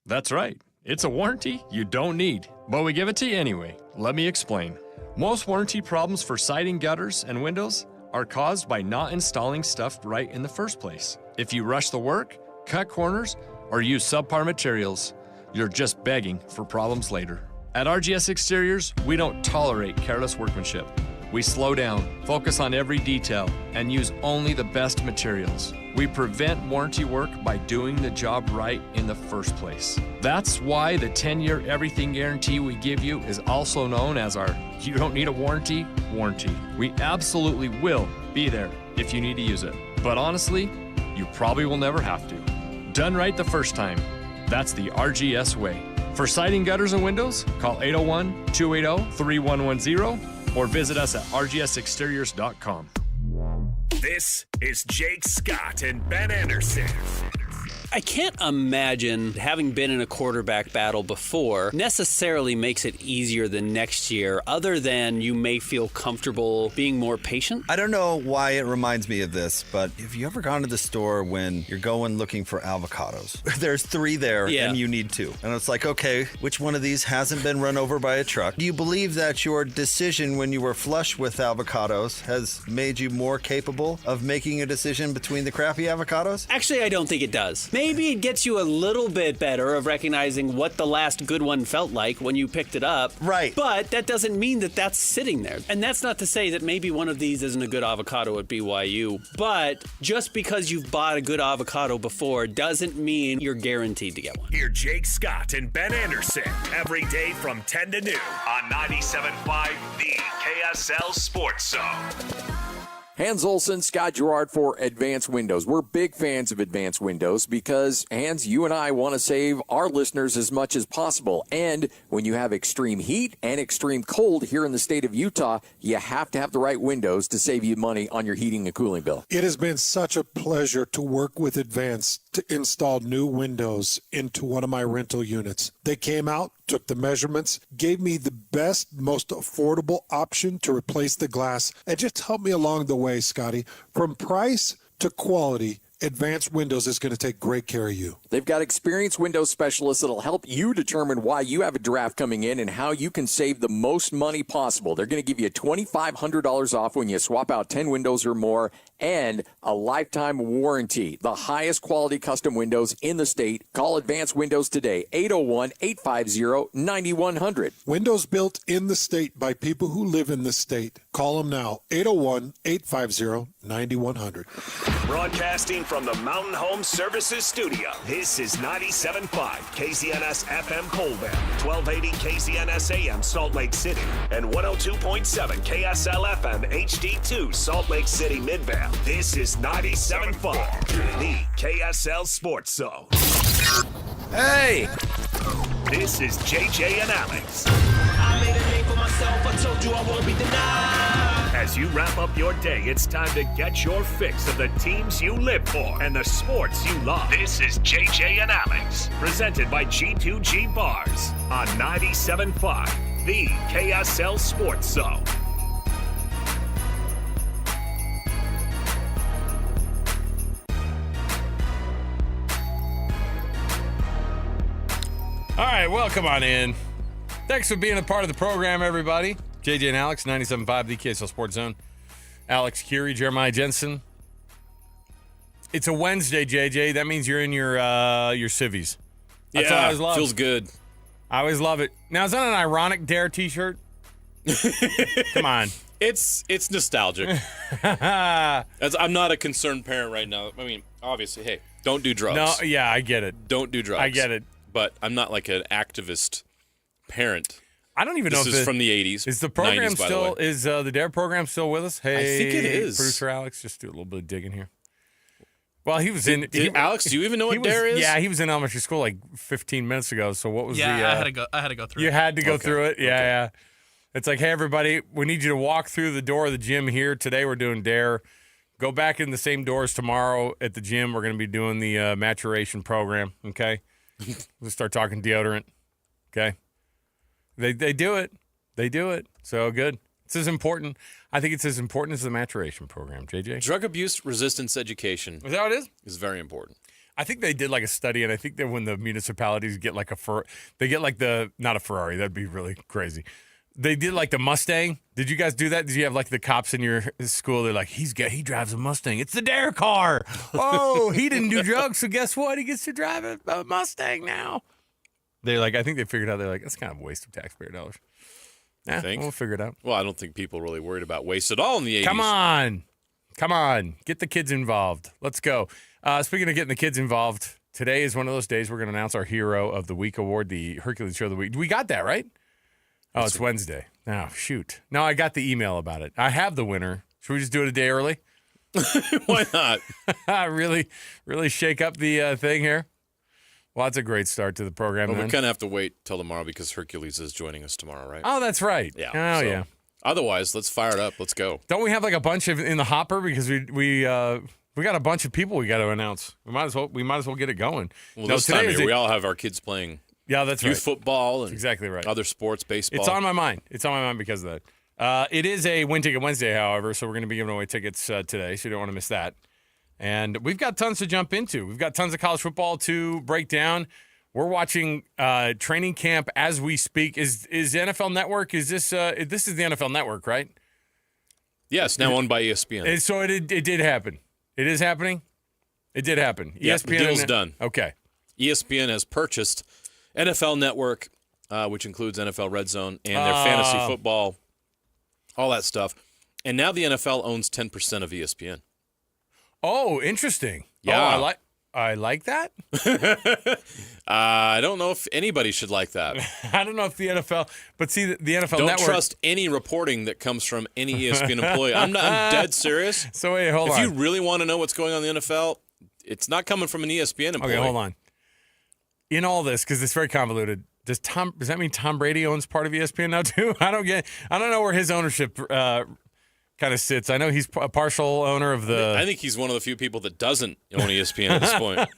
That's right. It's a warranty you don't need, but we give it to you anyway. Let me explain. Most warranty problems for siding, gutters, and windows are caused by not installing stuff right in the first place. If you rush the work, cut corners, or use subpar materials, you're just begging for problems later. At RGS Exteriors, we don't tolerate careless workmanship. We slow down, focus on every detail, and use only the best materials. We prevent warranty work by doing the job right in the first place. That's why the 10-year everything guarantee we give you is also known as our "You Don't Need a Warranty" warranty. We absolutely will be there if you need to use it. But honestly, you probably will never have to. Done right the first time. That's the RGS way. For siding, gutters, and windows, call 801-280-3110 or visit us at rgsexteriors.com. This is Jake Scott and Ben Anderson. I can't imagine having been in a quarterback battle before necessarily makes it easier the next year, other than you may feel comfortable being more patient. I don't know why it reminds me of this, but have you ever gone to the store when you're going looking for avocados? There's 3 there and you need 2. And it's like, okay, which one of these hasn't been run over by a truck? Do you believe that your decision when you were flush with avocados has made you more capable of making a decision between the crappy avocados? Actually, I don't think it does. Maybe it gets you a little bit better of recognizing what the last good one felt like when you picked it up. Right. But that doesn't mean that that's sitting there. And that's not to say that maybe one of these isn't a good avocado at BYU. But just because you've bought a good avocado before doesn't mean you're guaranteed to get one. Hear Jake Scott and Ben Anderson every day from 10 to noon on 97.5 The KSL Sports Zone. Hans Olsen, Scott Gerard for Advanced Windows. We're big fans of Advanced Windows because, Hans, you and I want to save our listeners as much as possible. And when you have extreme heat and extreme cold here in the state of Utah, you have to have the right windows to save you money on your heating and cooling bill. It has been such a pleasure to work with Advanced to install new windows into one of my rental units. They came out, took the measurements, gave me the best, most affordable option to replace the glass, and just helped me along the way, Scotty. From price to quality, Advanced Windows is going to take great care of you. They've got experienced windows specialists that'll help you determine why you have a draft coming in and how you can save the most money possible. They're going to give you $2,500 off when you swap out 10 windows or more and a lifetime warranty. The highest quality custom windows in the state. Call Advanced Windows today, 801-850-9100. Windows built in the state by people who live in the state. Call them now, 801-850-9100. Broadcasting from the Mountain Home Services Studio, this is 97.5 KZNS FM Colville, 1280 KZNS AM Salt Lake City, and 102.7 KSL FM HD2 Salt Lake City Midvale. This is 97.5, the KSL Sports Zone. Hey! This is JJ and Alex. I made a name for myself, I told you I won't be denied. As you wrap up your day, it's time to get your fix of the teams you live for and the sports you love. This is JJ and Alex, presented by G2G Bars on 97.5, the KSL Sports Zone. All right, welcome on in. Thanks for being a part of the program, everybody. JJ and Alex, 97.5, the KSL Sports Zone. Alex Curie, Jeremiah Jensen. It's a Wednesday, JJ. That means you're in your civvies. That's what I always love. Feels good. I always love it. Now, is that an ironic Dare t-shirt? Come on. It's nostalgic. I'm not a concerned parent right now. I mean, obviously, hey, don't do drugs. No, yeah, I get it. Don't do drugs. I get it. But I'm not like an activist parent. I don't even know if this is from the 80s. Is the program 90s, by still, the way. is the Dare program still with us? Hey, I think it is. Producer Alex, just do a little bit of digging here. Well, he was in. Alex, do you even know what Dare is? Yeah, he was in elementary school like 15 minutes ago. So what was the? I had to go through. You it. had to go through it. Yeah. It's like, hey, everybody, we need you to walk through the door of the gym here. Today we're doing Dare. Go back in the same doors tomorrow at the gym. We're going to be doing the maturation program. Okay. We'll start talking deodorant. Okay. They do it. They do it. So good. It's as important. I think it's as important as the maturation program, JJ. Drug abuse resistance education. Is that what it is? Is very important. I think they did like a study, and I think that when the municipalities get like they get like not a Ferrari. That'd be really crazy. They did like the Mustang. Did you guys do that? Did you have like the cops in your school? They're like, he drives a Mustang. It's the Dare car. Oh, he didn't do drugs, so guess what? He gets to drive a Mustang now. They're like, I think they figured out. They're like, that's kind of a waste of taxpayer dollars. think? We'll figure it out. Well, I don't think people are really worried about waste at all in the 80s. Come on. Get the kids involved. Let's go. Speaking of getting the kids involved, today is one of those days we're going to announce our Hero of the Week award, the Hercules Show of the Week. We got that, right? Oh, it's Wednesday. Oh, shoot. No, I got the email about it. I have the winner. Should we just do it a day early? Why not? Really shake up the thing here? Well, that's a great start to the program. Well, then. we kind of have to wait till tomorrow because Hercules is joining us tomorrow, right? Oh, that's right. Yeah. Oh, so, yeah. Otherwise, let's fire it up. Let's go. Don't we have like a bunch of in the hopper because we got a bunch of people we got to announce. We might as well get it going. Well, this time of year, we all have our kids playing. Yeah, that's youth right. football and that's exactly right. Other sports, baseball. It's on my mind. It's on my mind because of that. It is a Win Ticket Wednesday, however, so we're going to be giving away tickets today, so you don't want to miss that. And we've got tons to jump into. We've got tons of college football to break down. We're watching training camp as we speak. Is NFL Network? Is this this is the NFL Network, right? Yes, now owned by ESPN. And so it did happen. It is happening. It did happen. Yeah, ESPN the deal's done. Okay. ESPN has purchased NFL Network, which includes NFL Red Zone and their fantasy football, all that stuff. And now the NFL owns 10% of ESPN. Oh, interesting. Yeah. Oh, I like that. I don't know if anybody should like that. I don't know if the NFL, but see, the NFL don't Network. Trust any reporting that comes from any ESPN employee. I'm dead serious. So wait, hold on. If you really want to know what's going on in the NFL, it's not coming from an ESPN employee. Okay, hold on. In all this, because it's very convoluted, does that mean Tom Brady owns part of ESPN now too? I don't know where his ownership kind of sits. I know he's a partial owner of the. I think he's one of the few people that doesn't own ESPN at this point.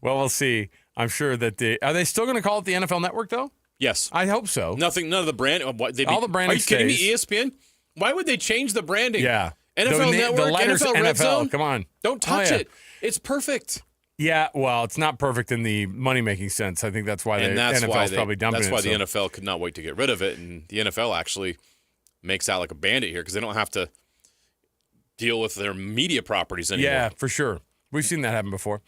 Well, we'll see. I'm sure that are they still going to call it the NFL Network though? Yes, I hope so. None of the brand. All the branding. Are you kidding me? ESPN? Why would they change the branding? Yeah. NFL Network, the letters NFL Red Zone. Come on, don't touch it. It's perfect. Yeah, well, it's not perfect in the money-making sense. I think that's why the NFL's probably dumping it. That's why the NFL could not wait to get rid of it, and the NFL actually makes out like a bandit here because they don't have to deal with their media properties anymore. Yeah, for sure. We've seen that happen before.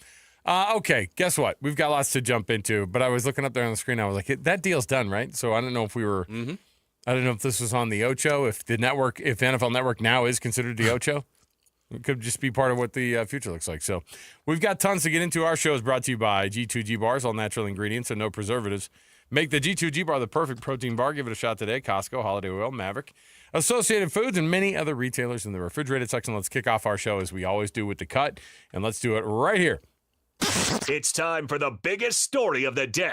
Okay, guess what? We've got lots to jump into, but I was looking up there on the screen. I was like, that deal's done, right? So I don't know if we were I don't know if this was on the Ocho, if NFL Network now is considered the Ocho. It could just be part of what the future looks like. So we've got tons to get into. Our show is brought to you by G2G Bars, all natural ingredients and no preservatives. Make the G2G Bar the perfect protein bar. Give it a shot today. Costco, Holiday Oil, Maverick, Associated Foods, and many other retailers in the refrigerated section. Let's kick off our show as we always do with the cut, and let's do it right here. It's time for the biggest story of the day.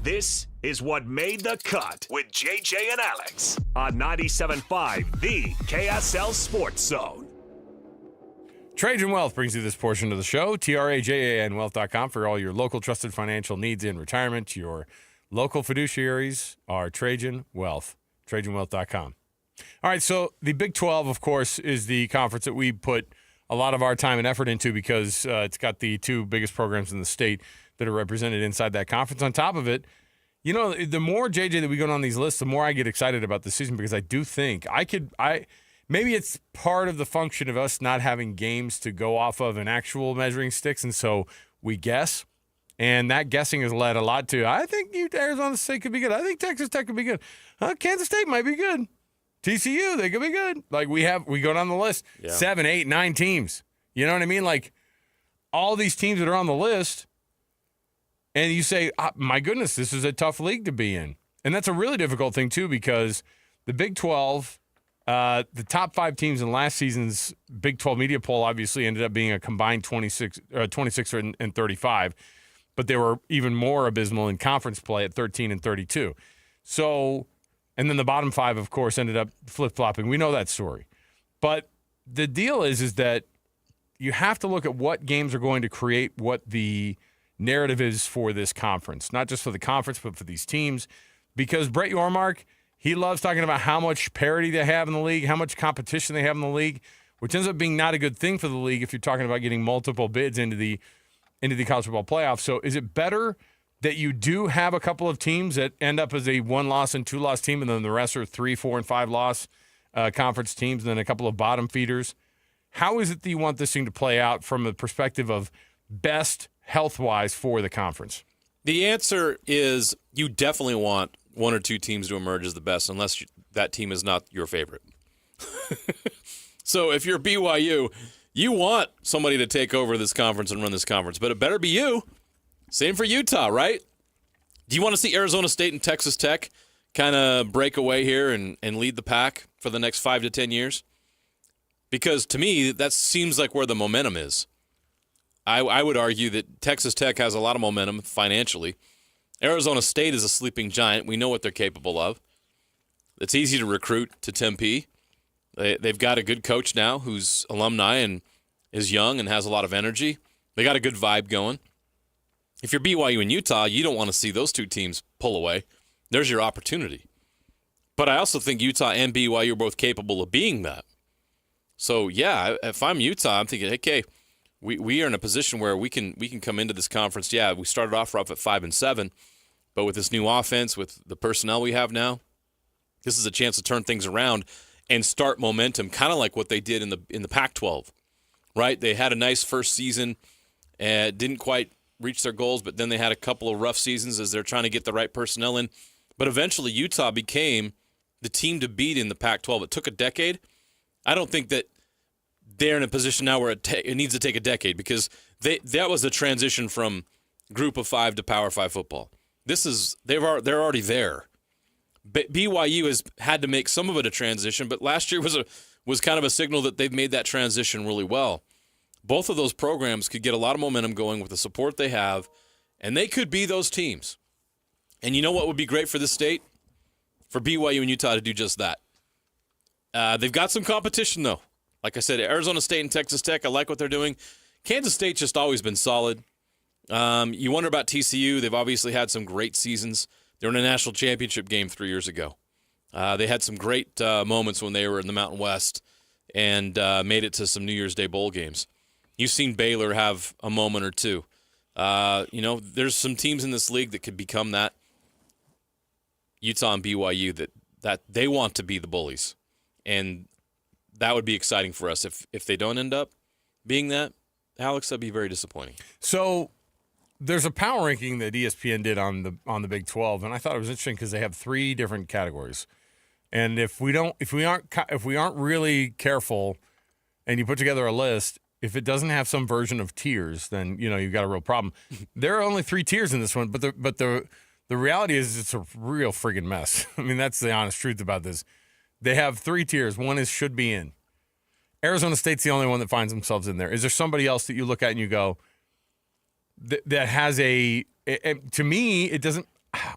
This is what made the cut with JJ and Alex on 97.5, the KSL Sports Zone. Trajan Wealth brings you this portion of the show. TRAJANwealth.com for all your local trusted financial needs in retirement. Your local fiduciaries are Trajan Wealth. TrajanWealth.com. All right, so the Big 12, of course, is the conference that we put a lot of our time and effort into because it's got the two biggest programs in the state that are represented inside that conference. On top of it, you know, the more, JJ, that we go on these lists, the more I get excited about the season because I do think maybe it's part of the function of us not having games to go off of and actual measuring sticks, and so we guess. And that guessing has led a lot to, I think Arizona State could be good. I think Texas Tech could be good. Kansas State might be good. TCU, they could be good. Like we go down the list, 7, 8, 9 teams. You know what I mean? Like all these teams that are on the list, and you say, my goodness, this is a tough league to be in. And that's a really difficult thing, too, because the Big 12, the top 5 teams in last season's Big 12 media poll obviously ended up being a combined 26 and 35, but they were even more abysmal in conference play at 13 and 32. So, and then the bottom 5, of course, ended up flip-flopping. We know that story. But the deal is that you have to look at what games are going to create what the narrative is for this conference, not just for the conference, but for these teams, because Brett Yormark, he loves talking about how much parity they have in the league, how much competition they have in the league, which ends up being not a good thing for the league if you're talking about getting multiple bids into the college football playoffs. So is it better that you do have a couple of teams that end up as a 1-loss and 2-loss team, and then the rest are 3, 4, and 5-loss conference teams, and then a couple of bottom feeders? How is it that you want this thing to play out from the perspective of best health-wise for the conference? The answer is you definitely want one or two teams to emerge as the best, unless that team is not your favorite. So if you're BYU, you want somebody to take over this conference and run this conference, but it better be you. Same for Utah, right? Do you want to see Arizona State and Texas Tech kind of break away here and lead the pack for the next 5 to 10 years? Because to me, that seems like where the momentum is. I would argue that Texas Tech has a lot of momentum financially. Arizona State is a sleeping giant. We know what they're capable of. It's easy to recruit to Tempe. They've got a good coach now who's alumni and is young and has a lot of energy. They got a good vibe going. If you're BYU and Utah, you don't want to see those two teams pull away. There's your opportunity. But I also think Utah and BYU are both capable of being that. So, yeah, if I'm Utah, I'm thinking, okay, we are in a position where we can come into this conference. Yeah, we started off rough at 5-7, but with this new offense, with the personnel we have now, this is a chance to turn things around and start momentum, kind of like what they did in the Pac-12, right? They had a nice first season, didn't quite reach their goals, but then they had a couple of rough seasons as they're trying to get the right personnel in. But eventually Utah became the team to beat in the Pac-12. It took a decade. I don't think that they're in a position now where it needs to take a decade, because that was a transition from Group of 5 to Power 5 football. They're already there. BYU has had to make some of it a transition, but last year was kind of a signal that they've made that transition really well. Both of those programs could get a lot of momentum going with the support they have, and they could be those teams. And you know what would be great for this state? For BYU and Utah to do just that. They've got some competition, though. Like I said, Arizona State and Texas Tech, I like what they're doing. Kansas State's just always been solid. You wonder about TCU. They've obviously had some great seasons. They were in a national championship game 3 years ago. They had some great moments when they were in the Mountain West and made it to some New Year's Day bowl games. You've seen Baylor have a moment or two. There's some teams in this league that could become that. Utah and BYU, that they want to be the bullies. And that would be exciting for us. If they don't end up being that, Alex, that'd be very disappointing. So there's a power ranking that ESPN did on the Big 12, and I thought it was interesting because they have 3 different categories. And if we aren't really careful, and you put together a list, if it doesn't have some version of tiers, then you've got a real problem. There are only 3 tiers in this one, but the reality is it's a real friggin' mess. I mean, that's the honest truth about this. They have 3 tiers. One is should be in. Arizona State's the only one that finds themselves in there. Is there somebody else that you look at and you go, that has to me, it doesn't,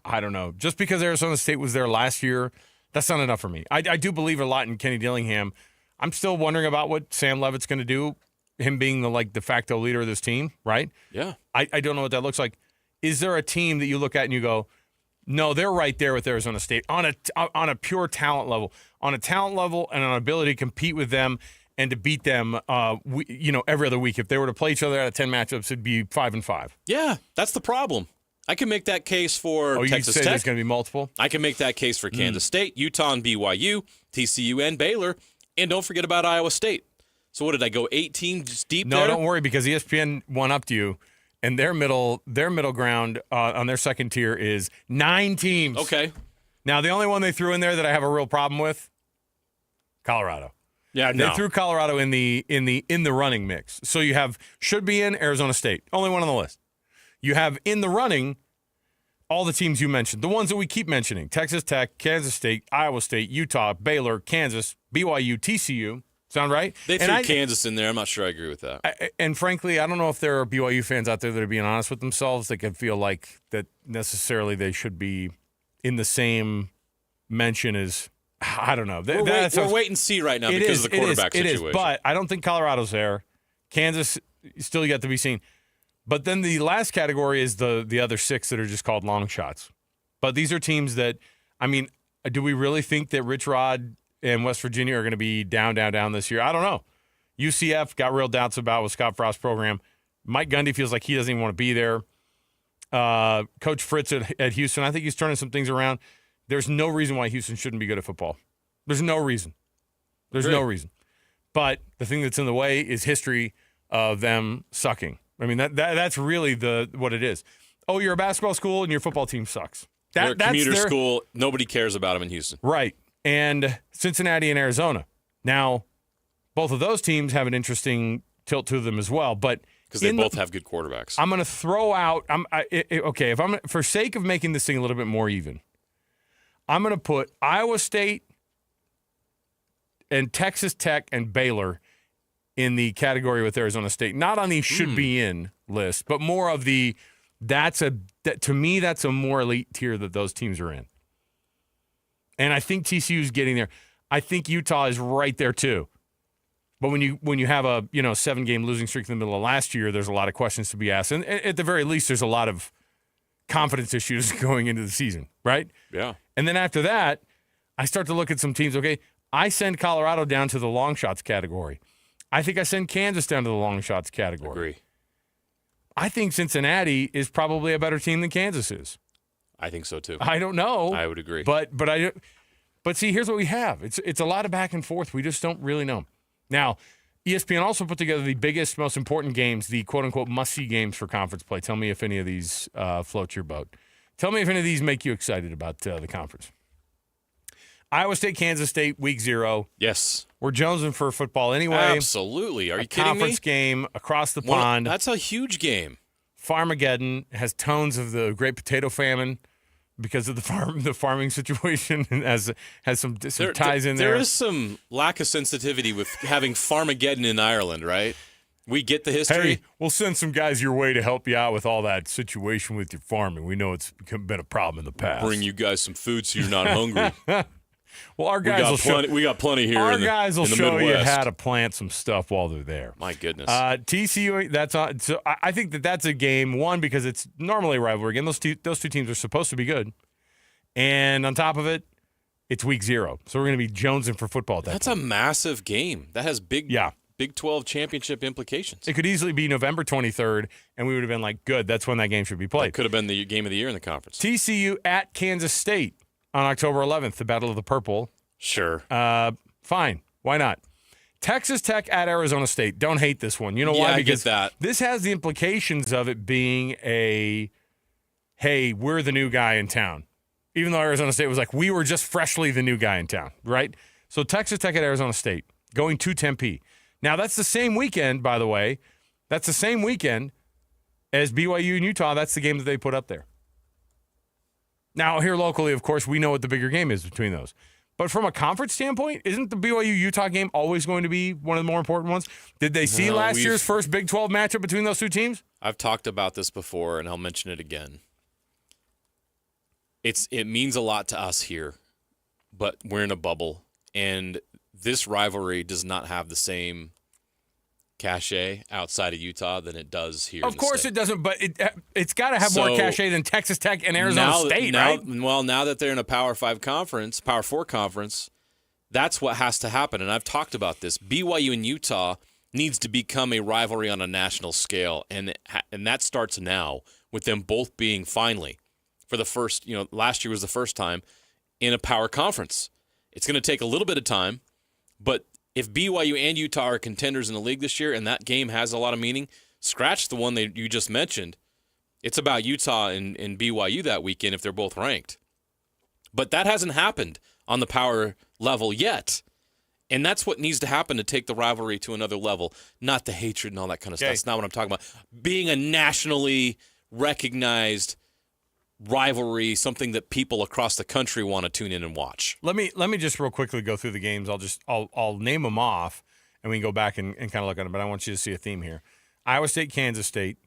I don't know. Just because Arizona State was there last year, that's not enough for me. I do believe a lot in Kenny Dillingham. I'm still wondering about what Sam Levitt's going to do, him being the de facto leader of this team, right? Yeah. I don't know what that looks like. Is there a team that you look at and you go, no, they're right there with Arizona State on a pure talent level, and an ability to compete with them and to beat them, every other week. If they were to play each other out of 10 matchups, it'd be 5-5. Yeah, that's the problem. I can make that case for Texas Tech. There's going to be multiple? I can make that case for Kansas State, Utah and BYU, TCU and Baylor, and don't forget about Iowa State. So what did I go, 8 teams deep there? No, don't worry, because ESPN one-upped you. And their middle ground on their second tier is 9 teams. Okay. Now, the only one they threw in there that I have a real problem with, Colorado. Yeah, They threw Colorado in the running mix. So you have should be in Arizona State, only one on the list. You have in the running all the teams you mentioned, the ones that we keep mentioning: Texas Tech, Kansas State, Iowa State, Utah, Baylor, Kansas, BYU, TCU. Sound right? They threw Kansas in there. I'm not sure I agree with that. And frankly, I don't know if there are BYU fans out there that are being honest with themselves. They can feel like that necessarily they should be in the same mention as, I don't know. We're wait and see right now because of the quarterback situation. It is, but I don't think Colorado's there. Kansas still yet to be seen. But then the last category is the other 6 that are just called long shots. But these are teams that, do we really think that Rich Rod and West Virginia are going to be down this year? I don't know. UCF got real doubts about with Scott Frost's program. Mike Gundy feels like he doesn't even want to be there. Coach Fritz at Houston, I think he's turning some things around. There's no reason why Houston shouldn't be good at football. There's no reason. No reason. But the thing that's in the way is history of them sucking. That's really what it is. Oh, you're a basketball school and your football team sucks. They're a commuter school. Nobody cares about them in Houston. Right. And Cincinnati and Arizona. Now, both of those teams have an interesting tilt to them as well, but because they both have good quarterbacks. I'm going to throw out. Okay. If I'm for sake of making this thing a little bit more even, I'm going to put Iowa State and Texas Tech and Baylor in the category with Arizona State. Not on the should be in list, but more of the. To me, that's a more elite tier that those teams are in. And I think TCU is getting there. I think Utah is right there too. But when you have a 7-game losing streak in the middle of last year, there's a lot of questions to be asked. And at the very least, there's a lot of confidence issues going into the season, right? Yeah. And then after that, I start to look at some teams. Okay, I send Colorado down to the long shots category. I think I send Kansas down to the long shots category. Agree. I think Cincinnati is probably a better team than Kansas is. I think so too. I don't know. I would agree. But see, here's what we have. It's a lot of back and forth. We just don't really know. Now, ESPN also put together the biggest, most important games, the quote-unquote must-see games for conference play. Tell me if any of these float your boat. Tell me if any of these make you excited about the conference. Iowa State, Kansas State, week 0. Yes. We're jonesing for football anyway. Absolutely. Are you kidding me? Conference game across the pond. That's a huge game. Farmageddon has tones of the Great Potato Famine because of the farming situation and has some ties in there. There is some lack of sensitivity with having Farmageddon in Ireland, right? We get the history. Hey, we'll send some guys your way to help you out with all that situation with your farming. We know it's been a problem in the past. Bring you guys some food so you're not hungry. Well, our guys we got plenty here. Our in the, guys will in the show Midwest. you how to plant some stuff while they're there. My goodness. TCU, that's on. So I think that's a game, one, because it's normally a rivalry game. Those two teams are supposed to be good. And on top of it, it's week 0. So we're going to be jonesing for football at that That's point. a massive game. That has Big 12 championship implications. It could easily be November 23rd, and we would have been like, good, that's when that game should be played. That could have been the game of the year in the conference. TCU at Kansas State on October 11th, the Battle of the Purple. Sure. Fine. Why not? Texas Tech at Arizona State. Don't hate this one. You know why? I Because get that. this has the implications of it being hey, we're the new guy in town. Even though Arizona State was like, we were just freshly the new guy in town, right? So Texas Tech at Arizona State, going to Tempe. Now, that's the same weekend, by the way. That's the same weekend as BYU and Utah. That's the game that they put up there. Now, here locally, of course, we know what the bigger game is between those. But from a conference standpoint, isn't the BYU-Utah game always going to be one of the more important ones? Did they see last year's first Big 12 matchup between those two teams? I've talked about this before, and I'll mention it again. It means a lot to us here, but we're in a bubble, and this rivalry does not have the same cachet outside of Utah than it does here. Of course it doesn't, but it's got to have more cachet than Texas Tech and Arizona State, right? Well, now that they're in a Power 5 conference, Power 4 conference, that's what has to happen. And I've talked about this. BYU and Utah needs to become a rivalry on a national scale, and that starts now with them both being finally, for the first, last year was the first time, in a power conference. It's going to take a little bit of time, but if BYU and Utah are contenders in the league this year and that game has a lot of meaning, scratch the one that you just mentioned. It's about Utah and BYU that weekend if they're both ranked. But that hasn't happened on the power level yet. And that's what needs to happen to take the rivalry to another level, not the hatred and all that kind of stuff. That's not what I'm talking about. Being a nationally recognized rivalry, something that people across the country want to tune in and watch. Let me just real quickly go through the games. I'll name them off, and we can go back and kind of look at them. But I want you to see a theme here: Iowa State, Kansas State,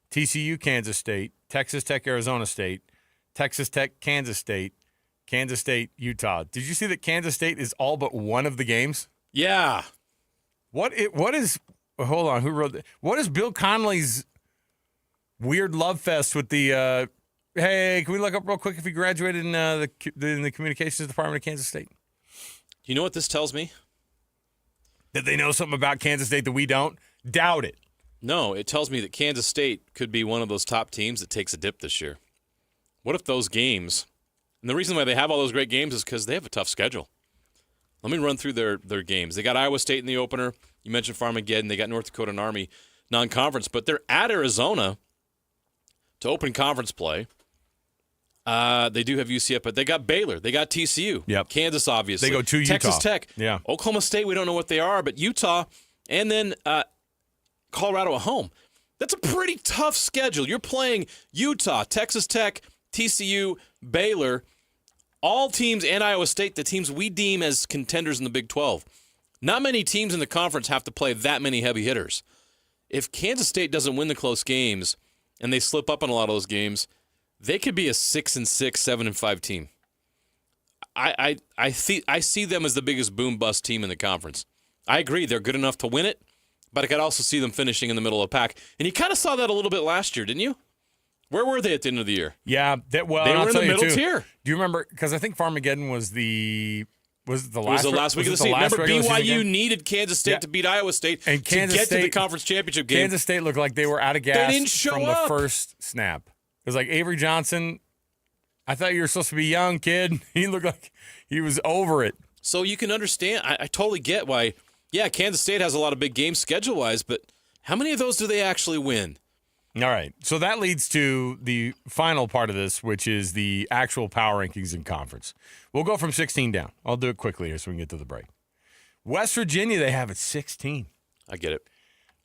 TCU, Kansas State, Texas Tech, Arizona State, Texas Tech, Kansas State, Utah. Did you see that Kansas State is all but one of the games? Yeah. What is? Hold on. Who wrote that? What is Bill Connolly's weird love fest with the? Hey, can we look up real quick if he graduated in the communications department of Kansas State? You know what this tells me? That they know something about Kansas State that we don't? Doubt it. No, it tells me that Kansas State could be one of those top teams that takes a dip this year. What if those games, and the reason why they have all those great games is because they have a tough schedule. Let me run through their games. They got Iowa State in the opener. You mentioned Farmageddon. They got North Dakota and Army non-conference, but they're at Arizona to open conference play. They do have UCF, but they got Baylor. They got TCU. Yep. Kansas, obviously. They go to Utah. Texas Tech. Yeah. Oklahoma State, we don't know what they are, but Utah, and then Colorado at home. That's a pretty tough schedule. You're playing Utah, Texas Tech, TCU, Baylor, all teams, and Iowa State, the teams we deem as contenders in the Big 12. Not many teams in the conference have to play that many heavy hitters. If Kansas State doesn't win the close games and they slip up on a lot of those games, they could be a 6-6, 7-5 team. I see them as the biggest boom-bust team in the conference. I agree, they're good enough to win it, but I could also see them finishing in the middle of the pack. And you kind of saw that a little bit last year, didn't you? Where were they at the end of the year? Yeah, they were in the middle tier. Do you remember? Because I think Farmageddon was the last. It was the last week of the season. Remember, BYU neted Kansas State to beat Iowa State and to get to the conference championship game. Kansas State looked like they were out of gas They didn't show from up. the first snap. It was like Avery Johnson. I thought you were supposed to be young, kid. He looked like he was over it. So you can understand. I totally get why. Yeah, Kansas State has a lot of big games schedule-wise, but how many of those do they actually win? All right. So that leads to the final part of this, which is the actual power rankings in conference. We'll go from 16 down. I'll do it quickly here so we can get to the break. West Virginia, they have it 16. I get it.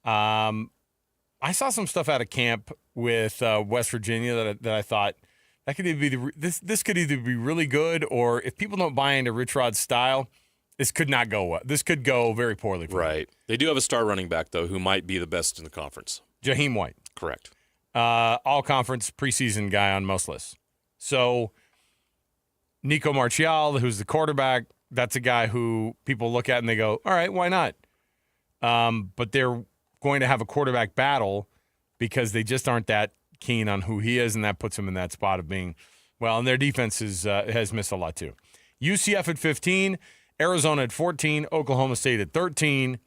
I saw some stuff out of camp with West Virginia that I thought that could either be this could either be really good, or if people don't buy into Rich Rod's style, this could not go well. This could go very poorly for Right. They do have a star running back, though, who might be the best in the conference. Jaheim White. Correct. All-conference preseason guy on most lists. So Nico Martial, who's the quarterback, that's a guy who people look at and they go, all right, why not? But they're going to have a quarterback battle because they just aren't that keen on who he is, and that puts him in that spot of being, well, and their defense has missed a lot too. UCF at 15, Arizona at 14, Oklahoma State at 13,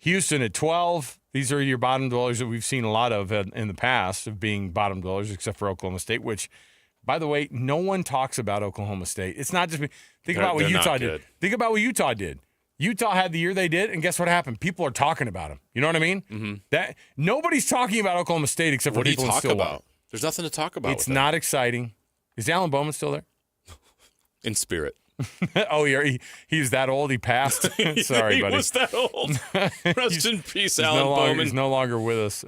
Houston at 12. These are your bottom dwellers that we've seen a lot of in the past of being bottom dwellers, except for Oklahoma State, which, by the way, no one talks about Oklahoma State. It's not just think about what Utah did. Think about what Utah did. Utah had the year they did, and guess what happened? People are talking about them. You know what I mean? Mm-hmm. That nobody's talking about Oklahoma State except for people in Stillwater. What do you talk about? There's nothing to talk about. It's not exciting. Is Alan Bowman still there? In spirit. Oh, he's that old. He passed. Sorry, buddy. He was that old. Rest in peace, Alan Bowman. He's no longer with us.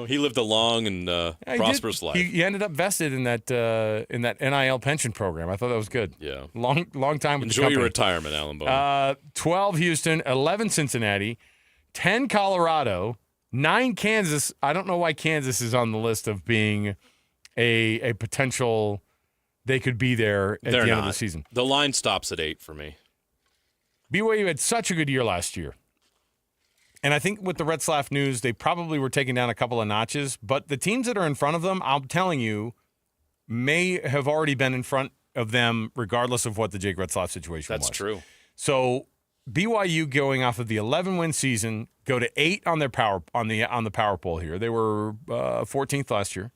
He lived a long and prosperous life. He ended up vested in that NIL pension program. I thought that was good. Yeah, long time. With Enjoy your retirement, Alan Bowman. 12 Houston, 11 Cincinnati, 10 Colorado, 9 Kansas. I don't know why Kansas is on the list of being a potential. They could be there at the end of the season. The line stops at 8 for me. BYU had such a good year last year. And I think with the Red Slav news, they probably were taking down a couple of notches. But the teams that are in front of them, I'm telling you, may have already been in front of them regardless of what the Jake Retzlaff situation was. That's true. So BYU going off of the 11-win season, go to 8 on their power on the power poll here. They were 14th last year.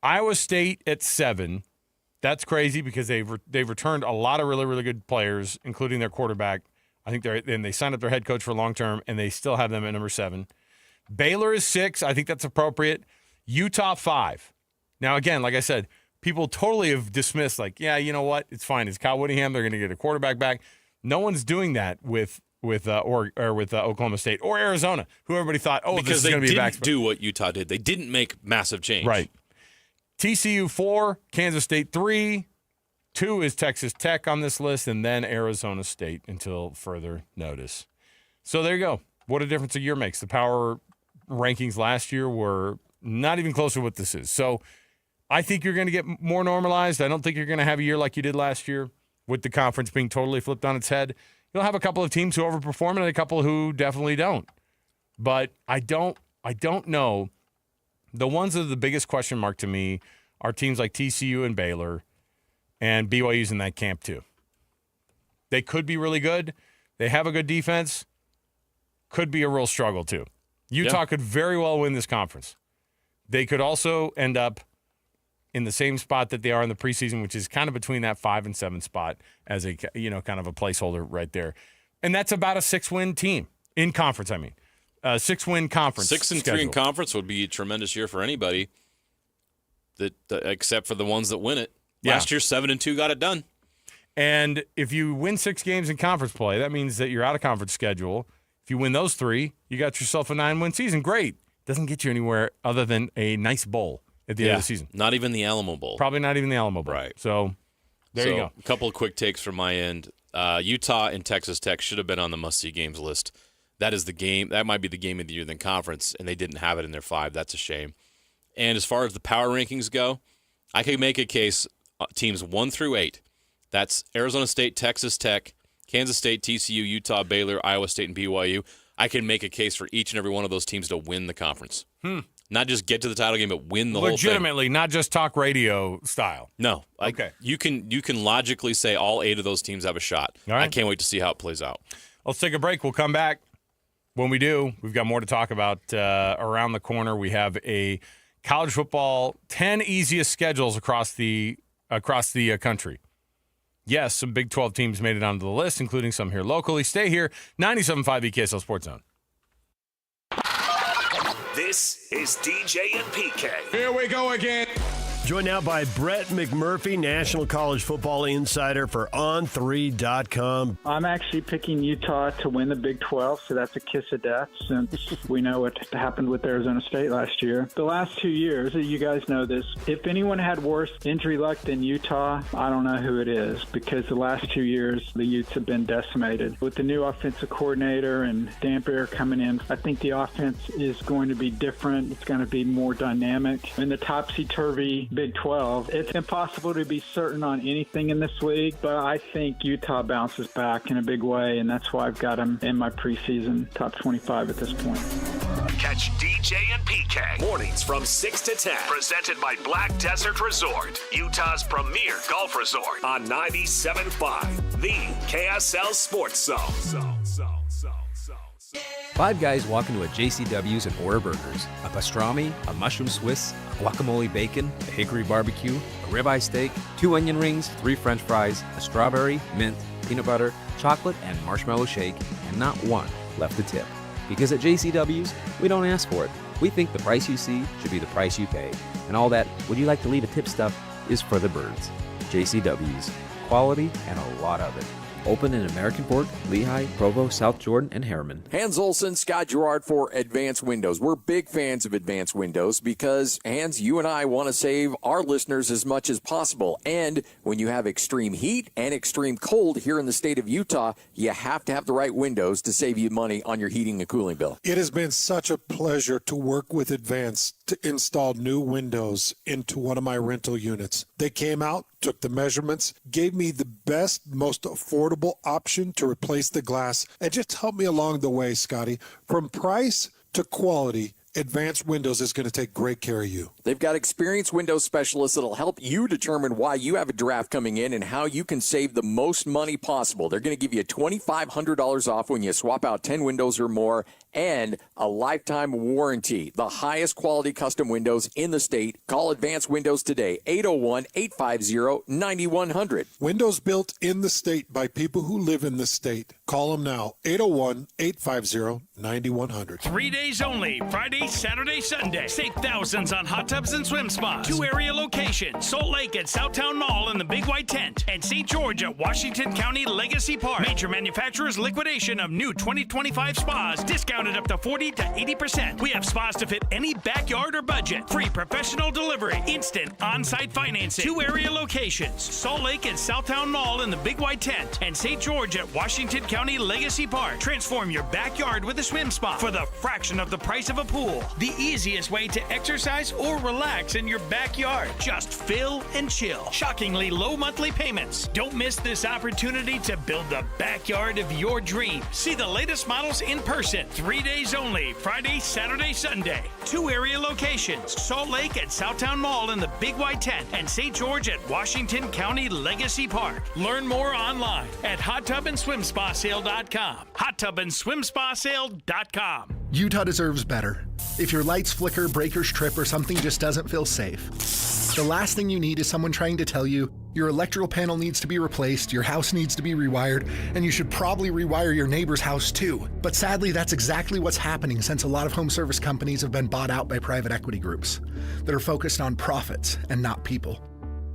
Iowa State at 7. That's crazy because they've returned a lot of really, really good players, including their quarterback. I think they signed up their head coach for long term, and they still have them at number 7. Baylor is 6. I think that's appropriate. Utah 5. Now, again, like I said, people totally have dismissed, like, yeah, you know what? It's fine. It's Kyle Whittingham. They're going to get a quarterback back. No one's doing that with Oklahoma State or Arizona, who everybody thought, this is going to be a back. Because they didn't do what Utah did. They didn't make massive change. Right. TCU 4, Kansas State 3, 2 is Texas Tech on this list, and then Arizona State until further notice. So there you go. What a difference a year makes. The power rankings last year were not even close to what this is. So I think you're going to get more normalized. I don't think you're going to have a year like you did last year with the conference being totally flipped on its head. You'll have a couple of teams who overperform and a couple who definitely don't. But I don't know. The ones that are the biggest question mark to me are teams like TCU and Baylor, and BYU's in that camp too. They could be really good. They have a good defense. Could be a real struggle too. Utah could very well win this conference. They could also end up in the same spot that they are in the preseason, which is kind of between that 5 and 7 spot as a kind of a placeholder right there. And that's about a 6-win team in conference, I mean. 6-win conference. 6-3 in conference would be a tremendous year for anybody, that except for the ones that win it. Last year, 7-2 got it done. And if you win 6 games in conference play, that means that you're out of conference schedule. If you win those 3, you got yourself a 9-win season. Great. Doesn't get you anywhere other than a nice bowl at the end of the season. Not even the Alamo Bowl. Probably not even the Alamo Bowl. Right. So there you go. A couple of quick takes from my end. Utah and Texas Tech should have been on the must-see games list. That is the game. That might be the game of the year in the conference, and they didn't have it in their 5. That's a shame. And as far as the power rankings go, I could make a case teams 1 through 8. That's Arizona State, Texas Tech, Kansas State, TCU, Utah, Baylor, Iowa State, and BYU. I can make a case for each and every one of those teams to win the conference. Not just get to the title game, but win the whole thing. Legitimately, not just talk radio style. No. Okay. You can logically say all 8 of those teams have a shot. All right. I can't wait to see how it plays out. Let's take a break. We'll come back. When we do, we've got more to talk about around the corner. We have a college football 10 easiest schedules across the country. Yes, some Big 12 teams made it onto the list, including some here locally. Stay here. 97.5 KSL Sports Zone. This is DJ and PK. Here we go again. Joined now by Brett McMurphy, National College Football Insider for On3.com. I'm actually picking Utah to win the Big 12, so that's a kiss of death since we know what happened with Arizona State last year. The last 2 years, you guys know this, if anyone had worse injury luck than Utah, I don't know who it is, because the last 2 years, the Utes have been decimated. With the new offensive coordinator and Dampier coming in, I think the offense is going to be different. It's going to be more dynamic. In the topsy-turvy Big 12, it's impossible to be certain on anything in this league, but I think Utah bounces back in a big way, and that's why I've got them in my preseason top 25 at this point. Catch DJ and PK mornings from 6 to 10. Presented by Black Desert Resort, Utah's premier golf resort on 97.5, the KSL Sports Zone. 5 guys walk into a JCW's and order burgers. A pastrami, a mushroom Swiss, a guacamole bacon, a hickory barbecue, a ribeye steak, 2 onion rings, 3 french fries, a strawberry, mint, peanut butter, chocolate, and marshmallow shake, and not one left to tip. Because at JCW's, we don't ask for it. We think the price you see should be the price you pay. And all that, would you like to leave a tip stuff, is for the birds. JCW's. Quality and a lot of it. Open in American Fork, Lehigh, Provo, South Jordan, and Harriman. Hans Olsen, Scott Gerard for Advanced Windows. We're big fans of Advanced Windows because, Hans, you and I want to save our listeners as much as possible. And when you have extreme heat and extreme cold here in the state of Utah, you have to have the right windows to save you money on your heating and cooling bill. It has been such a pleasure to work with Advanced to install new windows into one of my rental units. They came out, took the measurements, gave me the best, most affordable option to replace the glass, and just helped me along the way, Scotty. From price to quality, Advanced Windows is going to take great care of you. They've got experienced windows specialists that'll help you determine why you have a draft coming in and how you can save the most money possible. They're going to give you $2,500 off when you swap out 10 windows or more and a lifetime warranty. The highest quality custom windows in the state. Call Advanced Windows today, 801-850-9100. Windows built in the state by people who live in the state. Call them now, 801-850-9100. 3 days only, Friday, Saturday, Sunday. Save thousands on hot tubs and swim spas. 2 area locations, Salt Lake at Southtown Mall in the Big White Tent, and St. George at Washington County Legacy Park. Major manufacturers liquidation of new 2025 spas, discounted up to 40 to 80%. We have spas to fit any backyard or budget. Free professional delivery, instant on-site financing. 2 area locations, Salt Lake at Southtown Mall in the Big White Tent, and St. George at Washington County Legacy Park. Transform your backyard with a swim spa for the fraction of the price of a pool. The easiest way to exercise or relax in your backyard. Just fill and chill. Shockingly low monthly payments. Don't miss this opportunity to build the backyard of your dreams. See the latest models in person. 3 days only, Friday, Saturday, Sunday. 2 area locations, Salt Lake at Southtown Mall in the Big White Tent, and St. George at Washington County Legacy Park. Learn more online at HotTubAndSwimSpaSale.com. HotTubAndSwimSpaSale.com. Utah deserves better. If your lights flicker, breakers trip, or something just doesn't feel safe, the last thing you need is someone trying to tell you your electrical panel needs to be replaced, your house needs to be rewired, and you should probably rewire your neighbor's house too. But sadly, that's exactly what's happening since a lot of home service companies have been bought out by private equity groups that are focused on profits and not people.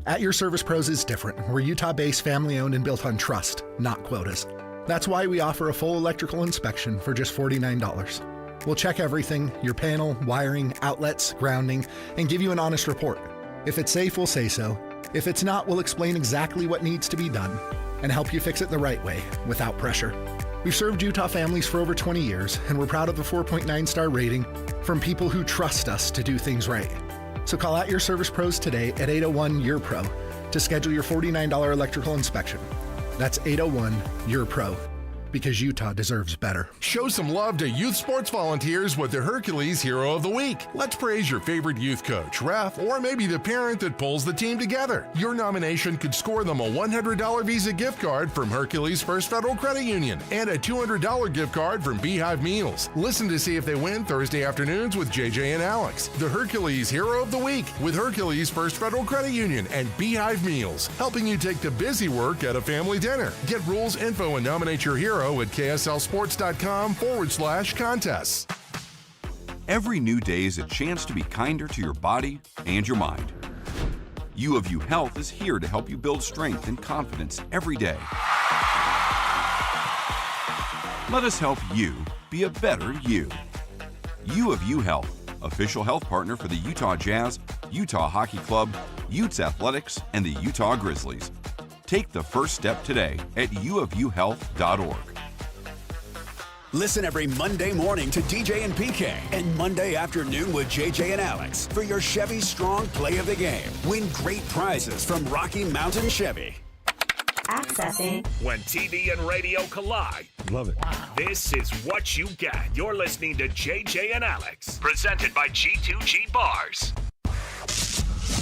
At Your Service Pros is different. We're Utah-based, family-owned, and built on trust, not quotas. That's why we offer a full electrical inspection for just $49. We'll check everything, your panel, wiring, outlets, grounding, and give you an honest report. If it's safe, we'll say so. If it's not, we'll explain exactly what needs to be done and help you fix it the right way, without pressure. We've served Utah families for over 20 years, and we're proud of the 4.9-star rating from people who trust us to do things right. So call At Your Service Pros today at 801-YOUR-PRO to schedule your $49 electrical inspection. That's 801-YOUR-PRO, because Utah deserves better. Show some love to youth sports volunteers with the Hercules Hero of the Week. Let's praise your favorite youth coach, ref, or maybe the parent that pulls the team together. Your nomination could score them a $100 Visa gift card from Hercules First Federal Credit Union and a $200 gift card from Beehive Meals. Listen to see if they win Thursday afternoons with JJ and Alex. The Hercules Hero of the Week with Hercules First Federal Credit Union and Beehive Meals, helping you take the busy work at a family dinner. Get rules, info, and nominate your hero at KSLSports.com/contests. Every new day is a chance to be kinder to your body and your mind. U of U Health is here to help you build strength and confidence every day. Let us help you be a better you. U of U Health, official health partner for the Utah Jazz, Utah Hockey Club, Utes Athletics, and the Utah Grizzlies. Take the first step today at uofuhealth.org. Listen every Monday morning to DJ and PK and Monday afternoon with JJ and Alex for your Chevy Strong Play of the Game. Win great prizes from Rocky Mountain Chevy. Accessing. When TV and radio collide. Love it. Wow. This is what you get. You're listening to JJ and Alex. Presented by G2G Bars.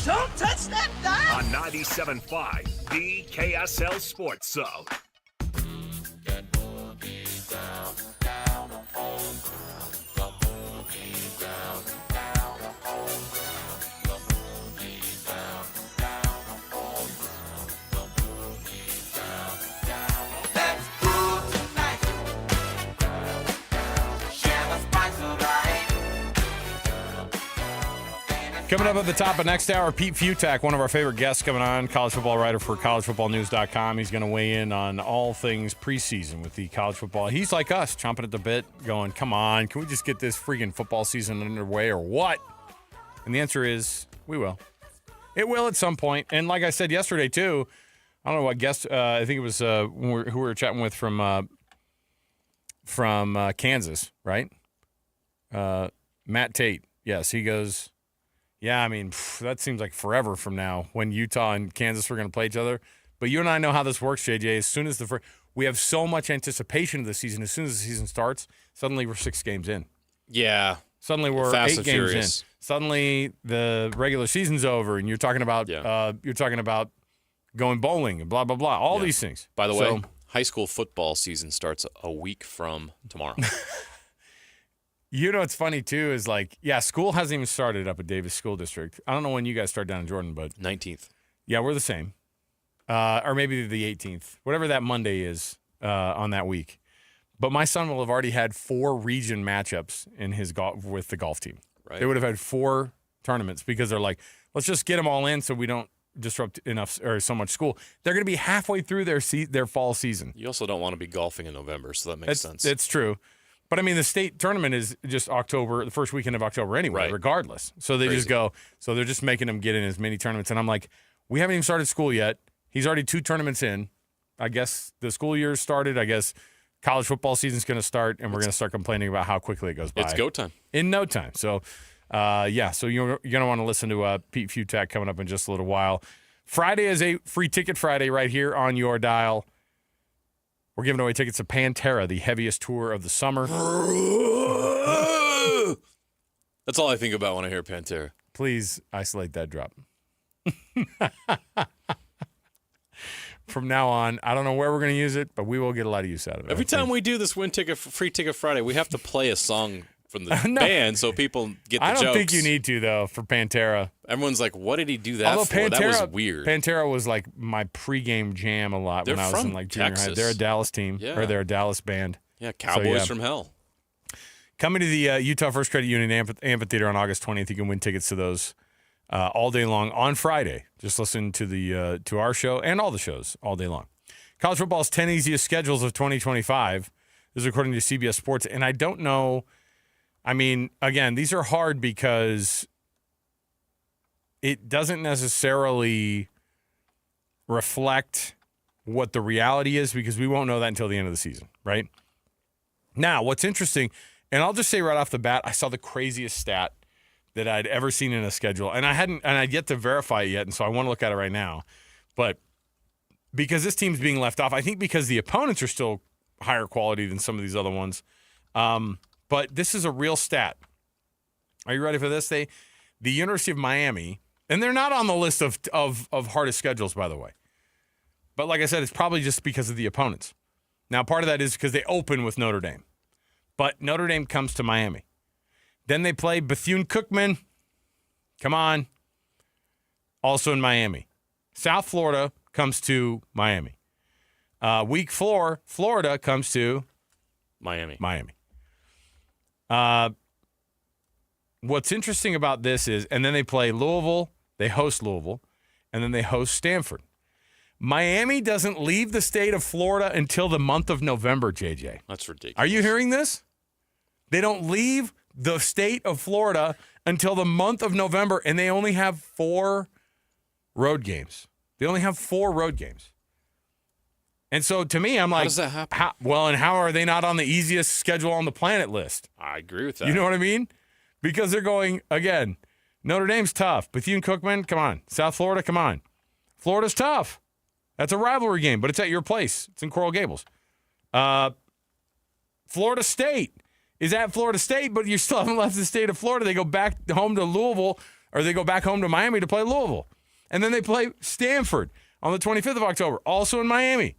Don't touch that dial! On 97.5, the KSL Sports Zone. Coming up at the top of next hour, Pete Futak, one of our favorite guests coming on, college football writer for collegefootballnews.com. He's going to weigh in on all things preseason with the college football. He's like us, chomping at the bit, going, come on, can we just get this freaking football season underway or what? And the answer is, we will. It will at some point. And like I said yesterday, too, I don't know what guest, I think it was who we were chatting with from Kansas, right? Matt Tate. Yes, he goes, yeah, I mean, that seems like forever from now when Utah and Kansas were going to play each other. But you and I know how this works, JJ. As soon as we have so much anticipation of the season, as soon as the season starts, suddenly we're 6 games in. Yeah. Suddenly we're Fast 8 and games furious. in. Suddenly the regular season's over, and you're talking about going bowling and blah blah blah. All these things. By the way, high school football season starts a week from tomorrow. You know what's funny, too, is school hasn't even started up at Davis School District. I don't know when you guys start down in Jordan, but 19th. Yeah, we're the same. Or maybe the 18th, whatever that Monday is on that week. But my son will have already had 4 region matchups in his with the golf team. Right. They would have had 4 tournaments because they're like, let's just get them all in so we don't disrupt enough or so much school. They're going to be halfway through their fall season. You also don't want to be golfing in November, so that makes sense. It's true. But, I mean, the state tournament is just October, the first weekend of October anyway, regardless. So they just go, so they're just making them get in as many tournaments. And I'm like, we haven't even started school yet. He's already 2 tournaments in. I guess the school year started. I guess college football season's going to start, and we're going to start complaining about how quickly it goes by. It's go time. In no time. So, so you're going to want to listen to Pete Futak coming up in just a little while. Friday is a free ticket Friday right here on your dial. We're giving away tickets to Pantera, the heaviest tour of the summer. That's all I think about when I hear Pantera. Please isolate that drop. From now on, I don't know where we're going to use it, but we will get a lot of use out of it. Every time we do this free ticket Friday, we have to play a song from the band so people get the jokes. I don't think you need to, though, for Pantera. Everyone's like, what did he do that for? Pantera, that was weird. Pantera was like my pregame jam a lot when I was in junior high. They're a Dallas team, or they're a Dallas band. Yeah, Cowboys from hell. Coming to the Utah First Credit Union Amphitheater on August 20th, you can win tickets to those all day long on Friday. Just listen to to our show and all the shows all day long. College football's 10 easiest schedules of 2025. This is according to CBS Sports. And I don't know. I mean, again, these are hard because it doesn't necessarily reflect what the reality is because we won't know that until the end of the season, right? Now, what's interesting, and I'll just say right off the bat, I saw the craziest stat that I'd ever seen in a schedule, and I'd yet to verify it yet, and so I want to look at it right now. But because this team's being left off, I think because the opponents are still higher quality than some of these other ones. But this is a real stat. Are you ready for this? The University of Miami, and they're not on the list of hardest schedules, by the way. But like I said, it's probably just because of the opponents. Now, part of that is because they open with Notre Dame. But Notre Dame comes to Miami. Then they play Bethune-Cookman. Come on. Also in Miami. South Florida comes to Miami. Week 4, Florida comes to Miami. What's interesting about this is, and then they play Louisville, they host Louisville, and then they host Stanford. Miami doesn't leave the state of Florida until the month of November, JJ. That's ridiculous. Are you hearing this? They don't leave the state of Florida until the month of November, and they only have 4 road games. And so to me, I'm like, how does that happen? And how are they not on the easiest schedule on the planet list? I agree with that. You know what I mean? Because they're going, again, Notre Dame's tough. Bethune-Cookman, come on. South Florida, come on. Florida's tough. That's a rivalry game, but it's at your place. It's in Coral Gables. Florida State is at Florida State, but you still haven't left the state of Florida. They go back home to Louisville, or they go back home to Miami to play Louisville. And then they play Stanford on the 25th of October, also in Miami.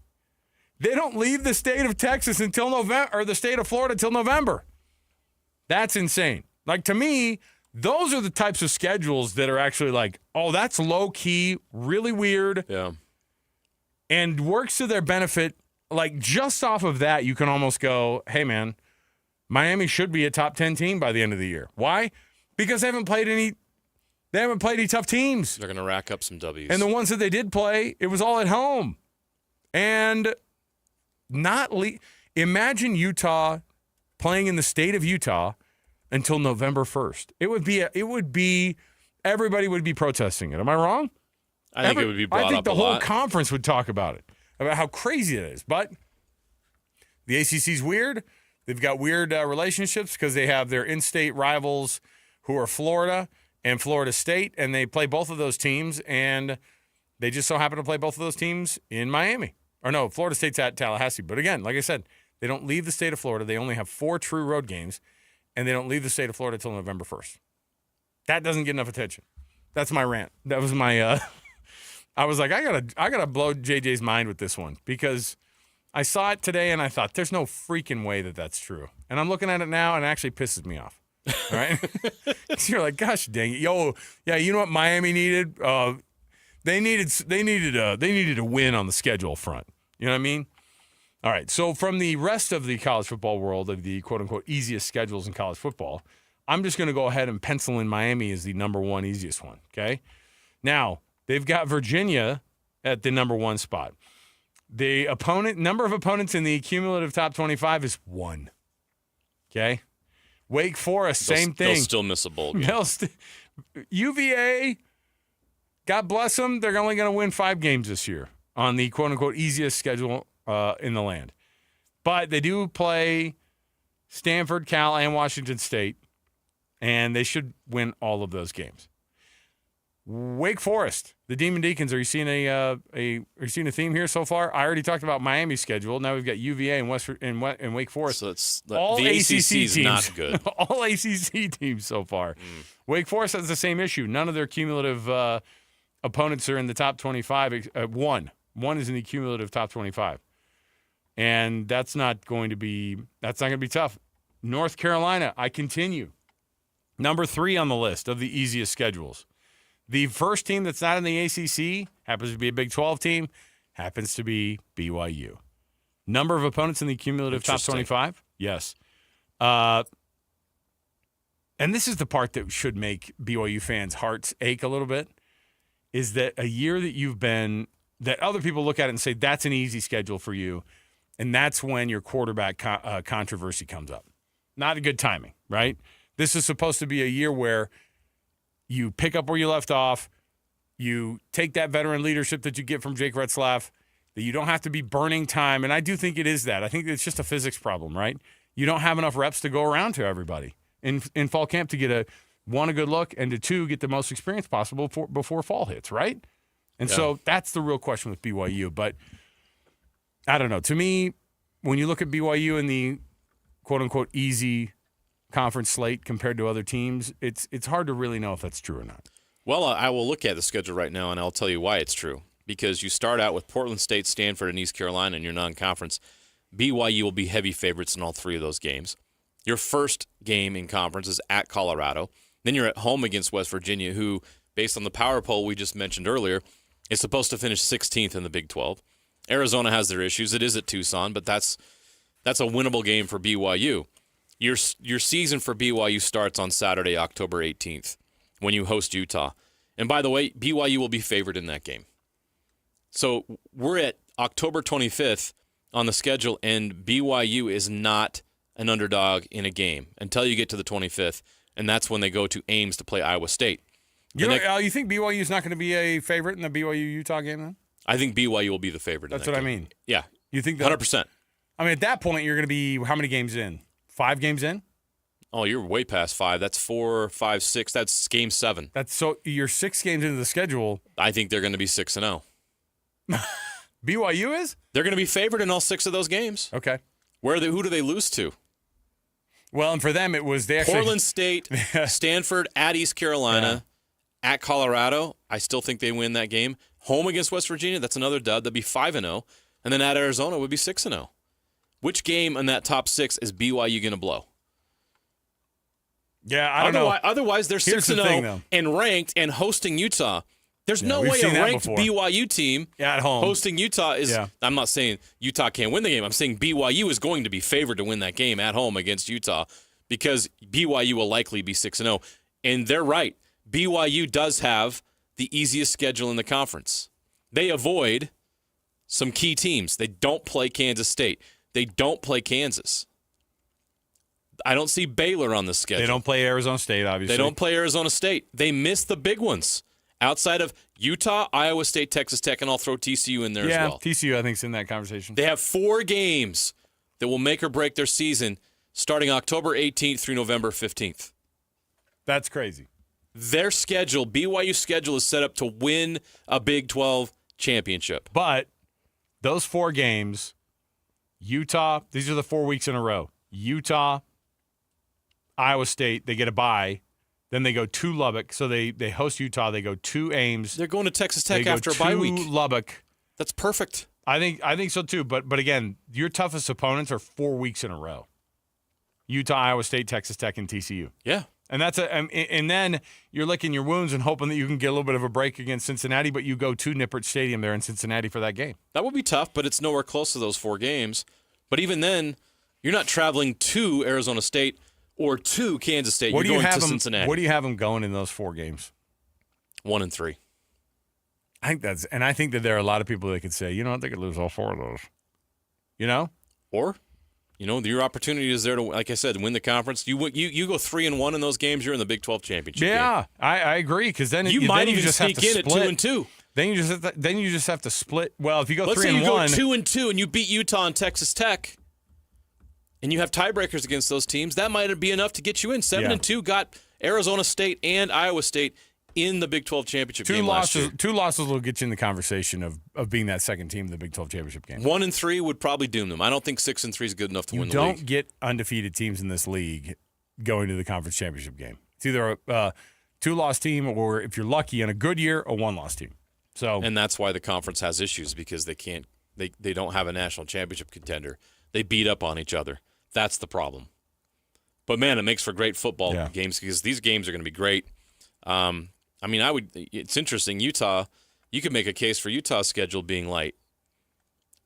They don't leave the state of Texas until November, or the state of Florida until November. That's insane. Like, to me, those are the types of schedules that are actually like, oh, that's low-key, really weird. Yeah. And works to their benefit. Like, just off of that, you can almost go, hey, man, Miami should be a top 10 team by the end of the year. Why? Because they haven't played any tough teams. They're going to rack up some W's. And the ones that they did play, it was all at home. And imagine Utah playing in the state of Utah until November 1st. Everybody would be protesting it. Am I wrong? I think it would be brought up a lot. I think the whole conference would talk about it, about how crazy it is. But the ACC's weird. They've got weird relationships because they have their in-state rivals who are Florida and Florida State, and they play both of those teams, and they just so happen to play both of those teams in Miami. Or no, Florida State's at Tallahassee. But again, like I said, they don't leave the state of Florida. They only have 4 true road games, and they don't leave the state of Florida until November 1st. That doesn't get enough attention. That's my rant. That was my I was like, I gotta blow JJ's mind with this one because I saw it today and I thought, there's no freaking way that that's true. And I'm looking at it now and it actually pisses me off. All right? You're like, gosh dang it. Yo, yeah, you know what Miami needed? They needed a win on the schedule front. You know what I mean? All right, so from the rest of the college football world of the quote-unquote easiest schedules in college football, I'm just going to go ahead and pencil in Miami as the number 1 easiest one, okay? Now, they've got Virginia at the number 1 spot. The number of opponents in the cumulative top 25 is 1, okay? Wake Forest, same thing. They'll still miss a bowl game. UVA, God bless them, they're only going to win 5 games this year on the quote-unquote easiest schedule in the land. But they do play Stanford, Cal, and Washington State, and they should win all of those games. Wake Forest, the Demon Deacons. Are you seeing a theme here so far? I already talked about Miami's schedule. Now we've got UVA and Wake Forest. So it's all the ACC is teams. Not good. All ACC teams so far. Wake Forest has the same issue. None of their cumulative opponents are in the top 25. One is in the cumulative top 25, and that's not going to be tough. North Carolina, I continue. Number 3 on the list of the easiest schedules. The first team that's not in the ACC happens to be a Big 12 team, happens to be BYU. Number of opponents in the cumulative top 25? Yes. and this is the part that should make BYU fans' hearts ache a little bit, is that a year that you've been, that other people look at it and say, that's an easy schedule for you, and that's when your quarterback controversy comes up. Not a good timing, right? This is supposed to be a year where you pick up where you left off, you take that veteran leadership that you get from Jake Retzlaff, that you don't have to be burning time, and I do think it is that. I think it's just a physics problem, right? You don't have enough reps to go around to everybody in fall camp to get a good look, and to 2, get the most experience possible before fall hits, right? And so that's the real question with BYU. But I don't know. To me, when you look at BYU in the quote-unquote easy conference slate compared to other teams, it's hard to really know if that's true or not. Well, I will look at the schedule right now, and I'll tell you why it's true. Because you start out with Portland State, Stanford, and East Carolina in your non-conference. BYU will be heavy favorites in all 3 of those games. Your first game in conference is at Colorado. Then you're at home against West Virginia, who, based on the power poll we just mentioned earlier, is supposed to finish 16th in the Big 12. Arizona has their issues. It is at Tucson, but that's a winnable game for BYU. Your season for BYU starts on Saturday, October 18th, when you host Utah. And by the way, BYU will be favored in that game. So we're at October 25th on the schedule, and BYU is not an underdog in a game until you get to the 25th, and that's when they go to Ames to play Iowa State. You think BYU is not going to be a favorite in the BYU-Utah game then? I think BYU will be the favorite. That's in that what game. I mean. Yeah. You think that? 100%. I mean, at that point, you're going to be how many games in? 5 games in? Oh, you're way past 5. That's 4, 5, 6. That's game 7. So you're 6 games into the schedule. I think they're going to be 6-0. BYU is? They're going to be favored in all 6 of those games. Okay. Who do they lose to? Well, and for them, it was Portland State, Stanford, at East Carolina, at Colorado. I still think they win that game. Home against West Virginia, that's another dud. That'd be 5-0. And then at Arizona would be 6-0. Which game in that top 6 is BYU going to blow? Yeah, I don't know. Otherwise, they're 6-0 and ranked and hosting Utah. There's no way a ranked BYU team at home hosting Utah is. Yeah. I'm not saying Utah can't win the game. I'm saying BYU is going to be favored to win that game at home against Utah because BYU will likely be 6-0. And they're right. BYU does have the easiest schedule in the conference. They avoid some key teams. They don't play Kansas State. They don't play Kansas. I don't see Baylor on the schedule. They don't play Arizona State, obviously. They don't play Arizona State. They miss the big ones. Outside of Utah, Iowa State, Texas Tech, and I'll throw TCU in there as well. Yeah, TCU I think is in that conversation. They have 4 games that will make or break their season starting October 18th through November 15th. That's crazy. Their schedule, BYU's schedule, is set up to win a Big 12 championship. But those 4 games, Utah, these are the 4 weeks in a row. Utah, Iowa State, they get a bye. Then they go to Lubbock. So they host Utah. They go to Ames. They're going to Texas Tech after a bye week. Lubbock. That's perfect. I think so too. But again, your toughest opponents are 4 weeks in a row. Utah, Iowa State, Texas Tech, and TCU. Yeah. And and then you're licking your wounds and hoping that you can get a little bit of a break against Cincinnati, but you go to Nippert Stadium there in Cincinnati for that game. That would be tough, but it's nowhere close to those 4 games. But even then, you're not traveling to Arizona State or to Kansas State. You're going to Cincinnati. What do you have them going in those 4 games? 1-3. I think that there are a lot of people that could say, they could lose all 4 of those. Or, your opportunity is there to, like I said, win the conference. You go 3-1 in those games. You're in the Big 12 championship. Yeah, game. I agree. Because then you might even just sneak in at 2-2. Then you just have to split. Well, if you go 3-1, let's say you go 2-2 and you beat Utah and Texas Tech, and you have tiebreakers against those teams, that might be enough to get you in. 7-2 got Arizona State and Iowa State in the Big 12 championship game last year. 2 losses will get you in the conversation of being that second team in the Big 12 championship game. 1-3 would probably doom them. I don't think 6-3 is good enough to win the league. You don't get undefeated teams in this league going to the conference championship game. It's either a 2-loss team or, if you're lucky, in a good year, a 1-loss team. And that's why the conference has issues, because they don't have a national championship contender. They beat up on each other. That's the problem. But, man, it makes for great football games because these games are going to be great. It's interesting. Utah, you could make a case for Utah's schedule being light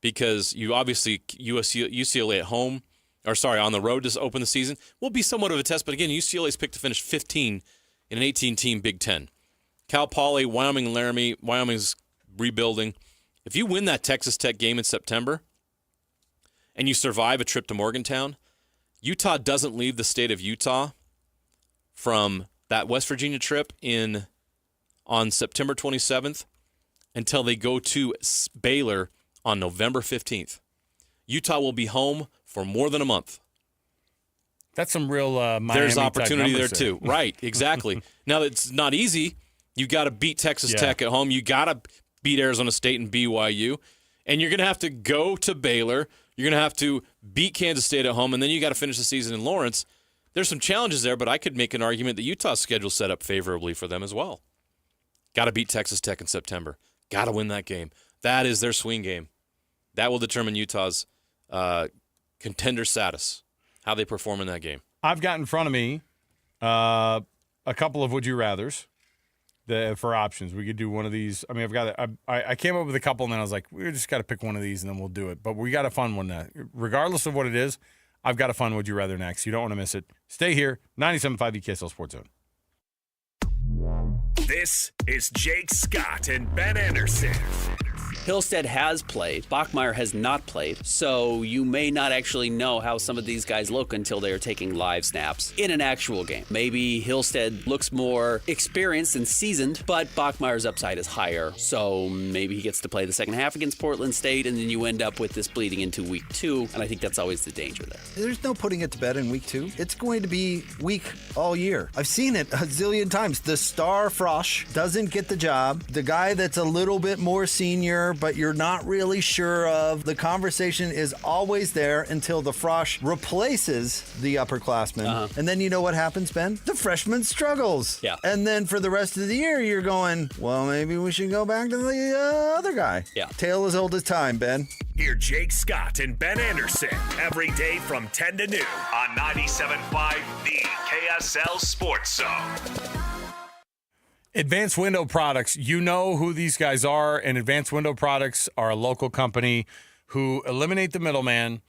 because you obviously UCLA at home, on the road to open the season, will be somewhat of a test. But again, UCLA's picked to finish 15 in an 18-team Big Ten. Cal Poly, Wyoming and Laramie, Wyoming's rebuilding. If you win that Texas Tech game in September and you survive a trip to Morgantown, Utah doesn't leave the state of Utah from that West Virginia trip on September 27th until they go to Baylor on November 15th. Utah will be home for more than a month. That's some real Miami. There's opportunity there, there too. Right, exactly. Now, it's not easy. You got to beat Texas Tech at home. You got to beat Arizona State and BYU. And you're going to have to go to Baylor. You're going to have to beat Kansas State at home. And then you got to finish the season in Lawrence. There's some challenges there, but I could make an argument that Utah's schedule set up favorably for them as well. Got to beat Texas Tech in September. Got to win that game. That is their swing game. That will determine Utah's contender status, how they perform in that game. I've got in front of me a couple of would you rathers for options. We could do one of these. I mean, I came up with a couple, and then I was like, we just got to pick one of these, and then we'll do it. But we got a fun one now. Regardless of what it is, I've got a fun would you rather next. You don't want to miss it. Stay here. 97.5 KSL Sports Zone. This is Jake Scott and Ben Anderson. Hillstead has played. Bachmeier has not played. So you may not actually know how some of these guys look until they are taking live snaps in an actual game. Maybe Hillstead looks more experienced and seasoned, but Bachmeier's upside is higher. So maybe he gets to play the second half against Portland State, and then you end up with this bleeding into week 2. And I think that's always the danger there. There's no putting it to bed in week 2. It's going to be weak all year. I've seen it a zillion times. The star Frosch doesn't get the job. The guy that's a little bit more senior, but you're not really sure of. The conversation is always there until the Frosch replaces the upperclassman. And then you know what happens, Ben? The freshman struggles. Yeah. And then for the rest of the year, you're going, well, maybe we should go back to the other guy. Yeah. Tale as old as time, Ben. Hear Jake Scott and Ben Anderson every day from 10 to noon on 97.5 The KSL Sports Zone. Advanced Window Products, you know who these guys are, and Advanced Window Products are a local company who eliminate the middleman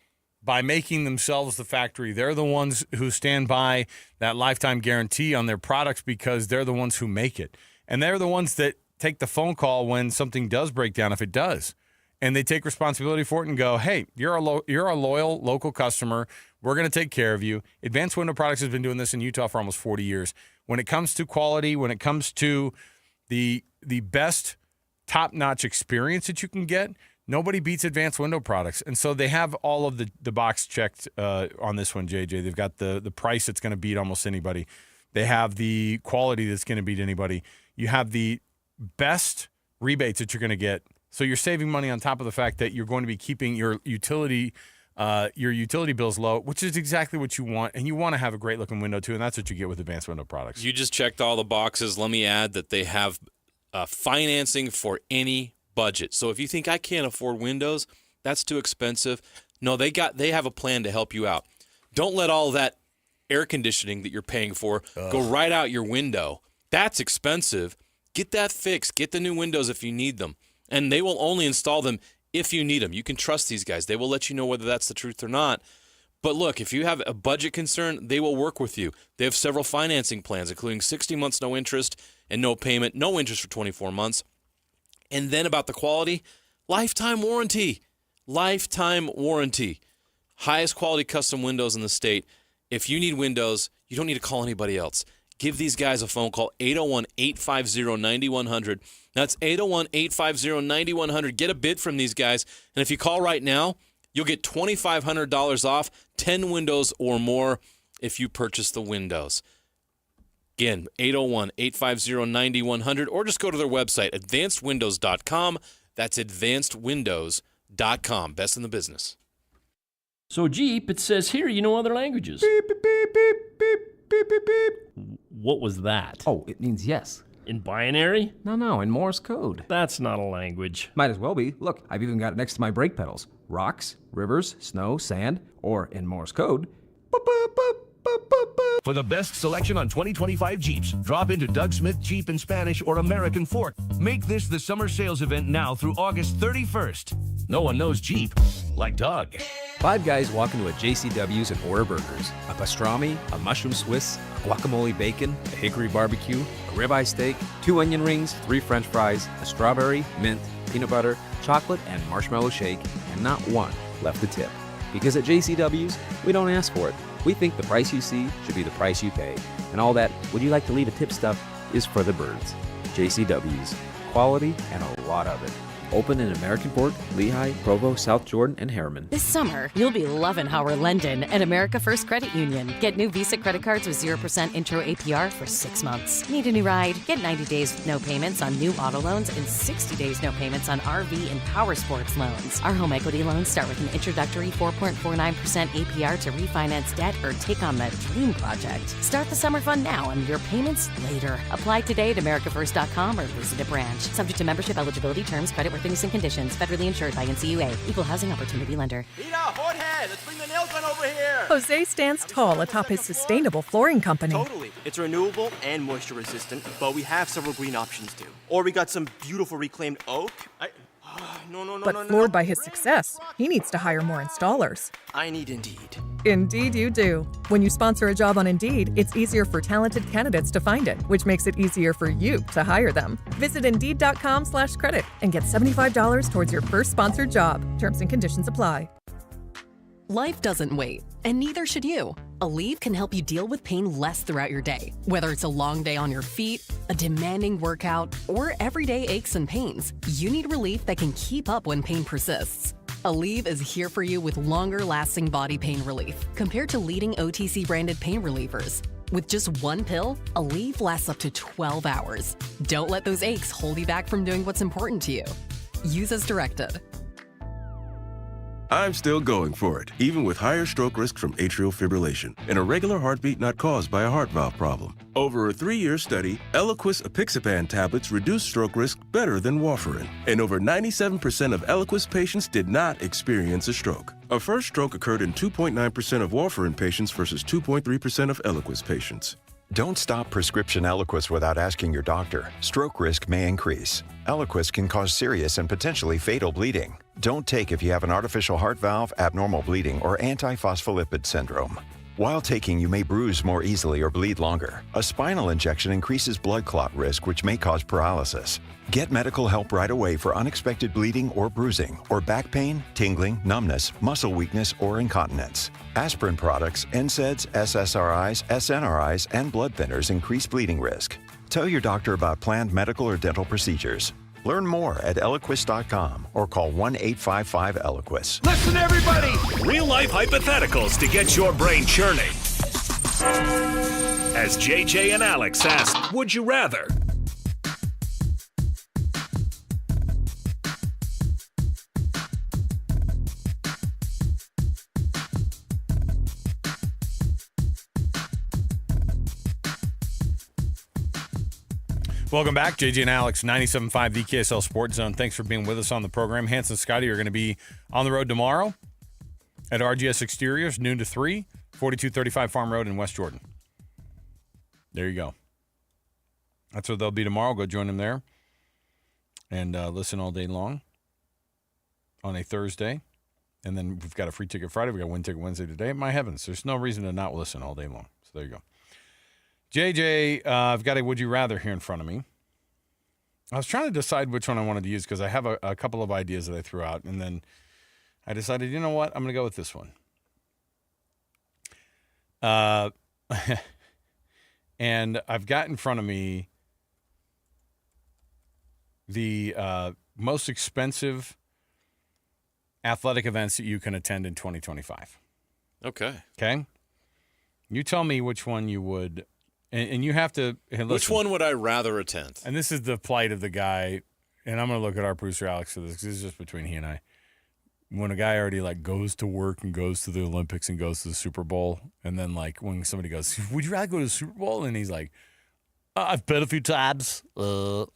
by making themselves the factory. They're the ones who stand by that lifetime guarantee on their products because they're the ones who make it. And they're the ones that take the phone call when something does break down, if it does. And they take responsibility for it and go, hey, you're a loyal local customer. We're going to take care of you. Advanced Window Products has been doing this in Utah for almost 40 years. When it comes to quality, when it comes to the best top-notch experience that you can get, nobody beats Advanced Window Products. And so they have all of the box checked on this one, JJ. They've got the price that's going to beat almost anybody. They have the quality that's going to beat anybody. You have the best rebates that you're going to get. So you're saving money on top of the fact that you're going to be keeping your utility bills low, which is exactly what you want. And you want to have a great-looking window, too, and that's what you get with Advanced Window Products. You just checked all the boxes. Let me add that they have financing for any budget. So if you think I can't afford windows, that's too expensive. No, they have a plan to help you out. Don't let all that air conditioning that you're paying for go right out your window. That's expensive. Get that fixed. Get the new windows if you need them. And they will only install them if you need them. You can trust these guys. They will let you know whether that's the truth or not. But look, if you have a budget concern, they will work with you. They have several financing plans, including 60 months no interest and no payment, no interest for 24 months. And then about the quality, lifetime warranty. Lifetime warranty. Highest quality custom windows in the state. If you need windows, you don't need to call anybody else. Give these guys a phone call, 801-850-9100. That's 801-850-9100. Get a bid from these guys. And if you call right now, you'll get $2,500 off 10 windows or more if you purchase the windows. Again, 801-850-9100, or just go to their website, advancedwindows.com. That's advancedwindows.com. Best in the business. So Jeep, it says here you know other languages. Beep, beep, beep, beep, beep, beep, beep, beep. What was that? Oh, it means yes. In binary? No, in Morse code. That's not a language. Might as well be. Look, I've even got it next to my brake pedals. Rocks, rivers, snow, sand, or in Morse code, boop, boop, boop, boop, boop, boop. For the best selection on 2025 Jeeps, drop into Doug Smith Jeep in Spanish or American Fork. Make this the summer sales event now through August 31st. No one knows Jeep like Doug. Five guys walk into a JCW's and order burgers. A pastrami, a mushroom Swiss, a guacamole bacon, a hickory barbecue, a ribeye steak, 2 onion rings, 3 French fries, a strawberry, mint, peanut butter, chocolate, and marshmallow shake, and not one left to tip. Because at JCW's, we don't ask for it. We think the price you see should be the price you pay. And all that, would you like to leave a tip stuff, is for the birds. JCW's. Quality and a lot of it. Open in American Fork, Lehigh, Provo, South Jordan, and Harriman. This summer, you'll be loving how we're lending at America First Credit Union. Get new Visa credit cards with 0% intro APR for 6 months. Need a new ride? Get 90 days with no payments on new auto loans and 60 days no payments on RV and power sports loans. Our home equity loans start with an introductory 4.49% APR to refinance debt or take on that dream project. Start the summer fun now and your payments later. Apply today at americafirst.com or visit a branch. Subject to membership, eligibility, terms, creditworthiness, and conditions. Federally insured by NCUA. Equal housing opportunity lender. Let's bring the nail gun over here. Jose stands tall atop his sustainable flooring company. Totally. It's renewable and moisture resistant, but we have several green options too. Or we got some beautiful reclaimed oak. But floored by his success, he needs to hire more installers. I need Indeed. Indeed you do. When you sponsor a job on Indeed, it's easier for talented candidates to find it, which makes it easier for you to hire them. Visit Indeed.com/credit and get $75 towards your first sponsored job. Terms and conditions apply. Life doesn't wait, and neither should you. Aleve can help you deal with pain less throughout your day. Whether it's a long day on your feet, a demanding workout, or everyday aches and pains, you need relief that can keep up when pain persists. Aleve is here for you with longer-lasting body pain relief compared to leading OTC-branded pain relievers. With just one pill, Aleve lasts up to 12 hours. Don't let those aches hold you back from doing what's important to you. Use as directed. I'm still going for it, even with higher stroke risk from atrial fibrillation, an irregular heartbeat not caused by a heart valve problem. Over a 3-year study, Eliquis apixaban tablets reduced stroke risk better than warfarin, and over 97% of Eliquis patients did not experience a stroke. A first stroke occurred in 2.9% of warfarin patients versus 2.3% of Eliquis patients. Don't stop prescription Eliquis without asking your doctor. Stroke risk may increase. Eliquis can cause serious and potentially fatal bleeding. Don't take if you have an artificial heart valve, abnormal bleeding, or antiphospholipid syndrome. While taking, you may bruise more easily or bleed longer. A spinal injection increases blood clot risk, which may cause paralysis. Get medical help right away for unexpected bleeding or bruising, or back pain, tingling, numbness, muscle weakness, or incontinence. Aspirin products, NSAIDs, SSRIs, SNRIs, and blood thinners increase bleeding risk. Tell your doctor about planned medical or dental procedures. Learn more at Eliquis.com or call 1-855-ELIQUIS. Listen, everybody! Real life hypotheticals to get your brain churning. As JJ and Alex ask, would you rather? Welcome back, JJ and Alex, 97.5, the KSL Sports Zone. Thanks for being with us on the program. Hans and Scotty are going to be on the road tomorrow at RGS Exteriors, noon to 3, 4235 Farm Road in West Jordan. There you go. That's where they'll be tomorrow. Go join them there and listen all day long on a Thursday. And then we've got a free ticket Friday. We've got a win ticket Wednesday today. My heavens, there's no reason to not listen all day long. So there you go. JJ, I've got a Would You Rather here in front of me. I was trying to decide which one I wanted to use because I have a couple of ideas that I threw out, and then I decided, you know what, I'm going to go with this one. And I've got in front of me the most expensive athletic events that you can attend in 2025. Okay. Okay? You tell me which one you would... And you have to listen. Which one would I rather attend? And this is the plight of the guy, and I'm going to look at our producer Alex for this because this is just between he and I. When a guy already goes to work and goes to the Olympics and goes to the Super Bowl, and then when somebody goes, "Would you rather go to the Super Bowl?" and he's like, "I've been a few times." So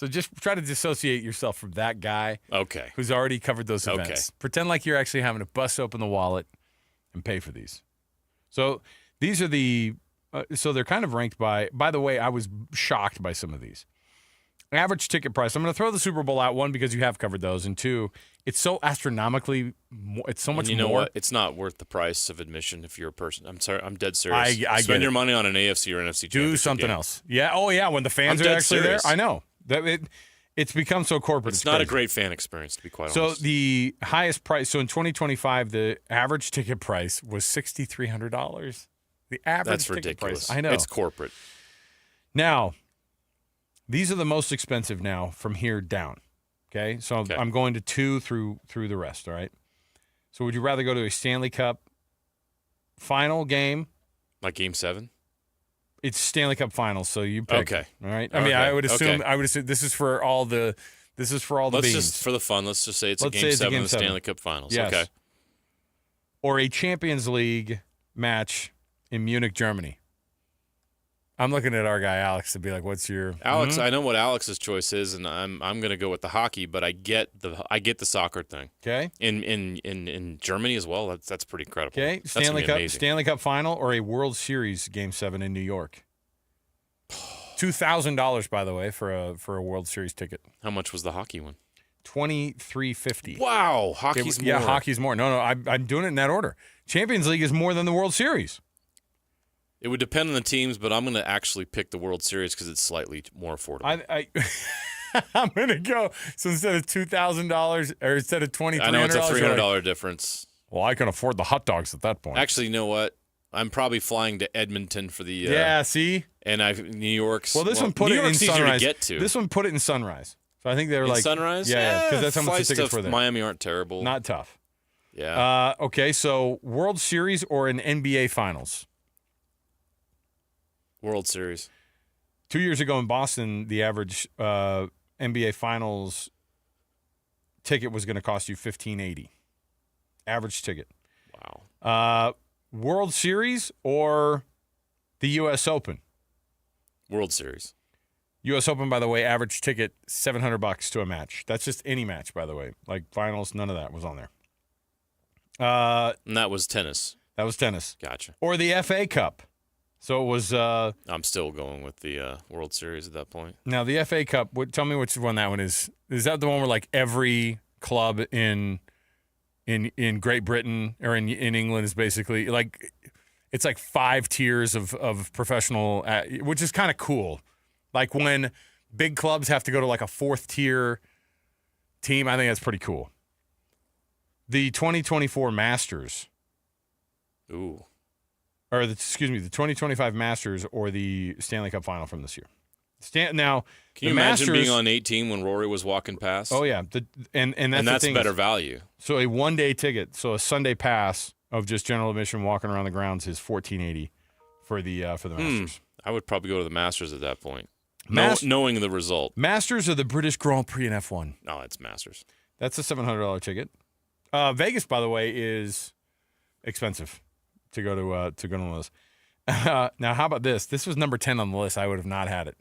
just try to dissociate yourself from that guy. Okay. Who's already covered those events. Okay. Pretend like you're actually having to bust open the wallet and pay for these. So. These are so they're kind of ranked by the way, I was shocked by some of these. Average ticket price. I'm going to throw the Super Bowl out, one, because you have covered those, and two, it's so astronomically more. It's so much more. You know what? It's not worth the price of admission if you're a person. I'm sorry. I'm dead serious. I Spend get your it. money on an AFC or NFC championship Do something game. else. Yeah. Oh, yeah. When the fans I'm are dead actually serious. there. I know. It's become so corporate. It's not a great fan experience, to be quite So honest. the highest price. So in 2025, the average ticket price was $6,300. The average That's ticket ridiculous. price. I know. It's corporate. Now, these are the most expensive now from here down. Okay, so I'm going to 2 through the rest. All right. So would you rather go to a Stanley Cup final game? Like Game 7? It's Stanley Cup Finals, so you pick. Okay. All right. I mean, I would assume. Okay. I would assume this is for all the. This is for all the Let's beans. just, for the fun, let's just say it's Let's a say Game it's a 7 Game of the 7. Stanley Cup Finals. Yes. Okay. Or a Champions League match in Munich, Germany. I'm looking at our guy Alex to be like, "What's your Alex?" I know what Alex's choice is, and I'm going to go with the hockey, but I get the soccer thing. Okay. In Germany as well. That's pretty incredible. Okay. That's gonna be amazing. Stanley Cup Final or a World Series Game 7 in New York. $2,000, by the way, for a World Series ticket. How much was the hockey one? $2,350. Wow, hockey's more. Yeah, hockey's more. No, I'm doing it in that order. Champions League is more than the World Series. It would depend on the teams, but I'm going to actually pick the World Series because it's slightly more affordable. I'm going to go. So instead of $2,000 or instead of $2,300, I know it's a $300 difference. Well, I can afford the hot dogs at that point. Actually, you know what? I'm probably flying to Edmonton for the see? And New York's. Well, this one put New it in York's easier Sunrise. to get to. This one put it in Sunrise. So I think they were like Sunrise. Yeah, because that's how much flights the tickets to were there. Miami aren't terrible. Not tough. Yeah. Okay, so World Series or an NBA Finals? World Series. 2 years ago in Boston, the average NBA Finals ticket was going to cost you $1,580. Average ticket. Wow. World Series or the U.S. Open? World Series. U.S. Open, by the way, average ticket $700 to a match. That's just any match, by the way. Like finals, none of that was on there. And that was tennis. That was tennis. Gotcha. Or the FA Cup. So it was. I'm still going with the World Series at that point. Now the FA Cup. Tell me which one that one is. Is that the one where like every club in Great Britain or in England is basically like it's like 5 tiers of professional, which is kind of cool. Like when big clubs have to go to like a 4th tier team, I think that's pretty cool. The 2024 Masters. Ooh. Or the 2025 Masters or the Stanley Cup Final from this year. Now, can you imagine being on 18 when Rory was walking past? Oh yeah, and that's better value. So a 1-day ticket, so a Sunday pass of just general admission walking around the grounds is $1,480 for the Masters. I would probably go to the Masters at that point, knowing the result. Masters or the British Grand Prix in F1? No, it's Masters. That's a $700 ticket. Vegas, by the way, is expensive to go to one of those. Now, how about this? This was number 10 on the list. I would have not had it.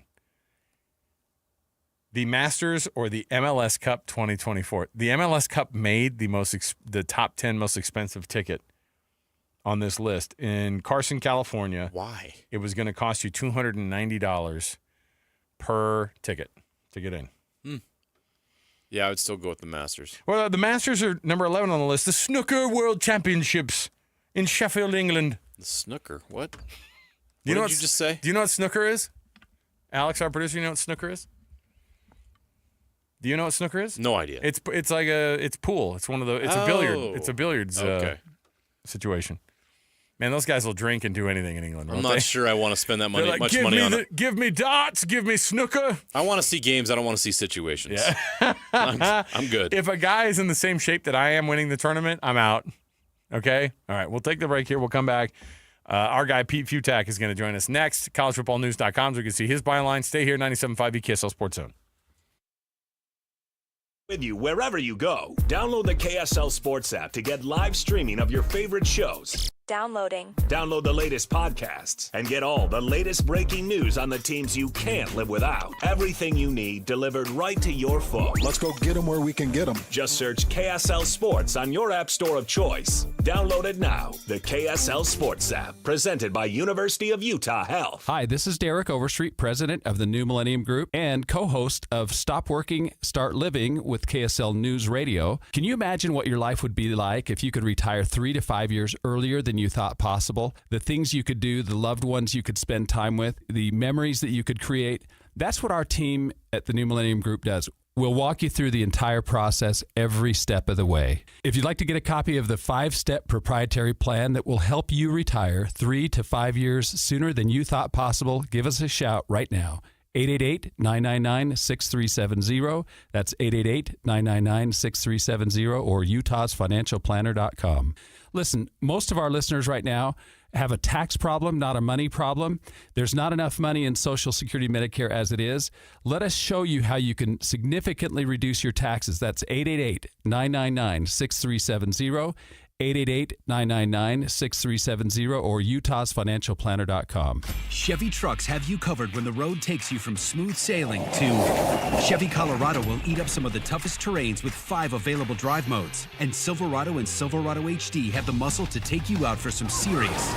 The Masters or the MLS Cup 2024. The MLS Cup made the top 10 most expensive ticket on this list in Carson, California. Why? It was going to cost you $290 per ticket to get in. Yeah, I would still go with the Masters. Well, the Masters are number 11 on the list. The Snooker World Championships in Sheffield, England. The snooker? What? What did you just say? Do you know what snooker is? Alex, our producer, you know what snooker is? Do you know what snooker is? No idea. It's like it's pool. It's one of the. It's a billiard. It's a billiards situation. Man, those guys will drink and do anything in England. I'm not sure I want to spend that money. Like, much money on it. Give me darts. Give me snooker. I want to see games. I don't want to see situations. Yeah. I'm good. If a guy is in the same shape that I am winning the tournament, I'm out. Okay? All right. We'll take the break here. We'll come back. Our guy, Pete Futak, is going to join us next. CollegeFootballNews.com so we can see his byline. Stay here, 97.5 KSL Sports Zone. With you wherever you go. Download the KSL Sports app to get live streaming of your favorite shows. Downloading. Download the latest podcasts and get all the latest breaking news on the teams you can't live without. Everything you need delivered right to your phone. Let's go get them where we can get them. Just search KSL Sports on your app store of choice. Download it now. The KSL Sports app, presented by University of Utah Health. Hi, this is Derek Overstreet, president of the New Millennium Group and co-host of Stop Working, Start Living with KSL News Radio. Can you imagine what your life would be like if you could retire 3 to 5 years earlier than you thought possible? The things you could do, the loved ones you could spend time with, the memories that you could create. That's what our team at the New Millennium Group does. We'll walk you through the entire process every step of the way. If you'd like to get a copy of the 5-step proprietary plan that will help you retire 3 to 5 years sooner than you thought possible, give us a shout right now. 888-999-6370. That's 888-999-6370 or utahsfinancialplanner.com. Listen, most of our listeners right now have a tax problem, not a money problem. There's not enough money in Social Security Medicare as it is. Let us show you how you can significantly reduce your taxes. That's 888-999-6370. 888-999-6370 or utahsfinancialplanner.com. Chevy trucks have you covered when the road takes you from smooth sailing to Chevy Colorado will eat up some of the toughest terrains with 5 available drive modes. And Silverado and Silverado HD have the muscle to take you out for some serious.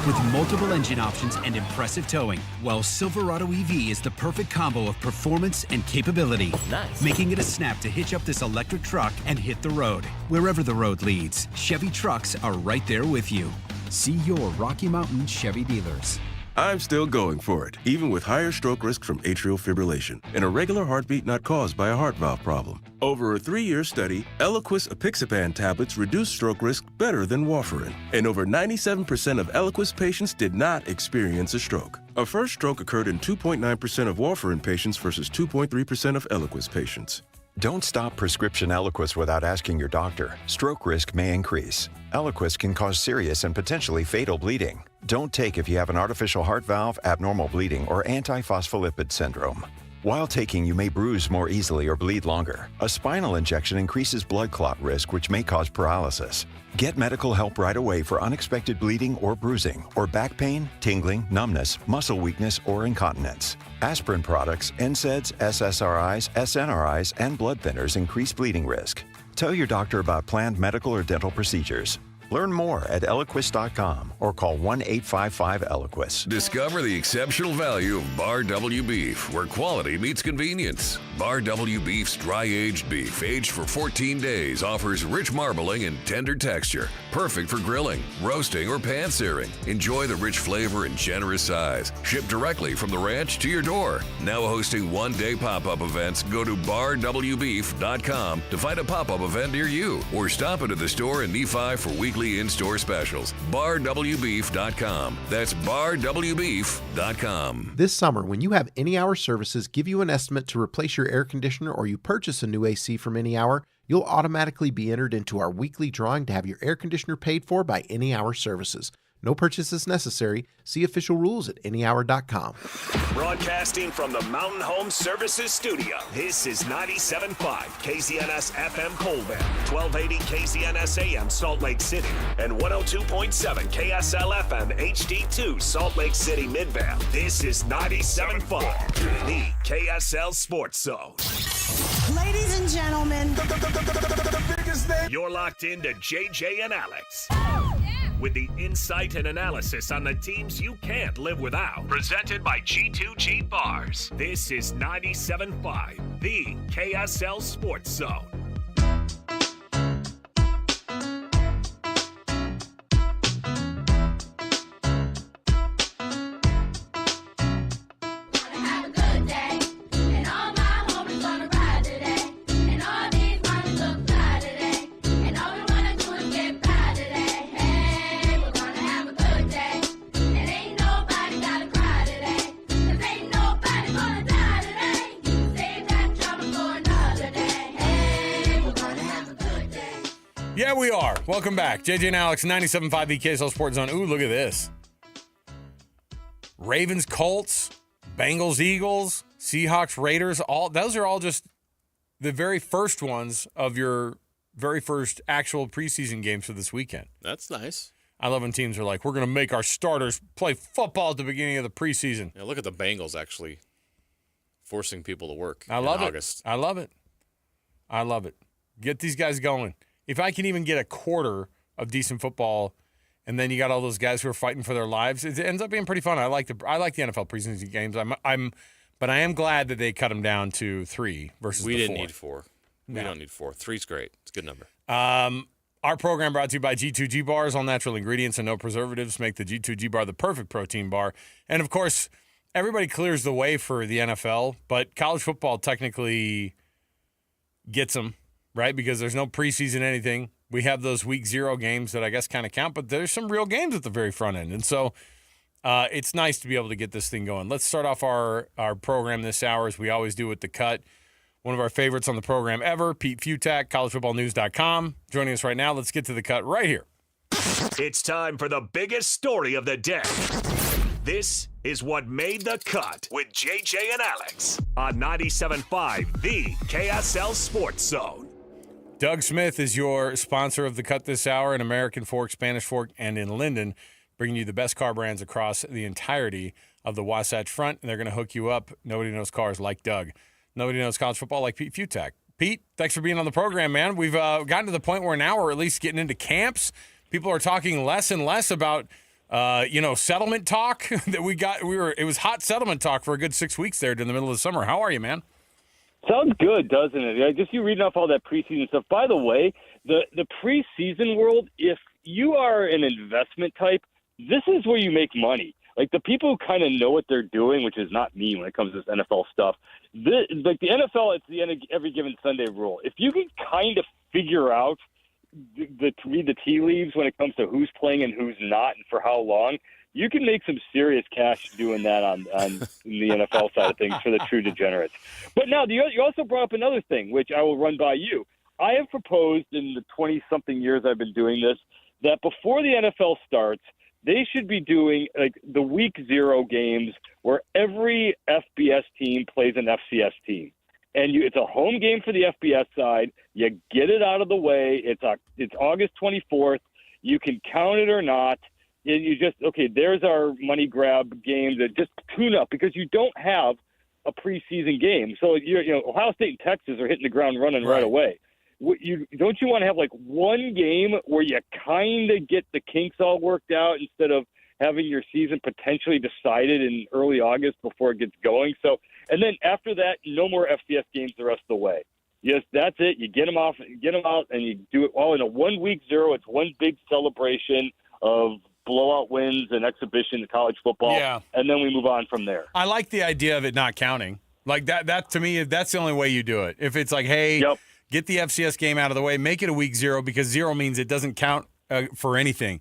With multiple engine options and impressive towing, while Silverado EV is the perfect combo of performance and capability. Nice. Making it a snap to hitch up this electric truck and hit the road. Wherever the road leads, Chevy trucks are right there with you. See your Rocky Mountain Chevy dealers. I'm still going for it, even with higher stroke risk from atrial fibrillation, an irregular heartbeat not caused by a heart valve problem. Over a 3-year study, Eliquis apixaban tablets reduced stroke risk better than warfarin, and over 97% of Eliquis patients did not experience a stroke. A first stroke occurred in 2.9% of warfarin patients versus 2.3% of Eliquis patients. Don't stop prescription Eliquis without asking your doctor. Stroke risk may increase. Eliquis can cause serious and potentially fatal bleeding. Don't take if you have an artificial heart valve, abnormal bleeding, or antiphospholipid syndrome. While taking, you may bruise more easily or bleed longer. A spinal injection increases blood clot risk, which may cause paralysis. Get medical help right away for unexpected bleeding or bruising, or back pain, tingling, numbness, muscle weakness, or incontinence. Aspirin products, NSAIDs, SSRIs, SNRIs, and blood thinners increase bleeding risk. Tell your doctor about planned medical or dental procedures. Learn more at Eliquis.com or call 1-855-ELIQUIS. Discover the exceptional value of Bar W Beef, where quality meets convenience. Bar W Beef's dry-aged beef, aged for 14 days, offers rich marbling and tender texture, perfect for grilling, roasting, or pan-searing. Enjoy the rich flavor and generous size. Shipped directly from the ranch to your door. Now hosting one-day pop-up events, go to barwbeef.com to find a pop-up event near you, or stop into the store in Nephi for weekly in-store specials. barwbeef.com. That's barwbeef.com. This summer, when you have Any Hour Services give you an estimate to replace your air conditioner or you purchase a new AC from Any Hour, you'll automatically be entered into our weekly drawing to have your air conditioner paid for by Any Hour Services. No purchases necessary. See official rules at anyhour.com. Broadcasting from the Mountain Home Services Studio, this is 97.5 KZNS FM Colville, 1280 KZNS AM Salt Lake City, and 102.7 KSL FM HD2 Salt Lake City Midvale. This is 97.5, the KSL Sports Zone. Ladies and gentlemen, You're locked into JJ and Alex. With the insight and analysis on the teams you can't live without. Presented by G2G Bars. This is 97.5, the KSL Sports Zone. Yeah, we are. Welcome back. JJ and Alex, 97.5 the KSL Sports Zone. Ooh, look at this. Ravens, Colts, Bengals, Eagles, Seahawks, Raiders, those are all just the very first ones of your very first actual preseason games for this weekend. That's nice. I love when teams are like, we're going to make our starters play football at the beginning of the preseason. Yeah, look at the Bengals actually forcing people to work I love in it. August. I love it. I love it. Get these guys going. If I can even get a quarter of decent football, and then you got all those guys who are fighting for their lives, it ends up being pretty fun. I like the NFL preseason games. But I am glad that they cut them down to 3 versus We the didn't 4. need 4. No. We don't need 4. 3's great. It's a good number. Our program brought to you by G2G Bars. All natural ingredients and no preservatives make the G2G Bar the perfect protein bar. And, of course, everybody clears the way for the NFL, but college football technically gets them, right? Because there's no preseason anything. We have those week 0 games that I guess kind of count, but there's some real games at the very front end. And so it's nice to be able to get this thing going. Let's start off our program this hour, as we always do, with The Cut. One of our favorites on the program ever, Pete Futak, collegefootballnews.com. Joining us right now. Let's get to The Cut right here. It's time for the biggest story of the day. This is what made the cut with JJ and Alex on 97.5, the KSL Sports Zone. Doug Smith is your sponsor of The Cut this hour in American Fork, Spanish Fork, and in Linden, bringing you the best car brands across the entirety of the Wasatch Front, and they're going to hook you up. Nobody knows cars like Doug. Nobody knows college football like Pete Futak. Pete, thanks for being on the program, man. We've gotten to the point where now we're at least getting into camps. People are talking less and less about, settlement talk that we got. It was hot settlement talk for a good 6 weeks there in the middle of the summer. How are you, man? Sounds good, doesn't it? Just you reading off all that preseason stuff. By the way, the preseason world, if you are an investment type, this is where you make money. Like the people who kind of know what they're doing, which is not me when it comes to this NFL stuff. Like the NFL, it's the end of every given Sunday rule. If you can kind of figure out read the tea leaves when it comes to who's playing and who's not and for how long, you can make some serious cash doing that on the NFL side of things for the true degenerates. But now you also brought up another thing, which I will run by you. I have proposed in the 20-something years I've been doing this that before the NFL starts, they should be doing like the week 0 games where every FBS team plays an FCS team. And it's a home game for the FBS side. You get it out of the way. It's August 24th. You can count it or not. And you just, there's our money grab game to just tune up because you don't have a preseason game. So, Ohio State and Texas are hitting the ground running right away. Don't you want to have like one game where you kind of get the kinks all worked out instead of having your season potentially decided in early August before it gets going? So, and then after that, no more FCS games the rest of the way. Yes, that's it. You get them out, and you do it all in a 1 week 0. It's one big celebration of blowout wins and exhibition in college football. Yeah. And then we move on from there. I like the idea of it not counting. Like that to me, that's the only way you do it. If it's like, hey, get the FCS game out of the way, make it a week 0 because 0 means it doesn't count for anything.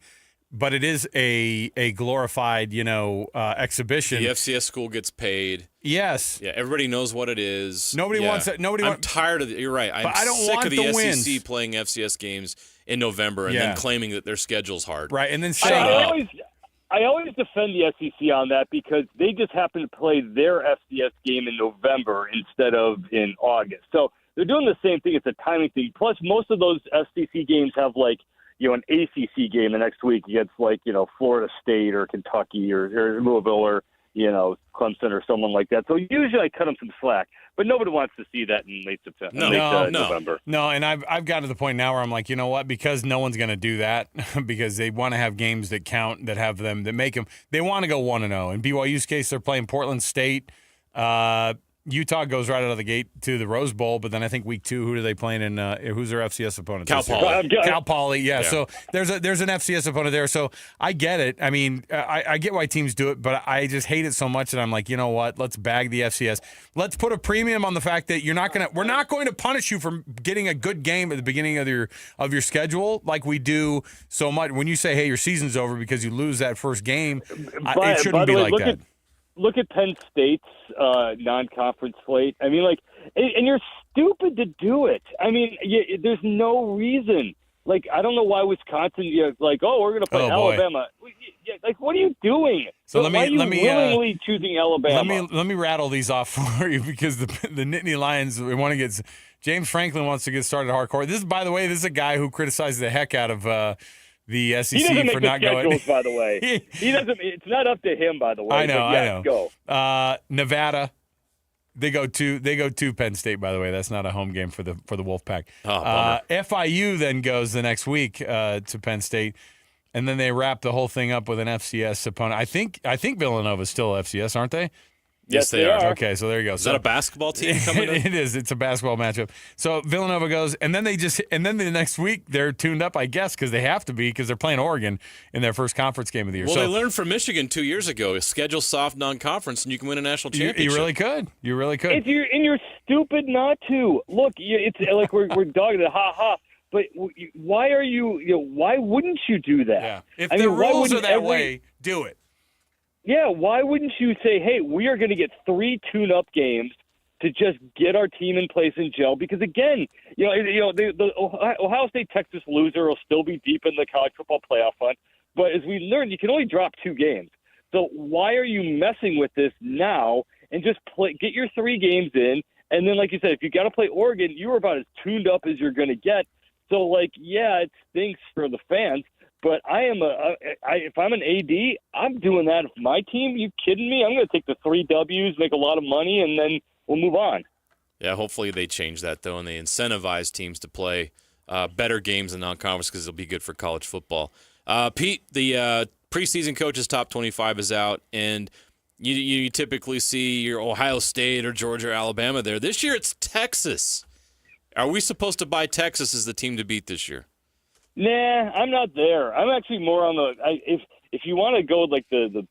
But it is a glorified, exhibition. The FCS school gets paid. Yes. Yeah, everybody knows what it is. Nobody wants it. I'm tired of it. You're right. I'm sick of the SEC playing FCS games in November and then claiming that their schedule's hard. Right, and then I always defend the SEC on that because they just happen to play their FCS game in November instead of in August. So they're doing the same thing. It's a timing thing. Plus, most of those SEC games have an ACC game the next week against Florida State or Kentucky or Louisville or Clemson or someone like that. So usually I cut them some slack, but nobody wants to see that in late September, November. No, and I've gotten to the point now where I'm like, you know what? Because no one's going to do that because they want to have games that count, that have them, that make them. They want to go 1-0. In BYU's case, they're playing Portland State. Utah goes right out of the gate to the Rose Bowl, but then I think week 2, who are they playing in? Who's their FCS opponent? Cal Poly. Cal Poly, yeah. So there's an FCS opponent there. So I get it. I mean, I get why teams do it, but I just hate it so much that I'm like, you know what? Let's bag the FCS. Let's put a premium on the fact that we're not going to punish you for getting a good game at the beginning of your schedule like we do so much. When you say, hey, your season's over because you lose that first game, it shouldn't be like that. Look at Penn State's non-conference slate. I mean, and you're stupid to do it. I mean, there's no reason. I don't know why Wisconsin, we're going to play Alabama. What are you doing? So why are you willingly choosing Alabama? Let me rattle these off for you because the Nittany Lions, we want to get James Franklin wants to get started hardcore. This is, by the way, a guy who criticizes the heck out of the SEC He doesn't make for the not schedules, going. by the way. He doesn't. It's not up to him, by the way. I know. But yes, I know. Go. Nevada. They go to Penn State, by the way. That's not a home game for the Wolfpack. FIU then goes the next week to Penn State, and then they wrap the whole thing up with an FCS opponent. I think Villanova's still FCS, aren't they? Yes, they are. Okay, so there you go. Is that a basketball team coming in? It is. It's a basketball matchup. So Villanova goes, and then the next week they're tuned up, I guess, because they have to be because they're playing Oregon in their first conference game of the year. Well, they learned from Michigan 2 years ago. Schedule soft non-conference, and you can win a national championship. You really could. You really could. If you're stupid not to look. It's like we're dogging it. Ha ha. But why are you? Why wouldn't you do that? Yeah. If the rules are that way, do it. Yeah, why wouldn't you say, hey, we are going to get 3 tune-up games to just get our team in place and gel? Because, again, the Ohio State-Texas loser will still be deep in the college football playoff hunt. But as we learned, you can only drop 2 games. So why are you messing with this now and just get your 3 games in? And then, like you said, if you got to play Oregon, you were about as tuned up as you're going to get. So, yeah, it stinks for the fans. But if I'm an AD, I'm doing that. If my team, you kidding me? I'm going to take the 3 W's, make a lot of money, and then we'll move on. Yeah, hopefully they change that, though, and they incentivize teams to play better games in non-conference because it'll be good for college football. Pete, the preseason coaches top 25 is out, and you typically see your Ohio State or Georgia or Alabama there. This year it's Texas. Are we supposed to buy Texas as the team to beat this year? Nah, I'm not there. I'm actually more on if you want to go like the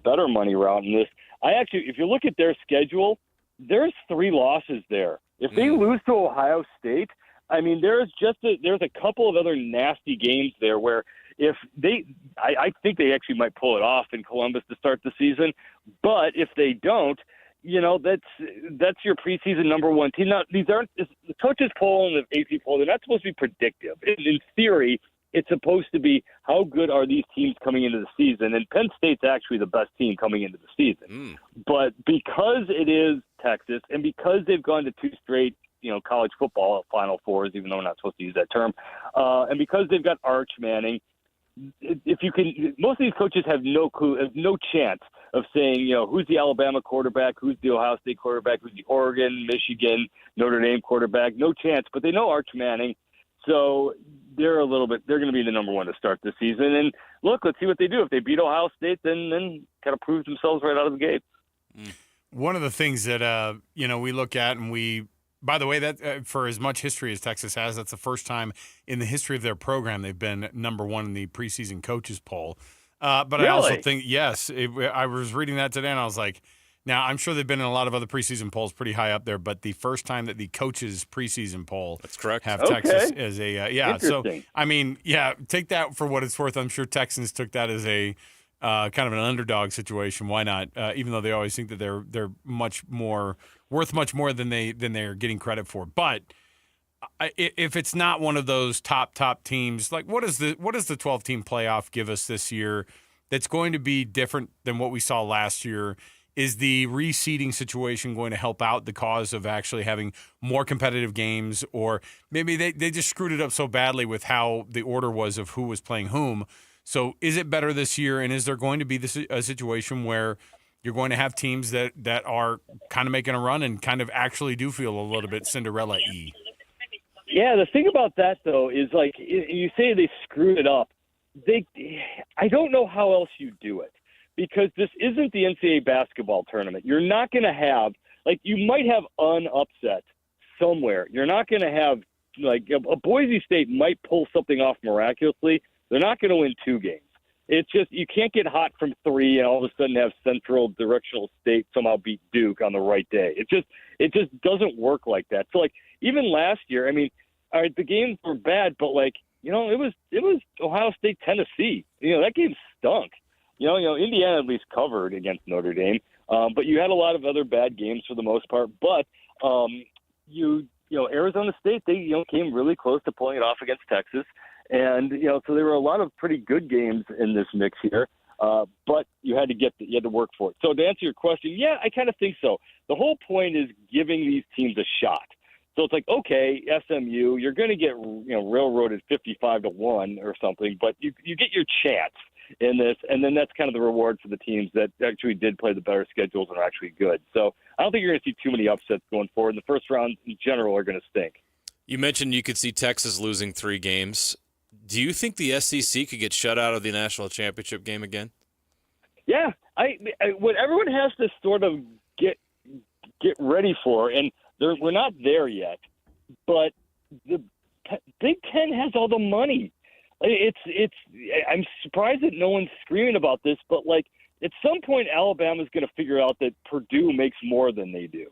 better money route in this, if you look at their schedule, there's 3 losses there. If they lose to Ohio State, I mean there's a couple of other nasty games there where if I think they actually might pull it off in Columbus to start the season, but if they don't, that's your preseason number 1 team. Now, these aren't the coaches poll and the AP poll. They're not supposed to be predictive. In theory, it's supposed to be how good are these teams coming into the season. And Penn State's actually the best team coming into the season. But because it is Texas and because they've gone to 2 straight, college football Final Fours, even though we're not supposed to use that term, and because they've got Arch Manning, most of these coaches have no clue, have no chance of saying, who's the Alabama quarterback, who's the Ohio State quarterback, who's the Oregon, Michigan, Notre Dame quarterback. No chance, but they know Arch Manning. So they're going to be the number 1 to start the season. And look, let's see what they do. If they beat Ohio State, then kind of prove themselves right out of the gate. One of the things that, we look at and by the way, that for as much history as Texas has, that's the first time in the history of their program they've been number 1 in the preseason coaches poll. But really? I also think, yes, I was reading that today, and I was like, now I'm sure they've been in a lot of other preseason polls pretty high up there, but the first time that the coaches preseason poll that's correct have Texas as a So I mean, take that for what it's worth. I'm sure Texans took that as a kind of an underdog situation. Why not? Even though they always think that they're much more worth much more than they're getting credit for, but. If it's not one of those top teams, like what does the 12-team playoff give us this year that's going to be different than what we saw last year? Is the reseeding situation going to help out the cause of actually having more competitive games? Or maybe they just screwed it up so badly with how the order was of who was playing whom. So is it better this year? And is there going to be a situation where you're going to have teams that are kind of making a run and kind of actually do feel a little bit Cinderella-y? Yeah, the thing about that, though, is like you say they screwed it up. I don't know how else you do it because this isn't the NCAA basketball tournament. You're not going to have – you might have an upset somewhere. You're not going to have – a Boise State might pull something off miraculously. They're not going to win 2 games. It's just you can't get hot from 3 and all of a sudden have Central Directional State somehow beat Duke on the right day. It just doesn't work like that. So, even last year, I mean – all right, the games were bad, but it was Ohio State, Tennessee. That game stunk. Indiana at least covered against Notre Dame, but you had a lot of other bad games for the most part. But Arizona State, they came really close to pulling it off against Texas, and so there were a lot of pretty good games in this mix here. But you had to work for it. So to answer your question, yeah, I kind of think so. The whole point is giving these teams a shot. So it's like, okay, SMU, you're going to get railroaded 55-1 or something, but you get your chance in this, and then that's kind of the reward for the teams that actually did play the better schedules and are actually good. So I don't think you're going to see too many upsets going forward. The first round in general are going to stink. You mentioned you could see Texas losing 3 games. Do you think the SEC could get shut out of the national championship game again? Yeah, what everyone has to sort of get ready for, and we're not there yet, but the Big Ten has all the money. I'm surprised that no one's screaming about this, but like at some point Alabama's going to figure out that Purdue makes more than they do.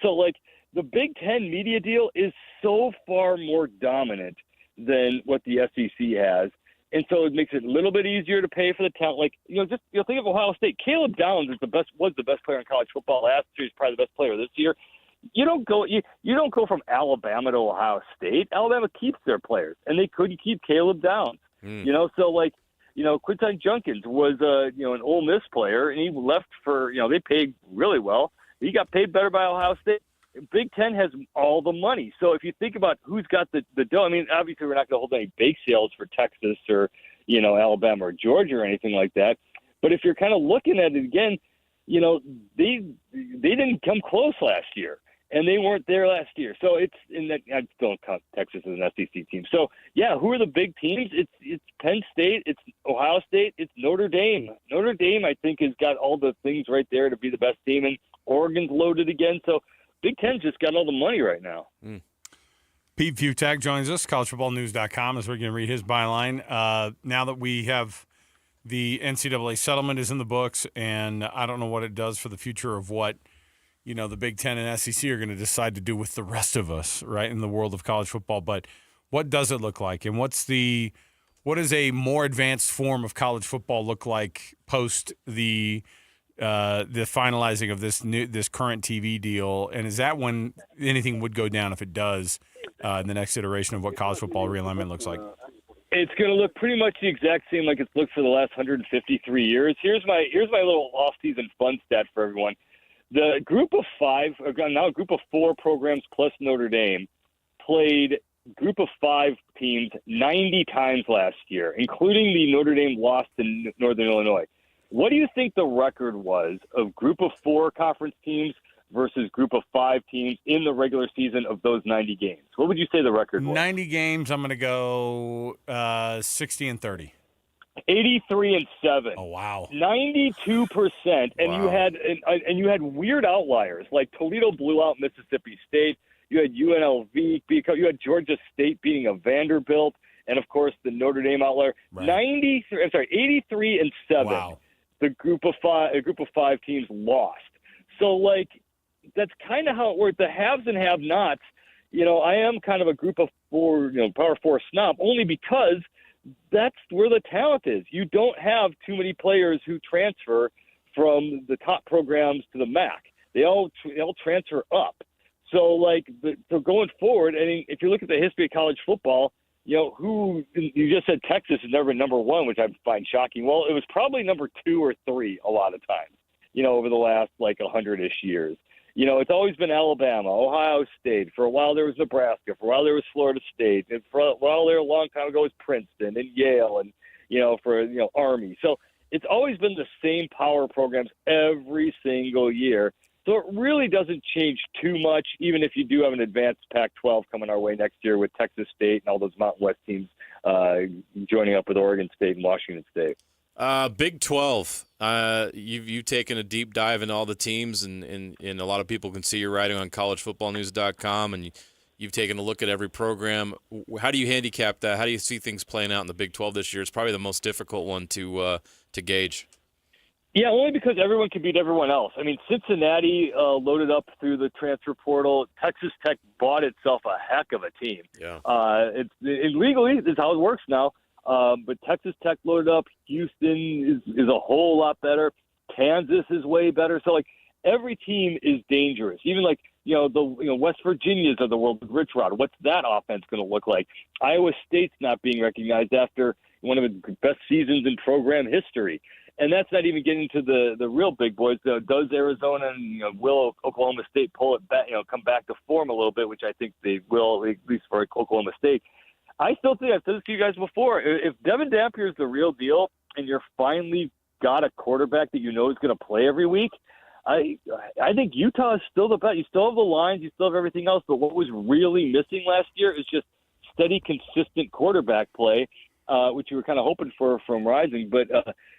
So like the Big Ten media deal is so far more dominant than what the SEC has. And so it makes it a little bit easier to pay for the talent. Like, just think of Ohio State. Caleb Downs was the best player in college football last year. He's probably the best player this year. You don't go from Alabama to Ohio State. Alabama keeps their players, and they couldn't keep Caleb Downs. So like, Quinton Junkins was an Ole Miss player, and he left for they paid really well. He got paid better by Ohio State. Big Ten has all the money. So if you think about who's got the dough, I mean, obviously we're not going to hold any bake sales for Texas or Alabama or Georgia or anything like that. But if you're kind of looking at it again, they didn't come close last year. And they weren't there last year. So I don't count Texas as an SEC team. So, yeah, who are the big teams? It's Penn State, it's Ohio State, it's Notre Dame. Notre Dame, I think, has got all the things right there to be the best team. And Oregon's loaded again. So Big Ten's just got all the money right now. Pete Futag joins us, collegefootballnews.com, as we're going to read his byline. Now that we have the NCAA settlement is in the books, and I don't know what it does for the future of what the Big Ten and SEC are going to decide to do with the rest of us, right, in the world of college football. But what does it look like, and what does a more advanced form of college football look like post the finalizing of this current TV deal? And is that when anything would go down, if it does, in the next iteration of what college football realignment looks like? It's going to look pretty much the exact same like it's looked for the last 153 years. Here's my little off-season fun stat for everyone. The group of 4 programs plus Notre Dame played group of 5 teams 90 times last year, including the Notre Dame loss to Northern Illinois. What do you think the record was of group of 4 conference teams versus group of 5 teams in the regular season of those 90 games? What would you say the record was? 90 games, I'm going to go 60-30. 83-7. Oh wow! 92%, and wow. you had weird outliers like Toledo blew out Mississippi State. You had UNLV, you had Georgia State beating a Vanderbilt, and of course the Notre Dame outlier. Right. 83-7. Wow. The group of 5 teams lost. So like that's kind of how it worked. The haves and have-nots. I am kind of a group of 4, Power 4 snob, only because that's where the talent is. You don't have too many players who transfer from the top programs to the MAC. They all transfer up. So so going forward, I mean, if you look at the history of college football, who you just said Texas has never been number 1, which I find shocking. Well, it was probably number 2 or 3 a lot of times, over the last 100-ish years. It's always been Alabama, Ohio State. For a while there was Nebraska. For a while there was Florida State. And for a while there, a long time ago, was Princeton and Yale and, Army. So it's always been the same power programs every single year. So it really doesn't change too much, even if you do have an advanced Pac-12 coming our way next year with Texas State and all those Mountain West teams joining up with Oregon State and Washington State. Big 12. You've taken a deep dive into all the teams, and a lot of people can see your writing on collegefootballnews.com, and you've taken a look at every program. How do you handicap that? How do you see things playing out in the Big 12 this year? It's probably the most difficult one to gauge. Yeah, only because everyone can beat everyone else. I mean, Cincinnati loaded up through the transfer portal. Texas Tech bought itself a heck of a team. Yeah. Legally, this is how it works now. But Texas Tech loaded up. Houston is a whole lot better. Kansas is way better. So every team is dangerous. Even West Virginia's of the world with Rich Rod. What's that offense going to look like? Iowa State's not being recognized after one of the best seasons in program history. And that's not even getting to the real big boys. Does Arizona and will Oklahoma State pull it back? Come back to form a little bit, which I think they will, at least for Oklahoma State. I still think I've said this to you guys before. If Devin Dampier is the real deal, and you're finally got a quarterback that is going to play every week, I think Utah is still the best. You still have the lines, you still have everything else. But what was really missing last year is just steady, consistent quarterback play, which you were kind of hoping for from Rising. But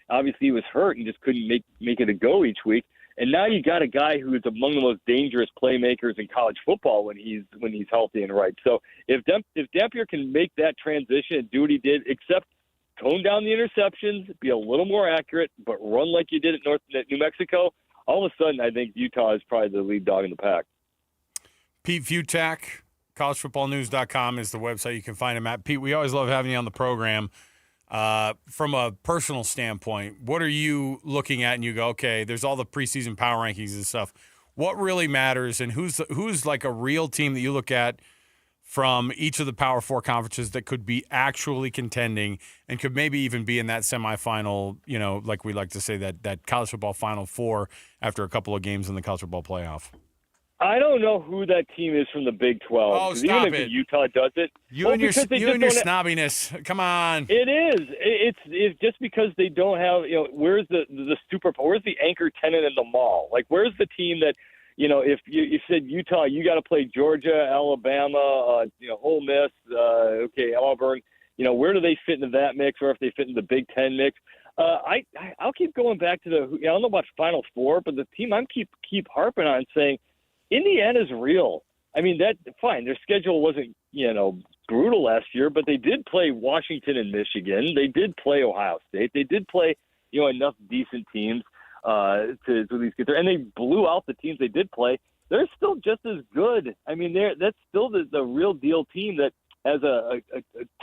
obviously he was hurt and just couldn't make it a go each week. And now you got a guy who is among the most dangerous playmakers in college football when he's healthy and right. So if Dampier can make that transition and do what he did, except tone down the interceptions, be a little more accurate, but run like you did at New Mexico, all of a sudden I think Utah is probably the lead dog in the pack. Pete Futak, collegefootballnews.com is the website you can find him at. Pete, we always love having you on the program. From a personal standpoint, what are you looking at and you go, okay, there's all the preseason power rankings and stuff. What really matters, and who's like a real team that you look at from each of the Power Four conferences that could be actually contending and could maybe even be in that semifinal, like we like to say, that college football Final Four after a couple of games in the college football playoff? I don't know who that team is from the Big 12. Oh, stop even it. if Utah does it. You and your snobbiness. Come on. It is. It's just because they don't have, where's the where's the anchor tenant in the mall? Like, where's the team that, if you said Utah, you got to play Georgia, Alabama, Ole Miss, Auburn. Where do they fit into that mix, or if they fit in the Big Ten mix? I'll keep going back to I don't know about Final Four, but the team I'm keep harping on saying, Indiana's real. I mean, fine. Their schedule wasn't, brutal last year, but they did play Washington and Michigan. They did play Ohio State. They did play, enough decent teams to at least get there. And they blew out the teams they did play. They're still just as good. I mean, that's still the real deal team that has a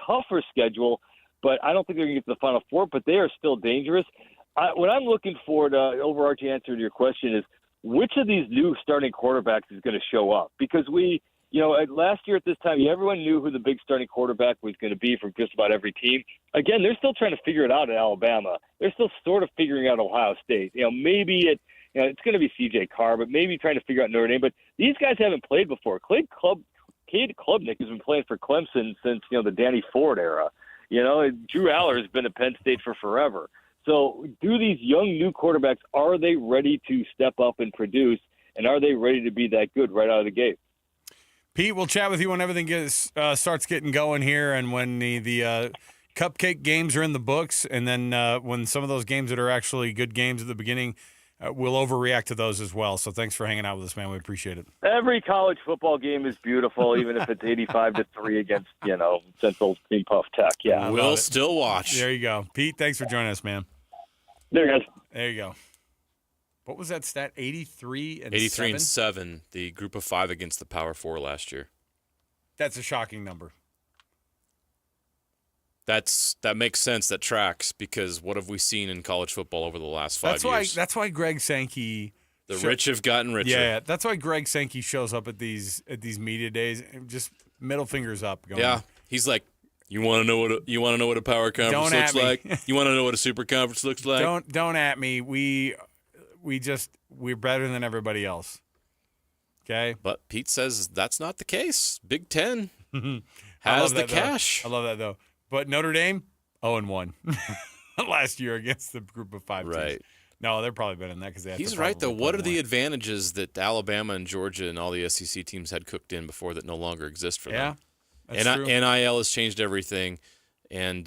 tougher schedule, but I don't think they're going to get to the Final Four, but they are still dangerous. What I'm looking for, the overarching answer to your question is, which of these new starting quarterbacks is going to show up? Because last year at this time, everyone knew who the big starting quarterback was going to be from just about every team. Again, they're still trying to figure it out at Alabama. They're still sort of figuring out Ohio State. Maybe it's going to be C.J. Carr, but maybe trying to figure out Notre Dame. But these guys haven't played before. Cade Klubnik has been playing for Clemson since, the Danny Ford era. Drew Aller has been at Penn State for forever. So do these young new quarterbacks, are they ready to step up and produce, and are they ready to be that good right out of the gate? Pete, we'll chat with you when everything starts getting going here and when the cupcake games are in the books, and then when some of those games that are actually good games at the beginning, we'll overreact to those as well. So thanks for hanging out with us, man. We appreciate it. Every college football game is beautiful, even if it's 85-3 against, Central Team Puff Tech. Yeah, we'll still watch. There you go. Pete, thanks for joining us, man. There you go. What was that stat? 83 and 83 and 7, the group of 5 against the Power 4 last year. That's a shocking number. That makes sense. That tracks, because what have we seen in college football over the last 5 years? That's why Greg Sankey. The rich have gotten richer. Yeah, that's why Greg Sankey shows up at these media days, and just middle fingers up. Going, he's like, You want to know what a power conference looks like? You want to know what a super conference looks like? Don't at me. We're better than everybody else. Okay? But Pete says that's not the case. Big Ten has the cash. I love that though. But Notre Dame 0-1 last year against the group of 5 teams. Right. No, they're probably better than that because they. He's right though. What are the advantages that Alabama and Georgia and all the SEC teams had cooked in before that no longer exist for them? That's true. NIL has changed everything, and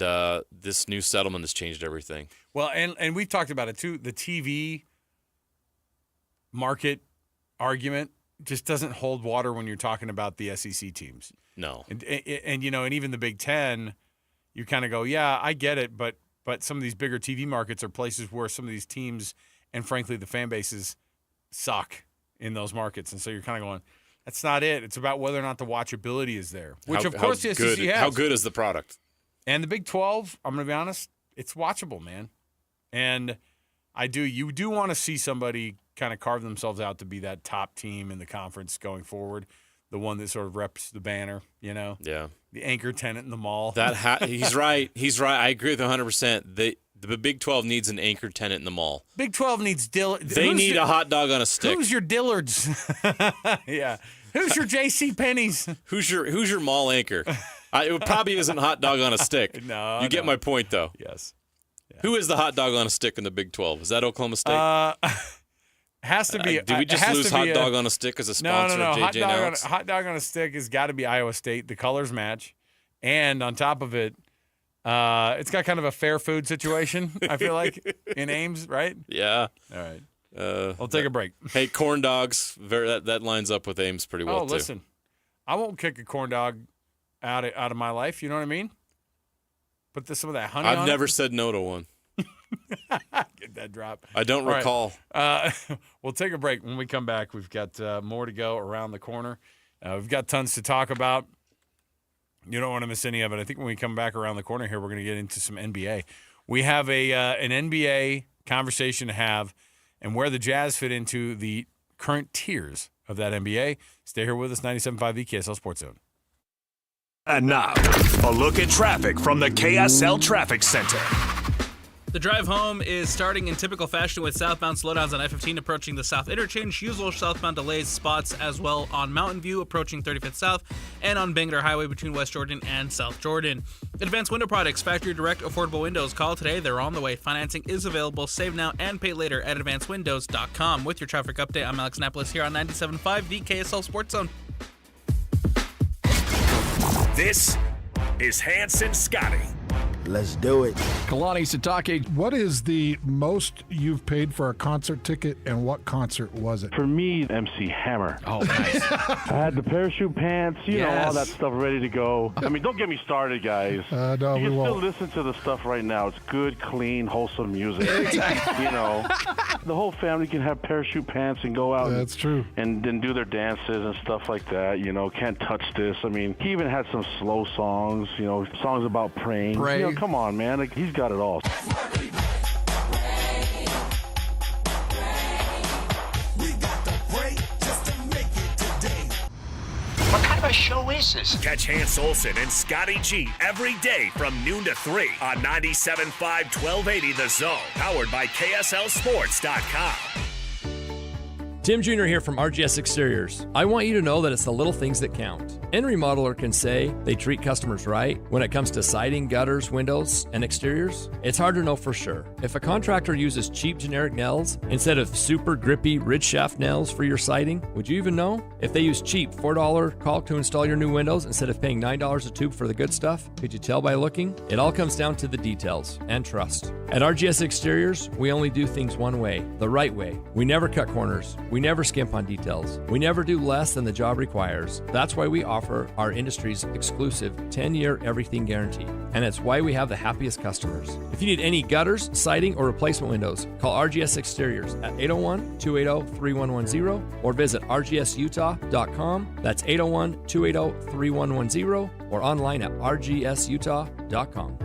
this new settlement has changed everything. Well, and we talked about it too. The TV market argument just doesn't hold water when you're talking about the SEC teams. No. And even the Big Ten, you kind of go, yeah, I get it, but some of these bigger TV markets are places where some of these teams and frankly the fan bases suck in those markets, and so you're kind of going, that's not it. It's about whether or not the watchability is there, which of course the SEC has. How good is the product? And the Big 12, I'm going to be honest, it's watchable, man. And you do want to see somebody kind of carve themselves out to be that top team in the conference going forward. the one that sort of reps the banner, Yeah. the anchor tenant in the mall. He's right. He's right. I agree with 100%. The Big 12 needs an anchor tenant in the mall. Big 12 needs Dillards. They need a hot dog on a stick. Who's your Dillards? Yeah. Who's your J.C. Penney's? Who's your mall anchor? It probably isn't hot dog on a stick. No. You get my point, though. Yes. Yeah. Who is the hot dog on a stick in the Big 12? Is that Oklahoma State? Has to be. Did we just lose hot dog on a stick as a sponsor of JJ now? Hot dog on a stick has got to be Iowa State. The colors match. And on top of it, it's got kind of a fair food situation, I feel like, in Ames, right? Yeah. All right. We'll take a break. Hey, corn dogs. That lines up with Ames pretty well, too. Listen. I won't kick a corn dog out of my life. You know what I mean? Put some of that honey on it. I've never said no to one. Get that drop. I don't recall. We'll take a break. When we come back, we've got more to go around the corner. We've got tons to talk about. You don't want to miss any of it. I think when we come back around the corner here, we're going to get into some NBA. We have an NBA conversation to have and where the Jazz fit into the current tiers of that NBA. Stay here with us, 97.5 KSL Sports Zone. And now, a look at traffic from the KSL Traffic Center. The drive home is starting in typical fashion with southbound slowdowns on I-15 approaching the South Interchange. Usual southbound delays spots as well on Mountain View approaching 35th South and on Bangor Highway between West Jordan and South Jordan. Advanced Window Products, factory direct affordable windows. Call today. They're on the way. Financing is available. Save now and pay later at advancedwindows.com. With your traffic update, I'm Alex Napolis here on 97.5, the KSL Sports Zone. This is Hanson Scotty. Let's do it. Kalani Satake. What is the most you've paid for a concert ticket, and what concert was it? For me, MC Hammer. Oh, nice. I had the parachute pants, you know, all that stuff ready to go. I mean, don't get me started, guys. No, you can we still won't. listen to the stuff right now. It's good, clean, wholesome music. Exactly. You know, the whole family can have parachute pants and go out. That's true. And then do their dances and stuff like that. You know, Can't Touch This. I mean, he even had some slow songs. You know, songs about praying. Pray. You know, come on, man. Like, he's got it all. What kind of a show is this? Catch Hans Olsen and Scotty G every day from noon to 3 on 97.5 1280 The Zone. Powered by KSLSports.com. Tim Jr. here from RGS Exteriors. I want you to know that it's the little things that count. Any remodeler can say they treat customers right when it comes to siding, gutters, windows, and exteriors. It's hard to know for sure. If a contractor uses cheap generic nails instead of super grippy ridge shaft nails for your siding, would you even know? If they use cheap $4 caulk to install your new windows instead of paying $9 a tube for the good stuff, could you tell by looking? It all comes down to the details and trust. At RGS Exteriors, we only do things one way, the right way. We never cut corners. We never skimp on details. We never do less than the job requires. That's why we offer our industry's exclusive 10-year everything guarantee. And it's why we have the happiest customers. If you need any gutters, siding, or replacement windows, call RGS Exteriors at 801-280-3110 or visit rgsutah.com. That's 801-280-3110 or online at rgsutah.com.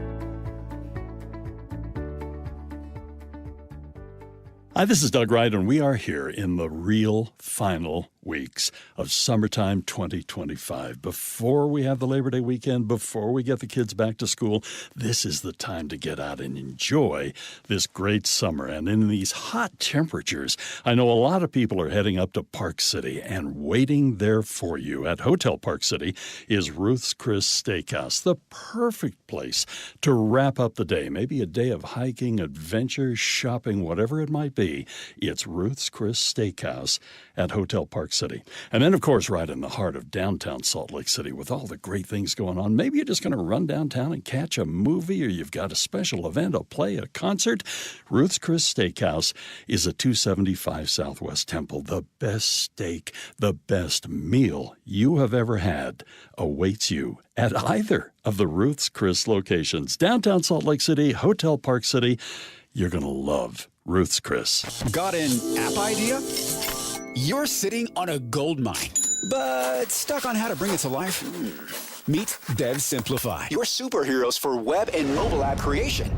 Hi, this is Doug Wright, and we are here in the real final weeks of summertime 2025. Before we have the Labor Day weekend, before we get the kids back to school, this is the time to get out and enjoy this great summer. And in these hot temperatures, I know a lot of people are heading up to Park City, and waiting there for you at Hotel Park City is Ruth's Chris Steakhouse, the perfect place to wrap up the day. Maybe a day of hiking, adventure, shopping, whatever it might be. It's Ruth's Chris Steakhouse at Hotel Park City. And then, of course, right in the heart of downtown Salt Lake City with all the great things going on. Maybe you're just going to run downtown and catch a movie, or you've got a special event, a play, a concert. Ruth's Chris Steakhouse is at 275 Southwest Temple. The best steak, the best meal you have ever had awaits you at either of the Ruth's Chris locations. Downtown Salt Lake City, Hotel Park City. You're going to love Ruth's Chris. Got an app idea? You're sitting on a gold mine, but stuck on how to bring it to life? Meet Dev Simplify, your superheroes for web and mobile app creation.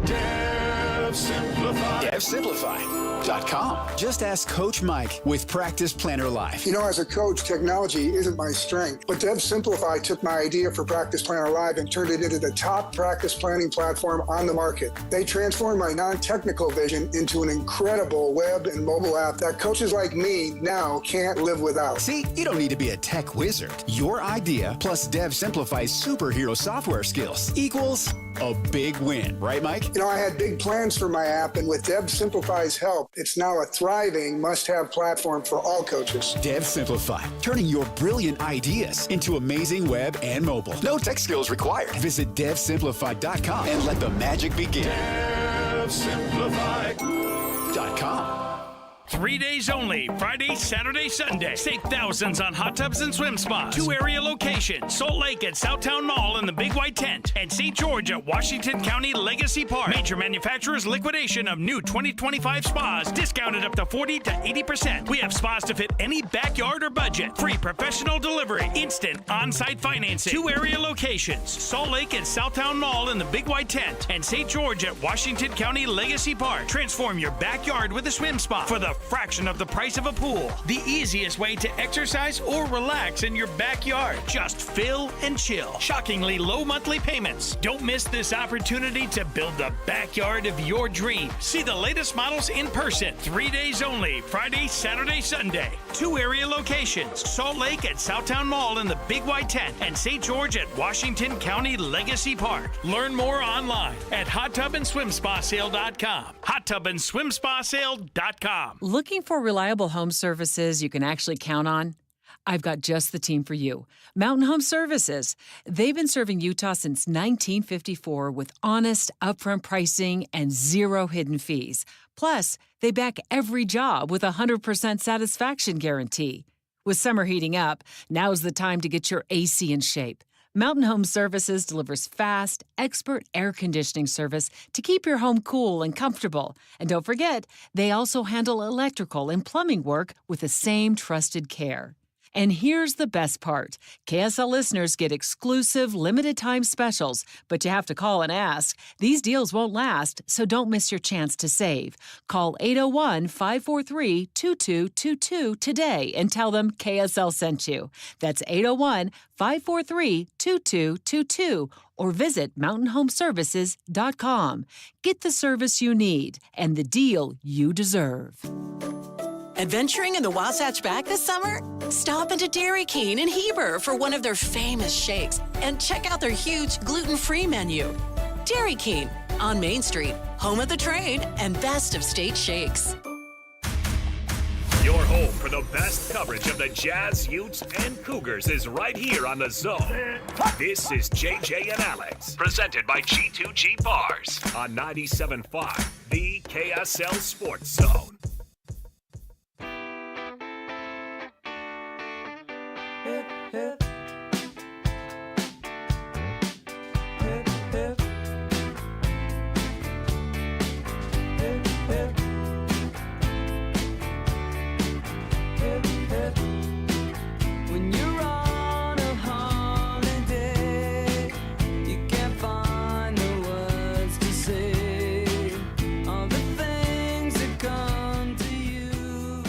DevSimplify.com. Just ask Coach Mike with Practice Planner Live. You know, as a coach, technology isn't my strength, but DevSimplify took my idea for Practice Planner Live and turned it into the top practice planning platform on the market. They transformed my non-technical vision into an incredible web and mobile app that coaches like me now can't live without. See, you don't need to be a tech wizard. Your idea plus DevSimplify's superhero software skills equals a big win. Right, Mike? You know, I had big plans for my app, and with DevSimplify's help, it's now a thriving must-have platform for all coaches. DevSimplify, turning your brilliant ideas into amazing web and mobile. No tech skills required. Visit DevSimplify.com and let the magic begin. DevSimplify.com. 3 days only, Friday, Saturday, Sunday. Save thousands on hot tubs and swim spas. 2 area locations, Salt Lake at Southtown Mall in the Big White Tent, and St. George at Washington County Legacy Park. Major manufacturers liquidation of new 2025 spas, discounted up to 40 to 80%. We have spas to fit any backyard or budget. Free professional delivery, instant on-site financing. 2 area locations, Salt Lake at Southtown Mall in the Big White Tent, and St. George at Washington County Legacy Park. Transform your backyard with a swim spa for the fraction of the price of a pool. The easiest way to exercise or relax in your backyard. Just fill and chill. Shockingly low monthly payments. Don't miss this opportunity to build the backyard of your dreams. See the latest models in person. 3 days only, Friday, Saturday, Sunday. 2 area locations, Salt Lake at Southtown Mall in the Big White Tent, and St. George at Washington County Legacy Park. Learn more online at hottubandSwimSpaSale.com. hottubandSwimSpaSale.com. Looking for reliable home services you can actually count on? I've got just the team for you. Mountain Home Services. They've been serving Utah since 1954 with honest, upfront pricing and zero hidden fees. Plus, they back every job with a 100% satisfaction guarantee. With summer heating up, now's the time to get your AC in shape. Mountain Home Services delivers fast, expert air conditioning service to keep your home cool and comfortable. And don't forget, they also handle electrical and plumbing work with the same trusted care. And here's the best part. KSL listeners get exclusive limited-time specials, but you have to call and ask. These deals won't last, so don't miss your chance to save. Call 801-543-2222 today and tell them KSL sent you. That's 801-543-2222 or visit mountainhomeservices.com. Get the service you need and the deal you deserve. Adventuring in the Wasatch Back this summer? Stop into Dairy King in Heber for one of their famous shakes and check out their huge gluten-free menu. Dairy King on Main Street, home of the trade and best of state shakes. Your home for the best coverage of the Jazz, Utes, and Cougars is right here on The Zone. This is JJ and Alex, presented by G2G Bars on 97.5, the KSL Sports Zone. When you're on a holiday, you can't find the words to say all the things that come to you,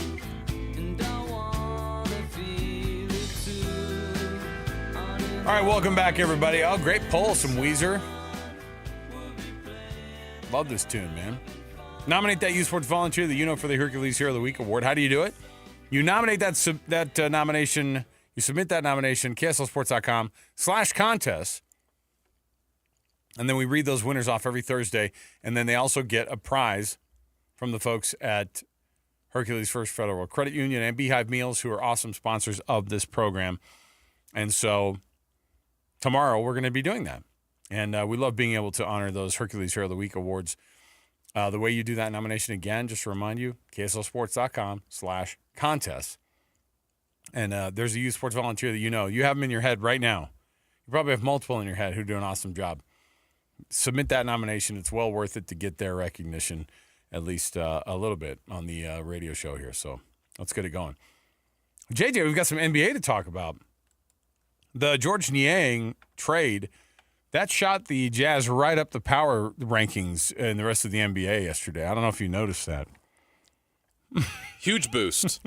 and I wanna feel it too. All right, welcome back, everybody. Oh, great poll, some Weezer. Love this tune, man. Nominate that U Sports volunteer that you know for the Hercules Hero of the Week award. How do you do it? You nominate that nomination. You submit that nomination, KSLSports.com/contest. And then we read those winners off every Thursday. And then they also get a prize from the folks at Hercules First Federal Credit Union and Beehive Meals, who are awesome sponsors of this program. And so tomorrow we're going to be doing that. And we love being able to honor those Hercules Hero of the Week awards. The way you do that nomination, again, just to remind you, KSLSports.com/contest. And there's a youth sports volunteer that you know. You have them in your head right now. You probably have multiple in your head who do an awesome job. Submit that nomination. It's well worth it to get their recognition, at least a little bit, on the radio show here. So let's get it going. JJ, we've got some NBA to talk about. The George Niang trade That shot the Jazz right up the power rankings in the rest of the NBA yesterday. I don't know if you noticed that. Huge boost.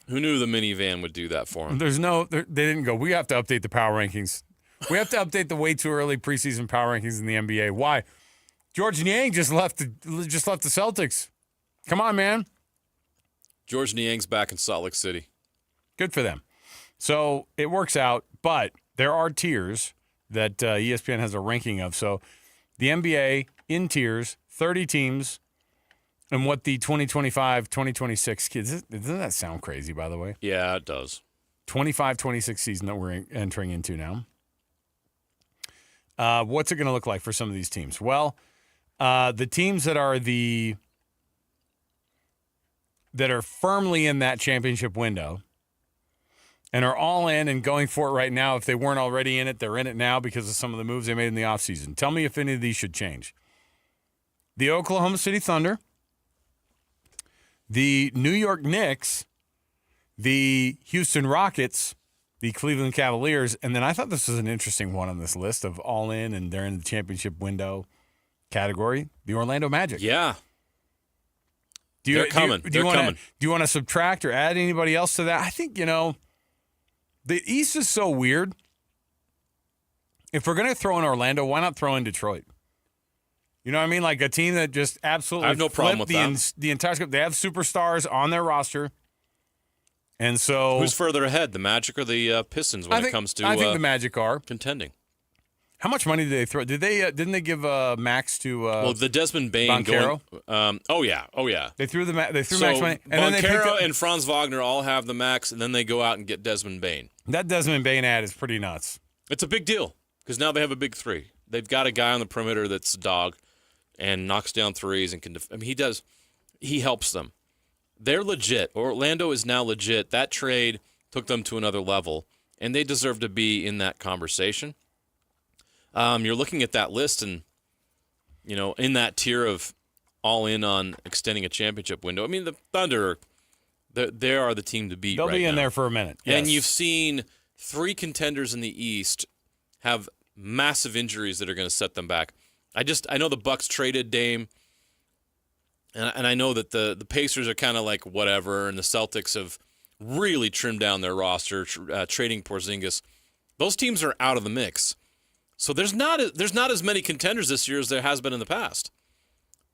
Who knew the minivan would do that for him? They didn't go, we have to update the power rankings. We have to update the way too early preseason power rankings in the NBA. Why? George Niang just left the Celtics. Come on, man. George Niang's back in Salt Lake City. Good for them. So it works out, but there are tiers that ESPN has a ranking of. So the NBA in tiers, 30 teams, and what the 2025, 2026 kids, doesn't that sound crazy, by the way? Yeah, it does. 25-26 season that we're entering into now. What's it going to look like for some of these teams? Well, the teams that are firmly in that championship window and are all in and going for it right now. If they weren't already in it, they're in it now because of some of the moves they made in the offseason. Tell me if any of these should change. The Oklahoma City Thunder, the New York Knicks, the Houston Rockets, the Cleveland Cavaliers, and then I thought this was an interesting one on this list of all in and they're in the championship window category, the Orlando Magic. Yeah. They're coming. Do you want to subtract or add anybody else to that? I think, the East is so weird. If we're going to throw in Orlando, why not throw in Detroit? You know what I mean? Like a team that just absolutely I have no problem with the entire scope. They have superstars on their roster. And so who's further ahead, the Magic or the Pistons when it comes to I think the Magic are contending. How much money did they throw? Didn't they give max to the Desmond Bain Banchero? Oh yeah. They threw max money, and Banchero then they and Franz Wagner all have the max, and then they go out and get Desmond Bain. That Desmond Bain ad is pretty nuts. It's a big deal because now they have a big three. They've got a guy on the perimeter that's a dog and knocks down threes and can. He helps them. They're legit. Orlando is now legit. That trade took them to another level, and they deserve to be in that conversation. You're looking at that list, and in that tier of all in on extending a championship window. I mean, the Thunder, they are the team to beat. They'll be in there for a minute, yes. And you've seen 3 contenders in the East have massive injuries that are going to set them back. I know the Bucks traded Dame, and I know that the Pacers are kind of like whatever, and the Celtics have really trimmed down their roster, trading Porzingis. Those teams are out of the mix. So there's not as many contenders this year as there has been in the past.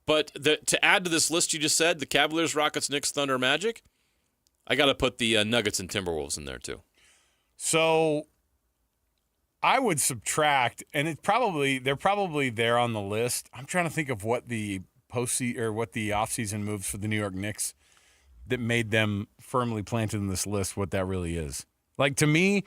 But to add to this list you just said, the Cavaliers, Rockets, Knicks, Thunder, Magic, I got to put the Nuggets and Timberwolves in there too. So I would subtract, and they're probably there on the list. I'm trying to think of what the offseason moves for the New York Knicks that made them firmly planted in this list, what that really is. Like, to me,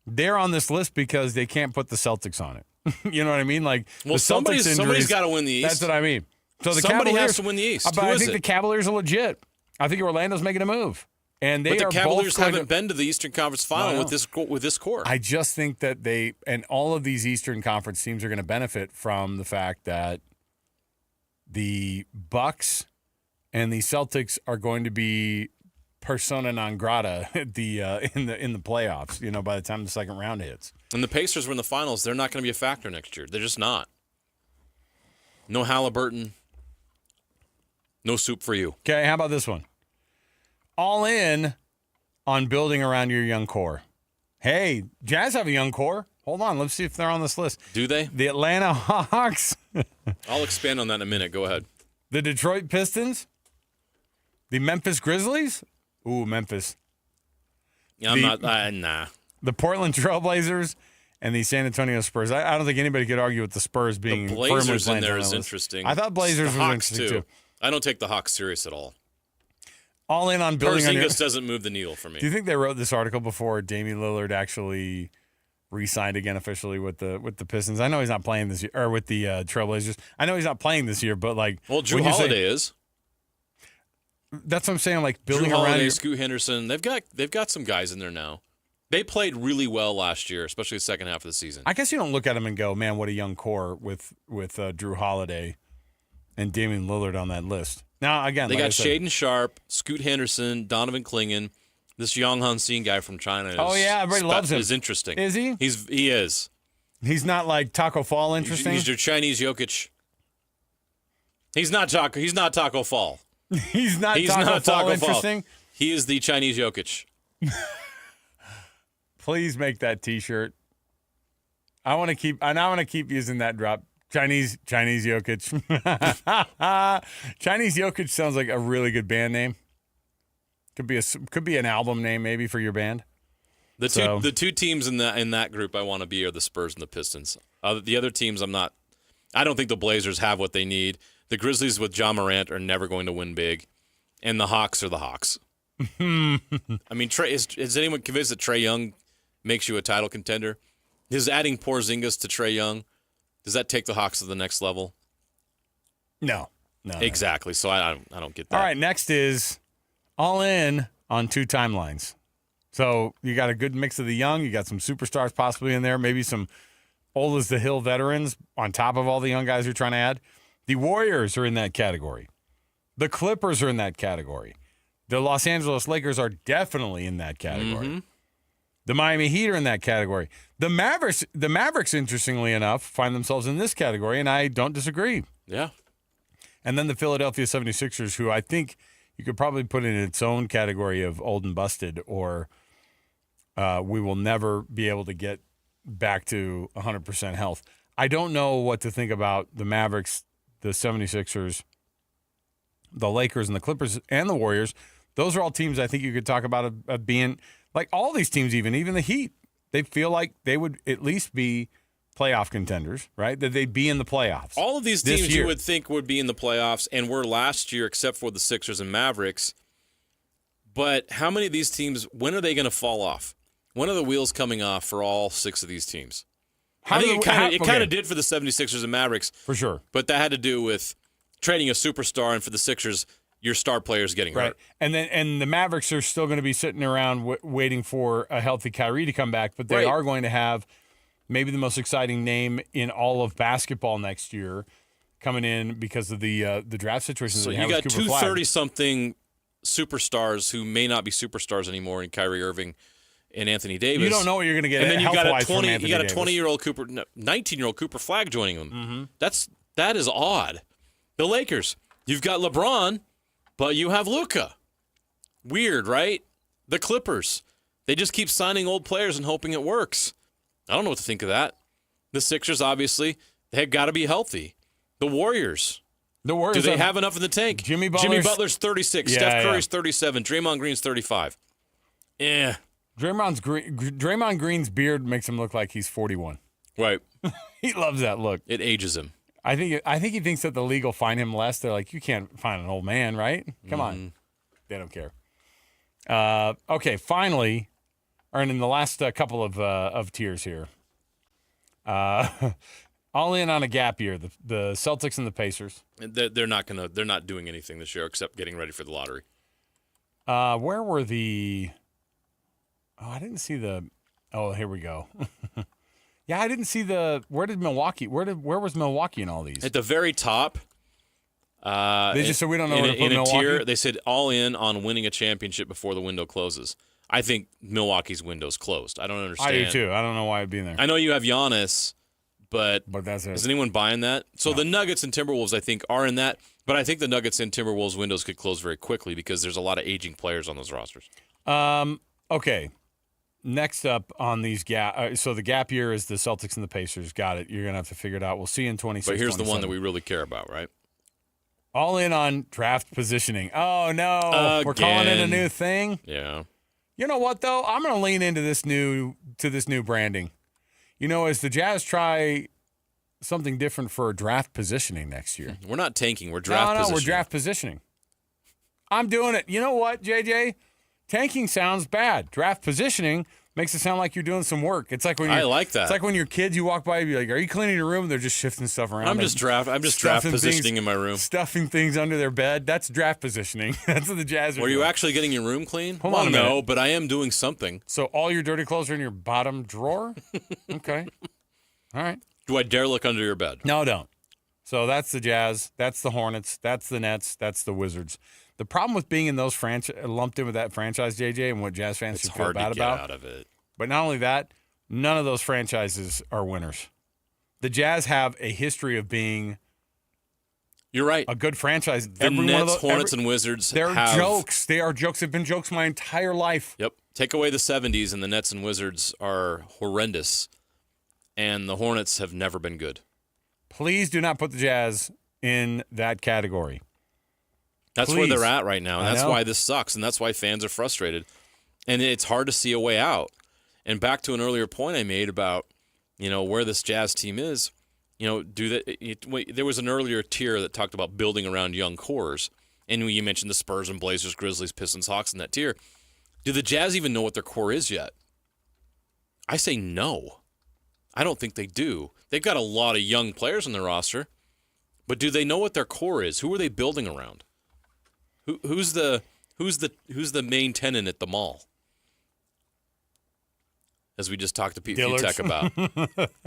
they're on this list because they can't put the Celtics on it. You know what I mean? Like, somebody's got to win the East. That's what I mean. So somebody has to win the East. But I think the Cavaliers are legit. I think Orlando's making a move, and but the Cavaliers haven't been to the Eastern Conference Final with this core. I just think that and all of these Eastern Conference teams are going to benefit from the fact that the Bucks and the Celtics are going to be persona non grata in the playoffs, by the time the second round hits. And the Pacers were in the finals. They're not going to be a factor next year. They're just not. No Halliburton. No soup for you. Okay, how about this one? All in on building around your young core. Hey, Jazz have a young core. Hold on, let's see if they're on this list. Do they? The Atlanta Hawks. I'll expand on that in a minute. Go ahead. The Detroit Pistons. The Memphis Grizzlies. Ooh, Memphis. Yeah, I'm not. Nah. The Portland Trailblazers and the San Antonio Spurs. I don't think anybody could argue with the Spurs being the Blazers firmly in there on is that list. interesting. I thought Blazers was interesting too. I don't take the Hawks serious at all. All in on building on Porzingis doesn't move the needle for me. Do you think they wrote this article before Damian Lillard actually re-signed again officially with the Pistons? I know he's not playing this year, or with the Trailblazers. I know he's not playing this year, but Drew Holiday is. That's what I'm saying. Like building Drew around Holiday, Scoot Henderson. They've got some guys in there now. They played really well last year, especially the second half of the season. I guess you don't look at them and go, man, what a young core with Drew Holiday and Damian Lillard on that list. Now, again, they got Shaedon Sharpe, Scoot Henderson, Donovan Clingan, this Yang Hansin guy from China. Everybody loves him. Is interesting. Is he? He is. He's not like Taco Fall interesting. He's your Chinese Jokic. He's not Taco Fall. He's not Taco Fall interesting. He is the Chinese Jokic. Please make that T-shirt. I want to keep using that drop. Chinese Jokic. Chinese Jokic sounds like a really good band name. Could be an album name maybe for your band. The two teams in that group I want to be are the Spurs and the Pistons. The other teams I don't think the Blazers have what they need. The Grizzlies with Ja Morant are never going to win big, and the Hawks are the Hawks. I mean, is anyone convinced that Trae Young makes you a title contender? Is adding Porzingis to Trae Young, does that take the Hawks to the next level? No. Exactly. So I don't get that. All right, next is all in on 2 timelines. So you got a good mix of the young. You got some superstars possibly in there, maybe some old as the hill veterans on top of all the young guys you're trying to add. The Warriors are in that category. The Clippers are in that category. The Los Angeles Lakers are definitely in that category. Mm-hmm. The Miami Heat are in that category. The Mavericks, interestingly enough, find themselves in this category, and I don't disagree. Yeah. And then the Philadelphia 76ers, who I think you could probably put in its own category of old and busted, or we will never be able to get back to 100% health. I don't know what to think about the Mavericks, the 76ers, the Lakers, and the Clippers, and the Warriors. Those are all teams I think you could talk about being like all these teams, even the Heat. They feel like they would at least be playoff contenders, right? That they'd be in the playoffs. All of these teams you would think would be in the playoffs and were last year, except for the Sixers and Mavericks. But how many of these teams, when are they going to fall off? When are the wheels coming off for all 6 of these teams? I think it kind of did for the 76ers and Mavericks. For sure. But that had to do with trading a superstar, and for the Sixers, your star players getting hurt. And the Mavericks are still going to be sitting around waiting for a healthy Kyrie to come back, but they are going to have maybe the most exciting name in all of basketball next year coming in because of the draft situation. So you got 2 30-something superstars who may not be superstars anymore in Kyrie Irving and Anthony Davis. You don't know what you're going to get. And then you got a 19-year-old 19-year-old Cooper Flagg joining them. Mm-hmm. That is odd. The Lakers, you've got LeBron, but you have Luka. Weird, right? The Clippers, they just keep signing old players and hoping it works. I don't know what to think of that. The Sixers, obviously, they've got to be healthy. The Warriors, do they have enough in the tank? Jimmy Butler's 36. Steph Curry's 37. Draymond Green's 35. Yeah. Draymond Green's beard makes him look like he's 41. Right. He loves that look. It ages him. I think he thinks that the league will fine him less. They're like, you can't fine an old man, right? Come on. They don't care. Okay, finally, or in the last couple of tiers here, all in on a gap year. The Celtics and the Pacers. They're not doing anything this year except getting ready for the lottery. Where were the? Oh, I didn't see the. Oh, here we go. Yeah, I didn't see the. Where was Milwaukee in all these? At the very top. They just said we don't know where to put in Milwaukee. A tier, they said all in on winning a championship before the window closes. I think Milwaukee's window's closed. I don't understand. I do too. I don't know why it'd be in there. I know you have Giannis, but that's it. Is anyone buying that? So the Nuggets and Timberwolves, I think, are in that. But I think the Nuggets and Timberwolves windows could close very quickly because there's a lot of aging players on those rosters. Okay. Next up on these gap, so the gap year is the Celtics and the Pacers. Got it. You're gonna have to figure it out. We'll see you in 26. But here's 27. the one that we really care about, right? All in on draft positioning. Oh no, we're calling it a new thing. Yeah. You know what though? I'm gonna lean into this new branding. You know, as the Jazz try something different for draft positioning next year. We're not tanking. We're draft positioning. We're draft positioning. I'm doing it. You know what, JJ? Tanking sounds bad. Draft positioning makes it sound like you're doing some work. It's like when I like that. It's like when your kids, you walk by, and you're like, "Are you cleaning your room?" They're just shifting stuff around. I'm just draft positioning in my room, stuffing things under their bed. That's draft positioning. That's what the Jazz are. Were you doing. actually getting your room clean? Hold on a minute. No, but I am doing something. So all your dirty clothes are in your bottom drawer? Okay. All right. Do I dare look under your bed? No, don't. So that's the Jazz. That's the Hornets. That's the Nets. That's the Wizards. The problem with being in those lumped in with that franchise, JJ, and what Jazz fans should feel bad about. Out of it. But not only that, None of those franchises are winners. The Jazz have a history of being You're right. a good franchise. The Nets, Hornets, and Wizards they're have jokes. They are jokes. They've been jokes my entire life. Yep. Take away the 70s, and the Nets and Wizards are horrendous, and the Hornets have never been good. Please do not put the Jazz in that category. That's Please. where they're at right now, and I that's know. why this sucks, and that's why fans are frustrated. And it's hard to see a way out. And back to an earlier point I made about, where this Jazz team is, there was an earlier tier that talked about building around young cores, and you mentioned the Spurs and Blazers, Grizzlies, Pistons, Hawks in that tier. Do the Jazz even know what their core is yet? I say no. I don't think they do. They've got a lot of young players on their roster, but do they know what their core is? Who are they building around? Who's the main tenant at the mall? As we just talked to Pete Futek about.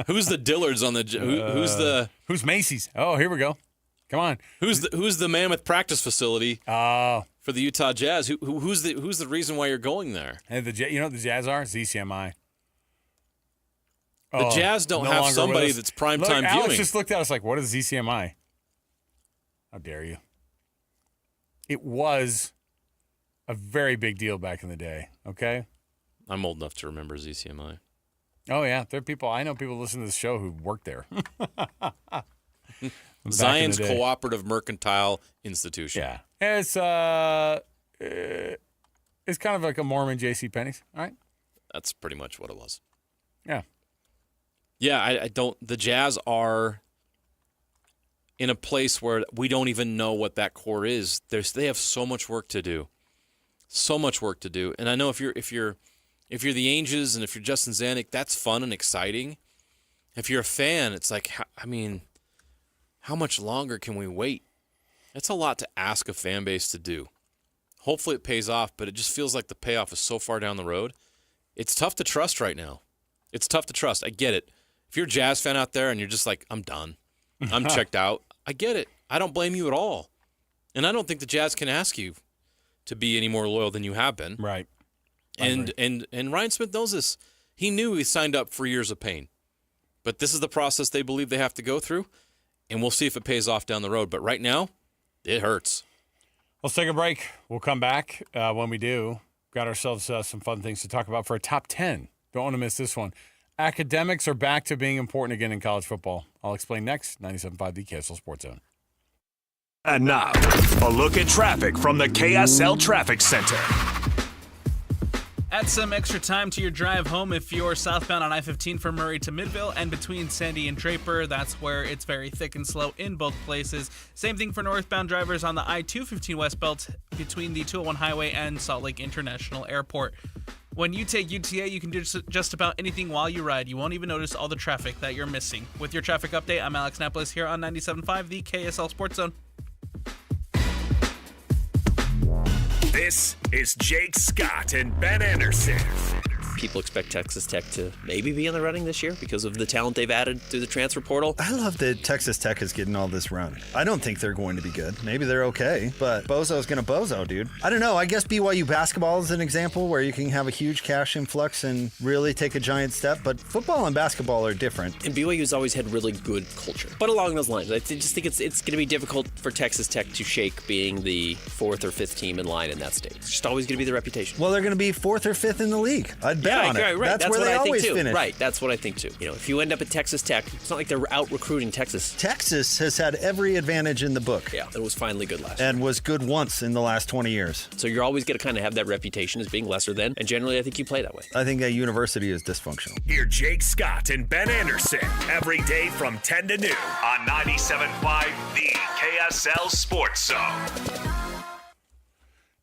Who's the Dillards on the who's Macy's? Oh, here we go. Come on. Who's the Mammoth practice facility for the Utah Jazz? Who's the reason why you're going there? Hey, you know what the Jazz are? ZCMI. The Jazz don't have somebody that's primetime viewing. Alex just looked at us like, what is ZCMI? How dare you? It was a very big deal back in the day, okay? I'm old enough to remember ZCMI. Oh, yeah. There are people, I know people listen to this show who worked there. Zion's Cooperative Mercantile Institution. Yeah. It's kind of like a Mormon JCPenney's, all right? That's pretty much what it was. Yeah. Yeah, I don't. The Jazz are in a place where we don't even know what that core is. They have so much work to do, And I know if you're the Angels and if you're Justin Zanuck, that's fun and exciting. If you're a fan, it's like, how much longer can we wait? That's a lot to ask a fan base to do. Hopefully it pays off, but it just feels like the payoff is so far down the road. It's tough to trust right now. It's tough to trust. I get it. If you're a Jazz fan out there and you're just like, I'm done. I'm checked out. I get it. I don't blame you at all. And I don't think the Jazz can ask you to be any more loyal than you have been. Right. And Ryan Smith knows this. He knew he signed up for years of pain. But this is the process they believe they have to go through, and we'll see if it pays off down the road. But right now, it hurts. Let's take a break. We'll come back. When we do, got ourselves some fun things to talk about for a top 10. Don't want to miss this one. Academics are back to being important again in college football. I'll explain next. 97.5, the KSL Sports Zone. And now, a look at traffic from the KSL Traffic Center. Add some extra time to your drive home if you're southbound on I-15 from Murray to Midville and between Sandy and Draper. That's where it's very thick and slow in both places. Same thing for northbound drivers on the I-215 West Belt between the 201 Highway and Salt Lake International Airport. When you take UTA, you can do just about anything while you ride. You won't even notice all the traffic that you're missing. With your traffic update, I'm Alex Napolis here on 97.5, the KSL Sports Zone. This is Jake Scott and Ben Anderson. People expect Texas Tech to maybe be in the running this year because of the talent they've added through the transfer portal. I love that Texas Tech is getting all this run. I don't think they're going to be good. Maybe they're okay, but Bozo's going to bozo, dude. I don't know. I guess BYU basketball is an example where you can have a huge cash influx and really take a giant step, but football and basketball are different. And BYU's always had really good culture. But along those lines, I just think it's going to be difficult for Texas Tech to shake being the fourth or fifth team in line in that state. It's just always going to be the reputation. Well, they're going to be fourth or fifth in the league. I'd bet on it. Right. That's where they always finish. Right, that's what I think too. If you end up at Texas Tech, it's not like they're out recruiting Texas. Texas has had every advantage in the book. Yeah, it was finally good last year. And was good once in the last 20 years. So you're always going to kind of have that reputation as being lesser than, and generally I think you play that way. I think that university is dysfunctional. Hear Jake Scott and Ben Anderson every day from 10 to noon on 97.5, the KSL Sports Zone.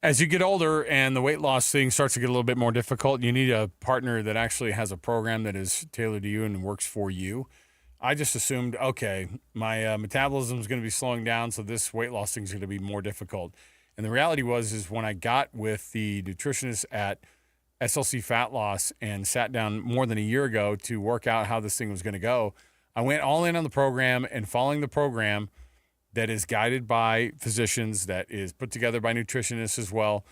As you get older and the weight loss thing starts to get a little bit more difficult, you need a partner that actually has a program that is tailored to you and works for you. I just assumed, okay, my metabolism is going to be slowing down, so this weight loss thing is going to be more difficult. And the reality is when I got with the nutritionist at SLC Fat Loss and sat down more than a year ago to work out how this thing was going to go, I went all in on the program, and following the program that is guided by physicians, that is put together by nutritionists as well.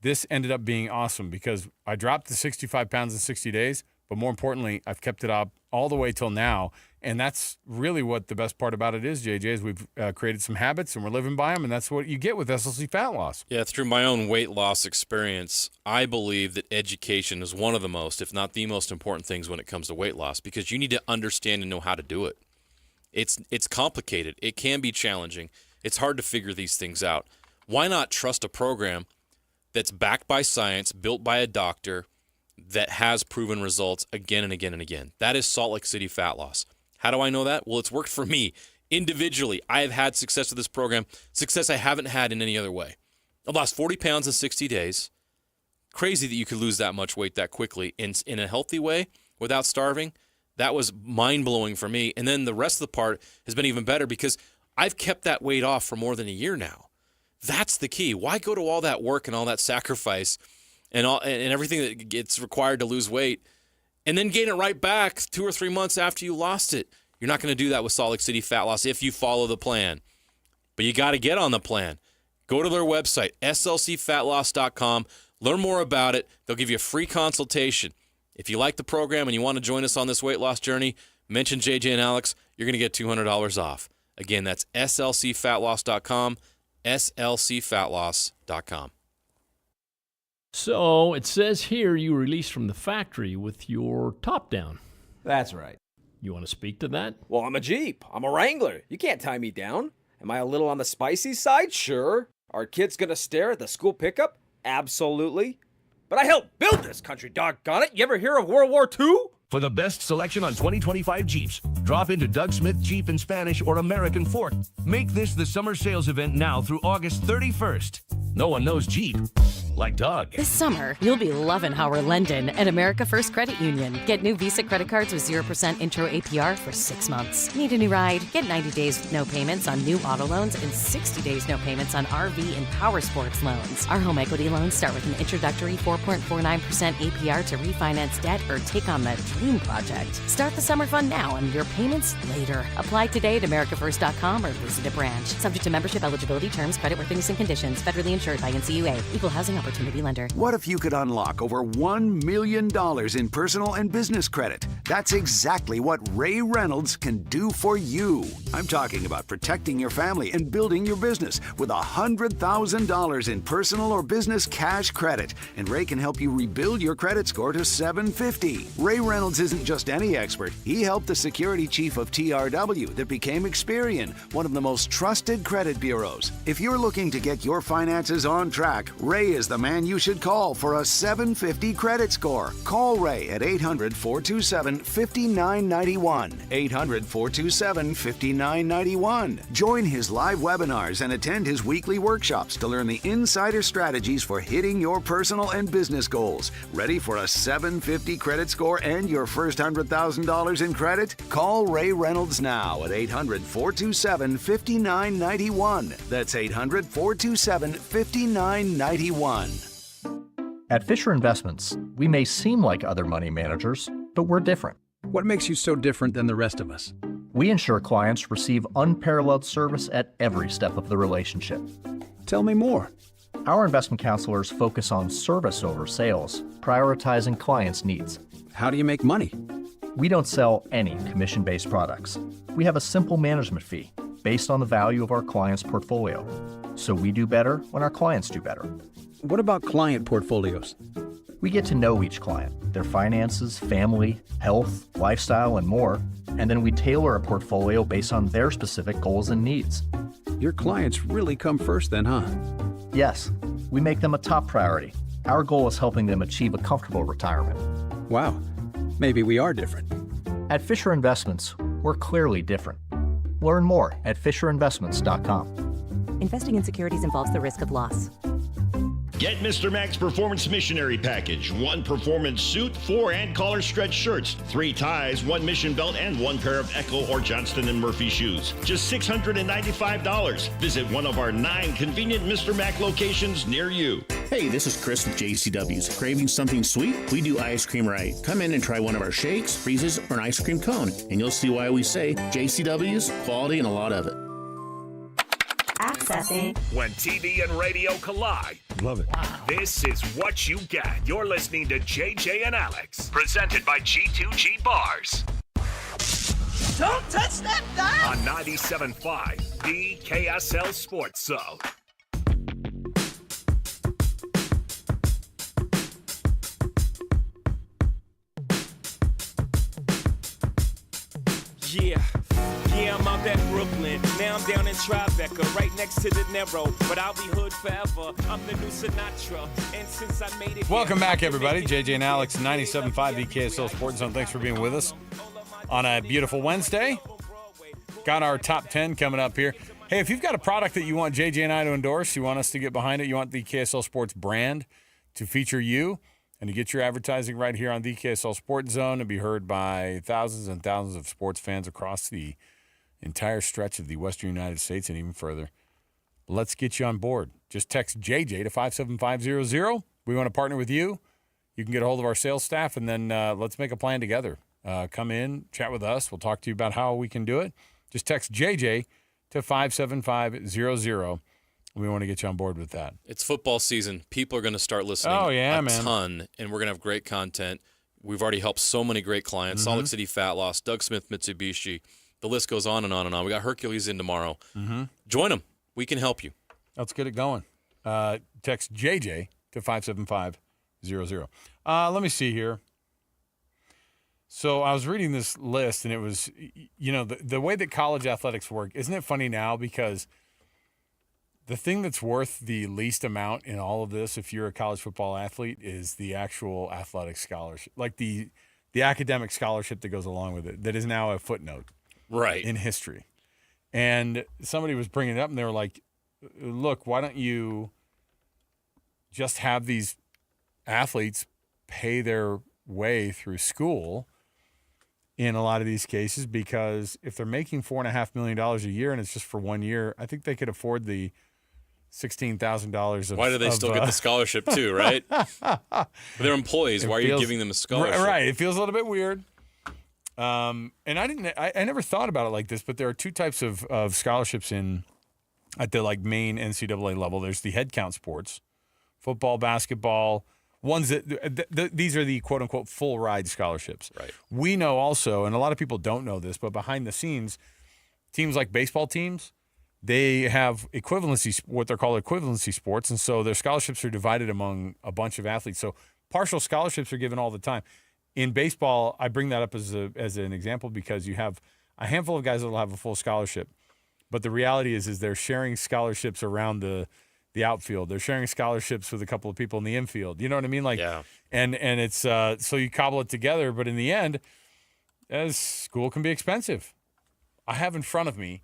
This ended up being awesome because I dropped the 65 pounds in 60 days, but more importantly, I've kept it up all the way till now. And that's really what the best part about it is, JJ, is we've created some habits and we're living by them, and that's what you get with SLC Fat Loss. Yeah, through my own weight loss experience, I believe that education is one of the most, if not the most important things when it comes to weight loss, because you need to understand and know how to do it. It's complicated. It can be challenging. It's hard to figure these things out. Why not trust a program that's backed by science, built by a doctor, that has proven results again and again and again? That is Salt Lake City Fat Loss. How do I know that? Well, it's worked for me individually. I have had success with this program, success I haven't had in any other way. I've lost 40 pounds in 60 days. Crazy that you could lose that much weight that quickly in a healthy way without starving. That was mind-blowing for me. And then the rest of the part has been even better because I've kept that weight off for more than a year now. That's the key. Why go to all that work and all that sacrifice and everything that gets required to lose weight and then gain it right back 2 or 3 months after you lost it? You're not going to do that with Salt Lake City Fat Loss if you follow the plan. But you got to get on the plan. Go to their website, slcfatloss.com. Learn more about it. They'll give you a free consultation. If you like the program and you want to join us on this weight loss journey, mention JJ and Alex. You're going to get $200 off. Again, that's slcfatloss.com, slcfatloss.com. So it says here you released from the factory with your top down. That's right. You want to speak to that? Well, I'm a Jeep. I'm a Wrangler. You can't tie me down. Am I a little on the spicy side? Sure. Are kids going to stare at the school pickup? Absolutely. But I helped build this country, doggone it. You ever hear of World War II? For the best selection on 2025 Jeeps, drop into Doug Smith Jeep in Spanish or American Fork. Make this the summer sales event now through August 31st. No one knows Jeep like Doug. This summer, you'll be loving how we're lending at America First Credit Union. Get new Visa credit cards with 0% intro APR for 6 months. Need a new ride? Get 90 days with no payments on new auto loans and 60 days no payments on RV and power sports loans. Our home equity loans start with an introductory 4.49% APR to refinance debt or take on the dream project. Start the summer fun now and your payments later. Apply today at americafirst.com or visit a branch. Subject to membership, eligibility, terms, creditworthiness, and conditions. Federally insured by NCUA. Equal housing opportunity lender. What if you could unlock over $1 million in personal and business credit? That's exactly what Ray Reynolds can do for you. I'm talking about protecting your family and building your business with $100,000 in personal or business cash credit. And Ray can help you rebuild your credit score to 750. Ray Reynolds isn't just any expert. He helped the security chief of TRW that became Experian, one of the most trusted credit bureaus. If you're looking to get your finances on track, Ray is the man you should call for a 750 credit score. Call Ray at 800-427-5991. 800-427-5991. Join his live webinars and attend his weekly workshops to learn the insider strategies for hitting your personal and business goals. Ready for a 750 credit score and your first $100,000 in credit? Call Ray Reynolds now at 800-427-5991. That's 800-427-5991. At Fisher Investments, we may seem like other money managers, but we're different. What makes you so different than the rest of us? We ensure clients receive unparalleled service at every step of the relationship. Tell me more. Our investment counselors focus on service over sales, prioritizing clients' needs. How do you make money? We don't sell any commission-based products. We have a simple management fee based on the value of our client's portfolio. So we do better when our clients do better. What about client portfolios? We get to know each client, their finances, family, health, lifestyle, and more, and then we tailor a portfolio based on their specific goals and needs. Your clients really come first then, huh? Yes, we make them a top priority. Our goal is helping them achieve a comfortable retirement. Wow, maybe we are different. At Fisher Investments, we're clearly different. Learn more at FisherInvestments.com. Investing in securities involves the risk of loss. Get Mr. Mac's Performance Missionary Package. 1 performance suit, 4 and collar stretch shirts, 3 ties, 1 mission belt, and 1 pair of Echo or Johnston & Murphy shoes. Just $695. Visit one of our 9 convenient Mr. Mac locations near you. Hey, this is Chris with JCW's. Craving something sweet? We do ice cream right. Come in and try one of our shakes, freezes, or an ice cream cone, and you'll see why we say JCW's, quality, and a lot of it. Sassy. When TV and radio collide. Love it. This is what you get. You're listening to JJ and Alex, presented by G2G Bars. Don't touch that dial! On 97.5, the KSL Sports Zone. Yeah, I'm out at Brooklyn. Now I'm down in Tribeca, right next to the Narrow. But I'll be hood forever. I'm the new Sinatra. And since I made it. Welcome back, everybody. JJ and Alex, 97.5 the KSL Sports Zone. Thanks for being with us on a beautiful Wednesday. Got our top 10 coming up here. Hey, if you've got a product that you want JJ and I to endorse, you want us to get behind it, you want the KSL Sports brand to feature you, and to get your advertising right here on the KSL Sports Zone and be heard by thousands and thousands of sports fans across the entire stretch of the Western United States and even further, let's get you on board. Just text JJ to 57500. We want to partner with you. You can get a hold of our sales staff, and then let's make a plan together. Come in, chat with us. We'll talk to you about how we can do it. Just text JJ to 57500. We want to get you on board with that. It's football season. People are going to start listening a ton, and we're going to have great content. We've already helped so many great clients. Salt Lake City Fat Loss, Doug Smith Mitsubishi. The list goes on and on and on. We got Hercules in tomorrow. Join them. We can help you. Let's get it going. Text JJ to 57500. Let me see here. So I was reading this list, and it was, the way that college athletics work. Isn't it funny now? Because the thing that's worth the least amount in all of this, if you're a college football athlete, is the actual athletic scholarship, like the academic scholarship that goes along with it, that is now a footnote in history. And somebody was bringing it up, and they were like, look, why don't you just have these athletes pay their way through school in a lot of these cases? Because if they're making $4.5 million a year and it's just for 1 year, I think they could afford the $16,000 of. Why do they still get the scholarship too, right? They're employees. Why are you giving them a scholarship? Right. It feels a little bit weird. And I never thought about it like this, but there are two types of scholarships at the main NCAA level. There's the head count sports, football, basketball, ones that these are the quote unquote full ride scholarships. Right. We know also, and a lot of people don't know this, but behind the scenes, teams like baseball teams, they have what they're called equivalency sports, and so their scholarships are divided among a bunch of athletes. So partial scholarships are given all the time. In baseball, I bring that up as an example because you have a handful of guys that will have a full scholarship, but the reality is they're sharing scholarships around the outfield. They're sharing scholarships with a couple of people in the infield. You know what I mean? And it's so you cobble it together, but in the end, school can be expensive. I have in front of me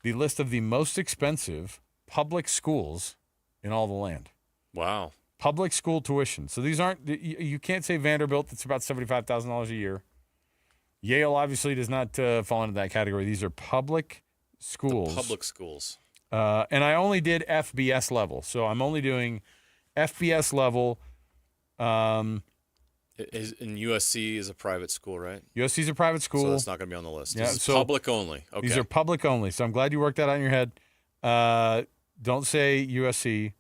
the list of the most expensive public schools in all the land. Wow. Public school tuition. So these aren't, you can't say Vanderbilt, that's about $75,000 a year. Yale obviously does not fall into that category. These are public schools. The public schools. And I only did FBS level. So I'm only doing FBS level. And USC is a private school, right? USC is a private school. So that's not going to be on the list. Yeah, This is public only. Okay. These are public only. So I'm glad you worked that out in your head. Don't say USC.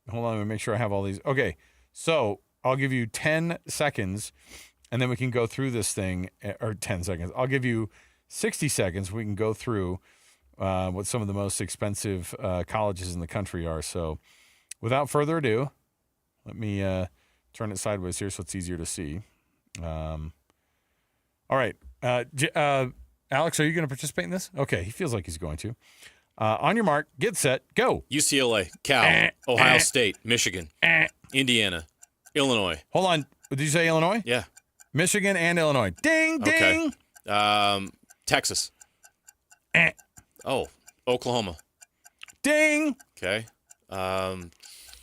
Hold on, let me make sure I have all these. Okay, so I'll give you 10 seconds, and then we can go through this thing, or 10 seconds. I'll give you 60 seconds. We can go through what some of the most expensive colleges in the country are. So without further ado, let me turn it sideways here so it's easier to see. All right. Alex, are you going to participate in this? Okay, he feels like he's going to. On your mark, get set, go. UCLA, Cal, Ohio State, Michigan, Indiana, Illinois. Hold on. Did you say Illinois? Yeah. Michigan and Illinois. Ding, ding. Okay. Texas. Oh, Oklahoma. Ding. Okay.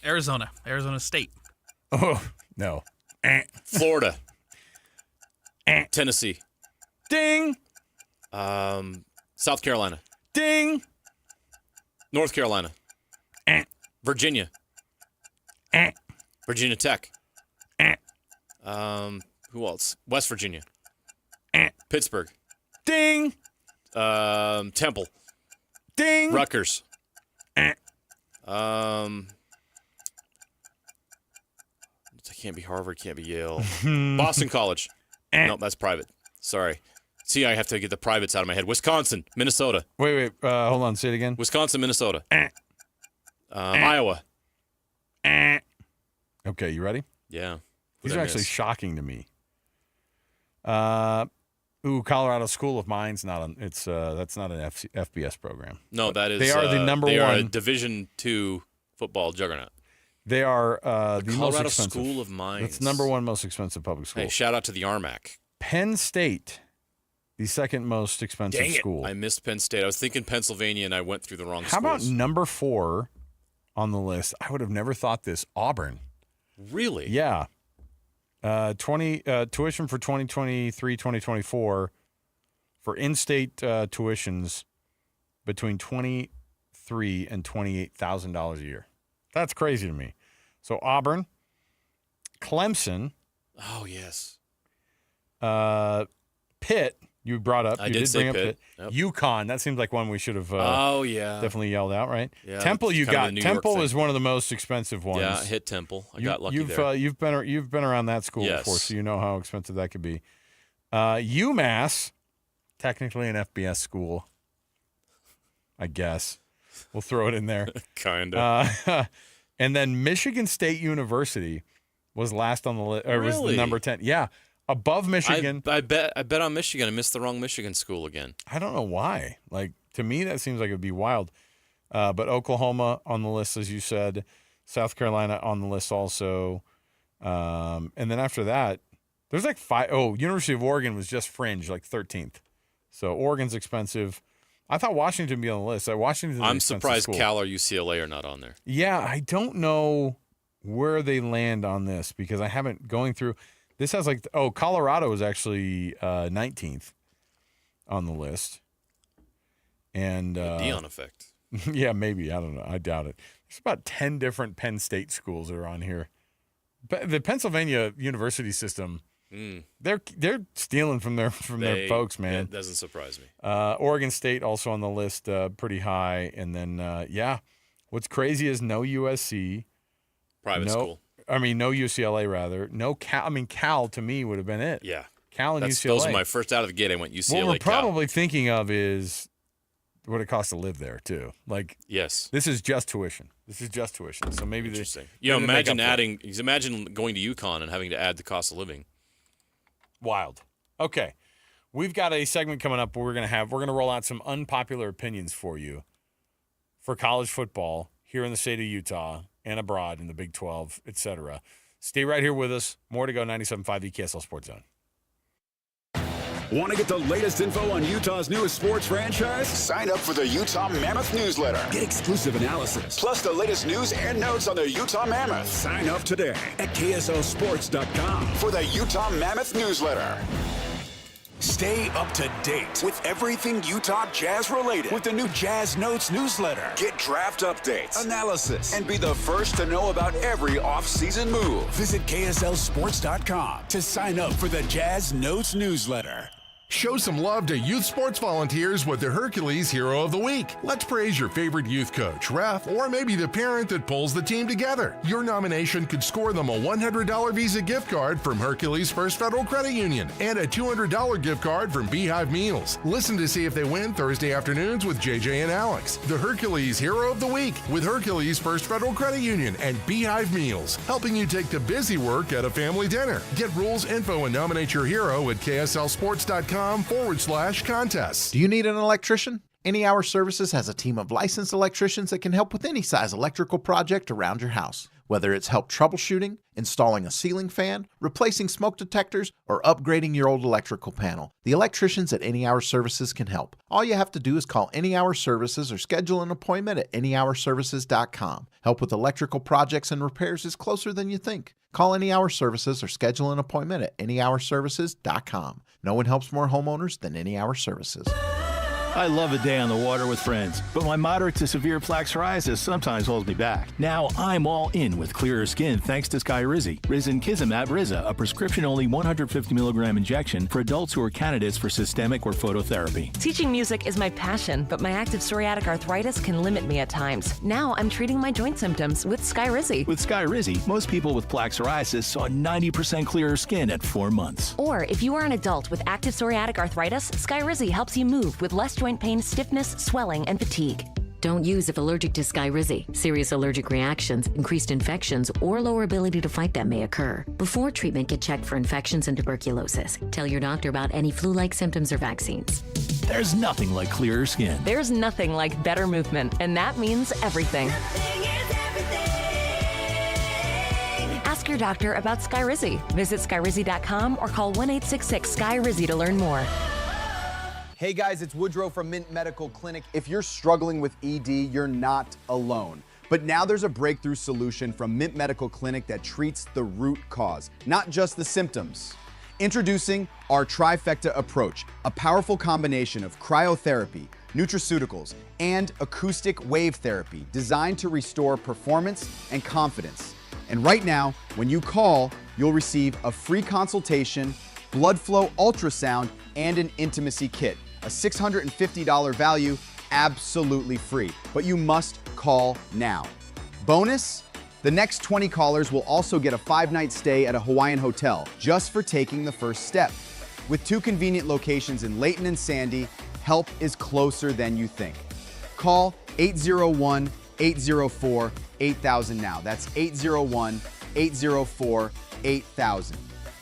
Arizona State. Oh, no. Florida. Tennessee. Ding. South Carolina. Ding. North Carolina. Virginia. Virginia Tech. Who else? West Virginia. Pittsburgh. Ding. Temple. Ding. Rutgers. Eh. It can't be Harvard, can't be Yale. Boston College. No, that's private. Sorry. See, I have to get the privates out of my head. Wisconsin, Minnesota. Wait. Hold on. Say it again. Wisconsin, Minnesota. Iowa. Okay, you ready? Yeah. These are actually shocking to me. Colorado School of Mines. That's not an FBS program. No, that is. They are the number they one. Are a Division II football juggernaut. They are the most Colorado expensive. School of Mines. It's number one most expensive public school. Hey, shout out to the RMAC. Penn State, the second most expensive Dang it. school. I missed Penn State. I was thinking Pennsylvania, and I went through the wrong How schools. about number 4 on the list? I would have never thought this. Auburn. Really? Yeah. Tuition for 2023-2024 for in-state tuitions between $23,000 and $28,000 a year. That's crazy to me. So Auburn, Clemson. Oh, yes. Pitt, you brought up. I did say bring up Pitt. Yep. UConn, that seems like one we should have definitely yelled out, right? Yeah, Temple, you kind of got. the New York Temple thing. is one of the most expensive ones. Yeah, I hit Temple. I got lucky you've, there. You've been around that school Yes. before, so you know how expensive that could be. UMass, technically an FBS school, I guess. We'll throw it in there. Kind of. And then Michigan State University was last on the list, or was the Really? number 10. Yeah, above Michigan. I bet on Michigan. I missed the wrong Michigan school again. I don't know why. Like, to me, that seems like it would be wild. But Oklahoma on the list, as you said. South Carolina on the list also. And then after that, there's like 5. Oh, University of Oregon was just fringe, like 13th. So Oregon's expensive. I thought Washington would be on the list. Washington's an I'm expensive surprised school. Cal or UCLA are not on there. Yeah, I don't know where they land on this because I haven't going through. This has like, Colorado is actually 19th on the list. And Dion effect. Yeah, maybe. I don't know. I doubt it. There's about 10 different Penn State schools that are on here. But the Pennsylvania university system, they're stealing from their folks, man. It doesn't surprise me. Oregon State also on the list, pretty high. And then, what's crazy is no USC. Private school. I mean, no UCLA, rather. No Cal. I mean, Cal, to me, would have been it. Yeah. Cal and UCLA. Those are my first out of the gate. I went UCLA. What we're Cal. probably thinking of is what it costs to live there, too. Like, yes. This is just tuition. So maybe Interesting. Imagine going to UConn and having to add the cost of living. Wild. Okay. We've got a segment coming up where we're going to roll out some unpopular opinions for you for college football here in the state of Utah and abroad in the Big 12, etc. Stay right here with us. More to go. 97.5 the KSL Sports Zone. Want to get the latest info on Utah's newest sports franchise? Sign up for the Utah Mammoth newsletter. Get exclusive analysis. Plus the latest news and notes on the Utah Mammoth. Sign up today at KSLSports.com For the Utah Mammoth newsletter. Stay up to date with everything Utah Jazz related with the new Jazz Notes newsletter. Get draft updates, analysis, and be the first to know about every off-season move. Visit KSLSports.com to sign up for the Jazz Notes newsletter. Show some love to youth sports volunteers with the Hercules Hero of the Week. Let's praise your favorite youth coach, ref, or maybe the parent that pulls the team together. Your nomination could score them a $100 Visa gift card from Hercules First Federal Credit Union and a $200 gift card from Beehive Meals. Listen to see if they win Thursday afternoons with JJ and Alex. The Hercules Hero of the Week with Hercules First Federal Credit Union and Beehive Meals, helping you take the busy work at a family dinner. Get rules, info, and nominate your hero at KSLSports.com/contests. Do you need an electrician? Any Hour Services has a team of licensed electricians that can help with any size electrical project around your house. Whether it's help troubleshooting, installing a ceiling fan, replacing smoke detectors, or upgrading your old electrical panel, the electricians at Any Hour Services can help. All you have to do is call Any Hour Services or schedule an appointment at anyhourservices.com. Help with electrical projects and repairs is closer than you think. Call Any Hour Services or schedule an appointment at anyhourservices.com. No one helps more homeowners than Any Hour Services. I love a day on the water with friends, but my moderate to severe plaque psoriasis sometimes holds me back. Now I'm all in with clearer skin thanks to Skyrizi. Risankizumab Riza, a prescription-only 150 milligram injection for adults who are candidates for systemic or phototherapy. Teaching music is my passion, but my active psoriatic arthritis can limit me at times. Now I'm treating my joint symptoms with Skyrizi. With Skyrizi, most people with plaque psoriasis saw 90% clearer skin at 4 months. Or if you are an adult with active psoriatic arthritis, Skyrizi helps you move with less joint pain, stiffness, swelling, and fatigue. Don't use if allergic to Skyrizi. Serious allergic reactions, increased infections, or lower ability to fight them may occur. Before treatment, get checked for infections and tuberculosis. Tell your doctor about any flu-like symptoms or vaccines. There's nothing like clearer skin. There's nothing like better movement, and that means everything. Ask your doctor about Skyrizi. Visit Skyrizi.com or call 1-866-SKY-RIZZI to learn more. Hey guys, it's Woodrow from Mint Medical Clinic. If you're struggling with ED, you're not alone. But now there's a breakthrough solution from Mint Medical Clinic that treats the root cause, not just the symptoms. Introducing our trifecta approach, a powerful combination of cryotherapy, nutraceuticals, and acoustic wave therapy designed to restore performance and confidence. And right now, when you call, you'll receive a free consultation, blood flow ultrasound, and an intimacy kit. A $650 value, absolutely free. But you must call now. Bonus, the next 20 callers will also get a 5-night stay at a Hawaiian hotel just for taking the first step. With 2 convenient locations in Layton and Sandy, help is closer than you think. Call 801-804-8000 now. That's 801-804-8000.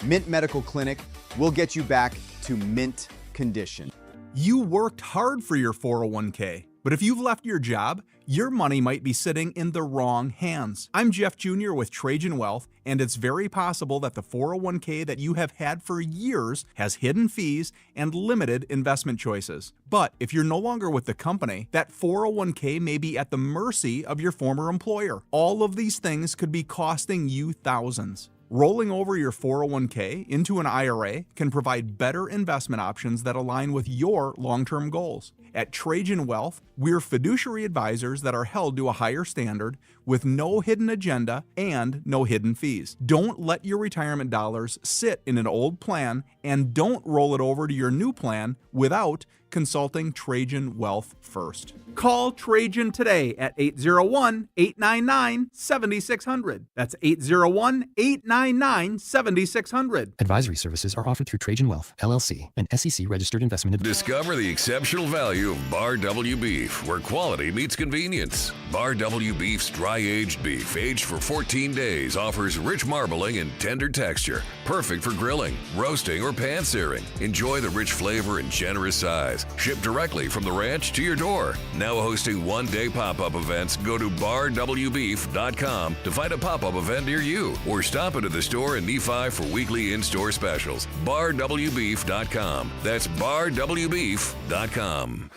Mint Medical Clinic will get you back to mint condition. You worked hard for your 401k, but if you've left your job, your money might be sitting in the wrong hands. I'm Jeff Jr. with Trajan Wealth, and it's very possible that the 401k that you have had for years has hidden fees and limited investment choices. But if you're no longer with the company, that 401k may be at the mercy of your former employer. All of these things could be costing you thousands. Rolling over your 401k into an IRA can provide better investment options that align with your long-term goals. At Trajan Wealth, we're fiduciary advisors that are held to a higher standard with no hidden agenda and no hidden fees. Don't let your retirement dollars sit in an old plan, and don't roll it over to your new plan without consulting Trajan Wealth first. Call Trajan today at 801-899-7600. That's 801-899-7600. Advisory services are offered through Trajan Wealth, LLC, an SEC-registered investment advisor. Discover the exceptional value of Bar W beef, where quality meets convenience. Bar W beef's dry-aged beef, aged for 14 days, offers rich marbling and tender texture, perfect for grilling, roasting, or pan-searing. Enjoy the rich flavor and generous size. Shipped directly from the ranch to your door. Now hosting one-day pop-up events, go to barwbeef.com to find a pop-up event near you, or stop into the store in Nephi for weekly in-store specials. barwbeef.com. That's barwbeef.com.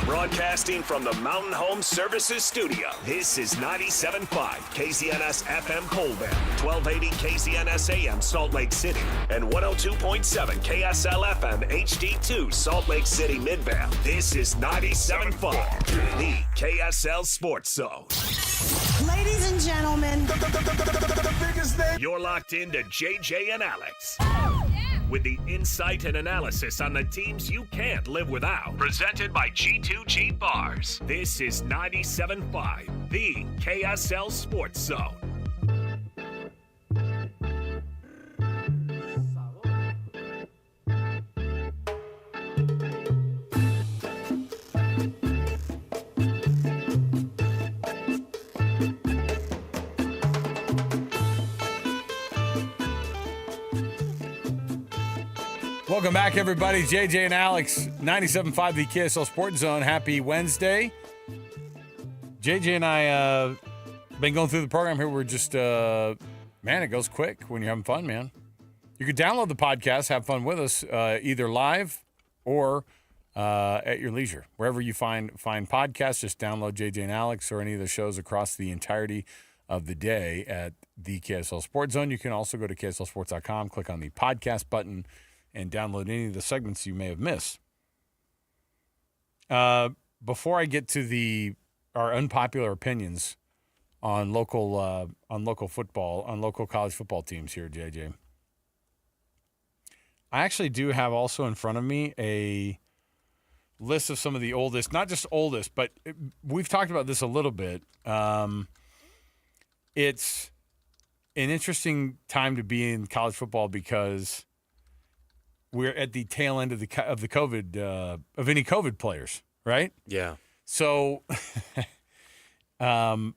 Broadcasting from the Mountain Home Services Studio, this is 97.5 KZNS FM Colville, 1280 KZNS AM Salt Lake City, and 102.7 KSL FM HD2 Salt Lake City Midvale. This is 97.5, the KSL Sports Zone. Ladies and gentlemen, the biggest name. You're locked into JJ and Alex. With the insight and analysis on the teams you can't live without. Presented by G2G Bars. This is 97.5, the KSL Sports Zone. Welcome back, everybody. JJ and Alex, 97.5, the KSL Sports Zone. Happy Wednesday. JJ and I been going through the program here. We're just, man, it goes quick when you're having fun, man. You can download the podcast, have fun with us, either live or at your leisure. Wherever you find podcasts, just download JJ and Alex or any of the shows across the entirety of the day at the KSL Sports Zone. You can also go to KSLSports.com, click on the podcast button, and download any of the segments you may have missed. before I get to our unpopular opinions on local football, on local college football teams here, JJ, I actually do have also in front of me a list of some of the oldest, not just oldest, but we've talked about this a little bit. It's an interesting time to be in college football because we're at the tail end of the COVID of any COVID players, right? Yeah. So, and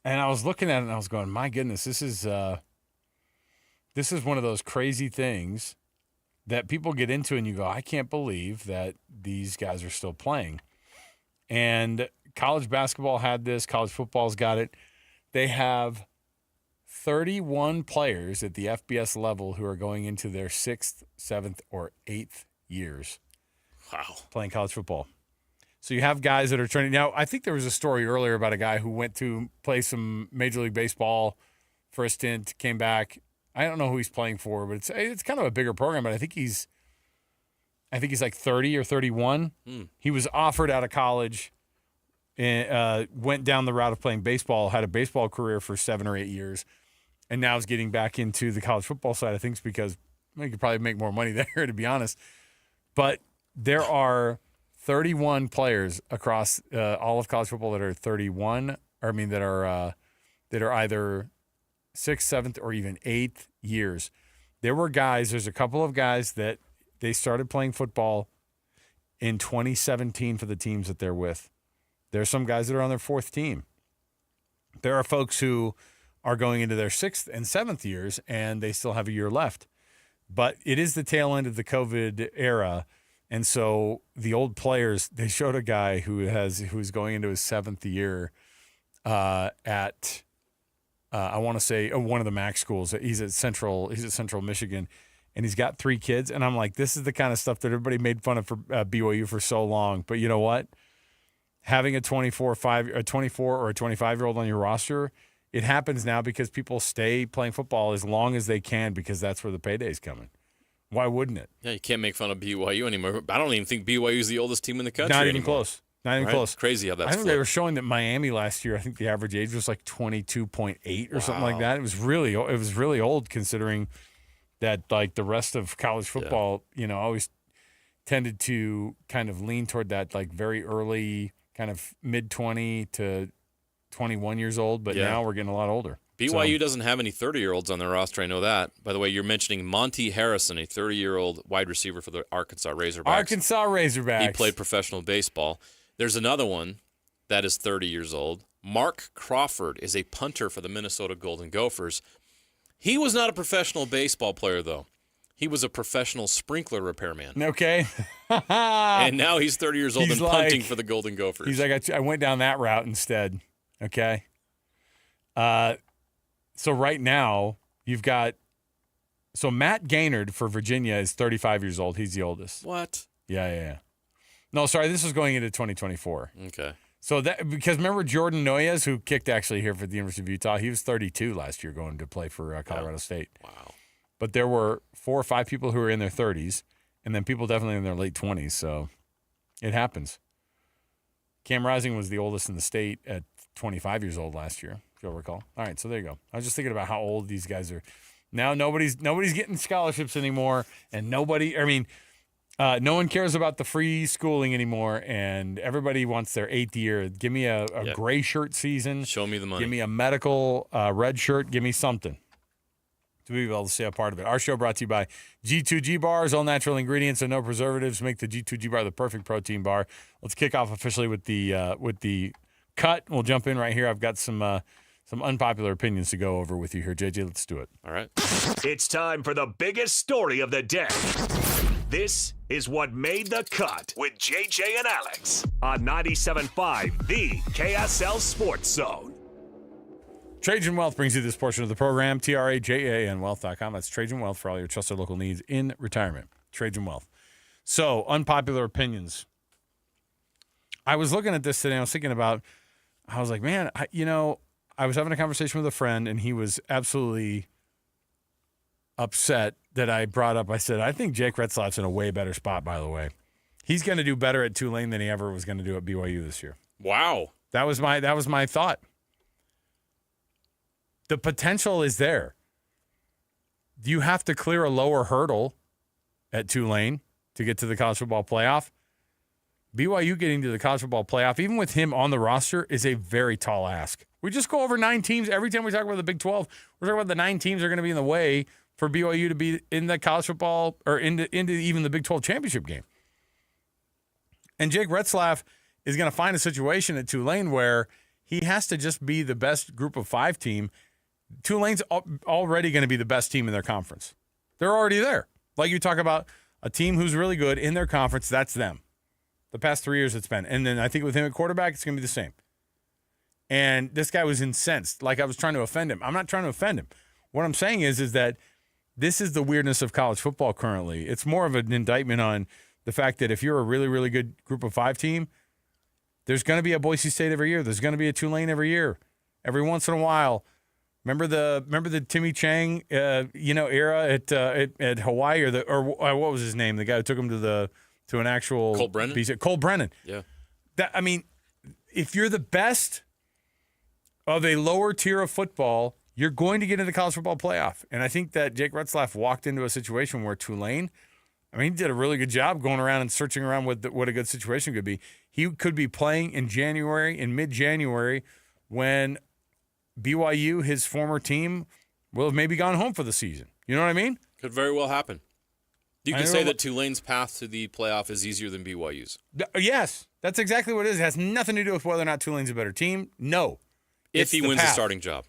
I was looking at it and I was going, my goodness, this is one of those crazy things that people get into and you go, I can't believe that these guys are still playing. And college basketball had this, college football's got it. They have 31 players at the FBS level who are going into their 6th, 7th, or 8th years. Wow. Playing college football. So you have guys that are training. Now, I think there was a story earlier about a guy who went to play some Major League Baseball for a stint, came back. I don't know who he's playing for, but it's kind of a bigger program, but I think he's like 30 or 31. He was offered out of college and went down the route of playing baseball, had a baseball career for 7 or 8 years, and now is getting back into the college football side of things because he could probably make more money there, to be honest. But there are 31 players across all of college football that are 31, or I mean that are either 6th, 7th, or even 8th years. There's a couple of guys that they started playing football in 2017 for the teams that they're with. There are some guys that are on their 4th team. There are folks who are going into their 6th and 7th years, and they still have a year left. But it is the tail end of the COVID era, and so the old players, they showed a guy who's going into his 7th year at I want to say one of the MAC schools. He's at Central Michigan, and he's got 3 kids. And I'm like, this is the kind of stuff that everybody made fun of for BYU for so long. But you know what? Having a 24 or a 25-year-old on your roster, it happens now because people stay playing football as long as they can because that's where the payday's coming. Why wouldn't it? Yeah, you can't make fun of BYU anymore. I don't even think BYU is the oldest team in the country. Not even anymore. close. Not even close. Crazy how that's I think they were showing that Miami last year, I think the average age was like 22.8 or something like that. It was really old considering that like the rest of college football, always tended to kind of lean toward that like very early kind of mid-20 to 21 years old, but now we're getting a lot older. BYU doesn't have any 30-year-olds on their roster. I know that. By the way, you're mentioning Monty Harrison, a 30-year-old wide receiver for the Arkansas Razorbacks. He played professional baseball. There's another one that is 30 years old. Mark Crawford is a punter for the Minnesota Golden Gophers. He was not a professional baseball player, though. He was a professional sprinkler repairman. Okay. And now he's 30 years old and punting for the Golden Gophers. He's like, I went down that route instead. Okay. So right now, you've got – so Matt Gaynard for Virginia is 35 years old. He's the oldest. What? Yeah. No, sorry, this was going into 2024. Okay. So because remember Jordan Noyes, who kicked actually here for the University of Utah, he was 32 last year going to play for Colorado State. Wow. But there were 4 or 5 people who were in their 30s, and then people definitely in their late 20s. So it happens. Cam Rising was the oldest in the state at 25 years old last year, if you'll recall. All right, so there you go. I was just thinking about how old these guys are. Now nobody's getting scholarships anymore, and no one cares about the free schooling anymore, and everybody wants their 8th year. Give me a gray shirt season. Show me the money. Give me a medical red shirt. Give me something to be able to stay a part of it. Our show brought to you by G2G Bars. All natural ingredients and no preservatives make the G2G Bar the perfect protein bar. Let's kick off officially with the cut. We'll jump in right here. I've got some unpopular opinions to go over with you here, JJ. Let's do it. All right. It's time for the biggest story of the day. This is what made the cut with JJ and Alex on 97.5, the KSL Sports Zone. Trajan Wealth brings you this portion of the program. TRAJANwealth.com. That's Trajan Wealth for all your trusted local needs in retirement. Trajan Wealth. So, unpopular opinions. I was looking at this today. I was thinking about, I was like, man, I was having a conversation with a friend, and he was absolutely upset that I brought up. I said, I think Jake Retzlaff's in a way better spot, by the way. He's going to do better at Tulane than he ever was going to do at BYU this year. Wow. That was my thought. The potential is there. You have to clear a lower hurdle at Tulane to get to the college football playoff. BYU getting to the college football playoff, even with him on the roster, is a very tall ask. We just go over 9 teams. Every time we talk about the Big 12, we're talking about the 9 teams that are going to be in the way for BYU to be in the college football or into even the Big 12 championship game. And Jake Retzlaff is going to find a situation at Tulane where he has to just be the best group of 5 team. Tulane's already going to be the best team in their conference. They're already there. Like you talk about a team who's really good in their conference, that's them. The past 3 years it's been. And then I think with him at quarterback, it's going to be the same. And this guy was incensed, like I was trying to offend him. I'm not trying to offend him. What I'm saying is that this is the weirdness of college football currently. It's more of an indictment on the fact that if you're a really, really good group of 5 team, there's going to be a Boise State every year. There's going to be a Tulane every year. Every once in a while. Remember the Timmy Chang era at Hawaii or what was his name? The guy who took him to an actual Cole Brennan. Cole Brennan. Yeah. If you're the best of a lower tier of football, you're going to get into the college football playoff. And I think that Jake Retzlaff walked into a situation where Tulane, he did a really good job going around and searching around what a good situation could be. He could be playing in mid-January, when BYU, his former team, will have maybe gone home for the season. You know what I mean? Could very well happen. You can say that Tulane's path to the playoff is easier than BYU's. Yes, that's exactly what it is. It has nothing to do with whether or not Tulane's a better team. No. If he wins the starting job.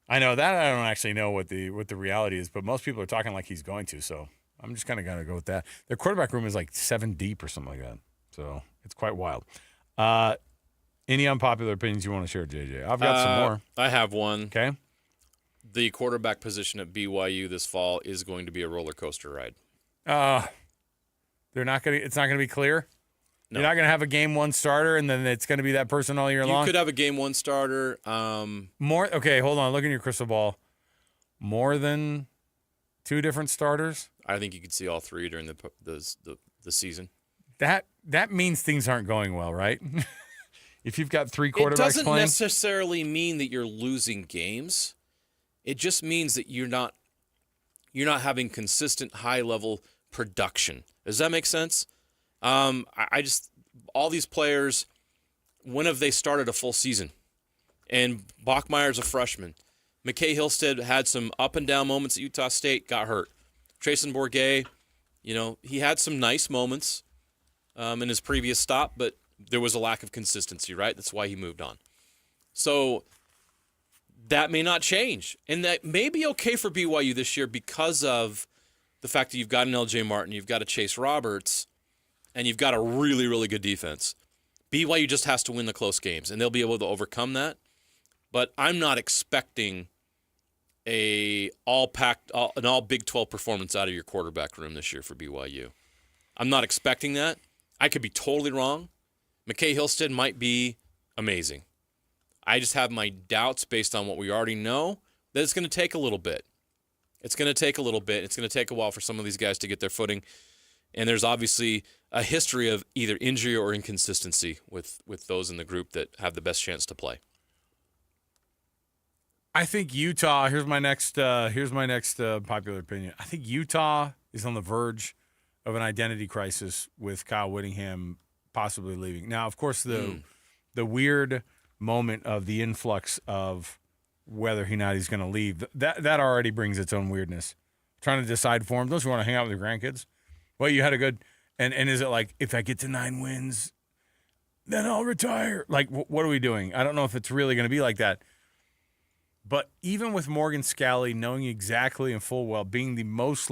I know that. I don't actually know what the reality is, but most people are talking like he's going to, so I'm just kind of going to go with that. Their quarterback room is like 7 deep or something like that, so it's quite wild. Any unpopular opinions you want to share, JJ? I've got some more. I have one. Okay. The quarterback position at BYU this fall is going to be a roller coaster ride. It's not going to be clear. No. You're not going to have a game 1 starter, and then it's going to be that person all year long. You could have a game 1 starter. Okay, hold on. Look in your crystal ball. More than 2 different starters. I think you could see all 3 during the season. That means things aren't going well, right? If you've got 3 quarterbacks playing. It doesn't necessarily mean that you're losing games. It just means that you're not having consistent high-level production. Does that make sense? All these players, when have they started a full season? And Bachmeier's a freshman. McKay Hillstead had some up and down moments at Utah State, got hurt. Trayson Bourget, he had some nice moments in his previous stop, but there was a lack of consistency, right? That's why he moved on. So that may not change. And that may be okay for BYU this year because of the fact that you've got an LJ Martin, you've got a Chase Roberts, and you've got a really, really good defense. BYU just has to win the close games, and they'll be able to overcome that. But I'm not expecting an all Big 12 performance out of your quarterback room this year for BYU. I'm not expecting that. I could be totally wrong. McKay Hillstead might be amazing. I just have my doubts based on what we already know that it's going to take a little bit. It's going to take a little bit. It's going to take a while for some of these guys to get their footing. And there's obviously a history of either injury or inconsistency with those in the group that have the best chance to play. I think Utah, here's my next popular opinion. I think Utah is on the verge of an identity crisis with Kyle Whittingham possibly leaving. Now, of course, the weird moment of the influx of whether or not he's going to leave, that already brings its own weirdness. Trying to decide for him, don't you want to hang out with your grandkids? Well, you had a good, and is it like, if I get to 9 wins, then I'll retire? Like, what are we doing? I don't know if it's really going to be like that. But even with Morgan Scalley knowing exactly and full well, being the most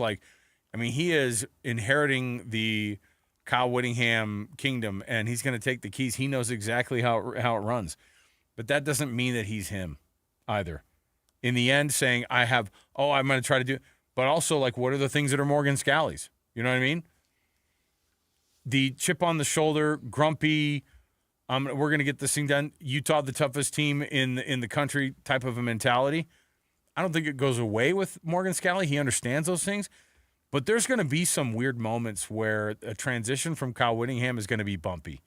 he is inheriting the Kyle Whittingham kingdom, and he's going to take the keys. He knows exactly how it runs. But that doesn't mean that he's him either. In the end, saying, I'm going to try to do, but also, what are the things that are Morgan Scalley's? You know what I mean? The chip on the shoulder, grumpy, we're going to get this thing done. Utah, the toughest team in the country type of a mentality. I don't think it goes away with Morgan Scalley. He understands those things. But there's going to be some weird moments where a transition from Kyle Whittingham is going to be bumpy.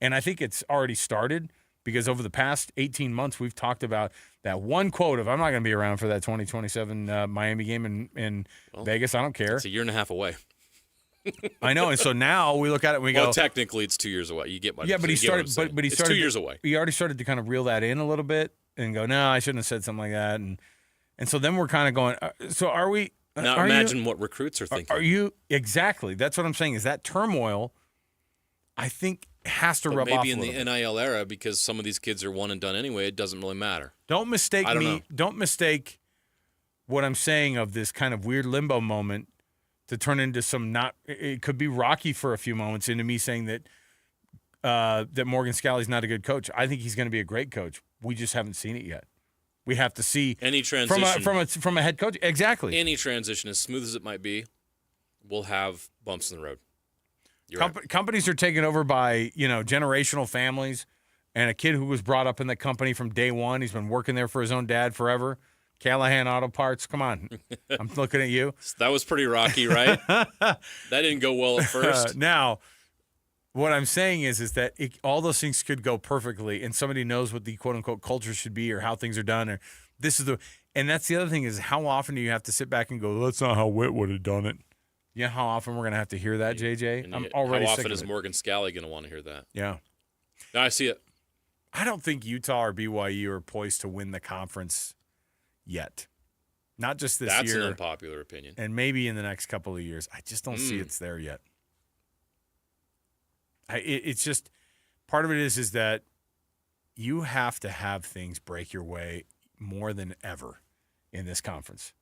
And I think it's already started because over the past 18 months, we've talked about that one quote of, I'm not going to be around for that 2027 Miami game in Vegas. I don't care. It's a year and a half away. I know. And so now we look at it and we go. Well, technically, it's 2 years away. You get my Yeah, but he started. But he started. It's 2 years away. He already started to kind of reel that in a little bit and go, no, I shouldn't have said something like that. And so then we're kind of going, so are we. Now imagine what recruits are thinking. Are you exactly? That's what I'm saying. Is that turmoil? I think has to rub off. Maybe in the NIL era, because some of these kids are one and done anyway. It doesn't really matter. Don't mistake I don't me. know. Don't mistake what I'm saying of this kind of weird limbo moment to turn into some not. It could be rocky for a few moments into me saying that that Morgan Scalley's not a good coach. I think he's going to be a great coach. We just haven't seen it yet. We have to see any transition from a head coach. Exactly. Any transition, as smooth as it might be, will have bumps in the road. Companies are taken over by generational families, and a kid who was brought up in the company from day one. He's been working there for his own dad forever. Callahan Auto Parts. Come on, I'm looking at you. That was pretty rocky, right? That didn't go well at first. Now, what I'm saying is that all those things could go perfectly, and somebody knows what the quote unquote culture should be or how things are done, or this is the. And that's the other thing is how often do you have to sit back and go, that's not how Witt would have done it. You know how often we're going to have to hear that, JJ? And I'm already how sick often of is it. Morgan Scalley going to want to hear that? Yeah. No, I see it. I don't think Utah or BYU are poised to win the conference yet. Not just this year. That's an unpopular opinion. And maybe in the next couple of years. I just don't see it's there yet. It's just part of it is that you have to have things break your way more than ever in this conference.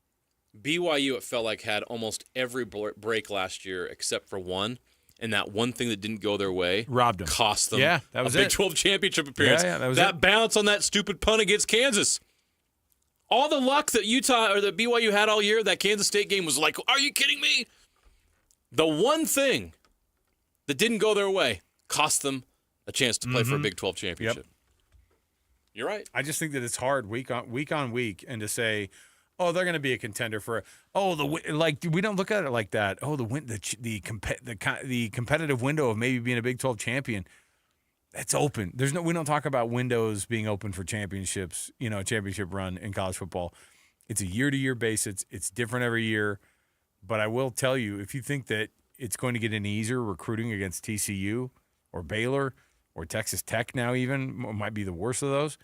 BYU, it felt like, had almost every break last year except for one, and that one thing that didn't go their way robbed them, cost them that was a Big 12 championship appearance. Yeah, that was that bounce on that stupid punt against Kansas. All the luck that Utah or that BYU had all year, that Kansas State game was like, are you kidding me? The one thing that didn't go their way cost them a chance to play for a Big 12 championship. Yep. You're right. I just think that it's hard week on week, and to say, oh, they're going to be a contender for. We don't look at it like that. Oh, the competitive window of maybe being a Big 12 champion, that's open. We don't talk about windows being open for championships. A championship run in college football. It's a year-to-year basis. It's different every year. But I will tell you, if you think that it's going to get any easier recruiting against TCU or Baylor or Texas Tech now, even might be the worst of those,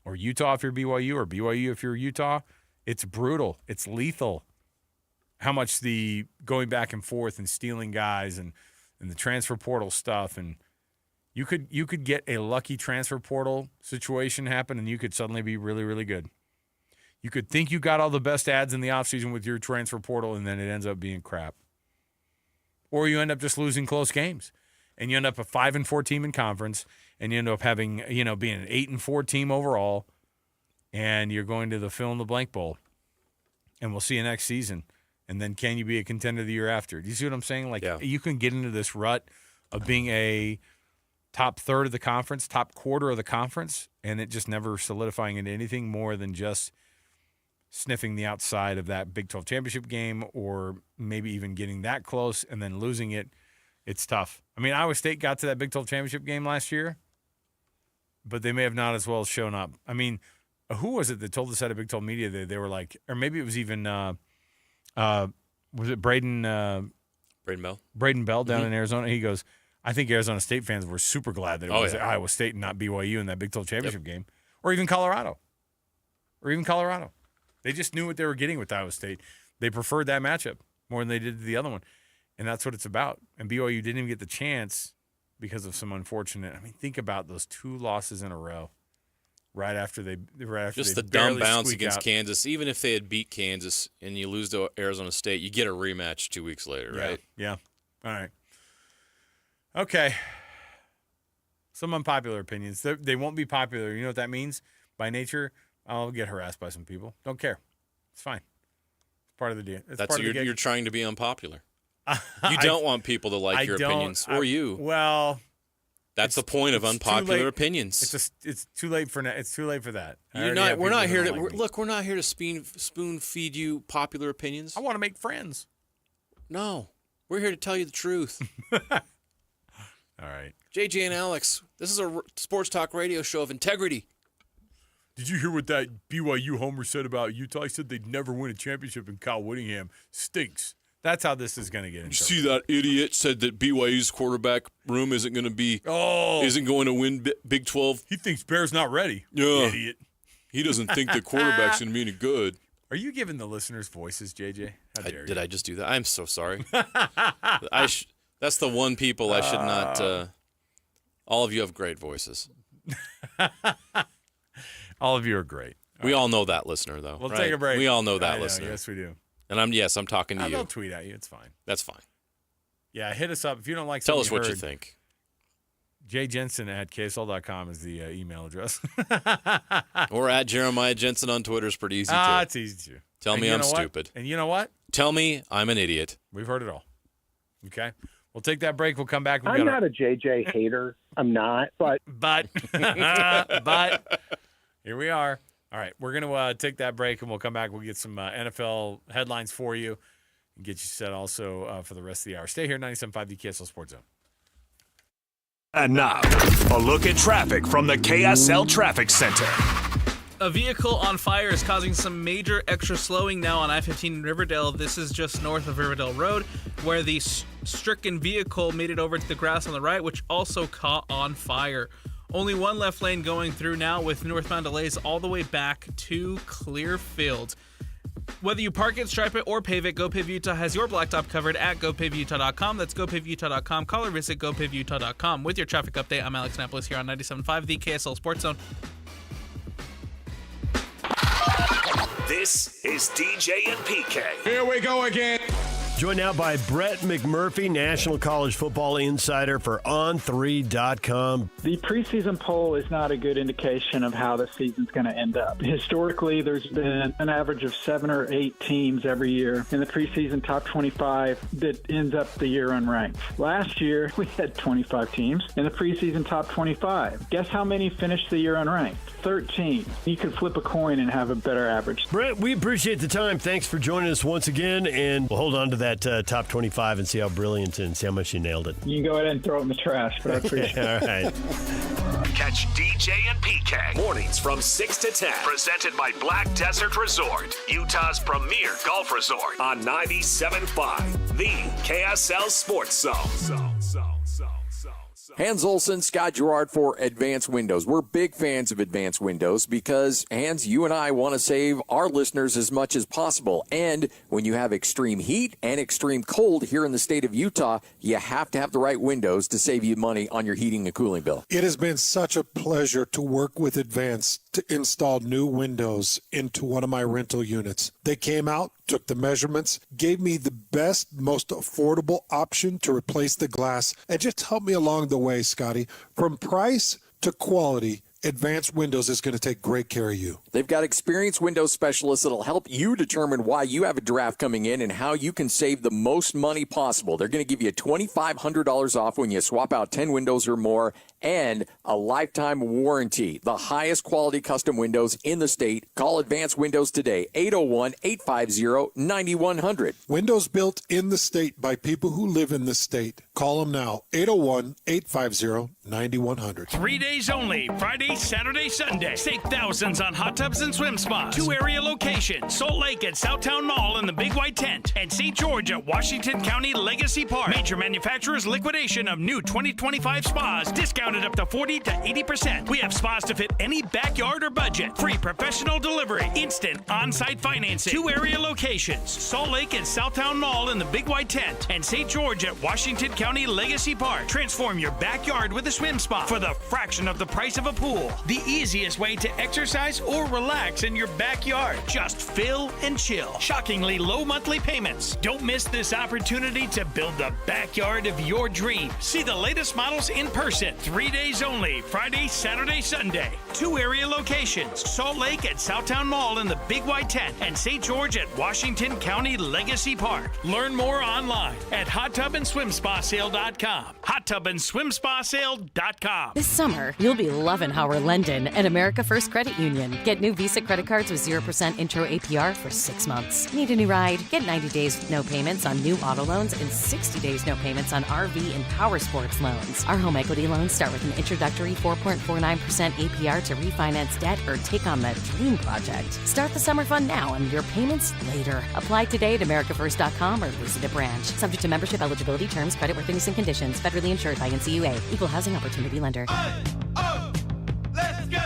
or Utah if you're BYU, or BYU if you're Utah. It's brutal. It's lethal. How much the going back and forth and stealing guys and the transfer portal stuff, and you could get a lucky transfer portal situation happen, and you could suddenly be really, really good. You could think you got all the best ads in the offseason with your transfer portal, and then it ends up being crap. Or you end up just losing close games, and you end up a 5-4 team in conference, and you end up having being an 8-4 team overall. And you're going to the fill-in-the-blank bowl, and we'll see you next season. And then can you be a contender the year after? Do you see what I'm saying? You can get into this rut of being a top third of the conference, top quarter of the conference, and it just never solidifying into anything more than just sniffing the outside of that Big 12 championship game, or maybe even getting that close and then losing it. It's tough. I mean, Iowa State got to that Big 12 championship game last year, but they may have not as well shown up. I mean, who was it that told us at a Big 12 media that they were like, or maybe it was even, was it Braden Bell? Braden Bell down in Arizona. He goes, I think Arizona State fans were super glad that it was Iowa State and not BYU in that Big 12 championship game, or even Colorado. They just knew what they were getting with Iowa State. They preferred that matchup more than they did the other one, and that's what it's about. And BYU didn't even get the chance because of some unfortunate. I mean, think about those 2 losses in a row. Right after just the dumb bounce against Kansas. Even if they had beat Kansas and you lose to Arizona State, you get a rematch 2 weeks later, right? Yeah. All right. Okay. Some unpopular opinions. They won't be popular. You know what that means? By nature, I'll get harassed by some people. Don't care. It's fine. It's part of the deal. That's you're trying to be unpopular. You don't want people to like your opinions, or you. Well. That's the point of unpopular opinions. It's too late for that. It's too late for that. We're not here to we're not here to spoon feed you popular opinions. I want to make friends. No. We're here to tell you the truth. All right. JJ and Alex, this is a sports talk radio show of integrity. Did you hear what that BYU homer said about Utah? He said they'd never win a championship, and Kyle Whittingham stinks. That's how this is going to get. You see that idiot said that BYU's quarterback room isn't going to win Big 12. He thinks Bear's not ready. Yeah. Idiot. He doesn't think the quarterback's going to be any good. Are you giving the listeners voices, JJ? How dare you? Did I just do that? I'm so sorry. That's the one people I should not. All of you have great voices. All of you are great. We all know that listener, though. We'll right? take a break. We all know that listener. Yes, we do. And I'm talking to you. I'll tweet at you. It's fine. That's fine. Yeah, hit us up if you don't like. Tell us what you think. jjensen@ksl.com is the email address. Or at Jeremiah Jensen on Twitter is pretty easy too. It's easy too. Tell me I'm stupid. And you know what? Tell me I'm an idiot. We've heard it all. Okay. We'll take that break. We'll come back. I'm not a JJ hater. I'm not, but here we are. All right, we're going to take that break, and we'll come back. We'll get some NFL headlines for you and get you set also for the rest of the hour. Stay here, 97.5, the KSL Sports Zone. And now, a look at traffic from the KSL Traffic Center. A vehicle on fire is causing some major extra slowing now on I-15 in Riverdale. This is just north of Riverdale Road, where the stricken vehicle made it over to the grass on the right, which also caught on fire. Only one left lane going through now with northbound delays all the way back to Clearfield. Whether you park it, stripe it, or pave it, GoPave Utah has your blacktop covered at GoPaveUtah.com. That's GoPaveUtah.com. Call or visit GoPaveUtah.com. With your traffic update, I'm Alex Napolis here on 97.5, the KSL Sports Zone. This is DJ and PK. Here we go again. Joined now by Brett McMurphy, National College Football Insider for On3.com. The preseason poll is not a good indication of how the season's going to end up. Historically, there's been an average of 7 or 8 teams every year in the preseason top 25 that ends up the year unranked. Last year, we had 25 teams in the preseason top 25. Guess how many finished the year unranked? 13. You could flip a coin and have a better average. Brett, we appreciate the time. Thanks for joining us once again, and we'll hold on to that top 25 and see how brilliant and see how much you nailed it. You can go ahead and throw it in the trash, but I appreciate it. All right. Catch DJ and PK mornings from 6 to 10. Presented by Black Desert Resort, Utah's premier golf resort on 97.5, the KSL Sports Zone. Hans Olsen, Scott Gerard for Advanced Windows. We're big fans of Advanced Windows because, Hans, you and I want to save our listeners as much as possible. And when you have extreme heat and extreme cold here in the state of Utah, you have to have the right windows to save you money on your heating and cooling bill. It has been such a pleasure to work with Advanced to install new windows into one of my rental units. They came out, took the measurements, gave me the best, most affordable option to replace the glass, and just helped me along the way, Scotty. From price to quality, Advanced Windows is going to take great care of you. They've got experienced window specialists that'll help you determine why you have a draft coming in and how you can save the most money possible. They're going to give you $2,500 off when you swap out 10 windows or more and a lifetime warranty. The highest quality custom windows in the state. Call Advanced Windows today, 801-850-9100. Windows built in the state by people who live in the state. Call them now, 801-850-9100. 3 days only, Friday, Saturday, Sunday. Save thousands on hot tubs and swim spas. 2 area locations, Salt Lake at Southtown Mall in the Big White Tent, and St. George at Washington County Legacy Park. Major manufacturers liquidation of new 2025 spas, discounted up to 40 to 80%. We have spas to fit any backyard or budget. Free professional delivery, instant on-site financing. 2 area locations, Salt Lake at Southtown Mall in the Big White Tent, and St. George at Washington County Legacy Park. Transform your backyard with a swim spa for the fraction of the price of a pool. The easiest way to exercise or relax in your backyard. Just fill and chill. Shockingly low monthly payments. Don't miss this opportunity to build the backyard of your dreams. See the latest models in person. 3 days only, Friday, Saturday, Sunday. 2 area locations, Salt Lake at Southtown Mall in the Big White Tent, and St. George at Washington County Legacy Park. Learn more online at HotTubAndSwimSpaSale.com. HotTubAndSwimSpaSale.com. This summer, you'll be loving Howard London and America First Credit Union. Get new new Visa credit cards with 0% intro APR for 6 months. Need a new ride? Get 90 days with no payments on new auto loans and 60 days no payments on RV and power sports loans. Our home equity loans start with an introductory 4.49% APR to refinance debt or take on that dream project. Start the summer fun now and your payments later. Apply today at americafirst.com or visit a branch. Subject to membership, eligibility, terms, creditworthiness, and conditions. Federally insured by NCUA. Equal Housing Opportunity Lender. Let's go!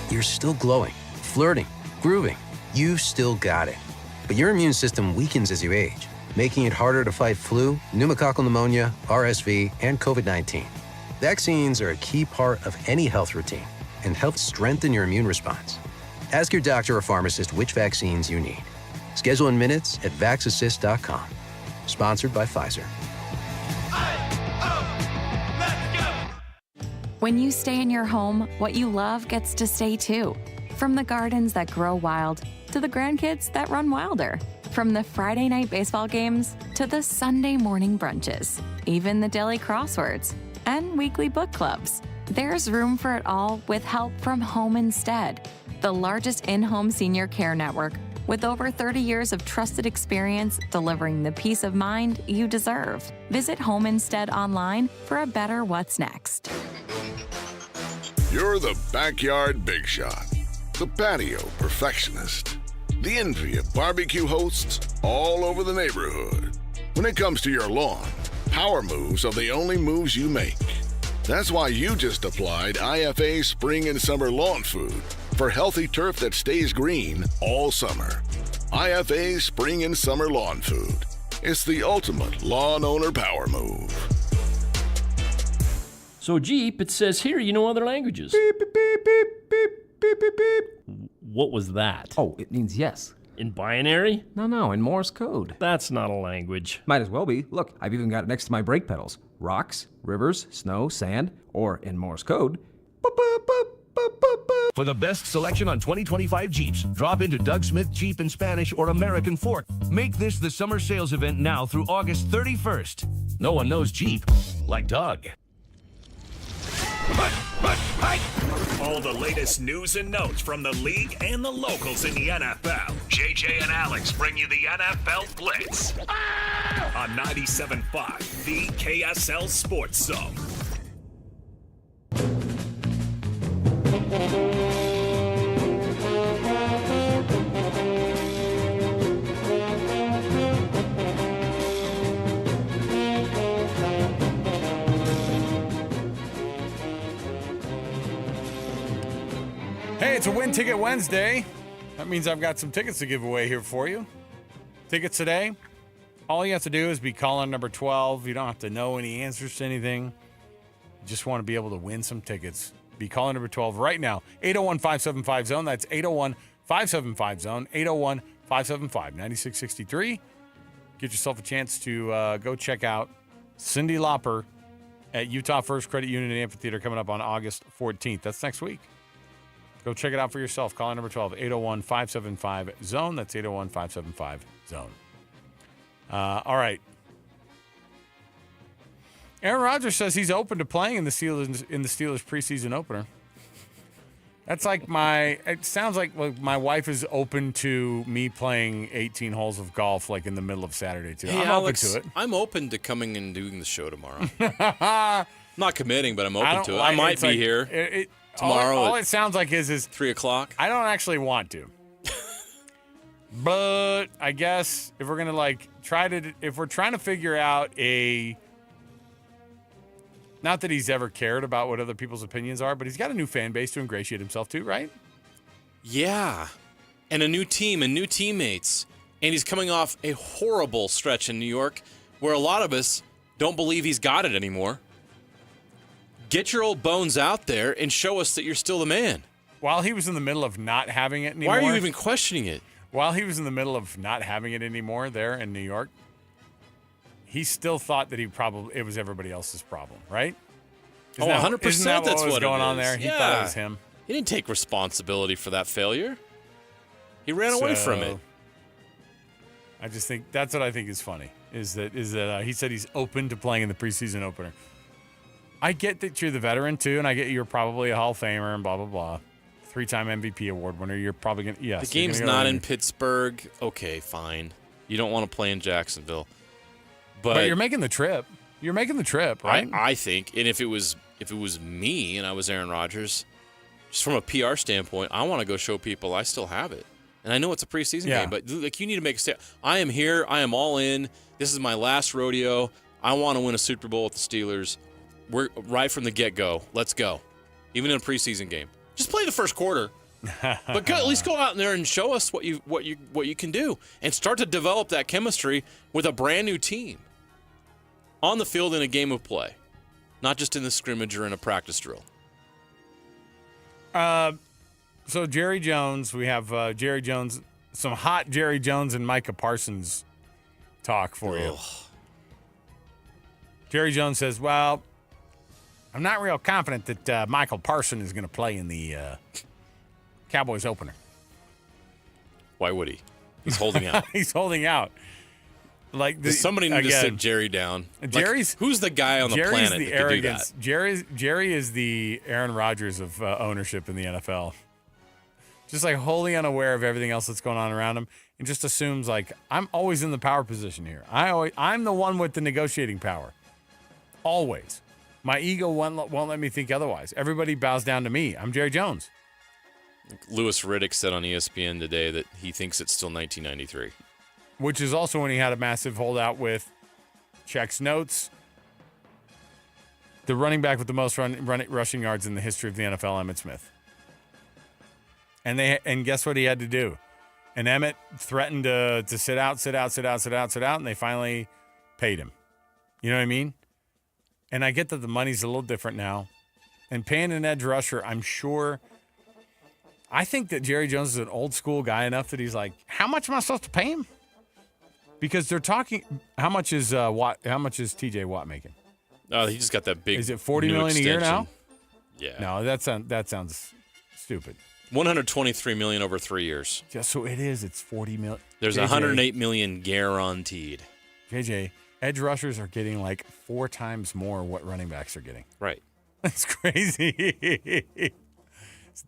You're still glowing, flirting, grooving. You still got it. But your immune system weakens as you age, making it harder to fight flu, pneumococcal pneumonia, RSV, and COVID-19. Vaccines are a key part of any health routine and help strengthen your immune response. Ask your doctor or pharmacist which vaccines you need. Schedule in minutes at vaxassist.com. Sponsored by Pfizer. When you stay in your home, what you love gets to stay too. From the gardens that grow wild to the grandkids that run wilder. From the Friday night baseball games to the Sunday morning brunches. Even the daily crosswords and weekly book clubs. There's room for it all with help from Home Instead, the largest in-home senior care network with over 30 years of trusted experience delivering the peace of mind you deserve. Visit Home Instead online for a better what's next. You're the backyard big shot, the patio perfectionist, the envy of barbecue hosts all over the neighborhood. When it comes to your lawn, power moves are the only moves you make. That's why you just applied IFA Spring and Summer Lawn Food for healthy turf that stays green all summer. IFA Spring and Summer Lawn Food. It's the ultimate lawn owner power move. So Jeep, it says here you know other languages. Beep, beep, beep, beep, beep, beep, beep, beep. What was that? Oh, it means yes. In binary? No, in Morse code. That's not a language. Might as well be. Look, I've even got it next to my brake pedals. Rocks, rivers, snow, sand, or in Morse code. Boop, boop, boop, boop, boop, boop. For the best selection on 2025 Jeeps, drop into Doug Smith Jeep in Spanish or American Fork. Make this the summer sales event now through August 31st. No one knows Jeep like Doug. All the latest news and notes from the league and the locals in the NFL. JJ and Alex bring you the NFL Blitz on 97.5, the KSL Sports Zone. Hey, it's a Win Ticket Wednesday. That means I've got some tickets to give away here for you. Tickets today. All you have to do is be caller number 12. You don't have to know any answers to anything. You just want to be able to win some tickets. Be caller number 12 right now. 801-575-ZONE. That's 801-575-ZONE. 801-575-9663. Get yourself a chance to go check out Cyndi Lauper at Utah First Credit Union Amphitheater coming up on August 14th. That's next week. Go check it out for yourself. Call number 12, 801-575-ZONE. That's 801-575-ZONE. All right. Aaron Rodgers says he's open to playing in the Steelers preseason opener. That's like it sounds like my wife is open to me playing 18 holes of golf like in the middle of Saturday too. Hey, I'm Alex, open to it. I'm open to coming and doing the show tomorrow. Not committing, but I'm open to it. I might be here. Tomorrow, all it sounds like is 3:00. I don't actually want to, but I guess if we're gonna if we're trying to figure out not that he's ever cared about what other people's opinions are, but he's got a new fan base to ingratiate himself to, right? Yeah, and a new team and new teammates, and he's coming off a horrible stretch in New York, where a lot of us don't believe he's got it anymore. Get your old bones out there and show us that you're still the man. While he was in the middle of not having it anymore. Why are you even questioning it? While he was in the middle of not having it anymore there in New York, he still thought that it was everybody else's problem, right? 100%. Isn't that That's what was going on it is. there? He thought it was him. He didn't take responsibility for that failure. He ran away from it. I just think that's what I think is funny. Is that he said he's open to playing in the preseason opener. I get that you're the veteran too, and I get you're probably a Hall of Famer and blah blah blah. 3-time MVP award winner. You're probably going to, yes. The game's not in Pittsburgh. Okay, fine. You don't want to play in Jacksonville. But you're making the trip. You're making the trip, right? I think. And if it was me and I was Aaron Rodgers, just from a PR standpoint, I want to go show people I still have it. And I know it's a preseason game, but like you need to make a step. I am here. I am all in. This is my last rodeo. I want to win a Super Bowl with the Steelers. We're right from the get-go. Let's go. Even in a preseason game. Just play the first quarter. But at least go out there and show us what you can do and start to develop that chemistry with a brand new team on the field in a game of play, not just in the scrimmage or in a practice drill. So Jerry Jones, we have Jerry Jones, some hot Jerry Jones and Micah Parsons talk for you. Jerry Jones says, well, I'm not real confident that Michael Parsons is going to play in the Cowboys opener. Why would he? He's holding out. He's holding out. Does somebody need to sit Jerry down? Who's the guy on the planet that can do that? Jerry is the Aaron Rodgers of ownership in the NFL. Just wholly unaware of everything else that's going on around him, and just assumes I'm always in the power position here. I'm the one with the negotiating power. Always. My ego won't let me think otherwise. Everybody bows down to me. I'm Jerry Jones. Louis Riddick said on ESPN today that he thinks it's still 1993. Which is also when he had a massive holdout with checks notes. The running back with the most rushing yards in the history of the NFL, Emmitt Smith. And guess what he had to do? And Emmitt threatened to sit out, and they finally paid him. You know what I mean? And I get that the money's a little different now. And paying an edge rusher, I'm sure. I think that Jerry Jones is an old school guy enough that he's like, how much am I supposed to pay him? Because they're talking, how much is TJ Watt making? Oh, he just got that big. Is it $40 million a year now? Yeah. No, that sounds stupid. $123 million over 3 years. Yeah, so it is. It's $40 million. There's $108 million guaranteed. JJ, edge rushers are getting 4 times more what running backs are getting. Right. That's crazy.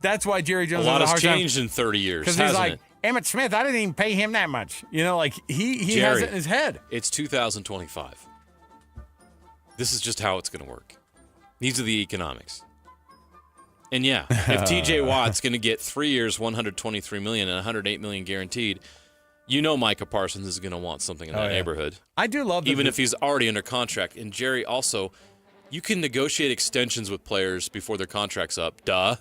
That's why Jerry Jones a lot has has changed in 30 years. Because he's like, Emmitt Smith, I didn't even pay him that much. He Jerry, has it in his head. It's 2025. This is just how it's going to work. These are the economics. And yeah, if TJ Watt's going to get 3 years, $123 million and $108 million guaranteed, Micah Parsons is going to want something in that neighborhood. I do love even if he's already under contract. And Jerry also, you can negotiate extensions with players before their contract's up. Duh.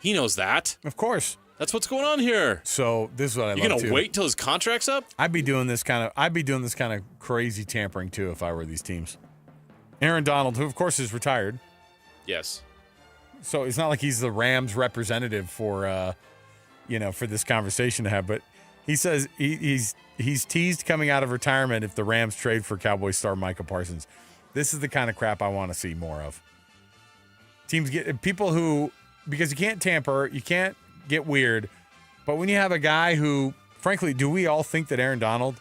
He knows that. Of course. That's what's going on here. So this is what I love. You're gonna wait till his contract's up? I'd be doing this kind of crazy tampering too if I were these teams. Aaron Donald, who of course is retired. Yes. So it's not like he's the Rams representative for for this conversation to have, but he says he's teased coming out of retirement if the Rams trade for Cowboys star Micah Parsons. This is the kind of crap I want to see more of. Teams get people who, because you can't tamper, you can't get weird, but when you have a guy who, frankly, do we all think that Aaron Donald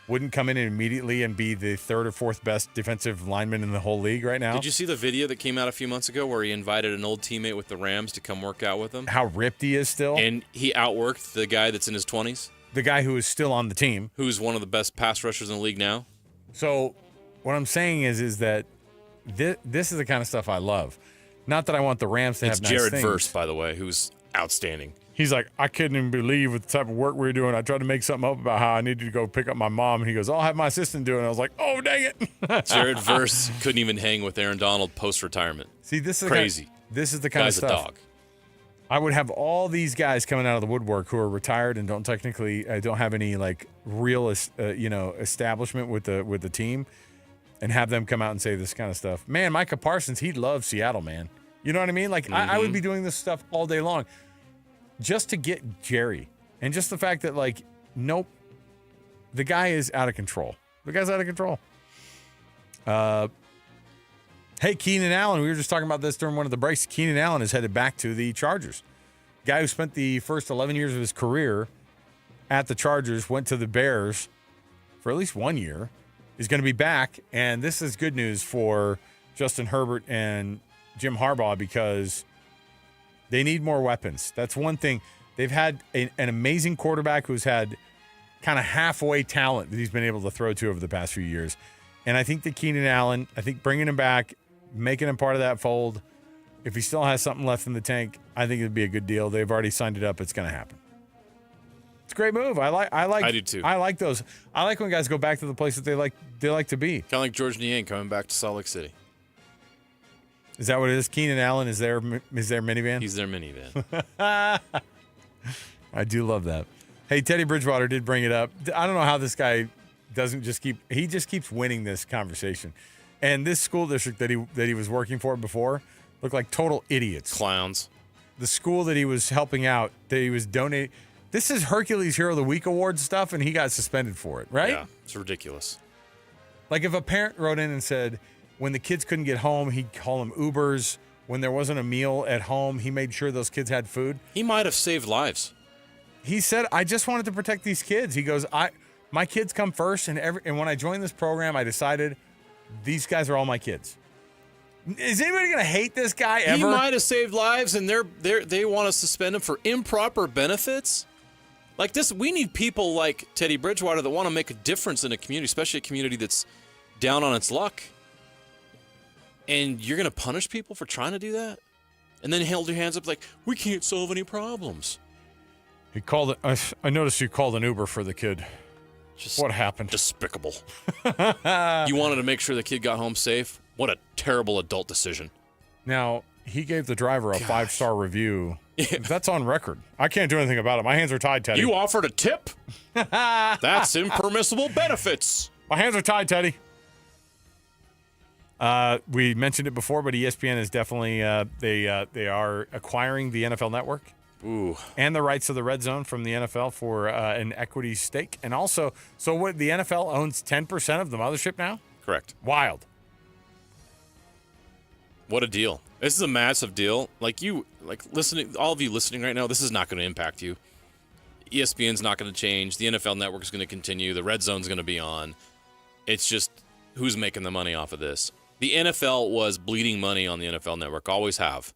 wouldn't come in immediately and be the 3rd or 4th best defensive lineman in the whole league right now? Did you see the video that came out a few months ago where he invited an old teammate with the Rams to come work out with him? How ripped he is still. And he outworked the guy that's in his 20s. The guy who is still on the team. Who's one of the best pass rushers in the league now. So what I'm saying is that this is the kind of stuff I love. Not that I want the Rams to have nice things. It's Jared Verse, by the way, who's outstanding. He's like, I couldn't even believe with the type of work we were doing. I tried to make something up about how I needed to go pick up my mom. And he goes, I'll have my assistant do it. And I was like, oh, dang it. Jared Verse couldn't even hang with Aaron Donald post-retirement. See, this is crazy. This is the kind of stuff. Guy's a dog. I would have all these guys coming out of the woodwork who are retired and don't have any real establishment with the team, and have them come out and say this kind of stuff. Man, Micah Parsons, he loves Seattle, man. You know what I mean? I would be doing this stuff all day long just to get Jerry. And just the fact that, nope, the guy is out of control. The guy's out of control. Hey, Keenan Allen, we were just talking about this during one of the breaks. Keenan Allen is headed back to the Chargers. Guy who spent the first 11 years of his career at the Chargers, went to the Bears for at least 1 year, is going to be back. And this is good news for Justin Herbert and Jim Harbaugh, because They need more weapons. That's one thing. They've had an amazing quarterback who's had kind of halfway talent that he's been able to throw to over the past few years. And I think that Keenan Allen, I think bringing him back, making him part of that fold, if he still has something left in the tank, I think it'd be a good deal. They've already signed it up. It's going to happen. It's a great move. I do too. I like those. I like when guys go back to the place that they like to be. Kind of like George Niang coming back to Salt Lake City. Is that what it is? Keenan Allen is their minivan? He's their minivan. I do love that. Hey, Teddy Bridgewater did bring it up. I don't know how this guy doesn't just keeps winning this conversation. And this school district that he was working for before looked like total idiots. Clowns. The school that he was helping out, that he was donating. This is Hercules Hero of the Week award stuff, and he got suspended for it, right? Yeah, it's ridiculous. Like if a parent wrote in and said, when the kids couldn't get home, he'd call them Ubers. When there wasn't a meal at home, he made sure those kids had food. He might have saved lives. He said, I just wanted to protect these kids. He goes, my kids come first, and when I joined this program, I decided these guys are all my kids. Is anybody going to hate this guy ever? He might have saved lives, and they want to suspend him for improper benefits? Like this, we need people like Teddy Bridgewater that want to make a difference in a community, especially a community that's down on its luck. And you're going to punish people for trying to do that? And then held your hands up like, we can't solve any problems. He called it. I noticed you called an Uber for the kid. What happened? Despicable. You wanted to make sure the kid got home safe? What a terrible adult decision. Now, he gave the driver a 5-star review. That's on record. I can't do anything about it. My hands are tied, Teddy. You offered a tip? That's impermissible benefits. My hands are tied, Teddy. We mentioned it before, but ESPN is definitely they are acquiring the NFL Network. Ooh. And the rights to the Red Zone from the NFL for an equity stake. And also, so what, the NFL owns 10% of the mothership now? Correct. Wild. What a deal. This is a massive deal. Listening, all of you listening right now, this is not going to impact you. ESPN's not going to change. The NFL Network is going to continue. The Red Zone's going to be on. It's just who's making the money off of this. The NFL was bleeding money on the NFL Network, always have.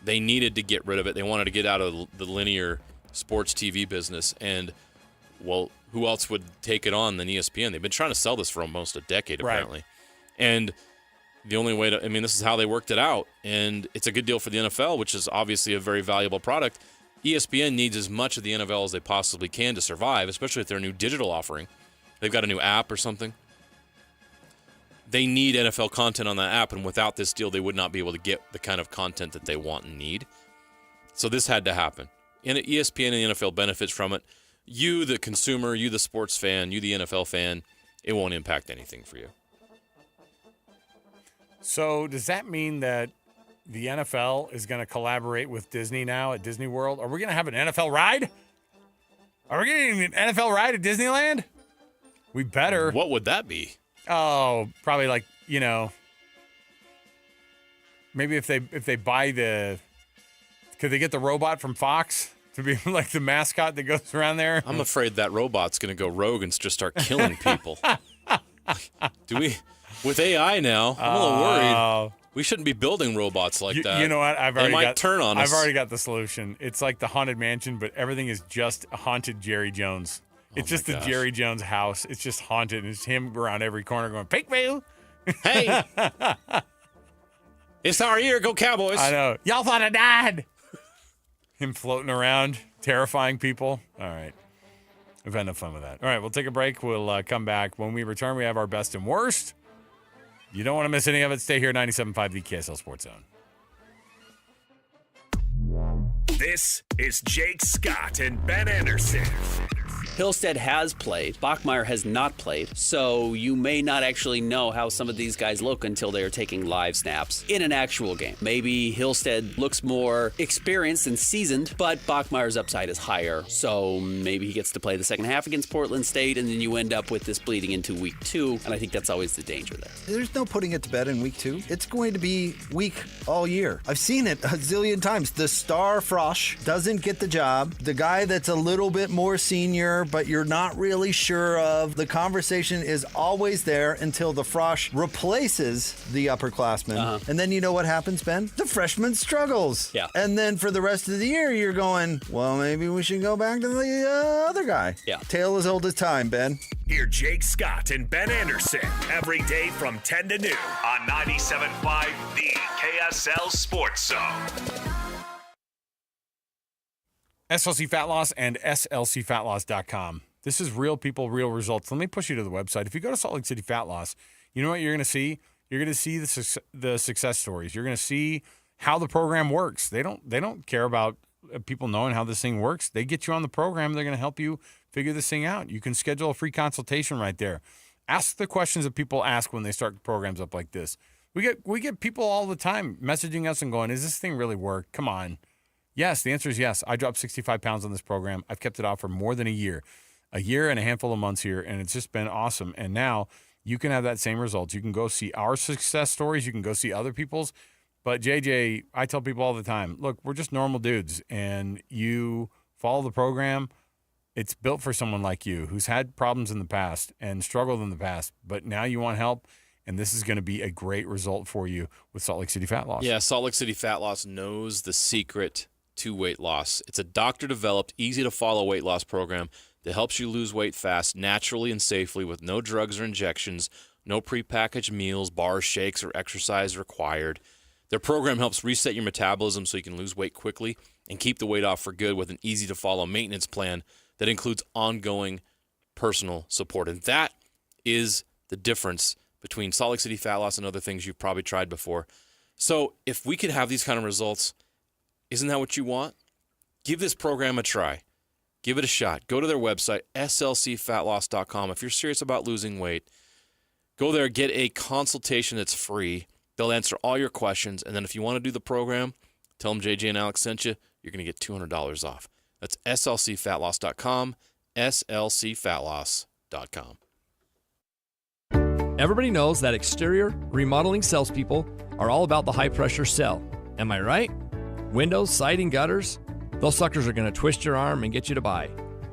They needed to get rid of it. They wanted to get out of the linear sports TV business. And, well, who else would take it on than ESPN? They've been trying to sell this for almost a decade, apparently. Right. And the only way this is how they worked it out. And it's a good deal for the NFL, which is obviously a very valuable product. ESPN needs as much of the NFL as they possibly can to survive, especially with their new digital offering. They've got a new app or something. They need NFL content on that app, and without this deal, they would not be able to get the kind of content that they want and need. So this had to happen. And ESPN and the NFL benefits from it. You, the consumer, you, the sports fan, you, the NFL fan, it won't impact anything for you. So does that mean that the NFL is going to collaborate with Disney now at Disney World? Are we going to have an NFL ride? Are we getting an NFL ride at Disneyland? We better. What would that be? Oh, probably maybe if they buy could they get the robot from Fox to be like the mascot that goes around there? I'm afraid that robot's going to go rogue and just start killing people. With AI now, I'm a little worried. We shouldn't be building robots like that. You know what? They might turn on us. I've already got the solution. It's like the Haunted Mansion, but everything is just a haunted Jerry Jones. It's just the Jerry Jones house. It's just haunted. And it's him around every corner going, Peekville. Hey. It's our year. Go Cowboys. I know. Y'all thought I died. Him floating around, terrifying people. All right. We've had enough fun with that. All right. We'll take a break. We'll come back. When we return, we have our best and worst. You don't want to miss any of it. Stay here, 97.5, the KSL Sports Zone. This is Jake Scott and Ben Anderson. Hillstead has played. Bachmeier has not played. So you may not actually know how some of these guys look until they are taking live snaps in an actual game. Maybe Hillstead looks more experienced and seasoned, but Bachmeier's upside is higher. So maybe he gets to play the second half against Portland State, and then you end up with this bleeding into week 2. And I think that's always the danger there. There's no putting it to bed in week 2. It's going to be weak all year. I've seen it a zillion times. The star Frosch doesn't get the job. The guy that's a little bit more senior but you're not really sure of. The conversation is always there until the frosh replaces the upperclassman. And then you know what happens, Ben? The freshman struggles. Yeah. And then for the rest of the year, you're going, well, maybe we should go back to the other guy. Yeah. Tale as old as time, Ben. Hear Jake Scott and Ben Anderson every day from 10 to noon on 97.5 The KSL Sports Zone. SLC Fat Loss and SLCFatLoss.com. This is real people, real results. Let me push you to the website. If you go to Salt Lake City Fat Loss, you know what you're going to see? You're going to see the success stories. You're going to see how the program works. They don't care about people knowing how this thing works. They get you on the program. They're going to help you figure this thing out. You can schedule a free consultation right there. Ask the questions that people ask when they start programs up like this. We get people all the time messaging us and going, "Is this thing really work? Come on." Yes, the answer is yes. I dropped 65 pounds on this program. I've kept it off for more than a year and a handful of months here, and it's just been awesome. And now you can have that same results. You can go see our success stories. You can go see other people's. But JJ, I tell people all the time, look, we're just normal dudes, and you follow the program. It's built for someone like you who's had problems in the past and struggled in the past, but now you want help, and this is going to be a great result for you with Salt Lake City Fat Loss. Yeah, Salt Lake City Fat Loss knows the secret to weight loss. It's a doctor-developed, easy-to-follow weight loss program that helps you lose weight fast, naturally and safely with no drugs or injections, no prepackaged meals, bars, shakes, or exercise required. Their program helps reset your metabolism so you can lose weight quickly and keep the weight off for good with an easy-to-follow maintenance plan that includes ongoing personal support. And that is the difference between Salt Lake City Fat Loss and other things you've probably tried before. So if we could have these kind of results, isn't that what you want? Give this program a try. Give it a shot. Go to their website, slcfatloss.com. If you're serious about losing weight, go there, get a consultation that's free. They'll answer all your questions. And then if you want to do the program, tell them JJ and Alex sent you. You're going to get $200 off. That's slcfatloss.com, slcfatloss.com. Everybody knows that exterior remodeling salespeople are all about the high-pressure sell. Am I right? Windows, siding, gutters, those suckers are going to twist your arm and get you to buy,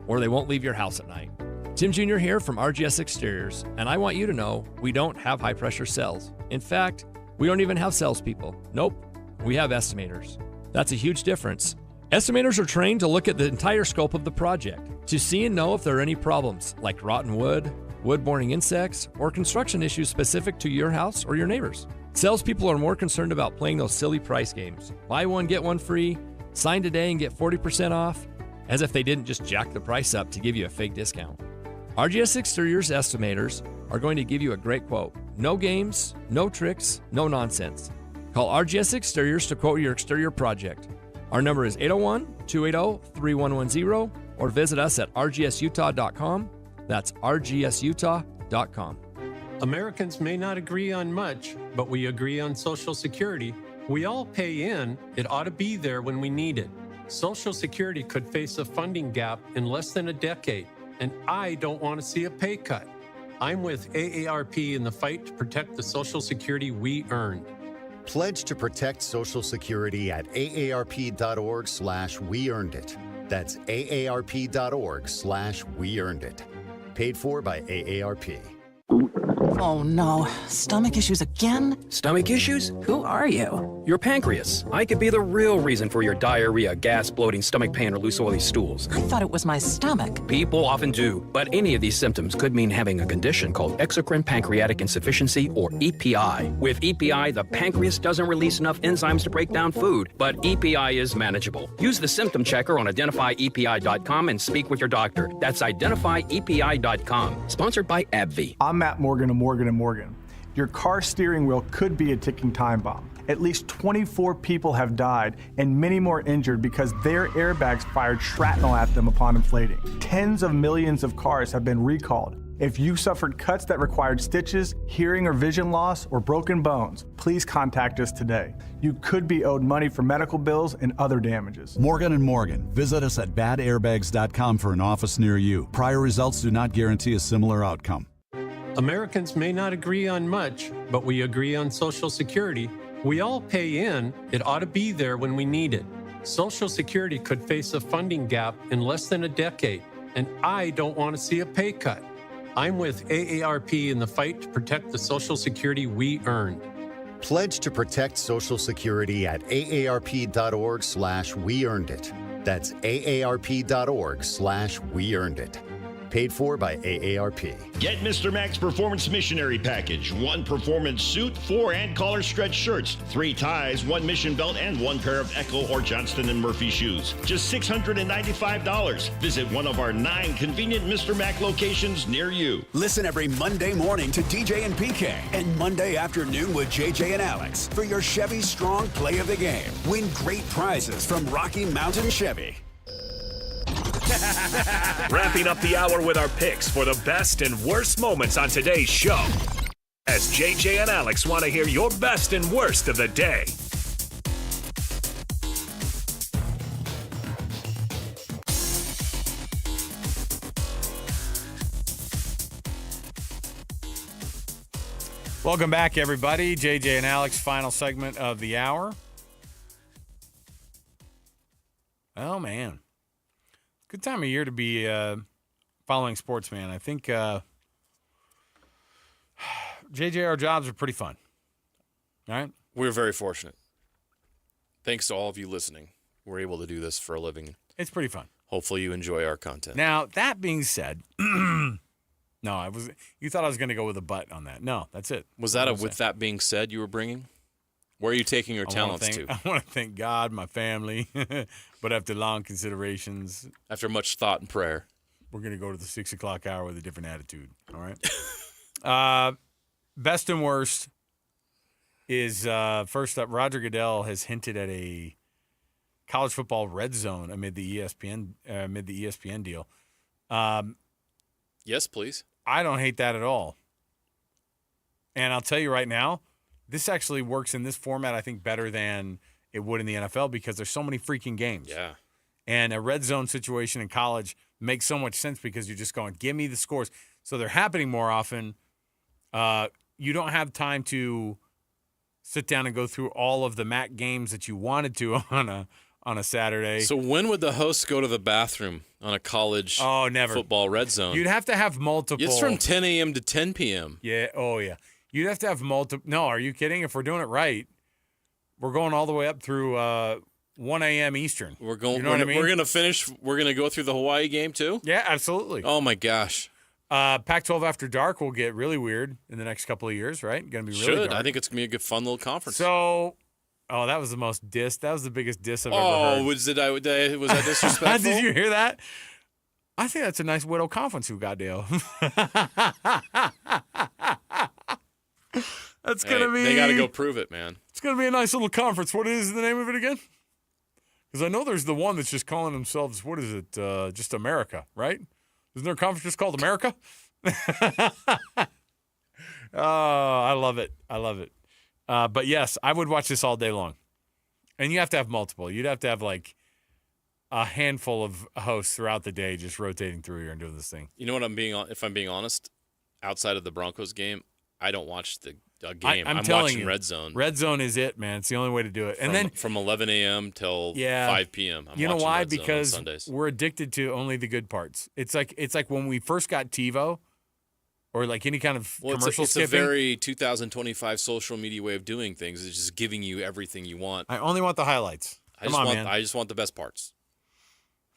or they won't leave your house at night. Tim Jr. here from RGS Exteriors, and I want you to know we don't have high-pressure sells. In fact, we don't even have salespeople. Nope, we have estimators. That's a huge difference. Estimators are trained to look at the entire scope of the project, to see and know if there are any problems, like rotten wood, wood-borne insects, or construction issues specific to your house or your neighbors. Salespeople are more concerned about playing those silly price games. Buy one, get one free, sign today and get 40% off, as if they didn't just jack the price up to give you a fake discount. RGS Exteriors estimators are going to give you a great quote. No games, no tricks, no nonsense. Call RGS Exteriors to quote your exterior project. Our number is 801-280-3110 or visit us at rgsutah.com. That's rgsutah.com. Americans may not agree on much, but we agree on Social Security. We all pay in. It ought to be there when we need it. Social Security could face a funding gap in less than a decade, and I don't want to see a pay cut. I'm with AARP in the fight to protect the Social Security we earned. Pledge to protect Social Security at aarp.org/weearnedit. That's aarp.org/weearnedit. Paid for by AARP. Oh no, stomach issues again? Stomach issues? Who are you? Your pancreas. I could be the real reason for your diarrhea, gas, bloating, stomach pain, or loose oily stools. I thought it was my stomach. People often do, but any of these symptoms could mean having a condition called exocrine pancreatic insufficiency, or EPI. With EPI, the pancreas doesn't release enough enzymes to break down food, but EPI is manageable. Use the symptom checker on identifyepi.com and speak with your doctor. That's identifyepi.com. Sponsored by AbbVie. I'm Matt Morgan of Morgan & Morgan. Your car steering wheel could be a ticking time bomb. At least 24 people have died and many more injured because their airbags fired shrapnel at them upon inflating. Tens of millions of cars have been recalled. If you suffered cuts that required stitches, hearing or vision loss, or broken bones, please contact us today. You could be owed money for medical bills and other damages. Morgan & Morgan. Visit us at badairbags.com for an office near you. Prior results do not guarantee a similar outcome. Americans may not agree on much, but we agree on Social Security. We all pay in. It ought to be there when we need it. Social Security could face a funding gap in less than a decade, and I don't want to see a pay cut. I'm with AARP in the fight to protect the Social Security we earned. Pledge to protect Social Security at aarp.org/weearnedit. That's aarp.org/weearnedit. Paid for by AARP. Get Mr. Mac's Performance Missionary Package. 1 performance suit, 4 and collar stretch shirts, 3 ties, 1 mission belt, and 1 pair of Echo or Johnston & Murphy shoes. Just $695. Visit one of our 9 convenient Mr. Mac locations near you. Listen every Monday morning to DJ and PK and Monday afternoon with JJ and Alex for your Chevy Strong Play of the Game. Win great prizes from Rocky Mountain Chevy. Wrapping up the hour with our picks for the best and worst moments on today's show. As JJ and Alex want to hear your best and worst of the day. Welcome back, everybody. JJ and Alex, final segment of the hour. Oh, man. Good time of year to be following sports, man. I think, JJ, our jobs are pretty fun. All right? We're very fortunate. Thanks to all of you listening. We're able to do this for a living. It's pretty fun. Hopefully you enjoy our content. Now, that being said, you thought I was going to go with a butt on that. No, that's it. Was that with that being said you were bringing? Where are you taking your talents to? I want to thank God, my family, but after long considerations. After much thought and prayer. We're going to go to the 6 o'clock hour with a different attitude, all right? Best and worst is, first up, Roger Goodell has hinted at a college football red zone amid the ESPN deal. Yes, please. I don't hate that at all. And I'll tell you right now, this actually works in this format, I think, better than it would in the NFL because there's so many freaking games. Yeah. And a red zone situation in college makes so much sense because you're just going, give me the scores. So they're happening more often. You don't have time to sit down and go through all of the MAC games that you wanted to on a Saturday. So when would the hosts go to the bathroom on a college football red zone? You'd have to have multiple. It's from 10 a.m. to 10 p.m. Yeah. Oh, yeah. You'd have to have multiple. No, are you kidding? If we're doing it right, we're going all the way up through 1 a.m. Eastern. We're going. You know what I mean? We're going to finish. We're going to go through the Hawaii game too. Yeah, absolutely. Oh my gosh. Pac-12 After Dark will get really weird in the next couple of years, right? Going to be really dark. I think it's going to be a good, fun little conference. So, that was the most diss. That was the biggest diss I've ever heard. Was that disrespectful? Did you hear that? I think that's a nice widow conference, who goddamn. That's going to be. They got to go prove it, man. It's going to be a nice little conference. What is the name of it again? Because I know there's the one that's just calling themselves, what is it? Just America, right? Isn't there a conference just called America? Oh, I love it. I love it. But yes, I would watch this all day long. And you have to have multiple. You'd have to have like a handful of hosts throughout the day just rotating through here and doing this thing. You know what if I'm being honest, outside of the Broncos game, I don't watch the game. I'm watching you, Red Zone. Red Zone is it, man. It's the only way to do it. And then from 11 a.m. till 5 p.m. You know why? Because on Sundays. We're addicted to only the good parts. It's like when we first got TiVo or like any kind of commercial skipping. It's a very 2025 social media way of doing things. It's just giving you everything you want. I only want the highlights. Man. I just want the best parts.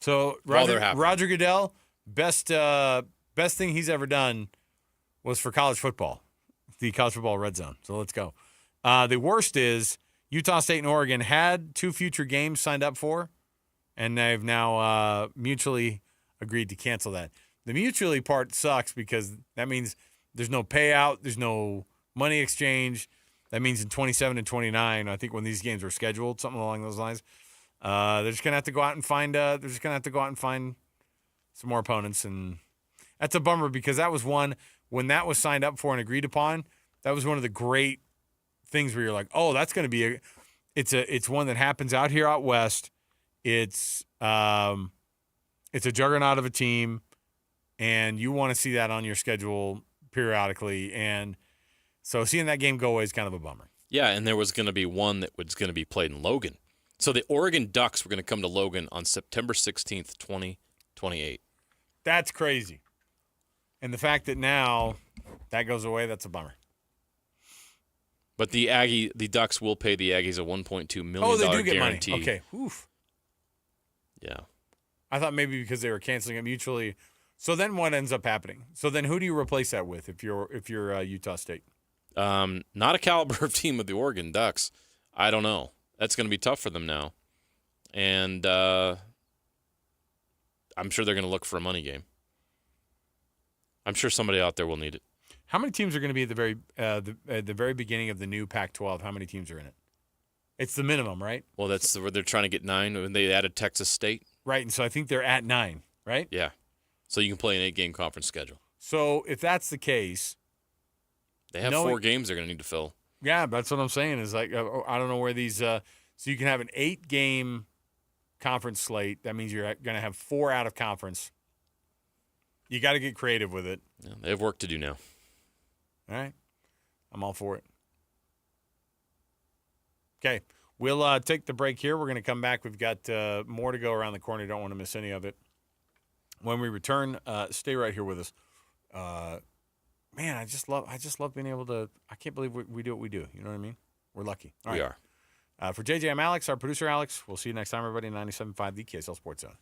So Roger Goodell, best thing he's ever done was for college football. The college football red zone. So let's go. The worst is Utah State and Oregon had 2 future games signed up for, and they've now mutually agreed to cancel that. The mutually part sucks because that means there's no payout, there's no money exchange. That means in 27 and 29, I think when these games were scheduled, something along those lines, they're just gonna have to go out and find. Some more opponents, and that's a bummer because that was one. When that was signed up for and agreed upon, that was one of the great things where you're like, oh, that's going to be it's one that happens out here out west. It's a juggernaut of a team, and you want to see that on your schedule periodically. And so seeing that game go away is kind of a bummer. Yeah, and there was going to be one that was going to be played in Logan. So the Oregon Ducks were going to come to Logan on September 16th, 2028. That's crazy. And the fact that now that goes away, that's a bummer. But the Ducks will pay the Aggies a $1.2 million Oh, they do get guarantee. money. Okay. Oof. Yeah. I thought maybe because they were canceling it mutually. So then what ends up happening? So then who do you replace that with if you're Utah State? Not a caliber of team of the Oregon Ducks. I don't know. That's going to be tough for them now. And I'm sure they're going to look for a money game. I'm sure somebody out there will need it. How many teams are going to be at the very beginning of the new Pac-12? How many teams are in it? It's the minimum, right? Well, that's where they're trying to get 9 when they added Texas State. Right, and so I think they're at 9, right? Yeah. So you can play an 8-game conference schedule. So if that's the case, they have 4 games they're going to need to fill. Yeah, that's what I'm saying. Is like I don't know where these. So you can have an 8-game conference slate. That means you're going to have 4 out of conference. You got to get creative with it. Yeah, they have work to do now. All right, I'm all for it. Okay, we'll take the break here. We're going to come back. We've got more to go around the corner. Don't want to miss any of it. When we return, stay right here with us. Man, I just love being able to. I can't believe we do what we do. You know what I mean? We're lucky. All right. We are. For JJ, I'm Alex, our producer Alex. We'll see you next time, everybody. 97.5, the KSL Sports Zone.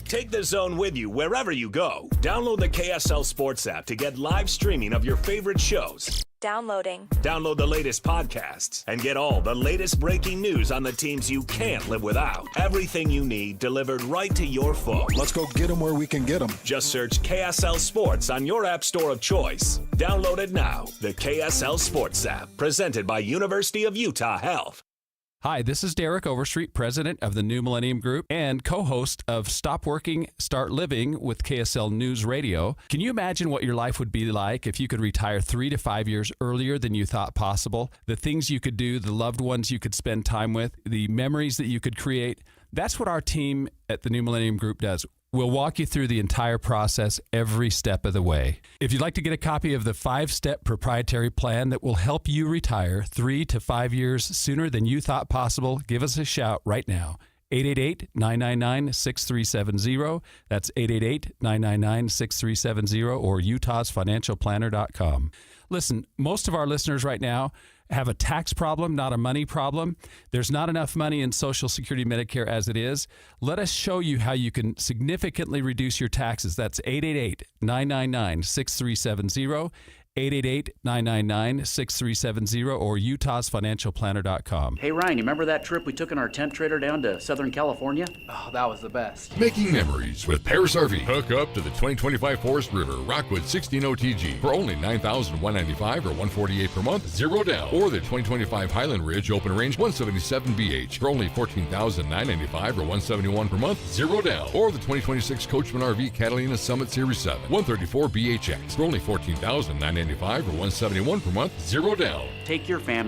Take the Zone with you wherever you go. Download the KSL Sports app to get live streaming of your favorite shows. Downloading. Download the latest podcasts and get all the latest breaking news on the teams you can't live without. Everything you need delivered right to your phone. Let's go get them where we can get them. Just search KSL Sports on your app store of choice. Download it now. The KSL Sports app, presented by University of Utah Health. Hi, this is Derek Overstreet, president of the New Millennium Group and co-host of Stop Working, Start Living with KSL News Radio. Can you imagine what your life would be like if you could retire 3 to 5 years earlier than you thought possible? The things you could do, the loved ones you could spend time with, the memories that you could create. That's what our team at the New Millennium Group does. We'll walk you through the entire process every step of the way. If you'd like to get a copy of the 5-step proprietary plan that will help you retire 3 to 5 years sooner than you thought possible, give us a shout right now. 888-999-6370. That's 888-999-6370 or utahsfinancialplanner.com. Listen, most of our listeners right now have a tax problem, not a money problem. There's not enough money in Social Security Medicare as it is. Let us show you how you can significantly reduce your taxes. That's 888-999-6370. 888-999-6370 or utahsfinancialplanner.com. Hey, Ryan, you remember that trip we took in our tent trailer down to Southern California? Oh, that was the best. Making memories with Paris RV. Hook up to the 2025 Forest River Rockwood 16 OTG for only $9,195 or $148 per month, 0 down. Or the 2025 Highland Ridge Open Range 177BH for only $14,995 or $171 per month, 0 down. Or the 2026 Coachman RV Catalina Summit Series 7 134BHX for only $14,995 or $171 per month, 0 down. Take your family.